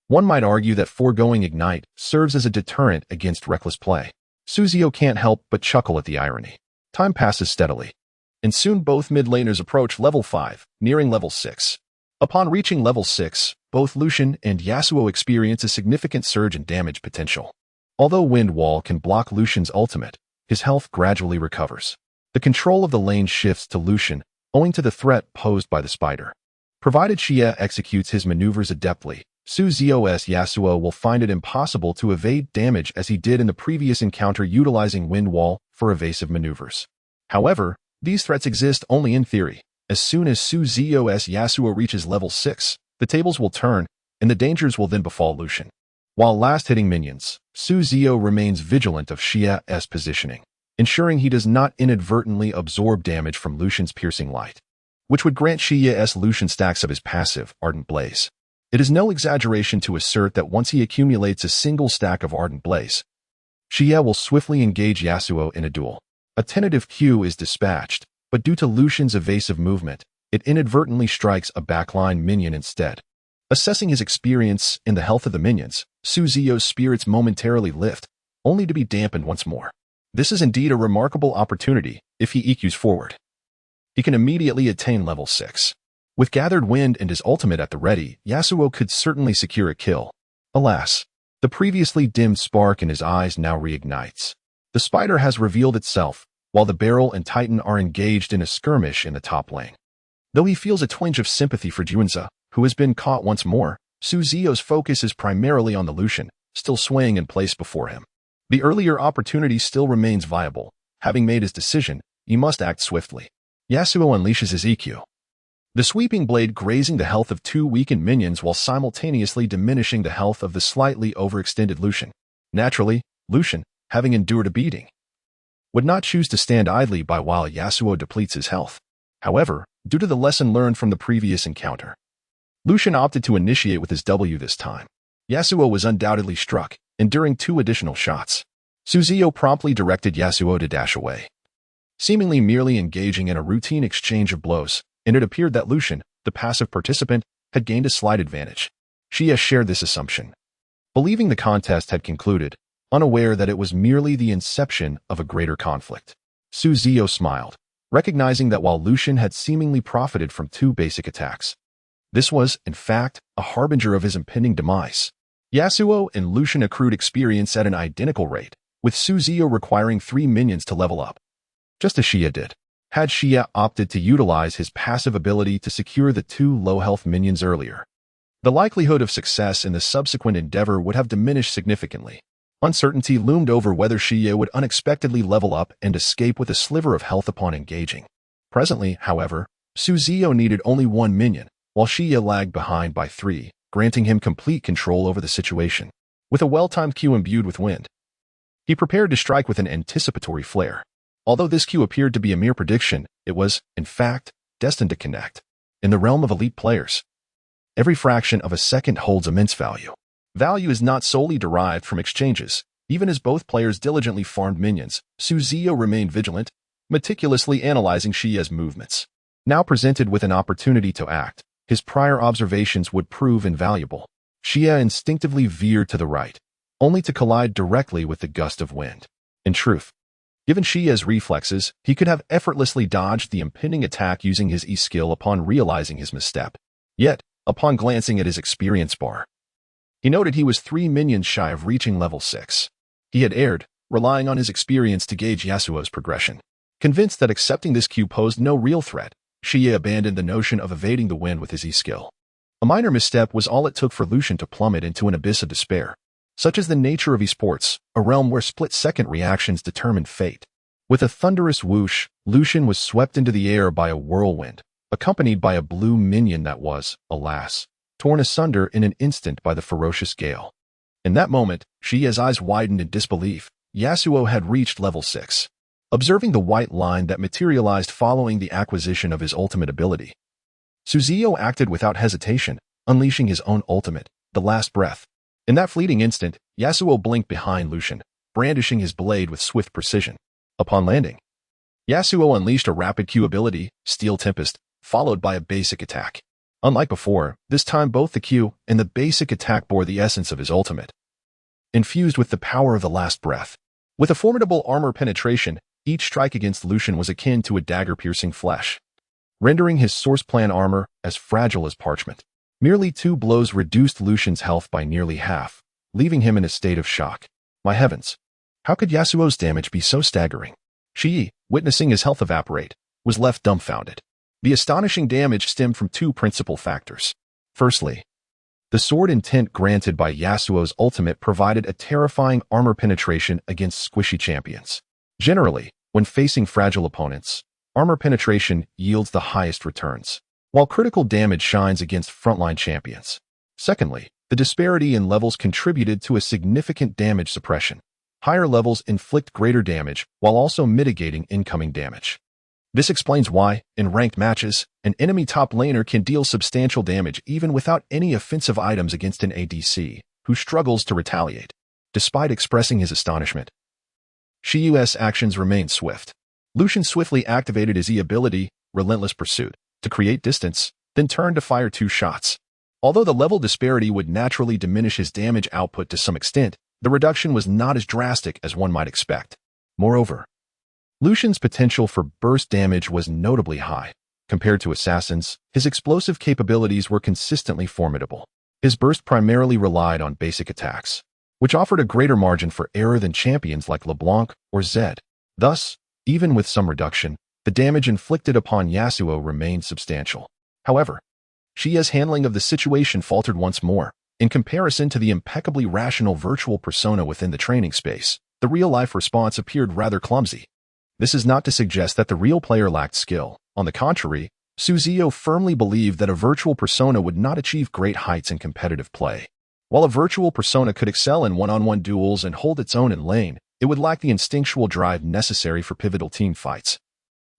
one might argue that foregoing Ignite serves as a deterrent against reckless play. Ziyou can't help but chuckle at the irony. Time passes steadily, and soon both mid laners approach level 5, nearing level 6. Upon reaching level 6, both Lucian and Yasuo experience a significant surge in damage potential. Although Wind Wall can block Lucian's ultimate, his health gradually recovers. The control of the lane shifts to Lucian, owing to the threat posed by the spider. Provided Xia executes his maneuvers adeptly, Ziyou's Yasuo will find it impossible to evade damage as he did in the previous encounter utilizing Wind Wall for evasive maneuvers. However, these threats exist only in theory. As soon as Ziyou's Yasuo reaches level 6, the tables will turn, and the dangers will then befall Lucian. While last-hitting minions, Ziyou remains vigilant of Xia's positioning, ensuring he does not inadvertently absorb damage from Lucian's piercing light, which would grant Xia's Lucian stacks of his passive, Ardent Blaze. It is no exaggeration to assert that once he accumulates a single stack of Ardent Blaze, Xie will swiftly engage Yasuo in a duel. A tentative Q is dispatched, but due to Lucian's evasive movement, it inadvertently strikes a backline minion instead. Assessing his experience and the health of the minions, Ziyou's spirits momentarily lift, only to be dampened once more. This is indeed a remarkable opportunity if he EQs forward. He can immediately attain level 6. With Gathered Wind and his ultimate at the ready, Yasuo could certainly secure a kill. Alas, the previously dimmed spark in his eyes now reignites. The spider has revealed itself, while the Beryl and Titan are engaged in a skirmish in the top lane. Though he feels a twinge of sympathy for Junzi, who has been caught once more, Ziyou's focus is primarily on the Lucian, still swaying in place before him. The earlier opportunity still remains viable. Having made his decision, he must act swiftly. Yasuo unleashes his EQ. The sweeping blade grazing the health of 2 weakened minions while simultaneously diminishing the health of the slightly overextended Lucian. Naturally, Lucian, having endured a beating, would not choose to stand idly by while Yasuo depletes his health. However, due to the lesson learned from the previous encounter, Lucian opted to initiate with his W this time. Yasuo was undoubtedly struck, enduring 2 additional shots. Ziyou promptly directed Yasuo to dash away, seemingly merely engaging in a routine exchange of blows, and it appeared that Lucian, the passive participant, had gained a slight advantage. Xie shared this assumption, believing the contest had concluded, unaware that it was merely the inception of a greater conflict. Ziyou smiled, recognizing that while Lucian had seemingly profited from 2 basic attacks, this was, in fact, a harbinger of his impending demise. Yasuo and Lucian accrued experience at an identical rate, with Ziyou requiring 3 minions to level up, just as Xie did. Had Xie opted to utilize his passive ability to secure the 2 low-health minions earlier, the likelihood of success in the subsequent endeavor would have diminished significantly. Uncertainty loomed over whether Xie would unexpectedly level up and escape with a sliver of health upon engaging. Presently, however, Ziyou needed only 1 minion, while Xie lagged behind by 3, granting him complete control over the situation. With a well-timed Q imbued with wind, he prepared to strike with an anticipatory flare. Although this Q appeared to be a mere prediction, it was, in fact, destined to connect. In the realm of elite players, every fraction of a second holds immense value. Value is not solely derived from exchanges. Even as both players diligently farmed minions, Ziyou remained vigilant, meticulously analyzing Xie's movements. Now presented with an opportunity to act, his prior observations would prove invaluable. Xie instinctively veered to the right, only to collide directly with the gust of wind. In truth, given Xie's reflexes, he could have effortlessly dodged the impending attack using his E-skill upon realizing his misstep. Yet, upon glancing at his experience bar, he noted he was 3 minions shy of reaching level 6. He had erred, relying on his experience to gauge Yasuo's progression. Convinced that accepting this Q posed no real threat, Xie abandoned the notion of evading the wind with his E-skill. A minor misstep was all it took for Lucian to plummet into an abyss of despair. Such is the nature of esports, a realm where split-second reactions determine fate. With a thunderous whoosh, Lucian was swept into the air by a whirlwind, accompanied by a blue minion that was, alas, torn asunder in an instant by the ferocious gale. In that moment, Xie's eyes widened in disbelief. Yasuo had reached level 6. Observing the white line that materialized following the acquisition of his ultimate ability, Ziyou acted without hesitation, unleashing his own ultimate, the last breath. In that fleeting instant, Yasuo blinked behind Lucian, brandishing his blade with swift precision. Upon landing, Yasuo unleashed a rapid Q ability, Steel Tempest, followed by a basic attack. Unlike before, this time both the Q and the basic attack bore the essence of his ultimate, infused with the power of the last breath. With a formidable armor penetration, each strike against Lucian was akin to a dagger piercing flesh, rendering his source plan armor as fragile as parchment. Merely 2 blows reduced Lucian's health by nearly half, leaving him in a state of shock. My heavens! How could Yasuo's damage be so staggering? Xie, witnessing his health evaporate, was left dumbfounded. The astonishing damage stemmed from 2 principal factors. Firstly, the sword intent granted by Yasuo's ultimate provided a terrifying armor penetration against squishy champions. Generally, when facing fragile opponents, armor penetration yields the highest returns, while critical damage shines against frontline champions. Secondly, the disparity in levels contributed to a significant damage suppression. Higher levels inflict greater damage while also mitigating incoming damage. This explains why, in ranked matches, an enemy top laner can deal substantial damage even without any offensive items against an ADC, who struggles to retaliate. Despite expressing his astonishment, Ziyou's actions remained swift. Lucian swiftly activated his E ability, Relentless Pursuit, to create distance, then turned to fire 2 shots. Although the level disparity would naturally diminish his damage output to some extent, the reduction was not as drastic as one might expect. Moreover, Lucian's potential for burst damage was notably high. Compared to assassins, his explosive capabilities were consistently formidable. His burst primarily relied on basic attacks, which offered a greater margin for error than champions like LeBlanc or Zed. Thus, even with some reduction, the damage inflicted upon Yasuo remained substantial. However, Xiao's handling of the situation faltered once more. In comparison to the impeccably rational virtual persona within the training space, the real-life response appeared rather clumsy. This is not to suggest that the real player lacked skill. On the contrary, Ziyou firmly believed that a virtual persona would not achieve great heights in competitive play. While a virtual persona could excel in one-on-one duels and hold its own in lane, it would lack the instinctual drive necessary for pivotal team fights,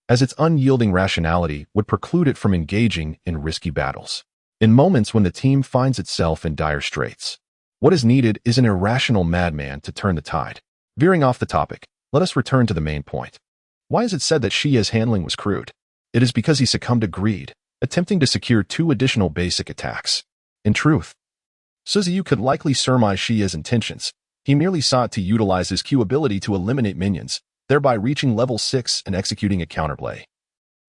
as its unyielding rationality would preclude it from engaging in risky battles. In moments when the team finds itself in dire straits, what is needed is an irrational madman to turn the tide. Veering off the topic, let us return to the main point. Why is it said that Xiao's handling was crude? It is because he succumbed to greed, attempting to secure 2 additional basic attacks. In truth, Ziyou could likely surmise Xiao's intentions. He merely sought to utilize his Q ability to eliminate minions, thereby reaching level 6 and executing a counterplay.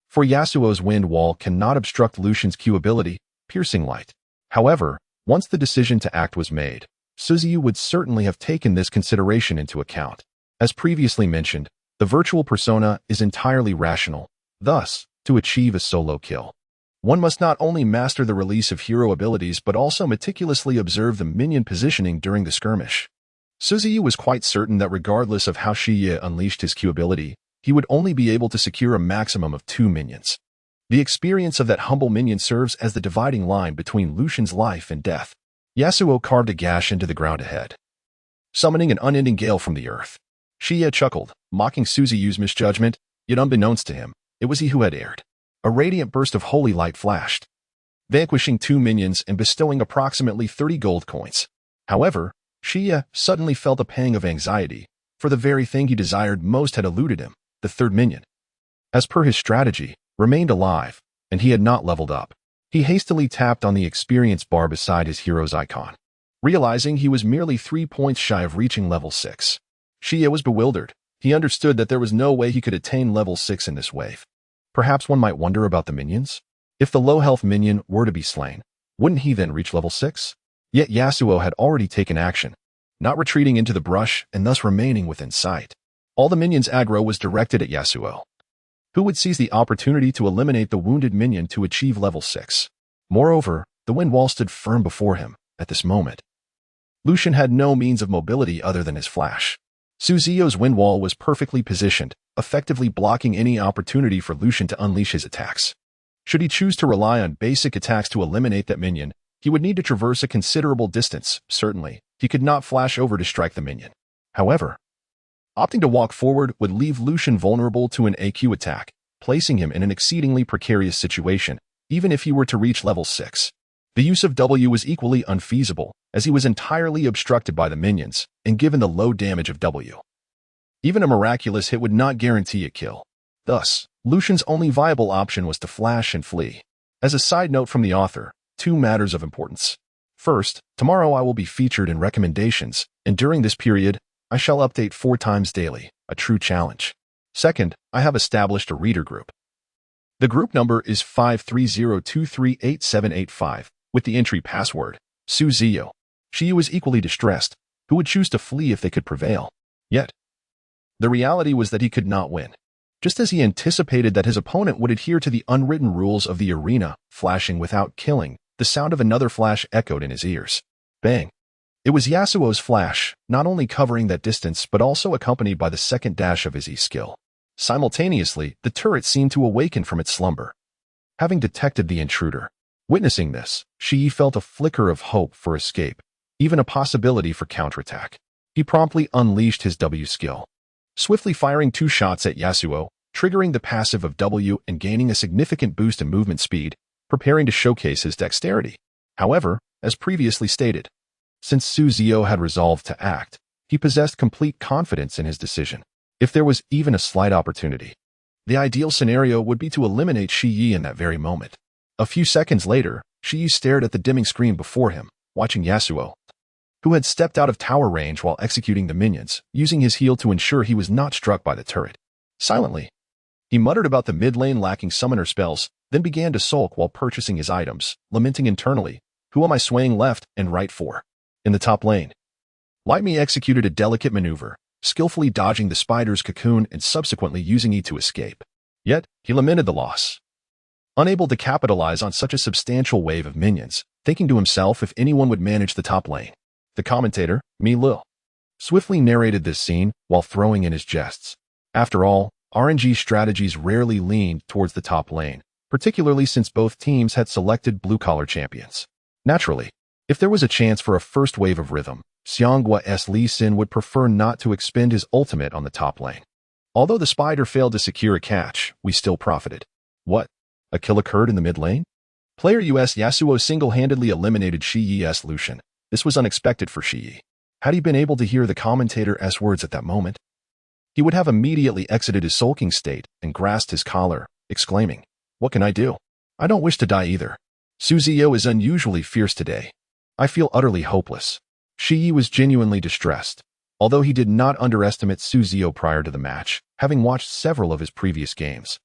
For Yasuo's Wind Wall cannot obstruct Lucian's Q ability, Piercing Light. However, once the decision to act was made, Ziyou would certainly have taken this consideration into account. As previously mentioned, the virtual persona is entirely rational. Thus, to achieve a solo kill, one must not only master the release of hero abilities but also meticulously observe the minion positioning during the skirmish. Ziyou was quite certain that regardless of how Xiao unleashed his Q ability, he would only be able to secure a maximum of 2 minions. The experience of that humble minion serves as the dividing line between Lucian's life and death. Yasuo carved a gash into the ground ahead, summoning an unending gale from the earth. Xiao chuckled, mocking Ziyou's misjudgment, yet unbeknownst to him, it was he who had erred. A radiant burst of holy light flashed, vanquishing 2 minions and bestowing approximately 30 gold coins. However, Xiao suddenly felt a pang of anxiety, for the very thing he desired most had eluded him, the 3rd minion. As per his strategy, remained alive, and he had not leveled up. He hastily tapped on the experience bar beside his hero's icon, realizing he was merely 3 points shy of reaching level 6. Xiao was bewildered. He understood that there was no way he could attain level 6 in this wave. Perhaps one might wonder about the minions? If the low-health minion were to be slain, wouldn't he then reach level 6? Yet Yasuo had already taken action, not retreating into the brush and thus remaining within sight. All the minions' aggro was directed at Yasuo, who would seize the opportunity to eliminate the wounded minion to achieve level 6. Moreover, the wind wall stood firm before him. At this moment, Lucian had no means of mobility other than his flash. Ziyou's wind wall was perfectly positioned, effectively blocking any opportunity for Lucian to unleash his attacks. Should he choose to rely on basic attacks to eliminate that minion, he would need to traverse a considerable distance. Certainly, he could not flash over to strike the minion. However, opting to walk forward would leave Lucian vulnerable to an AQ attack, placing him in an exceedingly precarious situation, even if he were to reach level 6. The use of W was equally unfeasible, as he was entirely obstructed by the minions, and given the low damage of W, even a miraculous hit would not guarantee a kill. Thus, Lucian's only viable option was to flash and flee. As a side note from the author, 2 matters of importance. First, tomorrow I will be featured in recommendations, and during this period, I shall update 4 times daily, a true challenge. Second, I have established a reader group. The group number is 530238785, with the entry password, Ziyou. She was equally distressed. Who would choose to flee if they could prevail? Yet, the reality was that he could not win. Just as he anticipated that his opponent would adhere to the unwritten rules of the arena, flashing without killing, the sound of another flash echoed in his ears. Bang! It was Yasuo's flash, not only covering that distance but also accompanied by the second dash of his E skill. Simultaneously, the turret seemed to awaken from its slumber, having detected the intruder. Witnessing this, Shi felt a flicker of hope for escape, even a possibility for counterattack. He promptly unleashed his W skill, swiftly firing 2 shots at Yasuo, triggering the passive of W and gaining a significant boost in movement speed, preparing to showcase his dexterity. However, as previously stated, since Ziyou had resolved to act, he possessed complete confidence in his decision. If there was even a slight opportunity, the ideal scenario would be to eliminate Xiyi in that very moment. A few seconds later, Xiyi stared at the dimming screen before him, watching Yasuo, who had stepped out of tower range while executing the minions, using his heal to ensure he was not struck by the turret. Silently, he muttered about the mid lane lacking summoner spells, then began to sulk while purchasing his items, lamenting internally, "Who am I swaying left and right for?" In the top lane, Lightme executed a delicate maneuver, skillfully dodging the spider's cocoon and subsequently using E to escape. Yet, he lamented the loss. Unable to capitalize on such a substantial wave of minions, thinking to himself if anyone would manage the top lane. The commentator, Mi Lil, swiftly narrated this scene while throwing in his jests. After all, RNG strategies rarely leaned towards the top lane, particularly since both teams had selected blue-collar champions. Naturally, if there was a chance for a first wave of rhythm, Xianghua's Lee Sin would prefer not to expend his ultimate on the top lane. Although the spider failed to secure a catch, we still profited. What? A kill occurred in the mid lane? Player US Yasuo single-handedly eliminated Shiyi's Lucian. This was unexpected for Xiyi. Had he been able to hear the commentator's words at that moment, he would have immediately exited his sulking state and grasped his collar, exclaiming, "What can I do? I don't wish to die either. Ziyou is unusually fierce today. I feel utterly hopeless." Xiyi was genuinely distressed, although he did not underestimate Ziyou prior to the match, having watched several of his previous games.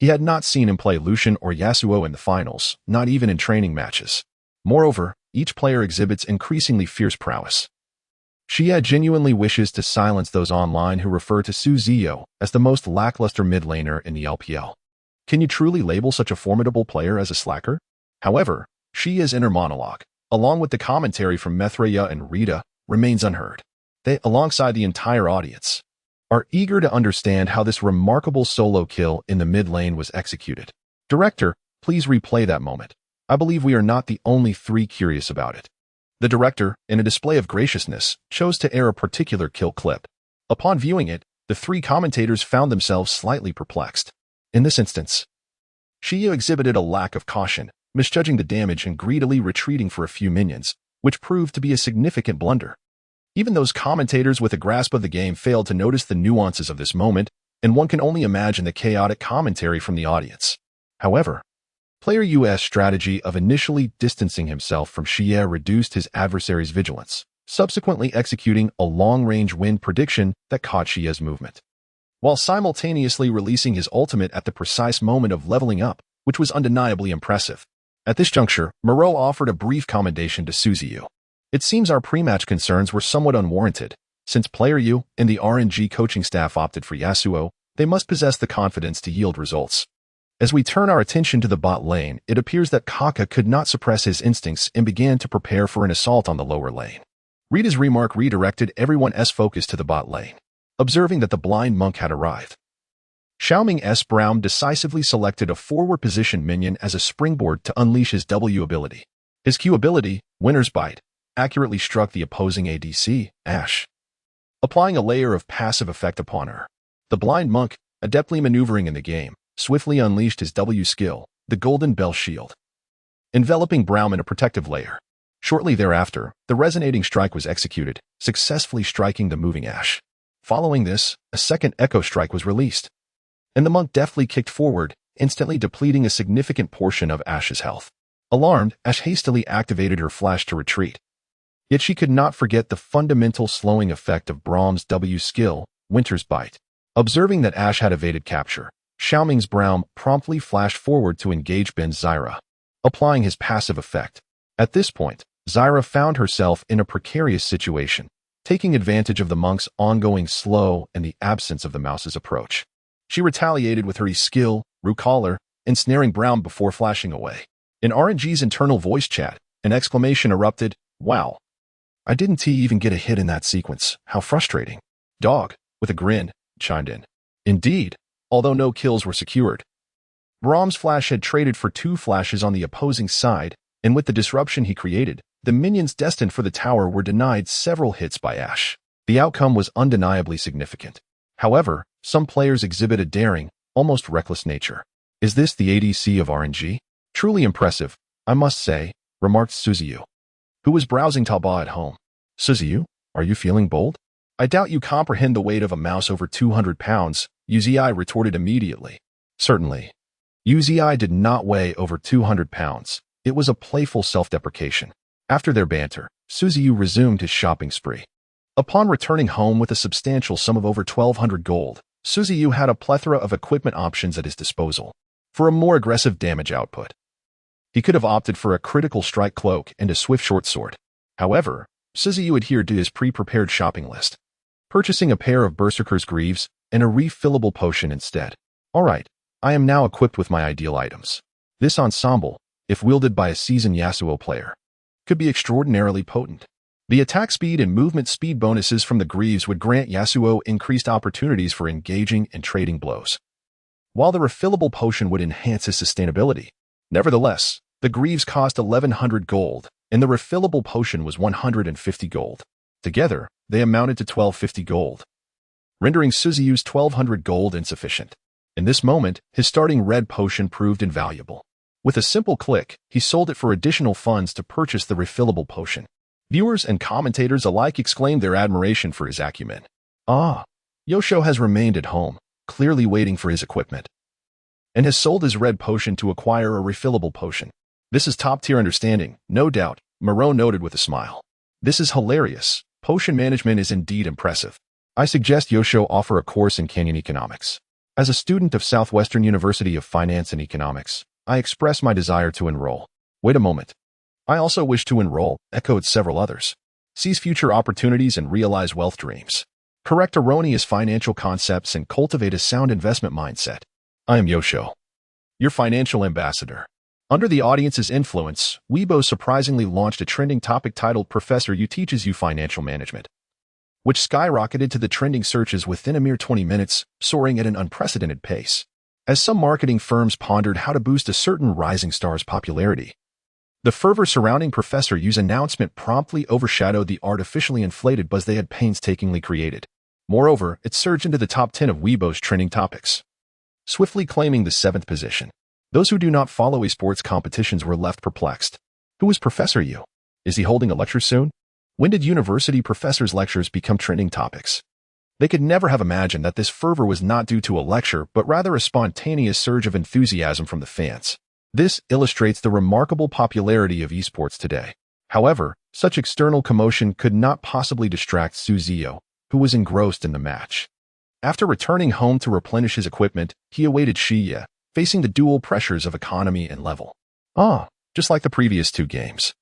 He had not seen him play Lucian or Yasuo in the finals, not even in training matches. Moreover, each player exhibits increasingly fierce prowess. Xia genuinely wishes to silence those online who refer to Ziyou as the most lackluster mid laner in the LPL. Can you truly label such a formidable player as a slacker? However, Xia's inner monologue, along with the commentary from Methreya and Rita, remains unheard. They, alongside the entire audience, are eager to understand how this remarkable solo kill in the mid lane was executed. Director, please replay that moment. I believe we are not the only three curious about it. The director, in a display of graciousness, chose to air a particular kill clip. Upon viewing it, the three commentators found themselves slightly perplexed. In this instance, Xiyu exhibited a lack of caution, misjudging the damage and greedily retreating for a few minions, which proved to be a significant blunder. Even those commentators with a grasp of the game failed to notice the nuances of this moment, and one can only imagine the chaotic commentary from the audience. However, Player US' strategy of initially distancing himself from Xia reduced his adversary's vigilance, subsequently executing a long-range win prediction that caught Xia's movement, while simultaneously releasing his ultimate at the precise moment of leveling up, which was undeniably impressive. At this juncture, Moreau offered a brief commendation to Ziyou. It seems our pre-match concerns were somewhat unwarranted. Since Player U and the RNG coaching staff opted for Yasuo, they must possess the confidence to yield results. As we turn our attention to the bot lane, it appears that Kaka could not suppress his instincts and began to prepare for an assault on the lower lane. Rita's remark redirected everyone's focus to the bot lane. Observing that the blind monk had arrived, Xiaoming's Braum decisively selected a forward position minion as a springboard to unleash his W ability. His Q ability, Winner's Bite, accurately struck the opposing ADC, Ashe, applying a layer of passive effect upon her. The blind monk, adeptly maneuvering in the game, swiftly unleashed his W skill, the Golden Bell Shield, enveloping Braum in a protective layer. Shortly thereafter, the resonating strike was executed, successfully striking the moving Ashe. Following this, a second Echo Strike was released, and the monk deftly kicked forward, instantly depleting a significant portion of Ashe's health. Alarmed, Ashe hastily activated her flash to retreat. Yet she could not forget the fundamental slowing effect of Braum's W skill, Winter's Bite. Observing that Ashe had evaded capture, Xiaoming's Braum promptly flashed forward to engage Ben Zyra, applying his passive effect. At this point, Zyra found herself in a precarious situation, taking advantage of the monk's ongoing slow and the absence of the mouse's approach. She retaliated with her E-skill, Rucaller, ensnaring Braum before flashing away. In RNG's internal voice chat, an exclamation erupted, "Wow! I didn't even get a hit in that sequence. How frustrating." Dog, with a grin, chimed in. Indeed, although no kills were secured. Braum's flash had traded for 2 flashes on the opposing side, and with the disruption he created, the minions destined for the tower were denied several hits by Ashe. The outcome was undeniably significant. However, some players exhibit a daring, almost reckless nature. Is this the ADC of RNG? Truly impressive, I must say, remarked Ziyou, who was browsing Taba at home. Ziyou, are you feeling bold? I doubt you comprehend the weight of a mouse over 200 pounds, Ziyou retorted immediately. Certainly. Ziyou did not weigh over 200 pounds. It was a playful self-deprecation. After their banter, Ziyou resumed his shopping spree. Upon returning home with a substantial sum of over 1,200 gold, Ziyou had a plethora of equipment options at his disposal. For a more aggressive damage output, he could have opted for a critical strike cloak and a swift short sword. However, Ziyou adhered to his pre-prepared shopping list, purchasing a pair of Berserker's Greaves and a refillable potion instead. Alright, I am now equipped with my ideal items. This ensemble, if wielded by a seasoned Yasuo player, could be extraordinarily potent. The attack speed and movement speed bonuses from the Greaves would grant Yasuo increased opportunities for engaging and trading blows, while the refillable potion would enhance his sustainability. Nevertheless, the Greaves cost 1,100 gold, and the refillable potion was 150 gold. Together, they amounted to 1,250 gold, rendering Ziyou's 1,200 gold insufficient. In this moment, his starting red potion proved invaluable. With a simple click, he sold it for additional funds to purchase the refillable potion. Viewers and commentators alike exclaimed their admiration for his acumen. Ah, Yosho has remained at home, clearly waiting for his equipment, and has sold his red potion to acquire a refillable potion. This is top-tier understanding, no doubt, Moreau noted with a smile. This is hilarious. Potion management is indeed impressive. I suggest Yosho offer a course in Canyon Economics. As a student of Southwestern University of Finance and Economics, I express my desire to enroll. Wait a moment. I also wish to enroll, echoed several others. Seize future opportunities and realize wealth dreams. Correct erroneous financial concepts and cultivate a sound investment mindset. I am Yosho, your financial ambassador. Under the audience's influence, Weibo surprisingly launched a trending topic titled Professor Yu Teaches You Financial Management, which skyrocketed to the trending searches within a mere 20 minutes, soaring at an unprecedented pace. As some marketing firms pondered how to boost a certain rising star's popularity, the fervor surrounding Professor Yu's announcement promptly overshadowed the artificially inflated buzz they had painstakingly created. Moreover, it surged into the top 10 of Weibo's trending topics, swiftly claiming the 7th position. Those who do not follow esports competitions were left perplexed. Who is Professor Yu? Is he holding a lecture soon? When did university professors' lectures become trending topics? They could never have imagined that this fervor was not due to a lecture, but rather a spontaneous surge of enthusiasm from the fans. This illustrates the remarkable popularity of esports today. However, such external commotion could not possibly distract Ziyou, who was engrossed in the match. After returning home to replenish his equipment, he awaited Xiao, facing the dual pressures of economy and level. Just like the previous 2 games.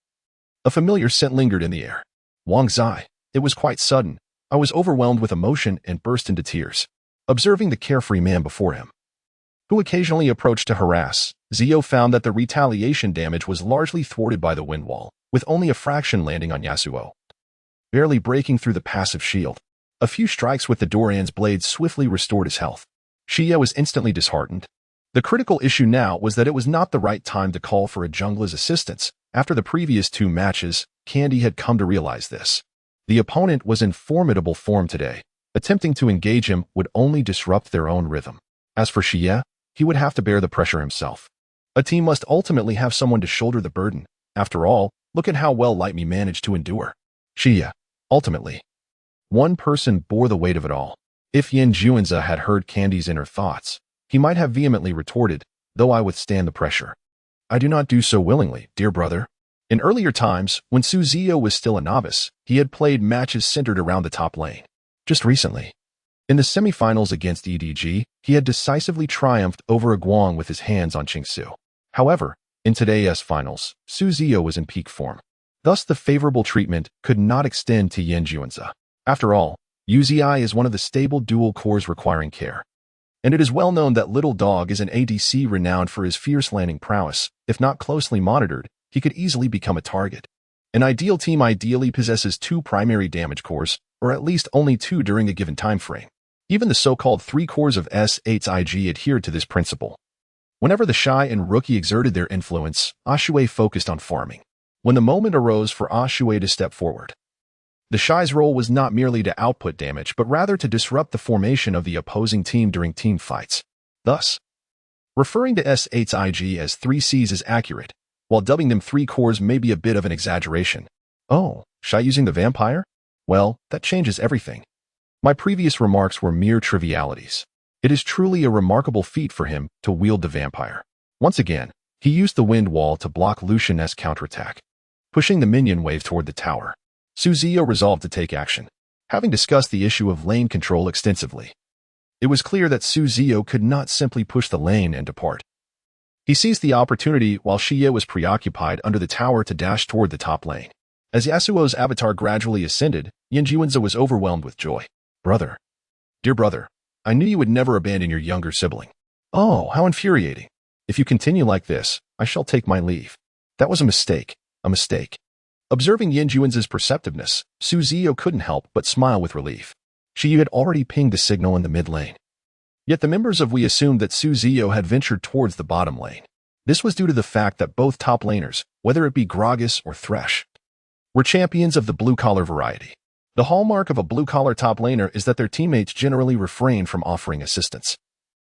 A familiar scent lingered in the air. Wang Zai. It was quite sudden. I was overwhelmed with emotion and burst into tears, observing the carefree man before him, who occasionally approached to harass. Ziyou found that the retaliation damage was largely thwarted by the wind wall, with only a fraction landing on Yasuo, barely breaking through the passive shield. A few strikes with the Doran's blade swiftly restored his health. Xiao was instantly disheartened. The critical issue now was that it was not the right time to call for a jungler's assistance. After the previous 2 matches, Candy had come to realize this. The opponent was in formidable form today. Attempting to engage him would only disrupt their own rhythm. As for Xiao, he would have to bear the pressure himself. A team must ultimately have someone to shoulder the burden. After all, look at how well Lightme managed to endure. Xiao, ultimately, one person bore the weight of it all. If Yin Juanza had heard Candy's inner thoughts, he might have vehemently retorted, though I withstand the pressure. I do not do so willingly, dear brother. In earlier times, when Ziyou was still a novice, he had played matches centered around the top lane. Just recently, in the semifinals against EDG, he had decisively triumphed over Guang with his hands on Qingsu. However, in today's finals, Ziyou was in peak form. Thus, the favorable treatment could not extend to Yin Juanza. After all, Uzi is one of the stable dual cores requiring care. And it is well known that Little Dog is an ADC renowned for his fierce landing prowess. If not closely monitored, he could easily become a target. An ideal team ideally possesses 2 primary damage cores, or at least only 2 during a given time frame. Even the so-called 3 cores of SHIG adhered to this principle. Whenever the Shy and Rookie exerted their influence, Ashui focused on farming. When the moment arose for Ashui to step forward, the Shy's role was not merely to output damage, but rather to disrupt the formation of the opposing team during team fights. Thus, referring to SHIG as 3 Cs is accurate, while dubbing them 3 cores may be a bit of an exaggeration. Oh, Shy using the vampire? Well, that changes everything. My previous remarks were mere trivialities. It is truly a remarkable feat for him to wield the vampire. Once again, he used the wind wall to block Lucian's counterattack, pushing the minion wave toward the tower. Ziyou resolved to take action. Having discussed the issue of lane control extensively, it was clear that Ziyou could not simply push the lane and depart. He seized the opportunity while Xiao was preoccupied under the tower to dash toward the top lane. As Yasuo's avatar gradually ascended, Yanjuanzi was overwhelmed with joy. Brother. Dear brother, I knew you would never abandon your younger sibling. Oh, how infuriating. If you continue like this, I shall take my leave. That was a mistake. A mistake. Observing Yanjuanzi's perceptiveness, Ziyou couldn't help but smile with relief. She had already pinged the signal in the mid lane. Yet the members of We assumed that Ziyou had ventured towards the bottom lane. This was due to the fact that both top laners, whether it be Gragas or Thresh, were champions of the blue-collar variety. The hallmark of a blue-collar top laner is that their teammates generally refrain from offering assistance.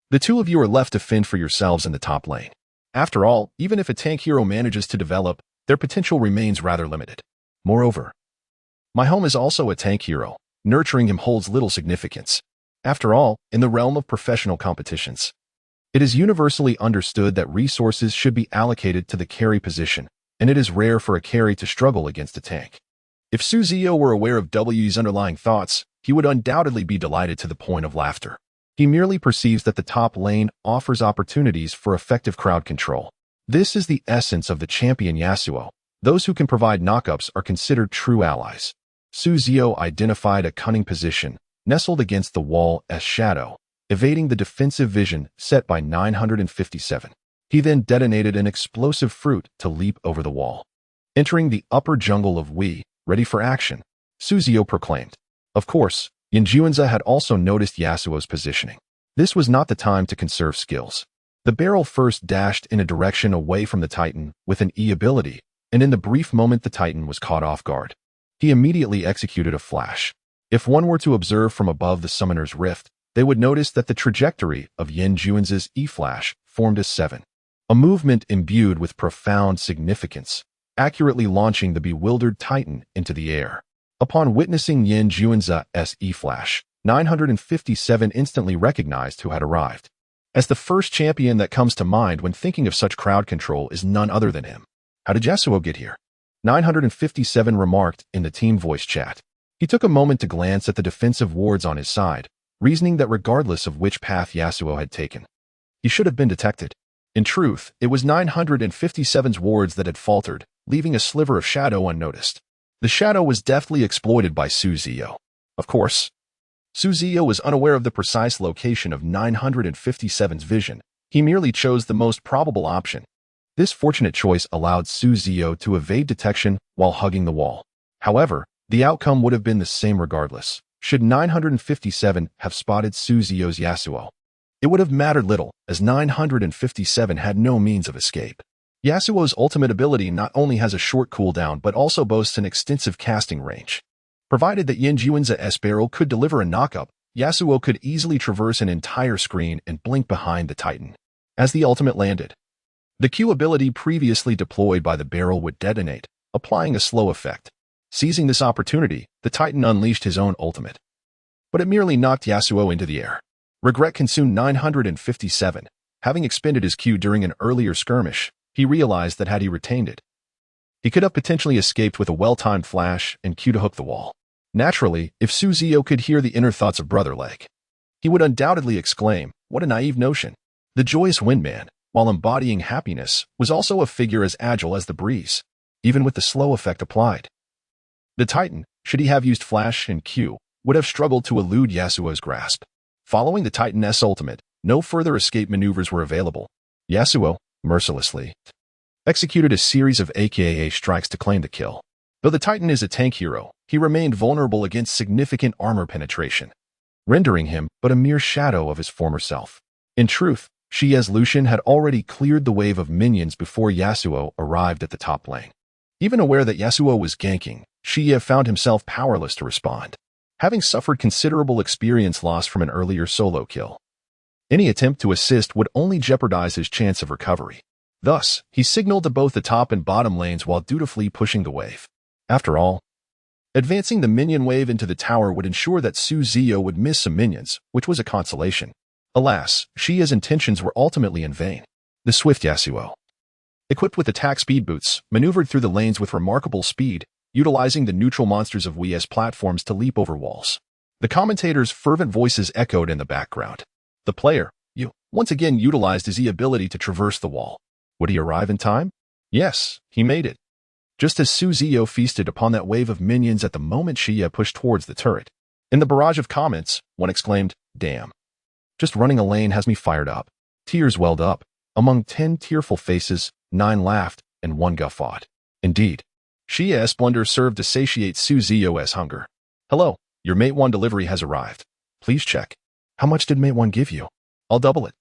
The two of you are left to fend for yourselves in the top lane. After all, even if a tank hero manages to develop, their potential remains rather limited. Moreover, my home is also a tank hero. Nurturing him holds little significance. After all, in the realm of professional competitions, it is universally understood that resources should be allocated to the carry position, and it is rare for a carry to struggle against a tank. If Ziyou were aware of W's underlying thoughts, he would undoubtedly be delighted to the point of laughter. He merely perceives that the top lane offers opportunities for effective crowd control. This is the essence of the champion Yasuo. Those who can provide knockups are considered true allies. Ziyou identified a cunning position, nestled against the wall as shadow, evading the defensive vision set by 957. He then detonated an explosive fruit to leap over the wall. Entering the upper jungle of We, ready for action, Ziyou proclaimed. Of course, Yanjuanzi had also noticed Yasuo's positioning. This was not the time to conserve skills. The barrel first dashed in a direction away from the Titan with an E ability, and in the brief moment the Titan was caught off guard. He immediately executed a flash. If one were to observe from above the Summoner's Rift, they would notice that the trajectory of Yanjuanzi's E-flash formed a 7. A movement imbued with profound significance, accurately launching the bewildered Titan into the air. Upon witnessing Yanjuanzi's E-flash, 957 instantly recognized who had arrived. As the first champion that comes to mind when thinking of such crowd control is none other than him. How did Yasuo get here? 957 remarked in the team voice chat. He took a moment to glance at the defensive wards on his side, reasoning that regardless of which path Yasuo had taken, he should have been detected. In truth, it was 957's wards that had faltered, leaving a sliver of shadow unnoticed. The shadow was deftly exploited by Ziyou. Of course, Ziyou was unaware of the precise location of 957's vision. He merely chose the most probable option. This fortunate choice allowed Ziyou to evade detection while hugging the wall. However, the outcome would have been the same regardless. Should 957 have spotted Ziyou's Yasuo, it would have mattered little, as 957 had no means of escape. Yasuo's ultimate ability not only has a short cooldown but also boasts an extensive casting range. Provided that Yanjuanzi's barrel could deliver a knockup, Yasuo could easily traverse an entire screen and blink behind the Titan. As the ultimate landed, the Q ability previously deployed by the barrel would detonate, applying a slow effect. Seizing this opportunity, the Titan unleashed his own ultimate. But it merely knocked Yasuo into the air. Regret consumed 957. Having expended his Q during an earlier skirmish, he realized that had he retained it, he could have potentially escaped with a well-timed flash and Q to hook the wall. Naturally, if Ziyou could hear the inner thoughts of Brother Leg, he would undoubtedly exclaim, "What a naive notion." The joyous windman, while embodying happiness, was also a figure as agile as the breeze, even with the slow effect applied. The Titan, should he have used Flash and Q, would have struggled to elude Yasuo's grasp. Following the Titan's ultimate, no further escape maneuvers were available. Yasuo, mercilessly, executed a series of AKA strikes to claim the kill. Though the Titan is a tank hero, he remained vulnerable against significant armor penetration, rendering him but a mere shadow of his former self. In truth, Xiao's Lucian had already cleared the wave of minions before Yasuo arrived at the top lane. Even aware that Yasuo was ganking, Xiao found himself powerless to respond, having suffered considerable experience loss from an earlier solo kill. Any attempt to assist would only jeopardize his chance of recovery. Thus, he signaled to both the top and bottom lanes while dutifully pushing the wave. After all, Advancing the minion wave into the tower would ensure that Ziyou would miss some minions, which was a consolation. Alas, Xia's intentions were ultimately in vain. The swift Yasuo, equipped with attack speed boots, maneuvered through the lanes with remarkable speed, utilizing the neutral monsters of Wii as platforms to leap over walls. The commentator's fervent voices echoed in the background. The player, Yu, once again utilized his ability to traverse the wall. Would he arrive in time? Yes, he made it. Just as Ziyou feasted upon that wave of minions at the moment Xia pushed towards the turret. In the barrage of comments, one exclaimed, "Damn. Just running a lane has me fired up." Tears welled up. Among 10 tearful faces, 9 laughed, and 1 guffawed. Indeed, Xia's splendor served to satiate Ziyou's hunger. "Hello, your Mate 1 delivery has arrived. Please check. How much did Mate 1 give you? I'll double it."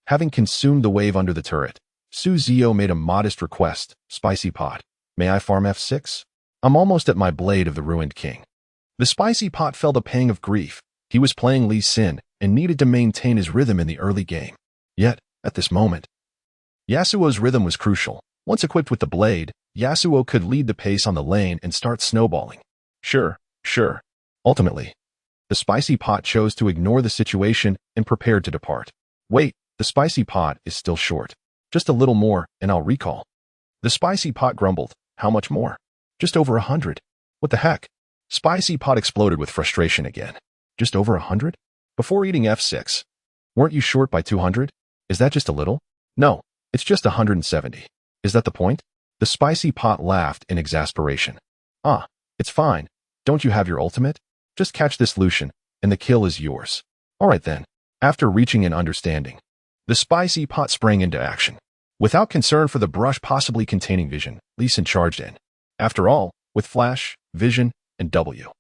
Having consumed the wave under the turret, Ziyou made a modest request, "Spicy pot. May I farm F6? I'm almost at my Blade of the Ruined King." The spicy pot felt a pang of grief. He was playing Lee Sin and needed to maintain his rhythm in the early game. Yet, at this moment, Yasuo's rhythm was crucial. Once equipped with the blade, Yasuo could lead the pace on the lane and start snowballing. Sure. Ultimately, the spicy pot chose to ignore the situation and prepared to depart. Wait, the spicy pot is still short. Just a little more, and I'll recall. The spicy pot grumbled. How much more? Just over 100. What the heck? Spicy pot exploded with frustration again. Just over 100? Before eating F6. Weren't you short by 200? Is that just a little? No, it's just 170. Is that the point? The spicy pot laughed in exasperation. Ah, it's fine. Don't you have your ultimate? Just catch this Lucian, and the kill is yours. Alright then. After reaching an understanding, the spicy pot sprang into action. Without concern for the brush possibly containing vision, Lee Sin charged in. After all, with flash, vision, and W.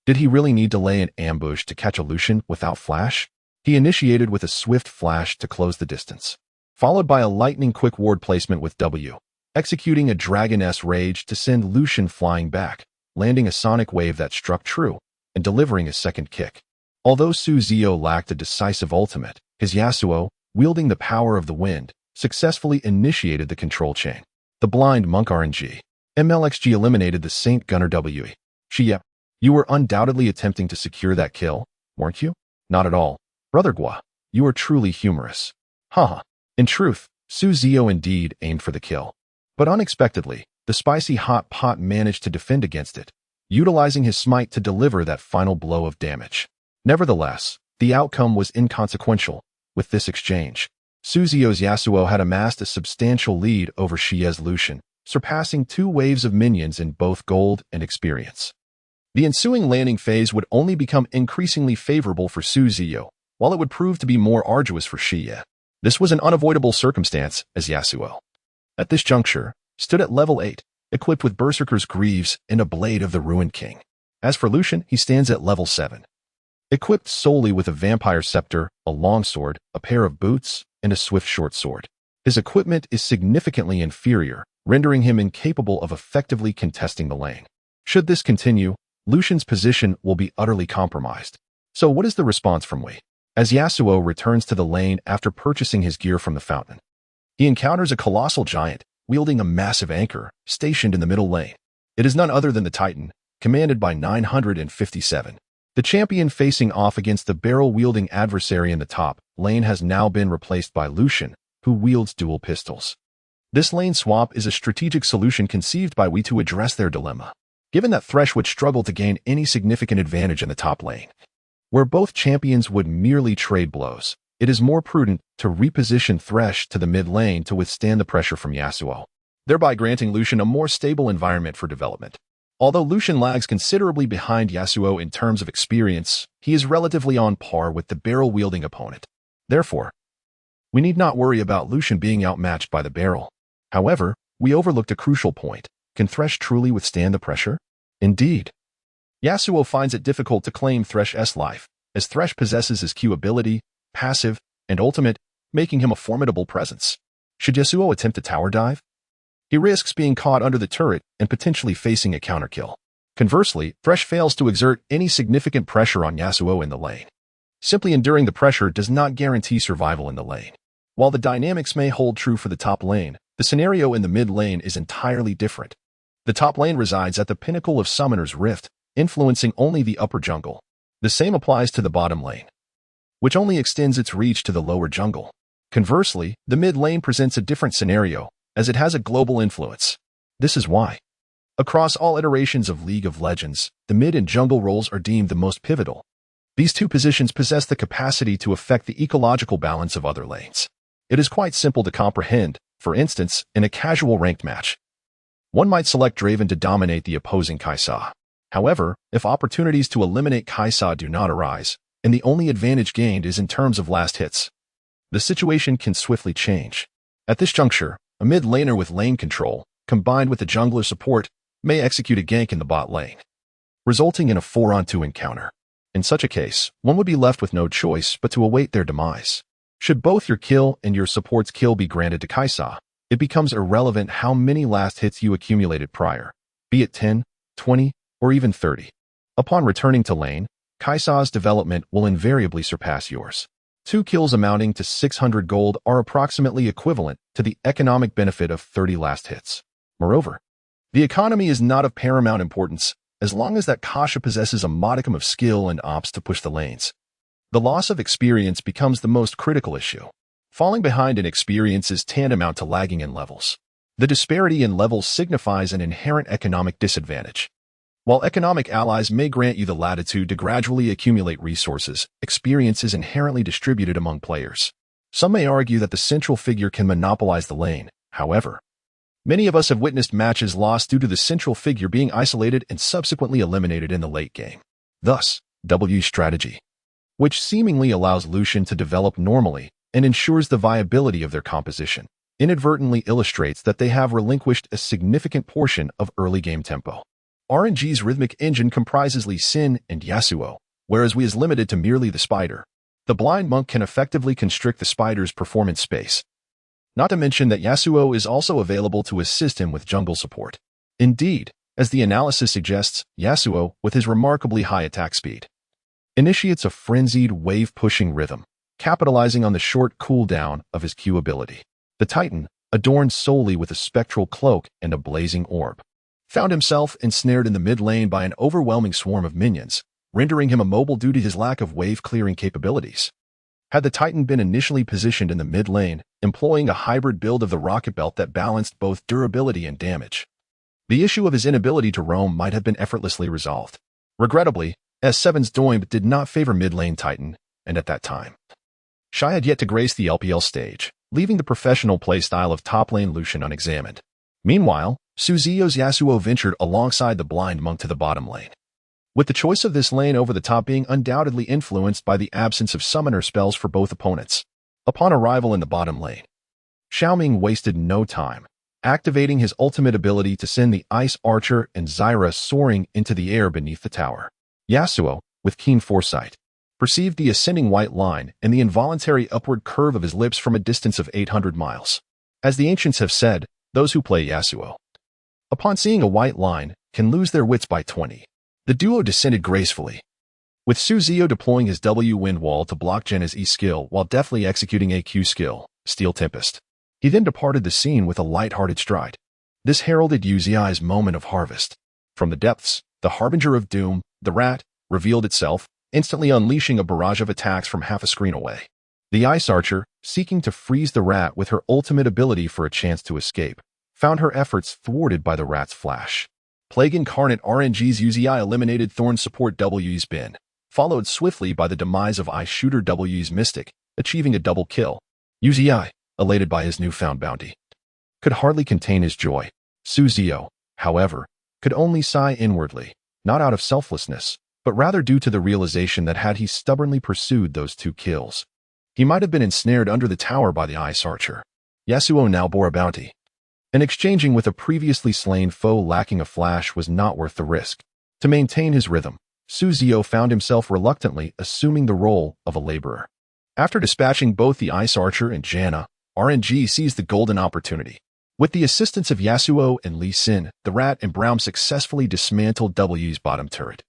Did he really need to lay an ambush to catch a Lucian without flash? He initiated with a swift flash to close the distance, followed by a lightning-quick ward placement with W, executing a Dragoness Rage to send Lucian flying back, landing a sonic wave that struck true, and delivering a second kick. Although Ziyou lacked a decisive ultimate, his Yasuo, wielding the power of the wind, successfully initiated the control chain. The blind monk RNG. MLXG eliminated the Saint Gunner WE. Xia, you were undoubtedly attempting to secure that kill, weren't you? Not at all. Brother Gua, you are truly humorous. Haha. In truth, Ziyou indeed aimed for the kill. But unexpectedly, the spicy hot pot managed to defend against it, utilizing his smite to deliver that final blow of damage. Nevertheless, the outcome was inconsequential. With this exchange, Ziyou's Yasuo had amassed a substantial lead over Xia's Lucian, surpassing 2 waves of minions in both gold and experience. The ensuing landing phase would only become increasingly favorable for Ziyou, while it would prove to be more arduous for Xia. This was an unavoidable circumstance, as Yasuo, at this juncture, stood at level 8, equipped with Berserker's Greaves and a Blade of the Ruined King. As for Lucian, he stands at level 7, equipped solely with a Vampire Scepter, a longsword, a pair of boots, and a swift short sword. His equipment is significantly inferior, rendering him incapable of effectively contesting the lane. Should this continue, Lucian's position will be utterly compromised. So what is the response from Wei? As Yasuo returns to the lane after purchasing his gear from the fountain, he encounters a colossal giant, wielding a massive anchor, stationed in the middle lane. It is none other than the Titan, commanded by 957. The champion facing off against the barrel-wielding adversary in the top lane has now been replaced by Lucian, who wields dual pistols. This lane swap is a strategic solution conceived by Wei to address their dilemma, given that Thresh would struggle to gain any significant advantage in the top lane. Where both champions would merely trade blows, it is more prudent to reposition Thresh to the mid lane to withstand the pressure from Yasuo, thereby granting Lucian a more stable environment for development. Although Lucian lags considerably behind Yasuo in terms of experience, he is relatively on par with the barrel-wielding opponent. Therefore, we need not worry about Lucian being outmatched by the barrel. However, we overlooked a crucial point. Can Thresh truly withstand the pressure? Indeed. Yasuo finds it difficult to claim Thresh's life, as Thresh possesses his Q ability, passive, and ultimate, making him a formidable presence. Should Yasuo attempt a tower dive? He risks being caught under the turret and potentially facing a counterkill. Conversely, Thresh fails to exert any significant pressure on Yasuo in the lane. Simply enduring the pressure does not guarantee survival in the lane. While the dynamics may hold true for the top lane, the scenario in the mid lane is entirely different. The top lane resides at the pinnacle of Summoner's Rift, influencing only the upper jungle. The same applies to the bottom lane, which only extends its reach to the lower jungle. Conversely, the mid lane presents a different scenario, as it has a global influence. This is why, across all iterations of League of Legends, the mid and jungle roles are deemed the most pivotal. These two positions possess the capacity to affect the ecological balance of other lanes. It is quite simple to comprehend. For instance, in a casual ranked match, one might select Draven to dominate the opposing Kai'Sa. However, if opportunities to eliminate Kai'Sa do not arise, and the only advantage gained is in terms of last hits, the situation can swiftly change. At this juncture, a mid laner with lane control, combined with a jungler support, may execute a gank in the bot lane, resulting in a 4-on-2 encounter. In such a case, one would be left with no choice but to await their demise. Should both your kill and your support's kill be granted to Kai'Sa, it becomes irrelevant how many last hits you accumulated prior, be it 10, 20, or even 30. Upon returning to lane, Kai'Sa's development will invariably surpass yours. 2 kills amounting to 600 gold are approximately equivalent to the economic benefit of 30 last hits. Moreover, the economy is not of paramount importance as long as that Kasha possesses a modicum of skill and ops to push the lanes. The loss of experience becomes the most critical issue. Falling behind in experience is tantamount to lagging in levels. The disparity in levels signifies an inherent economic disadvantage. While economic allies may grant you the latitude to gradually accumulate resources, experience is inherently distributed among players. Some may argue that the central figure can monopolize the lane. However, many of us have witnessed matches lost due to the central figure being isolated and subsequently eliminated in the late game. Thus, W's strategy, which seemingly allows Lucian to develop normally and ensures the viability of their composition, inadvertently illustrates that they have relinquished a significant portion of early game tempo. RNG's rhythmic engine comprises Lee Sin and Yasuo, whereas we is limited to merely the spider. The blind monk can effectively constrict the spider's performance space. Not to mention that Yasuo is also available to assist him with jungle support. Indeed, as the analysis suggests, Yasuo, with his remarkably high attack speed, initiates a frenzied wave-pushing rhythm, capitalizing on the short cooldown of his Q ability. The Titan, adorned solely with a spectral cloak and a blazing orb, found himself ensnared in the mid lane by an overwhelming swarm of minions, rendering him immobile due to his lack of wave-clearing capabilities. Had the Titan been initially positioned in the mid lane, employing a hybrid build of the rocket belt that balanced both durability and damage, the issue of his inability to roam might have been effortlessly resolved. Regrettably, S7's Doimb did not favor mid-lane Titan, and at that time, Xiao had yet to grace the LPL stage, leaving the professional playstyle of top-lane Lucian unexamined. Meanwhile, Ziyou's Yasuo ventured alongside the blind monk to the bottom lane, with the choice of this lane over the top being undoubtedly influenced by the absence of summoner spells for both opponents. Upon arrival in the bottom lane, Xiaoming wasted no time, activating his ultimate ability to send the Ice Archer and Zyra soaring into the air beneath the tower. Yasuo, with keen foresight, perceived the ascending white line and the involuntary upward curve of his lips from a distance of 800 miles. As the ancients have said, those who play Yasuo, upon seeing a white line, can lose their wits by 20. The duo descended gracefully, with Ziyou deploying his W Wind Wall to block Jena's E skill while deftly executing a Q skill, Steel Tempest. He then departed the scene with a light-hearted stride. This heralded Yuzi's moment of harvest. From the depths, the harbinger of doom, the rat, revealed itself, instantly unleashing a barrage of attacks from half a screen away. The Ice Archer, seeking to freeze the rat with her ultimate ability for a chance to escape, found her efforts thwarted by the rat's flash. Plague Incarnate RNG's Yuzi eliminated Thorn's support W's Bin, followed swiftly by the demise of Ice Shooter W's Mystic, achieving a double kill. Yuzi, elated by his newfound bounty, could hardly contain his joy. Ziyou, however, could only sigh inwardly, not out of selflessness, but rather due to the realization that had he stubbornly pursued those 2 kills, he might have been ensnared under the tower by the Ice Archer. Yasuo now bore a bounty, and exchanging with a previously slain foe lacking a flash was not worth the risk. To maintain his rhythm, Ziyou found himself reluctantly assuming the role of a laborer. After dispatching both the Ice Archer and Janna, RNG seized the golden opportunity. With the assistance of Yasuo and Lee Sin, the Rat and Braum successfully dismantled W's bottom turret.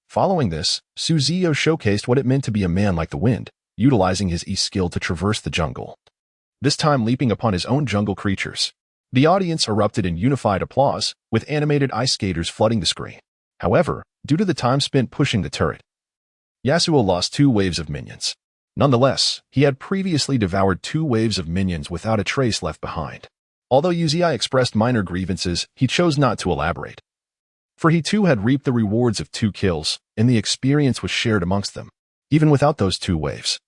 Following this, Ziyou showcased what it meant to be a man like the wind, utilizing his E skill to traverse the jungle, this time leaping upon his own jungle creatures. The audience erupted in unified applause, with animated ice skaters flooding the screen. However, due to the time spent pushing the turret. Yasuo lost 2 waves of minions. Nonetheless, he had previously devoured 2 waves of minions without a trace left behind. Although Ziyou expressed minor grievances, he chose not to elaborate. For he too had reaped the rewards of 2 kills, and the experience was shared amongst them, even without those 2 waves.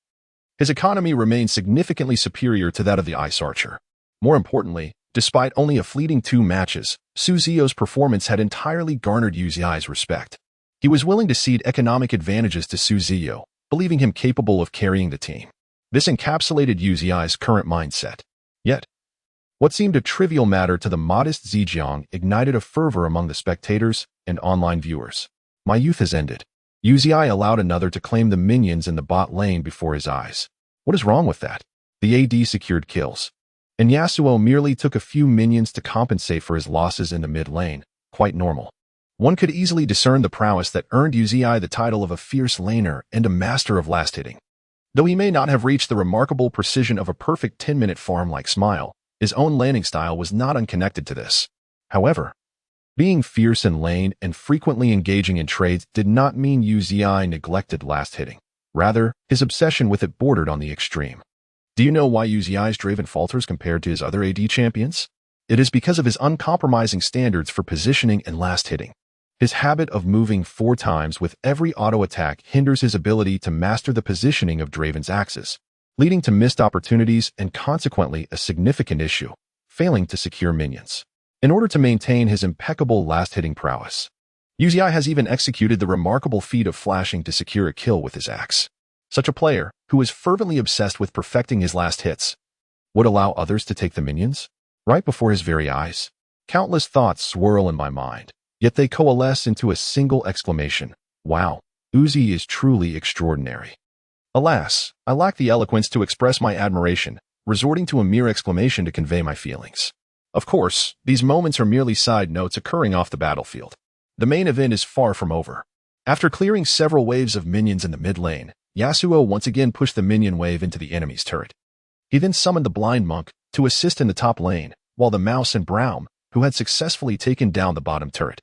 His economy remained significantly superior to that of the Ice Archer. More importantly, despite only a fleeting 2 matches, Ziyou's performance had entirely garnered Ziyou's respect. He was willing to cede economic advantages to Ziyou, believing him capable of carrying the team. This encapsulated Ziyou's current mindset. Yet, what seemed a trivial matter to the modest Ziyou ignited a fervor among the spectators and online viewers. My youth has ended. Ziyou allowed another to claim the minions in the bot lane before his eyes. What is wrong with that? The AD secured kills, and Yasuo merely took a few minions to compensate for his losses in the mid lane. Quite normal. One could easily discern the prowess that earned Ziyou the title of a fierce laner and a master of last hitting. Though he may not have reached the remarkable precision of a perfect 10-minute farm like Smile, his own laning style was not unconnected to this. However, being fierce in lane and frequently engaging in trades did not mean Ziyou neglected last hitting. Rather, his obsession with it bordered on the extreme. Do you know why Ziyou's Draven falters compared to his other AD champions? It is because of his uncompromising standards for positioning and last hitting. His habit of moving 4 times with every auto attack hinders his ability to master the positioning of Draven's axes, leading to missed opportunities and consequently a significant issue, failing to secure minions. In order to maintain his impeccable last-hitting prowess, Ziyou has even executed the remarkable feat of flashing to secure a kill with his axe. Such a player, who is fervently obsessed with perfecting his last hits, would allow others to take the minions? Right before his very eyes? Countless thoughts swirl in my mind, yet they coalesce into a single exclamation. Wow, Uzi is truly extraordinary. Alas, I lack the eloquence to express my admiration, resorting to a mere exclamation to convey my feelings. Of course, these moments are merely side notes occurring off the battlefield. The main event is far from over. After clearing several waves of minions in the mid lane, Yasuo once again pushed the minion wave into the enemy's turret. He then summoned the Blind Monk to assist in the top lane, while the Mouse and Braum, who had successfully taken down the bottom turret,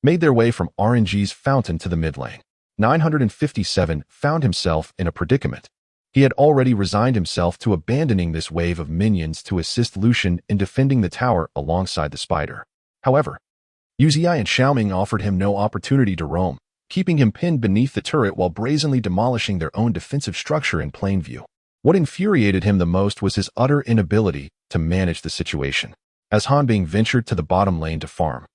made their way from RNG's fountain to the mid lane. 957 found himself in a predicament. He had already resigned himself to abandoning this wave of minions to assist Lucian in defending the tower alongside the spider. However, Ziyou and Xiaoming offered him no opportunity to roam, keeping him pinned beneath the turret while brazenly demolishing their own defensive structure in plain view. What infuriated him the most was his utter inability to manage the situation, as Hanbing ventured to the bottom lane to farm.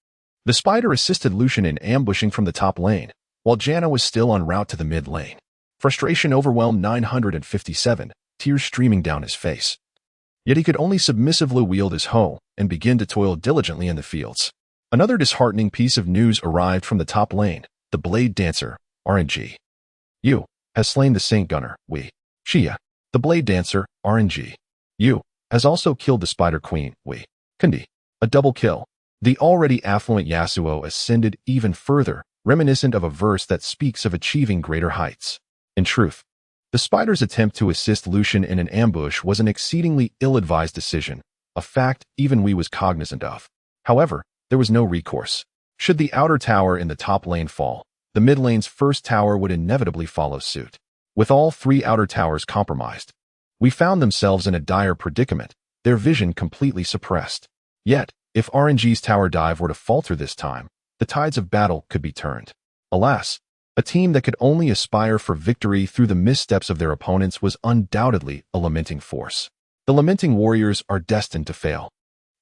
The spider assisted Lucian in ambushing from the top lane, while Janna was still en route to the mid lane. Frustration overwhelmed 957, tears streaming down his face. Yet he could only submissively wield his hoe and begin to toil diligently in the fields. Another disheartening piece of news arrived from the top lane. The Blade Dancer, RNG. Yu, has slain the Saint Gunner, Xia. The Blade Dancer, RNG. Yu, has also killed the Spider Queen, Kandi. A double kill. The already affluent Yasuo ascended even further, reminiscent of a verse that speaks of achieving greater heights. In truth, the spider's attempt to assist Lucian in an ambush was an exceedingly ill-advised decision, a fact even we was cognizant of. However, there was no recourse. Should the outer tower in the top lane fall, the mid lane's first tower would inevitably follow suit. With all 3 outer towers compromised, we found themselves in a dire predicament, their vision completely suppressed. Yet, if RNG's tower dive were to falter this time, the tides of battle could be turned. Alas, a team that could only aspire for victory through the missteps of their opponents was undoubtedly a lamenting force. The lamenting warriors are destined to fail,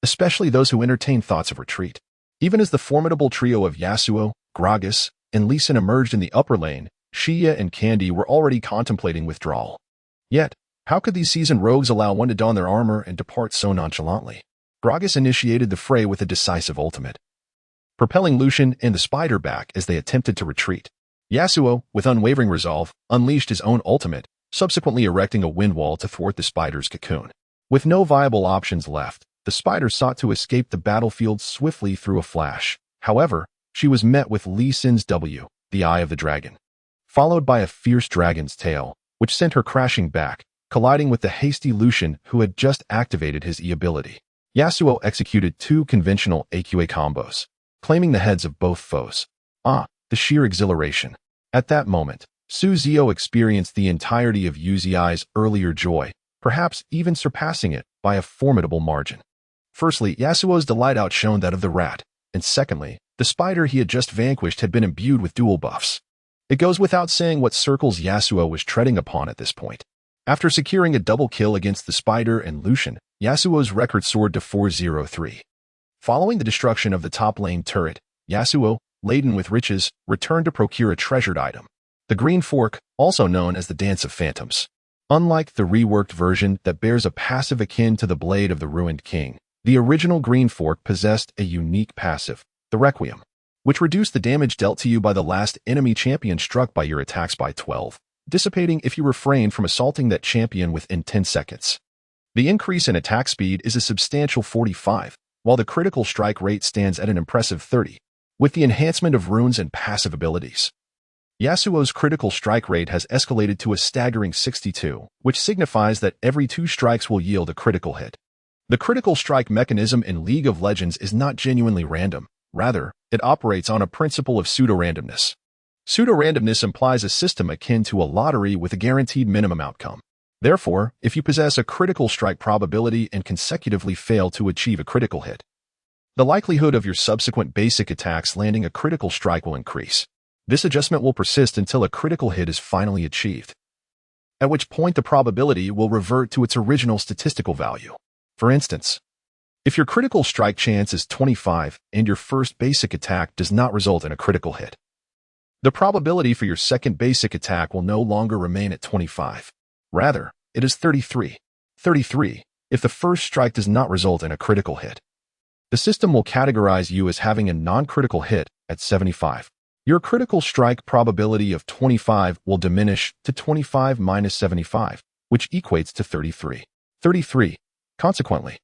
especially those who entertain thoughts of retreat. Even as the formidable trio of Yasuo, Gragas, and Lee Sin emerged in the upper lane, Xia and Kandi were already contemplating withdrawal. Yet, how could these seasoned rogues allow one to don their armor and depart so nonchalantly? Gragas initiated the fray with a decisive ultimate, propelling Lucian and the spider back as they attempted to retreat. Yasuo, with unwavering resolve, unleashed his own ultimate, subsequently erecting a wind wall to thwart the spider's cocoon. With no viable options left, the spider sought to escape the battlefield swiftly through a flash. However, she was met with Lee Sin's W, the Eye of the Dragon, followed by a fierce dragon's tail, which sent her crashing back, colliding with the hasty Lucian who had just activated his E ability. Yasuo executed 2 conventional AQA combos, claiming the heads of both foes. the sheer exhilaration. At that moment, Ziyou experienced the entirety of Yu Zi's earlier joy, perhaps even surpassing it by a formidable margin. Firstly, Yasuo's delight outshone that of the rat, and secondly, the spider he had just vanquished had been imbued with dual buffs. It goes without saying what circles Yasuo was treading upon at this point. After securing a double kill against the spider and Lucian, Yasuo's record soared to 403. Following the destruction of the top lane turret, Yasuo, laden with riches, returned to procure a treasured item, the Green Fork, also known as the Dance of Phantoms. Unlike the reworked version that bears a passive akin to the Blade of the Ruined King, the original Green Fork possessed a unique passive, the Requiem, which reduced the damage dealt to you by the last enemy champion struck by your attacks by 12, dissipating if you refrain from assaulting that champion within 10 seconds. The increase in attack speed is a substantial 45, while the critical strike rate stands at an impressive 30, with the enhancement of runes and passive abilities. Yasuo's critical strike rate has escalated to a staggering 62, which signifies that every 2 strikes will yield a critical hit. The critical strike mechanism in League of Legends is not genuinely random. Rather, it operates on a principle of pseudo-randomness. Pseudo-randomness implies a system akin to a lottery with a guaranteed minimum outcome. Therefore, if you possess a critical strike probability and consecutively fail to achieve a critical hit, the likelihood of your subsequent basic attacks landing a critical strike will increase. This adjustment will persist until a critical hit is finally achieved, at which point the probability will revert to its original statistical value. For instance, if your critical strike chance is 25 and your first basic attack does not result in a critical hit, the probability for your second basic attack will no longer remain at 25. Rather, it is 33. 33 if the first strike does not result in a critical hit. The system will categorize you as having a non-critical hit at 75. Your critical strike probability of 25 will diminish to 25 minus 75, which equates to 33. 33. Consequently,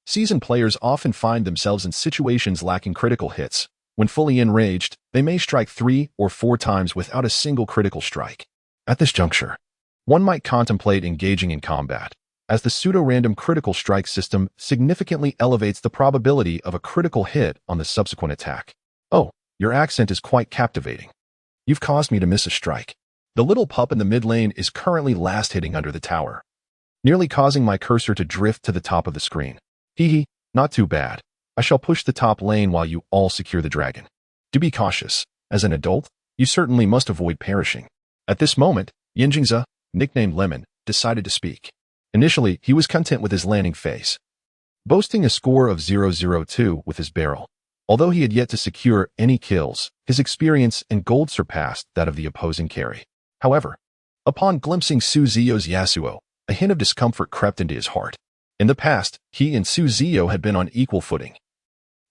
seasoned players often find themselves in situations lacking critical hits. When fully enraged, they may strike 3 or 4 times without a single critical strike. At this juncture, one might contemplate engaging in combat, as the pseudo-random critical strike system significantly elevates the probability of a critical hit on the subsequent attack. Oh, your accent is quite captivating. You've caused me to miss a strike. The little pup in the mid lane is currently last hitting under the tower, nearly causing my cursor to drift to the top of the screen. Hee, not too bad. I shall push the top lane while you all secure the dragon. Do be cautious. As an adult, you certainly must avoid perishing. At this moment, Yinjingza, nicknamed Lemon, decided to speak. Initially, he was content with his landing phase, boasting a score of 002 with his barrel. Although he had yet to secure any kills, his experience and gold surpassed that of the opposing carry. However, upon glimpsing Ziyou's Yasuo, a hint of discomfort crept into his heart. In the past, he and Ziyou had been on equal footing.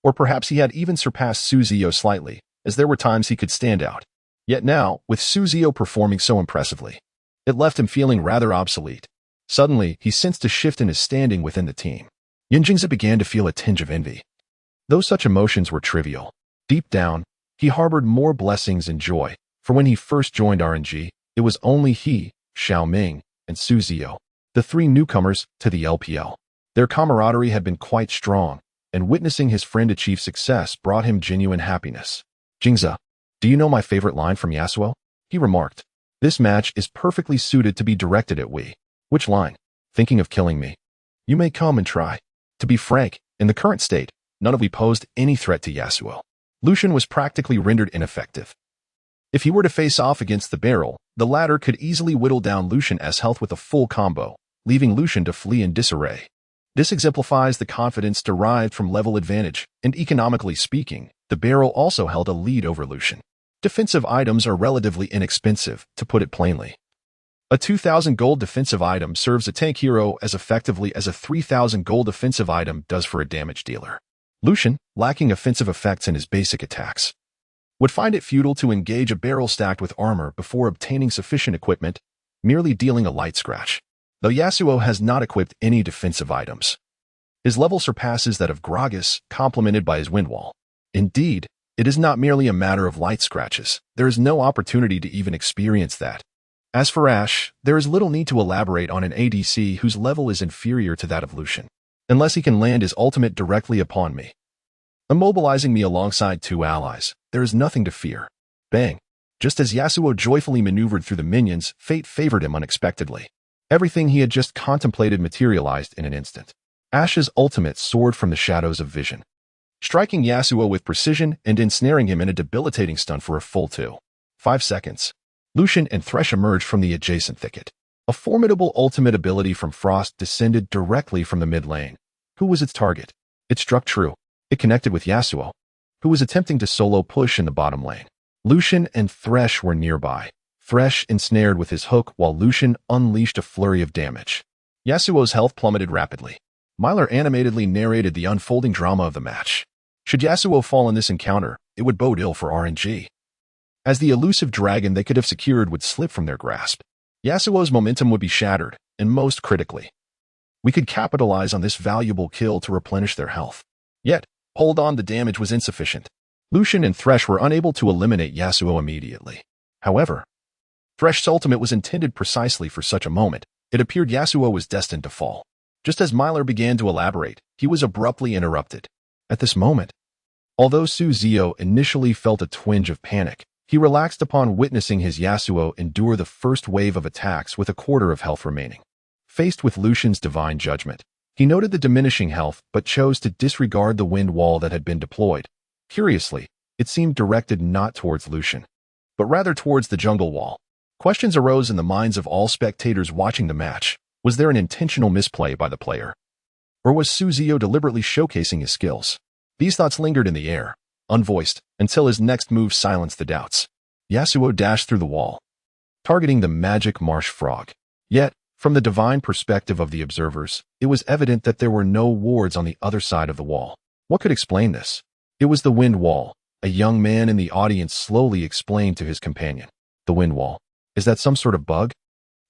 Or perhaps he had even surpassed Ziyou slightly, as there were times he could stand out. Yet now, with Ziyou performing so impressively, it left him feeling rather obsolete. Suddenly, he sensed a shift in his standing within the team. Yinjingza began to feel a tinge of envy. Though such emotions were trivial, deep down, he harbored more blessings and joy, for when he first joined RNG, it was only he, Xiao Ming, and Ziyou, the 3 newcomers to the LPL. Their camaraderie had been quite strong, and witnessing his friend achieve success brought him genuine happiness. Jingza, do you know my favorite line from Yasuo? He remarked. This match is perfectly suited to be directed at we. Which line? Thinking of killing me? You may come and try. To be frank, in the current state, none of we posed any threat to Yasuo. Lucian was practically rendered ineffective. If he were to face off against the barrel, the latter could easily whittle down Lucian's health with a full combo, leaving Lucian to flee in disarray. This exemplifies the confidence derived from level advantage, and economically speaking, the barrel also held a lead over Lucian. Defensive items are relatively inexpensive, to put it plainly. A 2,000 gold defensive item serves a tank hero as effectively as a 3,000 gold offensive item does for a damage dealer. Lucian, lacking offensive effects in his basic attacks, would find it futile to engage a barrel stacked with armor before obtaining sufficient equipment, merely dealing a light scratch. Though Yasuo has not equipped any defensive items, his level surpasses that of Gragas, complemented by his wind wall. Indeed, it is not merely a matter of light scratches. There is no opportunity to even experience that. As for Ashe, there is little need to elaborate on an ADC whose level is inferior to that of Lucian, unless he can land his ultimate directly upon me, immobilizing me alongside 2 allies. There is nothing to fear. Bang! Just as Yasuo joyfully maneuvered through the minions, fate favored him unexpectedly. Everything he had just contemplated materialized in an instant. Ashe's ultimate soared from the shadows of vision, striking Yasuo with precision and ensnaring him in a debilitating stun for a full 2.5 seconds. Lucian and Thresh emerged from the adjacent thicket. A formidable ultimate ability from Frost descended directly from the mid lane. Who was its target? It struck true. It connected with Yasuo, who was attempting to solo push in the bottom lane. Lucian and Thresh were nearby. Thresh ensnared with his hook while Lucian unleashed a flurry of damage. Yasuo's health plummeted rapidly. Myler animatedly narrated the unfolding drama of the match. Should Yasuo fall in this encounter, it would bode ill for RNG, as the elusive dragon they could have secured would slip from their grasp. Yasuo's momentum would be shattered, and most critically, we could capitalize on this valuable kill to replenish their health. Yet, hold on, the damage was insufficient. Lucian and Thresh were unable to eliminate Yasuo immediately. However, Thresh's ultimate was intended precisely for such a moment. It appeared Yasuo was destined to fall. Just as Myler began to elaborate, he was abruptly interrupted. At this moment, although Ziyou initially felt a twinge of panic, he relaxed upon witnessing his Yasuo endure the first wave of attacks with a quarter of health remaining. Faced with Lucian's divine judgment, he noted the diminishing health but chose to disregard the wind wall that had been deployed. Curiously, it seemed directed not towards Lucian, but rather towards the jungle wall. Questions arose in the minds of all spectators watching the match. Was there an intentional misplay by the player? Or was Ziyou deliberately showcasing his skills? These thoughts lingered in the air, unvoiced, until his next move silenced the doubts. Yasuo dashed through the wall, targeting the magic marsh frog. Yet, from the divine perspective of the observers, it was evident that there were no wards on the other side of the wall. What could explain this? It was the wind wall. A young man in the audience slowly explained to his companion. The wind wall. Is that some sort of bug?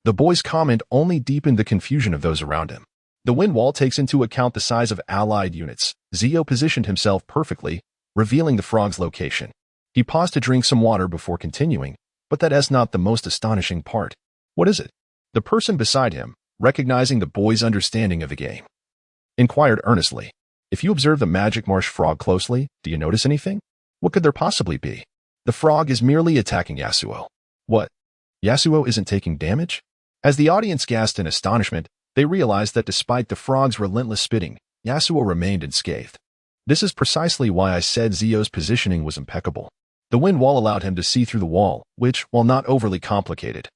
The boy's comment only deepened the confusion of those around him. The wind wall takes into account the size of allied units. Ziyou positioned himself perfectly, revealing the frog's location. He paused to drink some water before continuing, but that is not the most astonishing part. What is it? The person beside him, recognizing the boy's understanding of the game, inquired earnestly. If you observe the magic marsh frog closely, do you notice anything? What could there possibly be? The frog is merely attacking Yasuo. What? Yasuo isn't taking damage? As the audience gasped in astonishment, they realized that despite the frog's relentless spitting, Yasuo remained unscathed. This is precisely why I said Ziyou's positioning was impeccable. The wind wall allowed him to see through the wall, which, while not overly complicated,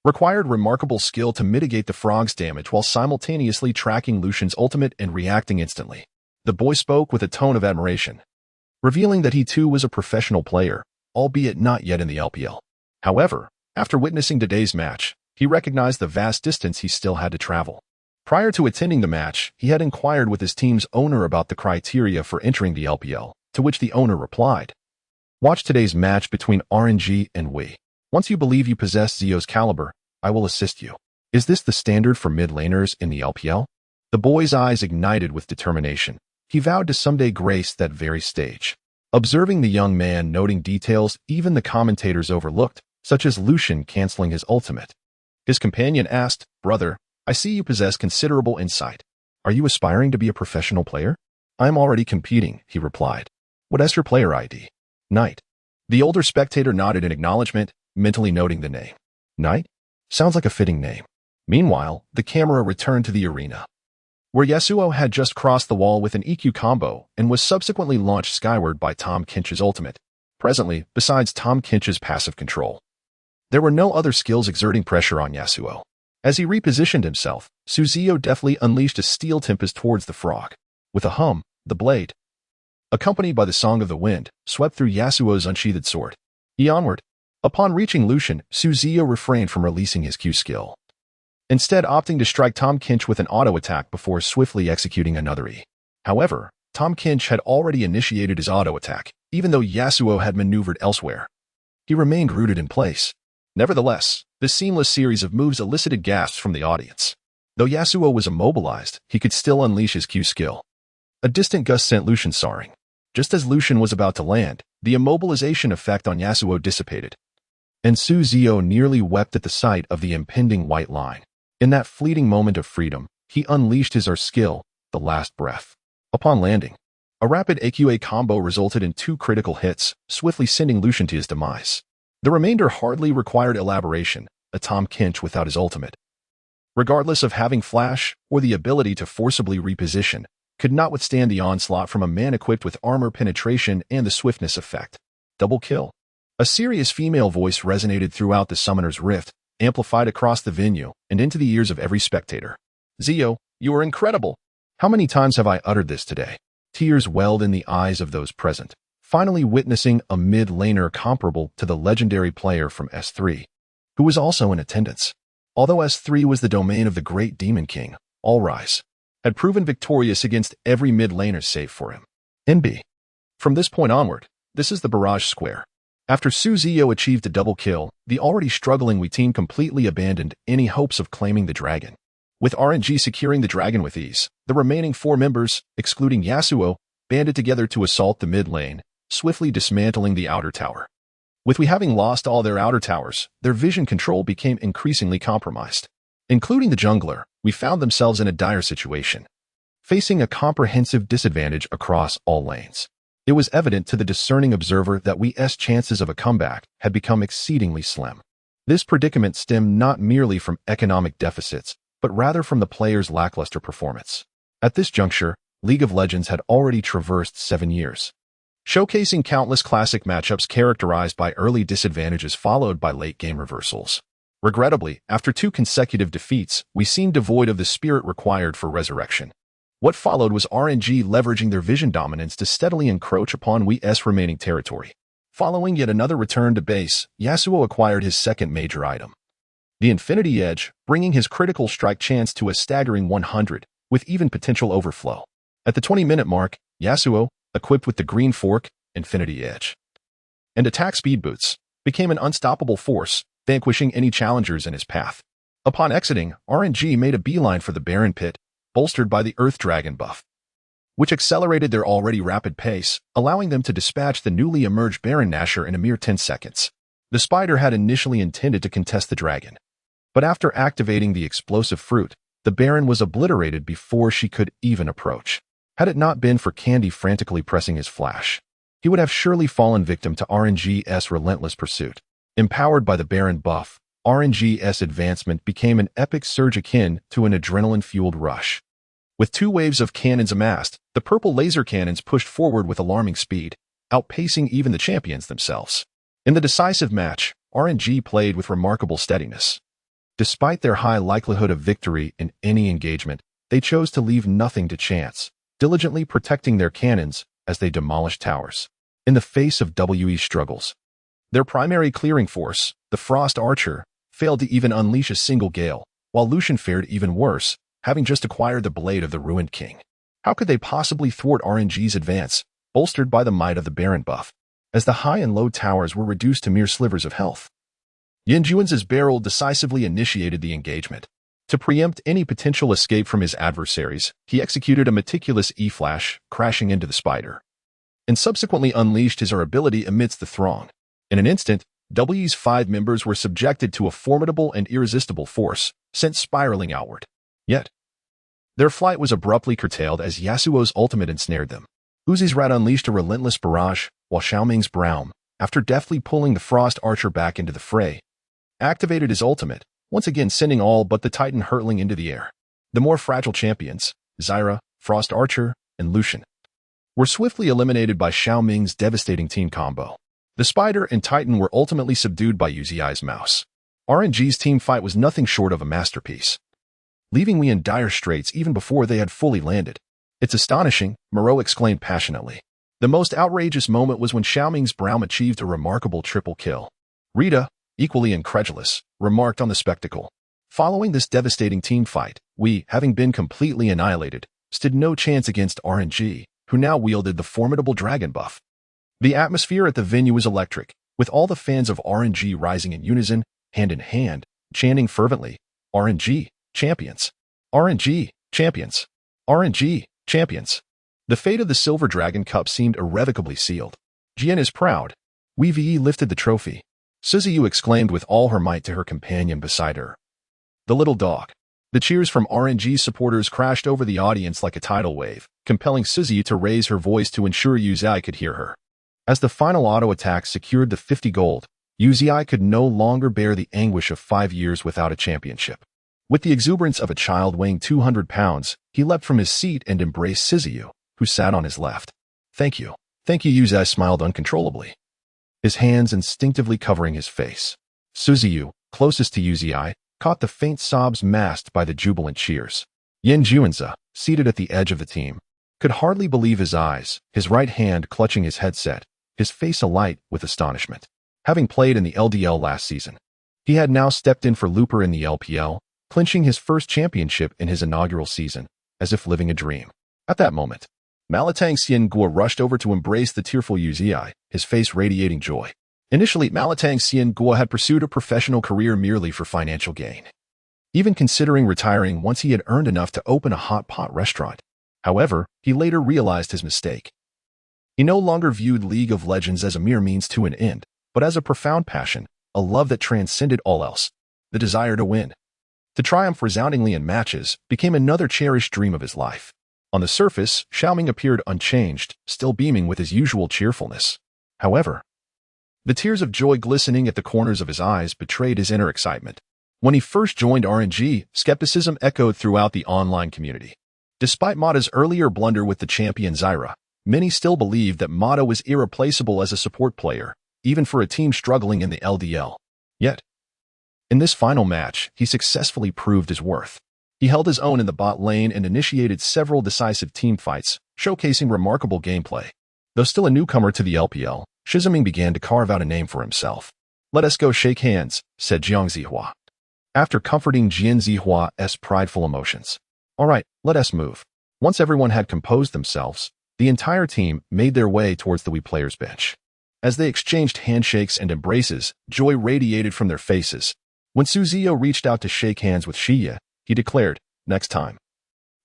required remarkable skill to mitigate the frog's damage while simultaneously tracking Lucian's ultimate and reacting instantly. The boy spoke with a tone of admiration, revealing that he too was a professional player, albeit not yet in the LPL. However, after witnessing today's match, he recognized the vast distance he still had to travel. Prior to attending the match, he had inquired with his team's owner about the criteria for entering the LPL, to which the owner replied, "Watch today's match between RNG and we. Once you believe you possess Ziyou's caliber, I will assist you." Is this the standard for mid laners in the LPL? The boy's eyes ignited with determination. He vowed to someday grace that very stage. Observing the young man noting details even the commentators overlooked, such as Lucian canceling his ultimate, his companion asked, "Brother, I see you possess considerable insight. Are you aspiring to be a professional player?" "I'm already competing," he replied. "What is your player ID?" "Knight." The older spectator nodded in acknowledgement, mentally noting the name. Knight? Sounds like a fitting name. Meanwhile, the camera returned to the arena, where Yasuo had just crossed the wall with an EQ combo and was subsequently launched skyward by Tahm Kench's ultimate. Presently, besides Tahm Kench's passive control, there were no other skills exerting pressure on Yasuo. As he repositioned himself, Ziyou deftly unleashed a steel tempest towards the frog. With a hum, the blade, accompanied by the song of the wind, swept through Yasuo's unsheathed sword. He onward. Upon reaching Lucian, Ziyou refrained from releasing his Q skill, instead opting to strike Tahm Kench with an auto attack before swiftly executing another E. However, Tahm Kench had already initiated his auto attack, even though Yasuo had maneuvered elsewhere. He remained rooted in place. Nevertheless, this seamless series of moves elicited gasps from the audience. Though Yasuo was immobilized, he could still unleash his Q skill. A distant gust sent Lucian soaring. Just as Lucian was about to land, the immobilization effect on Yasuo dissipated, and Ziyou nearly wept at the sight of the impending white line. In that fleeting moment of freedom, he unleashed his skill, the last breath. Upon landing, A rapid AQA combo resulted in 2 critical hits, swiftly sending Lucian to his demise. The remainder hardly required elaboration, a Tom Kinch without his ultimate. Regardless of having flash or the ability to forcibly reposition, could not withstand the onslaught from a man equipped with armor penetration and the swiftness effect. Double kill. A serious female voice resonated throughout the Summoner's Rift, amplified across the venue and into the ears of every spectator. Ziyou, you are incredible! How many times have I uttered this today? Tears welled in the eyes of those present, finally witnessing a mid-laner comparable to the legendary player from S3, who was also in attendance. Although S3 was the domain of the great Demon King, Allrise had proven victorious against every mid-laner save for him. NB. From this point onward, this is the Barrage Square. After Ziyou achieved a double kill, the already struggling Wii team completely abandoned any hopes of claiming the dragon. With RNG securing the dragon with ease, the remaining 4 members, excluding Yasuo, banded together to assault the mid lane, swiftly dismantling the outer tower. With Wii having lost all their outer towers, their vision control became increasingly compromised. Including the jungler, we found themselves in a dire situation, facing a comprehensive disadvantage across all lanes. It was evident to the discerning observer that Wii's chances of a comeback had become exceedingly slim. This predicament stemmed not merely from economic deficits, but rather from the players' lackluster performance. At this juncture, League of Legends had already traversed 7 years, showcasing countless classic matchups characterized by early disadvantages followed by late-game reversals. Regrettably, after 2 consecutive defeats, we seemed devoid of the spirit required for resurrection. What followed was RNG leveraging their vision dominance to steadily encroach upon Wii's remaining territory. Following yet another return to base, Yasuo acquired his second major item, the Infinity Edge, bringing his critical strike chance to a staggering 100, with even potential overflow. At the 20-minute mark, Yasuo, equipped with the Green Fork, Infinity Edge, and attack speed boots, became an unstoppable force, vanquishing any challengers in his path. Upon exiting, RNG made a beeline for the Baron Pit, bolstered by the Earth Dragon buff, which accelerated their already rapid pace, allowing them to dispatch the newly emerged Baron Nashor in a mere 10 seconds. The Spider had initially intended to contest the dragon, but after activating the explosive fruit, the Baron was obliterated before she could even approach. Had it not been for Candy frantically pressing his flash, he would have surely fallen victim to RNG's relentless pursuit. Empowered by the Baron buff, RNG's advancement became an epic surge akin to an adrenaline-fueled rush. With 2 waves of cannons amassed, the purple laser cannons pushed forward with alarming speed, outpacing even the champions themselves. In the decisive match, RNG played with remarkable steadiness. Despite their high likelihood of victory in any engagement, they chose to leave nothing to chance, diligently protecting their cannons as they demolished towers. In the face of WE's struggles, their primary clearing force, the Frost Archer, failed to even unleash a single gale, while Lucian fared even worse, having just acquired the Blade of the Ruined King. How could they possibly thwart RNG's advance, bolstered by the might of the Baron buff, as the high and low towers were reduced to mere slivers of health? Yanjuan's barrel decisively initiated the engagement. To preempt any potential escape from his adversaries, he executed a meticulous E-flash, crashing into the Spider, and subsequently unleashed his ability amidst the throng. In an instant, W's 5 members were subjected to a formidable and irresistible force, sent spiraling outward. Yet, their flight was abruptly curtailed as Yasuo's ultimate ensnared them. Uzi's Rat unleashed a relentless barrage, while Xiaoming's Braum, after deftly pulling the Frost Archer back into the fray, activated his ultimate, once again sending all but the Titan hurtling into the air. The more fragile champions, Zyra, Frost Archer, and Lucian, were swiftly eliminated by Xiaoming's devastating team combo. The Spider and Titan were ultimately subdued by Uzi's Mouse. RNG's team fight was nothing short of a masterpiece, leaving me in dire straits even before they had fully landed. It's astonishing, Moreau exclaimed passionately. The most outrageous moment was when Xiaoming's Braum achieved a remarkable triple kill. Rita, equally incredulous, remarked on the spectacle. Following this devastating team fight, we, having been completely annihilated, stood no chance against RNG, who now wielded the formidable dragon buff. The atmosphere at the venue was electric, with all the fans of RNG rising in unison, hand in hand, chanting fervently, RNG, champions! RNG, champions! RNG, champions! The fate of the Silver Dragon Cup seemed irrevocably sealed. Jian is proud. Wei lifted the trophy. Ziyou exclaimed with all her might to her companion beside her. The little dog. The cheers from RNG supporters crashed over the audience like a tidal wave, compelling Ziyou to raise her voice to ensure Ziyou could hear her. As the final auto attack secured the 50 gold, Ziyou could no longer bear the anguish of 5 years without a championship. With the exuberance of a child weighing 200 pounds, he leapt from his seat and embraced Ziyou, who sat on his left. Thank you. Thank you. Ziyou smiled uncontrollably, his hands instinctively covering his face. Ziyou, closest to Ziyou, caught the faint sobs masked by the jubilant cheers. Yan Juanza, seated at the edge of the team, could hardly believe his eyes, his right hand clutching his headset, his face alight with astonishment. Having played in the LDL last season, he had now stepped in for Looper in the LPL, clinching his first championship in his inaugural season, as if living a dream. At that moment, Malatang Xiangguo rushed over to embrace the tearful Ziyou, his face radiating joy. Initially, Malatang Xiangguo had pursued a professional career merely for financial gain, even considering retiring once he had earned enough to open a hot pot restaurant. However, he later realized his mistake. He no longer viewed League of Legends as a mere means to an end, but as a profound passion, a love that transcended all else. The desire to win, to triumph resoundingly in matches, became another cherished dream of his life. On the surface, Xiaoming appeared unchanged, still beaming with his usual cheerfulness. However, the tears of joy glistening at the corners of his eyes betrayed his inner excitement. When he first joined RNG, skepticism echoed throughout the online community. Despite Mata's earlier blunder with the champion Zyra, many still believed that Mata was irreplaceable as a support player, even for a team struggling in the LDL. Yet, in this final match, he successfully proved his worth. He held his own in the bot lane and initiated several decisive teamfights, showcasing remarkable gameplay. Though still a newcomer to the LPL, Shiziming began to carve out a name for himself. "Let us go shake hands," said Jiang Zihua, after comforting Jian Zihua's prideful emotions. "All right, let us move." Once everyone had composed themselves, the entire team made their way towards the Wii players' bench. As they exchanged handshakes and embraces, joy radiated from their faces. When Ziyou reached out to shake hands with Xia, he declared, "Next time,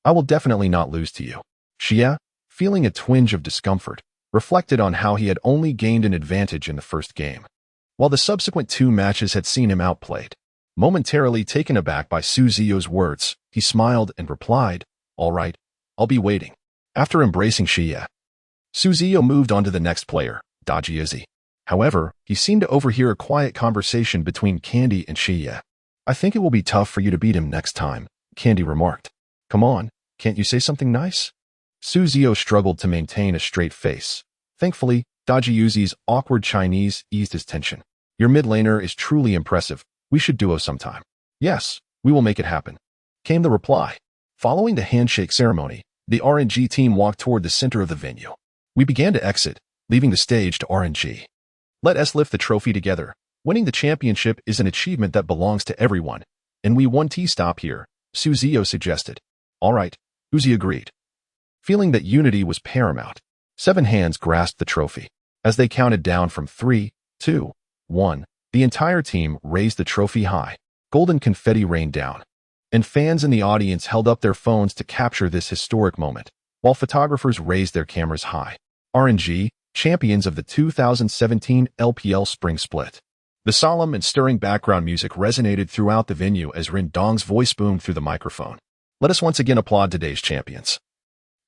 I will definitely not lose to you." Xia, feeling a twinge of discomfort, reflected on how he had only gained an advantage in the first game, while the subsequent 2 matches had seen him outplayed. Momentarily taken aback by Ziyou's words, he smiled and replied, "All right, I'll be waiting." After embracing Xia, Ziyou moved on to the next player, Dajiazi. However, he seemed to overhear a quiet conversation between Candy and Xia. "I think it will be tough for you to beat him next time," Candy remarked. "Come on, can't you say something nice?" Ziyou struggled to maintain a straight face. Thankfully, Dajiazi's awkward Chinese eased his tension. "Your mid laner is truly impressive. We should duo sometime." "Yes, we will make it happen," came the reply. Following the handshake ceremony, the RNG team walked toward the center of the venue. We began to exit, leaving the stage to RNG. "Let us lift the trophy together. Winning the championship is an achievement that belongs to everyone, and we won stop here," Ziyou suggested. "All right," Uzi agreed. Feeling that unity was paramount, 7 hands grasped the trophy. As they counted down from 3, 2, 1, the entire team raised the trophy high. Golden confetti rained down, and fans in the audience held up their phones to capture this historic moment, while photographers raised their cameras high. RNG, champions of the 2017 LPL Spring Split. The solemn and stirring background music resonated throughout the venue as Rin Dong's voice boomed through the microphone. "Let us once again applaud today's champions,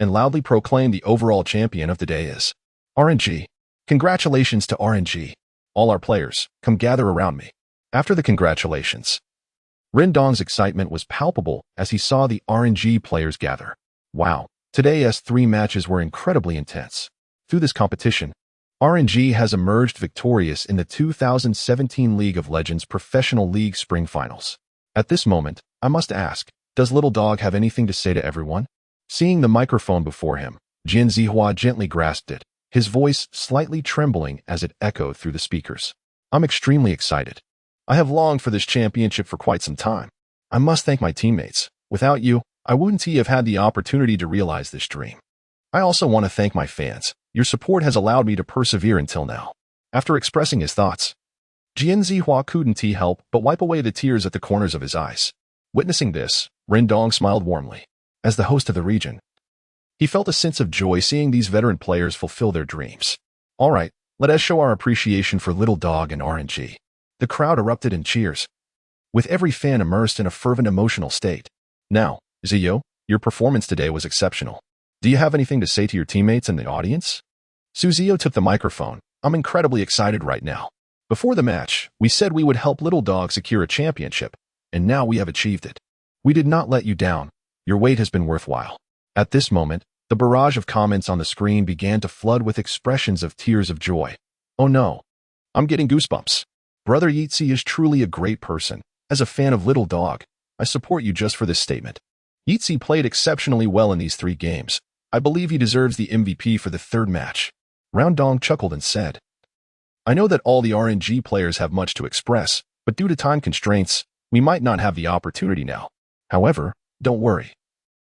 and loudly proclaim the overall champion of the day is RNG. Congratulations to RNG. All our players, come gather around me." After the congratulations, Rin Dong's excitement was palpable as he saw the RNG players gather. Wow, today's 3 matches were incredibly intense. Through this competition, RNG has emerged victorious in the 2017 League of Legends Professional League Spring Finals. At this moment, I must ask, does Little Dog have anything to say to everyone? Seeing the microphone before him, Jian Zihua gently grasped it, his voice slightly trembling as it echoed through the speakers. "I'm extremely excited. I have longed for this championship for quite some time. I must thank my teammates. Without you, I wouldn't have had the opportunity to realize this dream. I also want to thank my fans. Your support has allowed me to persevere until now." After expressing his thoughts, Jian Zihua couldn't help but wipe away the tears at the corners of his eyes. Witnessing this, Rin Dong smiled warmly. As the host of the region, he felt a sense of joy seeing these veteran players fulfill their dreams. "All right, let us show our appreciation for Little Dog and RNG." The crowd erupted in cheers, with every fan immersed in a fervent emotional state. Now, Ziyou, your performance today was exceptional. Do you have anything to say to your teammates and the audience? Ziyou took the microphone. I'm incredibly excited right now. Before the match, we said we would help Little Dog secure a championship, and now we have achieved it. We did not let you down. Your wait has been worthwhile. At this moment, the barrage of comments on the screen began to flood with expressions of tears of joy. Oh no. I'm getting goosebumps. Brother Yeetzy is truly a great person. As a fan of Little Dog, I support you just for this statement. Yeetzy played exceptionally well in these 3 games. I believe he deserves the MVP for the 3rd match. Roundong chuckled and said, I know that all the RNG players have much to express, but due to time constraints, we might not have the opportunity now. However, don't worry.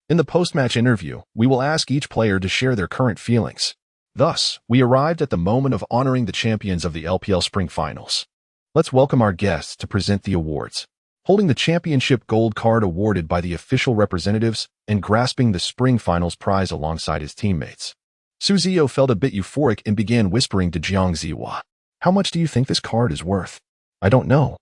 In the post-match interview, we will ask each player to share their current feelings. Thus, we arrived at the moment of honoring the champions of the LPL Spring Finals. Let's welcome our guests to present the awards. Holding the championship gold card awarded by the official representatives and grasping the Spring Finals prize alongside his teammates. Ziyou felt a bit euphoric and began whispering to Jiang Ziyou. How much do you think this card is worth? I don't know.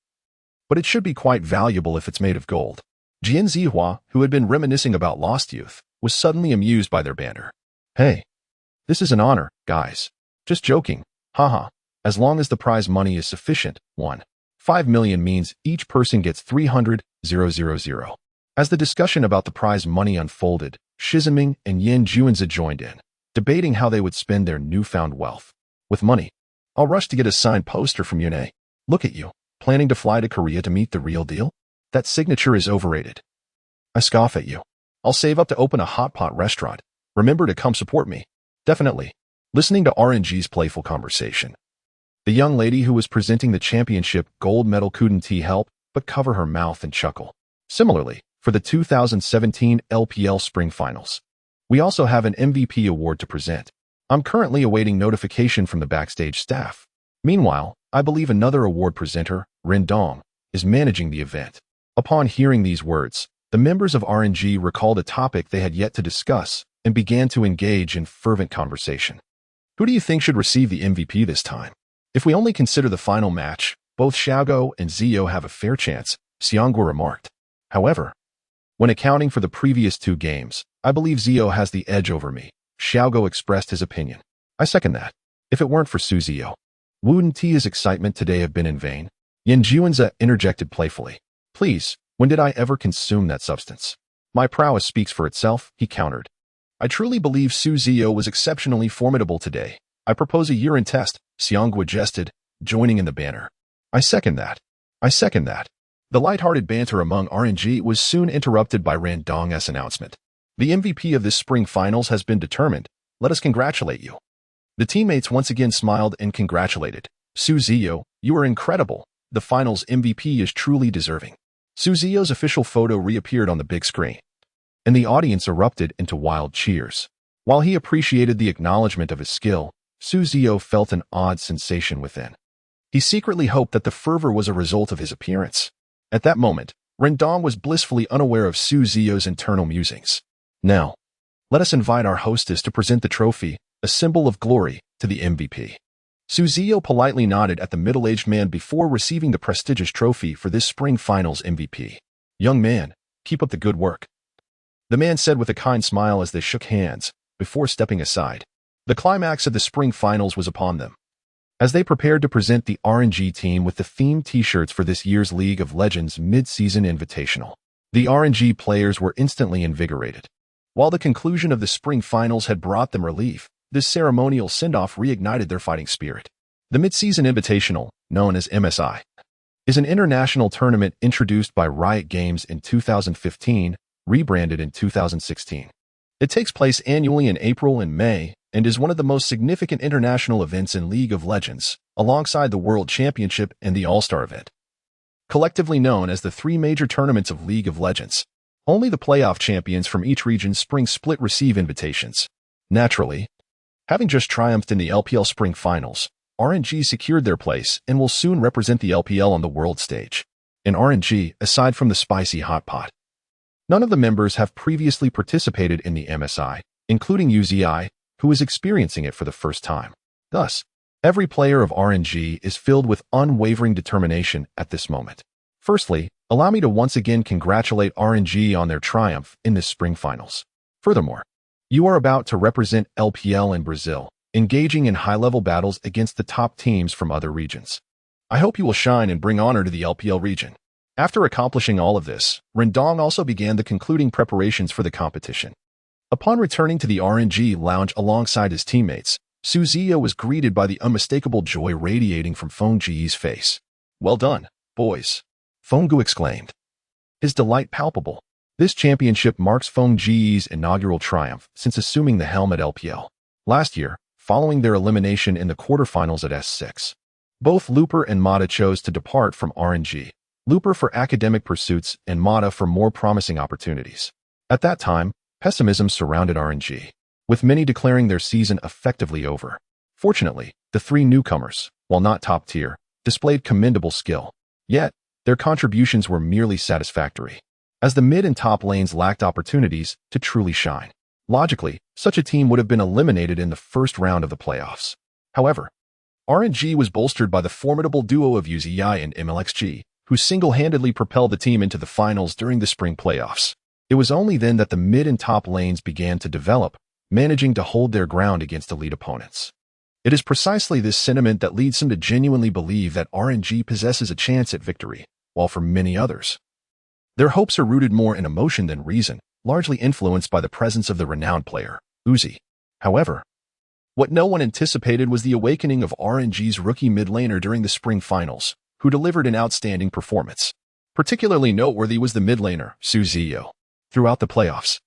But it should be quite valuable if it's made of gold. Jian Ziyou, who had been reminiscing about lost youth, was suddenly amused by their banter. Hey, this is an honor, guys. Just joking. Haha. As long as the prize money is sufficient, 1.5 million means each person gets 300,000. As the discussion about the prize money unfolded, Shiziming and Yin Juanzi joined in, debating how they would spend their newfound wealth. With money, I'll rush to get a signed poster from Yune. Look at you, planning to fly to Korea to meet the real deal? That signature is overrated. I scoff at you. I'll save up to open a hot pot restaurant. Remember to come support me. Definitely. Listening to RNG's playful conversation. The young lady who was presenting the championship gold medal couldn't help but cover her mouth and chuckle. Similarly, for the 2017 LPL Spring Finals, we also have an MVP award to present. I'm currently awaiting notification from the backstage staff. Meanwhile, I believe another award presenter, Ren Dong, is managing the event. Upon hearing these words, the members of RNG recalled a topic they had yet to discuss and began to engage in fervent conversation. Who do you think should receive the MVP this time? If we only consider the final match, both Xiao and Ziyou have a fair chance, Xianggu remarked. However, when accounting for the previous 2 games, I believe Ziyou has the edge over me. Xiao expressed his opinion. I second that. If it weren't for Ziyou, wouldn't his excitement today have been in vain? Yin Juanzi interjected playfully. Please, when did I ever consume that substance? My prowess speaks for itself, he countered. I truly believe Ziyou was exceptionally formidable today. I propose a year-end test, Xianggu jested, joining in the banter. I second that. I second that. The light-hearted banter among RNG was soon interrupted by Ren Dong's announcement. The MVP of this spring finals has been determined. Let us congratulate you. The teammates once again smiled and congratulated. Ziyou, you are incredible. The finals MVP is truly deserving. Ziyou's official photo reappeared on the big screen, and the audience erupted into wild cheers. While he appreciated the acknowledgement of his skill, Ziyou felt an odd sensation within. He secretly hoped that the fervor was a result of his appearance. At that moment, Rendong was blissfully unaware of Ziyou's internal musings. Now, let us invite our hostess to present the trophy, a symbol of glory, to the MVP. Ziyou politely nodded at the middle-aged man before receiving the prestigious trophy for this spring finals MVP. Young man, keep up the good work. The man said with a kind smile as they shook hands, before stepping aside. The climax of the spring finals was upon them. As they prepared to present the RNG team with the themed t-shirts for this year's League of Legends mid-season invitational, the RNG players were instantly invigorated. While the conclusion of the spring finals had brought them relief, this ceremonial send-off reignited their fighting spirit. The mid-season invitational, known as MSI, is an international tournament introduced by Riot Games in 2015, rebranded in 2016. It takes place annually in April and May, and is one of the most significant international events in League of Legends, alongside the World Championship and the All-Star event. Collectively known as the three major tournaments of League of Legends, only the playoff champions from each region's spring split receive invitations. Naturally, having just triumphed in the LPL Spring Finals, RNG secured their place and will soon represent the LPL on the world stage. In RNG, aside from the spicy hot pot, none of the members have previously participated in the MSI, including UZI, who is experiencing it for the first time. Thus, every player of RNG is filled with unwavering determination at this moment. Firstly, allow me to once again congratulate RNG on their triumph in this spring finals. Furthermore, you are about to represent LPL in Brazil, engaging in high-level battles against the top teams from other regions. I hope you will shine and bring honor to the LPL region. After accomplishing all of this, Rendong also began the concluding preparations for the competition. Upon returning to the RNG lounge alongside his teammates, Ziyou was greeted by the unmistakable joy radiating from Feng Ji's face. "Well done, boys," Feng Gu exclaimed, his delight palpable. This championship marks Feng Ji's inaugural triumph since assuming the helm at LPL. Last year, following their elimination in the quarterfinals at S6, both Looper and Mata chose to depart from RNG, Looper for academic pursuits and Mata for more promising opportunities. At that time, pessimism surrounded RNG, with many declaring their season effectively over. Fortunately, the three newcomers, while not top tier, displayed commendable skill. Yet, their contributions were merely satisfactory, as the mid and top lanes lacked opportunities to truly shine. Logically, such a team would have been eliminated in the first round of the playoffs. However, RNG was bolstered by the formidable duo of Ziyou and MLXG, who single-handedly propelled the team into the finals during the spring playoffs. It was only then that the mid and top lanes began to develop, managing to hold their ground against elite opponents. It is precisely this sentiment that leads some to genuinely believe that RNG possesses a chance at victory, while for many others, their hopes are rooted more in emotion than reason, largely influenced by the presence of the renowned player, Uzi. However, what no one anticipated was the awakening of RNG's rookie mid laner during the spring finals, who delivered an outstanding performance. Particularly noteworthy was the mid laner, Ziyou. Throughout the playoffs,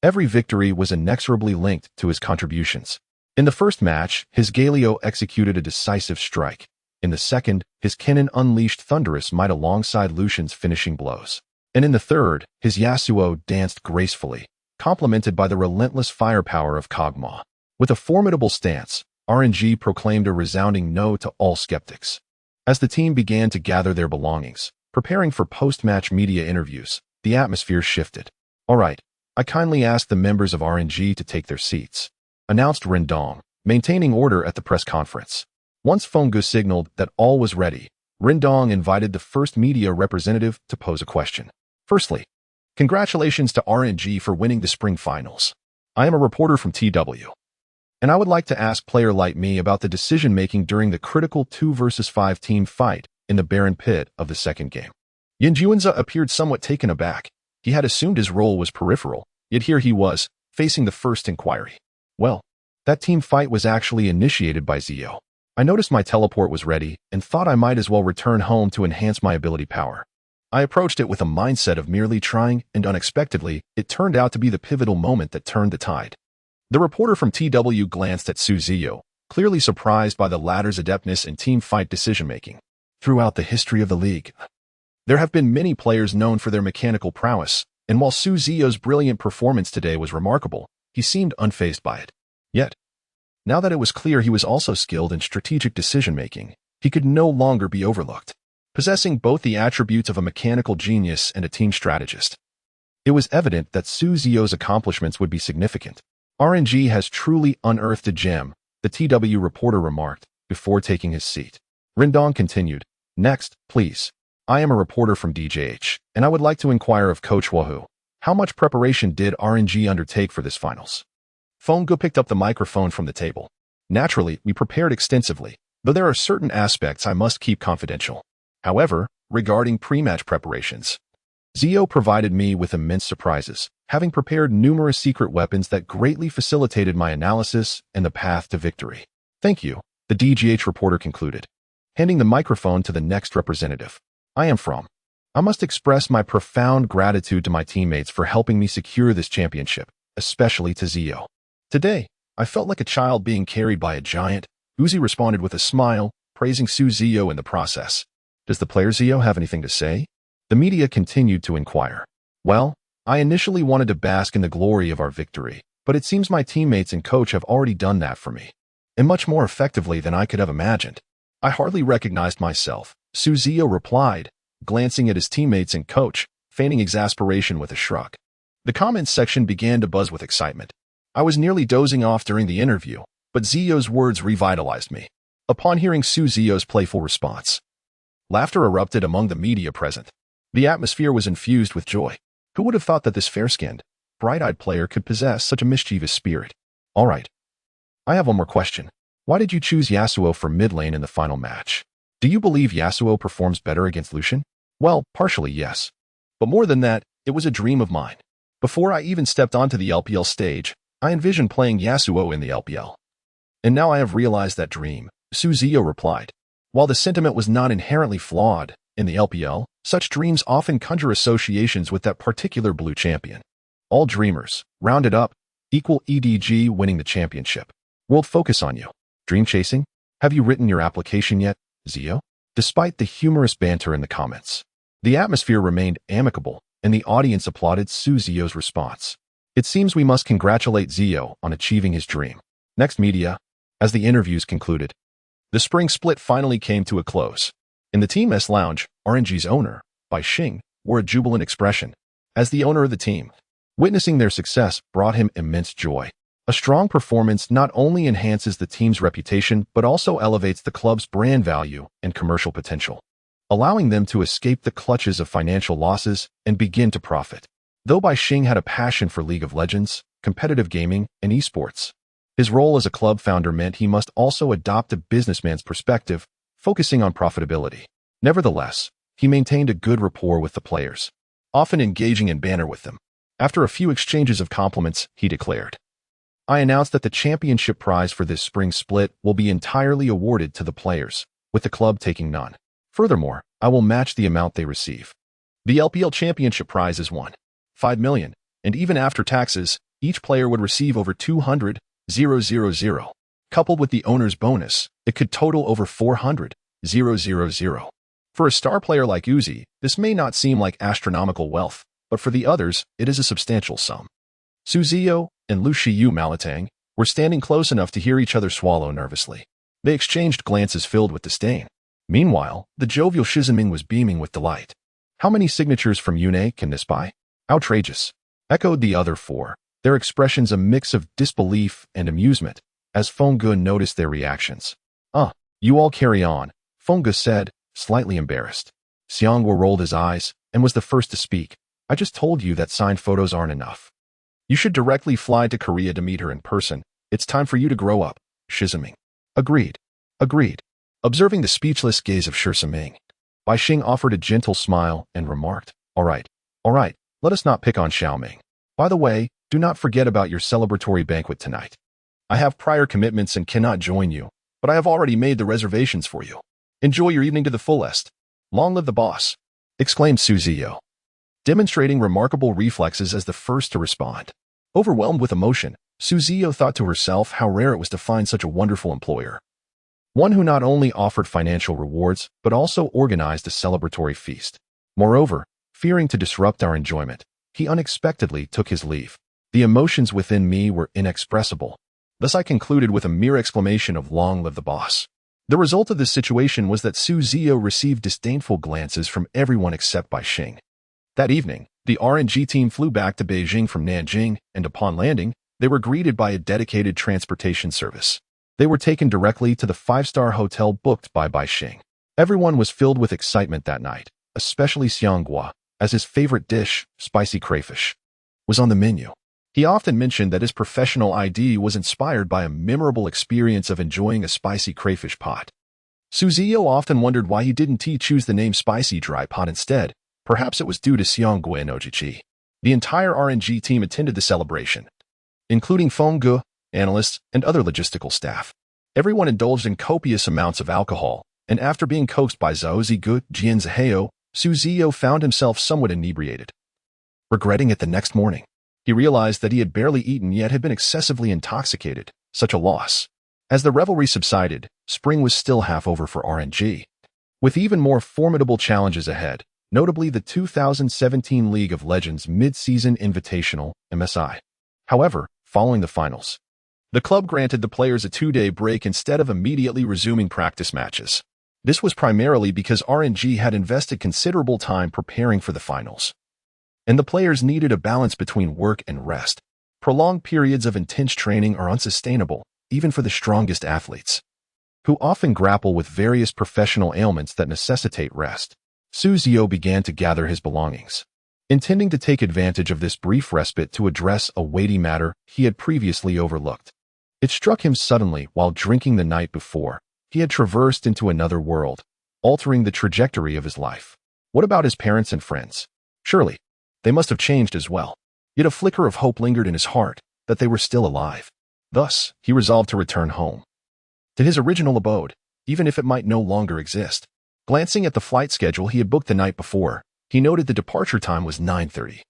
every victory was inexorably linked to his contributions. In the first match, his Galio executed a decisive strike. In the second, his Kennen unleashed thunderous might alongside Lucian's finishing blows. And in the third, his Yasuo danced gracefully, complemented by the relentless firepower of Kog'Maw. With a formidable stance, RNG proclaimed a resounding no to all skeptics. As the team began to gather their belongings, preparing for post-match media interviews, the atmosphere shifted. "All right, I kindly ask the members of RNG to take their seats," announced Rendong, maintaining order at the press conference. Once Feng Gu signaled that all was ready, Rendong invited the first media representative to pose a question. "Firstly, congratulations to RNG for winning the spring finals. I am a reporter from TW, and I would like to ask player like me about the decision-making during the critical 2 versus 5 team fight in the Baron Pit of the second game." Yinjuanza appeared somewhat taken aback. He had assumed his role was peripheral, yet here he was, facing the first inquiry. "Well, that team fight was actually initiated by Ziyou. I noticed my teleport was ready and thought I might as well return home to enhance my ability power. I approached it with a mindset of merely trying, and unexpectedly, it turned out to be the pivotal moment that turned the tide." The reporter from TW glanced at Ziyou, clearly surprised by the latter's adeptness in team fight decision-making. Throughout the history of the league, there have been many players known for their mechanical prowess, and while Ziyou's brilliant performance today was remarkable, he seemed unfazed by it. Yet, now that it was clear he was also skilled in strategic decision-making, he could no longer be overlooked. Possessing both the attributes of a mechanical genius and a team strategist, it was evident that Ziyou's accomplishments would be significant. "RNG has truly unearthed a gem," the TW reporter remarked, before taking his seat. Rendong continued, "Next, please. I am a reporter from DJH, and I would like to inquire of Coach Xiao Hu. How much preparation did RNG undertake for this finals?" Feng Gu picked up the microphone from the table. "Naturally, we prepared extensively, though there are certain aspects I must keep confidential. However, regarding pre-match preparations, Ziyou provided me with immense surprises, having prepared numerous secret weapons that greatly facilitated my analysis and the path to victory." "Thank you," the DGH reporter concluded, handing the microphone to the next representative. I must express my profound gratitude to my teammates for helping me secure this championship, especially to Ziyou. Today, I felt like a child being carried by a giant." Uzi responded with a smile, praising Ziyou in the process. "Does the player Ziyou have anything to say?" The media continued to inquire. "Well, I initially wanted to bask in the glory of our victory, but it seems my teammates and coach have already done that for me, and much more effectively than I could have imagined. I hardly recognized myself," Ziyou replied, glancing at his teammates and coach, feigning exasperation with a shrug. The comments section began to buzz with excitement. I was nearly dozing off during the interview, but Ziyou's words revitalized me. Upon hearing Ziyou's playful response, laughter erupted among the media present. The atmosphere was infused with joy. Who would have thought that this fair-skinned, bright-eyed player could possess such a mischievous spirit? All right. I have one more question. Why did you choose Yasuo for mid lane in the final match? Do you believe Yasuo performs better against Lucian? Well, partially yes. But more than that, it was a dream of mine. Before I even stepped onto the LPL stage, I envisioned playing Yasuo in the LPL. And now I have realized that dream, Ziyou replied. While the sentiment was not inherently flawed, in the LPL, such dreams often conjure associations with that particular blue champion. All dreamers, rounded up, equal EDG winning the championship. World focus on you. Dream chasing? Have you written your application yet, Ziyou? Despite the humorous banter in the comments, the atmosphere remained amicable, and the audience applauded Ziyou's response. It seems we must congratulate Ziyou on achieving his dream. Next media. As the interviews concluded, the spring split finally came to a close. In the Team S lounge, RNG's owner, Bai Xing, wore a jubilant expression. As the owner of the team, witnessing their success brought him immense joy. A strong performance not only enhances the team's reputation but also elevates the club's brand value and commercial potential, allowing them to escape the clutches of financial losses and begin to profit. Though Bai Xing had a passion for League of Legends, competitive gaming, and esports, his role as a club founder meant he must also adopt a businessman's perspective, focusing on profitability. Nevertheless, he maintained a good rapport with the players, often engaging in banter with them. After a few exchanges of compliments, he declared, I announced that the championship prize for this spring split will be entirely awarded to the players, with the club taking none. Furthermore, I will match the amount they receive. The LPL championship prize is 1.5 million, and even after taxes, each player would receive over 200,000. Coupled with the owner's bonus, it could total over 400,000. For a star player like Uzi, this may not seem like astronomical wealth, but for the others, it is a substantial sum. Ziyou and Lu Xiu Malatang were standing close enough to hear each other swallow nervously. They exchanged glances filled with disdain. Meanwhile, the jovial Shiziming was beaming with delight. How many signatures from Yune can this buy? Outrageous, echoed the other four, their expressions a mix of disbelief and amusement, as Fengge noticed their reactions. You all carry on, Fengge said, slightly embarrassed. Xianghua rolled his eyes and was the first to speak. I just told you that signed photos aren't enough. You should directly fly to Korea to meet her in person. It's time for you to grow up, Shiziming. Agreed. Observing the speechless gaze of Shiziming, Bai Xing offered a gentle smile and remarked, All right, let us not pick on Xiaoming. By the way, do not forget about your celebratory banquet tonight. I have prior commitments and cannot join you, but I have already made the reservations for you. Enjoy your evening to the fullest. Long live the boss, exclaimed Ziyou, demonstrating remarkable reflexes as the first to respond. Overwhelmed with emotion, Ziyou thought to herself how rare it was to find such a wonderful employer. One who not only offered financial rewards, but also organized a celebratory feast. Moreover, fearing to disrupt our enjoyment, he unexpectedly took his leave. The emotions within me were inexpressible. Thus I concluded with a mere exclamation of long live the boss. The result of this situation was that Ziyou received disdainful glances from everyone except Bai Xing. That evening, the RNG team flew back to Beijing from Nanjing, and upon landing, they were greeted by a dedicated transportation service. They were taken directly to the five-star hotel booked by Bai Xing. Everyone was filled with excitement that night, especially Xianghua, as his favorite dish, spicy crayfish, was on the menu. He often mentioned that his professional ID was inspired by a memorable experience of enjoying a spicy crayfish pot. Ziyou often wondered why he didn't choose the name Spicy Dry Pot instead. Perhaps it was due to Xianghua and Ojichi. The entire RNG team attended the celebration, including Fengge, analysts, and other logistical staff. Everyone indulged in copious amounts of alcohol, and after being coaxed by Zhao Zigu, Jian Ziheo, Ziyou found himself somewhat inebriated. Regretting it the next morning, he realized that he had barely eaten yet had been excessively intoxicated. Such a loss. As the revelry subsided, spring was still half over for RNG, with even more formidable challenges ahead, notably the 2017 League of Legends Mid-Season Invitational, MSI. However, following the finals, the club granted the players a 2-day break instead of immediately resuming practice matches. This was primarily because RNG had invested considerable time preparing for the finals, and the players needed a balance between work and rest. Prolonged periods of intense training are unsustainable, even for the strongest athletes, who often grapple with various professional ailments that necessitate rest. Su Ziyou began to gather his belongings, intending to take advantage of this brief respite to address a weighty matter he had previously overlooked. It struck him suddenly while drinking the night before. He had traversed into another world, altering the trajectory of his life. What about his parents and friends? Surely, they must have changed as well. Yet a flicker of hope lingered in his heart that they were still alive. Thus, he resolved to return home, to his original abode, even if it might no longer exist. Glancing at the flight schedule he had booked the night before, he noted the departure time was 9:30.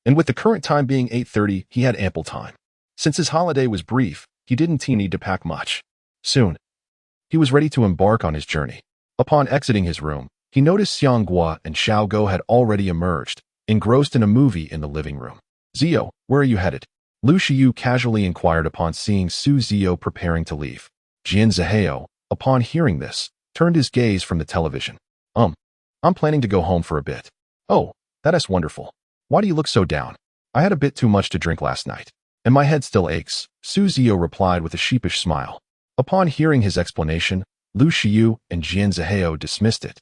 And with the current time being 8:30, he had ample time. Since his holiday was brief, he didn't need to pack much. Soon, he was ready to embark on his journey. Upon exiting his room, he noticed Xiang Guo and Xiao Gu had already emerged, engrossed in a movie in the living room. "Ziyou, where are you headed?" Ziyou casually inquired upon seeing Su Ziyou preparing to leave. Ziyou, upon hearing this, turned his gaze from the television. I'm planning to go home for a bit." "Oh, that is wonderful. Why do you look so down?" "I had a bit too much to drink last night, and my head still aches," Su Ziyou replied with a sheepish smile. Upon hearing his explanation, Ziyou and Ziyou dismissed it,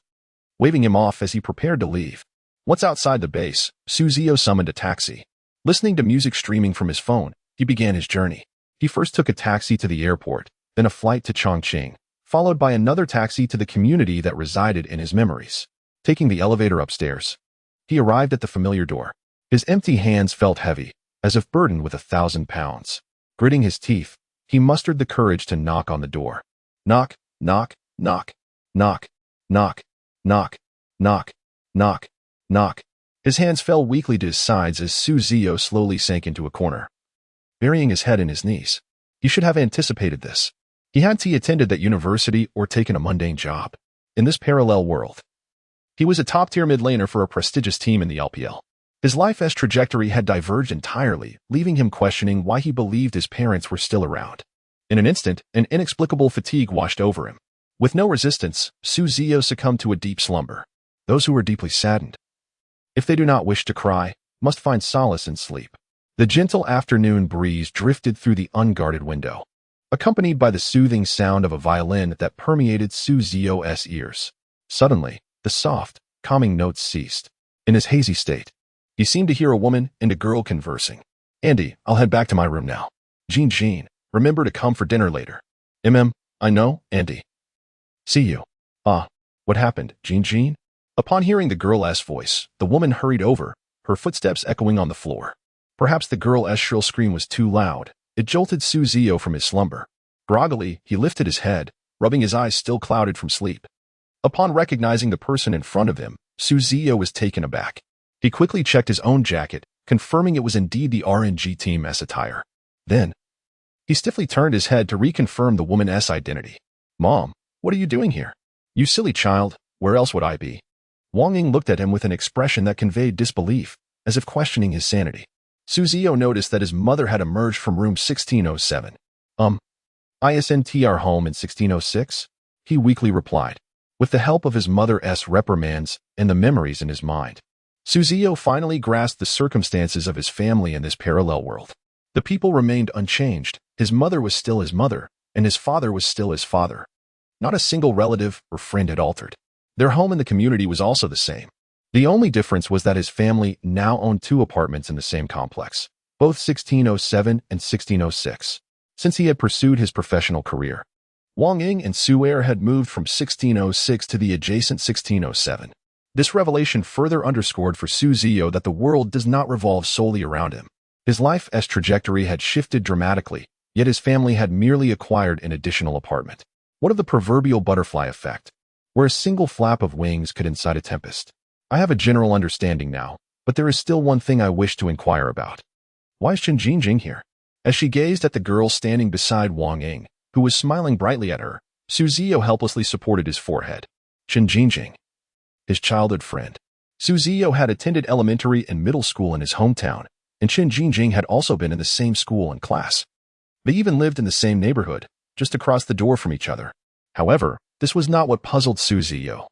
waving him off as he prepared to leave. Once outside the base, Su Ziyou summoned a taxi. Listening to music streaming from his phone, he began his journey. He first took a taxi to the airport, then a flight to Chongqing, followed by another taxi to the community that resided in his memories. Taking the elevator upstairs, he arrived at the familiar door. His empty hands felt heavy, as if burdened with 1,000 pounds. Gritting his teeth, he mustered the courage to knock on the door. Knock, knock, knock, knock, knock, knock, knock, knock, knock. His hands fell weakly to his sides as Su Ziyou slowly sank into a corner, burying his head in his knees. He should have anticipated this. He hadn't attended that university or taken a mundane job. In this parallel world, he was a top-tier mid-laner for a prestigious team in the LPL. His life's trajectory had diverged entirely, leaving him questioning why he believed his parents were still around. In an instant, an inexplicable fatigue washed over him. With no resistance, Su Ziyou succumbed to a deep slumber. Those who are deeply saddened, if they do not wish to cry, must find solace in sleep. The gentle afternoon breeze drifted through the unguarded window, accompanied by the soothing sound of a violin that permeated Su Ziyou's ears. Suddenly, the soft, calming notes ceased. In his hazy state, he seemed to hear a woman and a girl conversing. "Andy, I'll head back to my room now. Jean, remember to come for dinner later." I know, Andy. "See you." "Ah, what happened, Jean?" Upon hearing the girl's voice, the woman hurried over, her footsteps echoing on the floor. Perhaps the girl's shrill scream was too loud. It jolted Su Ziyou from his slumber. Groggily, he lifted his head, rubbing his eyes still clouded from sleep. Upon recognizing the person in front of him, Su Ziyou was taken aback. He quickly checked his own jacket, confirming it was indeed the RNG team's attire. Then, he stiffly turned his head to reconfirm the woman's identity. "Mom, what are you doing here?" "You silly child, where else would I be?" Wang Ying looked at him with an expression that conveyed disbelief, as if questioning his sanity. Su Ziyou noticed that his mother had emerged from room 1607. Isn't our home in 1606? He weakly replied, with the help of his mother's reprimands and the memories in his mind. Su Ziyou finally grasped the circumstances of his family in this parallel world. The people remained unchanged. His mother was still his mother, and his father was still his father. Not a single relative or friend had altered. Their home in the community was also the same. The only difference was that his family now owned 2 apartments in the same complex, both 1607 and 1606. Since he had pursued his professional career, Wang Ying and Su Er had moved from 1606 to the adjacent 1607. This revelation further underscored for Su Ziyou that the world does not revolve solely around him. His life's trajectory had shifted dramatically, yet his family had merely acquired an additional apartment. What of the proverbial butterfly effect, where a single flap of wings could incite a tempest? I have a general understanding now, but there is still one thing I wish to inquire about. Why is Jing here? As she gazed at the girl standing beside Wang Ying, who was smiling brightly at her, Su Ziyou helplessly supported his forehead. Jing, his childhood friend. Su Ziyou had attended elementary and middle school in his hometown, and Jing had also been in the same school and class. They even lived in the same neighborhood, just across the door from each other. However, this was not what puzzled Su Ziyou.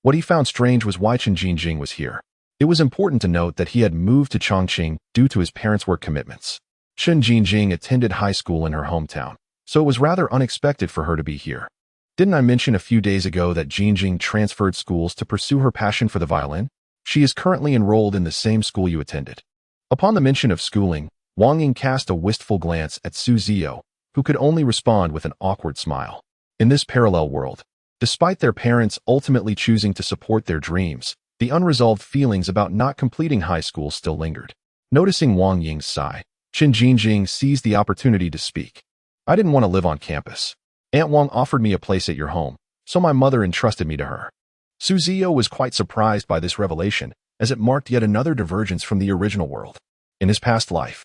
What he found strange was why Jing was here. It was important to note that he had moved to Chongqing due to his parents' work commitments. Jing attended high school in her hometown, so it was rather unexpected for her to be here. Didn't I mention a few days ago that Jingjing transferred schools to pursue her passion for the violin? She is currently enrolled in the same school you attended. Upon the mention of schooling, Wang Ying cast a wistful glance at Ziyou, who could only respond with an awkward smile. In this parallel world, despite their parents ultimately choosing to support their dreams, the unresolved feelings about not completing high school still lingered. Noticing Wang Ying's sigh, Jingjing seized the opportunity to speak. I didn't want to live on campus. Aunt Wang offered me a place at your home, so my mother entrusted me to her. Ziyou was quite surprised by this revelation, as it marked yet another divergence from the original world. In his past life,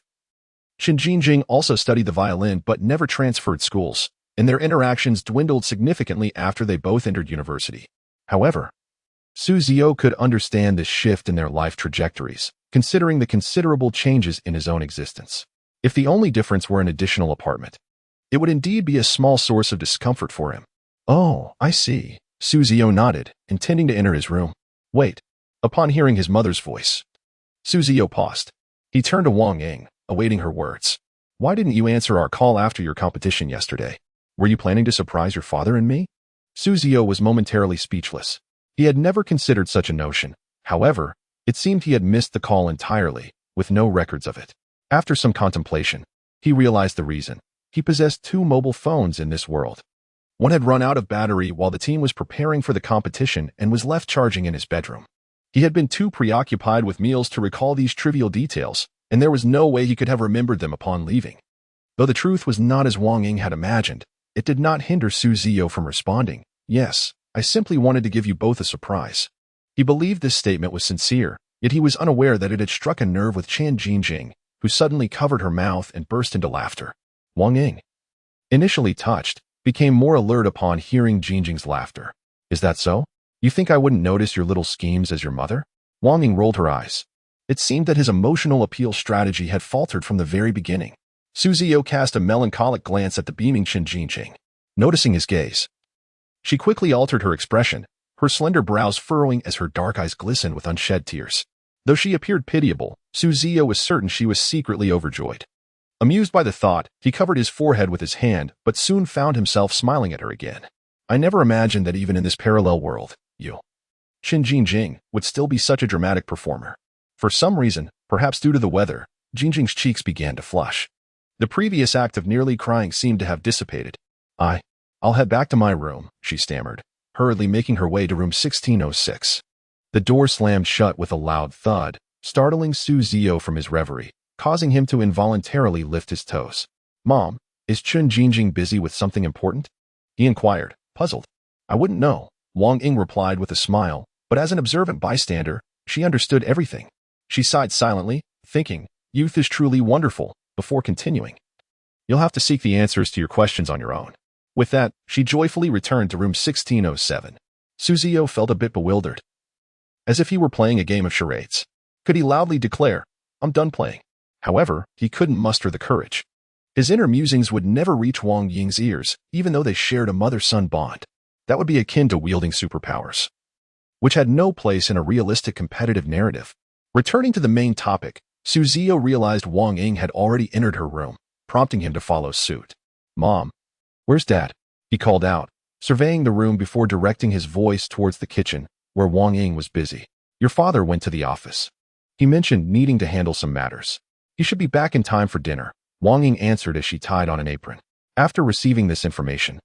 Jingjing also studied the violin but never transferred schools, and their interactions dwindled significantly after they both entered university. However, Ziyou could understand this shift in their life trajectories, considering the considerable changes in his own existence. If the only difference were an additional apartment, it would indeed be a small source of discomfort for him. Oh, I see. Ziyou nodded, intending to enter his room. Wait. Upon hearing his mother's voice, Ziyou paused. He turned to Wang Ying, awaiting her words. Why didn't you answer our call after your competition yesterday? Were you planning to surprise your father and me? Ziyou was momentarily speechless. He had never considered such a notion. However, it seemed he had missed the call entirely, with no records of it. After some contemplation, he realized the reason. He possessed 2 mobile phones in this world. One had run out of battery while the team was preparing for the competition and was left charging in his bedroom. He had been too preoccupied with meals to recall these trivial details, and there was no way he could have remembered them upon leaving. Though the truth was not as Wang Ying had imagined, it did not hinder Ziyou from responding. Yes, I simply wanted to give you both a surprise. He believed this statement was sincere, yet he was unaware that it had struck a nerve with Jingjing, who suddenly covered her mouth and burst into laughter. Wang Ying, initially touched, became more alert upon hearing Jingjing's laughter. Is that so? You think I wouldn't notice your little schemes as your mother? Wang Ying rolled her eyes. It seemed that his emotional appeal strategy had faltered from the very beginning. Ziyou cast a melancholic glance at the beaming Jingjing. Noticing his gaze, she quickly altered her expression, her slender brows furrowing as her dark eyes glistened with unshed tears. Though she appeared pitiable, Ziyou was certain she was secretly overjoyed. Amused by the thought, he covered his forehead with his hand, but soon found himself smiling at her again. I never imagined that even in this parallel world, you, Jingjing, would still be such a dramatic performer. For some reason, perhaps due to the weather, Jingjing's cheeks began to flush. The previous act of nearly crying seemed to have dissipated. I'll head back to my room, she stammered, hurriedly making her way to room 1606. The door slammed shut with a loud thud, startling Ziyou from his reverie, causing him to involuntarily lift his toes. Mom, is Jingjing busy with something important? He inquired, puzzled. I wouldn't know, Wang Ying replied with a smile, but as an observant bystander, she understood everything. She sighed silently, thinking, youth is truly wonderful, before continuing. You'll have to seek the answers to your questions on your own. With that, she joyfully returned to room 1607. Ziyou felt a bit bewildered. As if he were playing a game of charades. Could he loudly declare, I'm done playing? However, he couldn't muster the courage. His inner musings would never reach Wang Ying's ears, even though they shared a mother-son bond. That would be akin to wielding superpowers, which had no place in a realistic competitive narrative. Returning to the main topic, Ziyou realized Wang Ying had already entered her room, prompting him to follow suit. Mom, where's Dad? He called out, surveying the room before directing his voice towards the kitchen, where Wang Ying was busy. Your father went to the office. He mentioned needing to handle some matters. He should be back in time for dinner, Wang Ying answered as she tied on an apron. After receiving this information,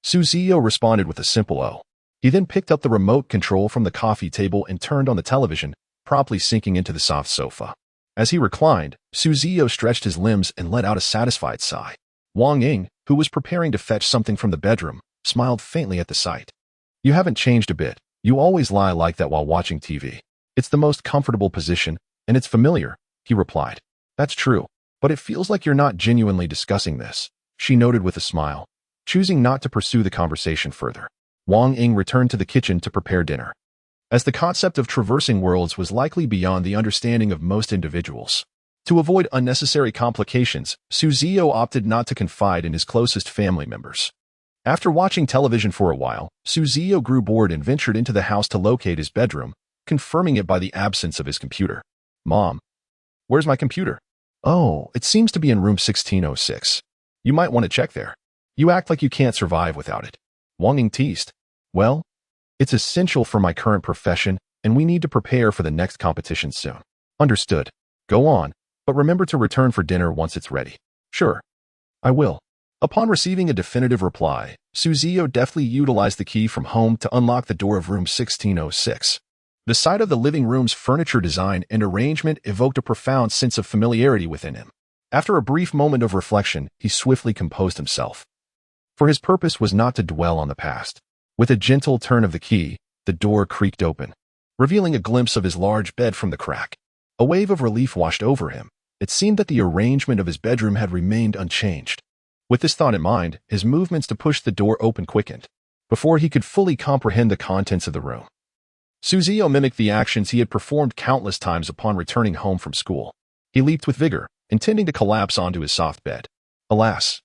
Ziyou responded with a simple "oh." He then picked up the remote control from the coffee table and turned on the television, promptly sinking into the soft sofa. As he reclined, Ziyou stretched his limbs and let out a satisfied sigh. Wang Ying, who was preparing to fetch something from the bedroom, smiled faintly at the sight. You haven't changed a bit. You always lie like that while watching TV. It's the most comfortable position, and it's familiar, he replied. That's true, but it feels like you're not genuinely discussing this, she noted with a smile, choosing not to pursue the conversation further. Wang Ying returned to the kitchen to prepare dinner. As the concept of traversing worlds was likely beyond the understanding of most individuals, to avoid unnecessary complications, Ziyou opted not to confide in his closest family members. After watching television for a while, Ziyou grew bored and ventured into the house to locate his bedroom, confirming it by the absence of his computer. Mom, where's my computer? Oh, it seems to be in room 1606. You might want to check there. You act like you can't survive without it. Wang Ying teased. Well, it's essential for my current profession, and we need to prepare for the next competition soon. Understood. Go on, but remember to return for dinner once it's ready. Sure. I will. Upon receiving a definitive reply, Ziyou deftly utilized the key from home to unlock the door of room 1606. The sight of the living room's furniture design and arrangement evoked a profound sense of familiarity within him. After a brief moment of reflection, he swiftly composed himself. For his purpose was not to dwell on the past. With a gentle turn of the key, the door creaked open, revealing a glimpse of his large bed from the crack. A wave of relief washed over him. It seemed that the arrangement of his bedroom had remained unchanged. With this thought in mind, his movements to push the door open quickened, before he could fully comprehend the contents of the room. Ziyou mimicked the actions he had performed countless times upon returning home from school. He leaped with vigor, intending to collapse onto his soft bed. Alas,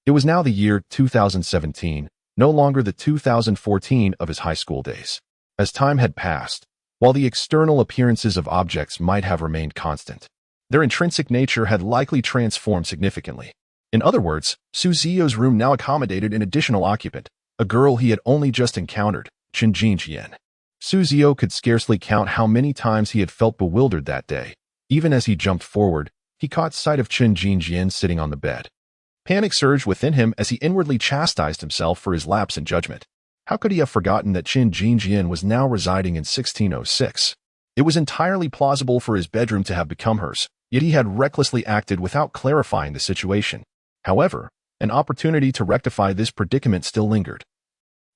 it was now the year 2017, no longer the 2014 of his high school days. As time had passed, while the external appearances of objects might have remained constant, their intrinsic nature had likely transformed significantly. In other words, Ziyou's room now accommodated an additional occupant, a girl he had only just encountered, Ziyou. Ziyou could scarcely count how many times he had felt bewildered that day. Even as he jumped forward, he caught sight of Ziyou sitting on the bed. Panic surged within him as he inwardly chastised himself for his lapse in judgment. How could he have forgotten that Ziyou was now residing in 1606? It was entirely plausible for his bedroom to have become hers, yet he had recklessly acted without clarifying the situation. However, an opportunity to rectify this predicament still lingered.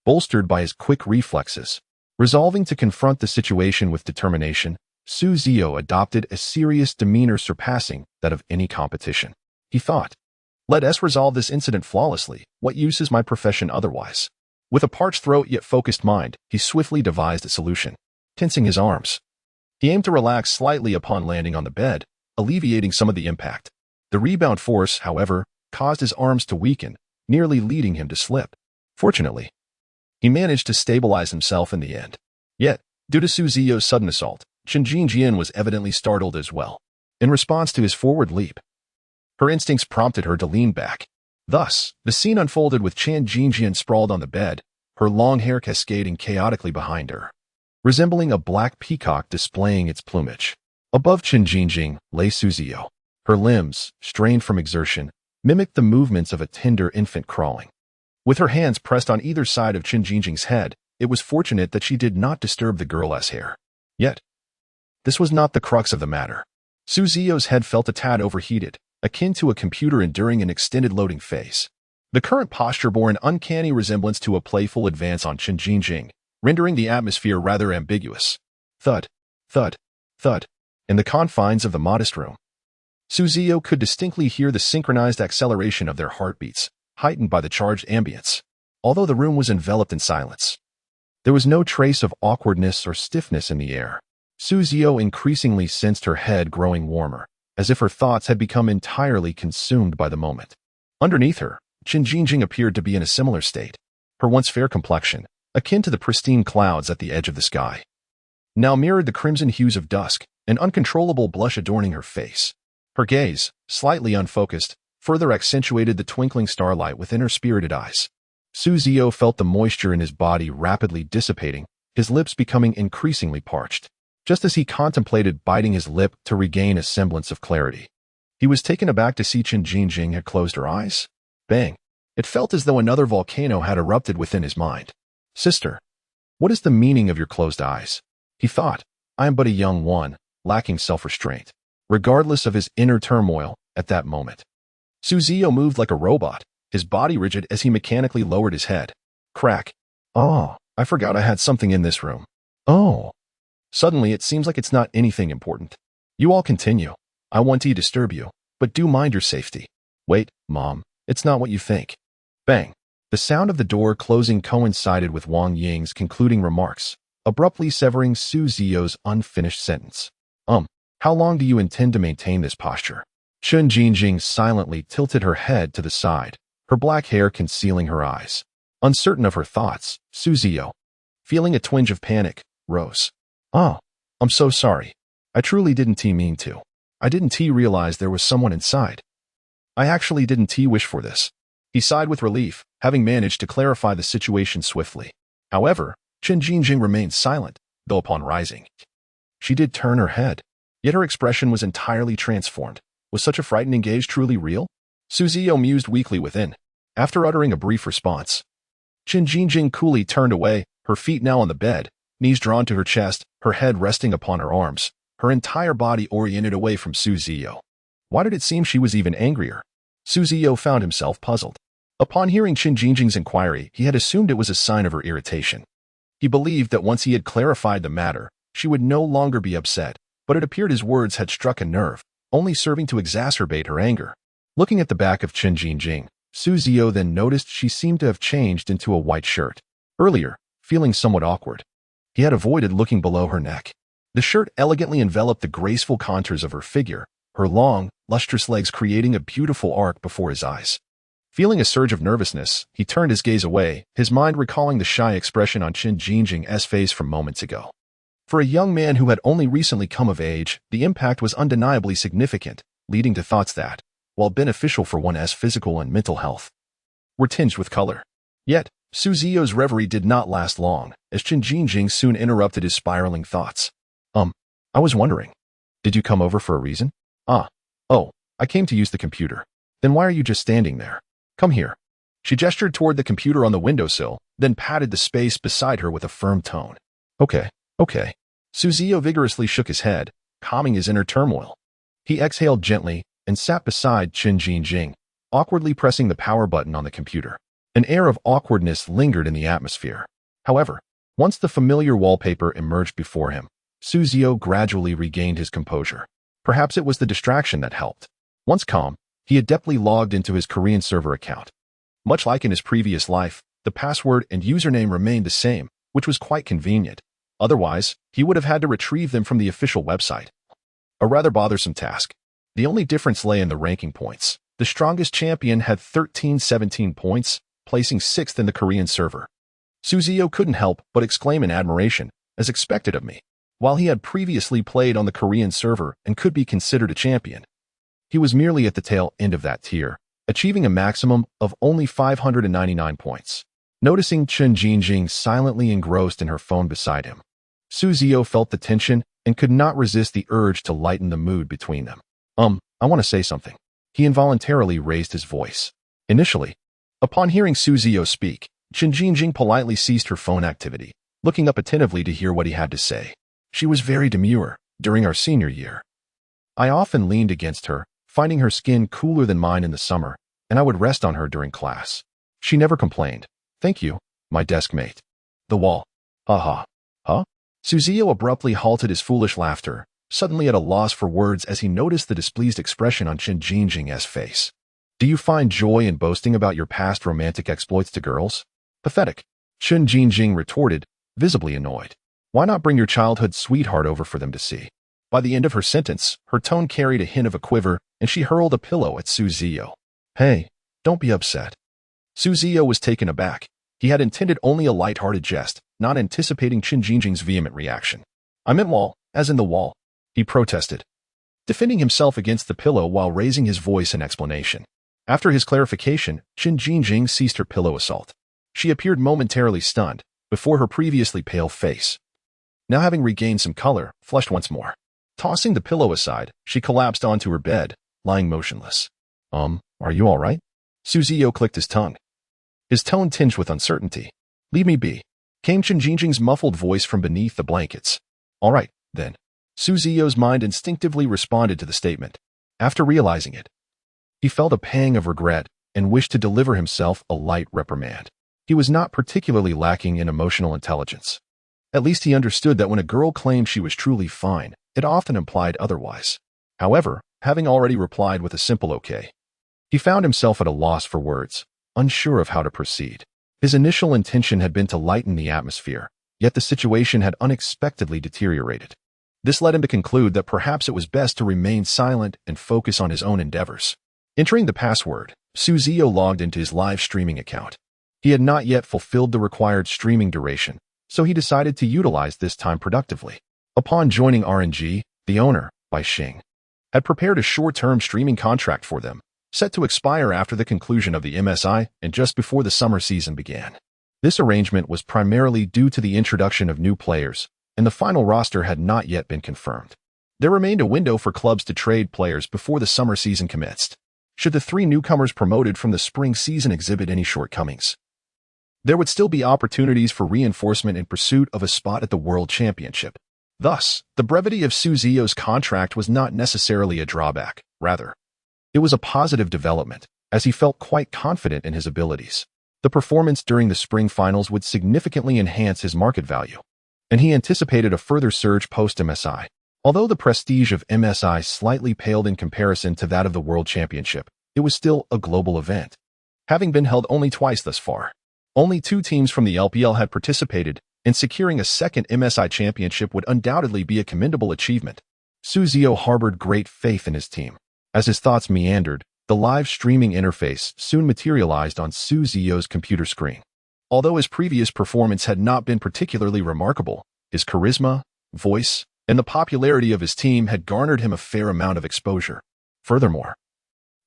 Bolstered by his quick reflexes, resolving to confront the situation with determination, Ziyou adopted a serious demeanor surpassing that of any competition. He thought, "Let us resolve this incident flawlessly. What use is my profession otherwise?" With a parched throat yet focused mind, he swiftly devised a solution. Tensing his arms, he aimed to relax slightly upon landing on the bed, alleviating some of the impact. The rebound force, however, caused his arms to weaken, nearly leading him to slip. Fortunately, he managed to stabilize himself in the end. Yet, due to Ziyou's sudden assault, Ziyou was evidently startled as well. In response to his forward leap, her instincts prompted her to lean back. Thus, the scene unfolded with Ziyou sprawled on the bed, her long hair cascading chaotically behind her, resembling a black peacock displaying its plumage. Above Ziyou lay Ziyou. Her limbs, strained from exertion, mimicked the movements of a tender infant crawling. With her hands pressed on either side of Ziyou's head, it was fortunate that she did not disturb the girl's hair. Yet, this was not the crux of the matter. Ziyou's head felt a tad overheated, akin to a computer enduring an extended loading phase. The current posture bore an uncanny resemblance to a playful advance on Ziyou, rendering the atmosphere rather ambiguous. Thud, thud, thud. In the confines of the modest room, Ziyou could distinctly hear the synchronized acceleration of their heartbeats, heightened by the charged ambience. Although the room was enveloped in silence, there was no trace of awkwardness or stiffness in the air. Ziyou increasingly sensed her head growing warmer, as if her thoughts had become entirely consumed by the moment. Underneath her, Ziyou appeared to be in a similar state. Her once fair complexion, akin to the pristine clouds at the edge of the sky, now mirrored the crimson hues of dusk, an uncontrollable blush adorning her face. Her gaze, slightly unfocused, further accentuated the twinkling starlight within her spirited eyes. Ziyou felt the moisture in his body rapidly dissipating, his lips becoming increasingly parched. Just as he contemplated biting his lip to regain a semblance of clarity, he was taken aback to see Ziyou had closed her eyes. Bang! It felt as though another volcano had erupted within his mind. "Sister, what is the meaning of your closed eyes?" He thought. "I am but a young one, lacking self-restraint." Regardless of his inner turmoil, at that moment, Ziyou moved like a robot, his body rigid as he mechanically lowered his head. Crack. "Oh, I forgot I had something in this room. Oh." Suddenly, it seems like it's not anything important. "You all continue. I want to disturb you, but do mind your safety." "Wait, Mom, it's not what you think." Bang. The sound of the door closing coincided with Wang Ying's concluding remarks, abruptly severing Ziyou's unfinished sentence. How long do you intend to maintain this posture?" Ziyou silently tilted her head to the side, her black hair concealing her eyes. Uncertain of her thoughts, Ziyou, feeling a twinge of panic, rose. "Oh, I'm so sorry. I truly didn't mean to. I didn't realize there was someone inside. I actually didn't wish for this." He sighed with relief, having managed to clarify the situation swiftly. However, Chen Jingjing remained silent, though upon rising, she did turn her head. Yet her expression was entirely transformed. Was such a frightening gaze truly real? Ziyou mused weakly within. After uttering a brief response, Chen Jingjing coolly turned away, her feet now on the bed, knees drawn to her chest, her head resting upon her arms, her entire body oriented away from Ziyou. Why did it seem she was even angrier? Ziyou found himself puzzled. Upon hearing Chen Jingjing's inquiry, he had assumed it was a sign of her irritation. He believed that once he had clarified the matter, she would no longer be upset, but it appeared his words had struck a nerve, only serving to exacerbate her anger. Looking at the back of Chen Jingjing, Ziyou then noticed she seemed to have changed into a white shirt. Earlier, feeling somewhat awkward, he had avoided looking below her neck. The shirt elegantly enveloped the graceful contours of her figure, her long, lustrous legs creating a beautiful arc before his eyes. Feeling a surge of nervousness, he turned his gaze away, his mind recalling the shy expression on Chen Jingjing's face from moments ago. For a young man who had only recently come of age, the impact was undeniably significant, leading to thoughts that, while beneficial for one's physical and mental health, were tinged with color. Yet, Ziyou's reverie did not last long, as Chen Jingjing soon interrupted his spiraling thoughts. I was wondering, did you come over for a reason? Oh, I came to use the computer. Then why are you just standing there? Come here. She gestured toward the computer on the windowsill, then patted the space beside her with a firm tone. Okay. Ziyou vigorously shook his head, calming his inner turmoil. He exhaled gently and sat beside Chen Jingjing, awkwardly pressing the power button on the computer. An air of awkwardness lingered in the atmosphere. However, once the familiar wallpaper emerged before him, Ziyou gradually regained his composure. Perhaps it was the distraction that helped. Once calm, he adeptly logged into his Korean server account. Much like in his previous life, the password and username remained the same, which was quite convenient. Otherwise, he would have had to retrieve them from the official website. A rather bothersome task. The only difference lay in the ranking points. The strongest champion had 17 points, placing 6th in the Korean server. Ziyou couldn't help but exclaim in admiration, as expected of me. While he had previously played on the Korean server and could be considered a champion, he was merely at the tail end of that tier, achieving a maximum of only 599 points. Noticing Chen Jingjing silently engrossed in her phone beside him, Ziyou felt the tension and could not resist the urge to lighten the mood between them. I want to say something. He involuntarily raised his voice. Initially, upon hearing Ziyou speak, Chen Jingjing politely ceased her phone activity, looking up attentively to hear what he had to say. She was very demure during our senior year. I often leaned against her, finding her skin cooler than mine in the summer, and I would rest on her during class. She never complained. Thank you, my desk mate. The wall. Huh? Ziyou abruptly halted his foolish laughter, suddenly at a loss for words as he noticed the displeased expression on Chen Jingjing's face. Do you find joy in boasting about your past romantic exploits to girls? Pathetic. Chen Jingjing retorted, visibly annoyed. Why not bring your childhood sweetheart over for them to see? By the end of her sentence, her tone carried a hint of a quiver, and she hurled a pillow at Ziyou. Hey, don't be upset. Ziyou was taken aback. He had intended only a light-hearted jest, not anticipating Chen Jingjing's vehement reaction. I meant wall, as in the wall, he protested, defending himself against the pillow while raising his voice in explanation. After his clarification, Chen Jingjing ceased her pillow assault. She appeared momentarily stunned, before her previously pale face, now having regained some color, flushed once more. Tossing the pillow aside, she collapsed onto her bed, lying motionless. Are you all right? Ziyou clicked his tongue, his tone tinged with uncertainty. Leave me be, came Chen Jingjing's muffled voice from beneath the blankets. All right, then. Ziyou's mind instinctively responded to the statement. After realizing it, he felt a pang of regret and wished to deliver himself a light reprimand. He was not particularly lacking in emotional intelligence. At least he understood that when a girl claimed she was truly fine, it often implied otherwise. However, having already replied with a simple okay, he found himself at a loss for words, unsure of how to proceed. His initial intention had been to lighten the atmosphere, yet the situation had unexpectedly deteriorated. This led him to conclude that perhaps it was best to remain silent and focus on his own endeavors. Entering the password, Ziyou logged into his live streaming account. He had not yet fulfilled the required streaming duration, so he decided to utilize this time productively. Upon joining RNG, the owner, Bai Xing, had prepared a short-term streaming contract for them, set to expire after the conclusion of the MSI and just before the summer season began. This arrangement was primarily due to the introduction of new players, and the final roster had not yet been confirmed. There remained a window for clubs to trade players before the summer season commenced, should the 3 newcomers promoted from the spring season exhibit any shortcomings. There would still be opportunities for reinforcement in pursuit of a spot at the World Championship. Thus, the brevity of Ziyou's contract was not necessarily a drawback. Rather, it was a positive development, as he felt quite confident in his abilities. The performance during the spring finals would significantly enhance his market value, and he anticipated a further surge post-MSI. Although the prestige of MSI slightly paled in comparison to that of the World Championship, it was still a global event. Having been held only twice thus far, only 2 teams from the LPL had participated, and securing a second MSI championship would undoubtedly be a commendable achievement. Ziyou harbored great faith in his team. As his thoughts meandered, the live streaming interface soon materialized on Ziyou's computer screen. Although his previous performance had not been particularly remarkable, his charisma, voice, and the popularity of his team had garnered him a fair amount of exposure. Furthermore,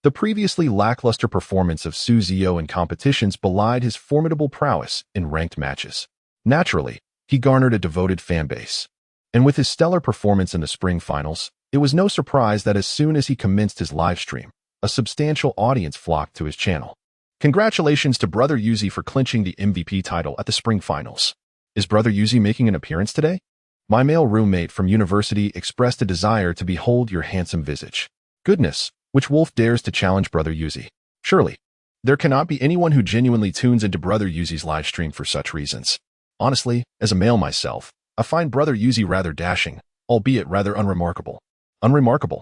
the previously lackluster performance of Ziyou in competitions belied his formidable prowess in ranked matches. Naturally, he garnered a devoted fanbase. And with his stellar performance in the spring finals, it was no surprise that as soon as he commenced his livestream, a substantial audience flocked to his channel. Congratulations to Brother Yuzi for clinching the MVP title at the spring finals. Is Brother Yuzi making an appearance today? My male roommate from university expressed a desire to behold your handsome visage. Goodness, which wolf dares to challenge Brother Yuzi? Surely, there cannot be anyone who genuinely tunes into Brother Yuzi's livestream for such reasons. Honestly, as a male myself, I find Brother Yuzi rather dashing, albeit rather unremarkable. Unremarkable.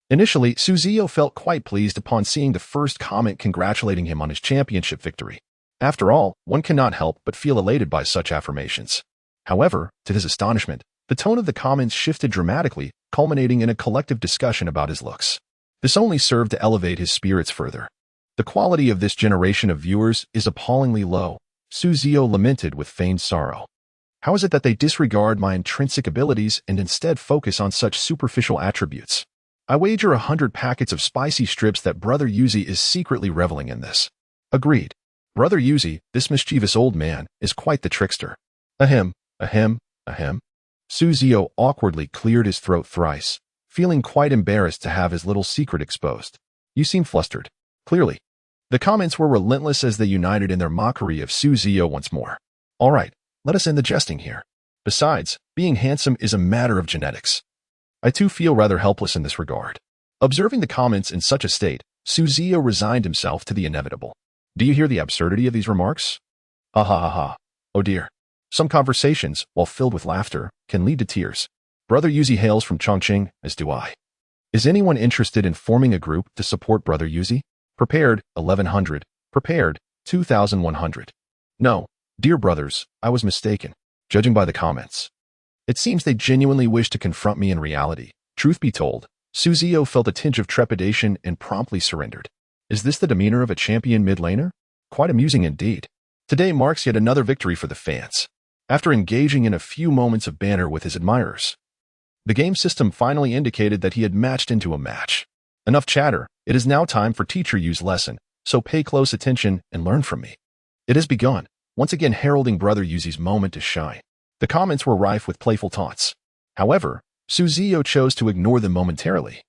Initially, Ziyou felt quite pleased upon seeing the first comment congratulating him on his championship victory. After all, one cannot help but feel elated by such affirmations. However, to his astonishment, the tone of the comments shifted dramatically, culminating in a collective discussion about his looks. This only served to elevate his spirits further. The quality of this generation of viewers is appallingly low, Ziyou lamented with feigned sorrow. How is it that they disregard my intrinsic abilities and instead focus on such superficial attributes? I wager 100 packets of spicy strips that Brother Yuzi is secretly reveling in this. Agreed. Brother Yuzi, this mischievous old man, is quite the trickster. Ahem, ahem, ahem. Ziyou awkwardly cleared his throat thrice, feeling quite embarrassed to have his little secret exposed. You seem flustered. Clearly. The comments were relentless as they united in their mockery of Ziyou once more. All right, let us end the jesting here. Besides, being handsome is a matter of genetics. I too feel rather helpless in this regard. Observing the comments in such a state, Ziyou resigned himself to the inevitable. Do you hear the absurdity of these remarks? Ha ha ha ha. Oh dear. Some conversations, while filled with laughter, can lead to tears. Brother Yuzi hails from Chongqing, as do I. Is anyone interested in forming a group to support Brother Yuzi? Prepared, 1100. Prepared, 2100. No, dear brothers, I was mistaken, judging by the comments. It seems they genuinely wish to confront me in reality. Truth be told, Ziyou felt a tinge of trepidation and promptly surrendered. Is this the demeanor of a champion mid-laner? Quite amusing indeed. Today marks yet another victory for the fans. After engaging in a few moments of banter with his admirers, the game system finally indicated that he had matched into a match. Enough chatter, it is now time for Teacher Yu's lesson, so pay close attention and learn from me. It has begun, once again heralding Brother Yuzi's moment to shine. The comments were rife with playful taunts. However, Ziyou chose to ignore them momentarily,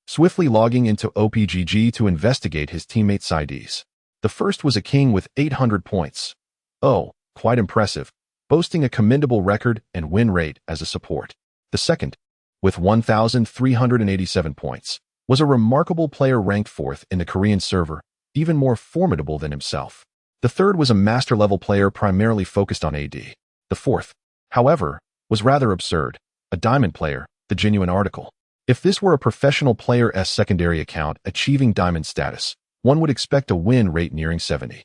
swiftly logging into OPGG to investigate his teammates' IDs. The first was a king with 800 points. Oh, quite impressive, boasting a commendable record and win rate as a support. The second, with 1,387 points, was a remarkable player ranked 4th in the Korean server, even more formidable than himself. The third was a master-level player primarily focused on AD. The fourth, however, was rather absurd, a diamond player, the genuine article. If this were a professional player's secondary account achieving diamond status, one would expect a win rate nearing 70.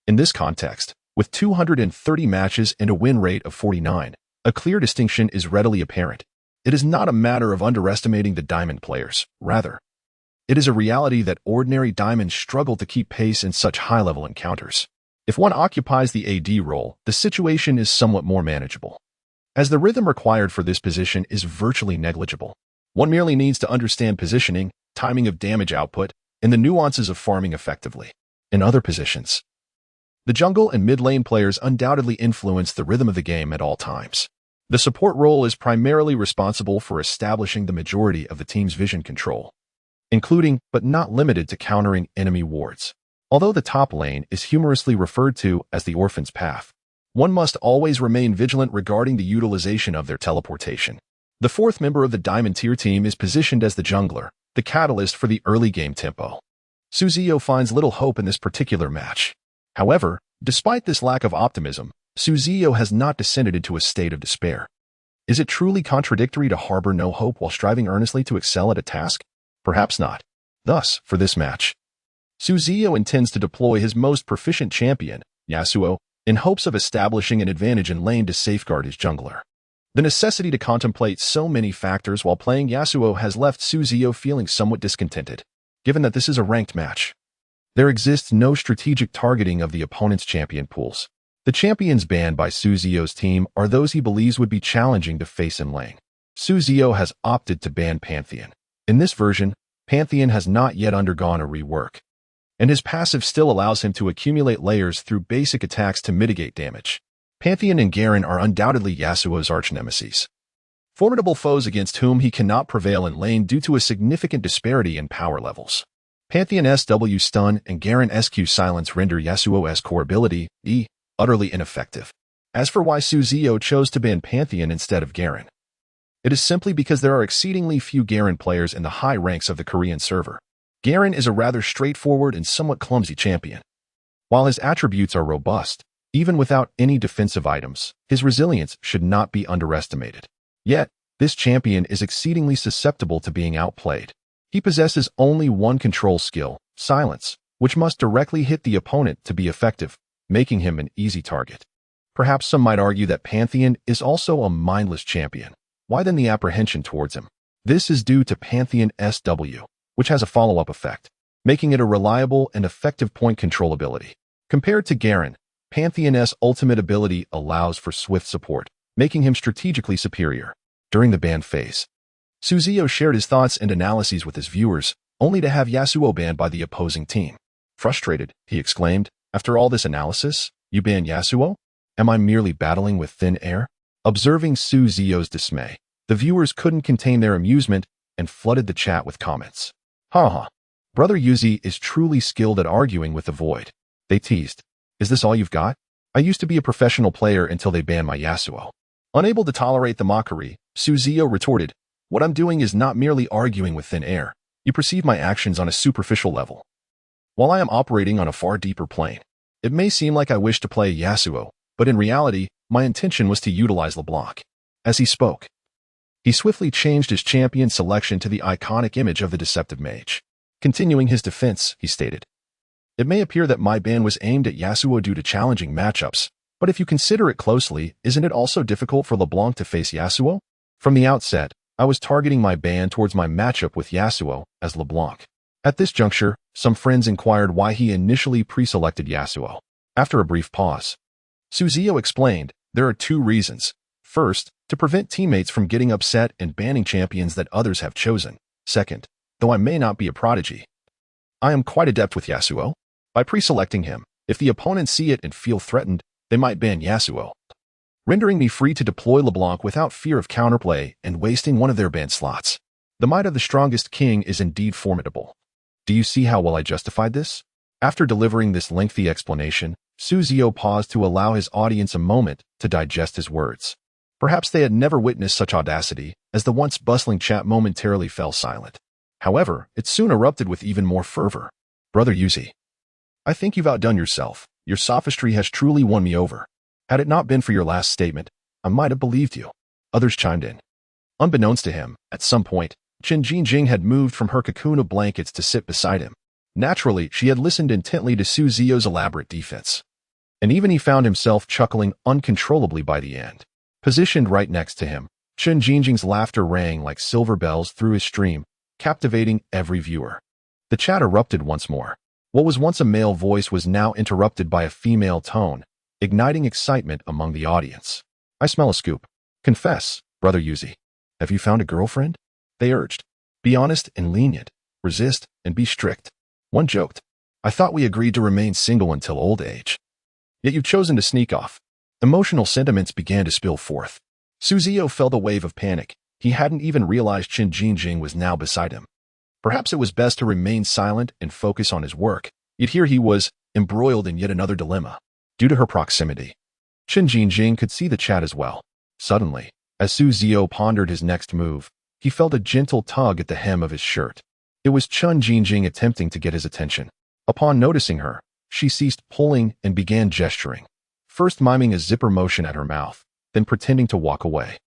In this context, with 230 matches and a win rate of 49, a clear distinction is readily apparent. It is not a matter of underestimating the diamond players, rather, it is a reality that ordinary diamonds struggle to keep pace in such high-level encounters. If one occupies the AD role, the situation is somewhat more manageable, as the rhythm required for this position is virtually negligible. One merely needs to understand positioning, timing of damage output, and the nuances of farming effectively. In other positions, the jungle and mid-lane players undoubtedly influence the rhythm of the game at all times. The support role is primarily responsible for establishing the majority of the team's vision control, including but not limited to countering enemy wards. Although the top lane is humorously referred to as the orphan's path, one must always remain vigilant regarding the utilization of their teleportation. The fourth member of the Diamond Tier team is positioned as the jungler, the catalyst for the early game tempo. Ziyou finds little hope in this particular match. However, despite this lack of optimism, Ziyou has not descended into a state of despair. Is it truly contradictory to harbor no hope while striving earnestly to excel at a task? Perhaps not. Thus, for this match, Ziyou intends to deploy his most proficient champion, Yasuo, in hopes of establishing an advantage in lane to safeguard his jungler. The necessity to contemplate so many factors while playing Yasuo has left Ziyou feeling somewhat discontented, given that this is a ranked match. There exists no strategic targeting of the opponent's champion pools. The champions banned by Ziyou's team are those he believes would be challenging to face in lane. Ziyou has opted to ban Pantheon. In this version, Pantheon has not yet undergone a rework, and his passive still allows him to accumulate layers through basic attacks to mitigate damage. Pantheon and Garen are undoubtedly Yasuo's arch-nemesis, formidable foes against whom he cannot prevail in lane due to a significant disparity in power levels. Pantheon's W stun and Garen's Q silence render Yasuo's core ability, E, utterly ineffective. As for why Ziyou chose to ban Pantheon instead of Garen, it is simply because there are exceedingly few Garen players in the high ranks of the Korean server. Garen is a rather straightforward and somewhat clumsy champion. While his attributes are robust, even without any defensive items, his resilience should not be underestimated. Yet, this champion is exceedingly susceptible to being outplayed. He possesses only one control skill, silence, which must directly hit the opponent to be effective, making him an easy target. Perhaps some might argue that Pantheon is also a mindless champion. Why then the apprehension towards him? This is due to Pantheon's W, which has a follow-up effect, making it a reliable and effective point control ability. Compared to Garen, Pantheon's ultimate ability allows for swift support, making him strategically superior. During the ban phase, Ziyou shared his thoughts and analyses with his viewers, only to have Yasuo banned by the opposing team. Frustrated, he exclaimed, "After all this analysis, you ban Yasuo? Am I merely battling with thin air?" Observing Ziyou's dismay, the viewers couldn't contain their amusement and flooded the chat with comments. "Haha, Brother Yuzi is truly skilled at arguing with the void," they teased. "Is this all you've got? I used to be a professional player until they banned my Yasuo." Unable to tolerate the mockery, Ziyou retorted, "What I'm doing is not merely arguing with thin air. You perceive my actions on a superficial level, while I am operating on a far deeper plane. It may seem like I wish to play Yasuo, but in reality, my intention was to utilize LeBlanc." As he spoke, he swiftly changed his champion selection to the iconic image of the deceptive mage. Continuing his defense, he stated, "It may appear that my ban was aimed at Yasuo due to challenging matchups, but if you consider it closely, isn't it also difficult for LeBlanc to face Yasuo? From the outset, I was targeting my ban towards my matchup with Yasuo as LeBlanc." At this juncture, some friends inquired why he initially pre-selected Yasuo. After a brief pause, Ziyou explained, "There are two reasons. First, to prevent teammates from getting upset and banning champions that others have chosen. Second, though I may not be a prodigy, I am quite adept with Yasuo. By pre-selecting him, if the opponents see it and feel threatened, they might ban Yasuo, rendering me free to deploy LeBlanc without fear of counterplay and wasting one of their ban slots. The might of the strongest king is indeed formidable. Do you see how well I justified this?" After delivering this lengthy explanation, Ziyou paused to allow his audience a moment to digest his words. Perhaps they had never witnessed such audacity, as the once bustling chat momentarily fell silent. However, it soon erupted with even more fervor. "Brother Yuzi, I think you've outdone yourself. Your sophistry has truly won me over. Had it not been for your last statement, I might have believed you." Others chimed in. Unbeknownst to him, at some point, Chen Jingjing had moved from her cocoon of blankets to sit beside him. Naturally, she had listened intently to Ziyou's elaborate defense, and even he found himself chuckling uncontrollably by the end. Positioned right next to him, Chen Jingjing's laughter rang like silver bells through his stream, captivating every viewer. The chat erupted once more. What was once a male voice was now interrupted by a female tone, igniting excitement among the audience. "I smell a scoop. Confess, Brother Yuzi. Have you found a girlfriend?" they urged. "Be honest and lenient. Resist and be strict." One joked, "I thought we agreed to remain single until old age. Yet you've chosen to sneak off." Emotional sentiments began to spill forth. Ziyou felt a wave of panic. He hadn't even realized Qin Jingjing was now beside him. Perhaps it was best to remain silent and focus on his work, yet here he was, embroiled in yet another dilemma. Due to her proximity, Qin Jingjing could see the chat as well. Suddenly, as Ziyou pondered his next move, he felt a gentle tug at the hem of his shirt. It was Qin Jingjing attempting to get his attention. Upon noticing her, she ceased pulling and began gesturing, first miming a zipper motion at her mouth, then pretending to walk away,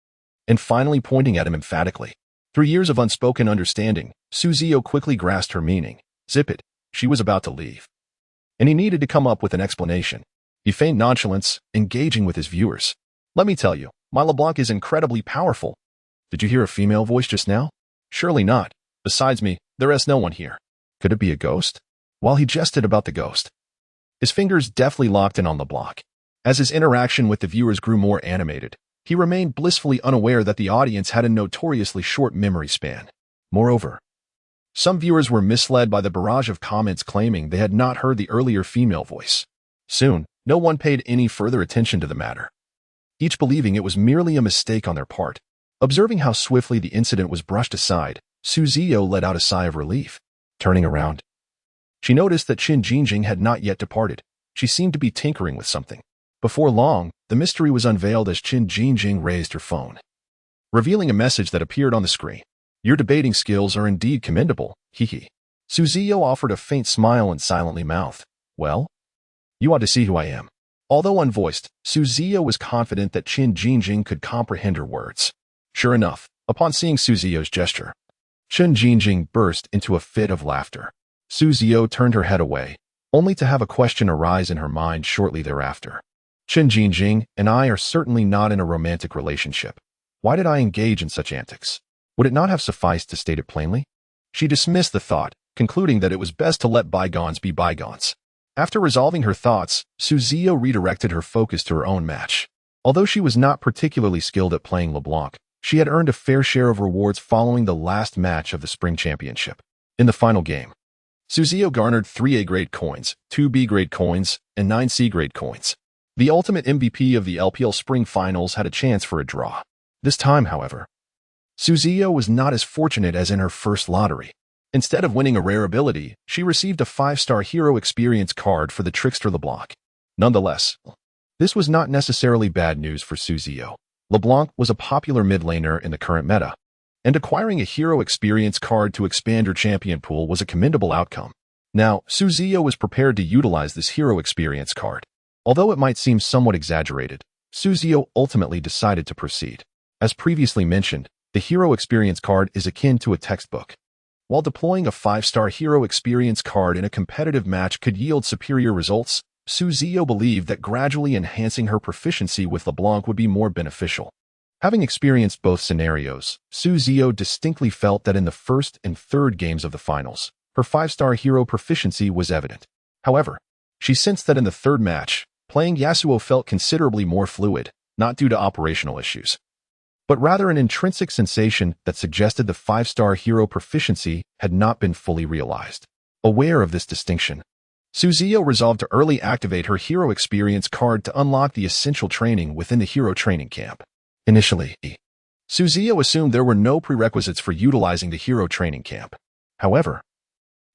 and finally pointing at him emphatically. Through years of unspoken understanding, Ziyou quickly grasped her meaning. Zip it. She was about to leave, and he needed to come up with an explanation. He feigned nonchalance, engaging with his viewers. "Let me tell you, my LeBlanc is incredibly powerful." "Did you hear a female voice just now?" "Surely not. Besides me, there is no one here." "Could it be a ghost?" While he jested about the ghost, his fingers deftly locked in on LeBlanc. As his interaction with the viewers grew more animated, he remained blissfully unaware that the audience had a notoriously short memory span. Moreover, some viewers were misled by the barrage of comments claiming they had not heard the earlier female voice. Soon, no one paid any further attention to the matter, each believing it was merely a mistake on their part. Observing how swiftly the incident was brushed aside, Ziyou let out a sigh of relief. Turning around, she noticed that Qin Jingjing had not yet departed. She seemed to be tinkering with something. Before long, the mystery was unveiled as Qin Jingjing raised her phone, revealing a message that appeared on the screen. "Your debating skills are indeed commendable, hee." Ziyou offered a faint smile and silently mouthed, "Well, you ought to see who I am." Although unvoiced, Ziyou was confident that Qin Jingjing could comprehend her words. Sure enough, upon seeing Ziyou's gesture, Qin Jingjing burst into a fit of laughter. Ziyou turned her head away, only to have a question arise in her mind shortly thereafter. "Qin Jingjing and I are certainly not in a romantic relationship. Why did I engage in such antics? Would it not have sufficed to state it plainly?" She dismissed the thought, concluding that it was best to let bygones be bygones. After resolving her thoughts, Ziyou redirected her focus to her own match. Although she was not particularly skilled at playing LeBlanc, she had earned a fair share of rewards following the last match of the Spring Championship. In the final game, Ziyou garnered 3 A-grade coins, 2 B-grade coins, and 9 C-grade coins. The ultimate MVP of the LPL Spring Finals had a chance for a draw. This time, however, Ziyou was not as fortunate as in her first lottery. Instead of winning a rare ability, she received a 5-star hero experience card for the Trickster LeBlanc. Nonetheless, this was not necessarily bad news for Ziyou. LeBlanc was a popular mid laner in the current meta, and acquiring a hero experience card to expand her champion pool was a commendable outcome. Now, Ziyou was prepared to utilize this hero experience card. Although it might seem somewhat exaggerated, Ziyou ultimately decided to proceed. As previously mentioned, the hero experience card is akin to a textbook. While deploying a 5-star hero experience card in a competitive match could yield superior results, Ziyou believed that gradually enhancing her proficiency with LeBlanc would be more beneficial. Having experienced both scenarios, Ziyou distinctly felt that in the first and third games of the finals, her 5-star hero proficiency was evident. However, she sensed that in the third match, playing Yasuo felt considerably more fluid, not due to operational issues, but rather an intrinsic sensation that suggested the 5-star hero proficiency had not been fully realized. Aware of this distinction, Ziyou resolved to early activate her hero experience card to unlock the essential training within the hero training camp. Initially, Ziyou assumed there were no prerequisites for utilizing the hero training camp. However,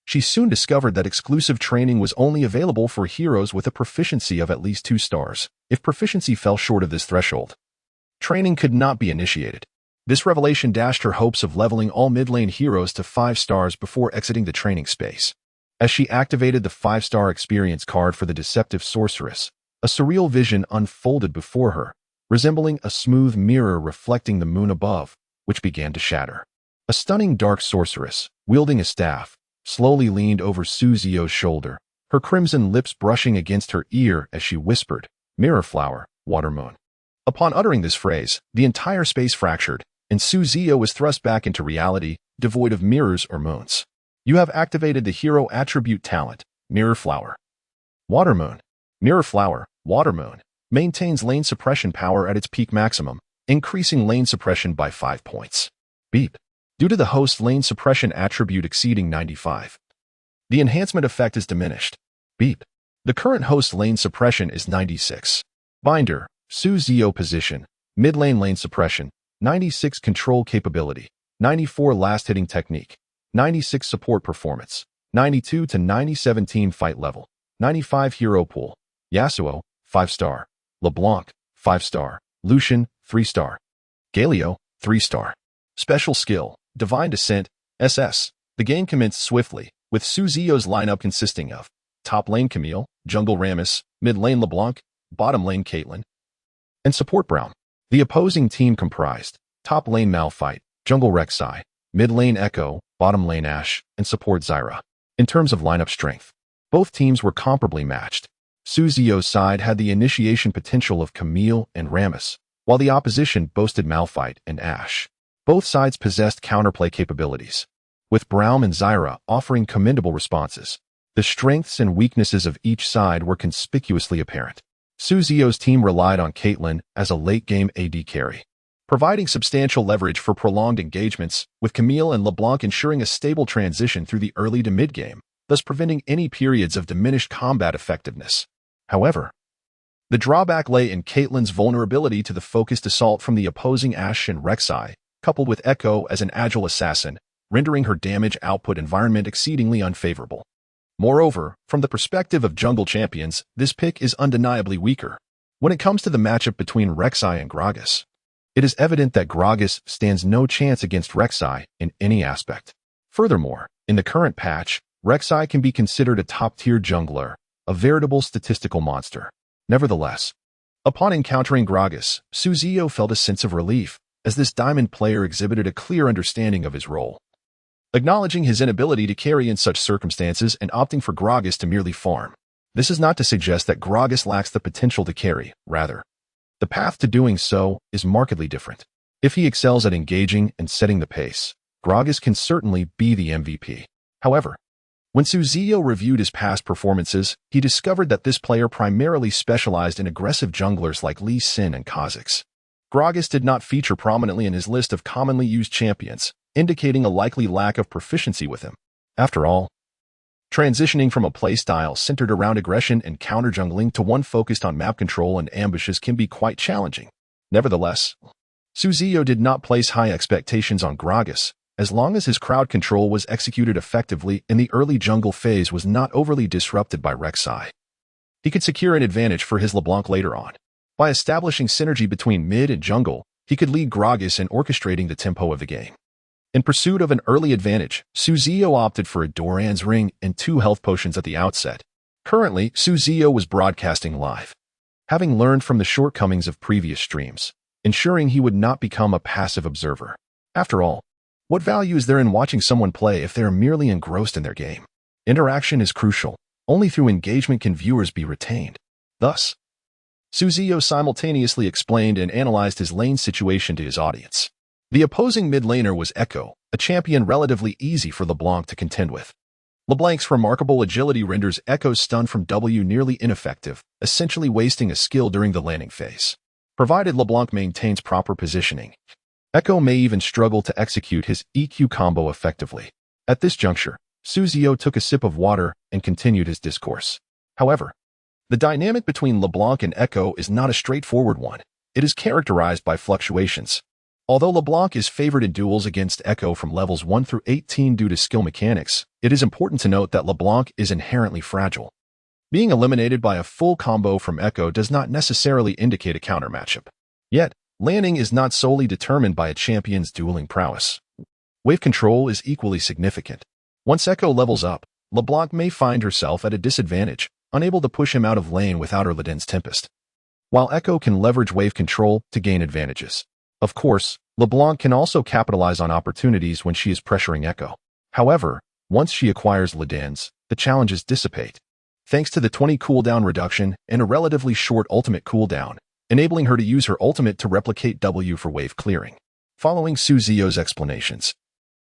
she soon discovered that exclusive training was only available for heroes with a proficiency of at least 2 stars. If proficiency fell short of this threshold, training could not be initiated. This revelation dashed her hopes of leveling all mid-lane heroes to 5 stars before exiting the training space. As she activated the 5-star experience card for the deceptive sorceress, a surreal vision unfolded before her, resembling a smooth mirror reflecting the moon above, which began to shatter. A stunning dark sorceress, wielding a staff, slowly leaned over Ziyou's shoulder, her crimson lips brushing against her ear as she whispered, "Mirror flower, water moon." Upon uttering this phrase, the entire space fractured, and Ziyou was thrust back into reality, devoid of mirrors or moons. You have activated the hero attribute talent, Mirror Flower. Water Moon. Mirror Flower, Water Moon, maintains lane suppression power at its peak maximum, increasing lane suppression by 5 points. Beep. Due to the host lane suppression attribute exceeding 95. the enhancement effect is diminished. Beep. The current host lane suppression is 96. Binder, Ziyou position, mid lane suppression, 96 control capability, 94 last hitting technique, 96 support performance, 92 to 9017 fight level, 95 hero pool, Yasuo, 5-star, LeBlanc, 5-star, Lucian, 3-star, Galio, 3-star. Special skill, Divine Descent, SS. The game commenced swiftly, with Ziyou's lineup consisting of top lane Camille, jungle Rammus, mid lane LeBlanc, bottom lane Caitlyn, and support Braum. The opposing team comprised top lane Malphite, jungle Rek'Sai, mid lane Echo, bottom lane Ashe, and support Zyra. In terms of lineup strength, both teams were comparably matched. Ziyou's side had the initiation potential of Camille and Rammus, while the opposition boasted Malphite and Ashe. Both sides possessed counterplay capabilities, with Braum and Zyra offering commendable responses. The strengths and weaknesses of each side were conspicuously apparent. Ziyou's team relied on Caitlyn as a late-game AD carry, providing substantial leverage for prolonged engagements, with Camille and LeBlanc ensuring a stable transition through the early to mid-game, thus preventing any periods of diminished combat effectiveness. However, the drawback lay in Caitlyn's vulnerability to the focused assault from the opposing Ashe and Rek'Sai, coupled with Echo as an agile assassin, rendering her damage output environment exceedingly unfavorable. Moreover, from the perspective of jungle champions, this pick is undeniably weaker. When it comes to the matchup between Rek'Sai and Gragas, it is evident that Gragas stands no chance against Rek'Sai in any aspect. Furthermore, in the current patch, Rek'Sai can be considered a top-tier jungler, a veritable statistical monster. Nevertheless, upon encountering Gragas, Ziyou felt a sense of relief, as this diamond player exhibited a clear understanding of his role. Acknowledging his inability to carry in such circumstances and opting for Gragas to merely farm. This is not to suggest that Gragas lacks the potential to carry, rather. The path to doing so is markedly different. If he excels at engaging and setting the pace, Gragas can certainly be the MVP. However, when Ziyou reviewed his past performances, he discovered that this player primarily specialized in aggressive junglers like Lee Sin and Kha'Zix. Gragas did not feature prominently in his list of commonly used champions, indicating a likely lack of proficiency with him. After all, transitioning from a playstyle centered around aggression and counter-jungling to one focused on map control and ambushes can be quite challenging. Nevertheless, Ziyou did not place high expectations on Gragas, as long as his crowd control was executed effectively and the early jungle phase was not overly disrupted by Rek'Sai. He could secure an advantage for his LeBlanc later on. By establishing synergy between mid and jungle, he could lead Gragas in orchestrating the tempo of the game. In pursuit of an early advantage, Ziyou opted for a Doran's ring and 2 health potions at the outset. Currently, Ziyou was broadcasting live, having learned from the shortcomings of previous streams, ensuring he would not become a passive observer. After all, what value is there in watching someone play if they are merely engrossed in their game? Interaction is crucial. Only through engagement can viewers be retained. Thus, Ziyou simultaneously explained and analyzed his lane situation to his audience. The opposing mid laner was Echo, a champion relatively easy for LeBlanc to contend with. LeBlanc's remarkable agility renders Echo's stun from W nearly ineffective, essentially wasting a skill during the landing phase. Provided LeBlanc maintains proper positioning, Echo may even struggle to execute his EQ combo effectively. At this juncture, Ziyou took a sip of water and continued his discourse. However, the dynamic between LeBlanc and Echo is not a straightforward one. It is characterized by fluctuations. Although LeBlanc is favored in duels against Echo from levels 1 through 18 due to skill mechanics, it is important to note that LeBlanc is inherently fragile. Being eliminated by a full combo from Echo does not necessarily indicate a counter matchup. Yet, landing is not solely determined by a champion's dueling prowess. Wave control is equally significant. Once Echo levels up, LeBlanc may find herself at a disadvantage, unable to push him out of lane without her Liden's Tempest, while Echo can leverage wave control to gain advantages. Of course, LeBlanc can also capitalize on opportunities when she is pressuring Echo. However, once she acquires Liden's, the challenges dissipate, thanks to the 20 cooldown reduction and a relatively short ultimate cooldown, enabling her to use her ultimate to replicate W for wave clearing. Following Ziyou's explanations,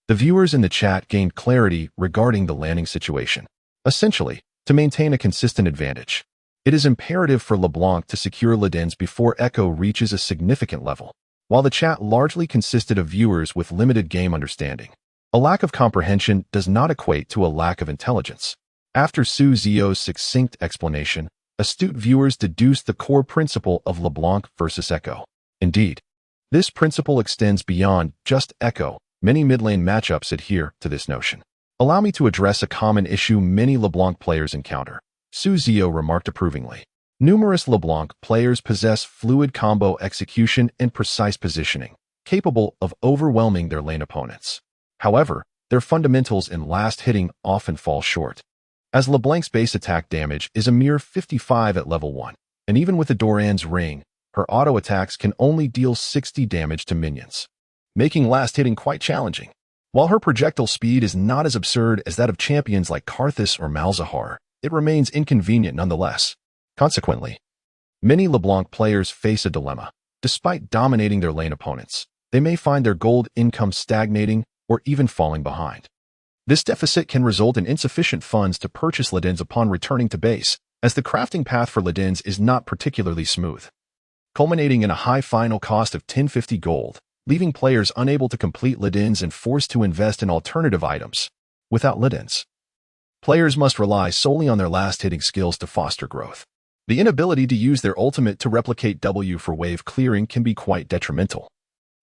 the viewers in the chat gained clarity regarding the landing situation. Essentially, to maintain a consistent advantage, it is imperative for LeBlanc to secure Liden's before Echo reaches a significant level. While the chat largely consisted of viewers with limited game understanding, A lack of comprehension does not equate to a lack of intelligence. After Ziyou's succinct explanation, astute viewers deduced the core principle of LeBlanc versus Echo. Indeed, this principle extends beyond just Echo. Many mid-lane matchups adhere to this notion. Allow me to address a common issue many LeBlanc players encounter. Ziyou remarked approvingly. Numerous LeBlanc players possess fluid combo execution and precise positioning, capable of overwhelming their lane opponents. However, their fundamentals in last hitting often fall short, as LeBlanc's base attack damage is a mere 55 at level 1, and even with Adoran's ring, her auto attacks can only deal 60 damage to minions, making last hitting quite challenging. While her projectile speed is not as absurd as that of champions like Karthus or Malzahar, it remains inconvenient nonetheless. Consequently, many LeBlanc players face a dilemma. Despite dominating their lane opponents, they may find their gold income stagnating or even falling behind. This deficit can result in insufficient funds to purchase Ladins upon returning to base, as the crafting path for Ladins is not particularly smooth, culminating in a high final cost of 1050 gold, leaving players unable to complete Ladins and forced to invest in alternative items. Without Ladins, players must rely solely on their last-hitting skills to foster growth. The inability to use their ultimate to replicate W for wave clearing can be quite detrimental,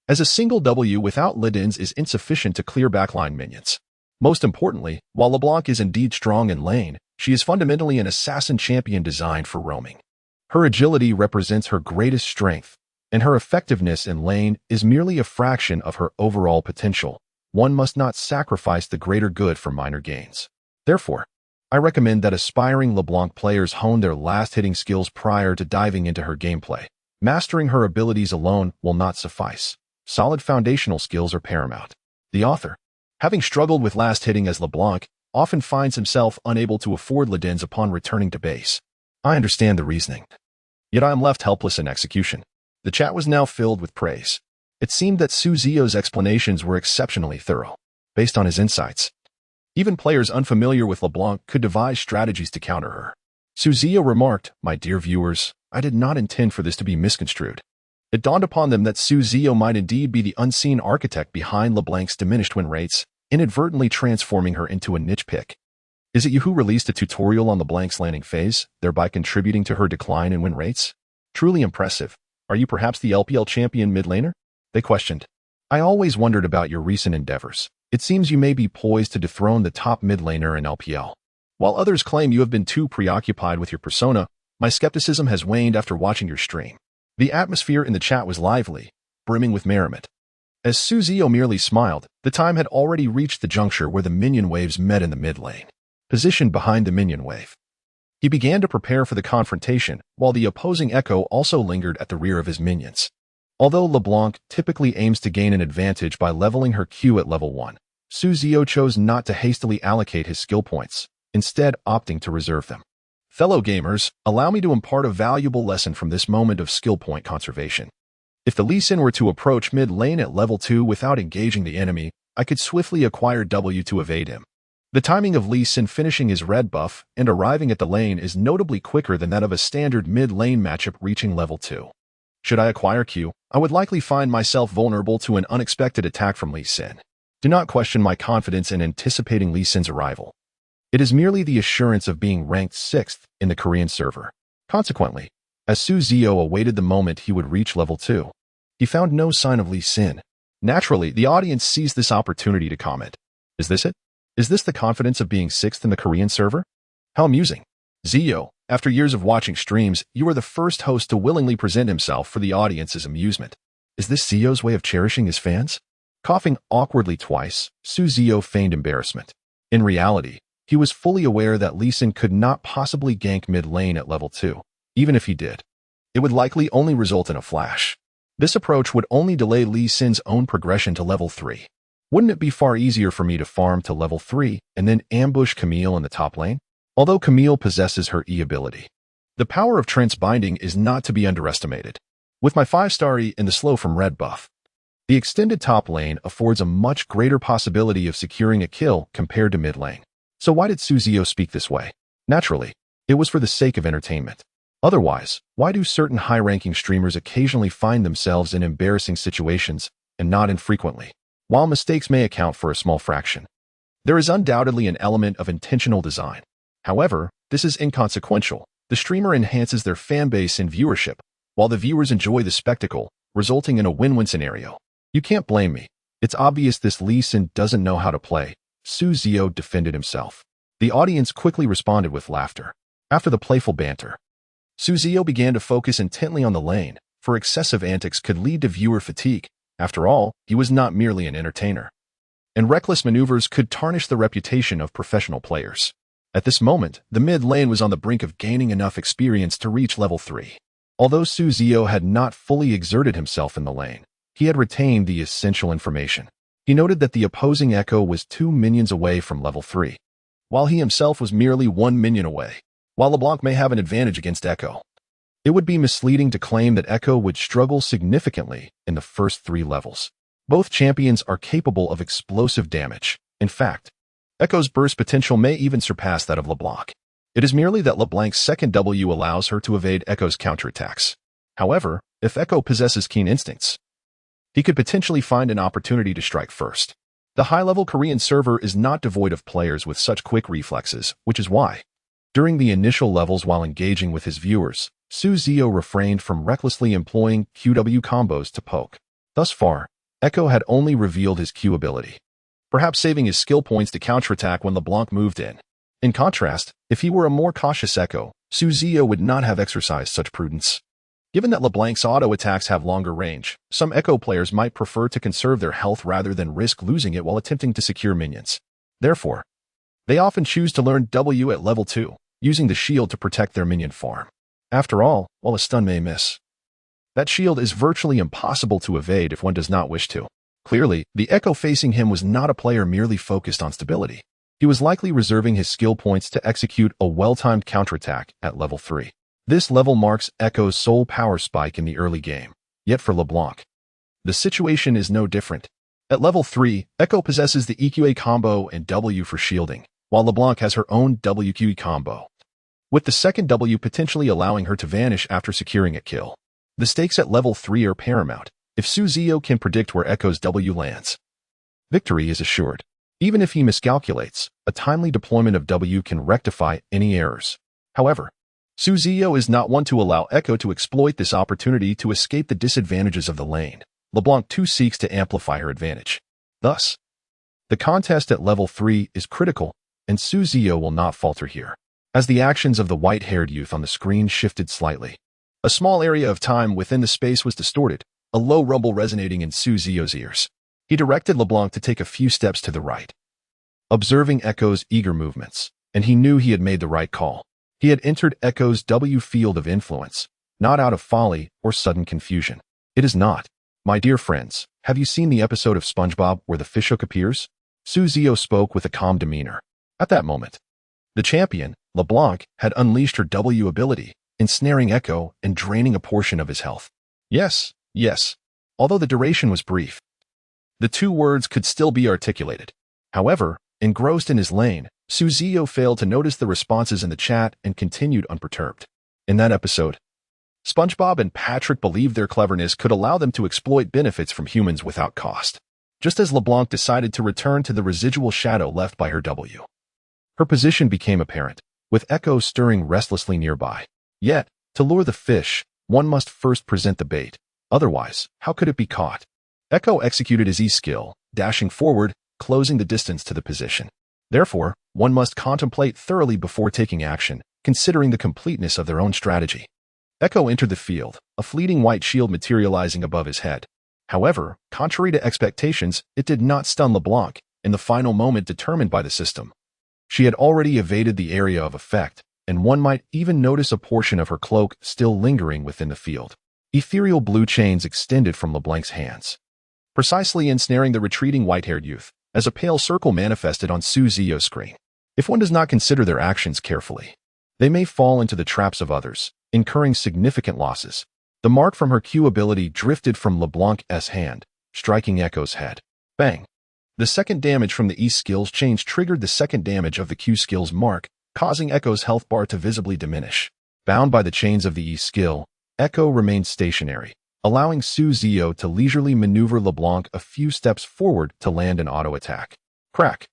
as a single W without Ladins is insufficient to clear backline minions. Most importantly, while LeBlanc is indeed strong in lane, she is fundamentally an assassin champion designed for roaming. Her agility represents her greatest strength, and her effectiveness in lane is merely a fraction of her overall potential. One must not sacrifice the greater good for minor gains. Therefore, I recommend that aspiring LeBlanc players hone their last-hitting skills prior to diving into her gameplay. Mastering her abilities alone will not suffice. Solid foundational skills are paramount. The author, having struggled with last-hitting as LeBlanc, often finds himself unable to afford Ladins upon returning to base. I understand the reasoning, yet I am left helpless in execution. The chat was now filled with praise. It seemed that Ziyou's explanations were exceptionally thorough. Based on his insights, even players unfamiliar with LeBlanc could devise strategies to counter her. Ziyou remarked, "My dear viewers, I did not intend for this to be misconstrued." It dawned upon them that Ziyou might indeed be the unseen architect behind LeBlanc's diminished win rates, inadvertently transforming her into a niche pick. Is it you who released a tutorial on LeBlanc's landing phase, thereby contributing to her decline in win rates? Truly impressive. Are you perhaps the LPL champion mid laner? They questioned. I always wondered about your recent endeavors. It seems you may be poised to dethrone the top mid laner in LPL. While others claim you have been too preoccupied with your persona, my skepticism has waned after watching your stream. The atmosphere in the chat was lively, brimming with merriment. As Ziyou merely smiled, the time had already reached the juncture where the minion waves met in the mid lane. Positioned behind the minion wave, he began to prepare for the confrontation, while the opposing Echo also lingered at the rear of his minions. Although LeBlanc typically aims to gain an advantage by leveling her Q at level 1, Ziyou chose not to hastily allocate his skill points, instead opting to reserve them. Fellow gamers, allow me to impart a valuable lesson from this moment of skill point conservation. If the Lee Sin were to approach mid lane at level 2 without engaging the enemy, I could swiftly acquire W to evade him. The timing of Lee Sin finishing his red buff and arriving at the lane is notably quicker than that of a standard mid-lane matchup reaching level 2. Should I acquire Q, I would likely find myself vulnerable to an unexpected attack from Lee Sin. Do not question my confidence in anticipating Lee Sin's arrival. It is merely the assurance of being ranked 6th in the Korean server. Consequently, as Ziyou awaited the moment he would reach level 2, he found no sign of Lee Sin. Naturally, the audience seized this opportunity to comment. Is this it? Is this the confidence of being 6th in the Korean server? How amusing. Ziyou, after years of watching streams, you are the first host to willingly present himself for the audience's amusement. Is this Ziyou's way of cherishing his fans? Coughing awkwardly twice, Ziyou feigned embarrassment. In reality, he was fully aware that Lee Sin could not possibly gank mid lane at level 2. Even if he did, it would likely only result in a flash. This approach would only delay Lee Sin's own progression to level 3. Wouldn't it be far easier for me to farm to level 3 and then ambush Camille in the top lane? Although Camille possesses her E ability, the power of Trent's binding is not to be underestimated. With my 5-star E and the slow from red buff, the extended top lane affords a much greater possibility of securing a kill compared to mid lane. So why did Ziyou speak this way? Naturally, it was for the sake of entertainment. Otherwise, why do certain high-ranking streamers occasionally find themselves in embarrassing situations, and not infrequently? While mistakes may account for a small fraction, there is undoubtedly an element of intentional design. However, this is inconsequential. The streamer enhances their fanbase and viewership, while the viewers enjoy the spectacle, resulting in a win-win scenario. You can't blame me. It's obvious this Lee Sin doesn't know how to play. Ziyou defended himself. The audience quickly responded with laughter. After the playful banter, Ziyou began to focus intently on the lane, for excessive antics could lead to viewer fatigue. After all, he was not merely an entertainer, and reckless maneuvers could tarnish the reputation of professional players. At this moment, the mid lane was on the brink of gaining enough experience to reach level 3. Although Ziyou had not fully exerted himself in the lane, he had retained the essential information. He noted that the opposing Echo was 2 minions away from level 3, while he himself was merely 1 minion away. While LeBlanc may have an advantage against Echo, it would be misleading to claim that Echo would struggle significantly in the first 3 levels. Both champions are capable of explosive damage. In fact, Echo's burst potential may even surpass that of LeBlanc. It is merely that LeBlanc's second W allows her to evade Echo's counterattacks. However, if Echo possesses keen instincts, he could potentially find an opportunity to strike first. The high-level Korean server is not devoid of players with such quick reflexes, which is why, during the initial levels while engaging with his viewers, Ziyou refrained from recklessly employing QW combos to poke. Thus far, Echo had only revealed his Q ability, perhaps saving his skill points to counterattack when LeBlanc moved in. In contrast, if he were a more cautious Echo, Ziyou would not have exercised such prudence. Given that LeBlanc's auto attacks have longer range, some Echo players might prefer to conserve their health rather than risk losing it while attempting to secure minions. Therefore, they often choose to learn W at level 2, using the shield to protect their minion farm. After all, while a stun may miss, that shield is virtually impossible to evade if one does not wish to. Clearly, the Echo facing him was not a player merely focused on stability. He was likely reserving his skill points to execute a well-timed counterattack at level 3. This level marks Echo's sole power spike in the early game. Yet for LeBlanc, the situation is no different. At level 3, Echo possesses the EQA combo and W for shielding, while LeBlanc has her own WQE combo, with the second W potentially allowing her to vanish after securing a kill. The stakes at level 3 are paramount. If Ziyou can predict where Echo's W lands, victory is assured. Even if he miscalculates, a timely deployment of W can rectify any errors. However, Ziyou is not one to allow Echo to exploit this opportunity to escape the disadvantages of the lane. LeBlanc too seeks to amplify her advantage. Thus, the contest at level 3 is critical, and Ziyou will not falter here. As the actions of the white-haired youth on the screen shifted slightly, a small area of time within the space was distorted, a low rumble resonating in Ziyou's ears. He directed LeBlanc to take a few steps to the right, observing Echo's eager movements, and he knew he had made the right call. He had entered Echo's W field of influence, not out of folly or sudden confusion. It is not. My dear friends, have you seen the episode of SpongeBob where the fishhook appears? Ziyou spoke with a calm demeanor. At that moment, the champion, LeBlanc, had unleashed her W ability, ensnaring Echo and draining a portion of his health. Yes. Although the duration was brief, the 2 words could still be articulated. However, engrossed in his lane, Ziyou failed to notice the responses in the chat and continued unperturbed. In that episode, SpongeBob and Patrick believed their cleverness could allow them to exploit benefits from humans without cost, just as LeBlanc decided to return to the residual shadow left by her W. Her position became apparent, with Echo stirring restlessly nearby. Yet, to lure the fish, one must first present the bait. Otherwise, how could it be caught? Echo executed his E-skill, dashing forward, closing the distance to the position. Therefore, one must contemplate thoroughly before taking action, considering the completeness of their own strategy. Echo entered the field, a fleeting white shield materializing above his head. However, contrary to expectations, it did not stun LeBlanc in the final moment determined by the system. She had already evaded the area of effect, and one might even notice a portion of her cloak still lingering within the field. Ethereal blue chains extended from LeBlanc's hands, precisely ensnaring the retreating white-haired youth, as a pale circle manifested on Ziyou's screen. If one does not consider their actions carefully, they may fall into the traps of others, incurring significant losses. The mark from her Q ability drifted from LeBlanc's hand, striking Echo's head. Bang! The second damage from the E skill's change triggered the second damage of the Q skill's mark, causing Echo's health bar to visibly diminish. Bound by the chains of the E skill, Echo remained stationary, allowing Ziyou to leisurely maneuver LeBlanc a few steps forward to land an auto attack. Crack.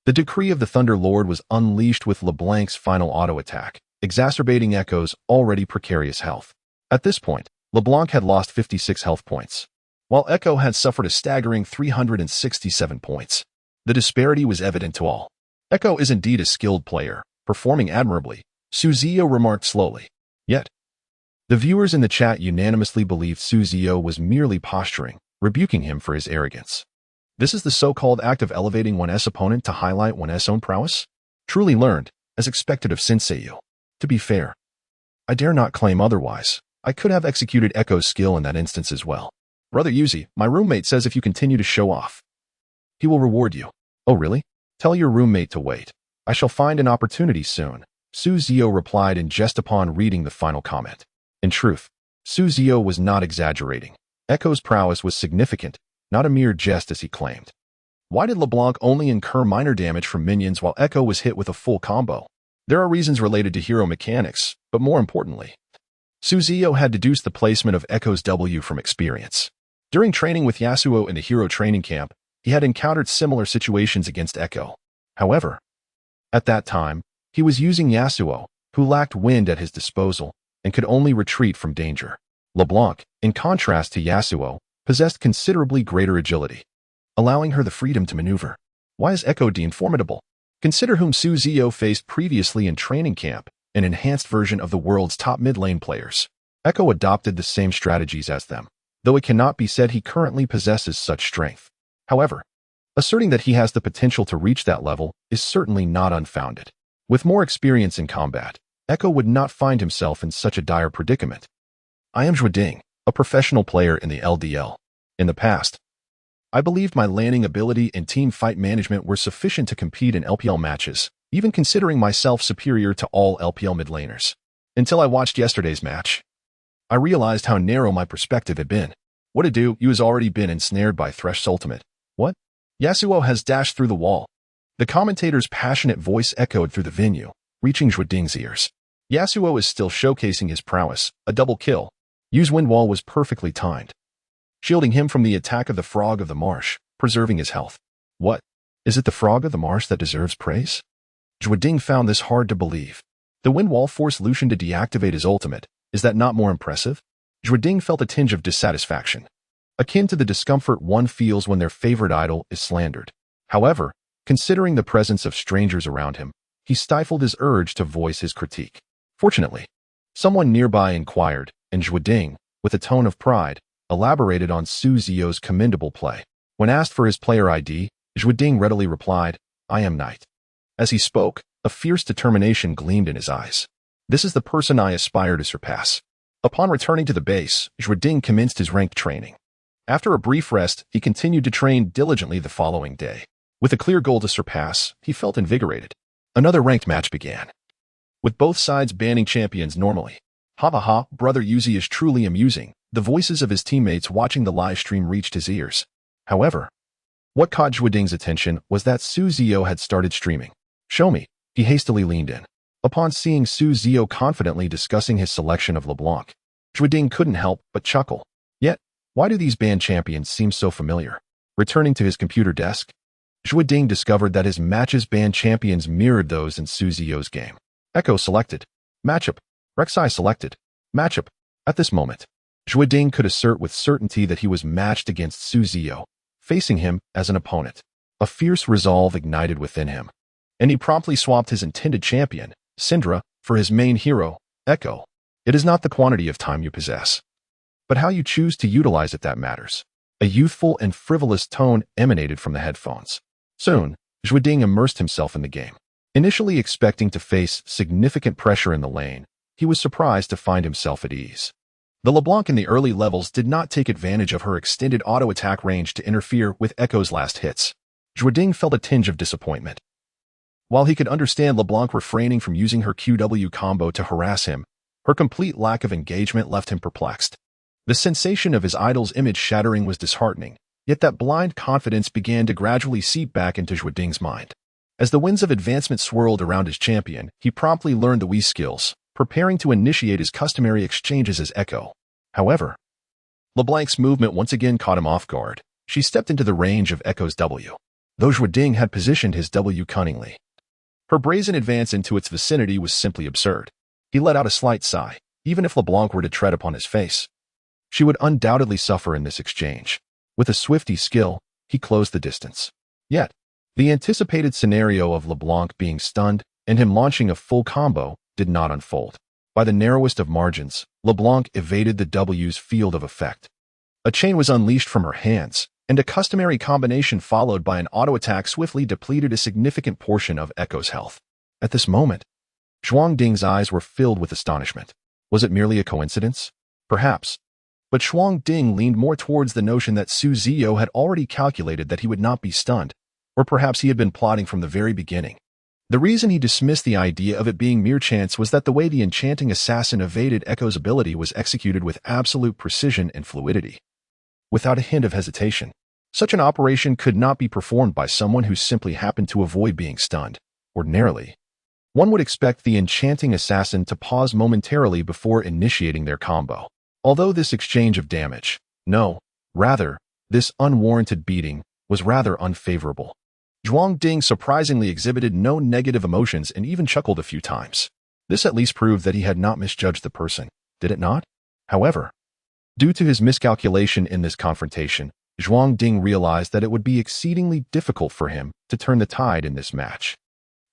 The decree of the Thunder Lord was unleashed with LeBlanc's final auto attack, exacerbating Echo's already precarious health. At this point, LeBlanc had lost 56 health points, while Echo had suffered a staggering 367 points. The disparity was evident to all. Echo is indeed a skilled player, performing admirably, Ziyou remarked slowly. Yet, the viewers in the chat unanimously believed Ziyou was merely posturing, rebuking him for his arrogance. This is the so-called act of elevating one's opponent to highlight one's own prowess? Truly learned, as expected of Ziyou. To be fair, I dare not claim otherwise. I could have executed Echo's skill in that instance as well. Brother Yuzi, my roommate says if you continue to show off, he will reward you. Oh really? Tell your roommate to wait. I shall find an opportunity soon. Ziyou replied in jest upon reading the final comment. In truth, Ziyou was not exaggerating. Echo's prowess was significant, not a mere jest as he claimed. Why did LeBlanc only incur minor damage from minions while Echo was hit with a full combo? There are reasons related to hero mechanics, but more importantly, Ziyou had deduced the placement of Echo's W from experience. During training with Yasuo in the hero training camp, he had encountered similar situations against Echo. However, at that time, he was using Yasuo, who lacked wind at his disposal and could only retreat from danger. LeBlanc, in contrast to Yasuo, possessed considerably greater agility, allowing her the freedom to maneuver. Why is Echo deemed formidable? Consider whom Ziyou faced previously in training camp, an enhanced version of the world's top mid-lane players. Echo adopted the same strategies as them, though it cannot be said he currently possesses such strength. However, asserting that he has the potential to reach that level is certainly not unfounded. With more experience in combat, Echo would not find himself in such a dire predicament. I am Ziyou, a professional player in the LDL. In the past, I believed my laning ability and team fight management were sufficient to compete in LPL matches, even considering myself superior to all LPL mid laners. Until I watched yesterday's match, I realized how narrow my perspective had been. What to do, you has already been ensnared by Thresh's ultimate. What? Yasuo has dashed through the wall. The commentator's passionate voice echoed through the venue, reaching Ziyou's ears. Yasuo is still showcasing his prowess, a double kill. Yu's wind wall was perfectly timed, shielding him from the attack of the frog of the marsh, preserving his health. What? Is it the frog of the marsh that deserves praise? Ziyou found this hard to believe. The wind wall forced Lucian to deactivate his ultimate. Is that not more impressive? Ziyou felt a tinge of dissatisfaction, akin to the discomfort one feels when their favorite idol is slandered. However, considering the presence of strangers around him, he stifled his urge to voice his critique. Fortunately, someone nearby inquired, and Ziyou, with a tone of pride, elaborated on Ziyou's commendable play. When asked for his player ID, Ziyou readily replied, I am Knight. As he spoke, a fierce determination gleamed in his eyes. This is the person I aspire to surpass. Upon returning to the base, Ziyou commenced his ranked training. After a brief rest, he continued to train diligently the following day. With a clear goal to surpass, he felt invigorated. Another ranked match began, with both sides banning champions normally. Ha ha ha, brother Yuzi is truly amusing. The voices of his teammates watching the live stream reached his ears. However, what caught Ziyou's attention was that Ziyou had started streaming. Show me. He hastily leaned in. Upon seeing Ziyou confidently discussing his selection of LeBlanc, Ziyou couldn't help but chuckle. Yet, why do these banned champions seem so familiar? Returning to his computer desk, Ziyou discovered that his match's banned champions mirrored those in Ziyou's game. Echo selected. Matchup. Rek'Sai selected. Matchup. At this moment, Ziyou could assert with certainty that he was matched against Ziyou, facing him as an opponent. A fierce resolve ignited within him, and he promptly swapped his intended champion, Syndra, for his main hero, Echo. It is not the quantity of time you possess, but how you choose to utilize it that matters. A youthful and frivolous tone emanated from the headphones. Soon, Ziyou immersed himself in the game. Initially expecting to face significant pressure in the lane, he was surprised to find himself at ease. The LeBlanc in the early levels did not take advantage of her extended auto-attack range to interfere with Echo's last hits. Ziyou felt a tinge of disappointment. While he could understand LeBlanc refraining from using her QW combo to harass him, her complete lack of engagement left him perplexed. The sensation of his idol's image shattering was disheartening, yet that blind confidence began to gradually seep back into Ziyou's mind. As the winds of advancement swirled around his champion, he promptly learned the Wii skills, preparing to initiate his customary exchanges as Echo. However, LeBlanc's movement once again caught him off guard. She stepped into the range of Echo's W. Though Ziyou Ding had positioned his W cunningly, her brazen advance into its vicinity was simply absurd. He let out a slight sigh. Even if LeBlanc were to tread upon his face, she would undoubtedly suffer in this exchange. With a swifty skill, he closed the distance. Yet, the anticipated scenario of LeBlanc being stunned and him launching a full combo did not unfold. By the narrowest of margins, LeBlanc evaded the W's field of effect. A chain was unleashed from her hands, and a customary combination followed by an auto-attack swiftly depleted a significant portion of Echo's health. At this moment, Ziyou Ding's eyes were filled with astonishment. Was it merely a coincidence? Perhaps. But Ziyou Ding leaned more towards the notion that Ziyou had already calculated that he would not be stunned, or perhaps he had been plotting from the very beginning. The reason he dismissed the idea of it being mere chance was that the way the enchanting assassin evaded Echo's ability was executed with absolute precision and fluidity. Without a hint of hesitation, such an operation could not be performed by someone who simply happened to avoid being stunned. Ordinarily, one would expect the enchanting assassin to pause momentarily before initiating their combo. Although this exchange of damage, this unwarranted beating, was rather unfavorable. Ziyou Ding surprisingly exhibited no negative emotions and even chuckled a few times. This at least proved that he had not misjudged the person, did it not? However, due to his miscalculation in this confrontation, Ziyou Ding realized that it would be exceedingly difficult for him to turn the tide in this match.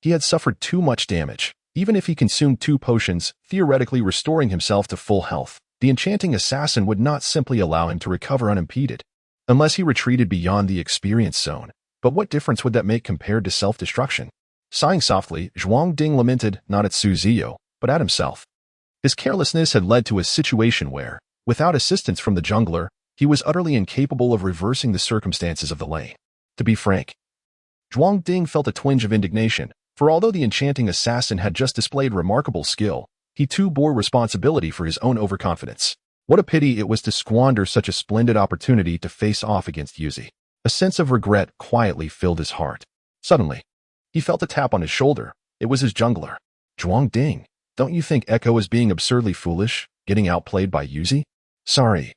He had suffered too much damage. Even if he consumed 2 potions, theoretically restoring himself to full health, the enchanting assassin would not simply allow him to recover unimpeded, unless he retreated beyond the experience zone. But what difference would that make compared to self-destruction? Sighing softly, Ziyou Ding lamented not at Ziyou, but at himself. His carelessness had led to a situation where, without assistance from the jungler, he was utterly incapable of reversing the circumstances of the lane. To be frank, Ziyou Ding felt a twinge of indignation, for although the enchanting assassin had just displayed remarkable skill, he too bore responsibility for his own overconfidence. What a pity it was to squander such a splendid opportunity to face off against Yuzi. A sense of regret quietly filled his heart. Suddenly, he felt a tap on his shoulder. It was his jungler. Ziyou Ding, don't you think Echo is being absurdly foolish, getting outplayed by Yuzi? Sorry.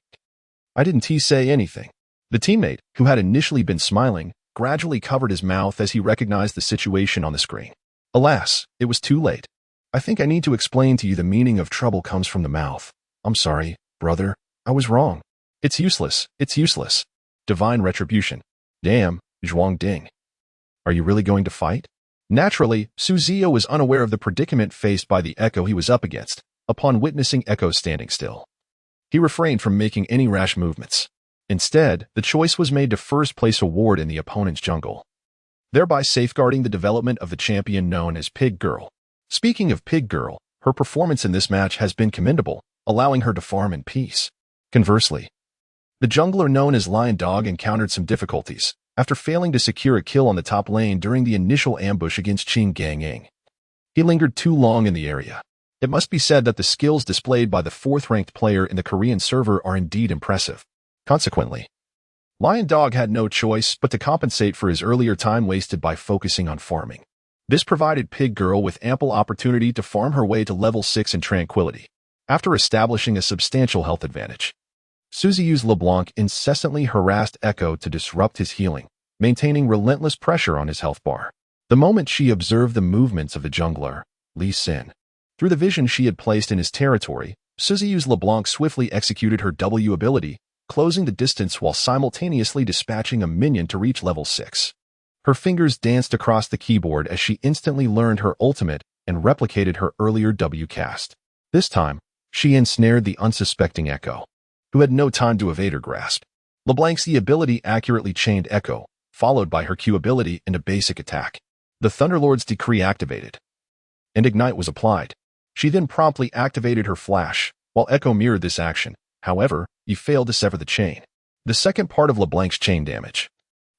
I didn't say anything. The teammate, who had initially been smiling, gradually covered his mouth as he recognized the situation on the screen. Alas, it was too late. I think I need to explain to you the meaning of trouble comes from the mouth. I'm sorry, brother. I was wrong. It's useless. It's useless. Divine retribution. Damn, Ziyou Ding. Are you really going to fight? Naturally, Ziyou was unaware of the predicament faced by the Echo he was up against, upon witnessing Echo standing still. He refrained from making any rash movements. Instead, the choice was made to first place a ward in the opponent's jungle, thereby safeguarding the development of the champion known as Pig Girl. Speaking of Pig Girl, her performance in this match has been commendable, allowing her to farm in peace. Conversely, the jungler known as Lion Dog encountered some difficulties after failing to secure a kill on the top lane during the initial ambush against Qing Gangying. He lingered too long in the area. It must be said that the skills displayed by the 4th-ranked player in the Korean server are indeed impressive. Consequently, Lion Dog had no choice but to compensate for his earlier time wasted by focusing on farming. This provided Pig Girl with ample opportunity to farm her way to level 6 in tranquility, after establishing a substantial health advantage. Ziyou's LeBlanc incessantly harassed Echo to disrupt his healing, maintaining relentless pressure on his health bar. The moment she observed the movements of the jungler, Lee Sin, through the vision she had placed in his territory, Ziyou's LeBlanc swiftly executed her W ability, closing the distance while simultaneously dispatching a minion to reach level 6. Her fingers danced across the keyboard as she instantly learned her ultimate and replicated her earlier W cast. This time, she ensnared the unsuspecting Echo, who had no time to evade her grasp. LeBlanc's E ability accurately chained Echo, followed by her Q ability and a basic attack. The Thunderlord's Decree activated, and Ignite was applied. She then promptly activated her Flash, while Echo mirrored this action. However, he failed to sever the chain. The second part of LeBlanc's chain damage,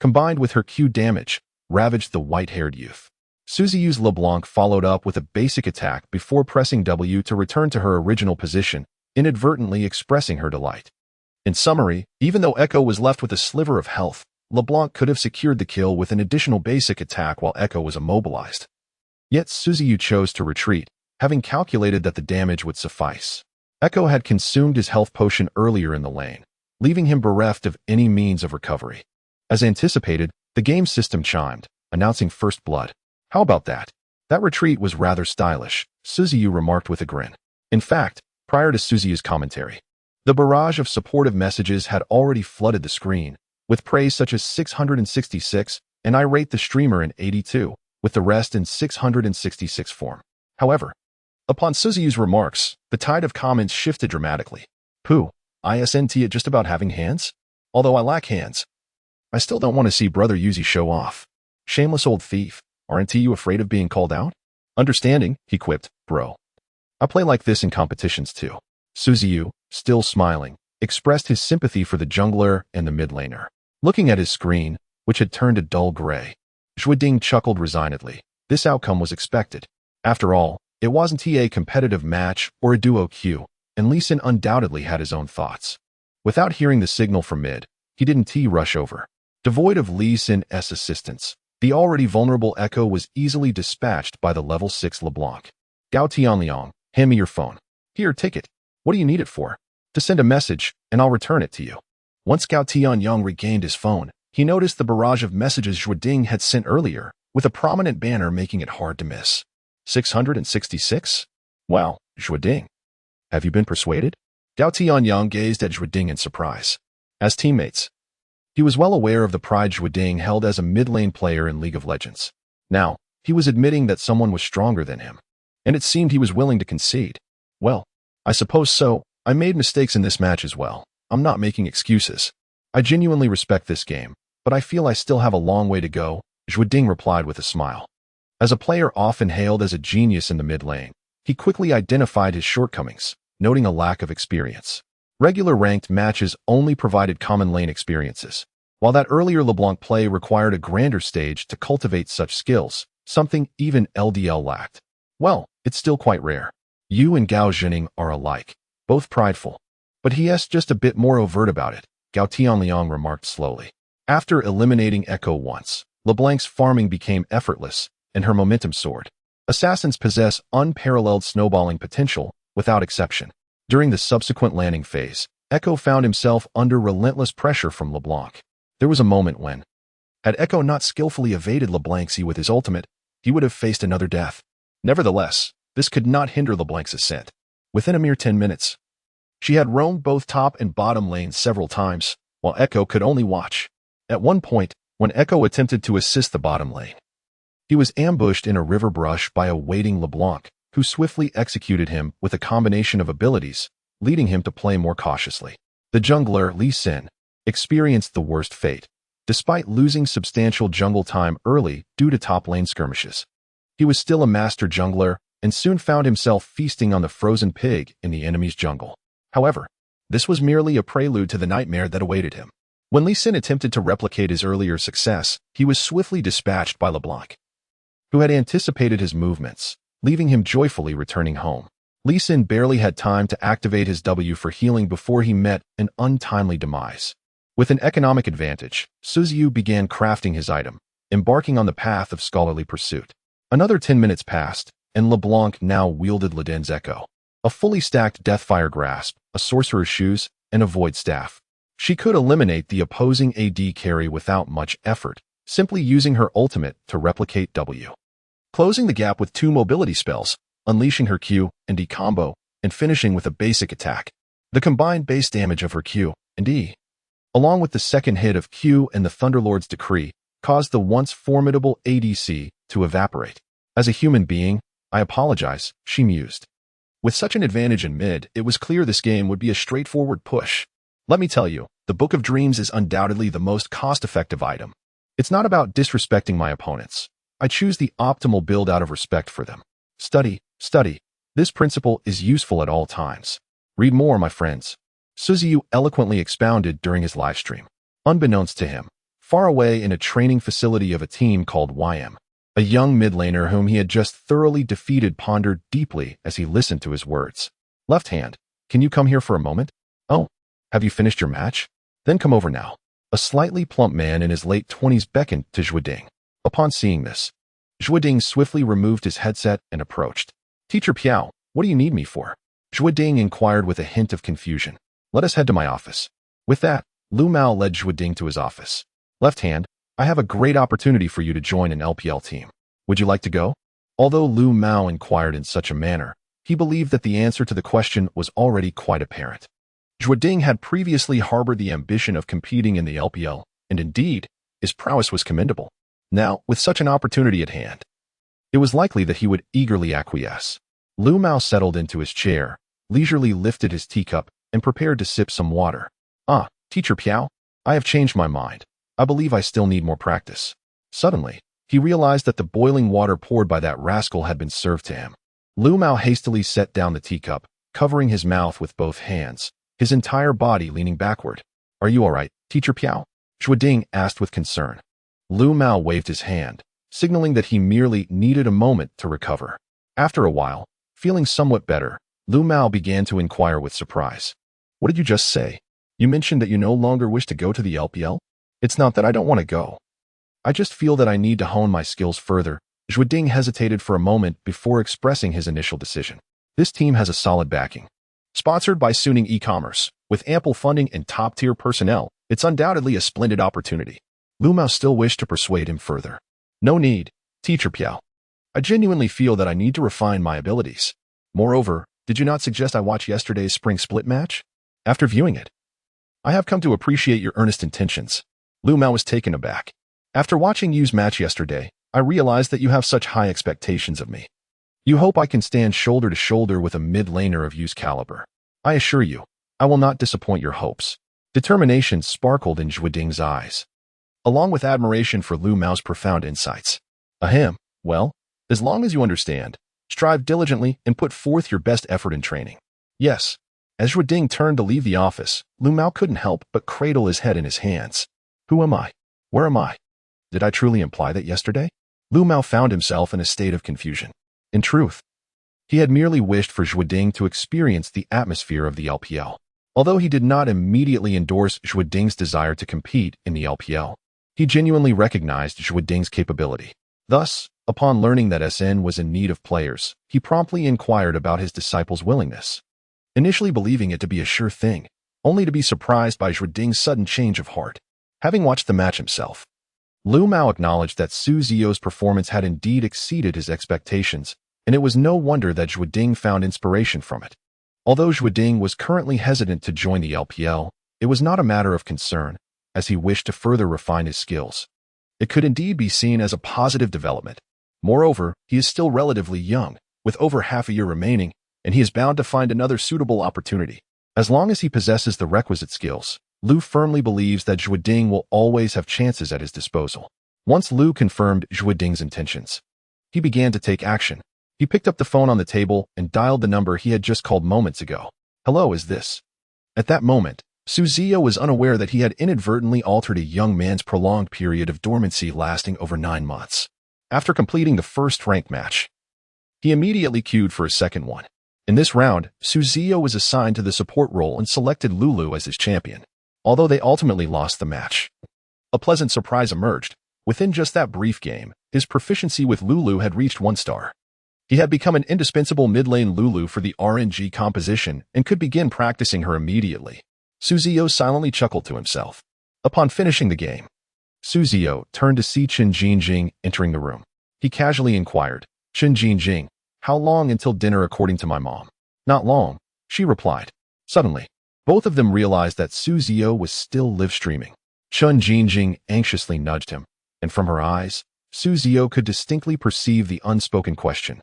combined with her Q damage, ravaged the white-haired youth. Ziyou's LeBlanc followed up with a basic attack before pressing W to return to her original position, inadvertently expressing her delight. In summary, even though Echo was left with a sliver of health, LeBlanc could have secured the kill with an additional basic attack while Echo was immobilized. Yet Ziyou chose to retreat, having calculated that the damage would suffice. Echo had consumed his health potion earlier in the lane, leaving him bereft of any means of recovery. As anticipated, the game system chimed, announcing first blood. How about that? That retreat was rather stylish, Ziyou remarked with a grin. In fact, prior to Ziyou's commentary, the barrage of supportive messages had already flooded the screen, with praise such as 666, and I rate the streamer in 82, with the rest in 666 form. However, upon Ziyou's remarks, the tide of comments shifted dramatically. Pooh, isn't it just about having hands? Although I lack hands, I still don't want to see Brother Yuzi show off. Shameless old thief, aren't you afraid of being called out? Understanding, he quipped, bro. I play like this in competitions too. Ziyou, still smiling, expressed his sympathy for the jungler and the mid laner. Looking at his screen, which had turned a dull gray, Zhuoding chuckled resignedly. This outcome was expected. After all, it wasn't a competitive match or a duo queue, and Lee Sin undoubtedly had his own thoughts. Without hearing the signal from mid, he didn't rush over. Devoid of Lee Sin's assistance, the already vulnerable Echo was easily dispatched by the level 6 LeBlanc. Gao Tianliang, hand me your phone. Here, take it. What do you need it for? To send a message, and I'll return it to you. Once Gao Tianliang regained his phone, he noticed the barrage of messages Zhuoding had sent earlier, with a prominent banner making it hard to miss. 666? Wow, Zhuoding. Have you been persuaded? Gao Tianliang gazed at Zhuoding in surprise. As teammates, he was well aware of the pride Zhuoding held as a mid-lane player in League of Legends. Now, he was admitting that someone was stronger than him, and it seemed he was willing to concede. Well, I suppose so. I made mistakes in this match as well. I'm not making excuses. I genuinely respect this game, but I feel I still have a long way to go, Zhuoding replied with a smile. As a player often hailed as a genius in the mid lane, he quickly identified his shortcomings, noting a lack of experience. Regular ranked matches only provided common lane experiences, while that earlier LeBlanc play required a grander stage to cultivate such skills, something even LDL lacked. Well, it's still quite rare. You and Gao Zhenning are alike, both prideful. But he's just a bit more overt about it, Gao Tianliang remarked slowly. After eliminating Echo once, LeBlanc's farming became effortless, and her momentum soared. Assassins possess unparalleled snowballing potential, without exception. During the subsequent landing phase, Echo found himself under relentless pressure from LeBlanc. There was a moment when, had Echo not skillfully evaded LeBlanc's E with his ultimate, he would have faced another death. Nevertheless, this could not hinder LeBlanc's ascent. Within a mere 10 minutes, she had roamed both top and bottom lanes several times, while Echo could only watch. At one point, when Echo attempted to assist the bottom lane, he was ambushed in a river brush by a waiting LeBlanc, who swiftly executed him with a combination of abilities, leading him to play more cautiously. The jungler, Lee Sin, experienced the worst fate, despite losing substantial jungle time early due to top lane skirmishes. He was still a master jungler, and soon found himself feasting on the frozen pig in the enemy's jungle. However, this was merely a prelude to the nightmare that awaited him. When Lee Sin attempted to replicate his earlier success, he was swiftly dispatched by LeBlanc, who had anticipated his movements, leaving him joyfully returning home. Lee Sin barely had time to activate his W for healing before he met an untimely demise. With an economic advantage, Ziyou began crafting his item, embarking on the path of scholarly pursuit. Another 10 minutes passed, and LeBlanc now wielded Leden's Echo, a fully stacked Deathfire Grasp, a Sorcerer's Shoes, and a Void Staff. She could eliminate the opposing AD carry without much effort, simply using her ultimate to replicate W, closing the gap with 2 mobility spells, unleashing her Q and D combo, and finishing with a basic attack. The combined base damage of her Q and E, along with the second hit of Q and the Thunderlord's Decree, caused the once formidable ADC to evaporate. As a human being, I apologize, she mused. With such an advantage in mid, it was clear this game would be a straightforward push. Let me tell you, the Book of Dreams is undoubtedly the most cost-effective item. It's not about disrespecting my opponents. I choose the optimal build out of respect for them. Study, study. This principle is useful at all times. Read more, my friends. Ziyou eloquently expounded during his livestream. Unbeknownst to him, far away in a training facility of a team called YM, a young mid laner whom he had just thoroughly defeated pondered deeply as he listened to his words. Left hand, can you come here for a moment? Oh, have you finished your match? Then come over now. A slightly plump man in his late 20s beckoned to Zhuoding. Upon seeing this, Zhuoding swiftly removed his headset and approached. Teacher Piao, what do you need me for? Zhuoding inquired with a hint of confusion. Let us head to my office. With that, Lu Mao led Zhuoding to his office. Left hand, I have a great opportunity for you to join an LPL team. Would you like to go? Although Lu Mao inquired in such a manner, he believed that the answer to the question was already quite apparent. Zhuoding had previously harbored the ambition of competing in the LPL, and indeed, his prowess was commendable. Now, with such an opportunity at hand, it was likely that he would eagerly acquiesce. Lu Mao settled into his chair, leisurely lifted his teacup, and prepared to sip some water. Ah, Teacher Piao, I have changed my mind. I believe I still need more practice. Suddenly, he realized that the boiling water poured by that rascal had been served to him. Lu Mao hastily set down the teacup, covering his mouth with both hands, his entire body leaning backward. Are you all right, Teacher Piao? Zhuoding asked with concern. Lu Mao waved his hand, signaling that he merely needed a moment to recover. After a while, feeling somewhat better, Lu Mao began to inquire with surprise. What did you just say? You mentioned that you no longer wish to go to the LPL? It's not that I don't want to go. I just feel that I need to hone my skills further. Zhuoding hesitated for a moment before expressing his initial decision. This team has a solid backing. Sponsored by Suning e-commerce, with ample funding and top-tier personnel, it's undoubtedly a splendid opportunity. Lu Mao still wished to persuade him further. No need, Teacher Piao. I genuinely feel that I need to refine my abilities. Moreover, did you not suggest I watch yesterday's spring split match? After viewing it, I have come to appreciate your earnest intentions. Lu Mao was taken aback. After watching Yu's match yesterday, I realized that you have such high expectations of me. You hope I can stand shoulder to shoulder with a mid-laner of Yu's caliber. I assure you, I will not disappoint your hopes. Determination sparkled in Zhuoding's eyes, along with admiration for Lu Mao's profound insights. Ahem, well, as long as you understand, strive diligently and put forth your best effort in training. Yes. As Zhuoding turned to leave the office, Lu Mao couldn't help but cradle his head in his hands. Who am I? Where am I? Did I truly imply that yesterday? Lu Mao found himself in a state of confusion. In truth, he had merely wished for Zhuoding to experience the atmosphere of the LPL. Although he did not immediately endorse Zhuoding's desire to compete in the LPL, he genuinely recognized Zhuoding's capability. Thus, upon learning that SN was in need of players, he promptly inquired about his disciple's willingness, initially believing it to be a sure thing, only to be surprised by Zhuoding's sudden change of heart. Having watched the match himself, Lu Mao acknowledged that Ziyou's performance had indeed exceeded his expectations, and it was no wonder that Zhuoding found inspiration from it. Although Zhuoding was currently hesitant to join the LPL, it was not a matter of concern, as he wished to further refine his skills. It could indeed be seen as a positive development. Moreover, he is still relatively young, with over half a year remaining, and he is bound to find another suitable opportunity. As long as he possesses the requisite skills, Lu firmly believes that Zhuoding will always have chances at his disposal. Once Lu confirmed Zhuoding's intentions, he began to take action. He picked up the phone on the table and dialed the number he had just called moments ago. Hello, is this? At that moment, Ziyou was unaware that he had inadvertently altered a young man's prolonged period of dormancy lasting over 9 months. After completing the first ranked match, he immediately queued for a second one. In this round, Ziyou was assigned to the support role and selected Lulu as his champion. Although they ultimately lost the match, a pleasant surprise emerged. Within just that brief game, his proficiency with Lulu had reached 1 star. He had become an indispensable mid-lane Lulu for the RNG composition and could begin practicing her immediately. Ziyou silently chuckled to himself. Upon finishing the game, Ziyou turned to see Chen Jingjing entering the room. He casually inquired, Chen Jingjing, how long until dinner according to my mom? Not long, she replied. Suddenly, both of them realized that Ziyou was still live-streaming. Chen Jingjing anxiously nudged him, and from her eyes, Ziyou could distinctly perceive the unspoken question.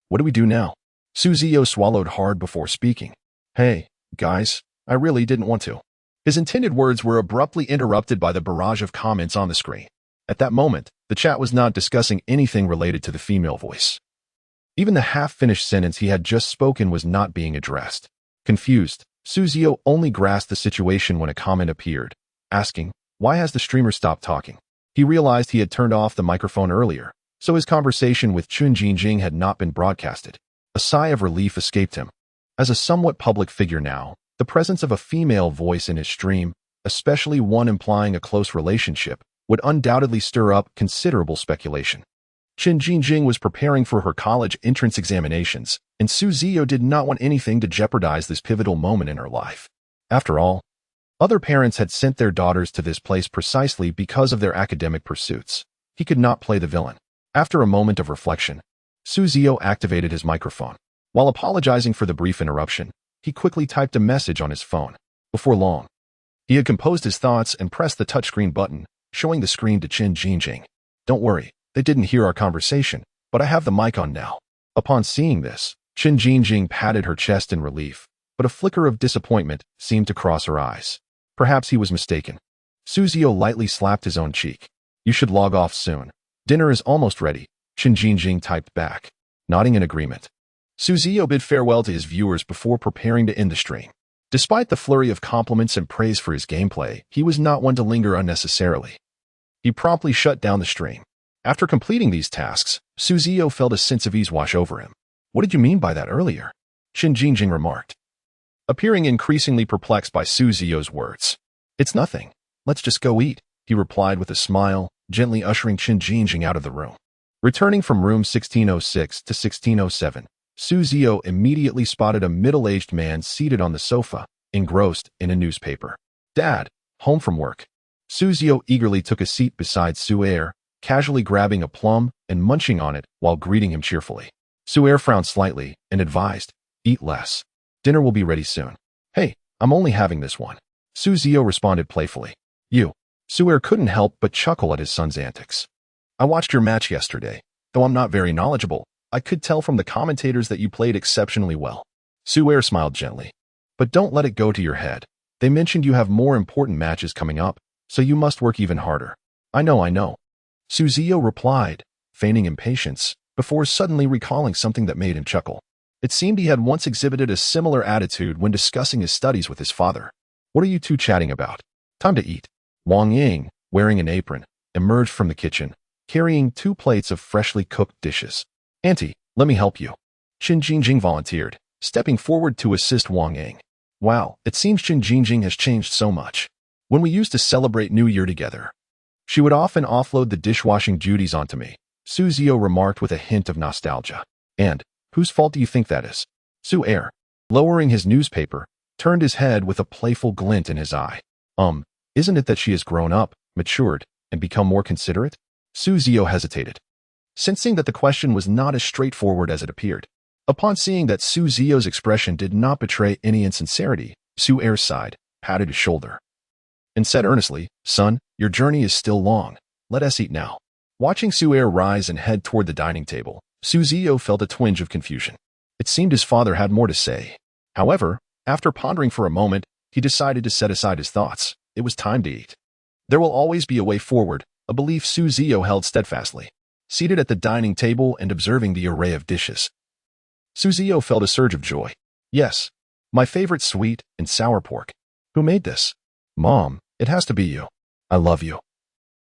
What do we do now? Ziyou swallowed hard before speaking. Hey, guys, I really didn't want to. His intended words were abruptly interrupted by the barrage of comments on the screen. At that moment, the chat was not discussing anything related to the female voice. Even the half-finished sentence he had just spoken was not being addressed. Confused, Ziyou only grasped the situation when a comment appeared, asking, why has the streamer stopped talking? He realized he had turned off the microphone earlier, so his conversation with Chen Jingjing had not been broadcasted. A sigh of relief escaped him. As a somewhat public figure now, the presence of a female voice in his stream, especially one implying a close relationship, would undoubtedly stir up considerable speculation. Chen Jingjing was preparing for her college entrance examinations, and Ziyou did not want anything to jeopardize this pivotal moment in her life. After all, Other parents had sent their daughters to this place precisely because of their academic pursuits. He could not play the villain. After a moment of reflection, Ziyou activated his microphone. While apologizing for the brief interruption, he quickly typed a message on his phone. Before long, he had composed his thoughts and pressed the touchscreen button, showing the screen to Qin Jingjing. Don't worry, they didn't hear our conversation, but I have the mic on now. Upon seeing this, Qin Jingjing patted her chest in relief, but a flicker of disappointment seemed to cross her eyes. Perhaps he was mistaken. Ziyou lightly slapped his own cheek. You should log off soon. Dinner is almost ready, Qin Jingjing typed back, nodding in agreement. Ziyou bid farewell to his viewers before preparing to end the stream. Despite the flurry of compliments and praise for his gameplay, he was not one to linger unnecessarily. He promptly shut down the stream. After completing these tasks, Ziyou felt a sense of ease wash over him. What did you mean by that earlier? Qin Jingjing remarked, appearing increasingly perplexed by Ziyou's words. It's nothing. Let's just go eat, he replied with a smile, gently ushering Qin Jingjing out of the room. Returning from room 1606 to 1607, Ziyou immediately spotted a middle-aged man seated on the sofa, engrossed in a newspaper. Dad, home from work. Ziyou eagerly took a seat beside Su'er, casually grabbing a plum and munching on it while greeting him cheerfully. Su'er frowned slightly and advised, eat less. Dinner will be ready soon. Hey, I'm only having this one. Ziyou responded playfully. You. Su'er couldn't help but chuckle at his son's antics. I watched your match yesterday. Though I'm not very knowledgeable, I could tell from the commentators that you played exceptionally well. Su'er smiled gently. But don't let it go to your head. They mentioned you have more important matches coming up, so you must work even harder. I know. Ziyou replied, feigning impatience, before suddenly recalling something that made him chuckle. It seemed he had once exhibited a similar attitude when discussing his studies with his father. What are you two chatting about? Time to eat. Wang Ying, wearing an apron, emerged from the kitchen, carrying 2 plates of freshly cooked dishes. Auntie, let me help you. Qin Jingjing volunteered, stepping forward to assist Wang Ying. Wow, it seems Qin Jingjing has changed so much. When we used to celebrate New Year together, she would often offload the dishwashing duties onto me, Ziyou remarked with a hint of nostalgia. And, whose fault do you think that is? Su'er, lowering his newspaper, turned his head with a playful glint in his eye. Isn't it that she has grown up, matured, and become more considerate? Ziyou hesitated, sensing that the question was not as straightforward as it appeared. Upon seeing that Ziyou's expression did not betray any insincerity, Su'er sighed, patted his shoulder, and said earnestly, Son, your journey is still long. Let us eat now. Watching Su'er rise and head toward the dining table, Ziyou felt a twinge of confusion. It seemed his father had more to say. However, after pondering for a moment, he decided to set aside his thoughts. It was time to eat. There will always be a way forward, a belief Ziyou held steadfastly. Seated at the dining table and observing the array of dishes, Ziyou felt a surge of joy. Yes, my favorite sweet and sour pork. Who made this? Mom, it has to be you. I love you.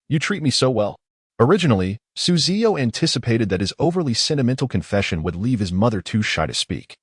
You treat me so well. Originally, Ziyou anticipated that his overly sentimental confession would leave his mother too shy to speak,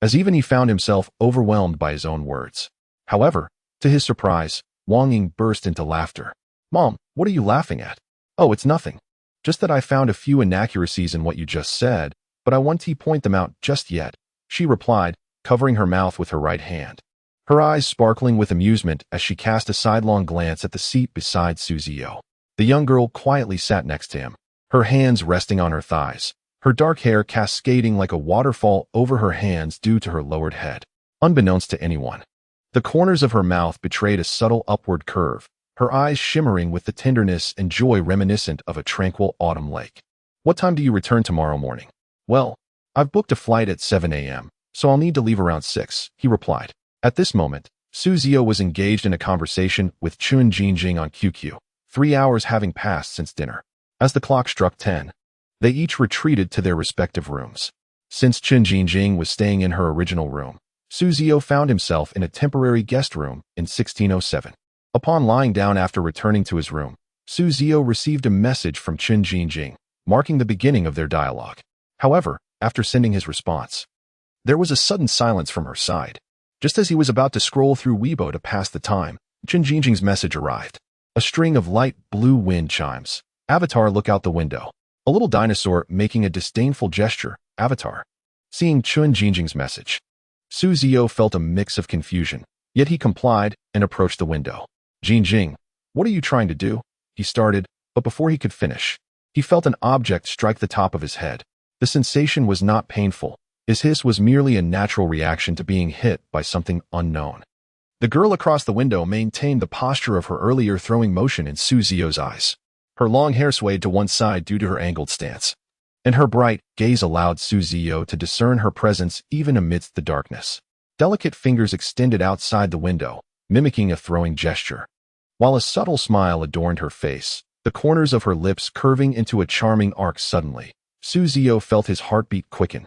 as even he found himself overwhelmed by his own words. However, to his surprise, Wang Ying burst into laughter. Mom, what are you laughing at? Oh, it's nothing. Just that I found a few inaccuracies in what you just said, but I won't point them out just yet, she replied, covering her mouth with her right hand, her eyes sparkling with amusement as she cast a sidelong glance at the seat beside Ziyou. The young girl quietly sat next to him, her hands resting on her thighs, her dark hair cascading like a waterfall over her hands due to her lowered head. Unbeknownst to anyone, the corners of her mouth betrayed a subtle upward curve, her eyes shimmering with the tenderness and joy reminiscent of a tranquil autumn lake. What time do you return tomorrow morning? Well, I've booked a flight at 7 a.m., so I'll need to leave around 6, he replied. At this moment, Ziyou was engaged in a conversation with Qin Jingjing on QQ, 3 hours having passed since dinner. As the clock struck 10, they each retreated to their respective rooms. Since Qin Jingjing was staying in her original room, Ziyou found himself in a temporary guest room in 1607. Upon lying down after returning to his room, Ziyou received a message from Qin Jingjing, marking the beginning of their dialogue. However, after sending his response, there was a sudden silence from her side. Just as he was about to scroll through Weibo to pass the time, Qin Jingjing's message arrived. A string of light blue wind chimes. Avatar, look out the window. A little dinosaur making a disdainful gesture. Avatar. Seeing Qin Jingjing's message, Ziyou felt a mix of confusion, Yet he complied and approached the window. Jing, what are you trying to do? He started, but before he could finish, he felt an object strike the top of his head. The sensation was not painful. His hiss was merely a natural reaction to being hit by something unknown. The girl across the window maintained the posture of her earlier throwing motion in Su Ziyou's eyes. Her long hair swayed to one side due to her angled stance, and her bright gaze allowed Su Ziyou to discern her presence even amidst the darkness. Delicate fingers extended outside the window, mimicking a throwing gesture, while a subtle smile adorned her face, the corners of her lips curving into a charming arc. Suddenly, Su Ziyou felt his heartbeat quicken,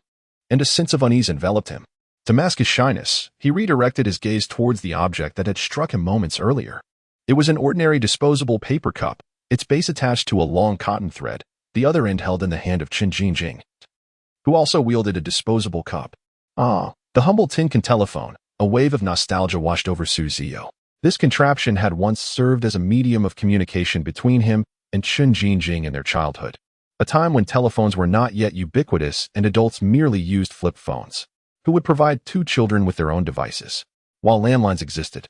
and a sense of unease enveloped him. To mask his shyness, he redirected his gaze towards the object that had struck him moments earlier. It was an ordinary disposable paper cup, its base attached to a long cotton thread, the other end held in the hand of Chen Jingjing, who also wielded a disposable cup. Ah, the humble tin can telephone. A wave of nostalgia washed over Su Ziyou. This contraption had once served as a medium of communication between him and Chen Jingjing in their childhood, a time when telephones were not yet ubiquitous and adults merely used flip phones, who would provide two children with their own devices, while landlines existed.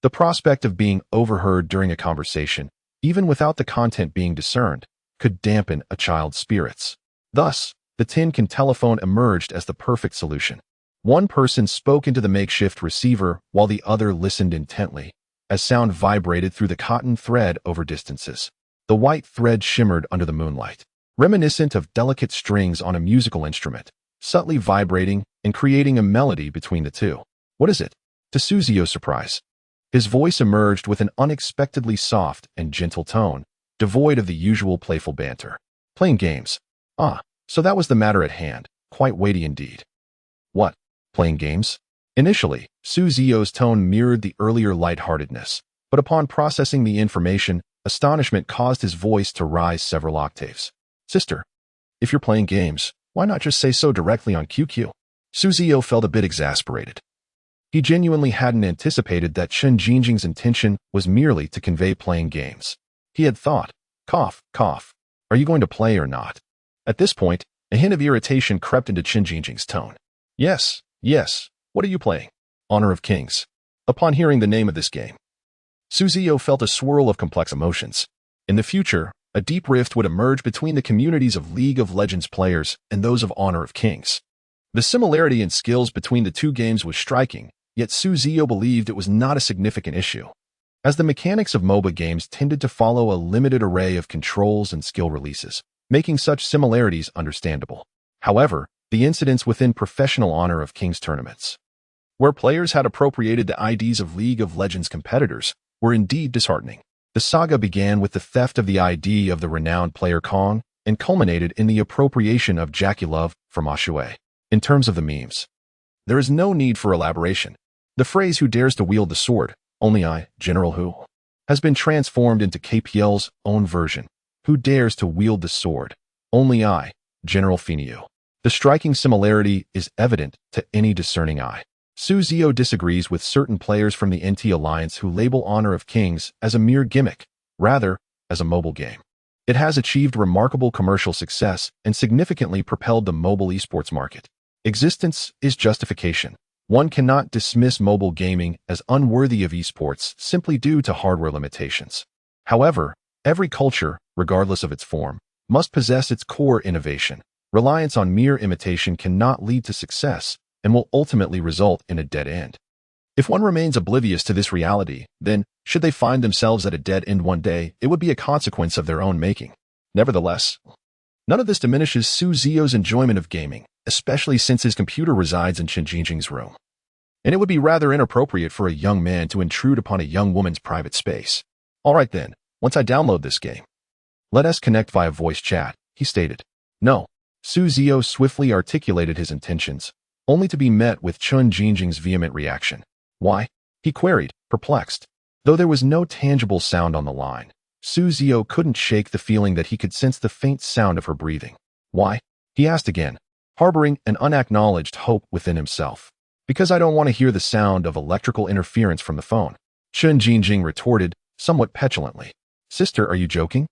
The prospect of being overheard during a conversation, even without the content being discerned, could dampen a child's spirits. Thus, the tin can telephone emerged as the perfect solution. One person spoke into the makeshift receiver while the other listened intently, as sound vibrated through the cotton thread over distances. The white thread shimmered under the moonlight, reminiscent of delicate strings on a musical instrument, subtly vibrating and creating a melody between the two. What is it? To Su Ziyou's surprise, his voice emerged with an unexpectedly soft and gentle tone, devoid of the usual playful banter. Playing games. Ah, so that was the matter at hand. Quite weighty indeed. What? Playing games? Initially, Su Ziyou's tone mirrored the earlier lightheartedness, but upon processing the information, astonishment caused his voice to rise several octaves. Sister, if you're playing games, why not just say so directly on QQ? Su Ziyou felt a bit exasperated. He genuinely hadn't anticipated that Chen Jingjing's intention was merely to convey playing games. He had thought, cough, are you going to play or not? At this point, a hint of irritation crept into Chen Jingjing's tone. Yes, what are you playing? Honor of Kings. Upon hearing the name of this game, Su Ziyou felt a swirl of complex emotions. In the future, a deep rift would emerge between the communities of League of Legends players and those of Honor of Kings. The similarity in skills between the two games was striking, yet Su Ziyou believed it was not a significant issue, as the mechanics of MOBA games tended to follow a limited array of controls and skill releases, making such similarities understandable. However, the incidents within professional Honor of Kings tournaments, where players had appropriated the IDs of League of Legends competitors, were indeed disheartening. The saga began with the theft of the ID of the renowned player Kong and culminated in the appropriation of Jackie Love from Ashui. In terms of the memes, there is no need for elaboration. The phrase "who dares to wield the sword, only I, General Hu," has been transformed into KPL's own version. Who dares to wield the sword, only I, General Finyu. The striking similarity is evident to any discerning eye. Su Ziyou disagrees with certain players from the NT Alliance who label Honor of Kings as a mere gimmick, rather, as a mobile game. It has achieved remarkable commercial success and significantly propelled the mobile esports market. Existence is justification. One cannot dismiss mobile gaming as unworthy of esports simply due to hardware limitations. However, every culture, regardless of its form, must possess its core innovation. Reliance on mere imitation cannot lead to success and will ultimately result in a dead end. If one remains oblivious to this reality, then, should they find themselves at a dead end one day, it would be a consequence of their own making. Nevertheless, none of this diminishes Su Ziyou's enjoyment of gaming, especially since his computer resides in Chen Jingjing's room. And it would be rather inappropriate for a young man to intrude upon a young woman's private space. Alright then, once I download this game, let us connect via voice chat, he stated. No. Su Ziyou swiftly articulated his intentions, only to be met with Chen Jingjing's vehement reaction. Why? He queried, perplexed. Though there was no tangible sound on the line, Su Ziyou couldn't shake the feeling that he could sense the faint sound of her breathing. Why? He asked again, harboring an unacknowledged hope within himself. Because I don't want to hear the sound of electrical interference from the phone, Chen Jingjing retorted, somewhat petulantly. Sister, are you joking?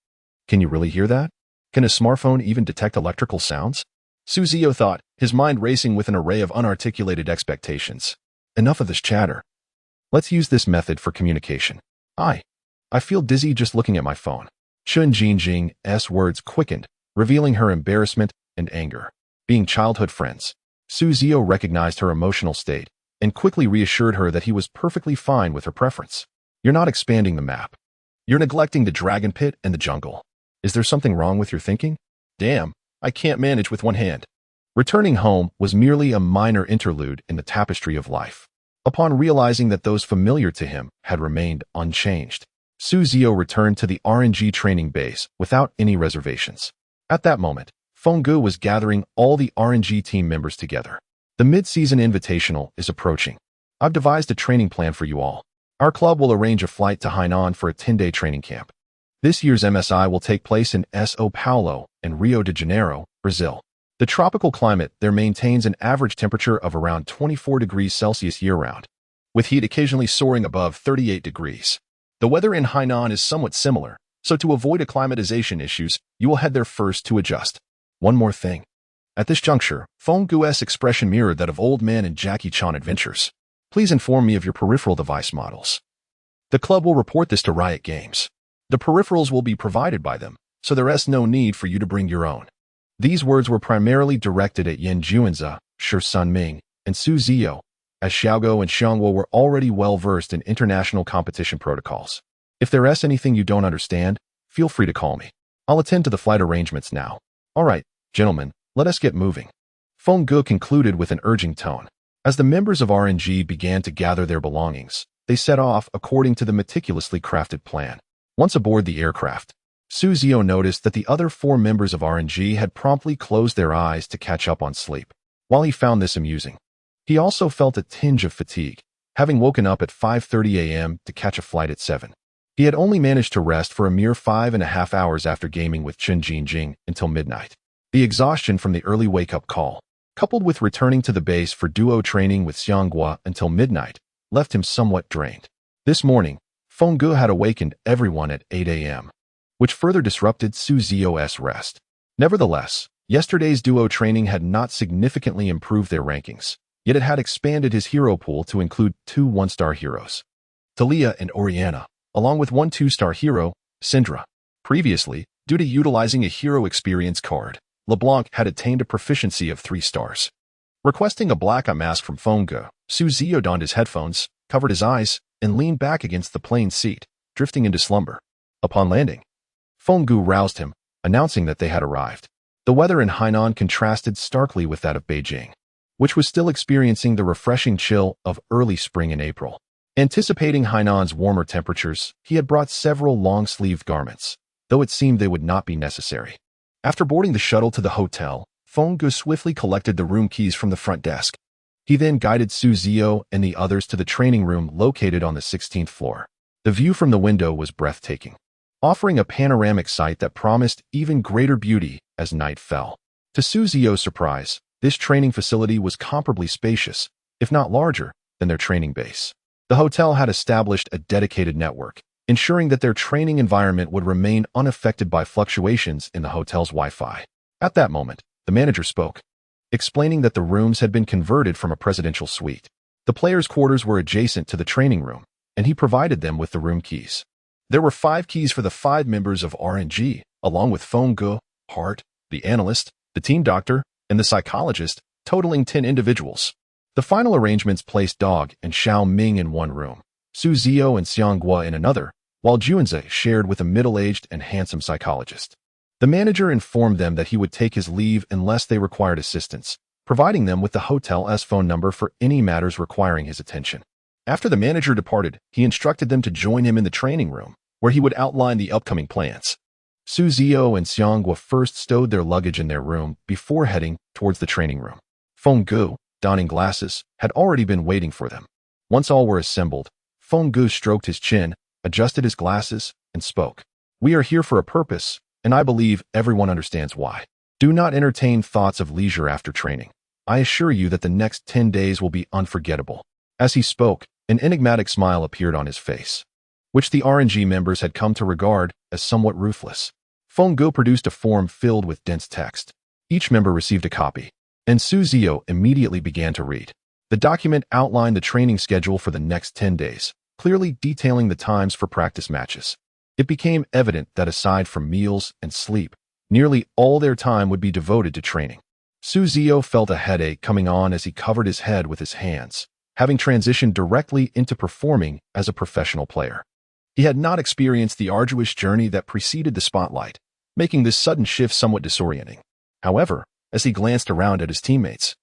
Can you really hear that? Can a smartphone even detect electrical sounds? Su Ziyou thought, his mind racing with an array of unarticulated expectations. Enough of this chatter. Let's use this method for communication. I feel dizzy just looking at my phone. Chun Jingjing's words quickened, revealing her embarrassment and anger. Being childhood friends, Ziyou recognized her emotional state and quickly reassured her that he was perfectly fine with her preference. You're not expanding the map. You're neglecting the dragon pit and the jungle. Is there something wrong with your thinking? Damn, I can't manage with one hand. Returning home was merely a minor interlude in the tapestry of life. Upon realizing that those familiar to him had remained unchanged, Ziyou returned to the RNG training base without any reservations. At that moment, Fenggu was gathering all the RNG team members together. The mid-season invitational is approaching. I've devised a training plan for you all. Our club will arrange a flight to Hainan for a 10-day training camp. This year's MSI will take place in São Paulo and Rio de Janeiro, Brazil. The tropical climate there maintains an average temperature of around 24 degrees Celsius year-round, with heat occasionally soaring above 38 degrees. The weather in Hainan is somewhat similar, so to avoid acclimatization issues, you will head there first to adjust. One more thing. At this juncture, Fenggu's expression mirrored that of Old Man and Jackie Chan Adventures. Please inform me of your peripheral device models. The club will report this to Riot Games. The peripherals will be provided by them, so there is no need for you to bring your own. These words were primarily directed at Yan Juanzi, Shi Sunming, and Ziyou, as Xiao and Xiangguo were already well-versed in international competition protocols. If there is anything you don't understand, feel free to call me. I'll attend to the flight arrangements now. All right, gentlemen, let us get moving. Fenggu concluded with an urging tone. As the members of RNG began to gather their belongings, they set off according to the meticulously crafted plan. Once aboard the aircraft, Ziyou noticed that the other 4 members of RNG had promptly closed their eyes to catch up on sleep. While he found this amusing, he also felt a tinge of fatigue, having woken up at 5:30 a.m. to catch a flight at 7. He had only managed to rest for a mere 5.5 hours after gaming with Chun Jingjing until midnight. The exhaustion from the early wake-up call, coupled with returning to the base for duo training with Xiangguo until midnight, left him somewhat drained. This morning, Fenggu had awakened everyone at 8 a.m., which further disrupted Ziyou's rest. Nevertheless, yesterday's duo training had not significantly improved their rankings, yet it had expanded his hero pool to include 2 1-star heroes, Talia and Oriana, along with 1 2-star hero, Syndra. Previously, due to utilizing a hero experience card, LeBlanc had attained a proficiency of 3 stars. Requesting a blackout mask from Fenggu, Ziyou donned his headphones, covered his eyes, and leaned back against the plane seat, drifting into slumber. Upon landing, Fenggu roused him, announcing that they had arrived. The weather in Hainan contrasted starkly with that of Beijing, which was still experiencing the refreshing chill of early spring in April. Anticipating Hainan's warmer temperatures, he had brought several long-sleeved garments, though it seemed they would not be necessary. After boarding the shuttle to the hotel, Fenggu swiftly collected the room keys from the front desk. He then guided Ziyou and the others to the training room located on the 16th floor. The view from the window was breathtaking, offering a panoramic sight that promised even greater beauty as night fell. To Ziyou's surprise, this training facility was comparably spacious, if not larger, than their training base. The hotel had established a dedicated network, ensuring that their training environment would remain unaffected by fluctuations in the hotel's Wi-Fi. At that moment, the manager spoke, explaining that the rooms had been converted from a presidential suite. The players' quarters were adjacent to the training room, and he provided them with the room keys. There were 5 keys for the 5 members of RNG, along with Fenggu, Hart, the analyst, the team doctor, and the psychologist, totaling 10 individuals. The final arrangements placed Dog and Xiao Ming in one room, Ziyou and Xiangguo in another, while Juanzi shared with a middle-aged and handsome psychologist. The manager informed them that he would take his leave unless they required assistance, providing them with the hotel's phone number for any matters requiring his attention. After the manager departed, he instructed them to join him in the training room, where he would outline the upcoming plans. Ziyou and Xiangguo first stowed their luggage in their room before heading towards the training room. Fenggu, donning glasses, had already been waiting for them. Once all were assembled, Fenggu stroked his chin, adjusted his glasses, and spoke. "We are here for a purpose, and I believe everyone understands why. Do not entertain thoughts of leisure after training. I assure you that the next 10 days will be unforgettable." As he spoke, an enigmatic smile appeared on his face, which the RNG members had come to regard as somewhat ruthless. Fenggu produced a form filled with dense text. Each member received a copy, and Ziyou immediately began to read. The document outlined the training schedule for the next 10 days, clearly detailing the times for practice matches. It became evident that aside from meals and sleep, nearly all their time would be devoted to training. Ziyou felt a headache coming on as he covered his head with his hands, having transitioned directly into performing as a professional player. He had not experienced the arduous journey that preceded the spotlight, making this sudden shift somewhat disorienting. However, as he glanced around at his teammates,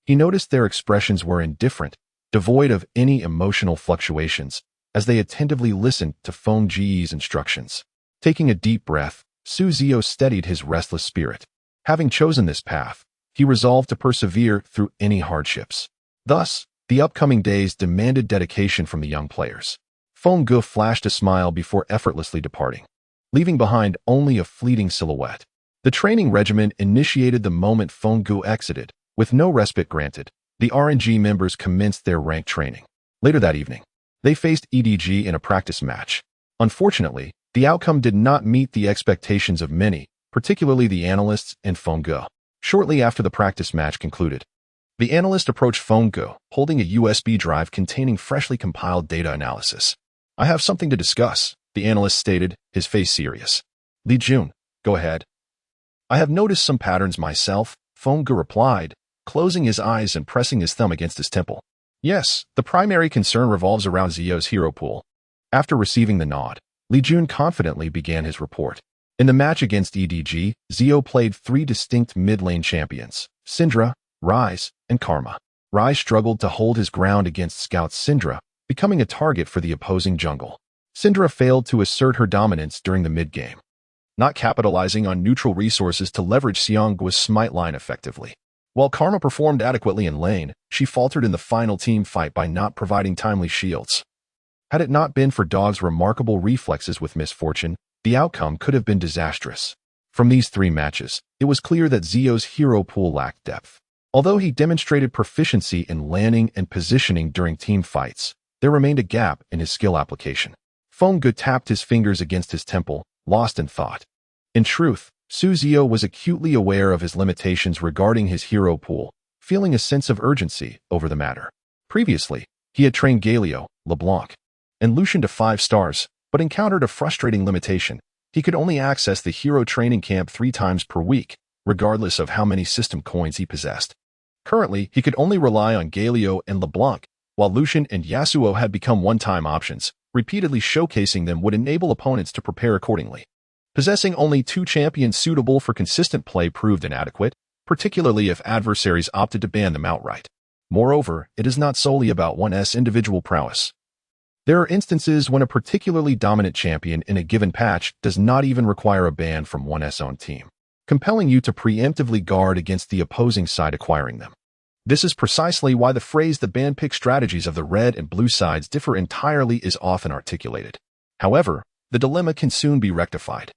he noticed their expressions were indifferent, devoid of any emotional fluctuations, as they attentively listened to Feng Ji's instructions. Taking a deep breath, Ziyou steadied his restless spirit. Having chosen this path, he resolved to persevere through any hardships. Thus, the upcoming days demanded dedication from the young players. Feng Gu flashed a smile before effortlessly departing, leaving behind only a fleeting silhouette. The training regimen initiated the moment Feng Gu exited. With no respite granted, the RNG members commenced their rank training. Later that evening, they faced EDG in a practice match. Unfortunately, the outcome did not meet the expectations of many, particularly the analysts and Feng Gu. Shortly after the practice match concluded, the analyst approached Feng Gu, holding a USB drive containing freshly compiled data analysis. "I have something to discuss," the analyst stated, his face serious. "Li Jun, go ahead." "I have noticed some patterns myself," Feng Gu replied, closing his eyes and pressing his thumb against his temple. "Yes, the primary concern revolves around Ziyou's hero pool." After receiving the nod, Li Jun confidently began his report. In the match against EDG, Ziyou played 3 distinct mid-lane champions, Syndra, Ryze, and Karma. Ryze struggled to hold his ground against Scout Syndra, becoming a target for the opposing jungle. Syndra failed to assert her dominance during the mid-game, not capitalizing on neutral resources to leverage Xiangguo's smite line effectively. While Karma performed adequately in lane, she faltered in the final team fight by not providing timely shields. Had it not been for Dog's remarkable reflexes with misfortune, the outcome could have been disastrous. From these 3 matches, it was clear that Ziyou's hero pool lacked depth. Although he demonstrated proficiency in landing and positioning during team fights, there remained a gap in his skill application. Feng Gu tapped his fingers against his temple, lost in thought. In truth, Ziyou was acutely aware of his limitations regarding his hero pool, feeling a sense of urgency over the matter. Previously, he had trained Galio, LeBlanc, and Lucian to 5 stars, but encountered a frustrating limitation. He could only access the hero training camp 3 times per week, regardless of how many system coins he possessed. Currently, he could only rely on Galio and LeBlanc, while Lucian and Yasuo had become one-time options. Repeatedly showcasing them would enable opponents to prepare accordingly. Possessing only 2 champions suitable for consistent play proved inadequate, particularly if adversaries opted to ban them outright. Moreover, it is not solely about one's individual prowess. There are instances when a particularly dominant champion in a given patch does not even require a ban from one's own team, compelling you to preemptively guard against the opposing side acquiring them. This is precisely why the phrase "the ban pick strategies of the red and blue sides differ entirely" is often articulated. However, the dilemma can soon be rectified.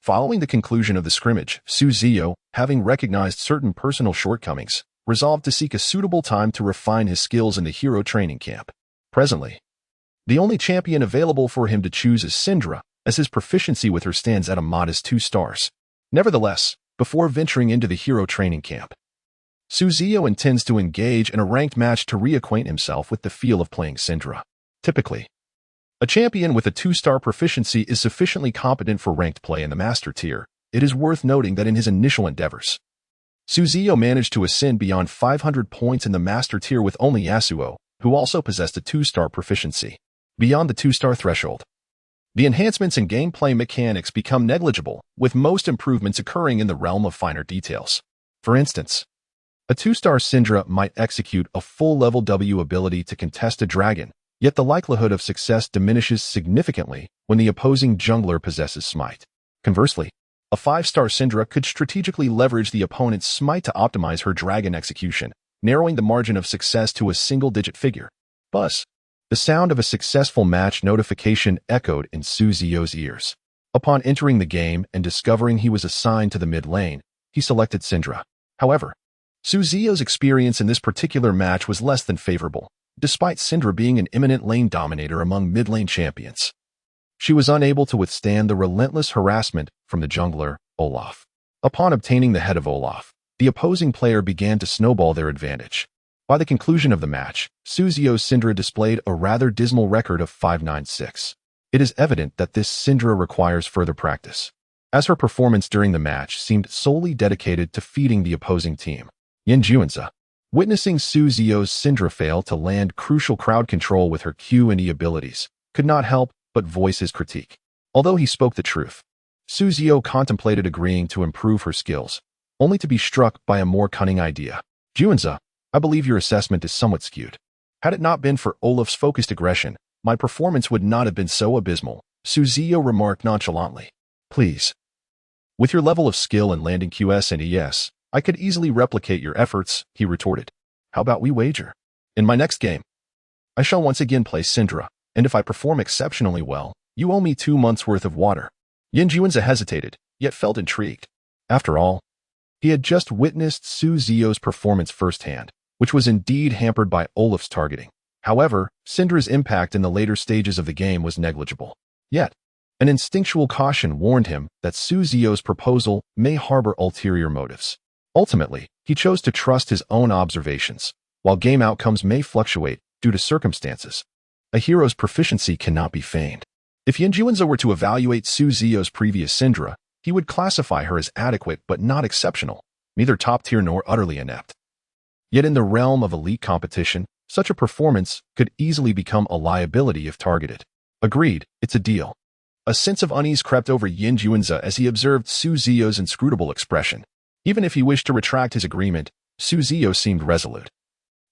Following the conclusion of the scrimmage, Ziyou, having recognized certain personal shortcomings, resolved to seek a suitable time to refine his skills in the hero training camp. Presently, the only champion available for him to choose is Syndra, as his proficiency with her stands at a modest 2 stars. Nevertheless, before venturing into the hero training camp, Ziyou intends to engage in a ranked match to reacquaint himself with the feel of playing Syndra. Typically, a champion with a 2-star proficiency is sufficiently competent for ranked play in the Master tier. It is worth noting that in his initial endeavors, Ziyou managed to ascend beyond 500 points in the Master tier with only Yasuo, who also possessed a 2-star proficiency. Beyond the 2-star threshold, the enhancements in gameplay mechanics become negligible, with most improvements occurring in the realm of finer details. For instance, a 2-star Syndra might execute a full-level W ability to contest a dragon, yet the likelihood of success diminishes significantly when the opposing jungler possesses smite. Conversely, a 5-star Syndra could strategically leverage the opponent's smite to optimize her dragon execution, narrowing the margin of success to a single-digit figure. Buzz. The sound of a successful match notification echoed in Ziyou's ears. Upon entering the game and discovering he was assigned to the mid lane, he selected Syndra. However, Ziyou's experience in this particular match was less than favorable, despite Syndra being an eminent lane dominator among mid-lane champions. She was unable to withstand the relentless harassment from the jungler, Olaf. Upon obtaining the head of Olaf, the opposing player began to snowball their advantage. By the conclusion of the match, Ziyou's Syndra displayed a rather dismal record of 5-9-6. It is evident that this Syndra requires further practice, as her performance during the match seemed solely dedicated to feeding the opposing team. Juanzi, witnessing Ziyou's Syndra fail to land crucial crowd control with her Q and E abilities, could not help but voice his critique. Although he spoke the truth, Ziyou contemplated agreeing to improve her skills, only to be struck by a more cunning idea. Juanzi, I believe your assessment is somewhat skewed. Had it not been for Olaf's focused aggression, my performance would not have been so abysmal, Ziyou remarked nonchalantly. Please. With your level of skill in landing QS and ES, I could easily replicate your efforts, he retorted. How about we wager? In my next game, I shall once again play Syndra, and if I perform exceptionally well, you owe me 2 months' worth of water. Juanzi hesitated, yet felt intrigued. After all, he had just witnessed Ziyou's performance firsthand, which was indeed hampered by Olaf's targeting. However, Syndra's impact in the later stages of the game was negligible. Yet, an instinctual caution warned him that Ziyou's proposal may harbor ulterior motives. Ultimately, he chose to trust his own observations. While game outcomes may fluctuate due to circumstances, a hero's proficiency cannot be feigned. If Juanzi were to evaluate Ziyou's previous Syndra, he would classify her as adequate but not exceptional, neither top-tier nor utterly inept. Yet in the realm of elite competition, such a performance could easily become a liability if targeted. Agreed, it's a deal. A sense of unease crept over Juanzi as he observed Ziyou's inscrutable expression. Even if he wished to retract his agreement, Ziyou seemed resolute,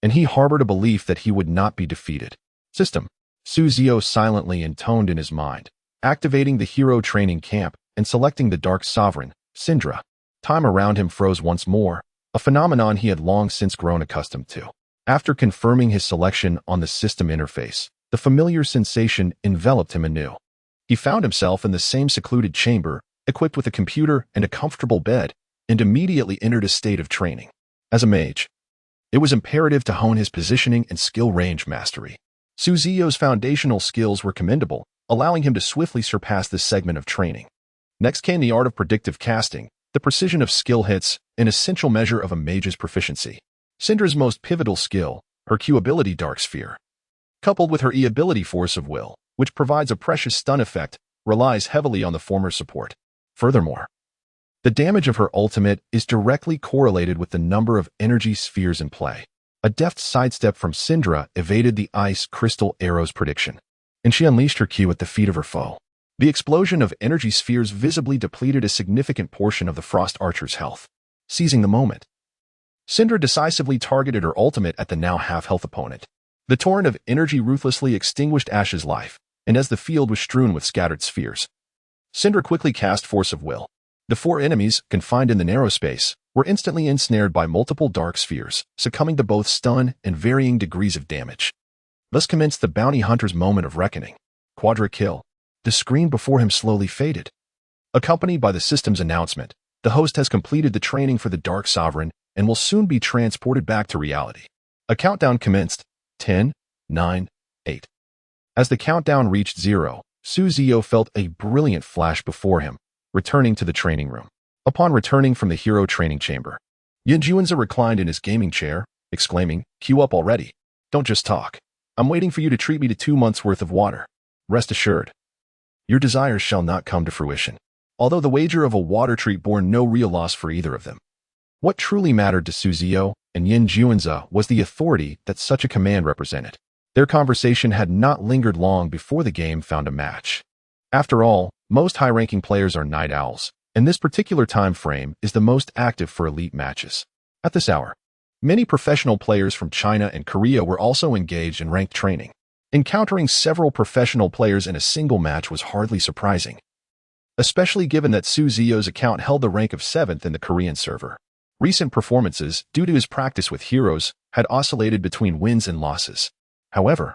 and he harbored a belief that he would not be defeated. System. Ziyou silently intoned in his mind, activating the hero training camp and selecting the Dark Sovereign, Syndra. Time around him froze once more, a phenomenon he had long since grown accustomed to. After confirming his selection on the system interface, the familiar sensation enveloped him anew. He found himself in the same secluded chamber, equipped with a computer and a comfortable bed, and immediately entered a state of training. As a mage, it was imperative to hone his positioning and skill range mastery. Ziyou's foundational skills were commendable, allowing him to swiftly surpass this segment of training. Next came the art of predictive casting, the precision of skill hits, an essential measure of a mage's proficiency. Syndra's most pivotal skill, her Q ability Dark Sphere, coupled with her E ability Force of Will, which provides a precious stun effect, relies heavily on the former's support. Furthermore, the damage of her ultimate is directly correlated with the number of energy spheres in play. A deft sidestep from Syndra evaded the Ice Crystal Arrow's prediction, and she unleashed her Q at the feet of her foe. The explosion of energy spheres visibly depleted a significant portion of the Frost Archer's health. Seizing the moment, Syndra decisively targeted her ultimate at the now half-health opponent. The torrent of energy ruthlessly extinguished Ash's life, and as the field was strewn with scattered spheres, Syndra quickly cast Force of Will. The 4 enemies, confined in the narrow space, were instantly ensnared by multiple dark spheres, succumbing to both stun and varying degrees of damage. Thus commenced the bounty hunter's moment of reckoning. Quadra kill. The screen before him slowly faded. Accompanied by the system's announcement, the host has completed the training for the Dark Sovereign and will soon be transported back to reality. A countdown commenced. 10, 9, 8. As the countdown reached 0, Ziyou felt a brilliant flash before him, returning to the training room. Upon returning from the hero training chamber, Juanzi reclined in his gaming chair, exclaiming, "Queue up already. Don't just talk. I'm waiting for you to treat me to 2 months' worth of water. Rest assured, your desires shall not come to fruition." Although the wager of a water treat bore no real loss for either of them, what truly mattered to Ziyou and Juanzi was the authority that such a command represented. Their conversation had not lingered long before the game found a match. After all, most high-ranking players are night owls, and this particular time frame is the most active for elite matches. At this hour, many professional players from China and Korea were also engaged in ranked training. Encountering several professional players in a single match was hardly surprising, especially given that Ziyou's account held the rank of 7th in the Korean server. Recent performances, due to his practice with heroes, had oscillated between wins and losses. However,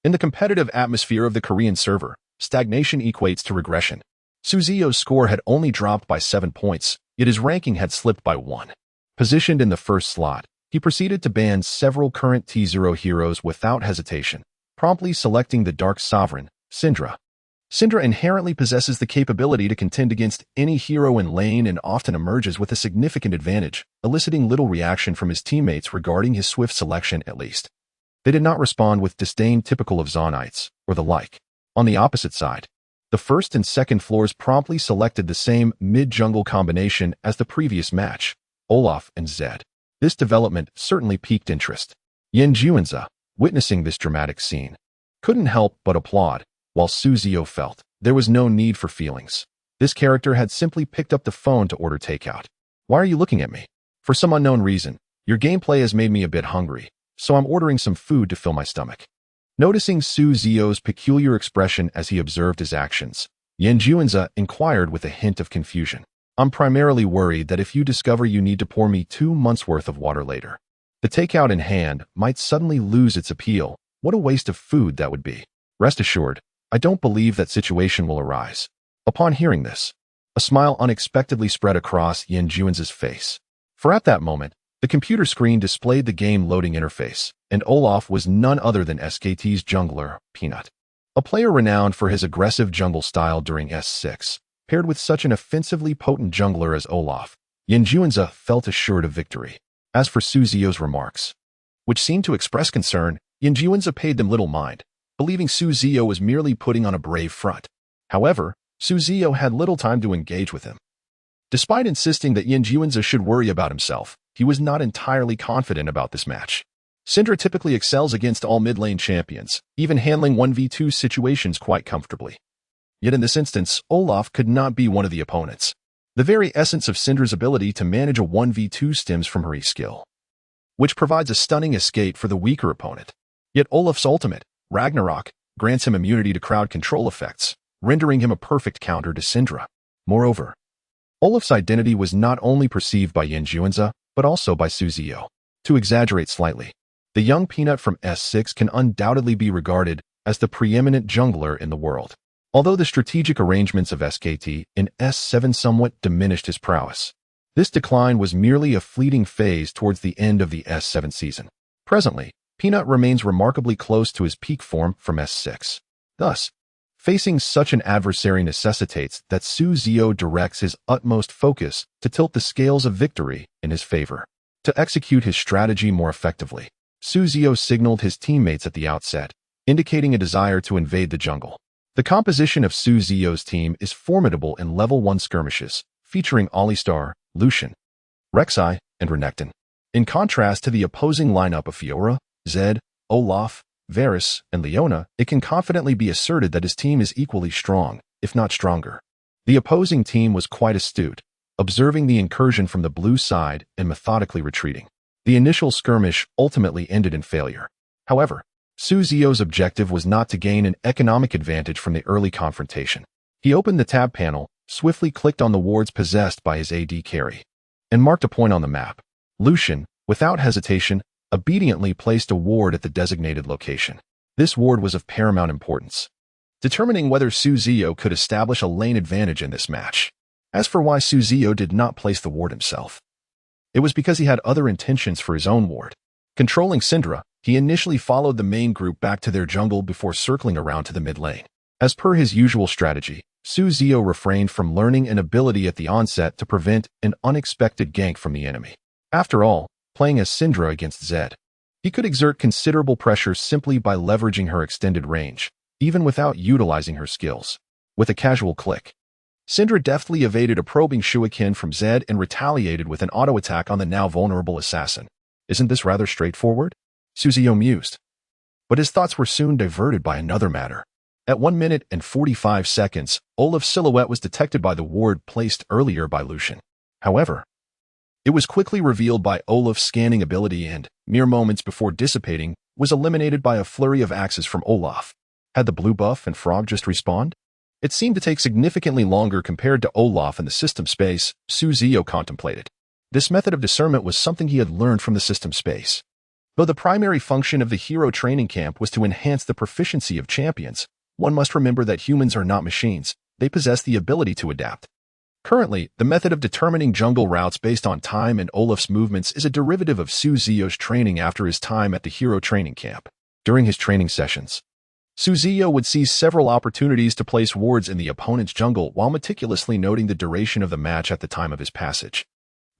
in the competitive atmosphere of the Korean server, stagnation equates to regression. Ziyou's score had only dropped by 7 points, yet his ranking had slipped by 1. Positioned in the first slot, he proceeded to ban several current T0 heroes without hesitation, promptly selecting the Dark Sovereign, Syndra. Syndra inherently possesses the capability to contend against any hero in lane and often emerges with a significant advantage, eliciting little reaction from his teammates regarding his swift selection at least. They did not respond with disdain typical of Zonites, or the like. On the opposite side, the first and second floors promptly selected the same mid-jungle combination as the previous match, Olaf and Zed. This development certainly piqued interest. Ziyou, witnessing this dramatic scene, couldn't help but applaud, while Ziyou felt there was no need for feelings. This character had simply picked up the phone to order takeout. Why are you looking at me? For some unknown reason, your gameplay has made me a bit hungry, so I'm ordering some food to fill my stomach. Noticing Ziyou's peculiar expression as he observed his actions, Ziyou inquired with a hint of confusion. I'm primarily worried that if you discover you need to pour me 2 months' worth of water later, the takeout in hand might suddenly lose its appeal. What a waste of food that would be. Rest assured, I don't believe that situation will arise. Upon hearing this, a smile unexpectedly spread across Ziyou's face. For at that moment, the computer screen displayed the game loading interface, and Olaf was none other than SKT's jungler, Peanut. A player renowned for his aggressive jungle style during S6, paired with such an offensively potent jungler as Olaf, Ziyou felt assured of victory. As for Ziyou's remarks, which seemed to express concern, Ziyou paid them little mind, believing Ziyou was merely putting on a brave front. However, Ziyou had little time to engage with him. Despite insisting that Ziyou should worry about himself, he was not entirely confident about this match. Syndra typically excels against all mid-lane champions, even handling 1v2 situations quite comfortably. Yet in this instance, Olaf could not be one of the opponents. The very essence of Syndra's ability to manage a 1v2 stems from her E-skill, which provides a stunning escape for the weaker opponent. Yet Olaf's ultimate, Ragnarok, grants him immunity to crowd control effects, rendering him a perfect counter to Syndra. Moreover, Olaf's identity was not only perceived by Ziyou, but also by Ziyou. To exaggerate slightly, the young Peanut from S6 can undoubtedly be regarded as the preeminent jungler in the world. Although the strategic arrangements of SKT in S7 somewhat diminished his prowess, this decline was merely a fleeting phase towards the end of the S7 season. Presently, Peanut remains remarkably close to his peak form from S6. Thus, facing such an adversary necessitates that Ziyou directs his utmost focus to tilt the scales of victory in his favor. To execute his strategy more effectively, Ziyou signaled his teammates at the outset, indicating a desire to invade the jungle. The composition of Ziyou's team is formidable in level 1 skirmishes, featuring Alistar, Lucian, Rek'Sai, and Renekton. In contrast to the opposing lineup of Fiora, Zed, Olaf, Varus, and Leona, it can confidently be asserted that his team is equally strong, if not stronger. The opposing team was quite astute, observing the incursion from the blue side and methodically retreating. The initial skirmish ultimately ended in failure. However, Ziyou's objective was not to gain an economic advantage from the early confrontation. He opened the tab panel, swiftly clicked on the wards possessed by his AD carry, and marked a point on the map. Lucian, without hesitation, obediently placed a ward at the designated location. This ward was of paramount importance, determining whether Ziyou could establish a lane advantage in this match. As for why Ziyou did not place the ward himself, it was because he had other intentions for his own ward. Controlling Syndra, he initially followed the main group back to their jungle before circling around to the mid lane. As per his usual strategy, Ziyou refrained from learning an ability at the onset to prevent an unexpected gank from the enemy. After all, playing as Syndra against Zed, he could exert considerable pressure simply by leveraging her extended range, even without utilizing her skills. With a casual click, Syndra deftly evaded a probing shuriken from Zed and retaliated with an auto-attack on the now vulnerable assassin. Isn't this rather straightforward? Ziyou mused. But his thoughts were soon diverted by another matter. At 1 minute and 45 seconds, Olaf's silhouette was detected by the ward placed earlier by Lucian. However, it was quickly revealed by Olaf's scanning ability and, mere moments before dissipating, was eliminated by a flurry of axes from Olaf. Had the blue buff and frog just respawned? It seemed to take significantly longer compared to Olaf in the system space Ziyou contemplated. This method of discernment was something he had learned from the system space. Though the primary function of the hero training camp was to enhance the proficiency of champions, one must remember that humans are not machines. They possess the ability to adapt. Currently, the method of determining jungle routes based on time and Olaf's movements is a derivative of Ziyou's training after his time at the hero training camp. During his training sessions, Ziyou would seize several opportunities to place wards in the opponent's jungle while meticulously noting the duration of the match at the time of his passage.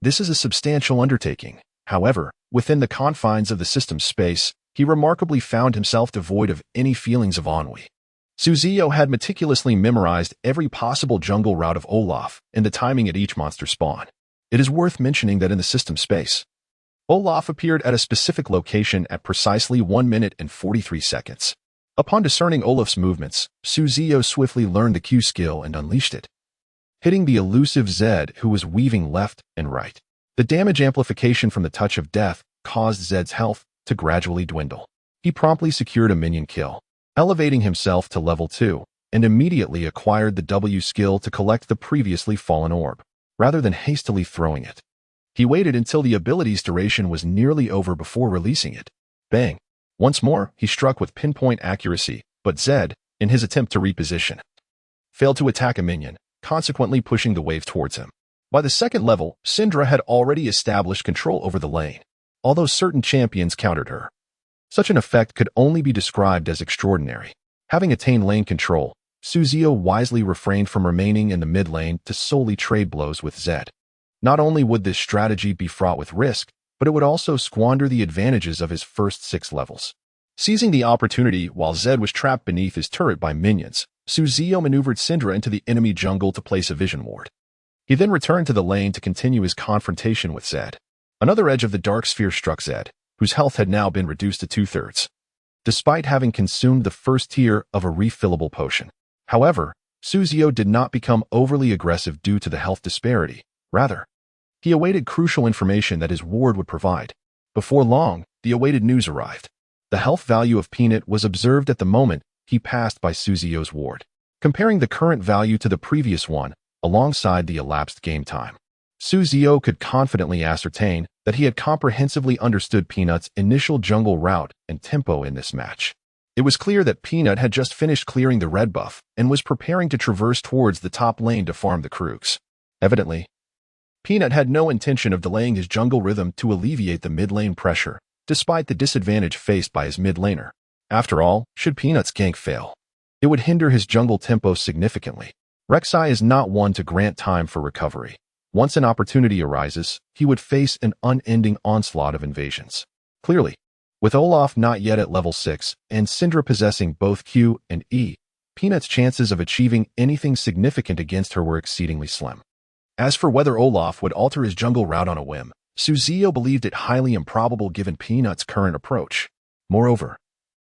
This is a substantial undertaking. However, within the confines of the system's space, he remarkably found himself devoid of any feelings of ennui. Ziyou had meticulously memorized every possible jungle route of Olaf and the timing at each monster spawn. It is worth mentioning that in the system space, Olaf appeared at a specific location at precisely 1 minute and 43 seconds. Upon discerning Olaf's movements, Ziyou swiftly learned the Q skill and unleashed it, hitting the elusive Zed who was weaving left and right. The damage amplification from the touch of death caused Zed's health to gradually dwindle. He promptly secured a minion kill, elevating himself to level 2, and immediately acquired the W skill to collect the previously fallen orb, rather than hastily throwing it. He waited until the ability's duration was nearly over before releasing it. Bang! Once more, he struck with pinpoint accuracy, but Zed, in his attempt to reposition, failed to attack a minion, consequently pushing the wave towards him. By the second level, Syndra had already established control over the lane, although certain champions countered her. Such an effect could only be described as extraordinary. Having attained lane control, Ziyou wisely refrained from remaining in the mid lane to solely trade blows with Zed. Not only would this strategy be fraught with risk, but it would also squander the advantages of his first 6 levels. Seizing the opportunity while Zed was trapped beneath his turret by minions, Ziyou maneuvered Syndra into the enemy jungle to place a vision ward. He then returned to the lane to continue his confrontation with Zed. Another edge of the dark sphere struck Zed, whose health had now been reduced to 2/3, despite having consumed the first tier of a refillable potion. However, Ziyou did not become overly aggressive due to the health disparity. Rather, he awaited crucial information that his ward would provide. Before long, the awaited news arrived. The health value of Peanut was observed at the moment he passed by Ziyou's ward, comparing the current value to the previous one alongside the elapsed game time. Ziyou could confidently ascertain that he had comprehensively understood Peanut's initial jungle route and tempo in this match. It was clear that Peanut had just finished clearing the red buff and was preparing to traverse towards the top lane to farm the Krugs. Evidently, Peanut had no intention of delaying his jungle rhythm to alleviate the mid-lane pressure, despite the disadvantage faced by his mid-laner. After all, should Peanut's gank fail, it would hinder his jungle tempo significantly. Rek'Sai is not one to grant time for recovery. Once an opportunity arises, he would face an unending onslaught of invasions. Clearly, with Olaf not yet at level 6 and Syndra possessing both Q and E, Peanut's chances of achieving anything significant against her were exceedingly slim. As for whether Olaf would alter his jungle route on a whim, Ziyou believed it highly improbable given Peanut's current approach. Moreover,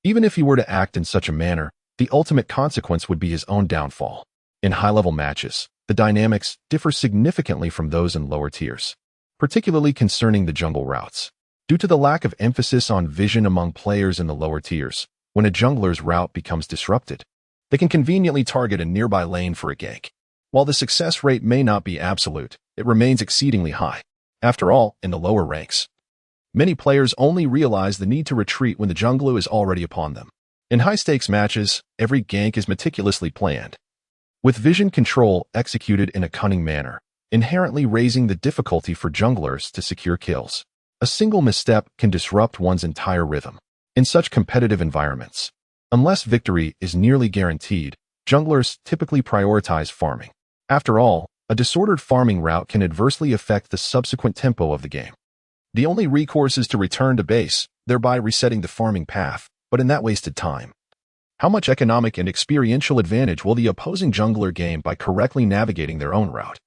even if he were to act in such a manner, the ultimate consequence would be his own downfall. In high-level matches, the dynamics differ significantly from those in lower tiers, particularly concerning the jungle routes. Due to the lack of emphasis on vision among players in the lower tiers, when a jungler's route becomes disrupted, they can conveniently target a nearby lane for a gank. While the success rate may not be absolute, it remains exceedingly high. After all, in the lower ranks, many players only realize the need to retreat when the jungler is already upon them. In high-stakes matches, every gank is meticulously planned, with vision control executed in a cunning manner, inherently raising the difficulty for junglers to secure kills. A single misstep can disrupt one's entire rhythm. In such competitive environments, unless victory is nearly guaranteed, junglers typically prioritize farming. After all, a disordered farming route can adversely affect the subsequent tempo of the game. The only recourse is to return to base, thereby resetting the farming path, but in that wasted time. How much economic and experiential advantage will the opposing jungler gain by correctly navigating their own route?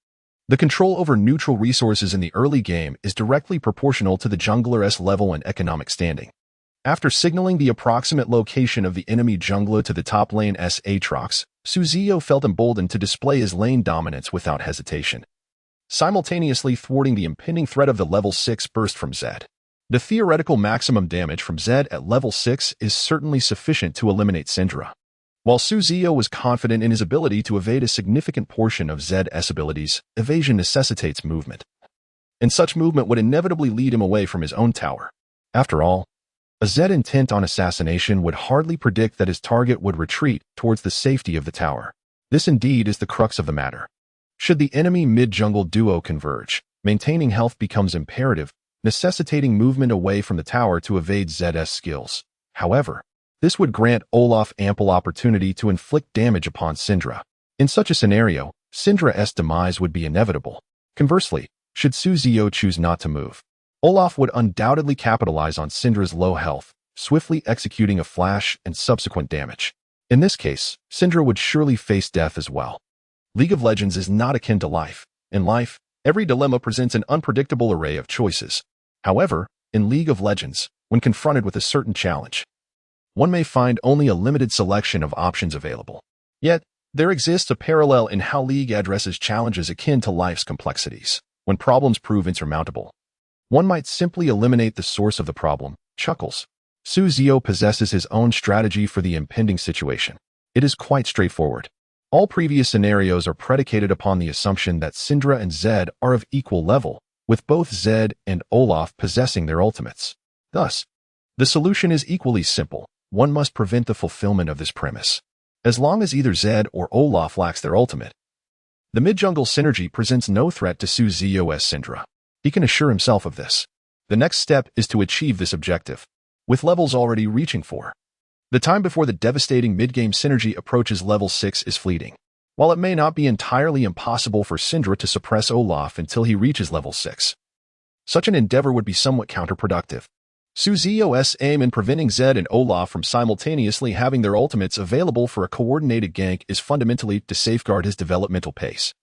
The control over neutral resources in the early game is directly proportional to the jungler's level and economic standing. After signaling the approximate location of the enemy jungler to the top lane's Aatrox, Ziyou felt emboldened to display his lane dominance without hesitation, simultaneously thwarting the impending threat of the level 6 burst from Zed. The theoretical maximum damage from Zed at level 6 is certainly sufficient to eliminate Syndra. While Ziyou was confident in his ability to evade a significant portion of Zed's abilities, evasion necessitates movement, and such movement would inevitably lead him away from his own tower. After all, a Zed intent on assassination would hardly predict that his target would retreat towards the safety of the tower. This indeed is the crux of the matter. Should the enemy mid-jungle duo converge, maintaining health becomes imperative, necessitating movement away from the tower to evade Zed's skills. However, This would grant Olaf ample opportunity to inflict damage upon Syndra. In such a scenario, Syndra's demise would be inevitable. Conversely, should Ziyou choose not to move, Olaf would undoubtedly capitalize on Syndra's low health, swiftly executing a flash and subsequent damage. In this case, Syndra would surely face death as well. League of Legends is not akin to life. In life, every dilemma presents an unpredictable array of choices. However, in League of Legends, when confronted with a certain challenge, one may find only a limited selection of options available. Yet, there exists a parallel in how League addresses challenges akin to life's complexities. When problems prove insurmountable, one might simply eliminate the source of the problem. Chuckles. Ziyou possesses his own strategy for the impending situation. It is quite straightforward. All previous scenarios are predicated upon the assumption that Syndra and Zed are of equal level, with both Zed and Olaf possessing their ultimates. Thus, the solution is equally simple. One must prevent the fulfillment of this premise. As long as either Zed or Olaf lacks their ultimate, the mid-jungle synergy presents no threat to Ziyou's Syndra. He can assure himself of this. The next step is to achieve this objective, with levels already reaching 4. The time before the devastating mid-game synergy approaches level 6 is fleeting. While it may not be entirely impossible for Syndra to suppress Olaf until he reaches level 6, such an endeavor would be somewhat counterproductive. Ziyou's aim in preventing Zed and Olaf from simultaneously having their ultimates available for a coordinated gank is fundamentally to safeguard his developmental pace.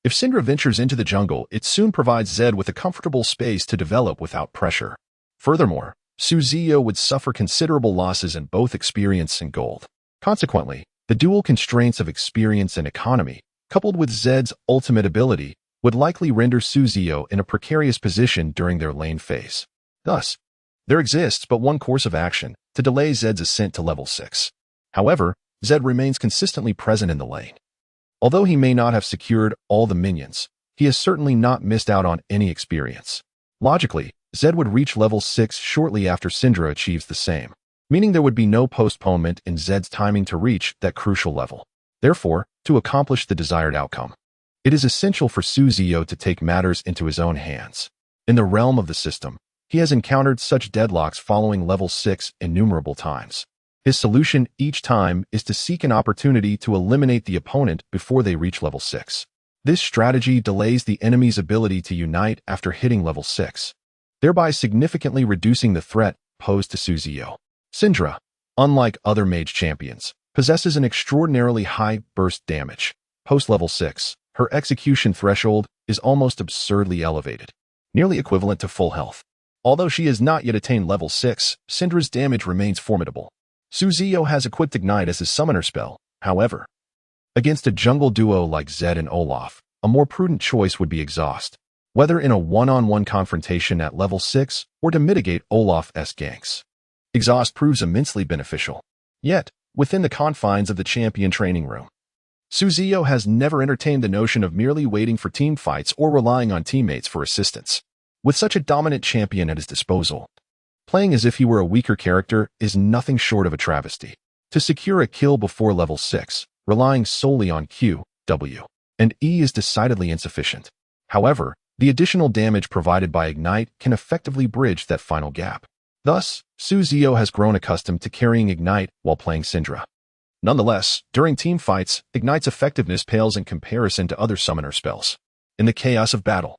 If Syndra ventures into the jungle, it soon provides Zed with a comfortable space to develop without pressure. Furthermore, Ziyou would suffer considerable losses in both experience and gold. Consequently, the dual constraints of experience and economy, coupled with Zed's ultimate ability, would likely render Ziyou in a precarious position during their lane phase. Thus, there exists but one course of action to delay Zed's ascent to level 6. However, Zed remains consistently present in the lane. Although he may not have secured all the minions, he has certainly not missed out on any experience. Logically, Zed would reach level 6 shortly after Syndra achieves the same, meaning there would be no postponement in Zed's timing to reach that crucial level. Therefore, to accomplish the desired outcome, it is essential for Ziyou to take matters into his own hands. In the realm of the system, he has encountered such deadlocks following level 6 innumerable times. His solution each time is to seek an opportunity to eliminate the opponent before they reach level 6. This strategy delays the enemy's ability to unite after hitting level 6, thereby significantly reducing the threat posed to Ziyou. Syndra, unlike other mage champions, possesses an extraordinarily high burst damage. Post-level 6, her execution threshold is almost absurdly elevated, nearly equivalent to full health. Although she has not yet attained level 6, Syndra's damage remains formidable. Ziyou has equipped Ignite as his summoner spell. However, against a jungle duo like Zed and Olaf, a more prudent choice would be Exhaust, whether in a one-on-one confrontation at level 6 or to mitigate Olaf's ganks. Exhaust proves immensely beneficial. Yet, within the confines of the champion training room, Ziyou has never entertained the notion of merely waiting for team fights or relying on teammates for assistance. With such a dominant champion at his disposal, playing as if he were a weaker character is nothing short of a travesty. To secure a kill before level 6, relying solely on Q, W, and E is decidedly insufficient. However, the additional damage provided by Ignite can effectively bridge that final gap. Thus, Ziyou has grown accustomed to carrying Ignite while playing Syndra. Nonetheless, during team fights, Ignite's effectiveness pales in comparison to other summoner spells. In the chaos of battle,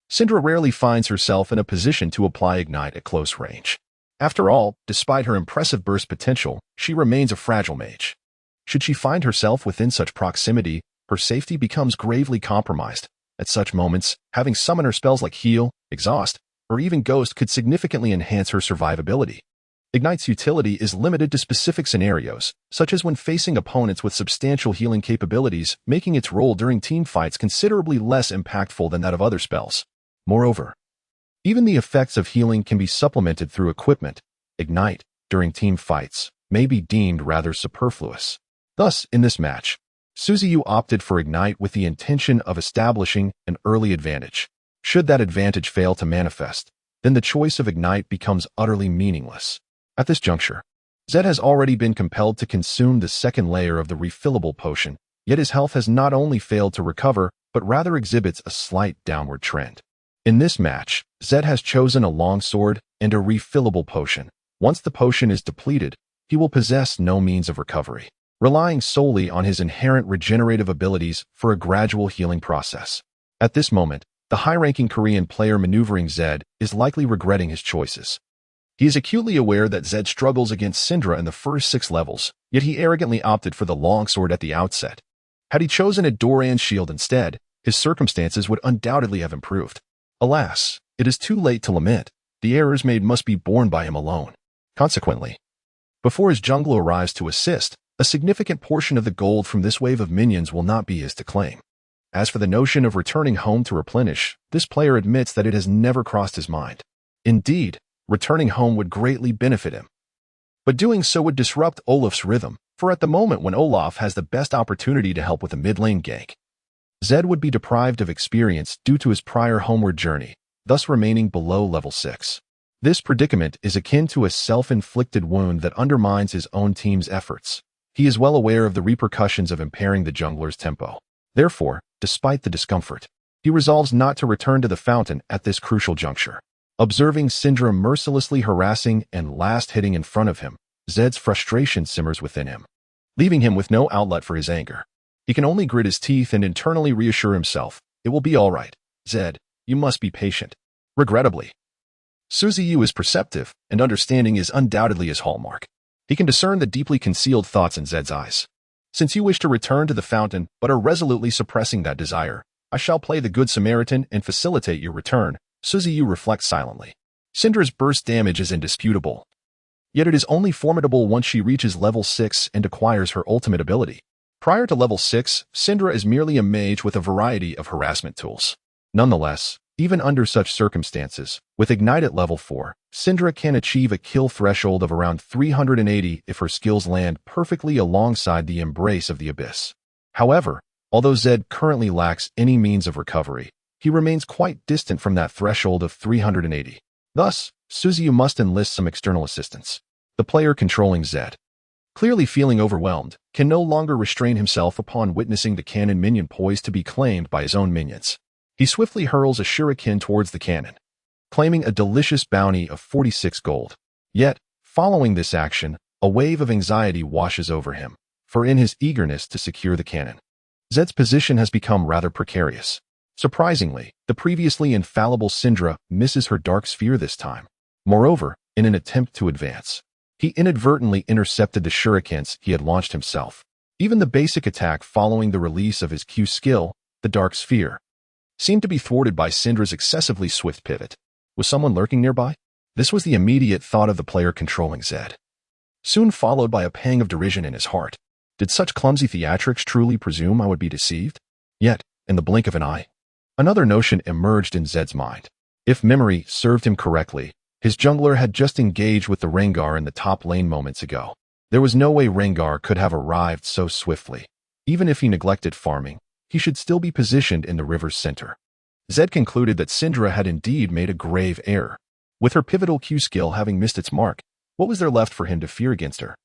Syndra rarely finds herself in a position to apply Ignite at close range. After all, despite her impressive burst potential, she remains a fragile mage. Should she find herself within such proximity, her safety becomes gravely compromised. At such moments, having summoner spells like Heal, Exhaust, or even Ghost could significantly enhance her survivability. Ignite's utility is limited to specific scenarios, such as when facing opponents with substantial healing capabilities, making its role during team fights considerably less impactful than that of other spells. Moreover, even the effects of healing can be supplemented through equipment. Ignite, during team fights, may be deemed rather superfluous. Thus, in this match, Ziyou opted for Ignite with the intention of establishing an early advantage. Should that advantage fail to manifest, then the choice of Ignite becomes utterly meaningless. At this juncture, Zed has already been compelled to consume the second layer of the refillable potion, yet his health has not only failed to recover, but rather exhibits a slight downward trend. In this match, Zed has chosen a longsword and a refillable potion. Once the potion is depleted, he will possess no means of recovery, relying solely on his inherent regenerative abilities for a gradual healing process. At this moment, the high-ranking Korean player maneuvering Zed is likely regretting his choices. He is acutely aware that Zed struggles against Syndra in the first 6 levels, yet he arrogantly opted for the longsword at the outset. Had he chosen a Doran's shield instead, his circumstances would undoubtedly have improved. Alas, it is too late to lament. The errors made must be borne by him alone. Consequently, before his jungler arrives to assist, a significant portion of the gold from this wave of minions will not be his to claim. As for the notion of returning home to replenish, this player admits that it has never crossed his mind. Indeed, returning home would greatly benefit him. But doing so would disrupt Olaf's rhythm, for at the moment when Olaf has the best opportunity to help with a mid-lane gank, Zed would be deprived of experience due to his prior homeward journey, thus remaining below level 6. This predicament is akin to a self-inflicted wound that undermines his own team's efforts. He is well aware of the repercussions of impairing the jungler's tempo. Therefore, despite the discomfort, he resolves not to return to the fountain at this crucial juncture. Observing Syndra mercilessly harassing and last hitting in front of him, Zed's frustration simmers within him, leaving him with no outlet for his anger. He can only grit his teeth and internally reassure himself, "It will be all right, Zed, you must be patient." Regrettably, Ziyou is perceptive, and understanding is undoubtedly his hallmark. He can discern the deeply concealed thoughts in Zed's eyes. "Since you wish to return to the fountain but are resolutely suppressing that desire, I shall play the Good Samaritan and facilitate your return." Ziyou reflects silently. Syndra's burst damage is indisputable, yet it is only formidable once she reaches level 6 and acquires her ultimate ability. Prior to level 6, Syndra is merely a mage with a variety of harassment tools. Nonetheless, even under such circumstances, with Ignite at level 4, Syndra can achieve a kill threshold of around 380 if her skills land perfectly alongside the embrace of the abyss. However, although Zed currently lacks any means of recovery, he remains quite distant from that threshold of 380. Thus, Ziyou must enlist some external assistance. The player controlling Zed, clearly feeling overwhelmed, can no longer restrain himself upon witnessing the cannon minion poised to be claimed by his own minions. He swiftly hurls a shuriken towards the cannon, claiming a delicious bounty of 46 gold. Yet, following this action, a wave of anxiety washes over him, for in his eagerness to secure the cannon, Zed's position has become rather precarious. Surprisingly, the previously infallible Syndra misses her dark sphere this time. Moreover, in an attempt to advance, he inadvertently intercepted the shurikens he had launched himself. Even the basic attack following the release of his Q skill, the Dark Sphere, seemed to be thwarted by Syndra's excessively swift pivot. Was someone lurking nearby? This was the immediate thought of the player controlling Zed, soon followed by a pang of derision in his heart. Did such clumsy theatrics truly presume I would be deceived? Yet, in the blink of an eye, another notion emerged in Zed's mind. If memory served him correctly, his jungler had just engaged with the Rengar in the top lane moments ago. There was no way Rengar could have arrived so swiftly. Even if he neglected farming, he should still be positioned in the river's center. Zed concluded that Syndra had indeed made a grave error. With her pivotal Q skill having missed its mark, what was there left for him to fear against her?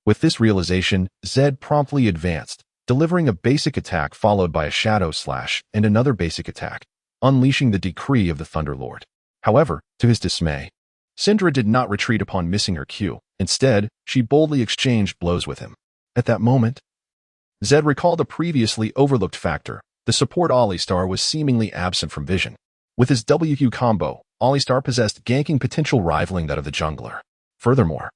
With this realization, Zed promptly advanced, delivering a basic attack followed by a shadow slash and another basic attack, unleashing the decree of the Thunderlord. However, to his dismay, Syndra did not retreat upon missing her Q. Instead, she boldly exchanged blows with him. At that moment, Zed recalled a previously overlooked factor. The support Alistar was seemingly absent from vision. With his WQ combo, Alistar possessed ganking potential rivaling that of the jungler. Furthermore,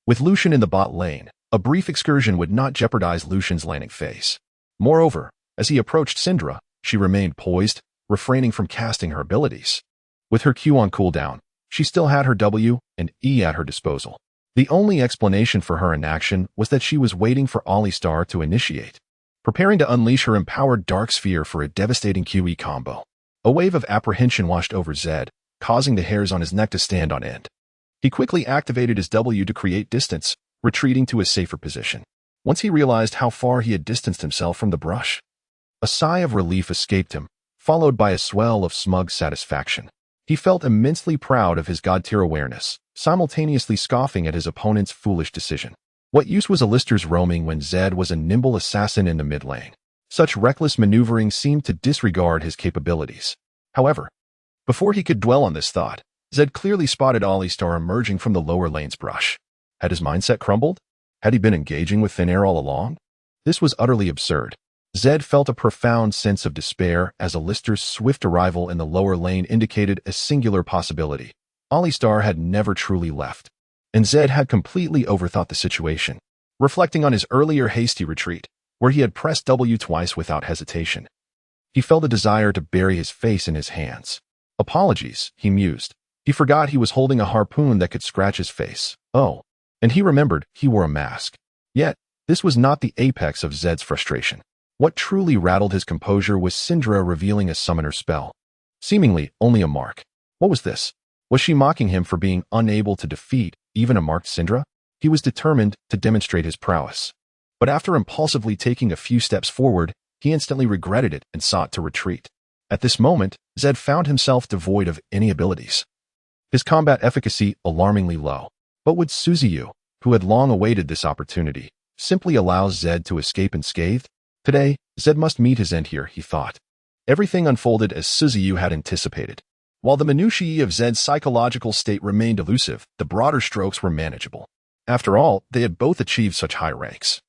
with Lucian in the bot lane, a brief excursion would not jeopardize Lucian's laning phase. Moreover, as he approached Syndra, she remained poised, refraining from casting her abilities. With her Q on cooldown, she still had her W and E at her disposal. The only explanation for her inaction was that she was waiting for Alistar to initiate, preparing to unleash her empowered Dark Sphere for a devastating QE combo. A wave of apprehension washed over Zed, causing the hairs on his neck to stand on end. He quickly activated his W to create distance, retreating to a safer position. Once he realized how far he had distanced himself from the brush, a sigh of relief escaped him, followed by a swell of smug satisfaction. He felt immensely proud of his god-tier awareness, simultaneously scoffing at his opponent's foolish decision. What use was Alistair's roaming when Zed was a nimble assassin in the mid lane? Such reckless maneuvering seemed to disregard his capabilities. However, before he could dwell on this thought, Zed clearly spotted Alistar emerging from the lower lane's brush. Had his mindset crumbled? Had he been engaging with thin air all along? This was utterly absurd. Zed felt a profound sense of despair as Alistair's swift arrival in the lower lane indicated a singular possibility. Alistar had never truly left, and Zed had completely overthought the situation. Reflecting on his earlier hasty retreat, where he had pressed W twice without hesitation, he felt a desire to bury his face in his hands. Apologies, he mused. He forgot he was holding a harpoon that could scratch his face. Oh, and he remembered he wore a mask. Yet, this was not the apex of Zed's frustration. What truly rattled his composure was Syndra revealing a summoner spell. Seemingly only a mark. What was this? Was she mocking him for being unable to defeat even a marked Syndra? He was determined to demonstrate his prowess. But after impulsively taking a few steps forward, he instantly regretted it and sought to retreat. At this moment, Zed found himself devoid of any abilities. His combat efficacy alarmingly low. But would Ziyou, who had long awaited this opportunity, simply allow Zed to escape unscathed? Today, Zed must meet his end here, he thought. Everything unfolded as Ziyou had anticipated. While the minutiae of Zed's psychological state remained elusive, the broader strokes were manageable. After all, they had both achieved such high ranks.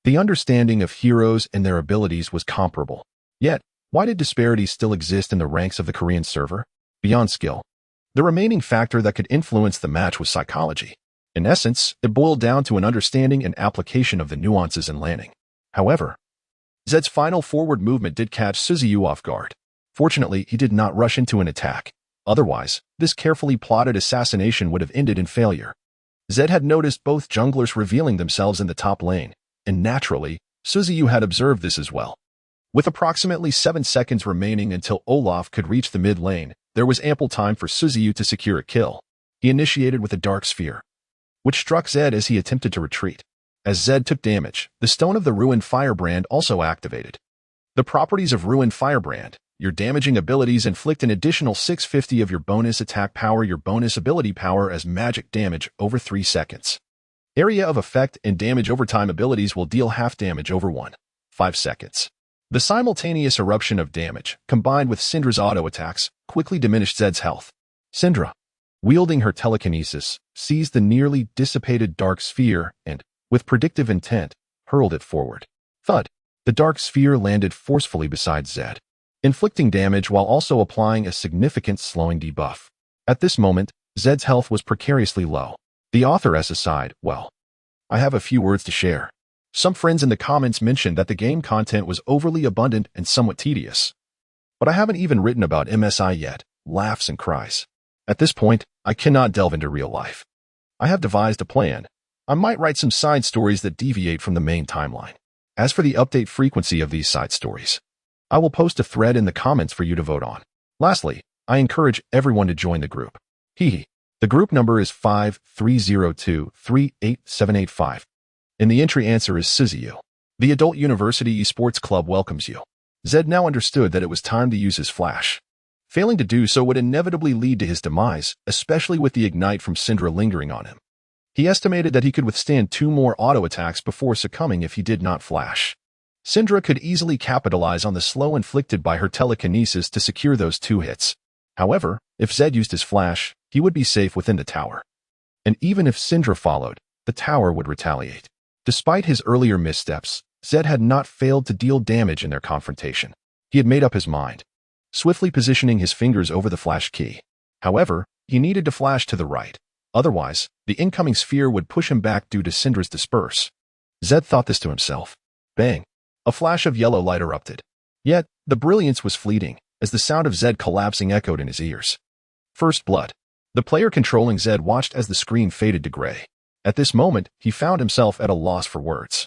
The understanding of heroes and their abilities was comparable. Yet, why did disparities still exist in the ranks of the Korean server? Beyond skill, the remaining factor that could influence the match was psychology. In essence, it boiled down to an understanding and application of the nuances in landing. However, Zed's final forward movement did catch Ziyou off guard. Fortunately, he did not rush into an attack. Otherwise, this carefully plotted assassination would have ended in failure. Zed had noticed both junglers revealing themselves in the top lane, and naturally, Ziyou had observed this as well. With approximately 7 seconds remaining until Olaf could reach the mid lane, there was ample time for Ziyou to secure a kill. He initiated with a dark sphere, which struck Zed as he attempted to retreat. As Zed took damage, the Stone of the Ruined Firebrand also activated. The properties of Ruined Firebrand: your damaging abilities inflict an additional 650 of your bonus attack power, your bonus ability power as magic damage over 3 seconds. Area of effect and damage over time abilities will deal half damage over 5 seconds. The simultaneous eruption of damage, combined with Syndra's auto attacks, quickly diminished Zed's health. Syndra, wielding her telekinesis, seized the nearly dissipated dark sphere and, with predictive intent, hurled it forward. Thud! The dark sphere landed forcefully beside Zed, inflicting damage while also applying a significant slowing debuff. At this moment, Zed's health was precariously low. The authoress aside, well, I have a few words to share. Some friends in the comments mentioned that the game content was overly abundant and somewhat tedious. But I haven't even written about MSI yet, laughs and cries. At this point, I cannot delve into real life. I have devised a plan. I might write some side stories that deviate from the main timeline. As for the update frequency of these side stories, I will post a thread in the comments for you to vote on. Lastly, I encourage everyone to join the group. Hehe. The group number is 530238785. And the entry answer is Ziyou. The Adult University Esports Club welcomes you. Zed now understood that it was time to use his flash. Failing to do so would inevitably lead to his demise, especially with the ignite from Syndra lingering on him. He estimated that he could withstand 2 more auto attacks before succumbing if he did not flash. Syndra could easily capitalize on the slow inflicted by her telekinesis to secure those 2 hits. However, if Zed used his flash, he would be safe within the tower. And even if Syndra followed, the tower would retaliate. Despite his earlier missteps, Zed had not failed to deal damage in their confrontation. He had made up his mind, swiftly positioning his fingers over the flash key. However, he needed to flash to the right. Otherwise, the incoming sphere would push him back due to Syndra's disperse. Zed thought this to himself. Bang! A flash of yellow light erupted. Yet, the brilliance was fleeting, as the sound of Zed collapsing echoed in his ears. First blood. The player controlling Zed watched as the screen faded to gray. At this moment, he found himself at a loss for words,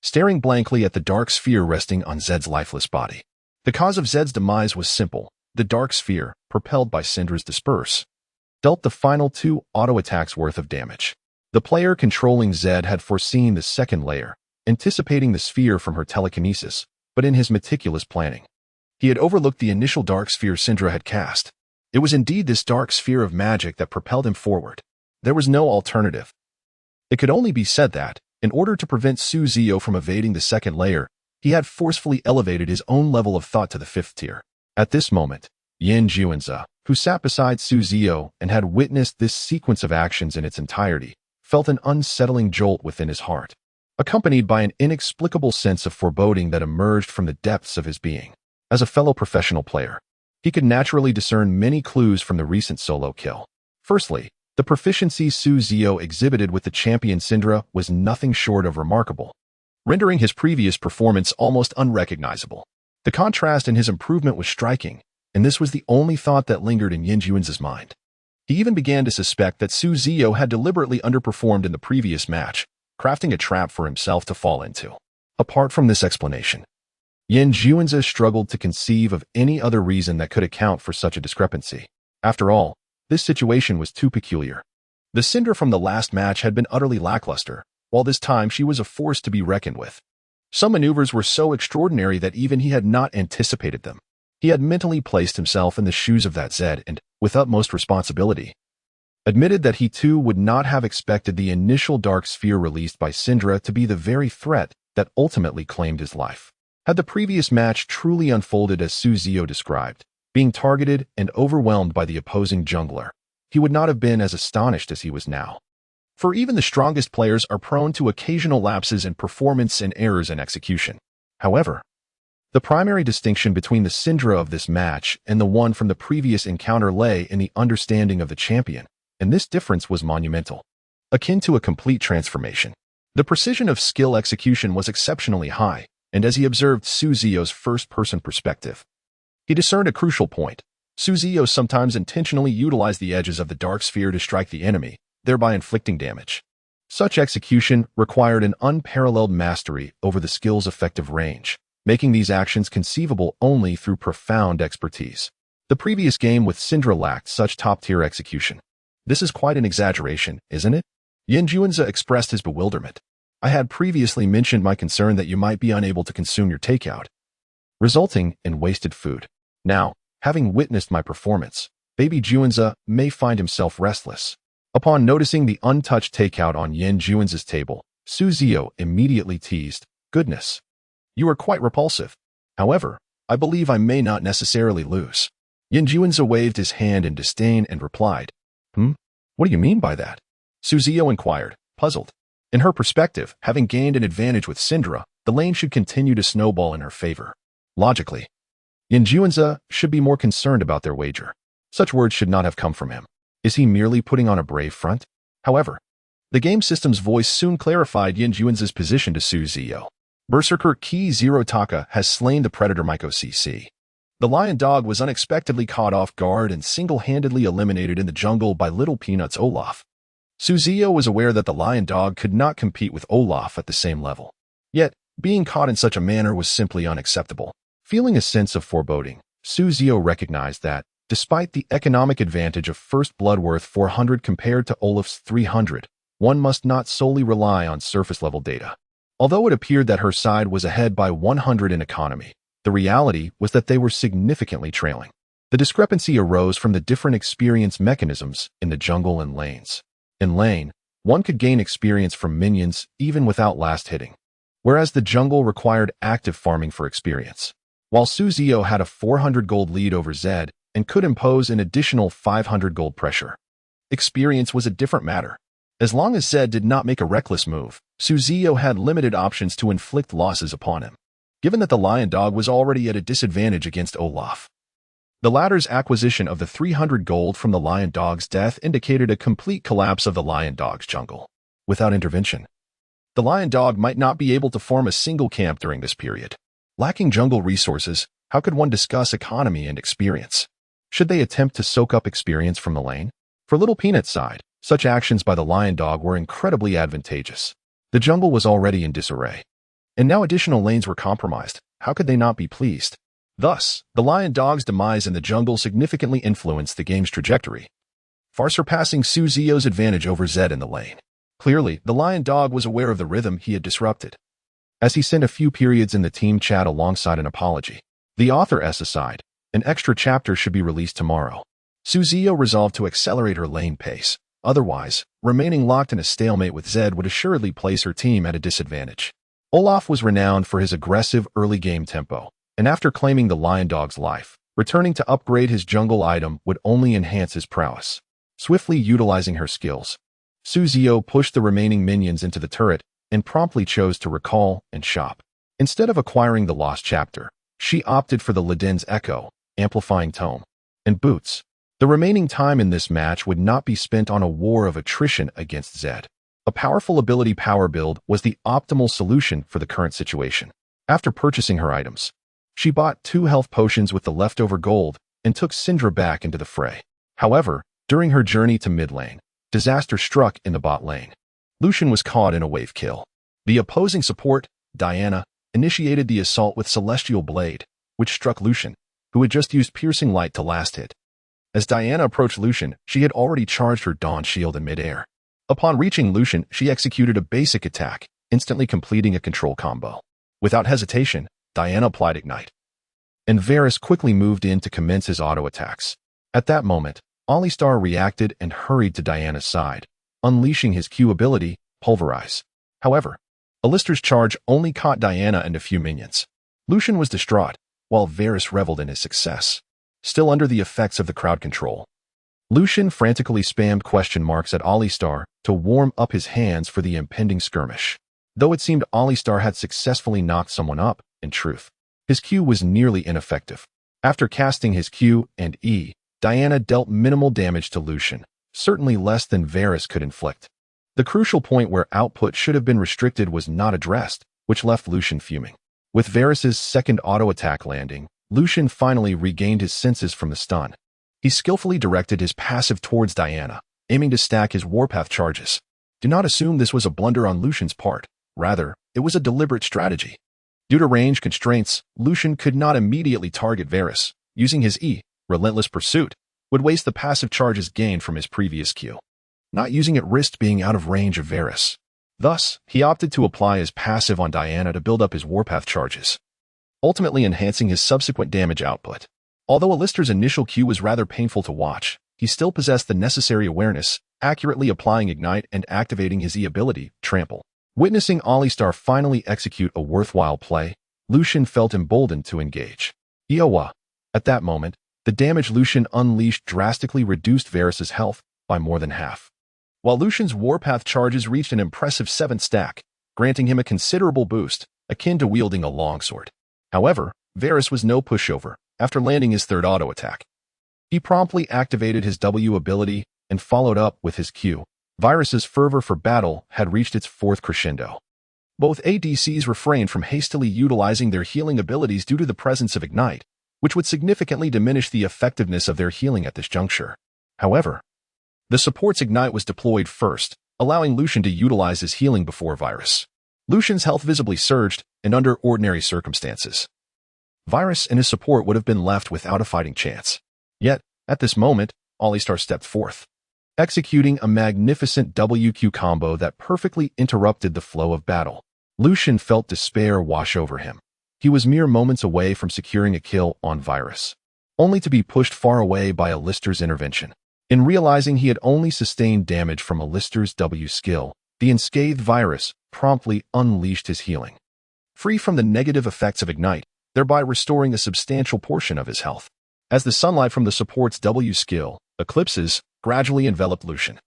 staring blankly at the dark sphere resting on Zed's lifeless body. The cause of Zed's demise was simple. The dark sphere, propelled by Syndra's disperse, dealt the final 2 auto attacks worth of damage. The player controlling Zed had foreseen the second layer, anticipating the sphere from her telekinesis, but in his meticulous planning, he had overlooked the initial dark sphere Syndra had cast. It was indeed this dark sphere of magic that propelled him forward. There was no alternative. It could only be said that, in order to prevent Ziyou from evading the second layer, he had forcefully elevated his own level of thought to the 5th tier. At this moment, Yan Juanza, who sat beside Ziyou and had witnessed this sequence of actions in its entirety, felt an unsettling jolt within his heart, accompanied by an inexplicable sense of foreboding that emerged from the depths of his being. As a fellow professional player, he could naturally discern many clues from the recent solo kill. Firstly, the proficiency Ziyou exhibited with the champion Syndra was nothing short of remarkable, rendering his previous performance almost unrecognizable. The contrast in his improvement was striking, and this was the only thought that lingered in Ziyou's mind. He even began to suspect that Ziyou had deliberately underperformed in the previous match, crafting a trap for himself to fall into. Apart from this explanation, Ziyou struggled to conceive of any other reason that could account for such a discrepancy. After all, this situation was too peculiar. The Syndra from the last match had been utterly lackluster, while this time she was a force to be reckoned with. Some maneuvers were so extraordinary that even he had not anticipated them. He had mentally placed himself in the shoes of that Zed and, with utmost responsibility, admitted that he too would not have expected the initial dark sphere released by Syndra to be the very threat that ultimately claimed his life. Had the previous match truly unfolded as Ziyou described, being targeted and overwhelmed by the opposing jungler, he would not have been as astonished as he was now. For even the strongest players are prone to occasional lapses in performance and errors in execution. However, the primary distinction between the Syndra of this match and the one from the previous encounter lay in the understanding of the champion, and this difference was monumental, akin to a complete transformation. The precision of skill execution was exceptionally high, and as he observed Ziyou's first-person perspective, he discerned a crucial point. Ziyou sometimes intentionally utilized the edges of the dark sphere to strike the enemy, thereby inflicting damage. Such execution required an unparalleled mastery over the skill's effective range, making these actions conceivable only through profound expertise. The previous game with Syndra lacked such top-tier execution. This is quite an exaggeration, isn't it? Ziyou expressed his bewilderment. I had previously mentioned my concern that you might be unable to consume your takeout, resulting in wasted food. Now, having witnessed my performance, baby Ziyou may find himself restless. Upon noticing the untouched takeout on Ziyou's table, Ziyou immediately teased, "Goodness, you are quite repulsive. However, I believe I may not necessarily lose." Ziyou waved his hand in disdain and replied, What do you mean by that?" Ziyou inquired, puzzled. In her perspective, having gained an advantage with Syndra, the lane should continue to snowball in her favor. Logically, Ziyou should be more concerned about their wager. Such words should not have come from him. Is he merely putting on a brave front? However, the game system's voice soon clarified Ziyou's position to Ziyou. Berserker Key Zero Taka has slain the Predator Myco CC. The Lion Dog was unexpectedly caught off guard and single-handedly eliminated in the jungle by Little Peanut's Olaf. Ziyou was aware that the Lion Dog could not compete with Olaf at the same level. Yet, being caught in such a manner was simply unacceptable. Feeling a sense of foreboding, Ziyou recognized that, despite the economic advantage of First Blood worth 400 compared to Olaf's 300, one must not solely rely on surface-level data. Although it appeared that her side was ahead by 100 in economy, the reality was that they were significantly trailing. The discrepancy arose from the different experience mechanisms in the jungle and lanes. In lane, one could gain experience from minions even without last hitting, whereas the jungle required active farming for experience. While Ziyou had a 400 gold lead over Zed and could impose an additional 500 gold pressure, experience was a different matter. As long as Zed did not make a reckless move, Ziyou had limited options to inflict losses upon him, given that the Lion Dog was already at a disadvantage against Olaf. The latter's acquisition of the 300 gold from the Lion Dog's death indicated a complete collapse of the Lion Dog's jungle. Without intervention, the Lion Dog might not be able to form a single camp during this period. Lacking jungle resources, how could one discuss economy and experience? Should they attempt to soak up experience from the lane? For Little Peanut's side, such actions by the Lion Dog were incredibly advantageous. The jungle was already in disarray, and now additional lanes were compromised. How could they not be pleased? Thus, the Lion Dog's demise in the jungle significantly influenced the game's trajectory, far surpassing Ziyou's advantage over Zed in the lane. Clearly, the Lion Dog was aware of the rhythm he had disrupted, as he sent a few periods in the team chat alongside an apology. The author aside, an extra chapter should be released tomorrow. Ziyou resolved to accelerate her lane pace. Otherwise, remaining locked in a stalemate with Zed would assuredly place her team at a disadvantage. Olaf was renowned for his aggressive early-game tempo, and after claiming the Lion Dog's life, returning to upgrade his jungle item would only enhance his prowess. Swiftly utilizing her skills, Ziyou pushed the remaining minions into the turret and promptly chose to recall and shop. Instead of acquiring the lost chapter, she opted for the Ladin's Echo, amplifying tome, and boots. The remaining time in this match would not be spent on a war of attrition against Zed. A powerful ability power build was the optimal solution for the current situation. After purchasing her items, she bought 2 health potions with the leftover gold and took Syndra back into the fray. However, during her journey to mid lane, disaster struck in the bot lane. Lucian was caught in a wave kill. The opposing support, Diana, initiated the assault with Celestial Blade, which struck Lucian, who had just used Piercing Light to last hit. As Diana approached Lucian, she had already charged her Dawn Shield in midair. Upon reaching Lucian, she executed a basic attack, instantly completing a control combo. Without hesitation, Diana applied Ignite, and Varus quickly moved in to commence his auto attacks. At that moment, Alistar reacted and hurried to Diana's side, unleashing his Q ability, Pulverize. However, Alistar's charge only caught Diana and a few minions. Lucian was distraught, while Varus reveled in his success. Still under the effects of the crowd control, Lucian frantically spammed question marks at Alistar to warm up his hands for the impending skirmish. Though it seemed Alistar had successfully knocked someone up, in truth, his Q was nearly ineffective. After casting his Q and E, Diana dealt minimal damage to Lucian, certainly less than Varus could inflict. The crucial point where output should have been restricted was not addressed, which left Lucian fuming. With Varus's second auto attack landing, Lucian finally regained his senses from the stun. He skillfully directed his passive towards Diana, aiming to stack his Warpath charges. Do not assume this was a blunder on Lucian's part. Rather, it was a deliberate strategy. Due to range constraints, Lucian could not immediately target Varus. Using his E, Relentless Pursuit, would waste the passive charges gained from his previous Q. Not using it risked being out of range of Varus. Thus, he opted to apply his passive on Diana to build up his Warpath charges, ultimately enhancing his subsequent damage output. Although Alistar's initial Q was rather painful to watch, he still possessed the necessary awareness, accurately applying Ignite and activating his E ability, Trample. Witnessing Alistar finally execute a worthwhile play, Lucian felt emboldened to engage. Iowa. At that moment, the damage Lucian unleashed drastically reduced Varus's health by more than half. While Lucian's Warpath charges reached an impressive 7th stack, granting him a considerable boost, akin to wielding a longsword. However, Varus was no pushover. After landing his third auto attack, he promptly activated his W ability and followed up with his Q. Varus's fervor for battle had reached its 4th crescendo. Both ADCs refrained from hastily utilizing their healing abilities due to the presence of Ignite, which would significantly diminish the effectiveness of their healing at this juncture. However, the support's Ignite was deployed first, allowing Lucian to utilize his healing before Varus. Lucian's health visibly surged, and under ordinary circumstances, Varus and his support would have been left without a fighting chance. Yet, at this moment, Alistar stepped forth, executing a magnificent WQ combo that perfectly interrupted the flow of battle. Lucian felt despair wash over him. He was mere moments away from securing a kill on Varus, only to be pushed far away by Alistar's intervention. In realizing he had only sustained damage from Alistar's W skill, the unscathed Varus promptly unleashed his healing, free from the negative effects of Ignite, thereby restoring a substantial portion of his health. As the sunlight from the support's W skill, Eclipses, gradually enveloped Lucian,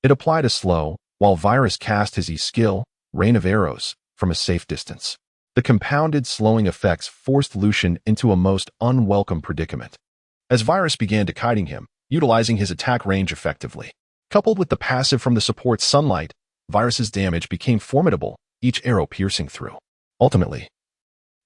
it applied a slow, while Varus cast his E skill, Rain of Arrows, from a safe distance. The compounded slowing effects forced Lucian into a most unwelcome predicament, as Varus began kiting him, utilizing his attack range effectively. Coupled with the passive from the support's sunlight, Varus's damage became formidable, each arrow piercing through. Ultimately,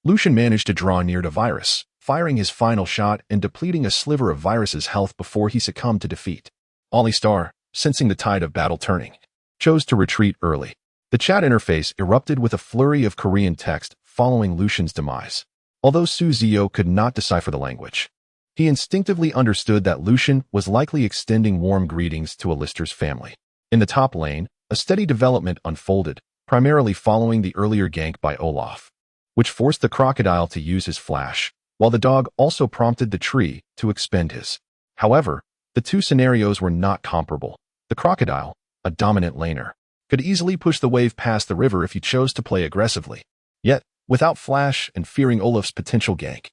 Lucian managed to draw near to Varus, firing his final shot and depleting a sliver of Varus's health before he succumbed to defeat. Alistar, sensing the tide of battle turning, chose to retreat early. The chat interface erupted with a flurry of Korean text following Lucian's demise. Although Ziyou could not decipher the language, he instinctively understood that Lucian was likely extending warm greetings to Alistar's family. In the top lane, a steady development unfolded, primarily following the earlier gank by Olaf, which forced the crocodile to use his flash, while the dog also prompted the tree to expend his. However, the two scenarios were not comparable. The crocodile, a dominant laner, could easily push the wave past the river if he chose to play aggressively. Yet, without flash and fearing Olaf's potential gank,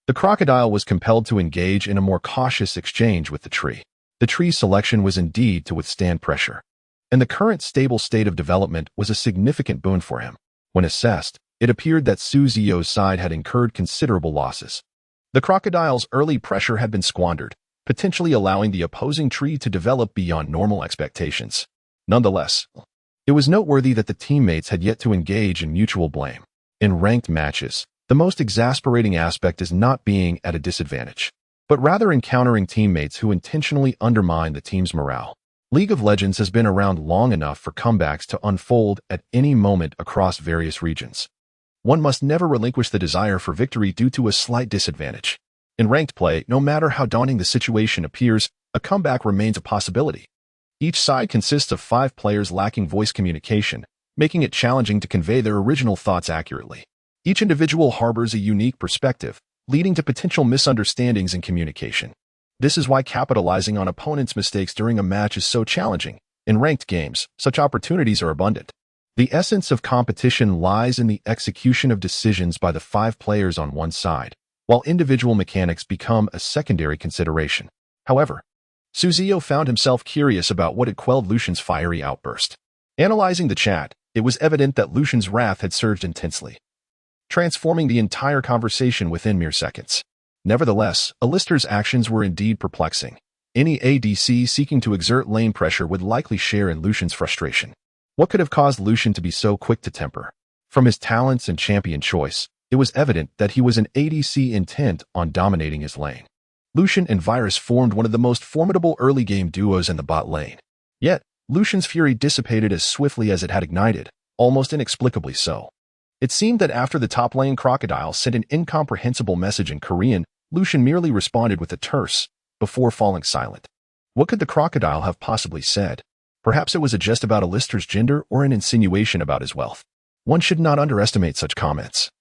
the crocodile was compelled to engage in a more cautious exchange with the tree. The tree's selection was indeed to withstand pressure, and the current stable state of development was a significant boon for him. When assessed, it appeared that Ziyou's side had incurred considerable losses. The crocodile's early pressure had been squandered, potentially allowing the opposing tree to develop beyond normal expectations. Nonetheless, it was noteworthy that the teammates had yet to engage in mutual blame. In ranked matches, the most exasperating aspect is not being at a disadvantage, but rather encountering teammates who intentionally undermine the team's morale. League of Legends has been around long enough for comebacks to unfold at any moment across various regions. One must never relinquish the desire for victory due to a slight disadvantage. In ranked play, no matter how daunting the situation appears, a comeback remains a possibility. Each side consists of 5 players lacking voice communication, making it challenging to convey their original thoughts accurately. Each individual harbors a unique perspective, leading to potential misunderstandings in communication. This is why capitalizing on opponents' mistakes during a match is so challenging. In ranked games, such opportunities are abundant. The essence of competition lies in the execution of decisions by the 5 players on one side, while individual mechanics become a secondary consideration. However, Ziyou found himself curious about what had quelled Lucian's fiery outburst. Analyzing the chat, it was evident that Lucian's wrath had surged intensely, transforming the entire conversation within mere seconds. Nevertheless, Alistair's actions were indeed perplexing. Any ADC seeking to exert lane pressure would likely share in Lucian's frustration. What could have caused Lucian to be so quick to temper? From his talents and champion choice, it was evident that he was an ADC intent on dominating his lane. Lucian and Virus formed one of the most formidable early-game duos in the bot lane. Yet, Lucian's fury dissipated as swiftly as it had ignited, almost inexplicably so. It seemed that after the top lane crocodile sent an incomprehensible message in Korean, Lucian merely responded with a terse, before falling silent. What could the crocodile have possibly said? Perhaps it was a jest about Alistair's gender or an insinuation about his wealth. One should not underestimate such comments.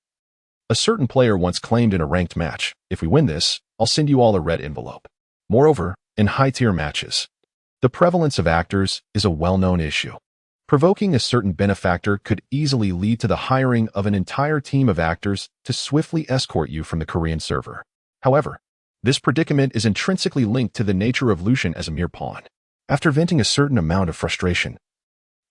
A certain player once claimed in a ranked match, "If we win this, I'll send you all a red envelope." Moreover, in high-tier matches, the prevalence of actors is a well-known issue. Provoking a certain benefactor could easily lead to the hiring of an entire team of actors to swiftly escort you from the Korean server. However, this predicament is intrinsically linked to the nature of Lucian as a mere pawn. After venting a certain amount of frustration,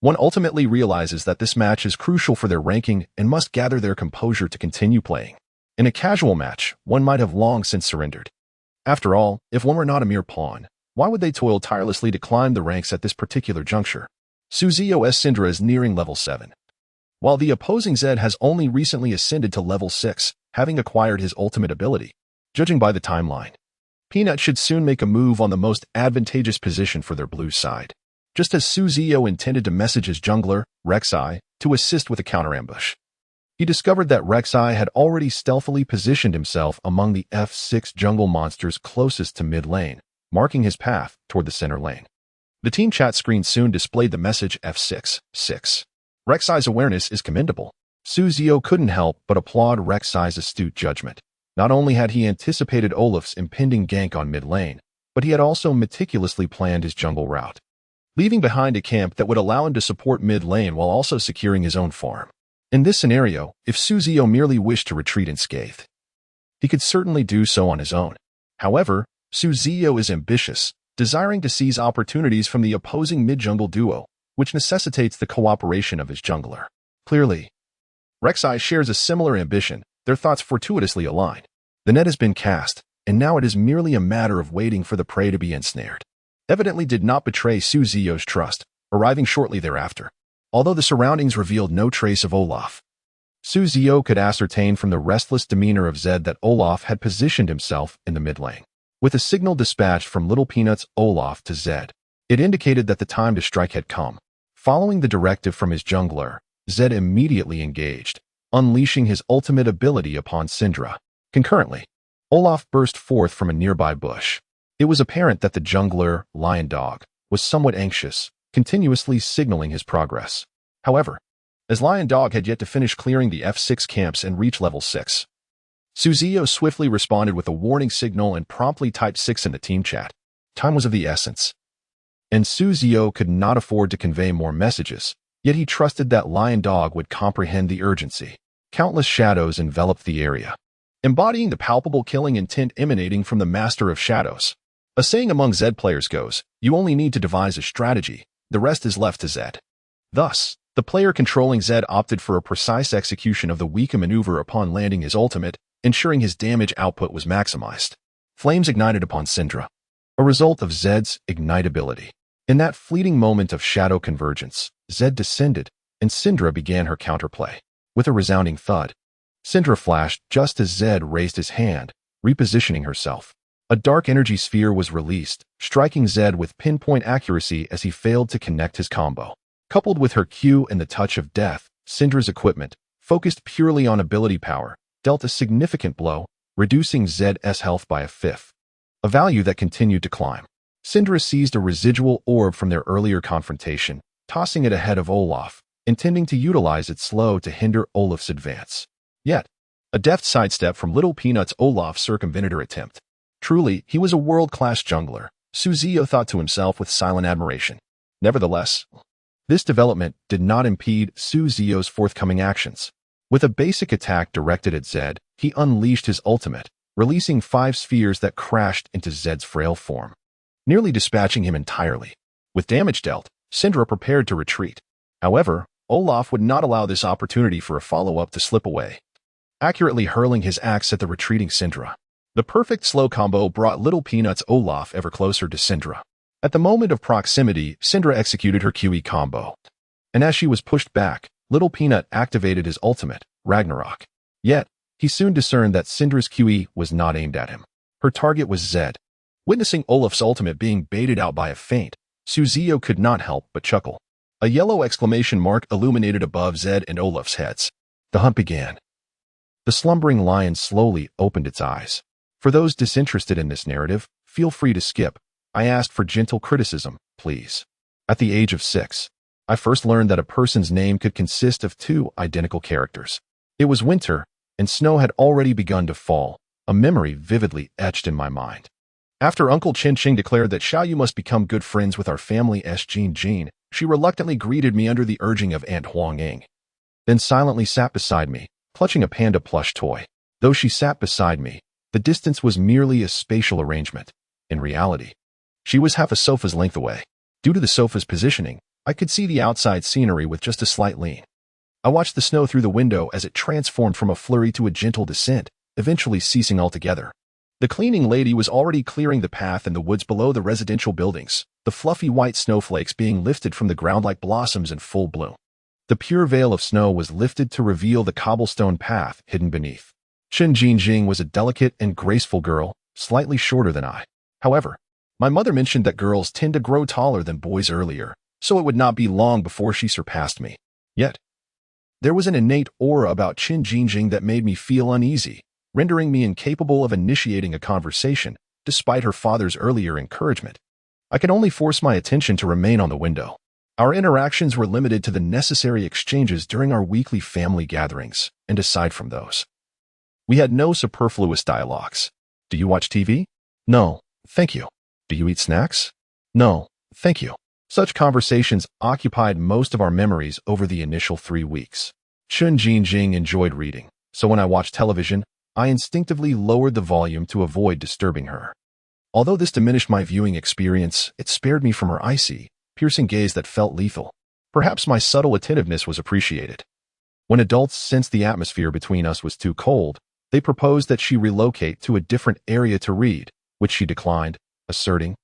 one ultimately realizes that this match is crucial for their ranking and must gather their composure to continue playing. In a casual match, one might have long since surrendered. After all, if one were not a mere pawn, why would they toil tirelessly to climb the ranks at this particular juncture? Ziyou's Syndra is nearing level 7, while the opposing Zed has only recently ascended to level 6, having acquired his ultimate ability. Judging by the timeline, Peanut should soon make a move on the most advantageous position for their blue side. Just as Ziyou intended to message his jungler, Rek'Sai, to assist with a counter-ambush, he discovered that Rek'Sai had already stealthily positioned himself among the F6 jungle monsters closest to mid lane, marking his path toward the center lane. The team chat screen soon displayed the message F6, 6. Rek'Sai's awareness is commendable. Ziyou couldn't help but applaud Rek'Sai's astute judgment. Not only had he anticipated Olaf's impending gank on mid lane, but he had also meticulously planned his jungle route, leaving behind a camp that would allow him to support mid lane while also securing his own farm. In this scenario, if Ziyou merely wished to retreat unscathed, he could certainly do so on his own. However, Ziyou is ambitious, desiring to seize opportunities from the opposing mid-jungle duo, which necessitates the cooperation of his jungler. Clearly, Rek'Sai shares a similar ambition. Their thoughts fortuitously align. The net has been cast, and now it is merely a matter of waiting for the prey to be ensnared. Evidently did not betray Ziyou's trust, arriving shortly thereafter. Although the surroundings revealed no trace of Olaf, Ziyou could ascertain from the restless demeanor of Zed that Olaf had positioned himself in the mid lane. With a signal dispatched from Little Peanut's Olaf to Zed, it indicated that the time to strike had come. Following the directive from his jungler, Zed immediately engaged, unleashing his ultimate ability upon Syndra. Concurrently, Olaf burst forth from a nearby bush. It was apparent that the jungler, Lion Dog, was somewhat anxious, continuously signaling his progress. However, as Lion Dog had yet to finish clearing the F6 camps and reach level 6, Ziyou swiftly responded with a warning signal and promptly typed 6 in the team chat. Time was of the essence, and Ziyou could not afford to convey more messages, yet he trusted that Lion Dog would comprehend the urgency. Countless shadows enveloped the area, embodying the palpable killing intent emanating from the Master of Shadows. A saying among Zed players goes, "You only need to devise a strategy, The rest is left to Zed. Thus, the player controlling Zed opted for a precise execution of the Weka maneuver upon landing his ultimate, ensuring his damage output was maximized. Flames ignited upon Syndra, a result of Zed's ignite ability. In that fleeting moment of shadow convergence, Zed descended, and Syndra began her counterplay. With a resounding thud, Syndra flashed just as Zed raised his hand, repositioning herself. A dark energy sphere was released, striking Zed with pinpoint accuracy as he failed to connect his combo. Coupled with her Q and the touch of death, Syndra's equipment, focused purely on ability power, dealt a significant blow, reducing Zed's health by a fifth, a value that continued to climb. Syndra seized a residual orb from their earlier confrontation, tossing it ahead of Olaf, intending to utilize its slow to hinder Olaf's advance. Yet, a deft sidestep from Little Peanut's Olaf circumvented her attempt. Truly, he was a world-class jungler, Ziyou thought to himself with silent admiration. Nevertheless, this development did not impede Ziyou's forthcoming actions. With a basic attack directed at Zed, he unleashed his ultimate, releasing 5 spheres that crashed into Zed's frail form, nearly dispatching him entirely. With damage dealt, Syndra prepared to retreat. However, Olaf would not allow this opportunity for a follow-up to slip away, accurately hurling his axe at the retreating Syndra. The perfect slow combo brought Little Peanut's Olaf ever closer to Syndra. At the moment of proximity, Syndra executed her QE combo, and as she was pushed back, Little Peanut activated his ultimate, Ragnarok. Yet, he soon discerned that Syndra's QE was not aimed at him. Her target was Zed. Witnessing Olaf's ultimate being baited out by a feint, Ziyou could not help but chuckle. A yellow exclamation mark illuminated above Zed and Olaf's heads. The hunt began. The slumbering lion slowly opened its eyes. For those disinterested in this narrative, feel free to skip. I asked for gentle criticism, please. At the age of 6, I first learned that a person's name could consist of 2 identical characters. It was winter, and snow had already begun to fall, a memory vividly etched in my mind. After Uncle Chen Qing declared that Xiao Hu must become good friends with our family's Jin, she reluctantly greeted me under the urging of Aunt Huang Ying, then silently sat beside me, clutching a panda plush toy. Though she sat beside me, the distance was merely a spatial arrangement. In reality, she was half a sofa's length away. Due to the sofa's positioning, I could see the outside scenery with just a slight lean. I watched the snow through the window as it transformed from a flurry to a gentle descent, eventually ceasing altogether. The cleaning lady was already clearing the path in the woods below the residential buildings, the fluffy white snowflakes being lifted from the ground like blossoms in full bloom. The pure veil of snow was lifted to reveal the cobblestone path hidden beneath. Chen Jinjing was a delicate and graceful girl, slightly shorter than I. However, my mother mentioned that girls tend to grow taller than boys earlier, so it would not be long before she surpassed me. Yet, there was an innate aura about Chen Jinjing that made me feel uneasy, rendering me incapable of initiating a conversation, despite her father's earlier encouragement. I could only force my attention to remain on the window. Our interactions were limited to the necessary exchanges during our weekly family gatherings, and aside from those, we had no superfluous dialogues. Do you watch TV? No, thank you. Do you eat snacks? No, thank you. Such conversations occupied most of our memories over the initial 3 weeks. Chen Jinjing enjoyed reading, so when I watched television, I instinctively lowered the volume to avoid disturbing her. Although this diminished my viewing experience, it spared me from her icy, piercing gaze that felt lethal. Perhaps my subtle attentiveness was appreciated. When adults sensed the atmosphere between us was too cold, they proposed that she relocate to a different area to read, which she declined, asserting,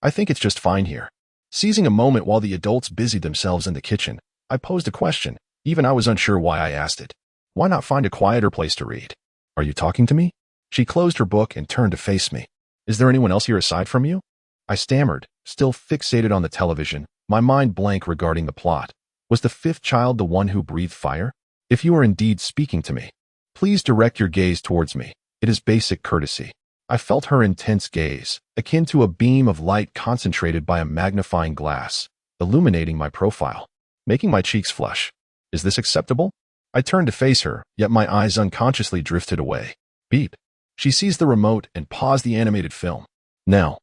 "I think it's just fine here." Seizing a moment while the adults busied themselves in the kitchen, I posed a question. Even I was unsure why I asked it. Why not find a quieter place to read? Are you talking to me? She closed her book and turned to face me. Is there anyone else here aside from you? I stammered, still fixated on the television, my mind blank regarding the plot. Was the 5th child the one who breathed fire? If you are indeed speaking to me, please direct your gaze towards me. It is basic courtesy. I felt her intense gaze, akin to a beam of light concentrated by a magnifying glass, illuminating my profile, making my cheeks flush. Is this acceptable? I turned to face her, yet my eyes unconsciously drifted away. Beep. She seized the remote and paused the animated film. Now,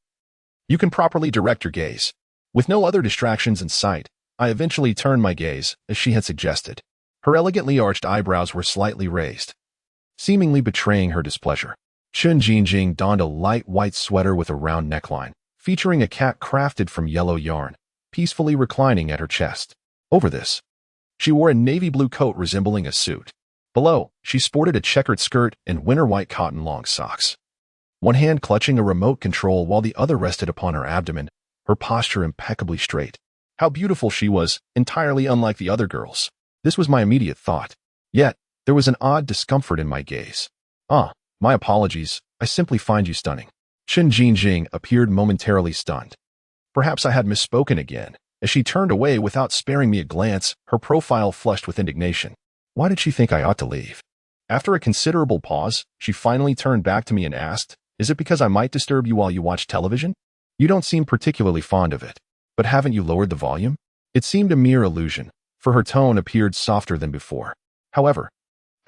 you can properly direct your gaze. With no other distractions in sight, I eventually turned my gaze, as she had suggested. Her elegantly arched eyebrows were slightly raised, seemingly betraying her displeasure. Chen Jinjing donned a light white sweater with a round neckline, featuring a cat crafted from yellow yarn. peacefully reclining at her chest. Over this, she wore a navy blue coat resembling a suit. Below, she sported a checkered skirt and winter white cotton long socks. One hand clutching a remote control while the other rested upon her abdomen, her posture impeccably straight. How beautiful she was, entirely unlike the other girls. This was my immediate thought. Yet, there was an odd discomfort in my gaze. My apologies, I simply find you stunning. Chen Jingjing appeared momentarily stunned. Perhaps I had misspoken again. As she turned away without sparing me a glance, her profile flushed with indignation. Why did she think I ought to leave? After a considerable pause, she finally turned back to me and asked, "Is it because I might disturb you while you watch television? You don't seem particularly fond of it. But haven't you lowered the volume?" It seemed a mere illusion, for her tone appeared softer than before. However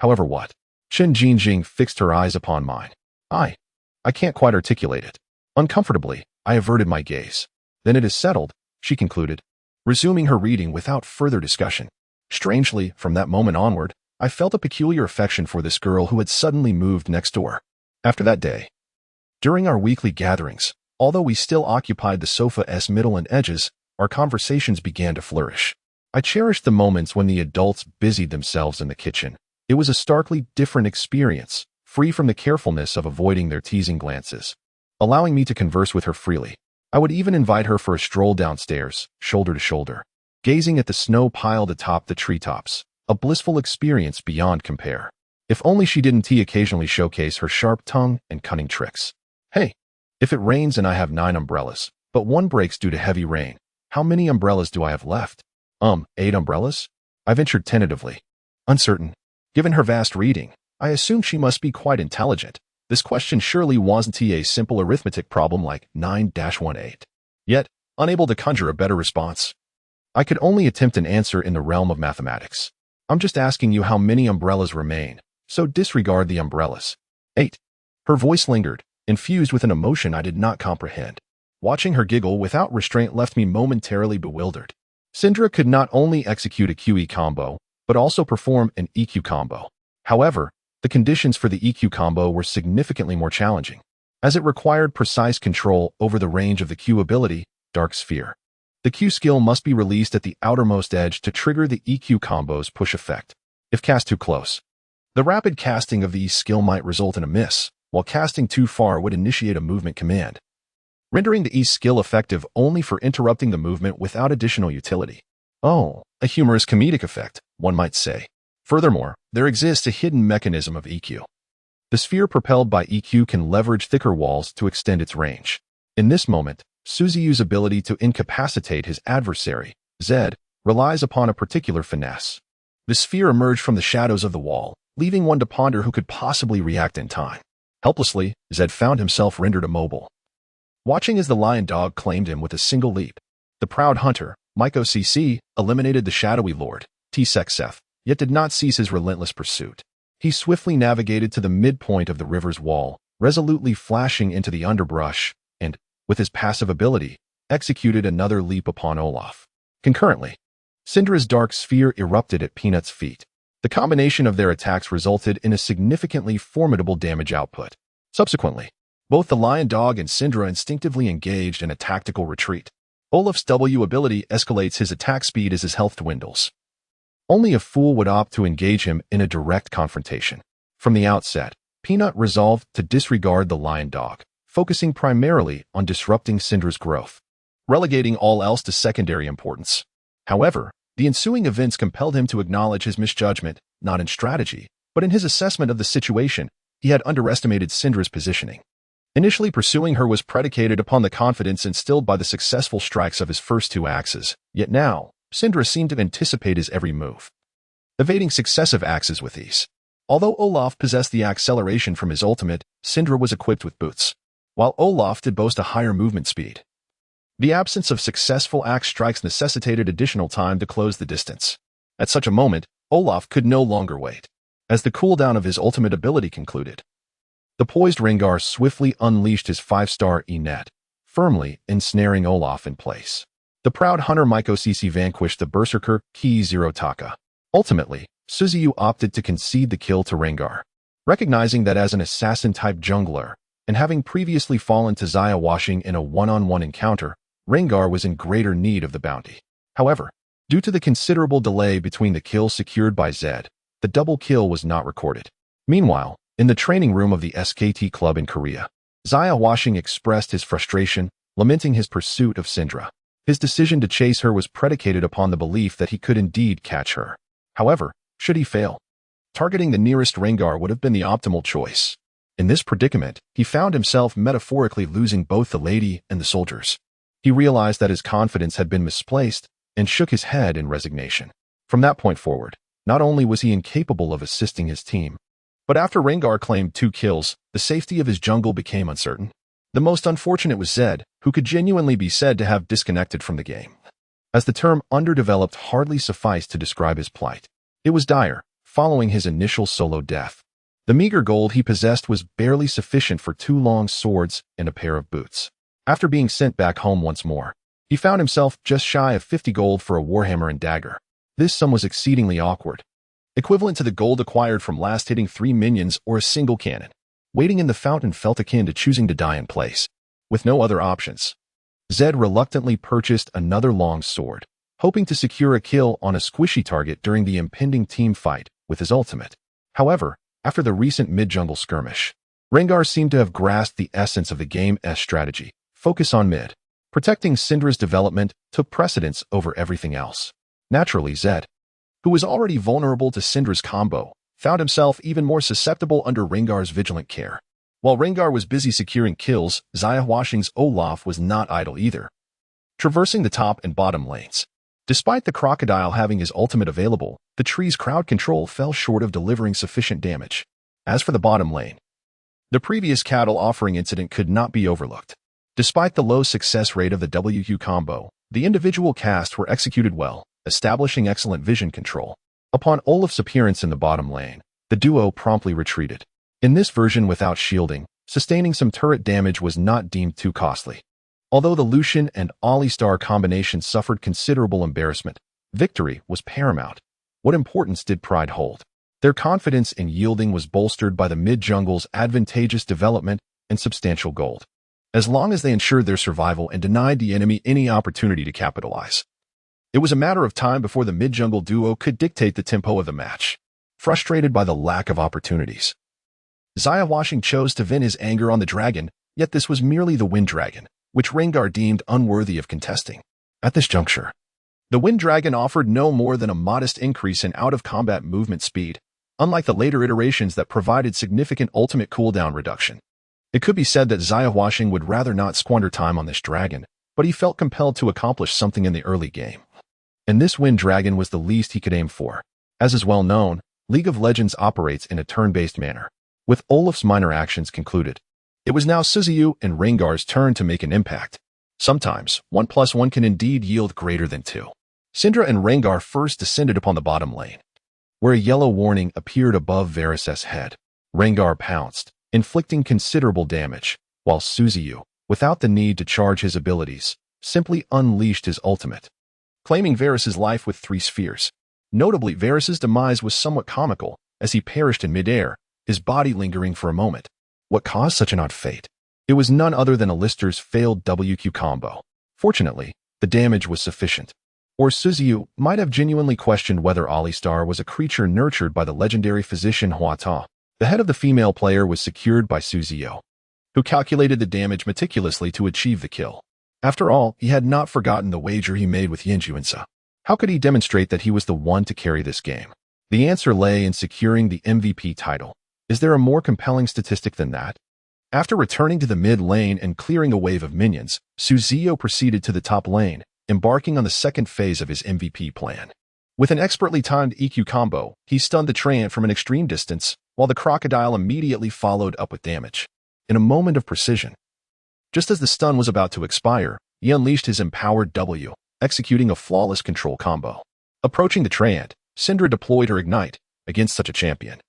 what? Chen Jingjing fixed her eyes upon mine. I can't quite articulate it. Uncomfortably, I averted my gaze. Then it is settled, she concluded, resuming her reading without further discussion. Strangely, from that moment onward, I felt a peculiar affection for this girl who had suddenly moved next door. After that day, during our weekly gatherings, although we still occupied the sofa's middle and edges, our conversations began to flourish. I cherished the moments when the adults busied themselves in the kitchen. It was a starkly different experience, free from the carefulness of avoiding their teasing glances, allowing me to converse with her freely. I would even invite her for a stroll downstairs, shoulder to shoulder, gazing at the snow piled atop the treetops, a blissful experience beyond compare. If only she didn't occasionally showcase her sharp tongue and cunning tricks. Hey, if it rains and I have 9 umbrellas, but one breaks due to heavy rain, how many umbrellas do I have left? 8 umbrellas? I ventured tentatively. Uncertain. Given her vast reading, I assumed she must be quite intelligent. This question surely wasn't a simple arithmetic problem like 9-18. Yet, unable to conjure a better response, I could only attempt an answer in the realm of mathematics. I'm just asking you how many umbrellas remain, so disregard the umbrellas. 8. Her voice lingered, infused with an emotion I did not comprehend. Watching her giggle without restraint left me momentarily bewildered. Syndra could not only execute a QE combo, but also perform an EQ combo. However, the conditions for the EQ combo were significantly more challenging, as it required precise control over the range of the Q ability, Dark Sphere. The Q skill must be released at the outermost edge to trigger the EQ combo's push effect. If cast too close, the rapid casting of the E skill might result in a miss, while casting too far would initiate a movement command, rendering the E skill effective only for interrupting the movement without additional utility. Oh, a humorous comedic effect, one might say. Furthermore, there exists a hidden mechanism of EQ. The sphere propelled by EQ can leverage thicker walls to extend its range. In this moment, Ziyou's ability to incapacitate his adversary, Zed, relies upon a particular finesse. The sphere emerged from the shadows of the wall, leaving one to ponder who could possibly react in time. Helplessly, Zed found himself rendered immobile. Watching as the lion dog claimed him with a single leap, the proud hunter, Myko CC, eliminated the shadowy lord, T-Sexeth, yet did not cease his relentless pursuit. He swiftly navigated to the midpoint of the river's wall, resolutely flashing into the underbrush, and, with his passive ability, executed another leap upon Olaf. Concurrently, Syndra's dark sphere erupted at Peanut's feet. The combination of their attacks resulted in a significantly formidable damage output. Subsequently, both the lion dog and Syndra instinctively engaged in a tactical retreat. Olaf's W ability escalates his attack speed as his health dwindles. Only a fool would opt to engage him in a direct confrontation. From the outset, Peanut resolved to disregard the lion dog, focusing primarily on disrupting Syndra's growth, relegating all else to secondary importance. However, the ensuing events compelled him to acknowledge his misjudgment, not in strategy, but in his assessment of the situation. He had underestimated Syndra's positioning. Initially pursuing her was predicated upon the confidence instilled by the successful strikes of his first 2 axes, yet now, Syndra seemed to anticipate his every move, evading successive axes with ease. Although Olaf possessed the acceleration from his ultimate, Syndra was equipped with boots, while Olaf did boast a higher movement speed. The absence of successful axe strikes necessitated additional time to close the distance. At such a moment, Olaf could no longer wait. As the cooldown of his ultimate ability concluded, the poised Rengar swiftly unleashed his 5-star E-net, firmly ensnaring Olaf in place. The proud hunter Myko CC vanquished the berserker Ki Zero Taka. Ultimately, Ziyou opted to concede the kill to Rengar, recognizing that as an assassin-type jungler, and having previously fallen to Ziyou washing in a one-on-one encounter, Rengar was in greater need of the bounty. However, due to the considerable delay between the kill secured by Zed, the double kill was not recorded. Meanwhile, in the training room of the SKT club in Korea, Xiao Hu expressed his frustration, lamenting his pursuit of Syndra. His decision to chase her was predicated upon the belief that he could indeed catch her. However, should he fail, targeting the nearest Rengar would have been the optimal choice. In this predicament, he found himself metaphorically losing both the lady and the soldiers. He realized that his confidence had been misplaced and shook his head in resignation. From that point forward, not only was he incapable of assisting his team, but after Rengar claimed 2 kills, the safety of his jungle became uncertain. The most unfortunate was Zed, who could genuinely be said to have disconnected from the game, as the term underdeveloped hardly sufficed to describe his plight. It was dire, following his initial solo death. The meager gold he possessed was barely sufficient for 2 long swords and a pair of boots. After being sent back home once more, he found himself just shy of 50 gold for a warhammer and dagger. This sum was exceedingly awkward, equivalent to the gold acquired from last hitting 3 minions or a single cannon. Waiting in the fountain felt akin to choosing to die in place. With no other options, Zed reluctantly purchased another long sword, hoping to secure a kill on a squishy target during the impending team fight with his ultimate. However, after the recent mid-jungle skirmish, Rengar seemed to have grasped the essence of the game's strategy. Focus on mid. Protecting Syndra's development took precedence over everything else. Naturally, Zed, who was already vulnerable to Syndra's combo, found himself even more susceptible under Rengar's vigilant care. While Rengar was busy securing kills, Xiao Hu's Olaf was not idle either, traversing the top and bottom lanes. Despite the crocodile having his ultimate available, the tree's crowd control fell short of delivering sufficient damage. As for the bottom lane, the previous cattle offering incident could not be overlooked. Despite the low success rate of the WQ combo, the individual casts were executed well, establishing excellent vision control. Upon Olaf's appearance in the bottom lane, the duo promptly retreated. In this version without shielding, sustaining some turret damage was not deemed too costly. Although the Lucian and Alistar combination suffered considerable embarrassment, victory was paramount. What importance did Pride hold? Their confidence in yielding was bolstered by the mid-jungle's advantageous development and substantial gold, as long as they ensured their survival and denied the enemy any opportunity to capitalize. It was a matter of time before the mid-jungle duo could dictate the tempo of the match. Frustrated by the lack of opportunities, Xiao Hu chose to vent his anger on the dragon, yet this was merely the wind dragon, which Rengar deemed unworthy of contesting. At this juncture, the wind dragon offered no more than a modest increase in out-of-combat movement speed, unlike the later iterations that provided significant ultimate cooldown reduction. It could be said that Xiao Hu would rather not squander time on this dragon, but he felt compelled to accomplish something in the early game. And this wind dragon was the least he could aim for. As is well known, League of Legends operates in a turn-based manner. With Olaf's minor actions concluded, it was now Ziyou and Rengar's turn to make an impact. Sometimes, 1+1 can indeed yield greater than 2. Syndra and Rengar first descended upon the bottom lane, where a yellow warning appeared above Varus' head. Rengar pounced, inflicting considerable damage, while Ziyou, without the need to charge his abilities, simply unleashed his ultimate, claiming Varus' life with 3 spheres. Notably, Varus' demise was somewhat comical, as he perished in midair, his body lingering for a moment. What caused such an odd fate? It was none other than Alistar's failed WQ combo. Fortunately, the damage was sufficient. Or Ziyou might have genuinely questioned whether Alistar was a creature nurtured by the legendary physician Huata. The head of the female player was secured by Ziyou, who calculated the damage meticulously to achieve the kill. After all, he had not forgotten the wager he made with Yinjuansa. How could he demonstrate that he was the one to carry this game? The answer lay in securing the MVP title. Is there a more compelling statistic than that? After returning to the mid lane and clearing a wave of minions, Ziyou proceeded to the top lane, embarking on the second phase of his MVP plan. With an expertly timed EQ combo, he stunned the Treant from an extreme distance, while the crocodile immediately followed up with damage. In a moment of precision, just as the stun was about to expire, he unleashed his empowered W, executing a flawless control combo. Approaching the Treant, Syndra deployed her Ignite. Against such a champion,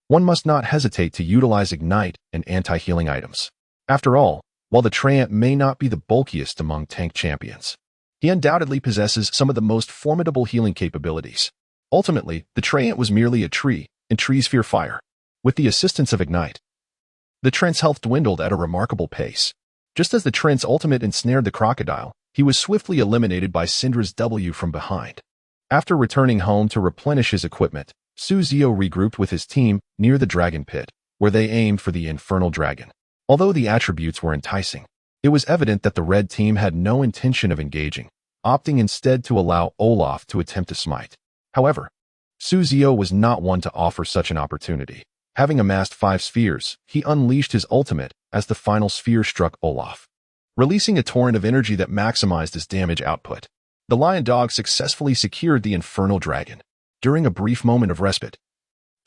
one must not hesitate to utilize Ignite and anti-healing items. After all, while the Treant may not be the bulkiest among tank champions, he undoubtedly possesses some of the most formidable healing capabilities. Ultimately, the Treant was merely a tree, and trees fear fire. With the assistance of Ignite, the Treant's health dwindled at a remarkable pace. Just as the Treant's ultimate ensnared the crocodile, he was swiftly eliminated by Syndra's W from behind. After returning home to replenish his equipment, Ziyou regrouped with his team near the dragon pit, where they aimed for the infernal dragon. Although the attributes were enticing, it was evident that the red team had no intention of engaging, opting instead to allow Olaf to attempt to smite. However, Ziyou was not one to offer such an opportunity. Having amassed 5 spheres, he unleashed his ultimate as the final sphere struck Olaf, releasing a torrent of energy that maximized his damage output. The lion dog successfully secured the infernal dragon. During a brief moment of respite,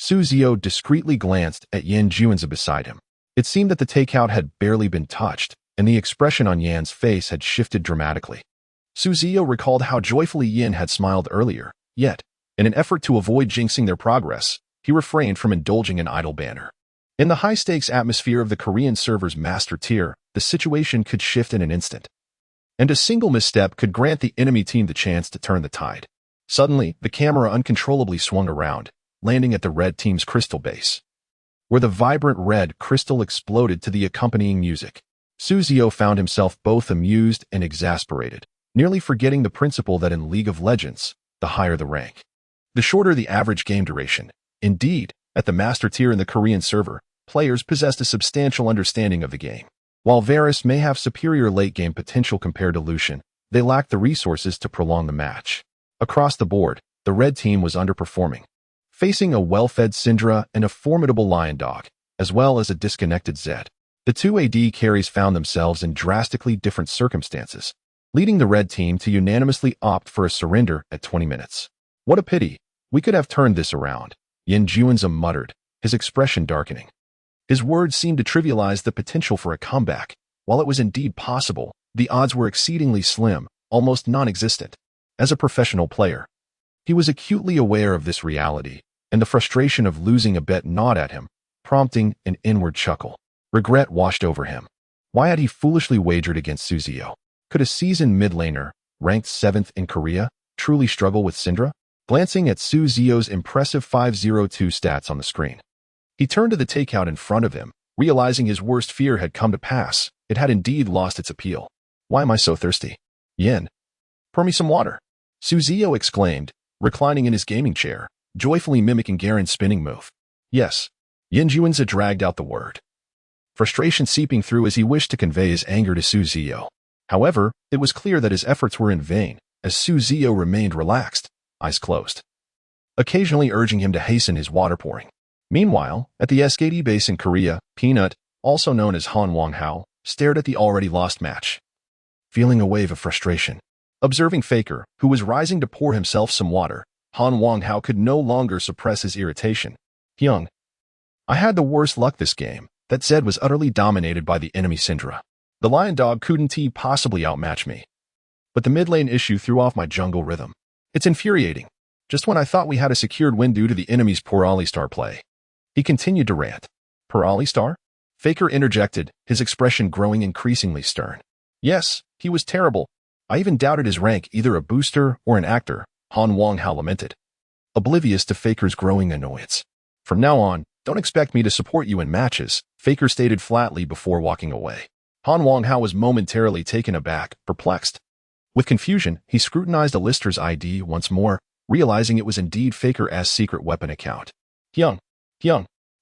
Ziyou discreetly glanced at Yan Juanzi beside him. It seemed that the takeout had barely been touched, and the expression on Yan's face had shifted dramatically. Ziyou recalled how joyfully Yan had smiled earlier, yet, in an effort to avoid jinxing their progress, he refrained from indulging in idle banter. In the high-stakes atmosphere of the Korean server's master tier, the situation could shift in an instant, and a single misstep could grant the enemy team the chance to turn the tide. Suddenly, the camera uncontrollably swung around, landing at the red team's crystal base, where the vibrant red crystal exploded to the accompanying music. Ziyou found himself both amused and exasperated, nearly forgetting the principle that in League of Legends, the higher the rank, the shorter the average game duration. Indeed, at the master tier in the Korean server, players possessed a substantial understanding of the game. While Varus may have superior late-game potential compared to Lucian, they lacked the resources to prolong the match. Across the board, the red team was underperforming, facing a well-fed Syndra and a formidable lion dog, as well as a disconnected Zed. The 2 AD carries found themselves in drastically different circumstances, leading the red team to unanimously opt for a surrender at 20 minutes. What a pity, we could have turned this around, Yan Juanzi muttered, his expression darkening. His words seemed to trivialize the potential for a comeback. While it was indeed possible, the odds were exceedingly slim, almost non-existent. As a professional player, he was acutely aware of this reality, and the frustration of losing a bet gnawed at him, prompting an inward chuckle. Regret washed over him. Why had he foolishly wagered against Ziyou? Could a seasoned mid-laner, ranked 7th in Korea, truly struggle with Syndra? Glancing at Ziyou's impressive 502 stats on the screen, he turned to the takeout in front of him, realizing his worst fear had come to pass. It had indeed lost its appeal. Why am I so thirsty? Yin, pour me some water, Ziyou exclaimed, reclining in his gaming chair, joyfully mimicking Garen's spinning move. Yes, Yan Juanzi dragged out the word, frustration seeping through as he wished to convey his anger to Ziyou. However, it was clear that his efforts were in vain, as Ziyou remained relaxed, eyes closed, occasionally urging him to hasten his water pouring. Meanwhile, at the SKD base in Korea, Peanut, also known as Han Wang-hao, stared at the already lost match, feeling a wave of frustration. Observing Faker, who was rising to pour himself some water, Han Wang-hao could no longer suppress his irritation. Hyung, I had the worst luck this game. That Zed was utterly dominated by the enemy Syndra. The lion dog couldn't possibly outmatch me. But the mid lane issue threw off my jungle rhythm. It's infuriating. Just when I thought we had a secured win due to the enemy's poor Alistar play. He continued to rant. Per Alistar? Faker interjected, his expression growing increasingly stern. Yes, he was terrible. I even doubted his rank, either a booster or an actor, Han Wang-hao lamented, oblivious to Faker's growing annoyance. From now on, don't expect me to support you in matches, Faker stated flatly before walking away. Han Wang-hao was momentarily taken aback, perplexed. With confusion, he scrutinized Alistair's ID once more, realizing it was indeed Faker's secret weapon account. Hyung,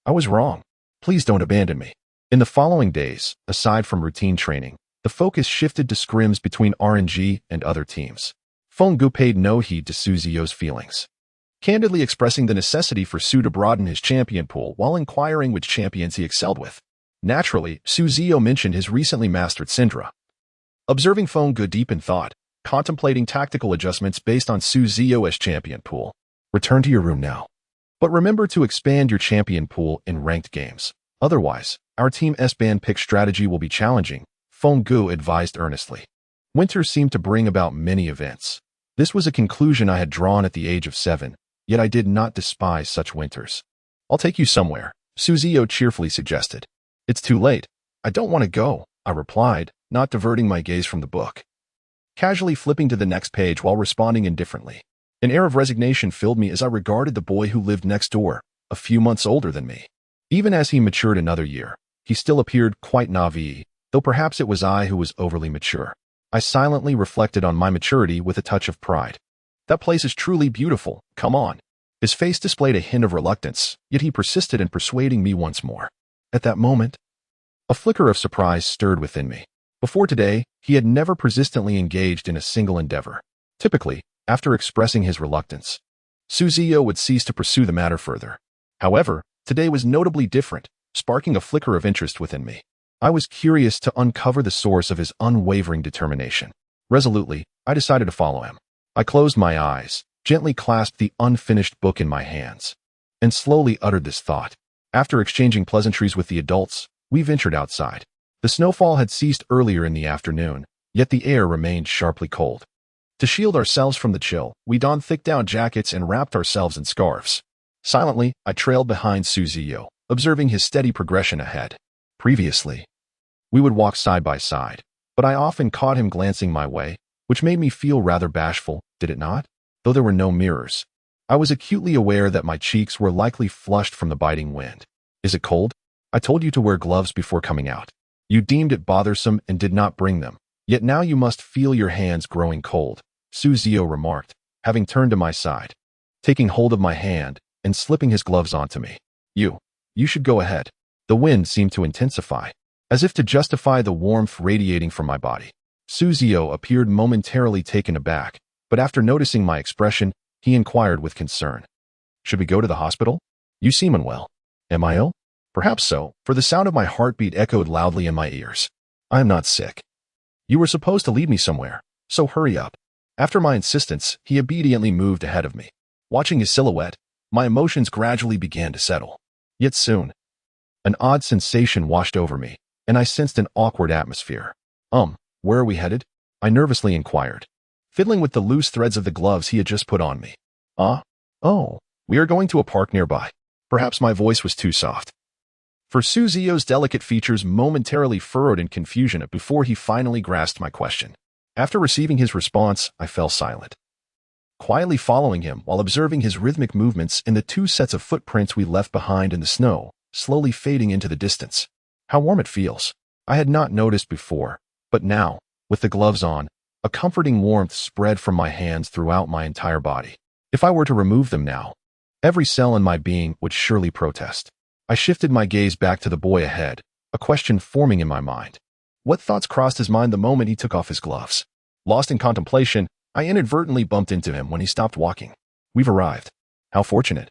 I was wrong. Please don't abandon me. In the following days, aside from routine training, the focus shifted to scrims between RNG and other teams. Fenggu paid no heed to Ziyou's feelings, candidly expressing the necessity for Su to broaden his champion pool while inquiring which champions he excelled with. Naturally, Ziyou mentioned his recently mastered Syndra. Observing Fenggu deep in thought, contemplating tactical adjustments based on Ziyou's champion pool. Return to your room now. But remember to expand your champion pool in ranked games. Otherwise, our Team S-Band pick strategy will be challenging, Fenggu advised earnestly. Winter seemed to bring about many events. This was a conclusion I had drawn at the age of 7, yet I did not despise such winters. I'll take you somewhere, Ziyou cheerfully suggested. It's too late. I don't want to go, I replied, not diverting my gaze from the book, casually flipping to the next page while responding indifferently. An air of resignation filled me as I regarded the boy who lived next door, a few months older than me. Even as he matured another year, he still appeared quite naive, though perhaps it was I who was overly mature. I silently reflected on my maturity with a touch of pride. That place is truly beautiful, come on. His face displayed a hint of reluctance, yet he persisted in persuading me once more. At that moment, a flicker of surprise stirred within me. Before today, he had never persistently engaged in a single endeavor. Typically, after expressing his reluctance, Ziyou would cease to pursue the matter further. However, today was notably different, sparking a flicker of interest within me. I was curious to uncover the source of his unwavering determination. Resolutely, I decided to follow him. I closed my eyes, gently clasped the unfinished book in my hands, and slowly uttered this thought. After exchanging pleasantries with the adults, we ventured outside. The snowfall had ceased earlier in the afternoon, yet the air remained sharply cold. To shield ourselves from the chill, we donned thick down jackets and wrapped ourselves in scarves. Silently, I trailed behind Ziyou, observing his steady progression ahead. Previously, we would walk side by side, but I often caught him glancing my way, which made me feel rather bashful, did it not? Though there were no mirrors, I was acutely aware that my cheeks were likely flushed from the biting wind. Is it cold? I told you to wear gloves before coming out. You deemed it bothersome and did not bring them, yet now you must feel your hands growing cold, Ziyou remarked, having turned to my side, taking hold of my hand and slipping his gloves onto me. You should go ahead. The wind seemed to intensify, as if to justify the warmth radiating from my body. Ziyou appeared momentarily taken aback, but after noticing my expression, he inquired with concern. Should we go to the hospital? You seem unwell. Am I ill? Perhaps so, for the sound of my heartbeat echoed loudly in my ears. I am not sick. You were supposed to lead me somewhere, so hurry up. After my insistence, he obediently moved ahead of me. Watching his silhouette, my emotions gradually began to settle. Yet soon, an odd sensation washed over me, and I sensed an awkward atmosphere. Where are we headed? I nervously inquired, fiddling with the loose threads of the gloves he had just put on me. Oh, we are going to a park nearby. Perhaps my voice was too soft, for Ziyou's delicate features momentarily furrowed in confusion before he finally grasped my question. After receiving his response, I fell silent, quietly following him while observing his rhythmic movements and the two sets of footprints we left behind in the snow, slowly fading into the distance. How warm it feels. I had not noticed before, but now, with the gloves on, a comforting warmth spread from my hands throughout my entire body. If I were to remove them now, every cell in my being would surely protest. I shifted my gaze back to the boy ahead, a question forming in my mind. What thoughts crossed his mind the moment he took off his gloves? Lost in contemplation, I inadvertently bumped into him when he stopped walking. We've arrived. How fortunate.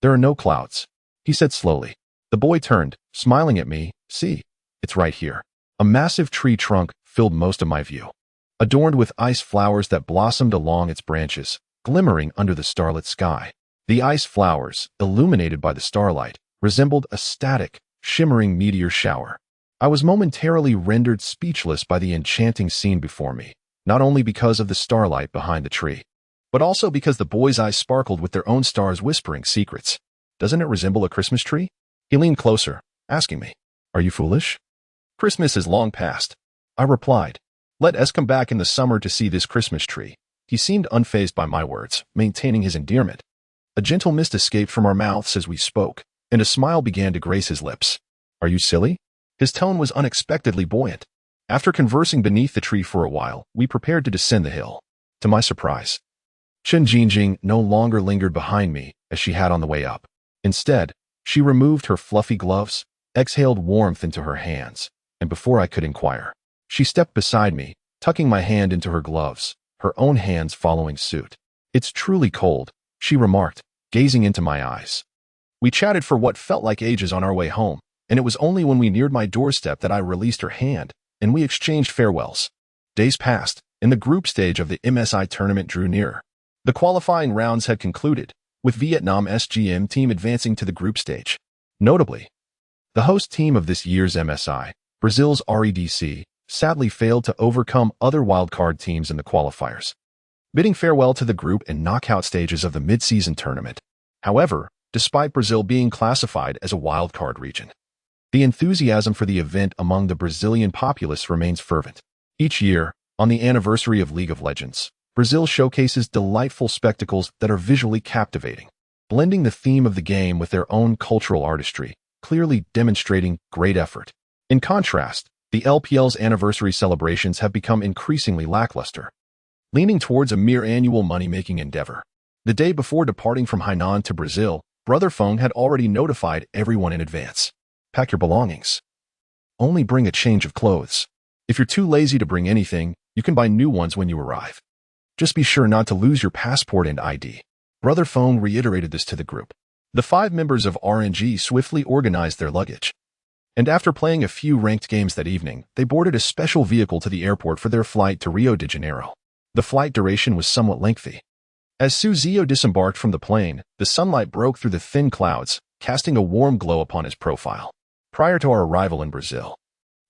There are no clouds, he said slowly. The boy turned, smiling at me. See, it's right here. A massive tree trunk filled most of my view, adorned with ice flowers that blossomed along its branches, glimmering under the starlit sky. The ice flowers, illuminated by the starlight, resembled a static, shimmering meteor shower. I was momentarily rendered speechless by the enchanting scene before me, not only because of the starlight behind the tree, but also because the boy's eyes sparkled with their own stars whispering secrets. Doesn't it resemble a Christmas tree? He leaned closer, asking me, Are you foolish? Christmas is long past. I replied, Let us come back in the summer to see this Christmas tree. He seemed unfazed by my words, maintaining his endearment. A gentle mist escaped from our mouths as we spoke, and a smile began to grace his lips. Are you silly? His tone was unexpectedly buoyant. After conversing beneath the tree for a while, we prepared to descend the hill. To my surprise, Chen Jingjing no longer lingered behind me as she had on the way up. Instead, she removed her fluffy gloves, exhaled warmth into her hands, and before I could inquire, she stepped beside me, tucking my hand into her gloves, her own hands following suit. It's truly cold, she remarked, gazing into my eyes. We chatted for what felt like ages on our way home, and it was only when we neared my doorstep that I released her hand, and we exchanged farewells. Days passed, and the group stage of the MSI tournament drew nearer. The qualifying rounds had concluded, with Vietnam SGM team advancing to the group stage. Notably, the host team of this year's MSI, Brazil's REDC, sadly failed to overcome other wildcard teams in the qualifiers, bidding farewell to the group and knockout stages of the mid-season tournament. However, despite Brazil being classified as a wildcard region, the enthusiasm for the event among the Brazilian populace remains fervent. Each year, on the anniversary of League of Legends, Brazil showcases delightful spectacles that are visually captivating, blending the theme of the game with their own cultural artistry, clearly demonstrating great effort. In contrast, The LPL's anniversary celebrations have become increasingly lackluster, leaning towards a mere annual money-making endeavor. The day before departing from Hainan to Brazil, Brother Feng had already notified everyone in advance. Pack your belongings. Only bring a change of clothes. If you're too lazy to bring anything, you can buy new ones when you arrive. Just be sure not to lose your passport and ID. Brother Feng reiterated this to the group. The 5 members of RNG swiftly organized their luggage. And after playing a few ranked games that evening, they boarded a special vehicle to the airport for their flight to Rio de Janeiro. The flight duration was somewhat lengthy. As Ziyou disembarked from the plane, the sunlight broke through the thin clouds, casting a warm glow upon his profile. Prior to our arrival in Brazil,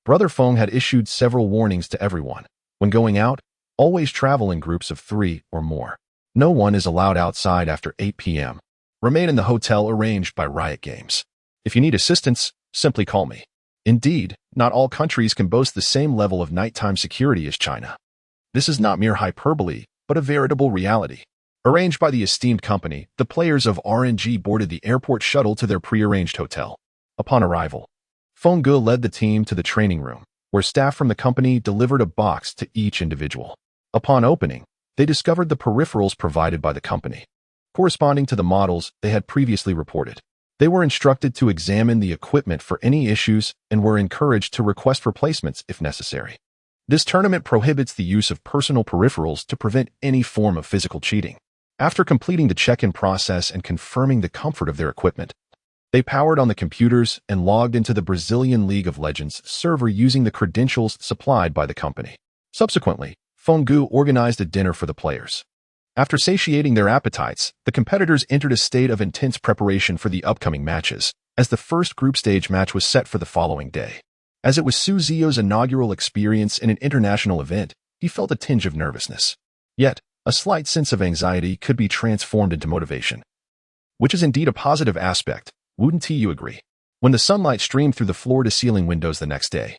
Brother Feng had issued several warnings to everyone. When going out, always travel in groups of 3 or more. No one is allowed outside after 8 p.m. Remain in the hotel arranged by Riot Games. If you need assistance, simply call me. Indeed, not all countries can boast the same level of nighttime security as China. This is not mere hyperbole, but a veritable reality. Arranged by the esteemed company, the players of RNG boarded the airport shuttle to their pre-arranged hotel. Upon arrival, Feng Ge led the team to the training room, where staff from the company delivered a box to each individual. Upon opening, they discovered the peripherals provided by the company, corresponding to the models they had previously reported. They were instructed to examine the equipment for any issues and were encouraged to request replacements if necessary. This tournament prohibits the use of personal peripherals to prevent any form of physical cheating. After completing the check-in process and confirming the comfort of their equipment, they powered on the computers and logged into the Brazilian League of Legends server using the credentials supplied by the company. Subsequently, Feng Ge organized a dinner for the players. After satiating their appetites, the competitors entered a state of intense preparation for the upcoming matches, as the first group stage match was set for the following day. As it was Ziyou's inaugural experience in an international event, he felt a tinge of nervousness. Yet, a slight sense of anxiety could be transformed into motivation, which is indeed a positive aspect. Wouldn't you agree? When the sunlight streamed through the floor-to-ceiling windows the next day,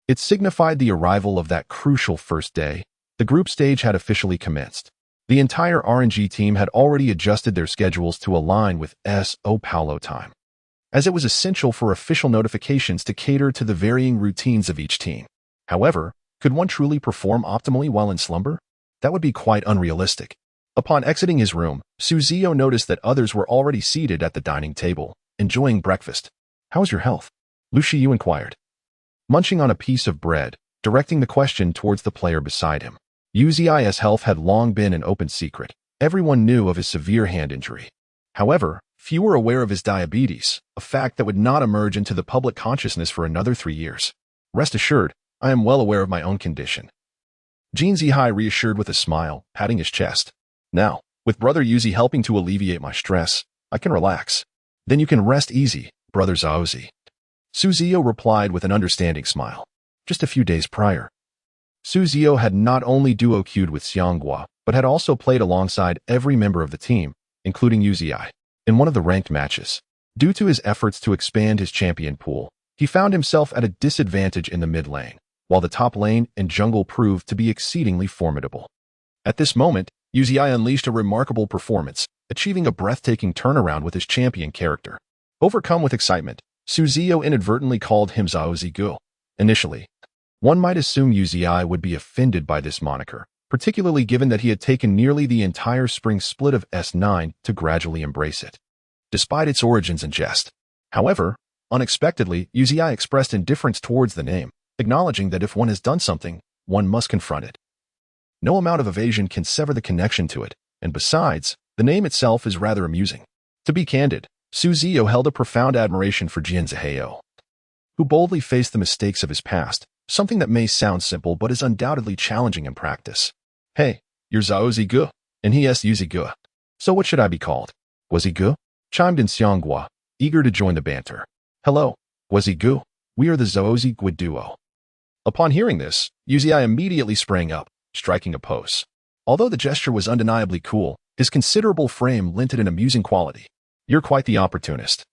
it signified the arrival of that crucial first day. The group stage had officially commenced. The entire RNG team had already adjusted their schedules to align with São Paulo time, as it was essential for official notifications to cater to the varying routines of each team. However, could one truly perform optimally while in slumber? That would be quite unrealistic. Upon exiting his room, Ziyou noticed that others were already seated at the dining table, enjoying breakfast. "How's your health?" Xiao inquired, munching on a piece of bread, directing the question towards the player beside him. Zi's health had long been an open secret. Everyone knew of his severe hand injury. However, few were aware of his diabetes, a fact that would not emerge into the public consciousness for another 3 years. "Rest assured, I am well aware of my own condition." Ziyou reassured with a smile, patting his chest. "Now, with Brother Yuzi helping to alleviate my stress, I can relax." "Then you can rest easy, Brother Ziyou." Ziyou replied with an understanding smile. Just a few days prior, Ziyou had not only duo-queued with Xianghua, but had also played alongside every member of the team, including Yuzi, in one of the ranked matches. Due to his efforts to expand his champion pool, he found himself at a disadvantage in the mid lane, while the top lane and jungle proved to be exceedingly formidable. At this moment, Yuzi unleashed a remarkable performance, achieving a breathtaking turnaround with his champion character. Overcome with excitement, Ziyou inadvertently called him Ziyou. Initially, one might assume Yuzi would be offended by this moniker, particularly given that he had taken nearly the entire spring split of S9 to gradually embrace it, despite its origins in jest. However, unexpectedly, Yuzi expressed indifference towards the name, acknowledging that if one has done something, one must confront it. No amount of evasion can sever the connection to it, and besides, the name itself is rather amusing. To be candid, Ziyou held a profound admiration for Ziyou, who boldly faced the mistakes of his past, something that may sound simple but is undoubtedly challenging in practice. "Hey, you're Ziyou, and he is Yuzi. So what should I be called?" "Ziyou?" chimed in Xianghua, eager to join the banter. "Hello, Ziyou. We are the Ziyou duo." Upon hearing this, Yuzi immediately sprang up, striking a pose. Although the gesture was undeniably cool, his considerable frame lent it an amusing quality. "You're quite the opportunist.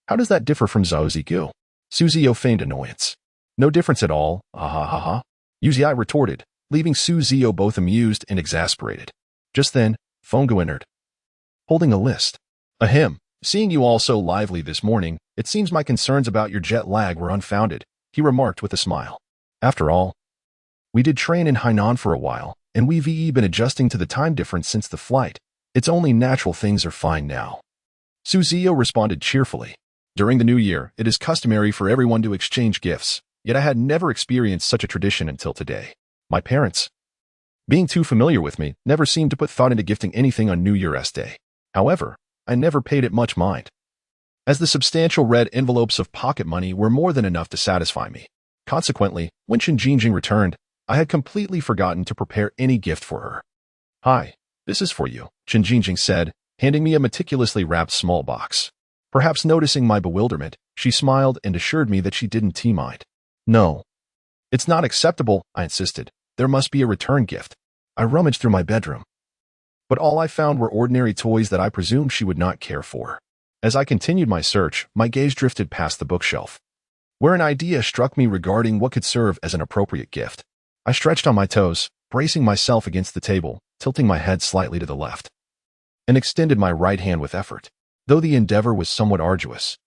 How does that differ from Ziyou?" Ziyou feigned annoyance. "No difference at all, ha. Yuzi retorted, leaving Ziyou both amused and exasperated. Just then, Feng Ge entered, holding a list. "Ahem, seeing you all so lively this morning, it seems my concerns about your jet lag were unfounded," he remarked with a smile. After all, we did train in Hainan for a while, and we've been adjusting to the time difference since the flight. It's only natural things are fine now. Ziyou responded cheerfully. During the new year, it is customary for everyone to exchange gifts, yet I had never experienced such a tradition until today. My parents, being too familiar with me, never seemed to put thought into gifting anything on New Year's Day. However, I never paid it much mind, as the substantial red envelopes of pocket money were more than enough to satisfy me. Consequently, when Chen Jingjing returned, I had completely forgotten to prepare any gift for her. "Hi, this is for you," Chen Jingjing said, handing me a meticulously wrapped small box. Perhaps noticing my bewilderment, she smiled and assured me that she didn't mind. "No, it's not acceptable," I insisted. "There must be a return gift." I rummaged through my bedroom, but all I found were ordinary toys that I presumed she would not care for. As I continued my search, my gaze drifted past the bookshelf, where an idea struck me regarding what could serve as an appropriate gift. I stretched on my toes, bracing myself against the table, tilting my head slightly to the left, and extended my right hand with effort. Though the endeavor was somewhat arduous,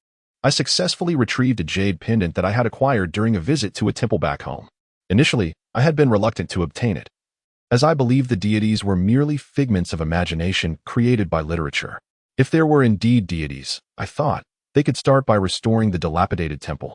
I successfully retrieved a jade pendant that I had acquired during a visit to a temple back home. Initially, I had been reluctant to obtain it, as I believed the deities were merely figments of imagination created by literature. If there were indeed deities, I thought, they could start by restoring the dilapidated temple.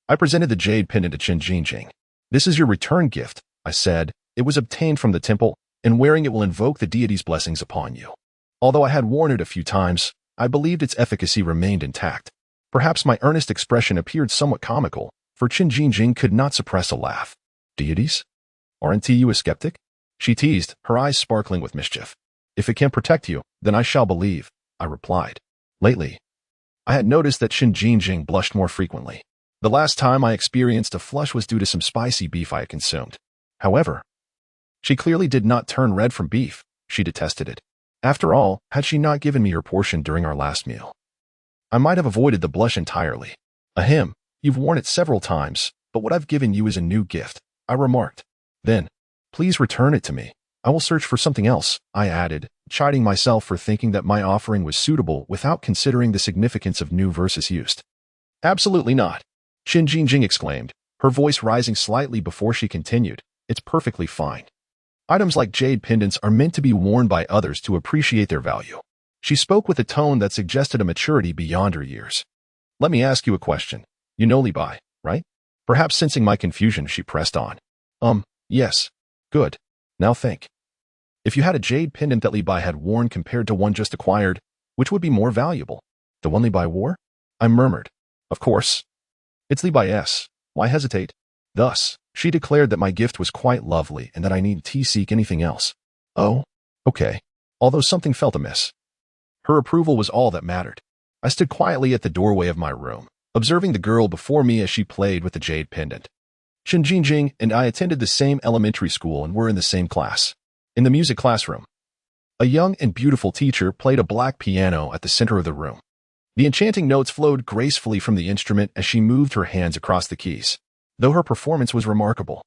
I presented the jade pendant to Chen Jingjing. "This is your return gift," I said. "It was obtained from the temple, and wearing it will invoke the deity's blessings upon you." Although I had worn it a few times, I believed its efficacy remained intact. Perhaps my earnest expression appeared somewhat comical, for Chen Jingjing could not suppress a laugh. "Deities? Aren't you a skeptic?" she teased, her eyes sparkling with mischief. "If it can protect you, then I shall believe," I replied. Lately, I had noticed that Chen Jingjing blushed more frequently. The last time I experienced a flush was due to some spicy beef I had consumed. However, she clearly did not turn red from beef. She detested it. After all, had she not given me her portion during our last meal, I might have avoided the blush entirely. "Ahem, you've worn it several times, but what I've given you is a new gift," I remarked. "Then, please return it to me. I will search for something else," I added, chiding myself for thinking that my offering was suitable without considering the significance of new versus used. "Absolutely not," Chen Jingjing exclaimed, her voice rising slightly before she continued. "It's perfectly fine. Items like jade pendants are meant to be worn by others to appreciate their value." She spoke with a tone that suggested a maturity beyond her years. "Let me ask you a question. You know Li Bai, right?" Perhaps sensing my confusion, she pressed on. Yes. Good. Now think. If you had a jade pendant that Li Bai had worn compared to one just acquired, which would be more valuable? The one Li Bai wore? I murmured. Of course. It's Li Bai's. Why hesitate? Thus, she declared that my gift was quite lovely and that I needn't seek anything else. Oh, okay. Although something felt amiss. Her approval was all that mattered. I stood quietly at the doorway of my room, observing the girl before me as she played with the jade pendant. Chen Jingjing and I attended the same elementary school and were in the same class. In the music classroom, a young and beautiful teacher played a black piano at the center of the room. The enchanting notes flowed gracefully from the instrument as she moved her hands across the keys. Though her performance was remarkable,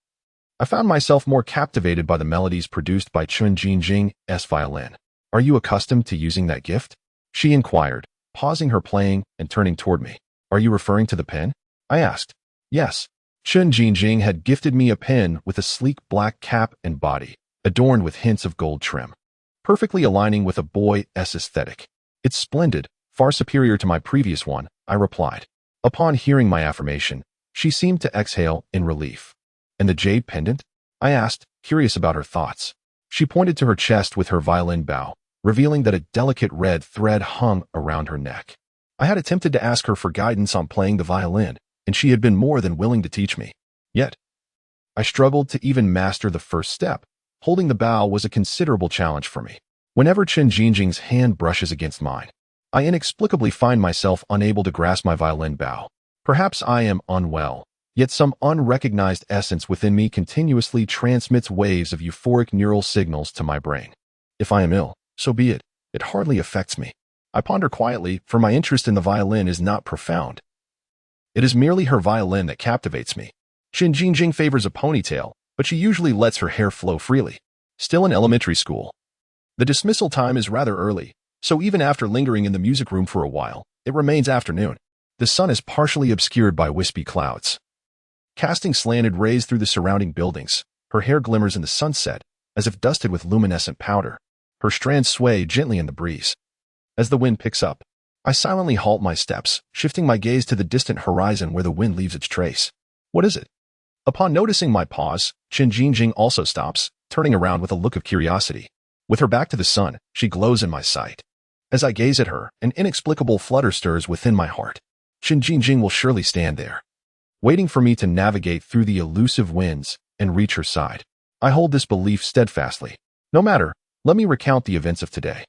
I found myself more captivated by the melodies produced by Chen Jingjing's violin. "Are you accustomed to using that gift?" she inquired, pausing her playing and turning toward me. "Are you referring to the pen?" I asked. "Yes." Chen Jingjing had gifted me a pen with a sleek black cap and body, adorned with hints of gold trim, perfectly aligning with a boy's aesthetic. "It's splendid, far superior to my previous one," I replied. Upon hearing my affirmation, she seemed to exhale in relief. "And the jade pendant?" I asked, curious about her thoughts. She pointed to her chest with her violin bow, revealing that a delicate red thread hung around her neck. I had attempted to ask her for guidance on playing the violin, and she had been more than willing to teach me. Yet, I struggled to even master the first step. Holding the bow was a considerable challenge for me. Whenever Chen Jingjing's hand brushes against mine, I inexplicably find myself unable to grasp my violin bow. Perhaps I am unwell, yet some unrecognized essence within me continuously transmits waves of euphoric neural signals to my brain. If I am ill, so be it. It hardly affects me. I ponder quietly, for my interest in the violin is not profound. It is merely her violin that captivates me. Chen Jingjing favors a ponytail, but she usually lets her hair flow freely. Still in elementary school, the dismissal time is rather early, so even after lingering in the music room for a while, it remains afternoon. The sun is partially obscured by wispy clouds. casting slanted rays through the surrounding buildings. Her hair glimmers in the sunset, as if dusted with luminescent powder. Her strands sway gently in the breeze. As the wind picks up, I silently halt my steps, shifting my gaze to the distant horizon where the wind leaves its trace. What is it? Upon noticing my pause, Chen Jingjing also stops, turning around with a look of curiosity. With her back to the sun, she glows in my sight. As I gaze at her, an inexplicable flutter stirs within my heart. Chen Jingjing will surely stand there, waiting for me to navigate through the elusive winds and reach her side. I hold this belief steadfastly. No matter, let me recount the events of today.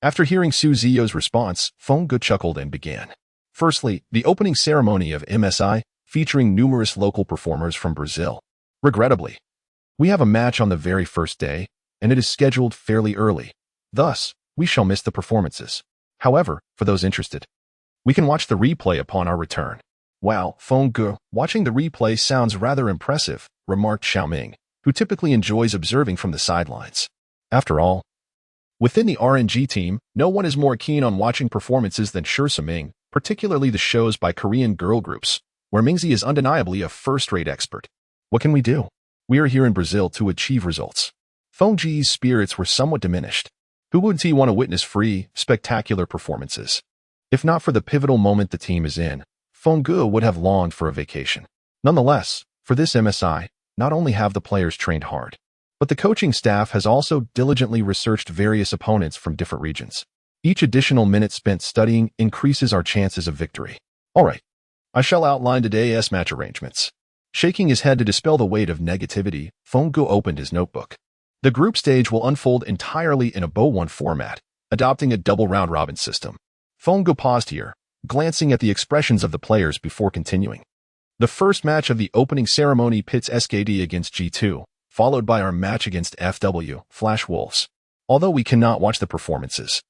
After hearing Su Ziyou's response, Feng Ge chuckled and began. Firstly, the opening ceremony of MSI, featuring numerous local performers from Brazil. Regrettably, we have a match on the very first day, and it is scheduled fairly early. Thus, we shall miss the performances. However, for those interested, we can watch the replay upon our return. Wow, Feng Ge, watching the replay sounds rather impressive, remarked Xiaoming, who typically enjoys observing from the sidelines. After all, within the RNG team, no one is more keen on watching performances than Ming, particularly the shows by Korean girl groups, where Mingzi is undeniably a first-rate expert. What can we do? We are here in Brazil to achieve results. Feng Ge's spirits were somewhat diminished. Who wouldn't he want to witness free, spectacular performances? If not for the pivotal moment the team is in, Feng Ge would have longed for a vacation. Nonetheless, for this MSI, not only have the players trained hard, but the coaching staff has also diligently researched various opponents from different regions. Each additional minute spent studying increases our chances of victory. All right, I shall outline today's match arrangements. Shaking his head to dispel the weight of negativity, Feng Ge opened his notebook. The group stage will unfold entirely in a Bo-1 format, adopting a double round-robin system. Feng Ge paused here, glancing at the expressions of the players before continuing. The first match of the opening ceremony pits SKD against G2, followed by our match against FW, Flash Wolves. Although we cannot watch the performances,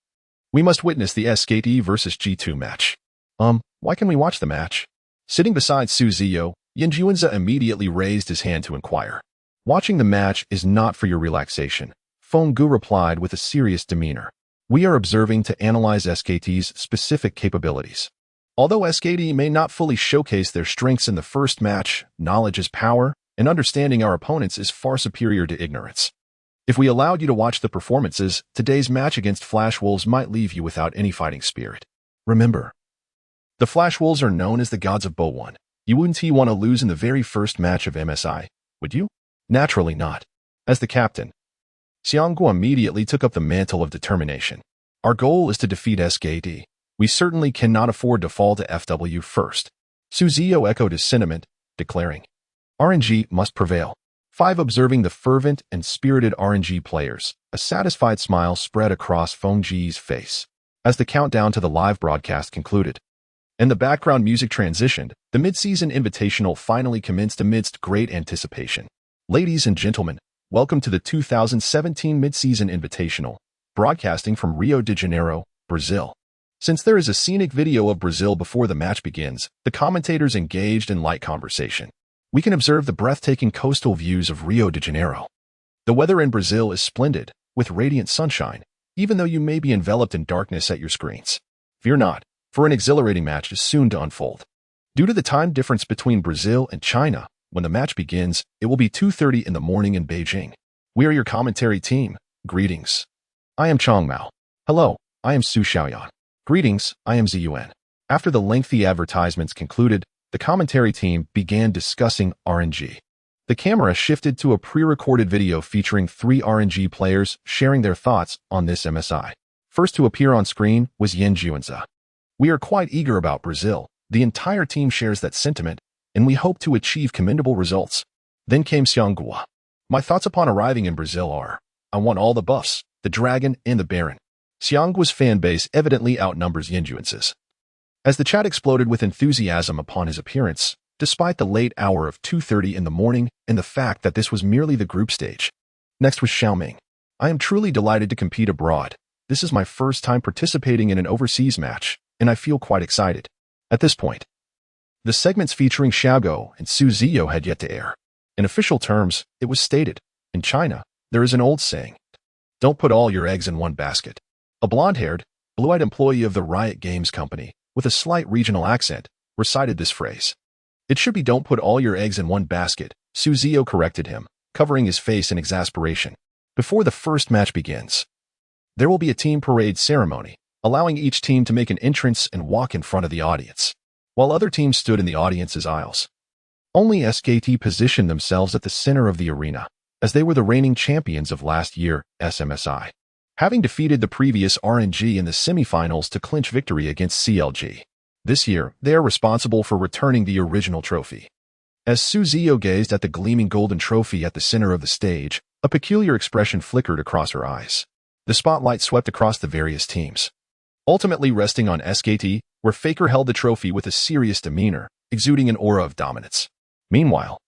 we must witness the SKD versus G2 match. Why can we watch the match? Sitting beside Su Ziyou, Yanjuanza immediately raised his hand to inquire. Watching the match is not for your relaxation, Feng Ge replied with a serious demeanor. We are observing to analyze SKT's specific capabilities. Although SKT may not fully showcase their strengths in the first match, knowledge is power, and understanding our opponents is far superior to ignorance. If we allowed you to watch the performances, today's match against Flash Wolves might leave you without any fighting spirit. Remember, the Flash Wolves are known as the gods of Bo-1. You wouldn't want to lose in the very first match of MSI, would you? Naturally not. As the captain, Xianggu immediately took up the mantle of determination. Our goal is to defeat SKD. We certainly cannot afford to fall to FW first. Su Ziyou echoed his sentiment, declaring, RNG must prevail. 5 observing the fervent and spirited RNG players, a satisfied smile spread across Feng Ge's face. As the countdown to the live broadcast concluded, and the background music transitioned, the mid-season invitational finally commenced amidst great anticipation. Ladies and gentlemen, welcome to the 2017 Mid-Season Invitational, broadcasting from Rio de Janeiro, Brazil. Since there is a scenic video of Brazil before the match begins, the commentators engaged in light conversation. We can observe the breathtaking coastal views of Rio de Janeiro. The weather in Brazil is splendid, with radiant sunshine, even though you may be enveloped in darkness at your screens. Fear not, for an exhilarating match is soon to unfold. Due to the time difference between Brazil and China, when the match begins, it will be 2:30 in the morning in Beijing. We are your commentary team. Greetings. I am Chong Mao. Hello, I am Su Xiaoyan. Greetings, I am Ziyuan. After the lengthy advertisements concluded, the commentary team began discussing RNG. The camera shifted to a pre-recorded video featuring 3 RNG players sharing their thoughts on this MSI. First to appear on screen was Yanjuanza. We are quite eager about Brazil. The entire team shares that sentiment, and we hope to achieve commendable results. Then came Xianggu. My thoughts upon arriving in Brazil are, I want all the buffs, the dragon and the baron. Xianggu's fanbase evidently outnumbers Yanjuanza's. As the chat exploded with enthusiasm upon his appearance, despite the late hour of 2:30 in the morning and the fact that this was merely the group stage. Next was Xiaoming. I am truly delighted to compete abroad. This is my first time participating in an overseas match, and I feel quite excited. At this point, the segments featuring Xiao and Su Ziyou had yet to air. In official terms, it was stated, in China, there is an old saying, don't put all your eggs in one basket. A blonde-haired, blue-eyed employee of the Riot Games company, with a slight regional accent, recited this phrase. It should be don't put all your eggs in one basket, Ziyou corrected him, covering his face in exasperation. Before the first match begins, there will be a team parade ceremony, allowing each team to make an entrance and walk in front of the audience, while other teams stood in the audience's aisles. Only SKT positioned themselves at the center of the arena, as they were the reigning champions of last year, SMSI, having defeated the previous RNG in the semifinals to clinch victory against CLG. This year, they are responsible for returning the original trophy. As Ziyou gazed at the gleaming golden trophy at the center of the stage, a peculiar expression flickered across her eyes. The spotlight swept across the various teams, ultimately resting on SKT, where Faker held the trophy with a serious demeanor, exuding an aura of dominance. Meanwhile,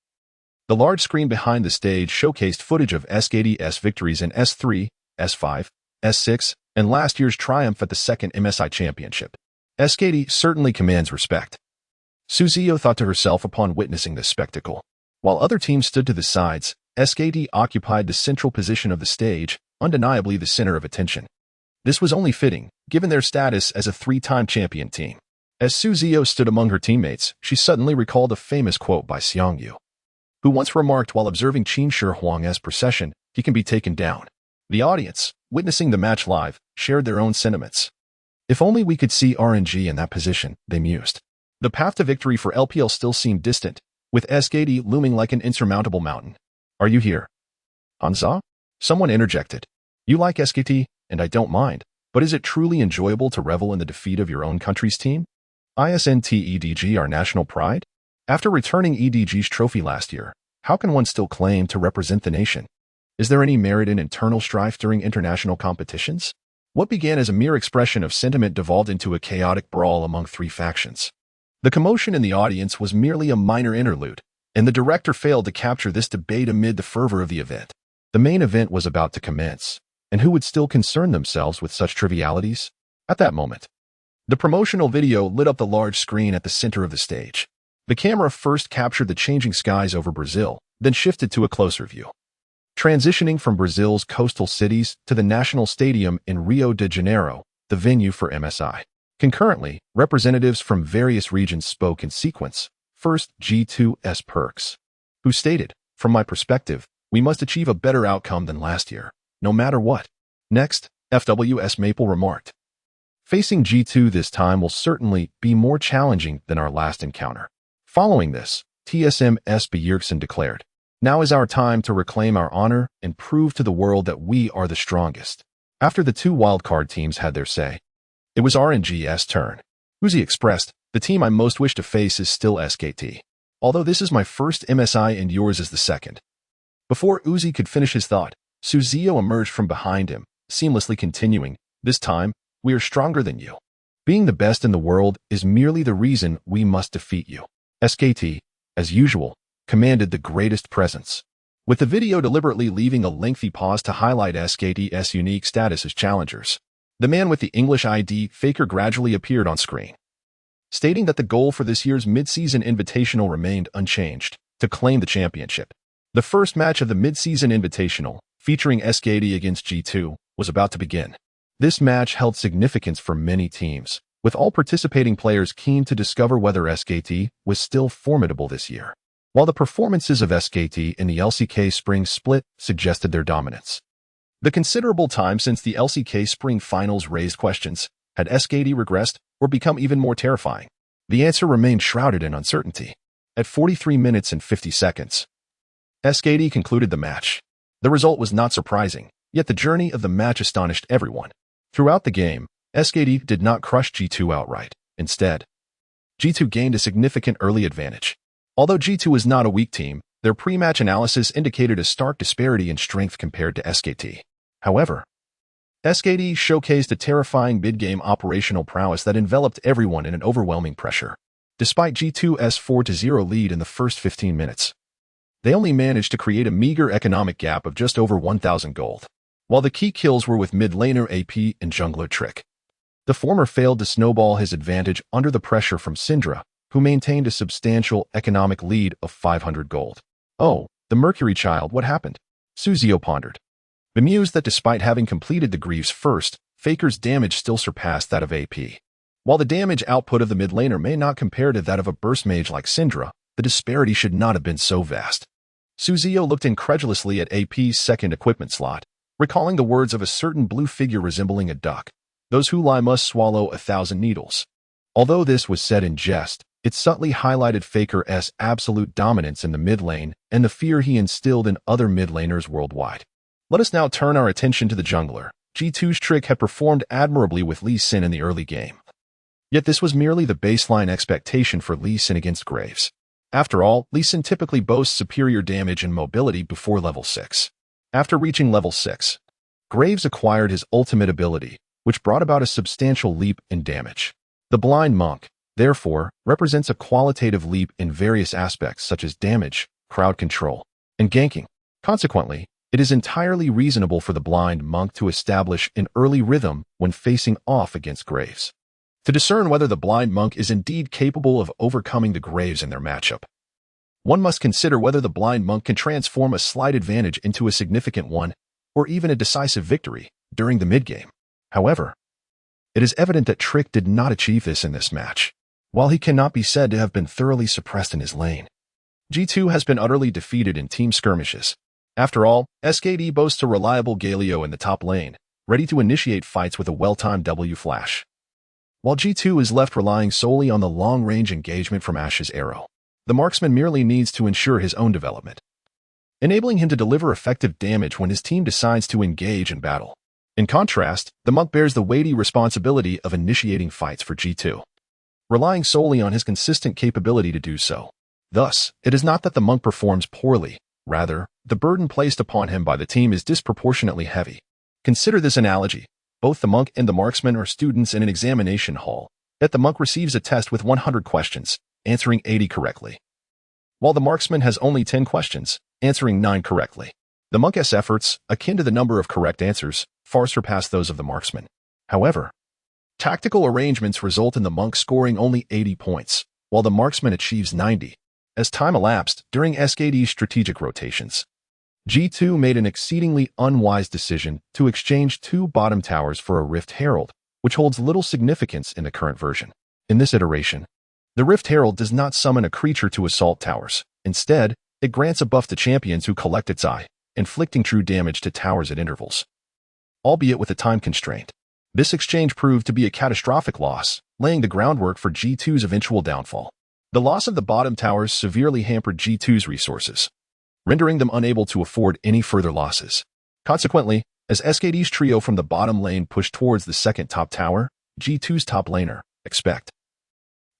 the large screen behind the stage showcased footage of SKT's victories in S3, S5, S6, and last year's triumph at the second MSI Championship. SKT certainly commands respect, Ziyou thought to herself upon witnessing this spectacle. While other teams stood to the sides, SKT occupied the central position of the stage, undeniably the center of attention. This was only fitting, given their status as a three-time champion team. As Ziyou stood among her teammates, she suddenly recalled a famous quote by Xiao Hu, who once remarked while observing Qin Shi Huang's procession, "He can be taken down." The audience, witnessing the match live, shared their own sentiments. If only we could see RNG in that position, they mused. The path to victory for LPL still seemed distant, with SKT looming like an insurmountable mountain. "Are you here, Hansa?" Someone interjected. "You like SKT, and I don't mind, but is it truly enjoyable to revel in the defeat of your own country's team? Isn't EDG our national pride? After returning EDG's trophy last year, how can one still claim to represent the nation? Is there any merit in internal strife during international competitions?" What began as a mere expression of sentiment devolved into a chaotic brawl among three factions. The commotion in the audience was merely a minor interlude, and the director failed to capture this debate amid the fervor of the event. The main event was about to commence, and who would still concern themselves with such trivialities? At that moment, the promotional video lit up the large screen at the center of the stage. The camera first captured the changing skies over Brazil, then shifted to a closer view, transitioning from Brazil's coastal cities to the National Stadium in Rio de Janeiro, the venue for MSI. Concurrently, representatives from various regions spoke in sequence. First, G2's Perks, who stated, "From my perspective, we must achieve a better outcome than last year, no matter what." Next, FWS Maple remarked, "Facing G2 this time will certainly be more challenging than our last encounter." Following this, TSM's Bjergsen declared, "Now is our time to reclaim our honor and prove to the world that we are the strongest." After the two wildcard teams had their say, it was RNG's turn. Uzi expressed, "The team I most wish to face is still SKT. Although this is my first MSI and yours is the second." Before Uzi could finish his thought, Ziyou emerged from behind him, seamlessly continuing, "This time, we are stronger than you. Being the best in the world is merely the reason we must defeat you." SKT, as usual, commanded the greatest presence, with the video deliberately leaving a lengthy pause to highlight SKT's unique status as challengers. The man with the English ID, Faker, gradually appeared on screen, stating that the goal for this year's mid-season invitational remained unchanged, to claim the championship. The first match of the mid-season invitational, featuring SKT against G2, was about to begin. This match held significance for many teams, with all participating players keen to discover whether SKT was still formidable this year, while the performances of SKT in the LCK Spring Split suggested their dominance. The considerable time since the LCK Spring Finals raised questions. Had SKT regressed or become even more terrifying? The answer remained shrouded in uncertainty. At 43 minutes and 50 seconds, SKT concluded the match. The result was not surprising, yet the journey of the match astonished everyone. Throughout the game, SKT did not crush G2 outright. Instead, G2 gained a significant early advantage. Although G2 was not a weak team, their pre-match analysis indicated a stark disparity in strength compared to SKT. However, SKT showcased a terrifying mid-game operational prowess that enveloped everyone in an overwhelming pressure. Despite G2's 4-0 lead in the first 15 minutes, they only managed to create a meager economic gap of just over 1,000 gold, while the key kills were with mid-laner AP and jungler Trick. The former failed to snowball his advantage under the pressure from Syndra, who maintained a substantial economic lead of 500 gold. "Oh, the Mercury Child, what happened?" Ziyou pondered, bemused that despite having completed the Greaves first, Faker's damage still surpassed that of AP. While the damage output of the mid laner may not compare to that of a burst mage like Syndra, the disparity should not have been so vast. Ziyou looked incredulously at AP's second equipment slot, recalling the words of a certain blue figure resembling a duck. Those who lie must swallow 1,000 needles. Although this was said in jest, it subtly highlighted Faker's absolute dominance in the mid lane and the fear he instilled in other mid laners worldwide. Let us now turn our attention to the jungler. G2's trick had performed admirably with Lee Sin in the early game. Yet this was merely the baseline expectation for Lee Sin against Graves. After all, Lee Sin typically boasts superior damage and mobility before level 6. After reaching level 6, Graves acquired his ultimate ability, which brought about a substantial leap in damage. The Blind Monk, therefore, represents a qualitative leap in various aspects such as damage, crowd control, and ganking. Consequently, it is entirely reasonable for the Blind Monk to establish an early rhythm when facing off against Graves. To discern whether the Blind Monk is indeed capable of overcoming the Graves in their matchup, one must consider whether the Blind Monk can transform a slight advantage into a significant one, or even a decisive victory, during the mid-game. However, it is evident that Trick did not achieve this in this match. While he cannot be said to have been thoroughly suppressed in his lane, G2 has been utterly defeated in team skirmishes. After all, SKD boasts a reliable Galio in the top lane, ready to initiate fights with a well-timed W flash, while G2 is left relying solely on the long-range engagement from Ashe's arrow. The marksman merely needs to ensure his own development, enabling him to deliver effective damage when his team decides to engage in battle. In contrast, the Monk bears the weighty responsibility of initiating fights for G2, relying solely on his consistent capability to do so. Thus, it is not that the Monk performs poorly. Rather, the burden placed upon him by the team is disproportionately heavy. Consider this analogy. Both the Monk and the marksman are students in an examination hall, yet the Monk receives a test with 100 questions, answering 80 correctly, while the marksman has only 10 questions, answering 9 correctly. The Monk's efforts, akin to the number of correct answers, far surpass those of the marksman. However, tactical arrangements result in the Monk scoring only 80 points, while the marksman achieves 90. As time elapsed during SKD's strategic rotations, G2 made an exceedingly unwise decision to exchange 2 bottom towers for a Rift Herald, which holds little significance in the current version. In this iteration, the Rift Herald does not summon a creature to assault towers. Instead, it grants a buff to champions who collect its eye, inflicting true damage to towers at intervals, albeit with a time constraint. This exchange proved to be a catastrophic loss, laying the groundwork for G2's eventual downfall. The loss of the bottom towers severely hampered G2's resources, rendering them unable to afford any further losses. Consequently, as SKD's trio from the bottom lane pushed towards the second top tower, G2's top laner, Expect,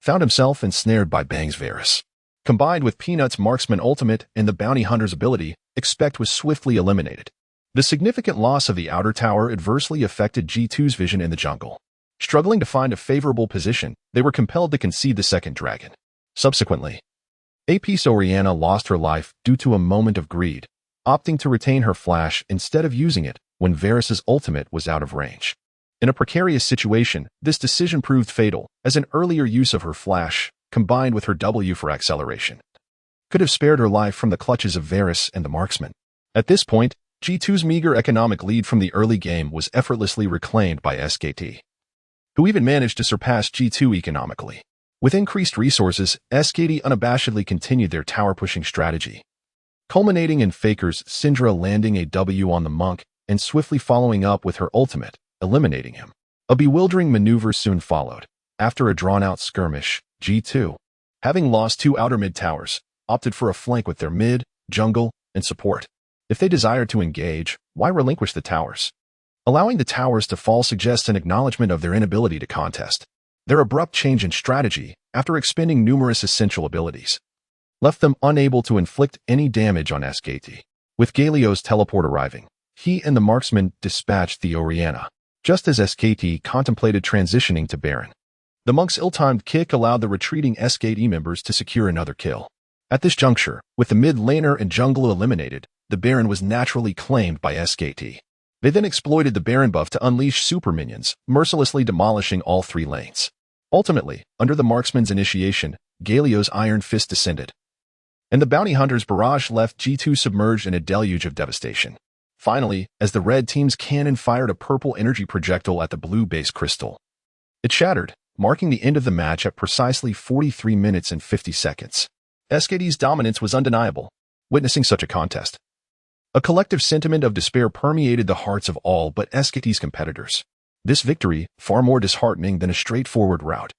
found himself ensnared by Bang's Varus. Combined with Peanut's marksman ultimate and the bounty hunter's ability, Expect was swiftly eliminated. The significant loss of the outer tower adversely affected G2's vision in the jungle. Struggling to find a favorable position, they were compelled to concede the second dragon. Subsequently, AP's Orianna lost her life due to a moment of greed, opting to retain her flash instead of using it when Varus's ultimate was out of range. In a precarious situation, this decision proved fatal, as an earlier use of her flash, combined with her W for acceleration, could have spared her life from the clutches of Varus and the marksman. At this point, G2's meager economic lead from the early game was effortlessly reclaimed by SKT, who even managed to surpass G2 economically. With increased resources, SKT unabashedly continued their tower-pushing strategy, culminating in Faker's Syndra landing a W on the Monk and swiftly following up with her ultimate, eliminating him. A bewildering maneuver soon followed. After a drawn-out skirmish, G2, having lost 2 outer mid towers, opted for a flank with their mid, jungle, and support. If they desired to engage, why relinquish the towers? Allowing the towers to fall suggests an acknowledgement of their inability to contest. Their abrupt change in strategy, after expending numerous essential abilities, left them unable to inflict any damage on SKT. With Galio's teleport arriving, he and the marksman dispatched the Orianna, just as SKT contemplated transitioning to Baron. The Monk's ill-timed kick allowed the retreating SKT members to secure another kill. At this juncture, with the mid laner and jungle eliminated, the Baron was naturally claimed by SKT. They then exploited the Baron buff to unleash super minions, mercilessly demolishing all 3 lanes. Ultimately, under the marksman's initiation, Galio's Iron Fist descended, and the bounty hunter's barrage left G2 submerged in a deluge of devastation. Finally, as the red team's cannon fired a purple energy projectile at the blue base crystal, it shattered, marking the end of the match at precisely 43 minutes and 50 seconds. SKT's dominance was undeniable. Witnessing such a contest, a collective sentiment of despair permeated the hearts of all but SKT's competitors. This victory, far more disheartening than a straightforward rout,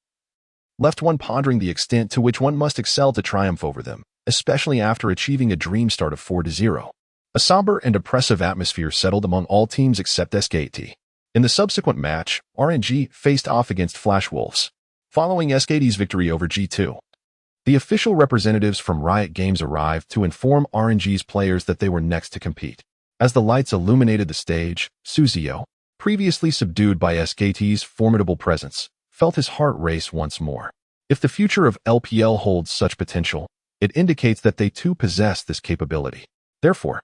left one pondering the extent to which one must excel to triumph over them, especially after achieving a dream start of 4-0. A somber and oppressive atmosphere settled among all teams except SKT. In the subsequent match, RNG faced off against Flash Wolves. Following SKT's victory over G2, the official representatives from Riot Games arrived to inform RNG's players that they were next to compete. As the lights illuminated the stage, Ziyou, previously subdued by SKT's formidable presence, felt his heart race once more. If the future of LPL holds such potential, it indicates that they too possess this capability. Therefore,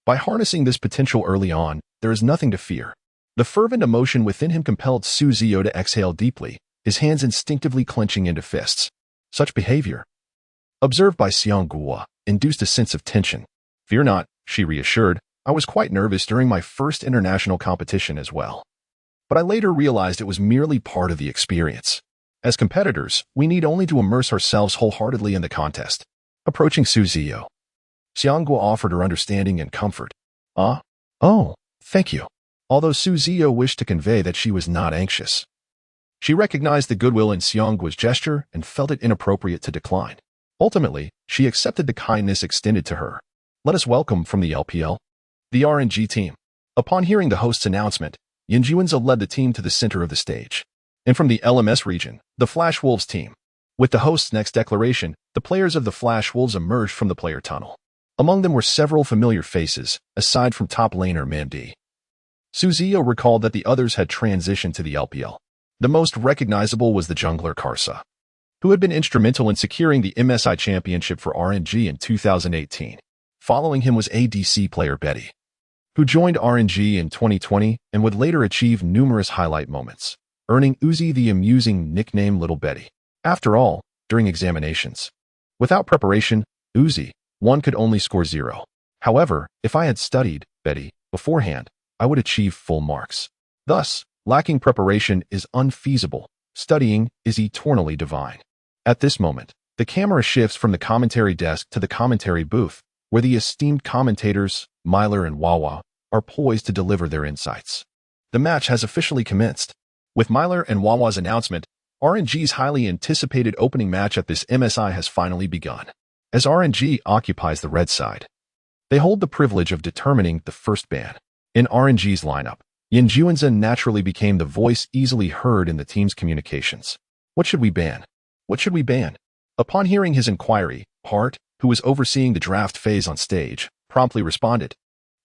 by harnessing this potential early on, there is nothing to fear. The fervent emotion within him compelled Ziyou to exhale deeply, his hands instinctively clenching into fists. Such behavior, observed by Xiao Hu, induced a sense of tension. "Fear not," she reassured. "I was quite nervous during my first international competition as well. But I later realized it was merely part of the experience. As competitors, we need only to immerse ourselves wholeheartedly in the contest." Approaching Ziyou, Xiao Hu offered her understanding and comfort. Oh, thank you." Although Ziyou wished to convey that she was not anxious, she recognized the goodwill in Xiao Hu's gesture and felt it inappropriate to decline. Ultimately, she accepted the kindness extended to her. "Let us welcome from the LPL, the RNG team." Upon hearing the host's announcement, Yinjuanza led the team to the center of the stage. And from the LMS region, the Flash Wolves team. With the host's next declaration, the players of the Flash Wolves emerged from the player tunnel. Among them were several familiar faces, aside from top laner Mamdi. Ziyou recalled that the others had transitioned to the LPL. The most recognizable was the jungler Karsa, who had been instrumental in securing the MSI championship for RNG in 2018. Following him was ADC player Betty, who joined RNG in 2020 and would later achieve numerous highlight moments, earning Uzi the amusing nickname Little Betty. After all, during examinations, without preparation, Uzi, one could only score 0. However, if I had studied Betty beforehand, I would achieve full marks. Thus, lacking preparation is unfeasible. Studying is eternally divine. At this moment, the camera shifts from the commentary desk to the commentary booth, where the esteemed commentators, Myler and Wawa, are poised to deliver their insights. The match has officially commenced. With Myler and Wawa's announcement, RNG's highly anticipated opening match at this MSI has finally begun. As RNG occupies the red side, they hold the privilege of determining the first ban. In RNG's lineup, Yinjuanza naturally became the voice easily heard in the team's communications. "What should we ban? What should we ban?" Upon hearing his inquiry, Hart, who was overseeing the draft phase on stage, promptly responded.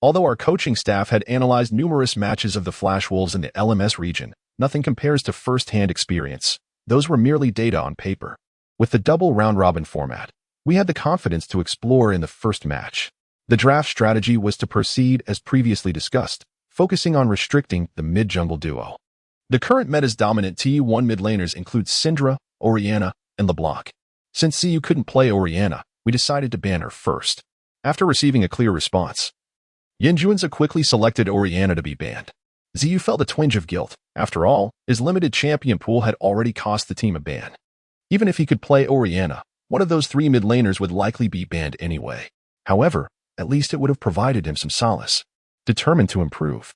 "Although our coaching staff had analyzed numerous matches of the Flash Wolves in the LMS region, nothing compares to first-hand experience. Those were merely data on paper. With the double round-robin format, we had the confidence to explore in the first match. The draft strategy was to proceed as previously discussed, focusing on restricting the mid-jungle duo. The current meta's dominant T1 mid laners include Syndra, Orianna, and LeBlanc. Since Ziyou couldn't play Orianna, we decided to ban her first." After receiving a clear response, Yinjuanza quickly selected Orianna to be banned. Ziyou felt a twinge of guilt. After all, his limited champion pool had already cost the team a ban. Even if he could play Orianna, one of those 3 mid laners would likely be banned anyway. However, at least it would have provided him some solace. Determined to improve,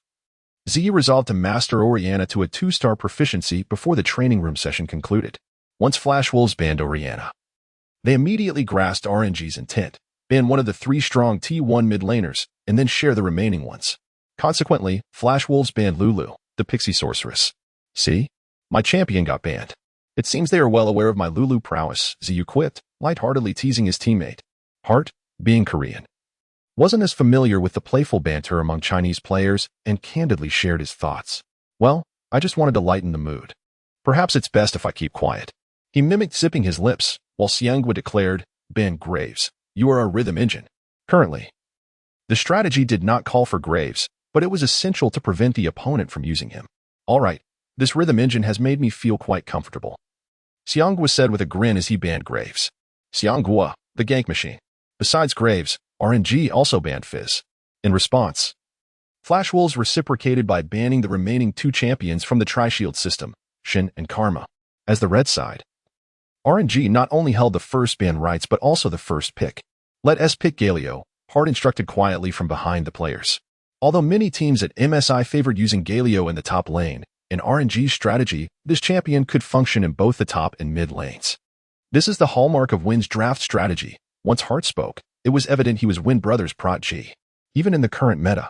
Ziyou resolved to master Orianna to a 2-star proficiency before the training room session concluded. Once Flash Wolves banned Orianna, they immediately grasped RNG's intent, ban one of the 3 strong T1 mid laners, and then share the remaining ones. Consequently, Flash Wolves banned Lulu, the Pixie Sorceress. "See? My champion got banned. It seems they are well aware of my Lulu prowess," Ziyou quipped, lightheartedly teasing his teammate. Hart, being Korean, wasn't as familiar with the playful banter among Chinese players and candidly shared his thoughts. "Well, I just wanted to lighten the mood. Perhaps it's best if I keep quiet." He mimicked zipping his lips, while Xiangwa declared, "Ben Graves, you are a rhythm engine." Currently, the strategy did not call for Graves, but it was essential to prevent the opponent from using him. "All right, this rhythm engine has made me feel quite comfortable," Xiangwa said with a grin as he banned Graves. Xiangwa, the gank machine. Besides Graves, RNG also banned Fizz. In response, Flash Wolves reciprocated by banning the remaining 2 champions from the Tri-Shield system, Shin and Karma. As the red side, RNG not only held the first ban rights but also the first pick. Let us pick Galio, Hard instructed quietly from behind the players. Although many teams at MSI favored using Galio in the top lane, in RNG's strategy, this champion could function in both the top and mid lanes. This is the hallmark of Win's draft strategy. Once Hart spoke, it was evident he was Win Brothers' protege. Even in the current meta,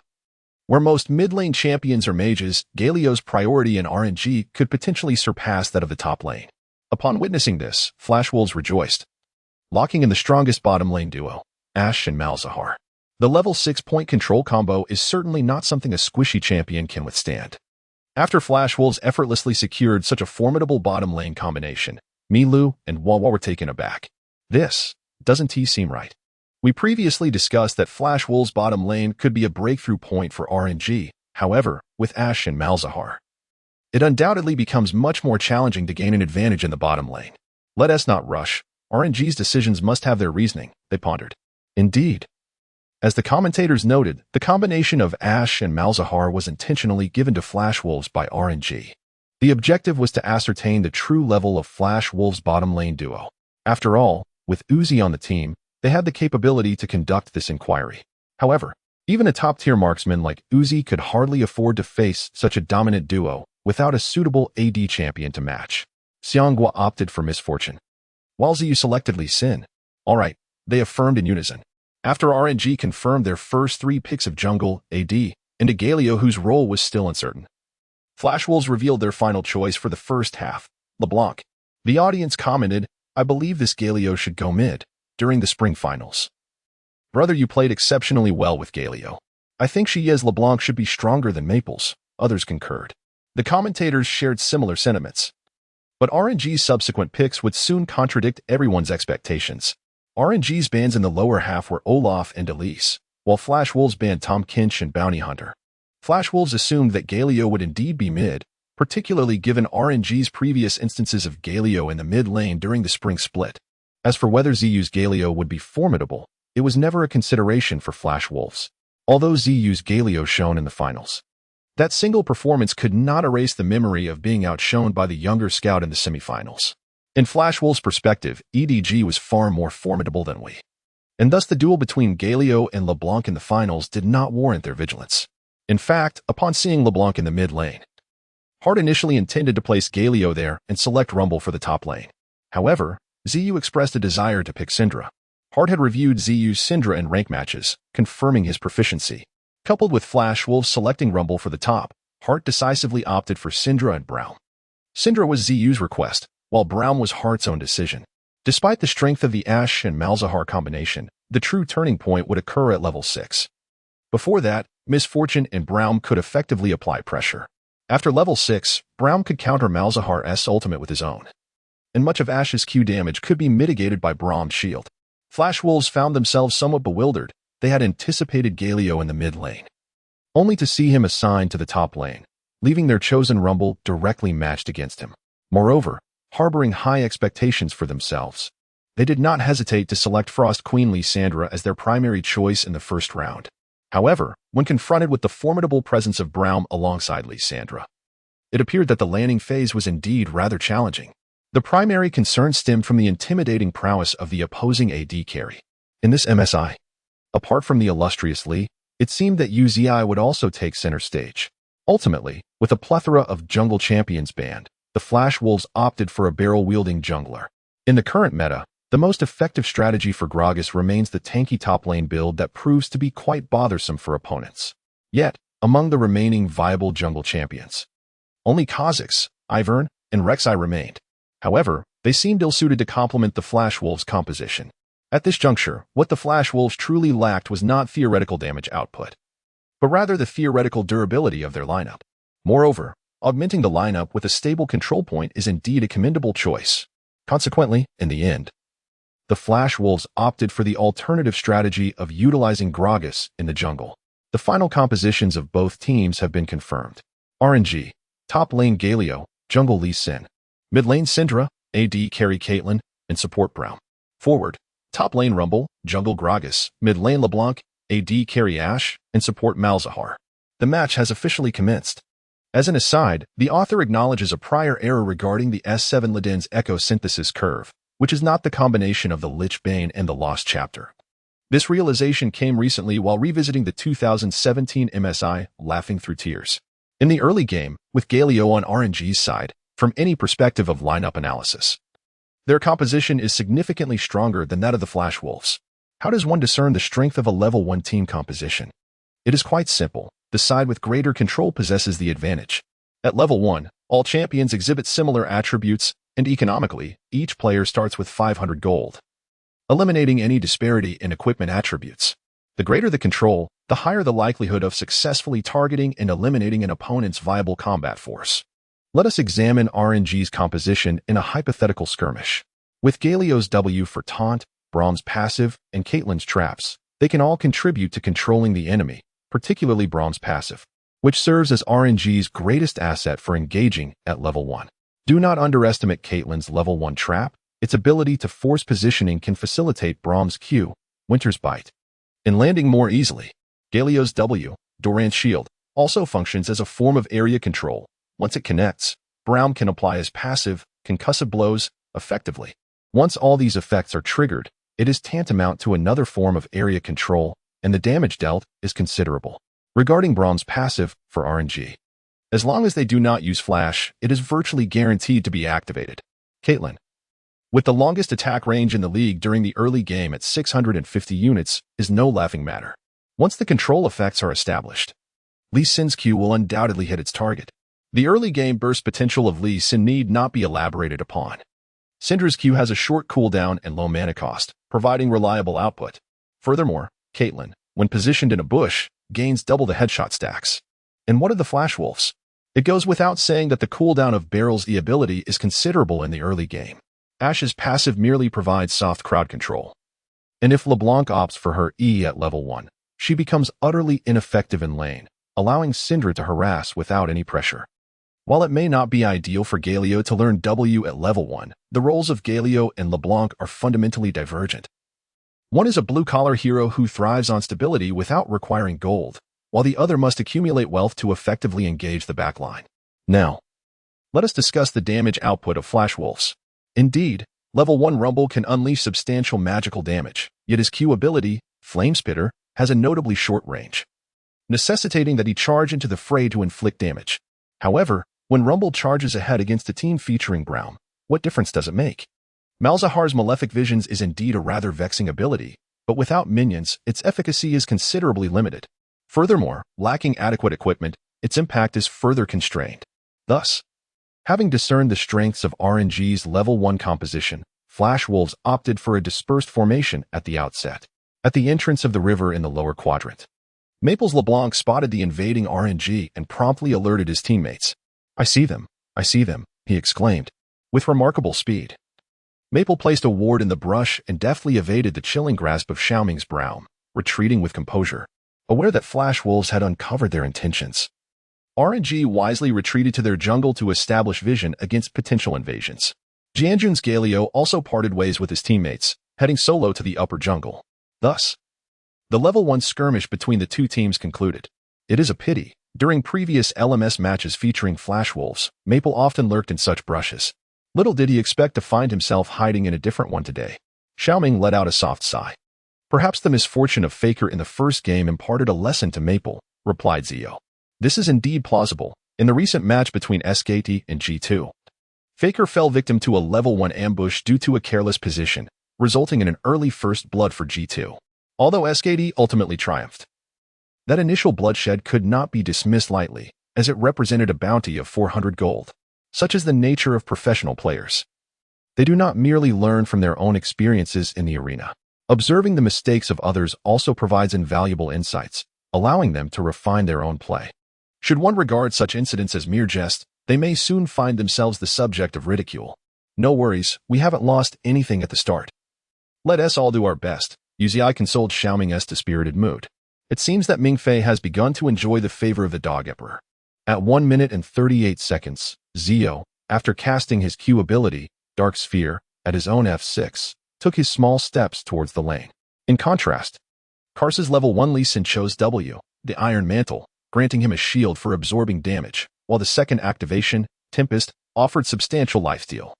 where most mid-lane champions are mages, Galio's priority in RNG could potentially surpass that of the top lane. Upon witnessing this, Flash Wolves rejoiced, locking in the strongest bottom lane duo, Ashe and Malzahar. The level 6 point control combo is certainly not something a squishy champion can withstand. After Flash Wolves effortlessly secured such a formidable bottom lane combination, Milu and Wawa were taken aback. This doesn't seem right. We previously discussed that Flash Wolves' bottom lane could be a breakthrough point for RNG. However, with Ashe and Malzahar, it undoubtedly becomes much more challenging to gain an advantage in the bottom lane. Let us not rush. RNG's decisions must have their reasoning, they pondered. Indeed. As the commentators noted, the combination of Ashe and Malzahar was intentionally given to Flash Wolves by RNG. The objective was to ascertain the true level of Flash Wolves' bottom lane duo. After all, with Uzi on the team, they had the capability to conduct this inquiry. However, even a top-tier marksman like Uzi could hardly afford to face such a dominant duo without a suitable AD champion to match. Xianghua opted for misfortune, while Ziyou selected Lee Sin. All right, they affirmed in unison. After RNG confirmed their first 3 picks of jungle, AD, and a Galio whose role was still uncertain, Flash Wolves revealed their final choice for the first half, LeBlanc. The audience commented, "I believe this Galio should go mid." During the spring finals, "Brother, you played exceptionally well with Galio. I think Chiez LeBlanc should be stronger than Maples." Others concurred. The commentators shared similar sentiments. But RNG's subsequent picks would soon contradict everyone's expectations. RNG's bans in the lower half were Olaf and Elise, while Flash Wolves banned Tom Kinch and Bounty Hunter. Flash Wolves assumed that Galio would indeed be mid, particularly given RNG's previous instances of Galio in the mid lane during the spring split. As for whether Ziyou's Galio would be formidable, it was never a consideration for Flash Wolves. Although Ziyou's Galio shone in the finals, that single performance could not erase the memory of being outshone by the younger scout in the semifinals. In Flash Wolves' perspective, EDG was far more formidable than we, and thus the duel between Galio and LeBlanc in the finals did not warrant their vigilance. In fact, upon seeing LeBlanc in the mid lane, Hart initially intended to place Galio there and select Rumble for the top lane. However, Ziyou expressed a desire to pick Syndra. Hart had reviewed Ziyou's Syndra in rank matches, confirming his proficiency. Coupled with Flash Wolves selecting Rumble for the top, Hart decisively opted for Syndra and Braum. Syndra was Ziyou's request, while Braum was Hart's own decision. Despite the strength of the Ashe and Malzahar combination, the true turning point would occur at level 6. Before that, Misfortune and Braum could effectively apply pressure. After level 6, Braum could counter Malzahar's ultimate with his own, and much of Ashe's Q damage could be mitigated by Braum's shield. Flash Wolves found themselves somewhat bewildered. They had anticipated Galio in the mid lane, only to see him assigned to the top lane, leaving their chosen Rumble directly matched against him. Moreover, harboring high expectations for themselves, they did not hesitate to select Frost Queen Lissandra as their primary choice in the first round. However, when confronted with the formidable presence of Braum alongside Lissandra, it appeared that the landing phase was indeed rather challenging. The primary concern stemmed from the intimidating prowess of the opposing AD carry. In this MSI, apart from the illustrious Lee, it seemed that Uzi would also take center stage. Ultimately, with a plethora of jungle champions banned, the Flash Wolves opted for a barrel-wielding jungler. In the current meta, the most effective strategy for Gragas remains the tanky top lane build that proves to be quite bothersome for opponents. Yet, among the remaining viable jungle champions, only Kha'Zix, Ivern, and Rek'Sai remained. However, they seemed ill-suited to complement the Flash Wolves' composition. At this juncture, what the Flash Wolves truly lacked was not theoretical damage output, but rather the theoretical durability of their lineup. Moreover, augmenting the lineup with a stable control point is indeed a commendable choice. Consequently, in the end, the Flash Wolves opted for the alternative strategy of utilizing Gragas in the jungle. The final compositions of both teams have been confirmed. RNG, top lane Galio, jungle Lee Sin. Mid lane Syndra, AD carry Caitlyn, and support Braum. Forward, top lane Rumble, jungle Gragas, mid lane LeBlanc, AD carry Ashe, and support Malzahar. The match has officially commenced. As an aside, the author acknowledges a prior error regarding the S7 Leden's echo synthesis curve. which is not the combination of the Lich Bane and the Lost Chapter. This realization came recently while revisiting the 2017 MSI Laughing Through Tears. In the early game, with Galio on RNG's side, from any perspective of lineup analysis, their composition is significantly stronger than that of the Flash Wolves. How does one discern the strength of a level 1 team composition? It is quite simple. The side with greater control possesses the advantage. At level 1, all champions exhibit similar attributes, and economically, each player starts with 500 gold, eliminating any disparity in equipment attributes. The greater the control, the higher the likelihood of successfully targeting and eliminating an opponent's viable combat force. Let us examine RNG's composition in a hypothetical skirmish. With Galio's W for taunt, Braum's passive, and Caitlyn's traps, they can all contribute to controlling the enemy, particularly Braum's passive, which serves as RNG's greatest asset for engaging at level 1. Do not underestimate Caitlyn's level 1 trap. Its ability to force positioning can facilitate Braum's Q, Winter's Bite, in landing more easily. Galio's W, Doran's Shield, also functions as a form of area control. Once it connects, Braum can apply his passive, concussive blows, effectively. Once all these effects are triggered, it is tantamount to another form of area control, and the damage dealt is considerable. Regarding Braum's passive for RNG, as long as they do not use Flash, it is virtually guaranteed to be activated. Caitlyn, with the longest attack range in the league during the early game at 650 units, is no laughing matter. Once the control effects are established, Lee Sin's Q will undoubtedly hit its target. The early game burst potential of Lee Sin need not be elaborated upon. Syndra's Q has a short cooldown and low mana cost, providing reliable output. Furthermore, Caitlyn, when positioned in a bush, gains double the headshot stacks. And what of the Flash Wolves? It goes without saying that the cooldown of Barrel's E ability is considerable in the early game. Ashe's passive merely provides soft crowd control. And if LeBlanc opts for her E at level 1, she becomes utterly ineffective in lane, allowing Syndra to harass without any pressure. While it may not be ideal for Galio to learn W at level 1, the roles of Galio and LeBlanc are fundamentally divergent. One is a blue-collar hero who thrives on stability without requiring gold, while the other must accumulate wealth to effectively engage the backline. Now, let us discuss the damage output of Flash Wolves. Indeed, level 1 Rumble can unleash substantial magical damage, yet his Q ability, Flame Spitter, has a notably short range, necessitating that he charge into the fray to inflict damage. However, when Rumble charges ahead against a team featuring Braum, what difference does it make? Malzahar's Malefic Visions is indeed a rather vexing ability, but without minions, its efficacy is considerably limited. Furthermore, lacking adequate equipment, its impact is further constrained. Thus, having discerned the strengths of RNG's level 1 composition, Flash Wolves opted for a dispersed formation at the outset, at the entrance of the river in the lower quadrant. Maples LeBlanc spotted the invading RNG and promptly alerted his teammates. I see them, he exclaimed, with remarkable speed. Maple placed a ward in the brush and deftly evaded the chilling grasp of Xiaoming's Braum, retreating with composure, aware that Flash Wolves had uncovered their intentions. RNG wisely retreated to their jungle to establish vision against potential invasions. Jianjun's Galio also parted ways with his teammates, heading solo to the upper jungle. Thus, the level 1 skirmish between the two teams concluded. It is a pity. During previous LMS matches featuring Flash Wolves, Maple often lurked in such brushes. Little did he expect to find himself hiding in a different one today. Xiaoming let out a soft sigh. Perhaps the misfortune of Faker in the first game imparted a lesson to Maple, replied Ziyou. This is indeed plausible. In the recent match between SKT and G2, Faker fell victim to a level 1 ambush due to a careless position, resulting in an early first blood for G2. Although SKT ultimately triumphed, that initial bloodshed could not be dismissed lightly, as it represented a bounty of 400 gold. Such is the nature of professional players. They do not merely learn from their own experiences in the arena. Observing the mistakes of others also provides invaluable insights, allowing them to refine their own play. Should one regard such incidents as mere jest, they may soon find themselves the subject of ridicule. No worries, we haven't lost anything at the start. Let us all do our best, Uzi consoled Xiaoming's dispirited mood. It seems that Mingfei has begun to enjoy the favor of the Dog Emperor. At 1 minute and 38 seconds, Ziyou, after casting his Q ability, Dark Sphere, at his own F6, took his small steps towards the lane. In contrast, Karsa's level 1 Lee Sin chose W, the Iron Mantle, granting him a shield for absorbing damage, while the second activation, Tempest, offered substantial lifesteal.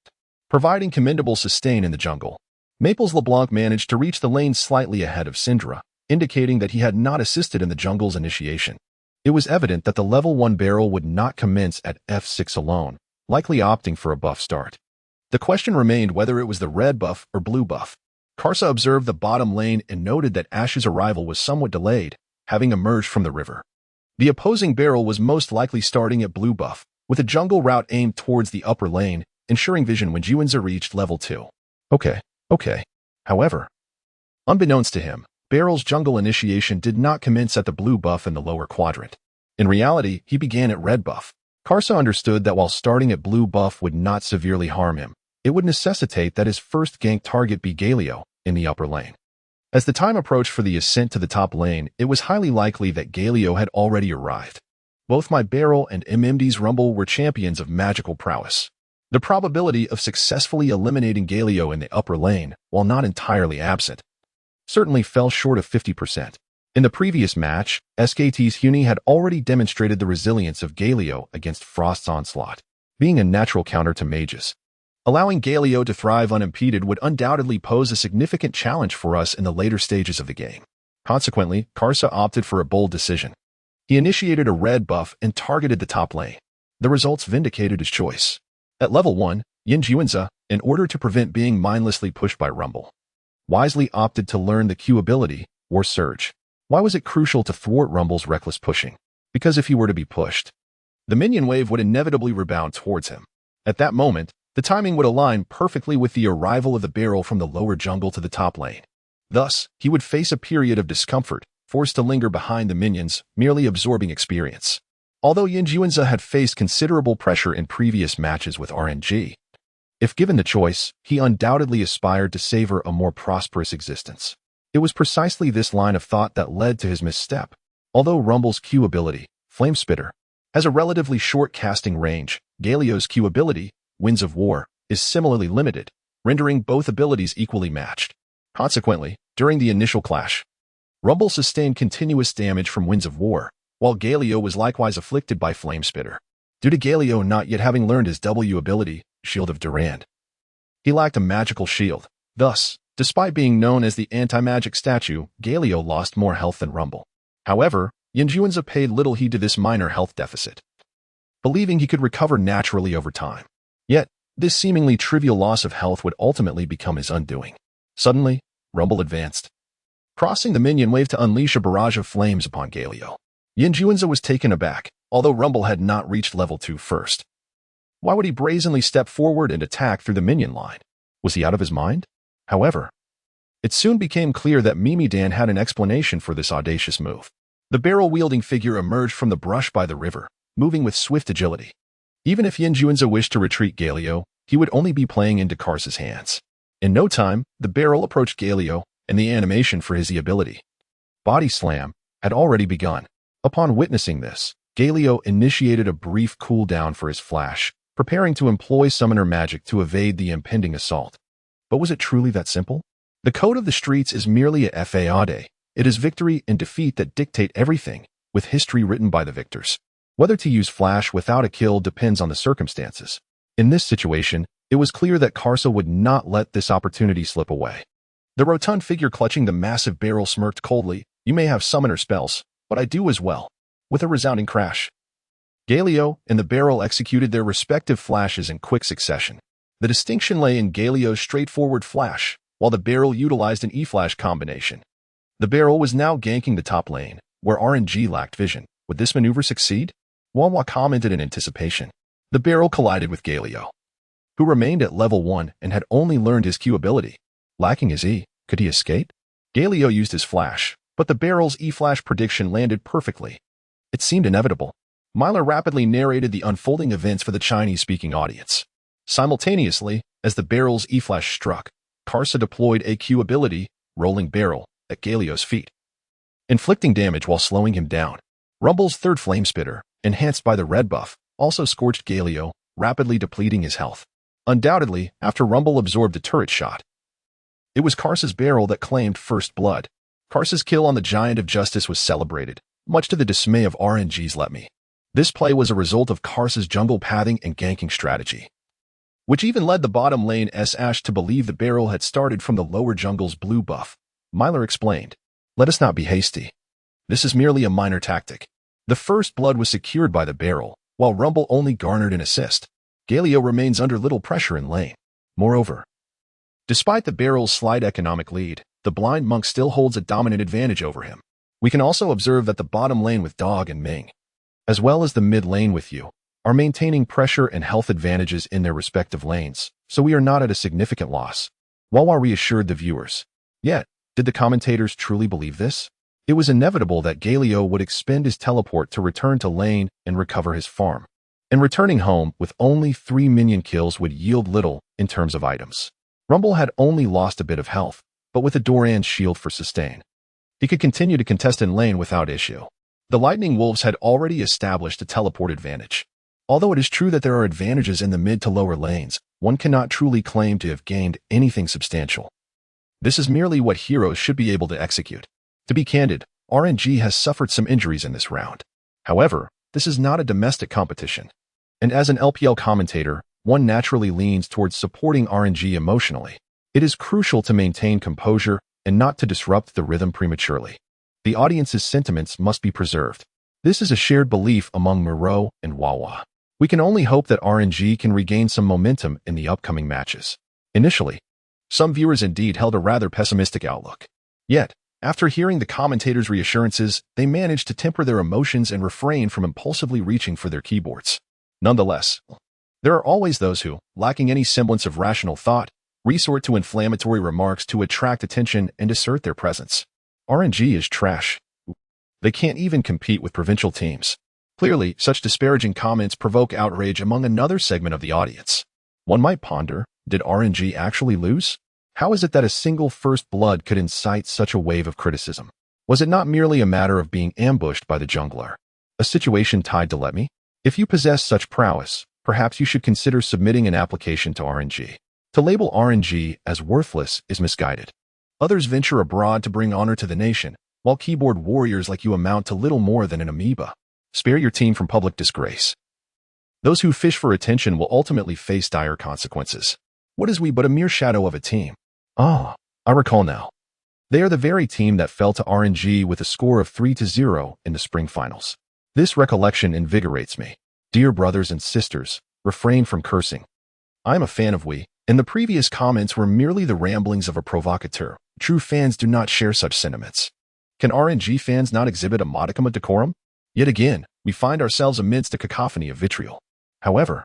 providing commendable sustain in the jungle. Maples LeBlanc managed to reach the lane slightly ahead of Syndra, indicating that he had not assisted in the jungle's initiation. It was evident that the level 1 barrel would not commence at F6 alone, likely opting for a buff start. The question remained whether it was the red buff or blue buff. Karsa observed the bottom lane and noted that Ash's arrival was somewhat delayed, having emerged from the river. The opposing barrel was most likely starting at blue buff, with a jungle route aimed towards the upper lane, ensuring vision when Jiwenza reached level 2. Okay. However, unbeknownst to him, Barrel's jungle initiation did not commence at the blue buff in the lower quadrant. In reality, he began at red buff. Karsa understood that while starting at blue buff would not severely harm him, it would necessitate that his first gank target be Galio in the upper lane. As the time approached for the ascent to the top lane, it was highly likely that Galio had already arrived. Both my Barrel and MMD's Rumble were champions of magical prowess. The probability of successfully eliminating Galio in the upper lane, while not entirely absent, certainly fell short of 50%. In the previous match, SKT's Huni had already demonstrated the resilience of Galio against Frost's onslaught, being a natural counter to mages. Allowing Galio to thrive unimpeded would undoubtedly pose a significant challenge for us in the later stages of the game. Consequently, Karsa opted for a bold decision. He initiated a red buff and targeted the top lane. The results vindicated his choice. At level 1, Yin Jiwenza, in order to prevent being mindlessly pushed by Rumble, wisely opted to learn the Q ability, or Surge. Why was it crucial to thwart Rumble's reckless pushing? Because if he were to be pushed, the minion wave would inevitably rebound towards him. At that moment, the timing would align perfectly with the arrival of the barrel from the lower jungle to the top lane. Thus, he would face a period of discomfort, forced to linger behind the minions, merely absorbing experience. Although Yin Jiwenza had faced considerable pressure in previous matches with RNG, if given the choice, he undoubtedly aspired to savor a more prosperous existence. It was precisely this line of thought that led to his misstep. Although Rumble's Q ability, Flame Spitter, has a relatively short casting range, Galio's Q ability, Winds of War, is similarly limited, rendering both abilities equally matched. Consequently, during the initial clash, Rumble sustained continuous damage from Winds of War, while Galio was likewise afflicted by Flame Spitter. Due to Galio not yet having learned his W ability, Shield of Durand, he lacked a magical shield. Thus, despite being known as the anti-magic statue, Galio lost more health than Rumble. However, Yin Jiwenza paid little heed to this minor health deficit, believing he could recover naturally over time. Yet, this seemingly trivial loss of health would ultimately become his undoing. Suddenly, Rumble advanced, crossing the minion wave to unleash a barrage of flames upon Galio. Yin Jiwenza was taken aback, although Rumble had not reached level 2 first. Why would he brazenly step forward and attack through the minion line? Was he out of his mind? However, it soon became clear that Mimidan had an explanation for this audacious move. The barrel-wielding figure emerged from the brush by the river, moving with swift agility. Even if Yin Jiwenza wished to retreat Galio, he would only be playing into Karsa's hands. In no time, the barrel approached Galio, and the animation for his E ability, Body Slam, had already begun. Upon witnessing this, Galio initiated a brief cooldown for his flash, preparing to employ summoner magic to evade the impending assault. But was it truly that simple? The code of the streets is merely a fade. It is victory and defeat that dictate everything, with history written by the victors. Whether to use flash without a kill depends on the circumstances. In this situation, it was clear that Karsa would not let this opportunity slip away. The rotund figure clutching the massive barrel smirked coldly. "You may have summoner spells, but I do as well." With a resounding crash, Galio and the barrel executed their respective flashes in quick succession. The distinction lay in Galio's straightforward flash, while the barrel utilized an E-flash combination. The barrel was now ganking the top lane, where RNG lacked vision. Would this maneuver succeed? Wanwa commented in anticipation. The barrel collided with Galio, who remained at level 1 and had only learned his Q ability. Lacking his E, could he escape? Galio used his flash, but the barrel's E-flash prediction landed perfectly. It seemed inevitable. Myler rapidly narrated the unfolding events for the Chinese-speaking audience. Simultaneously, as the barrel's E-flash struck, Karsa deployed a Q ability, Rolling Barrel, at Galio's feet, inflicting damage while slowing him down. Rumble's third Flame Spitter, enhanced by the red buff, also scorched Galio, rapidly depleting his health. Undoubtedly, after Rumble absorbed a turret shot, it was Karsa's barrel that claimed first blood. Karsa's kill on the Giant of Justice was celebrated, much to the dismay of RNG's Let Me. This play was a result of Karsa's jungle pathing and ganking strategy. which even led the bottom lane's Ash to believe the barrel had started from the lower jungle's blue buff. Myler explained, "Let us not be hasty. This is merely a minor tactic. The first blood was secured by the barrel, while Rumble only garnered an assist. Galio remains under little pressure in lane. Moreover, despite the barrel's slight economic lead, the blind monk still holds a dominant advantage over him. We can also observe that the bottom lane with Dog and Ming, as well as the mid lane with Yu, are maintaining pressure and health advantages in their respective lanes, so we are not at a significant loss." Wawa reassured the viewers. Yet, did the commentators truly believe this? It was inevitable that Galio would expend his teleport to return to lane and recover his farm. And returning home with only 3 minion kills would yield little in terms of items. Rumble had only lost a bit of health, but with a Doran's shield for sustain, he could continue to contest in lane without issue. The Lightning Wolves had already established a teleport advantage. Although it is true that there are advantages in the mid to lower lanes, one cannot truly claim to have gained anything substantial. This is merely what heroes should be able to execute. To be candid, RNG has suffered some injuries in this round. However, this is not a domestic competition. And as an LPL commentator, one naturally leans towards supporting RNG emotionally. It is crucial to maintain composure and not to disrupt the rhythm prematurely. The audience's sentiments must be preserved. This is a shared belief among Miro and Wawa. We can only hope that RNG can regain some momentum in the upcoming matches. Initially, some viewers indeed held a rather pessimistic outlook. Yet, after hearing the commentators' reassurances, they managed to temper their emotions and refrain from impulsively reaching for their keyboards. Nonetheless, there are always those who, lacking any semblance of rational thought, resort to inflammatory remarks to attract attention and assert their presence. RNG is trash. They can't even compete with provincial teams. Clearly, such disparaging comments provoke outrage among another segment of the audience. One might ponder, did RNG actually lose? How is it that a single first blood could incite such a wave of criticism? Was it not merely a matter of being ambushed by the jungler? A situation tied to Let Me? If you possess such prowess, perhaps you should consider submitting an application to RNG. To label RNG as worthless is misguided. Others venture abroad to bring honor to the nation, while keyboard warriors like you amount to little more than an amoeba. Spare your team from public disgrace. Those who fish for attention will ultimately face dire consequences. What is we but a mere shadow of a team? Ah, I recall now. They are the very team that fell to RNG with a score of 3-0 in the spring finals. This recollection invigorates me. Dear brothers and sisters, refrain from cursing. I am a fan of we, and the previous comments were merely the ramblings of a provocateur. True fans do not share such sentiments. Can RNG fans not exhibit a modicum of decorum? Yet again, we find ourselves amidst a cacophony of vitriol. However,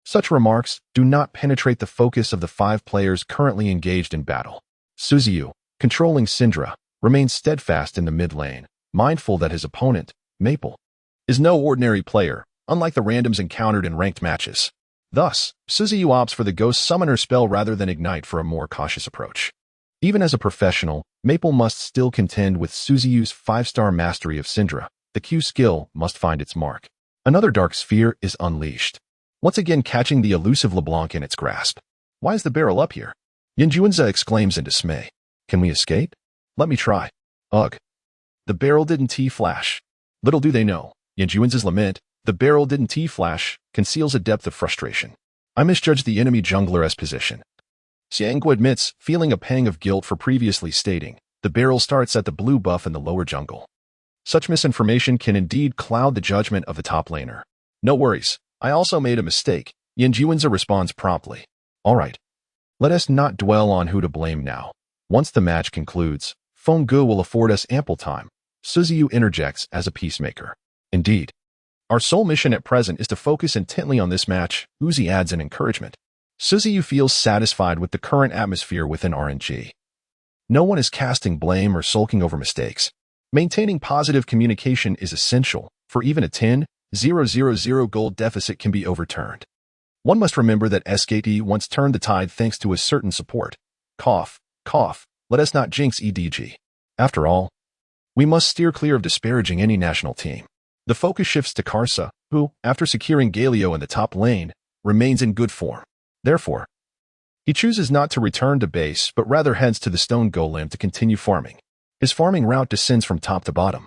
such remarks do not penetrate the focus of the 5 players currently engaged in battle. Ziyou, controlling Syndra, remains steadfast in the mid lane, mindful that his opponent, Maple, is no ordinary player, unlike the randoms encountered in ranked matches. Thus, Ziyou opts for the Ghost Summoner spell rather than Ignite for a more cautious approach. Even as a professional, Maple must still contend with Ziyou's 5-star mastery of Syndra. The Q skill must find its mark. Another dark sphere is unleashed, once again catching the elusive LeBlanc in its grasp. Why is the barrel up here? Yinjuanza exclaims in dismay. Can we escape? Let me try. Ugh. The barrel didn't T-flash. Little do they know, Yinjuanza's lament, the barrel didn't T-flash, conceals a depth of frustration. I misjudged the enemy jungler's position. Xianggu admits, feeling a pang of guilt for previously stating, the barrel starts at the blue buff in the lower jungle. Such misinformation can indeed cloud the judgment of the top laner. No worries, I also made a mistake, Yinjuanza responds promptly. Alright. Let us not dwell on who to blame now. Once the match concludes, Fenggu will afford us ample time. Ziyou interjects as a peacemaker. Indeed. Our sole mission at present is to focus intently on this match, Uzi adds in encouragement. Ziyou feels satisfied with the current atmosphere within RNG. No one is casting blame or sulking over mistakes. Maintaining positive communication is essential, for even a 10,000 gold deficit can be overturned. One must remember that SKT once turned the tide thanks to a certain support. Cough, cough, let us not jinx EDG. After all, we must steer clear of disparaging any national team. The focus shifts to Karsa, who, after securing Galio in the top lane, remains in good form. Therefore, he chooses not to return to base but rather heads to the stone golem to continue farming. His farming route descends from top to bottom.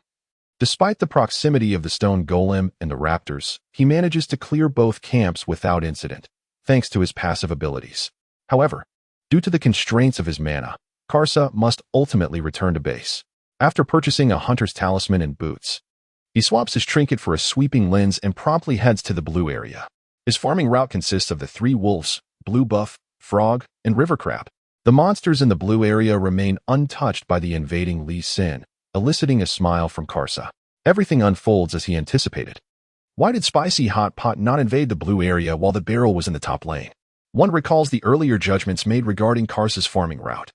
Despite the proximity of the stone golem and the raptors, he manages to clear both camps without incident. thanks to his passive abilities. However, due to the constraints of his mana, Karsa must ultimately return to base. After purchasing a hunter's talisman and boots, he swaps his trinket for a sweeping lens and promptly heads to the blue area. His farming route consists of the 3 wolves, blue buff, frog, and river crab. The monsters in the blue area remain untouched by the invading Lee Sin, eliciting a smile from Karsa. Everything unfolds as he anticipated. Why did Spicy Hot Pot not invade the blue area while the barrel was in the top lane? One recalls the earlier judgments made regarding Karsa's farming route.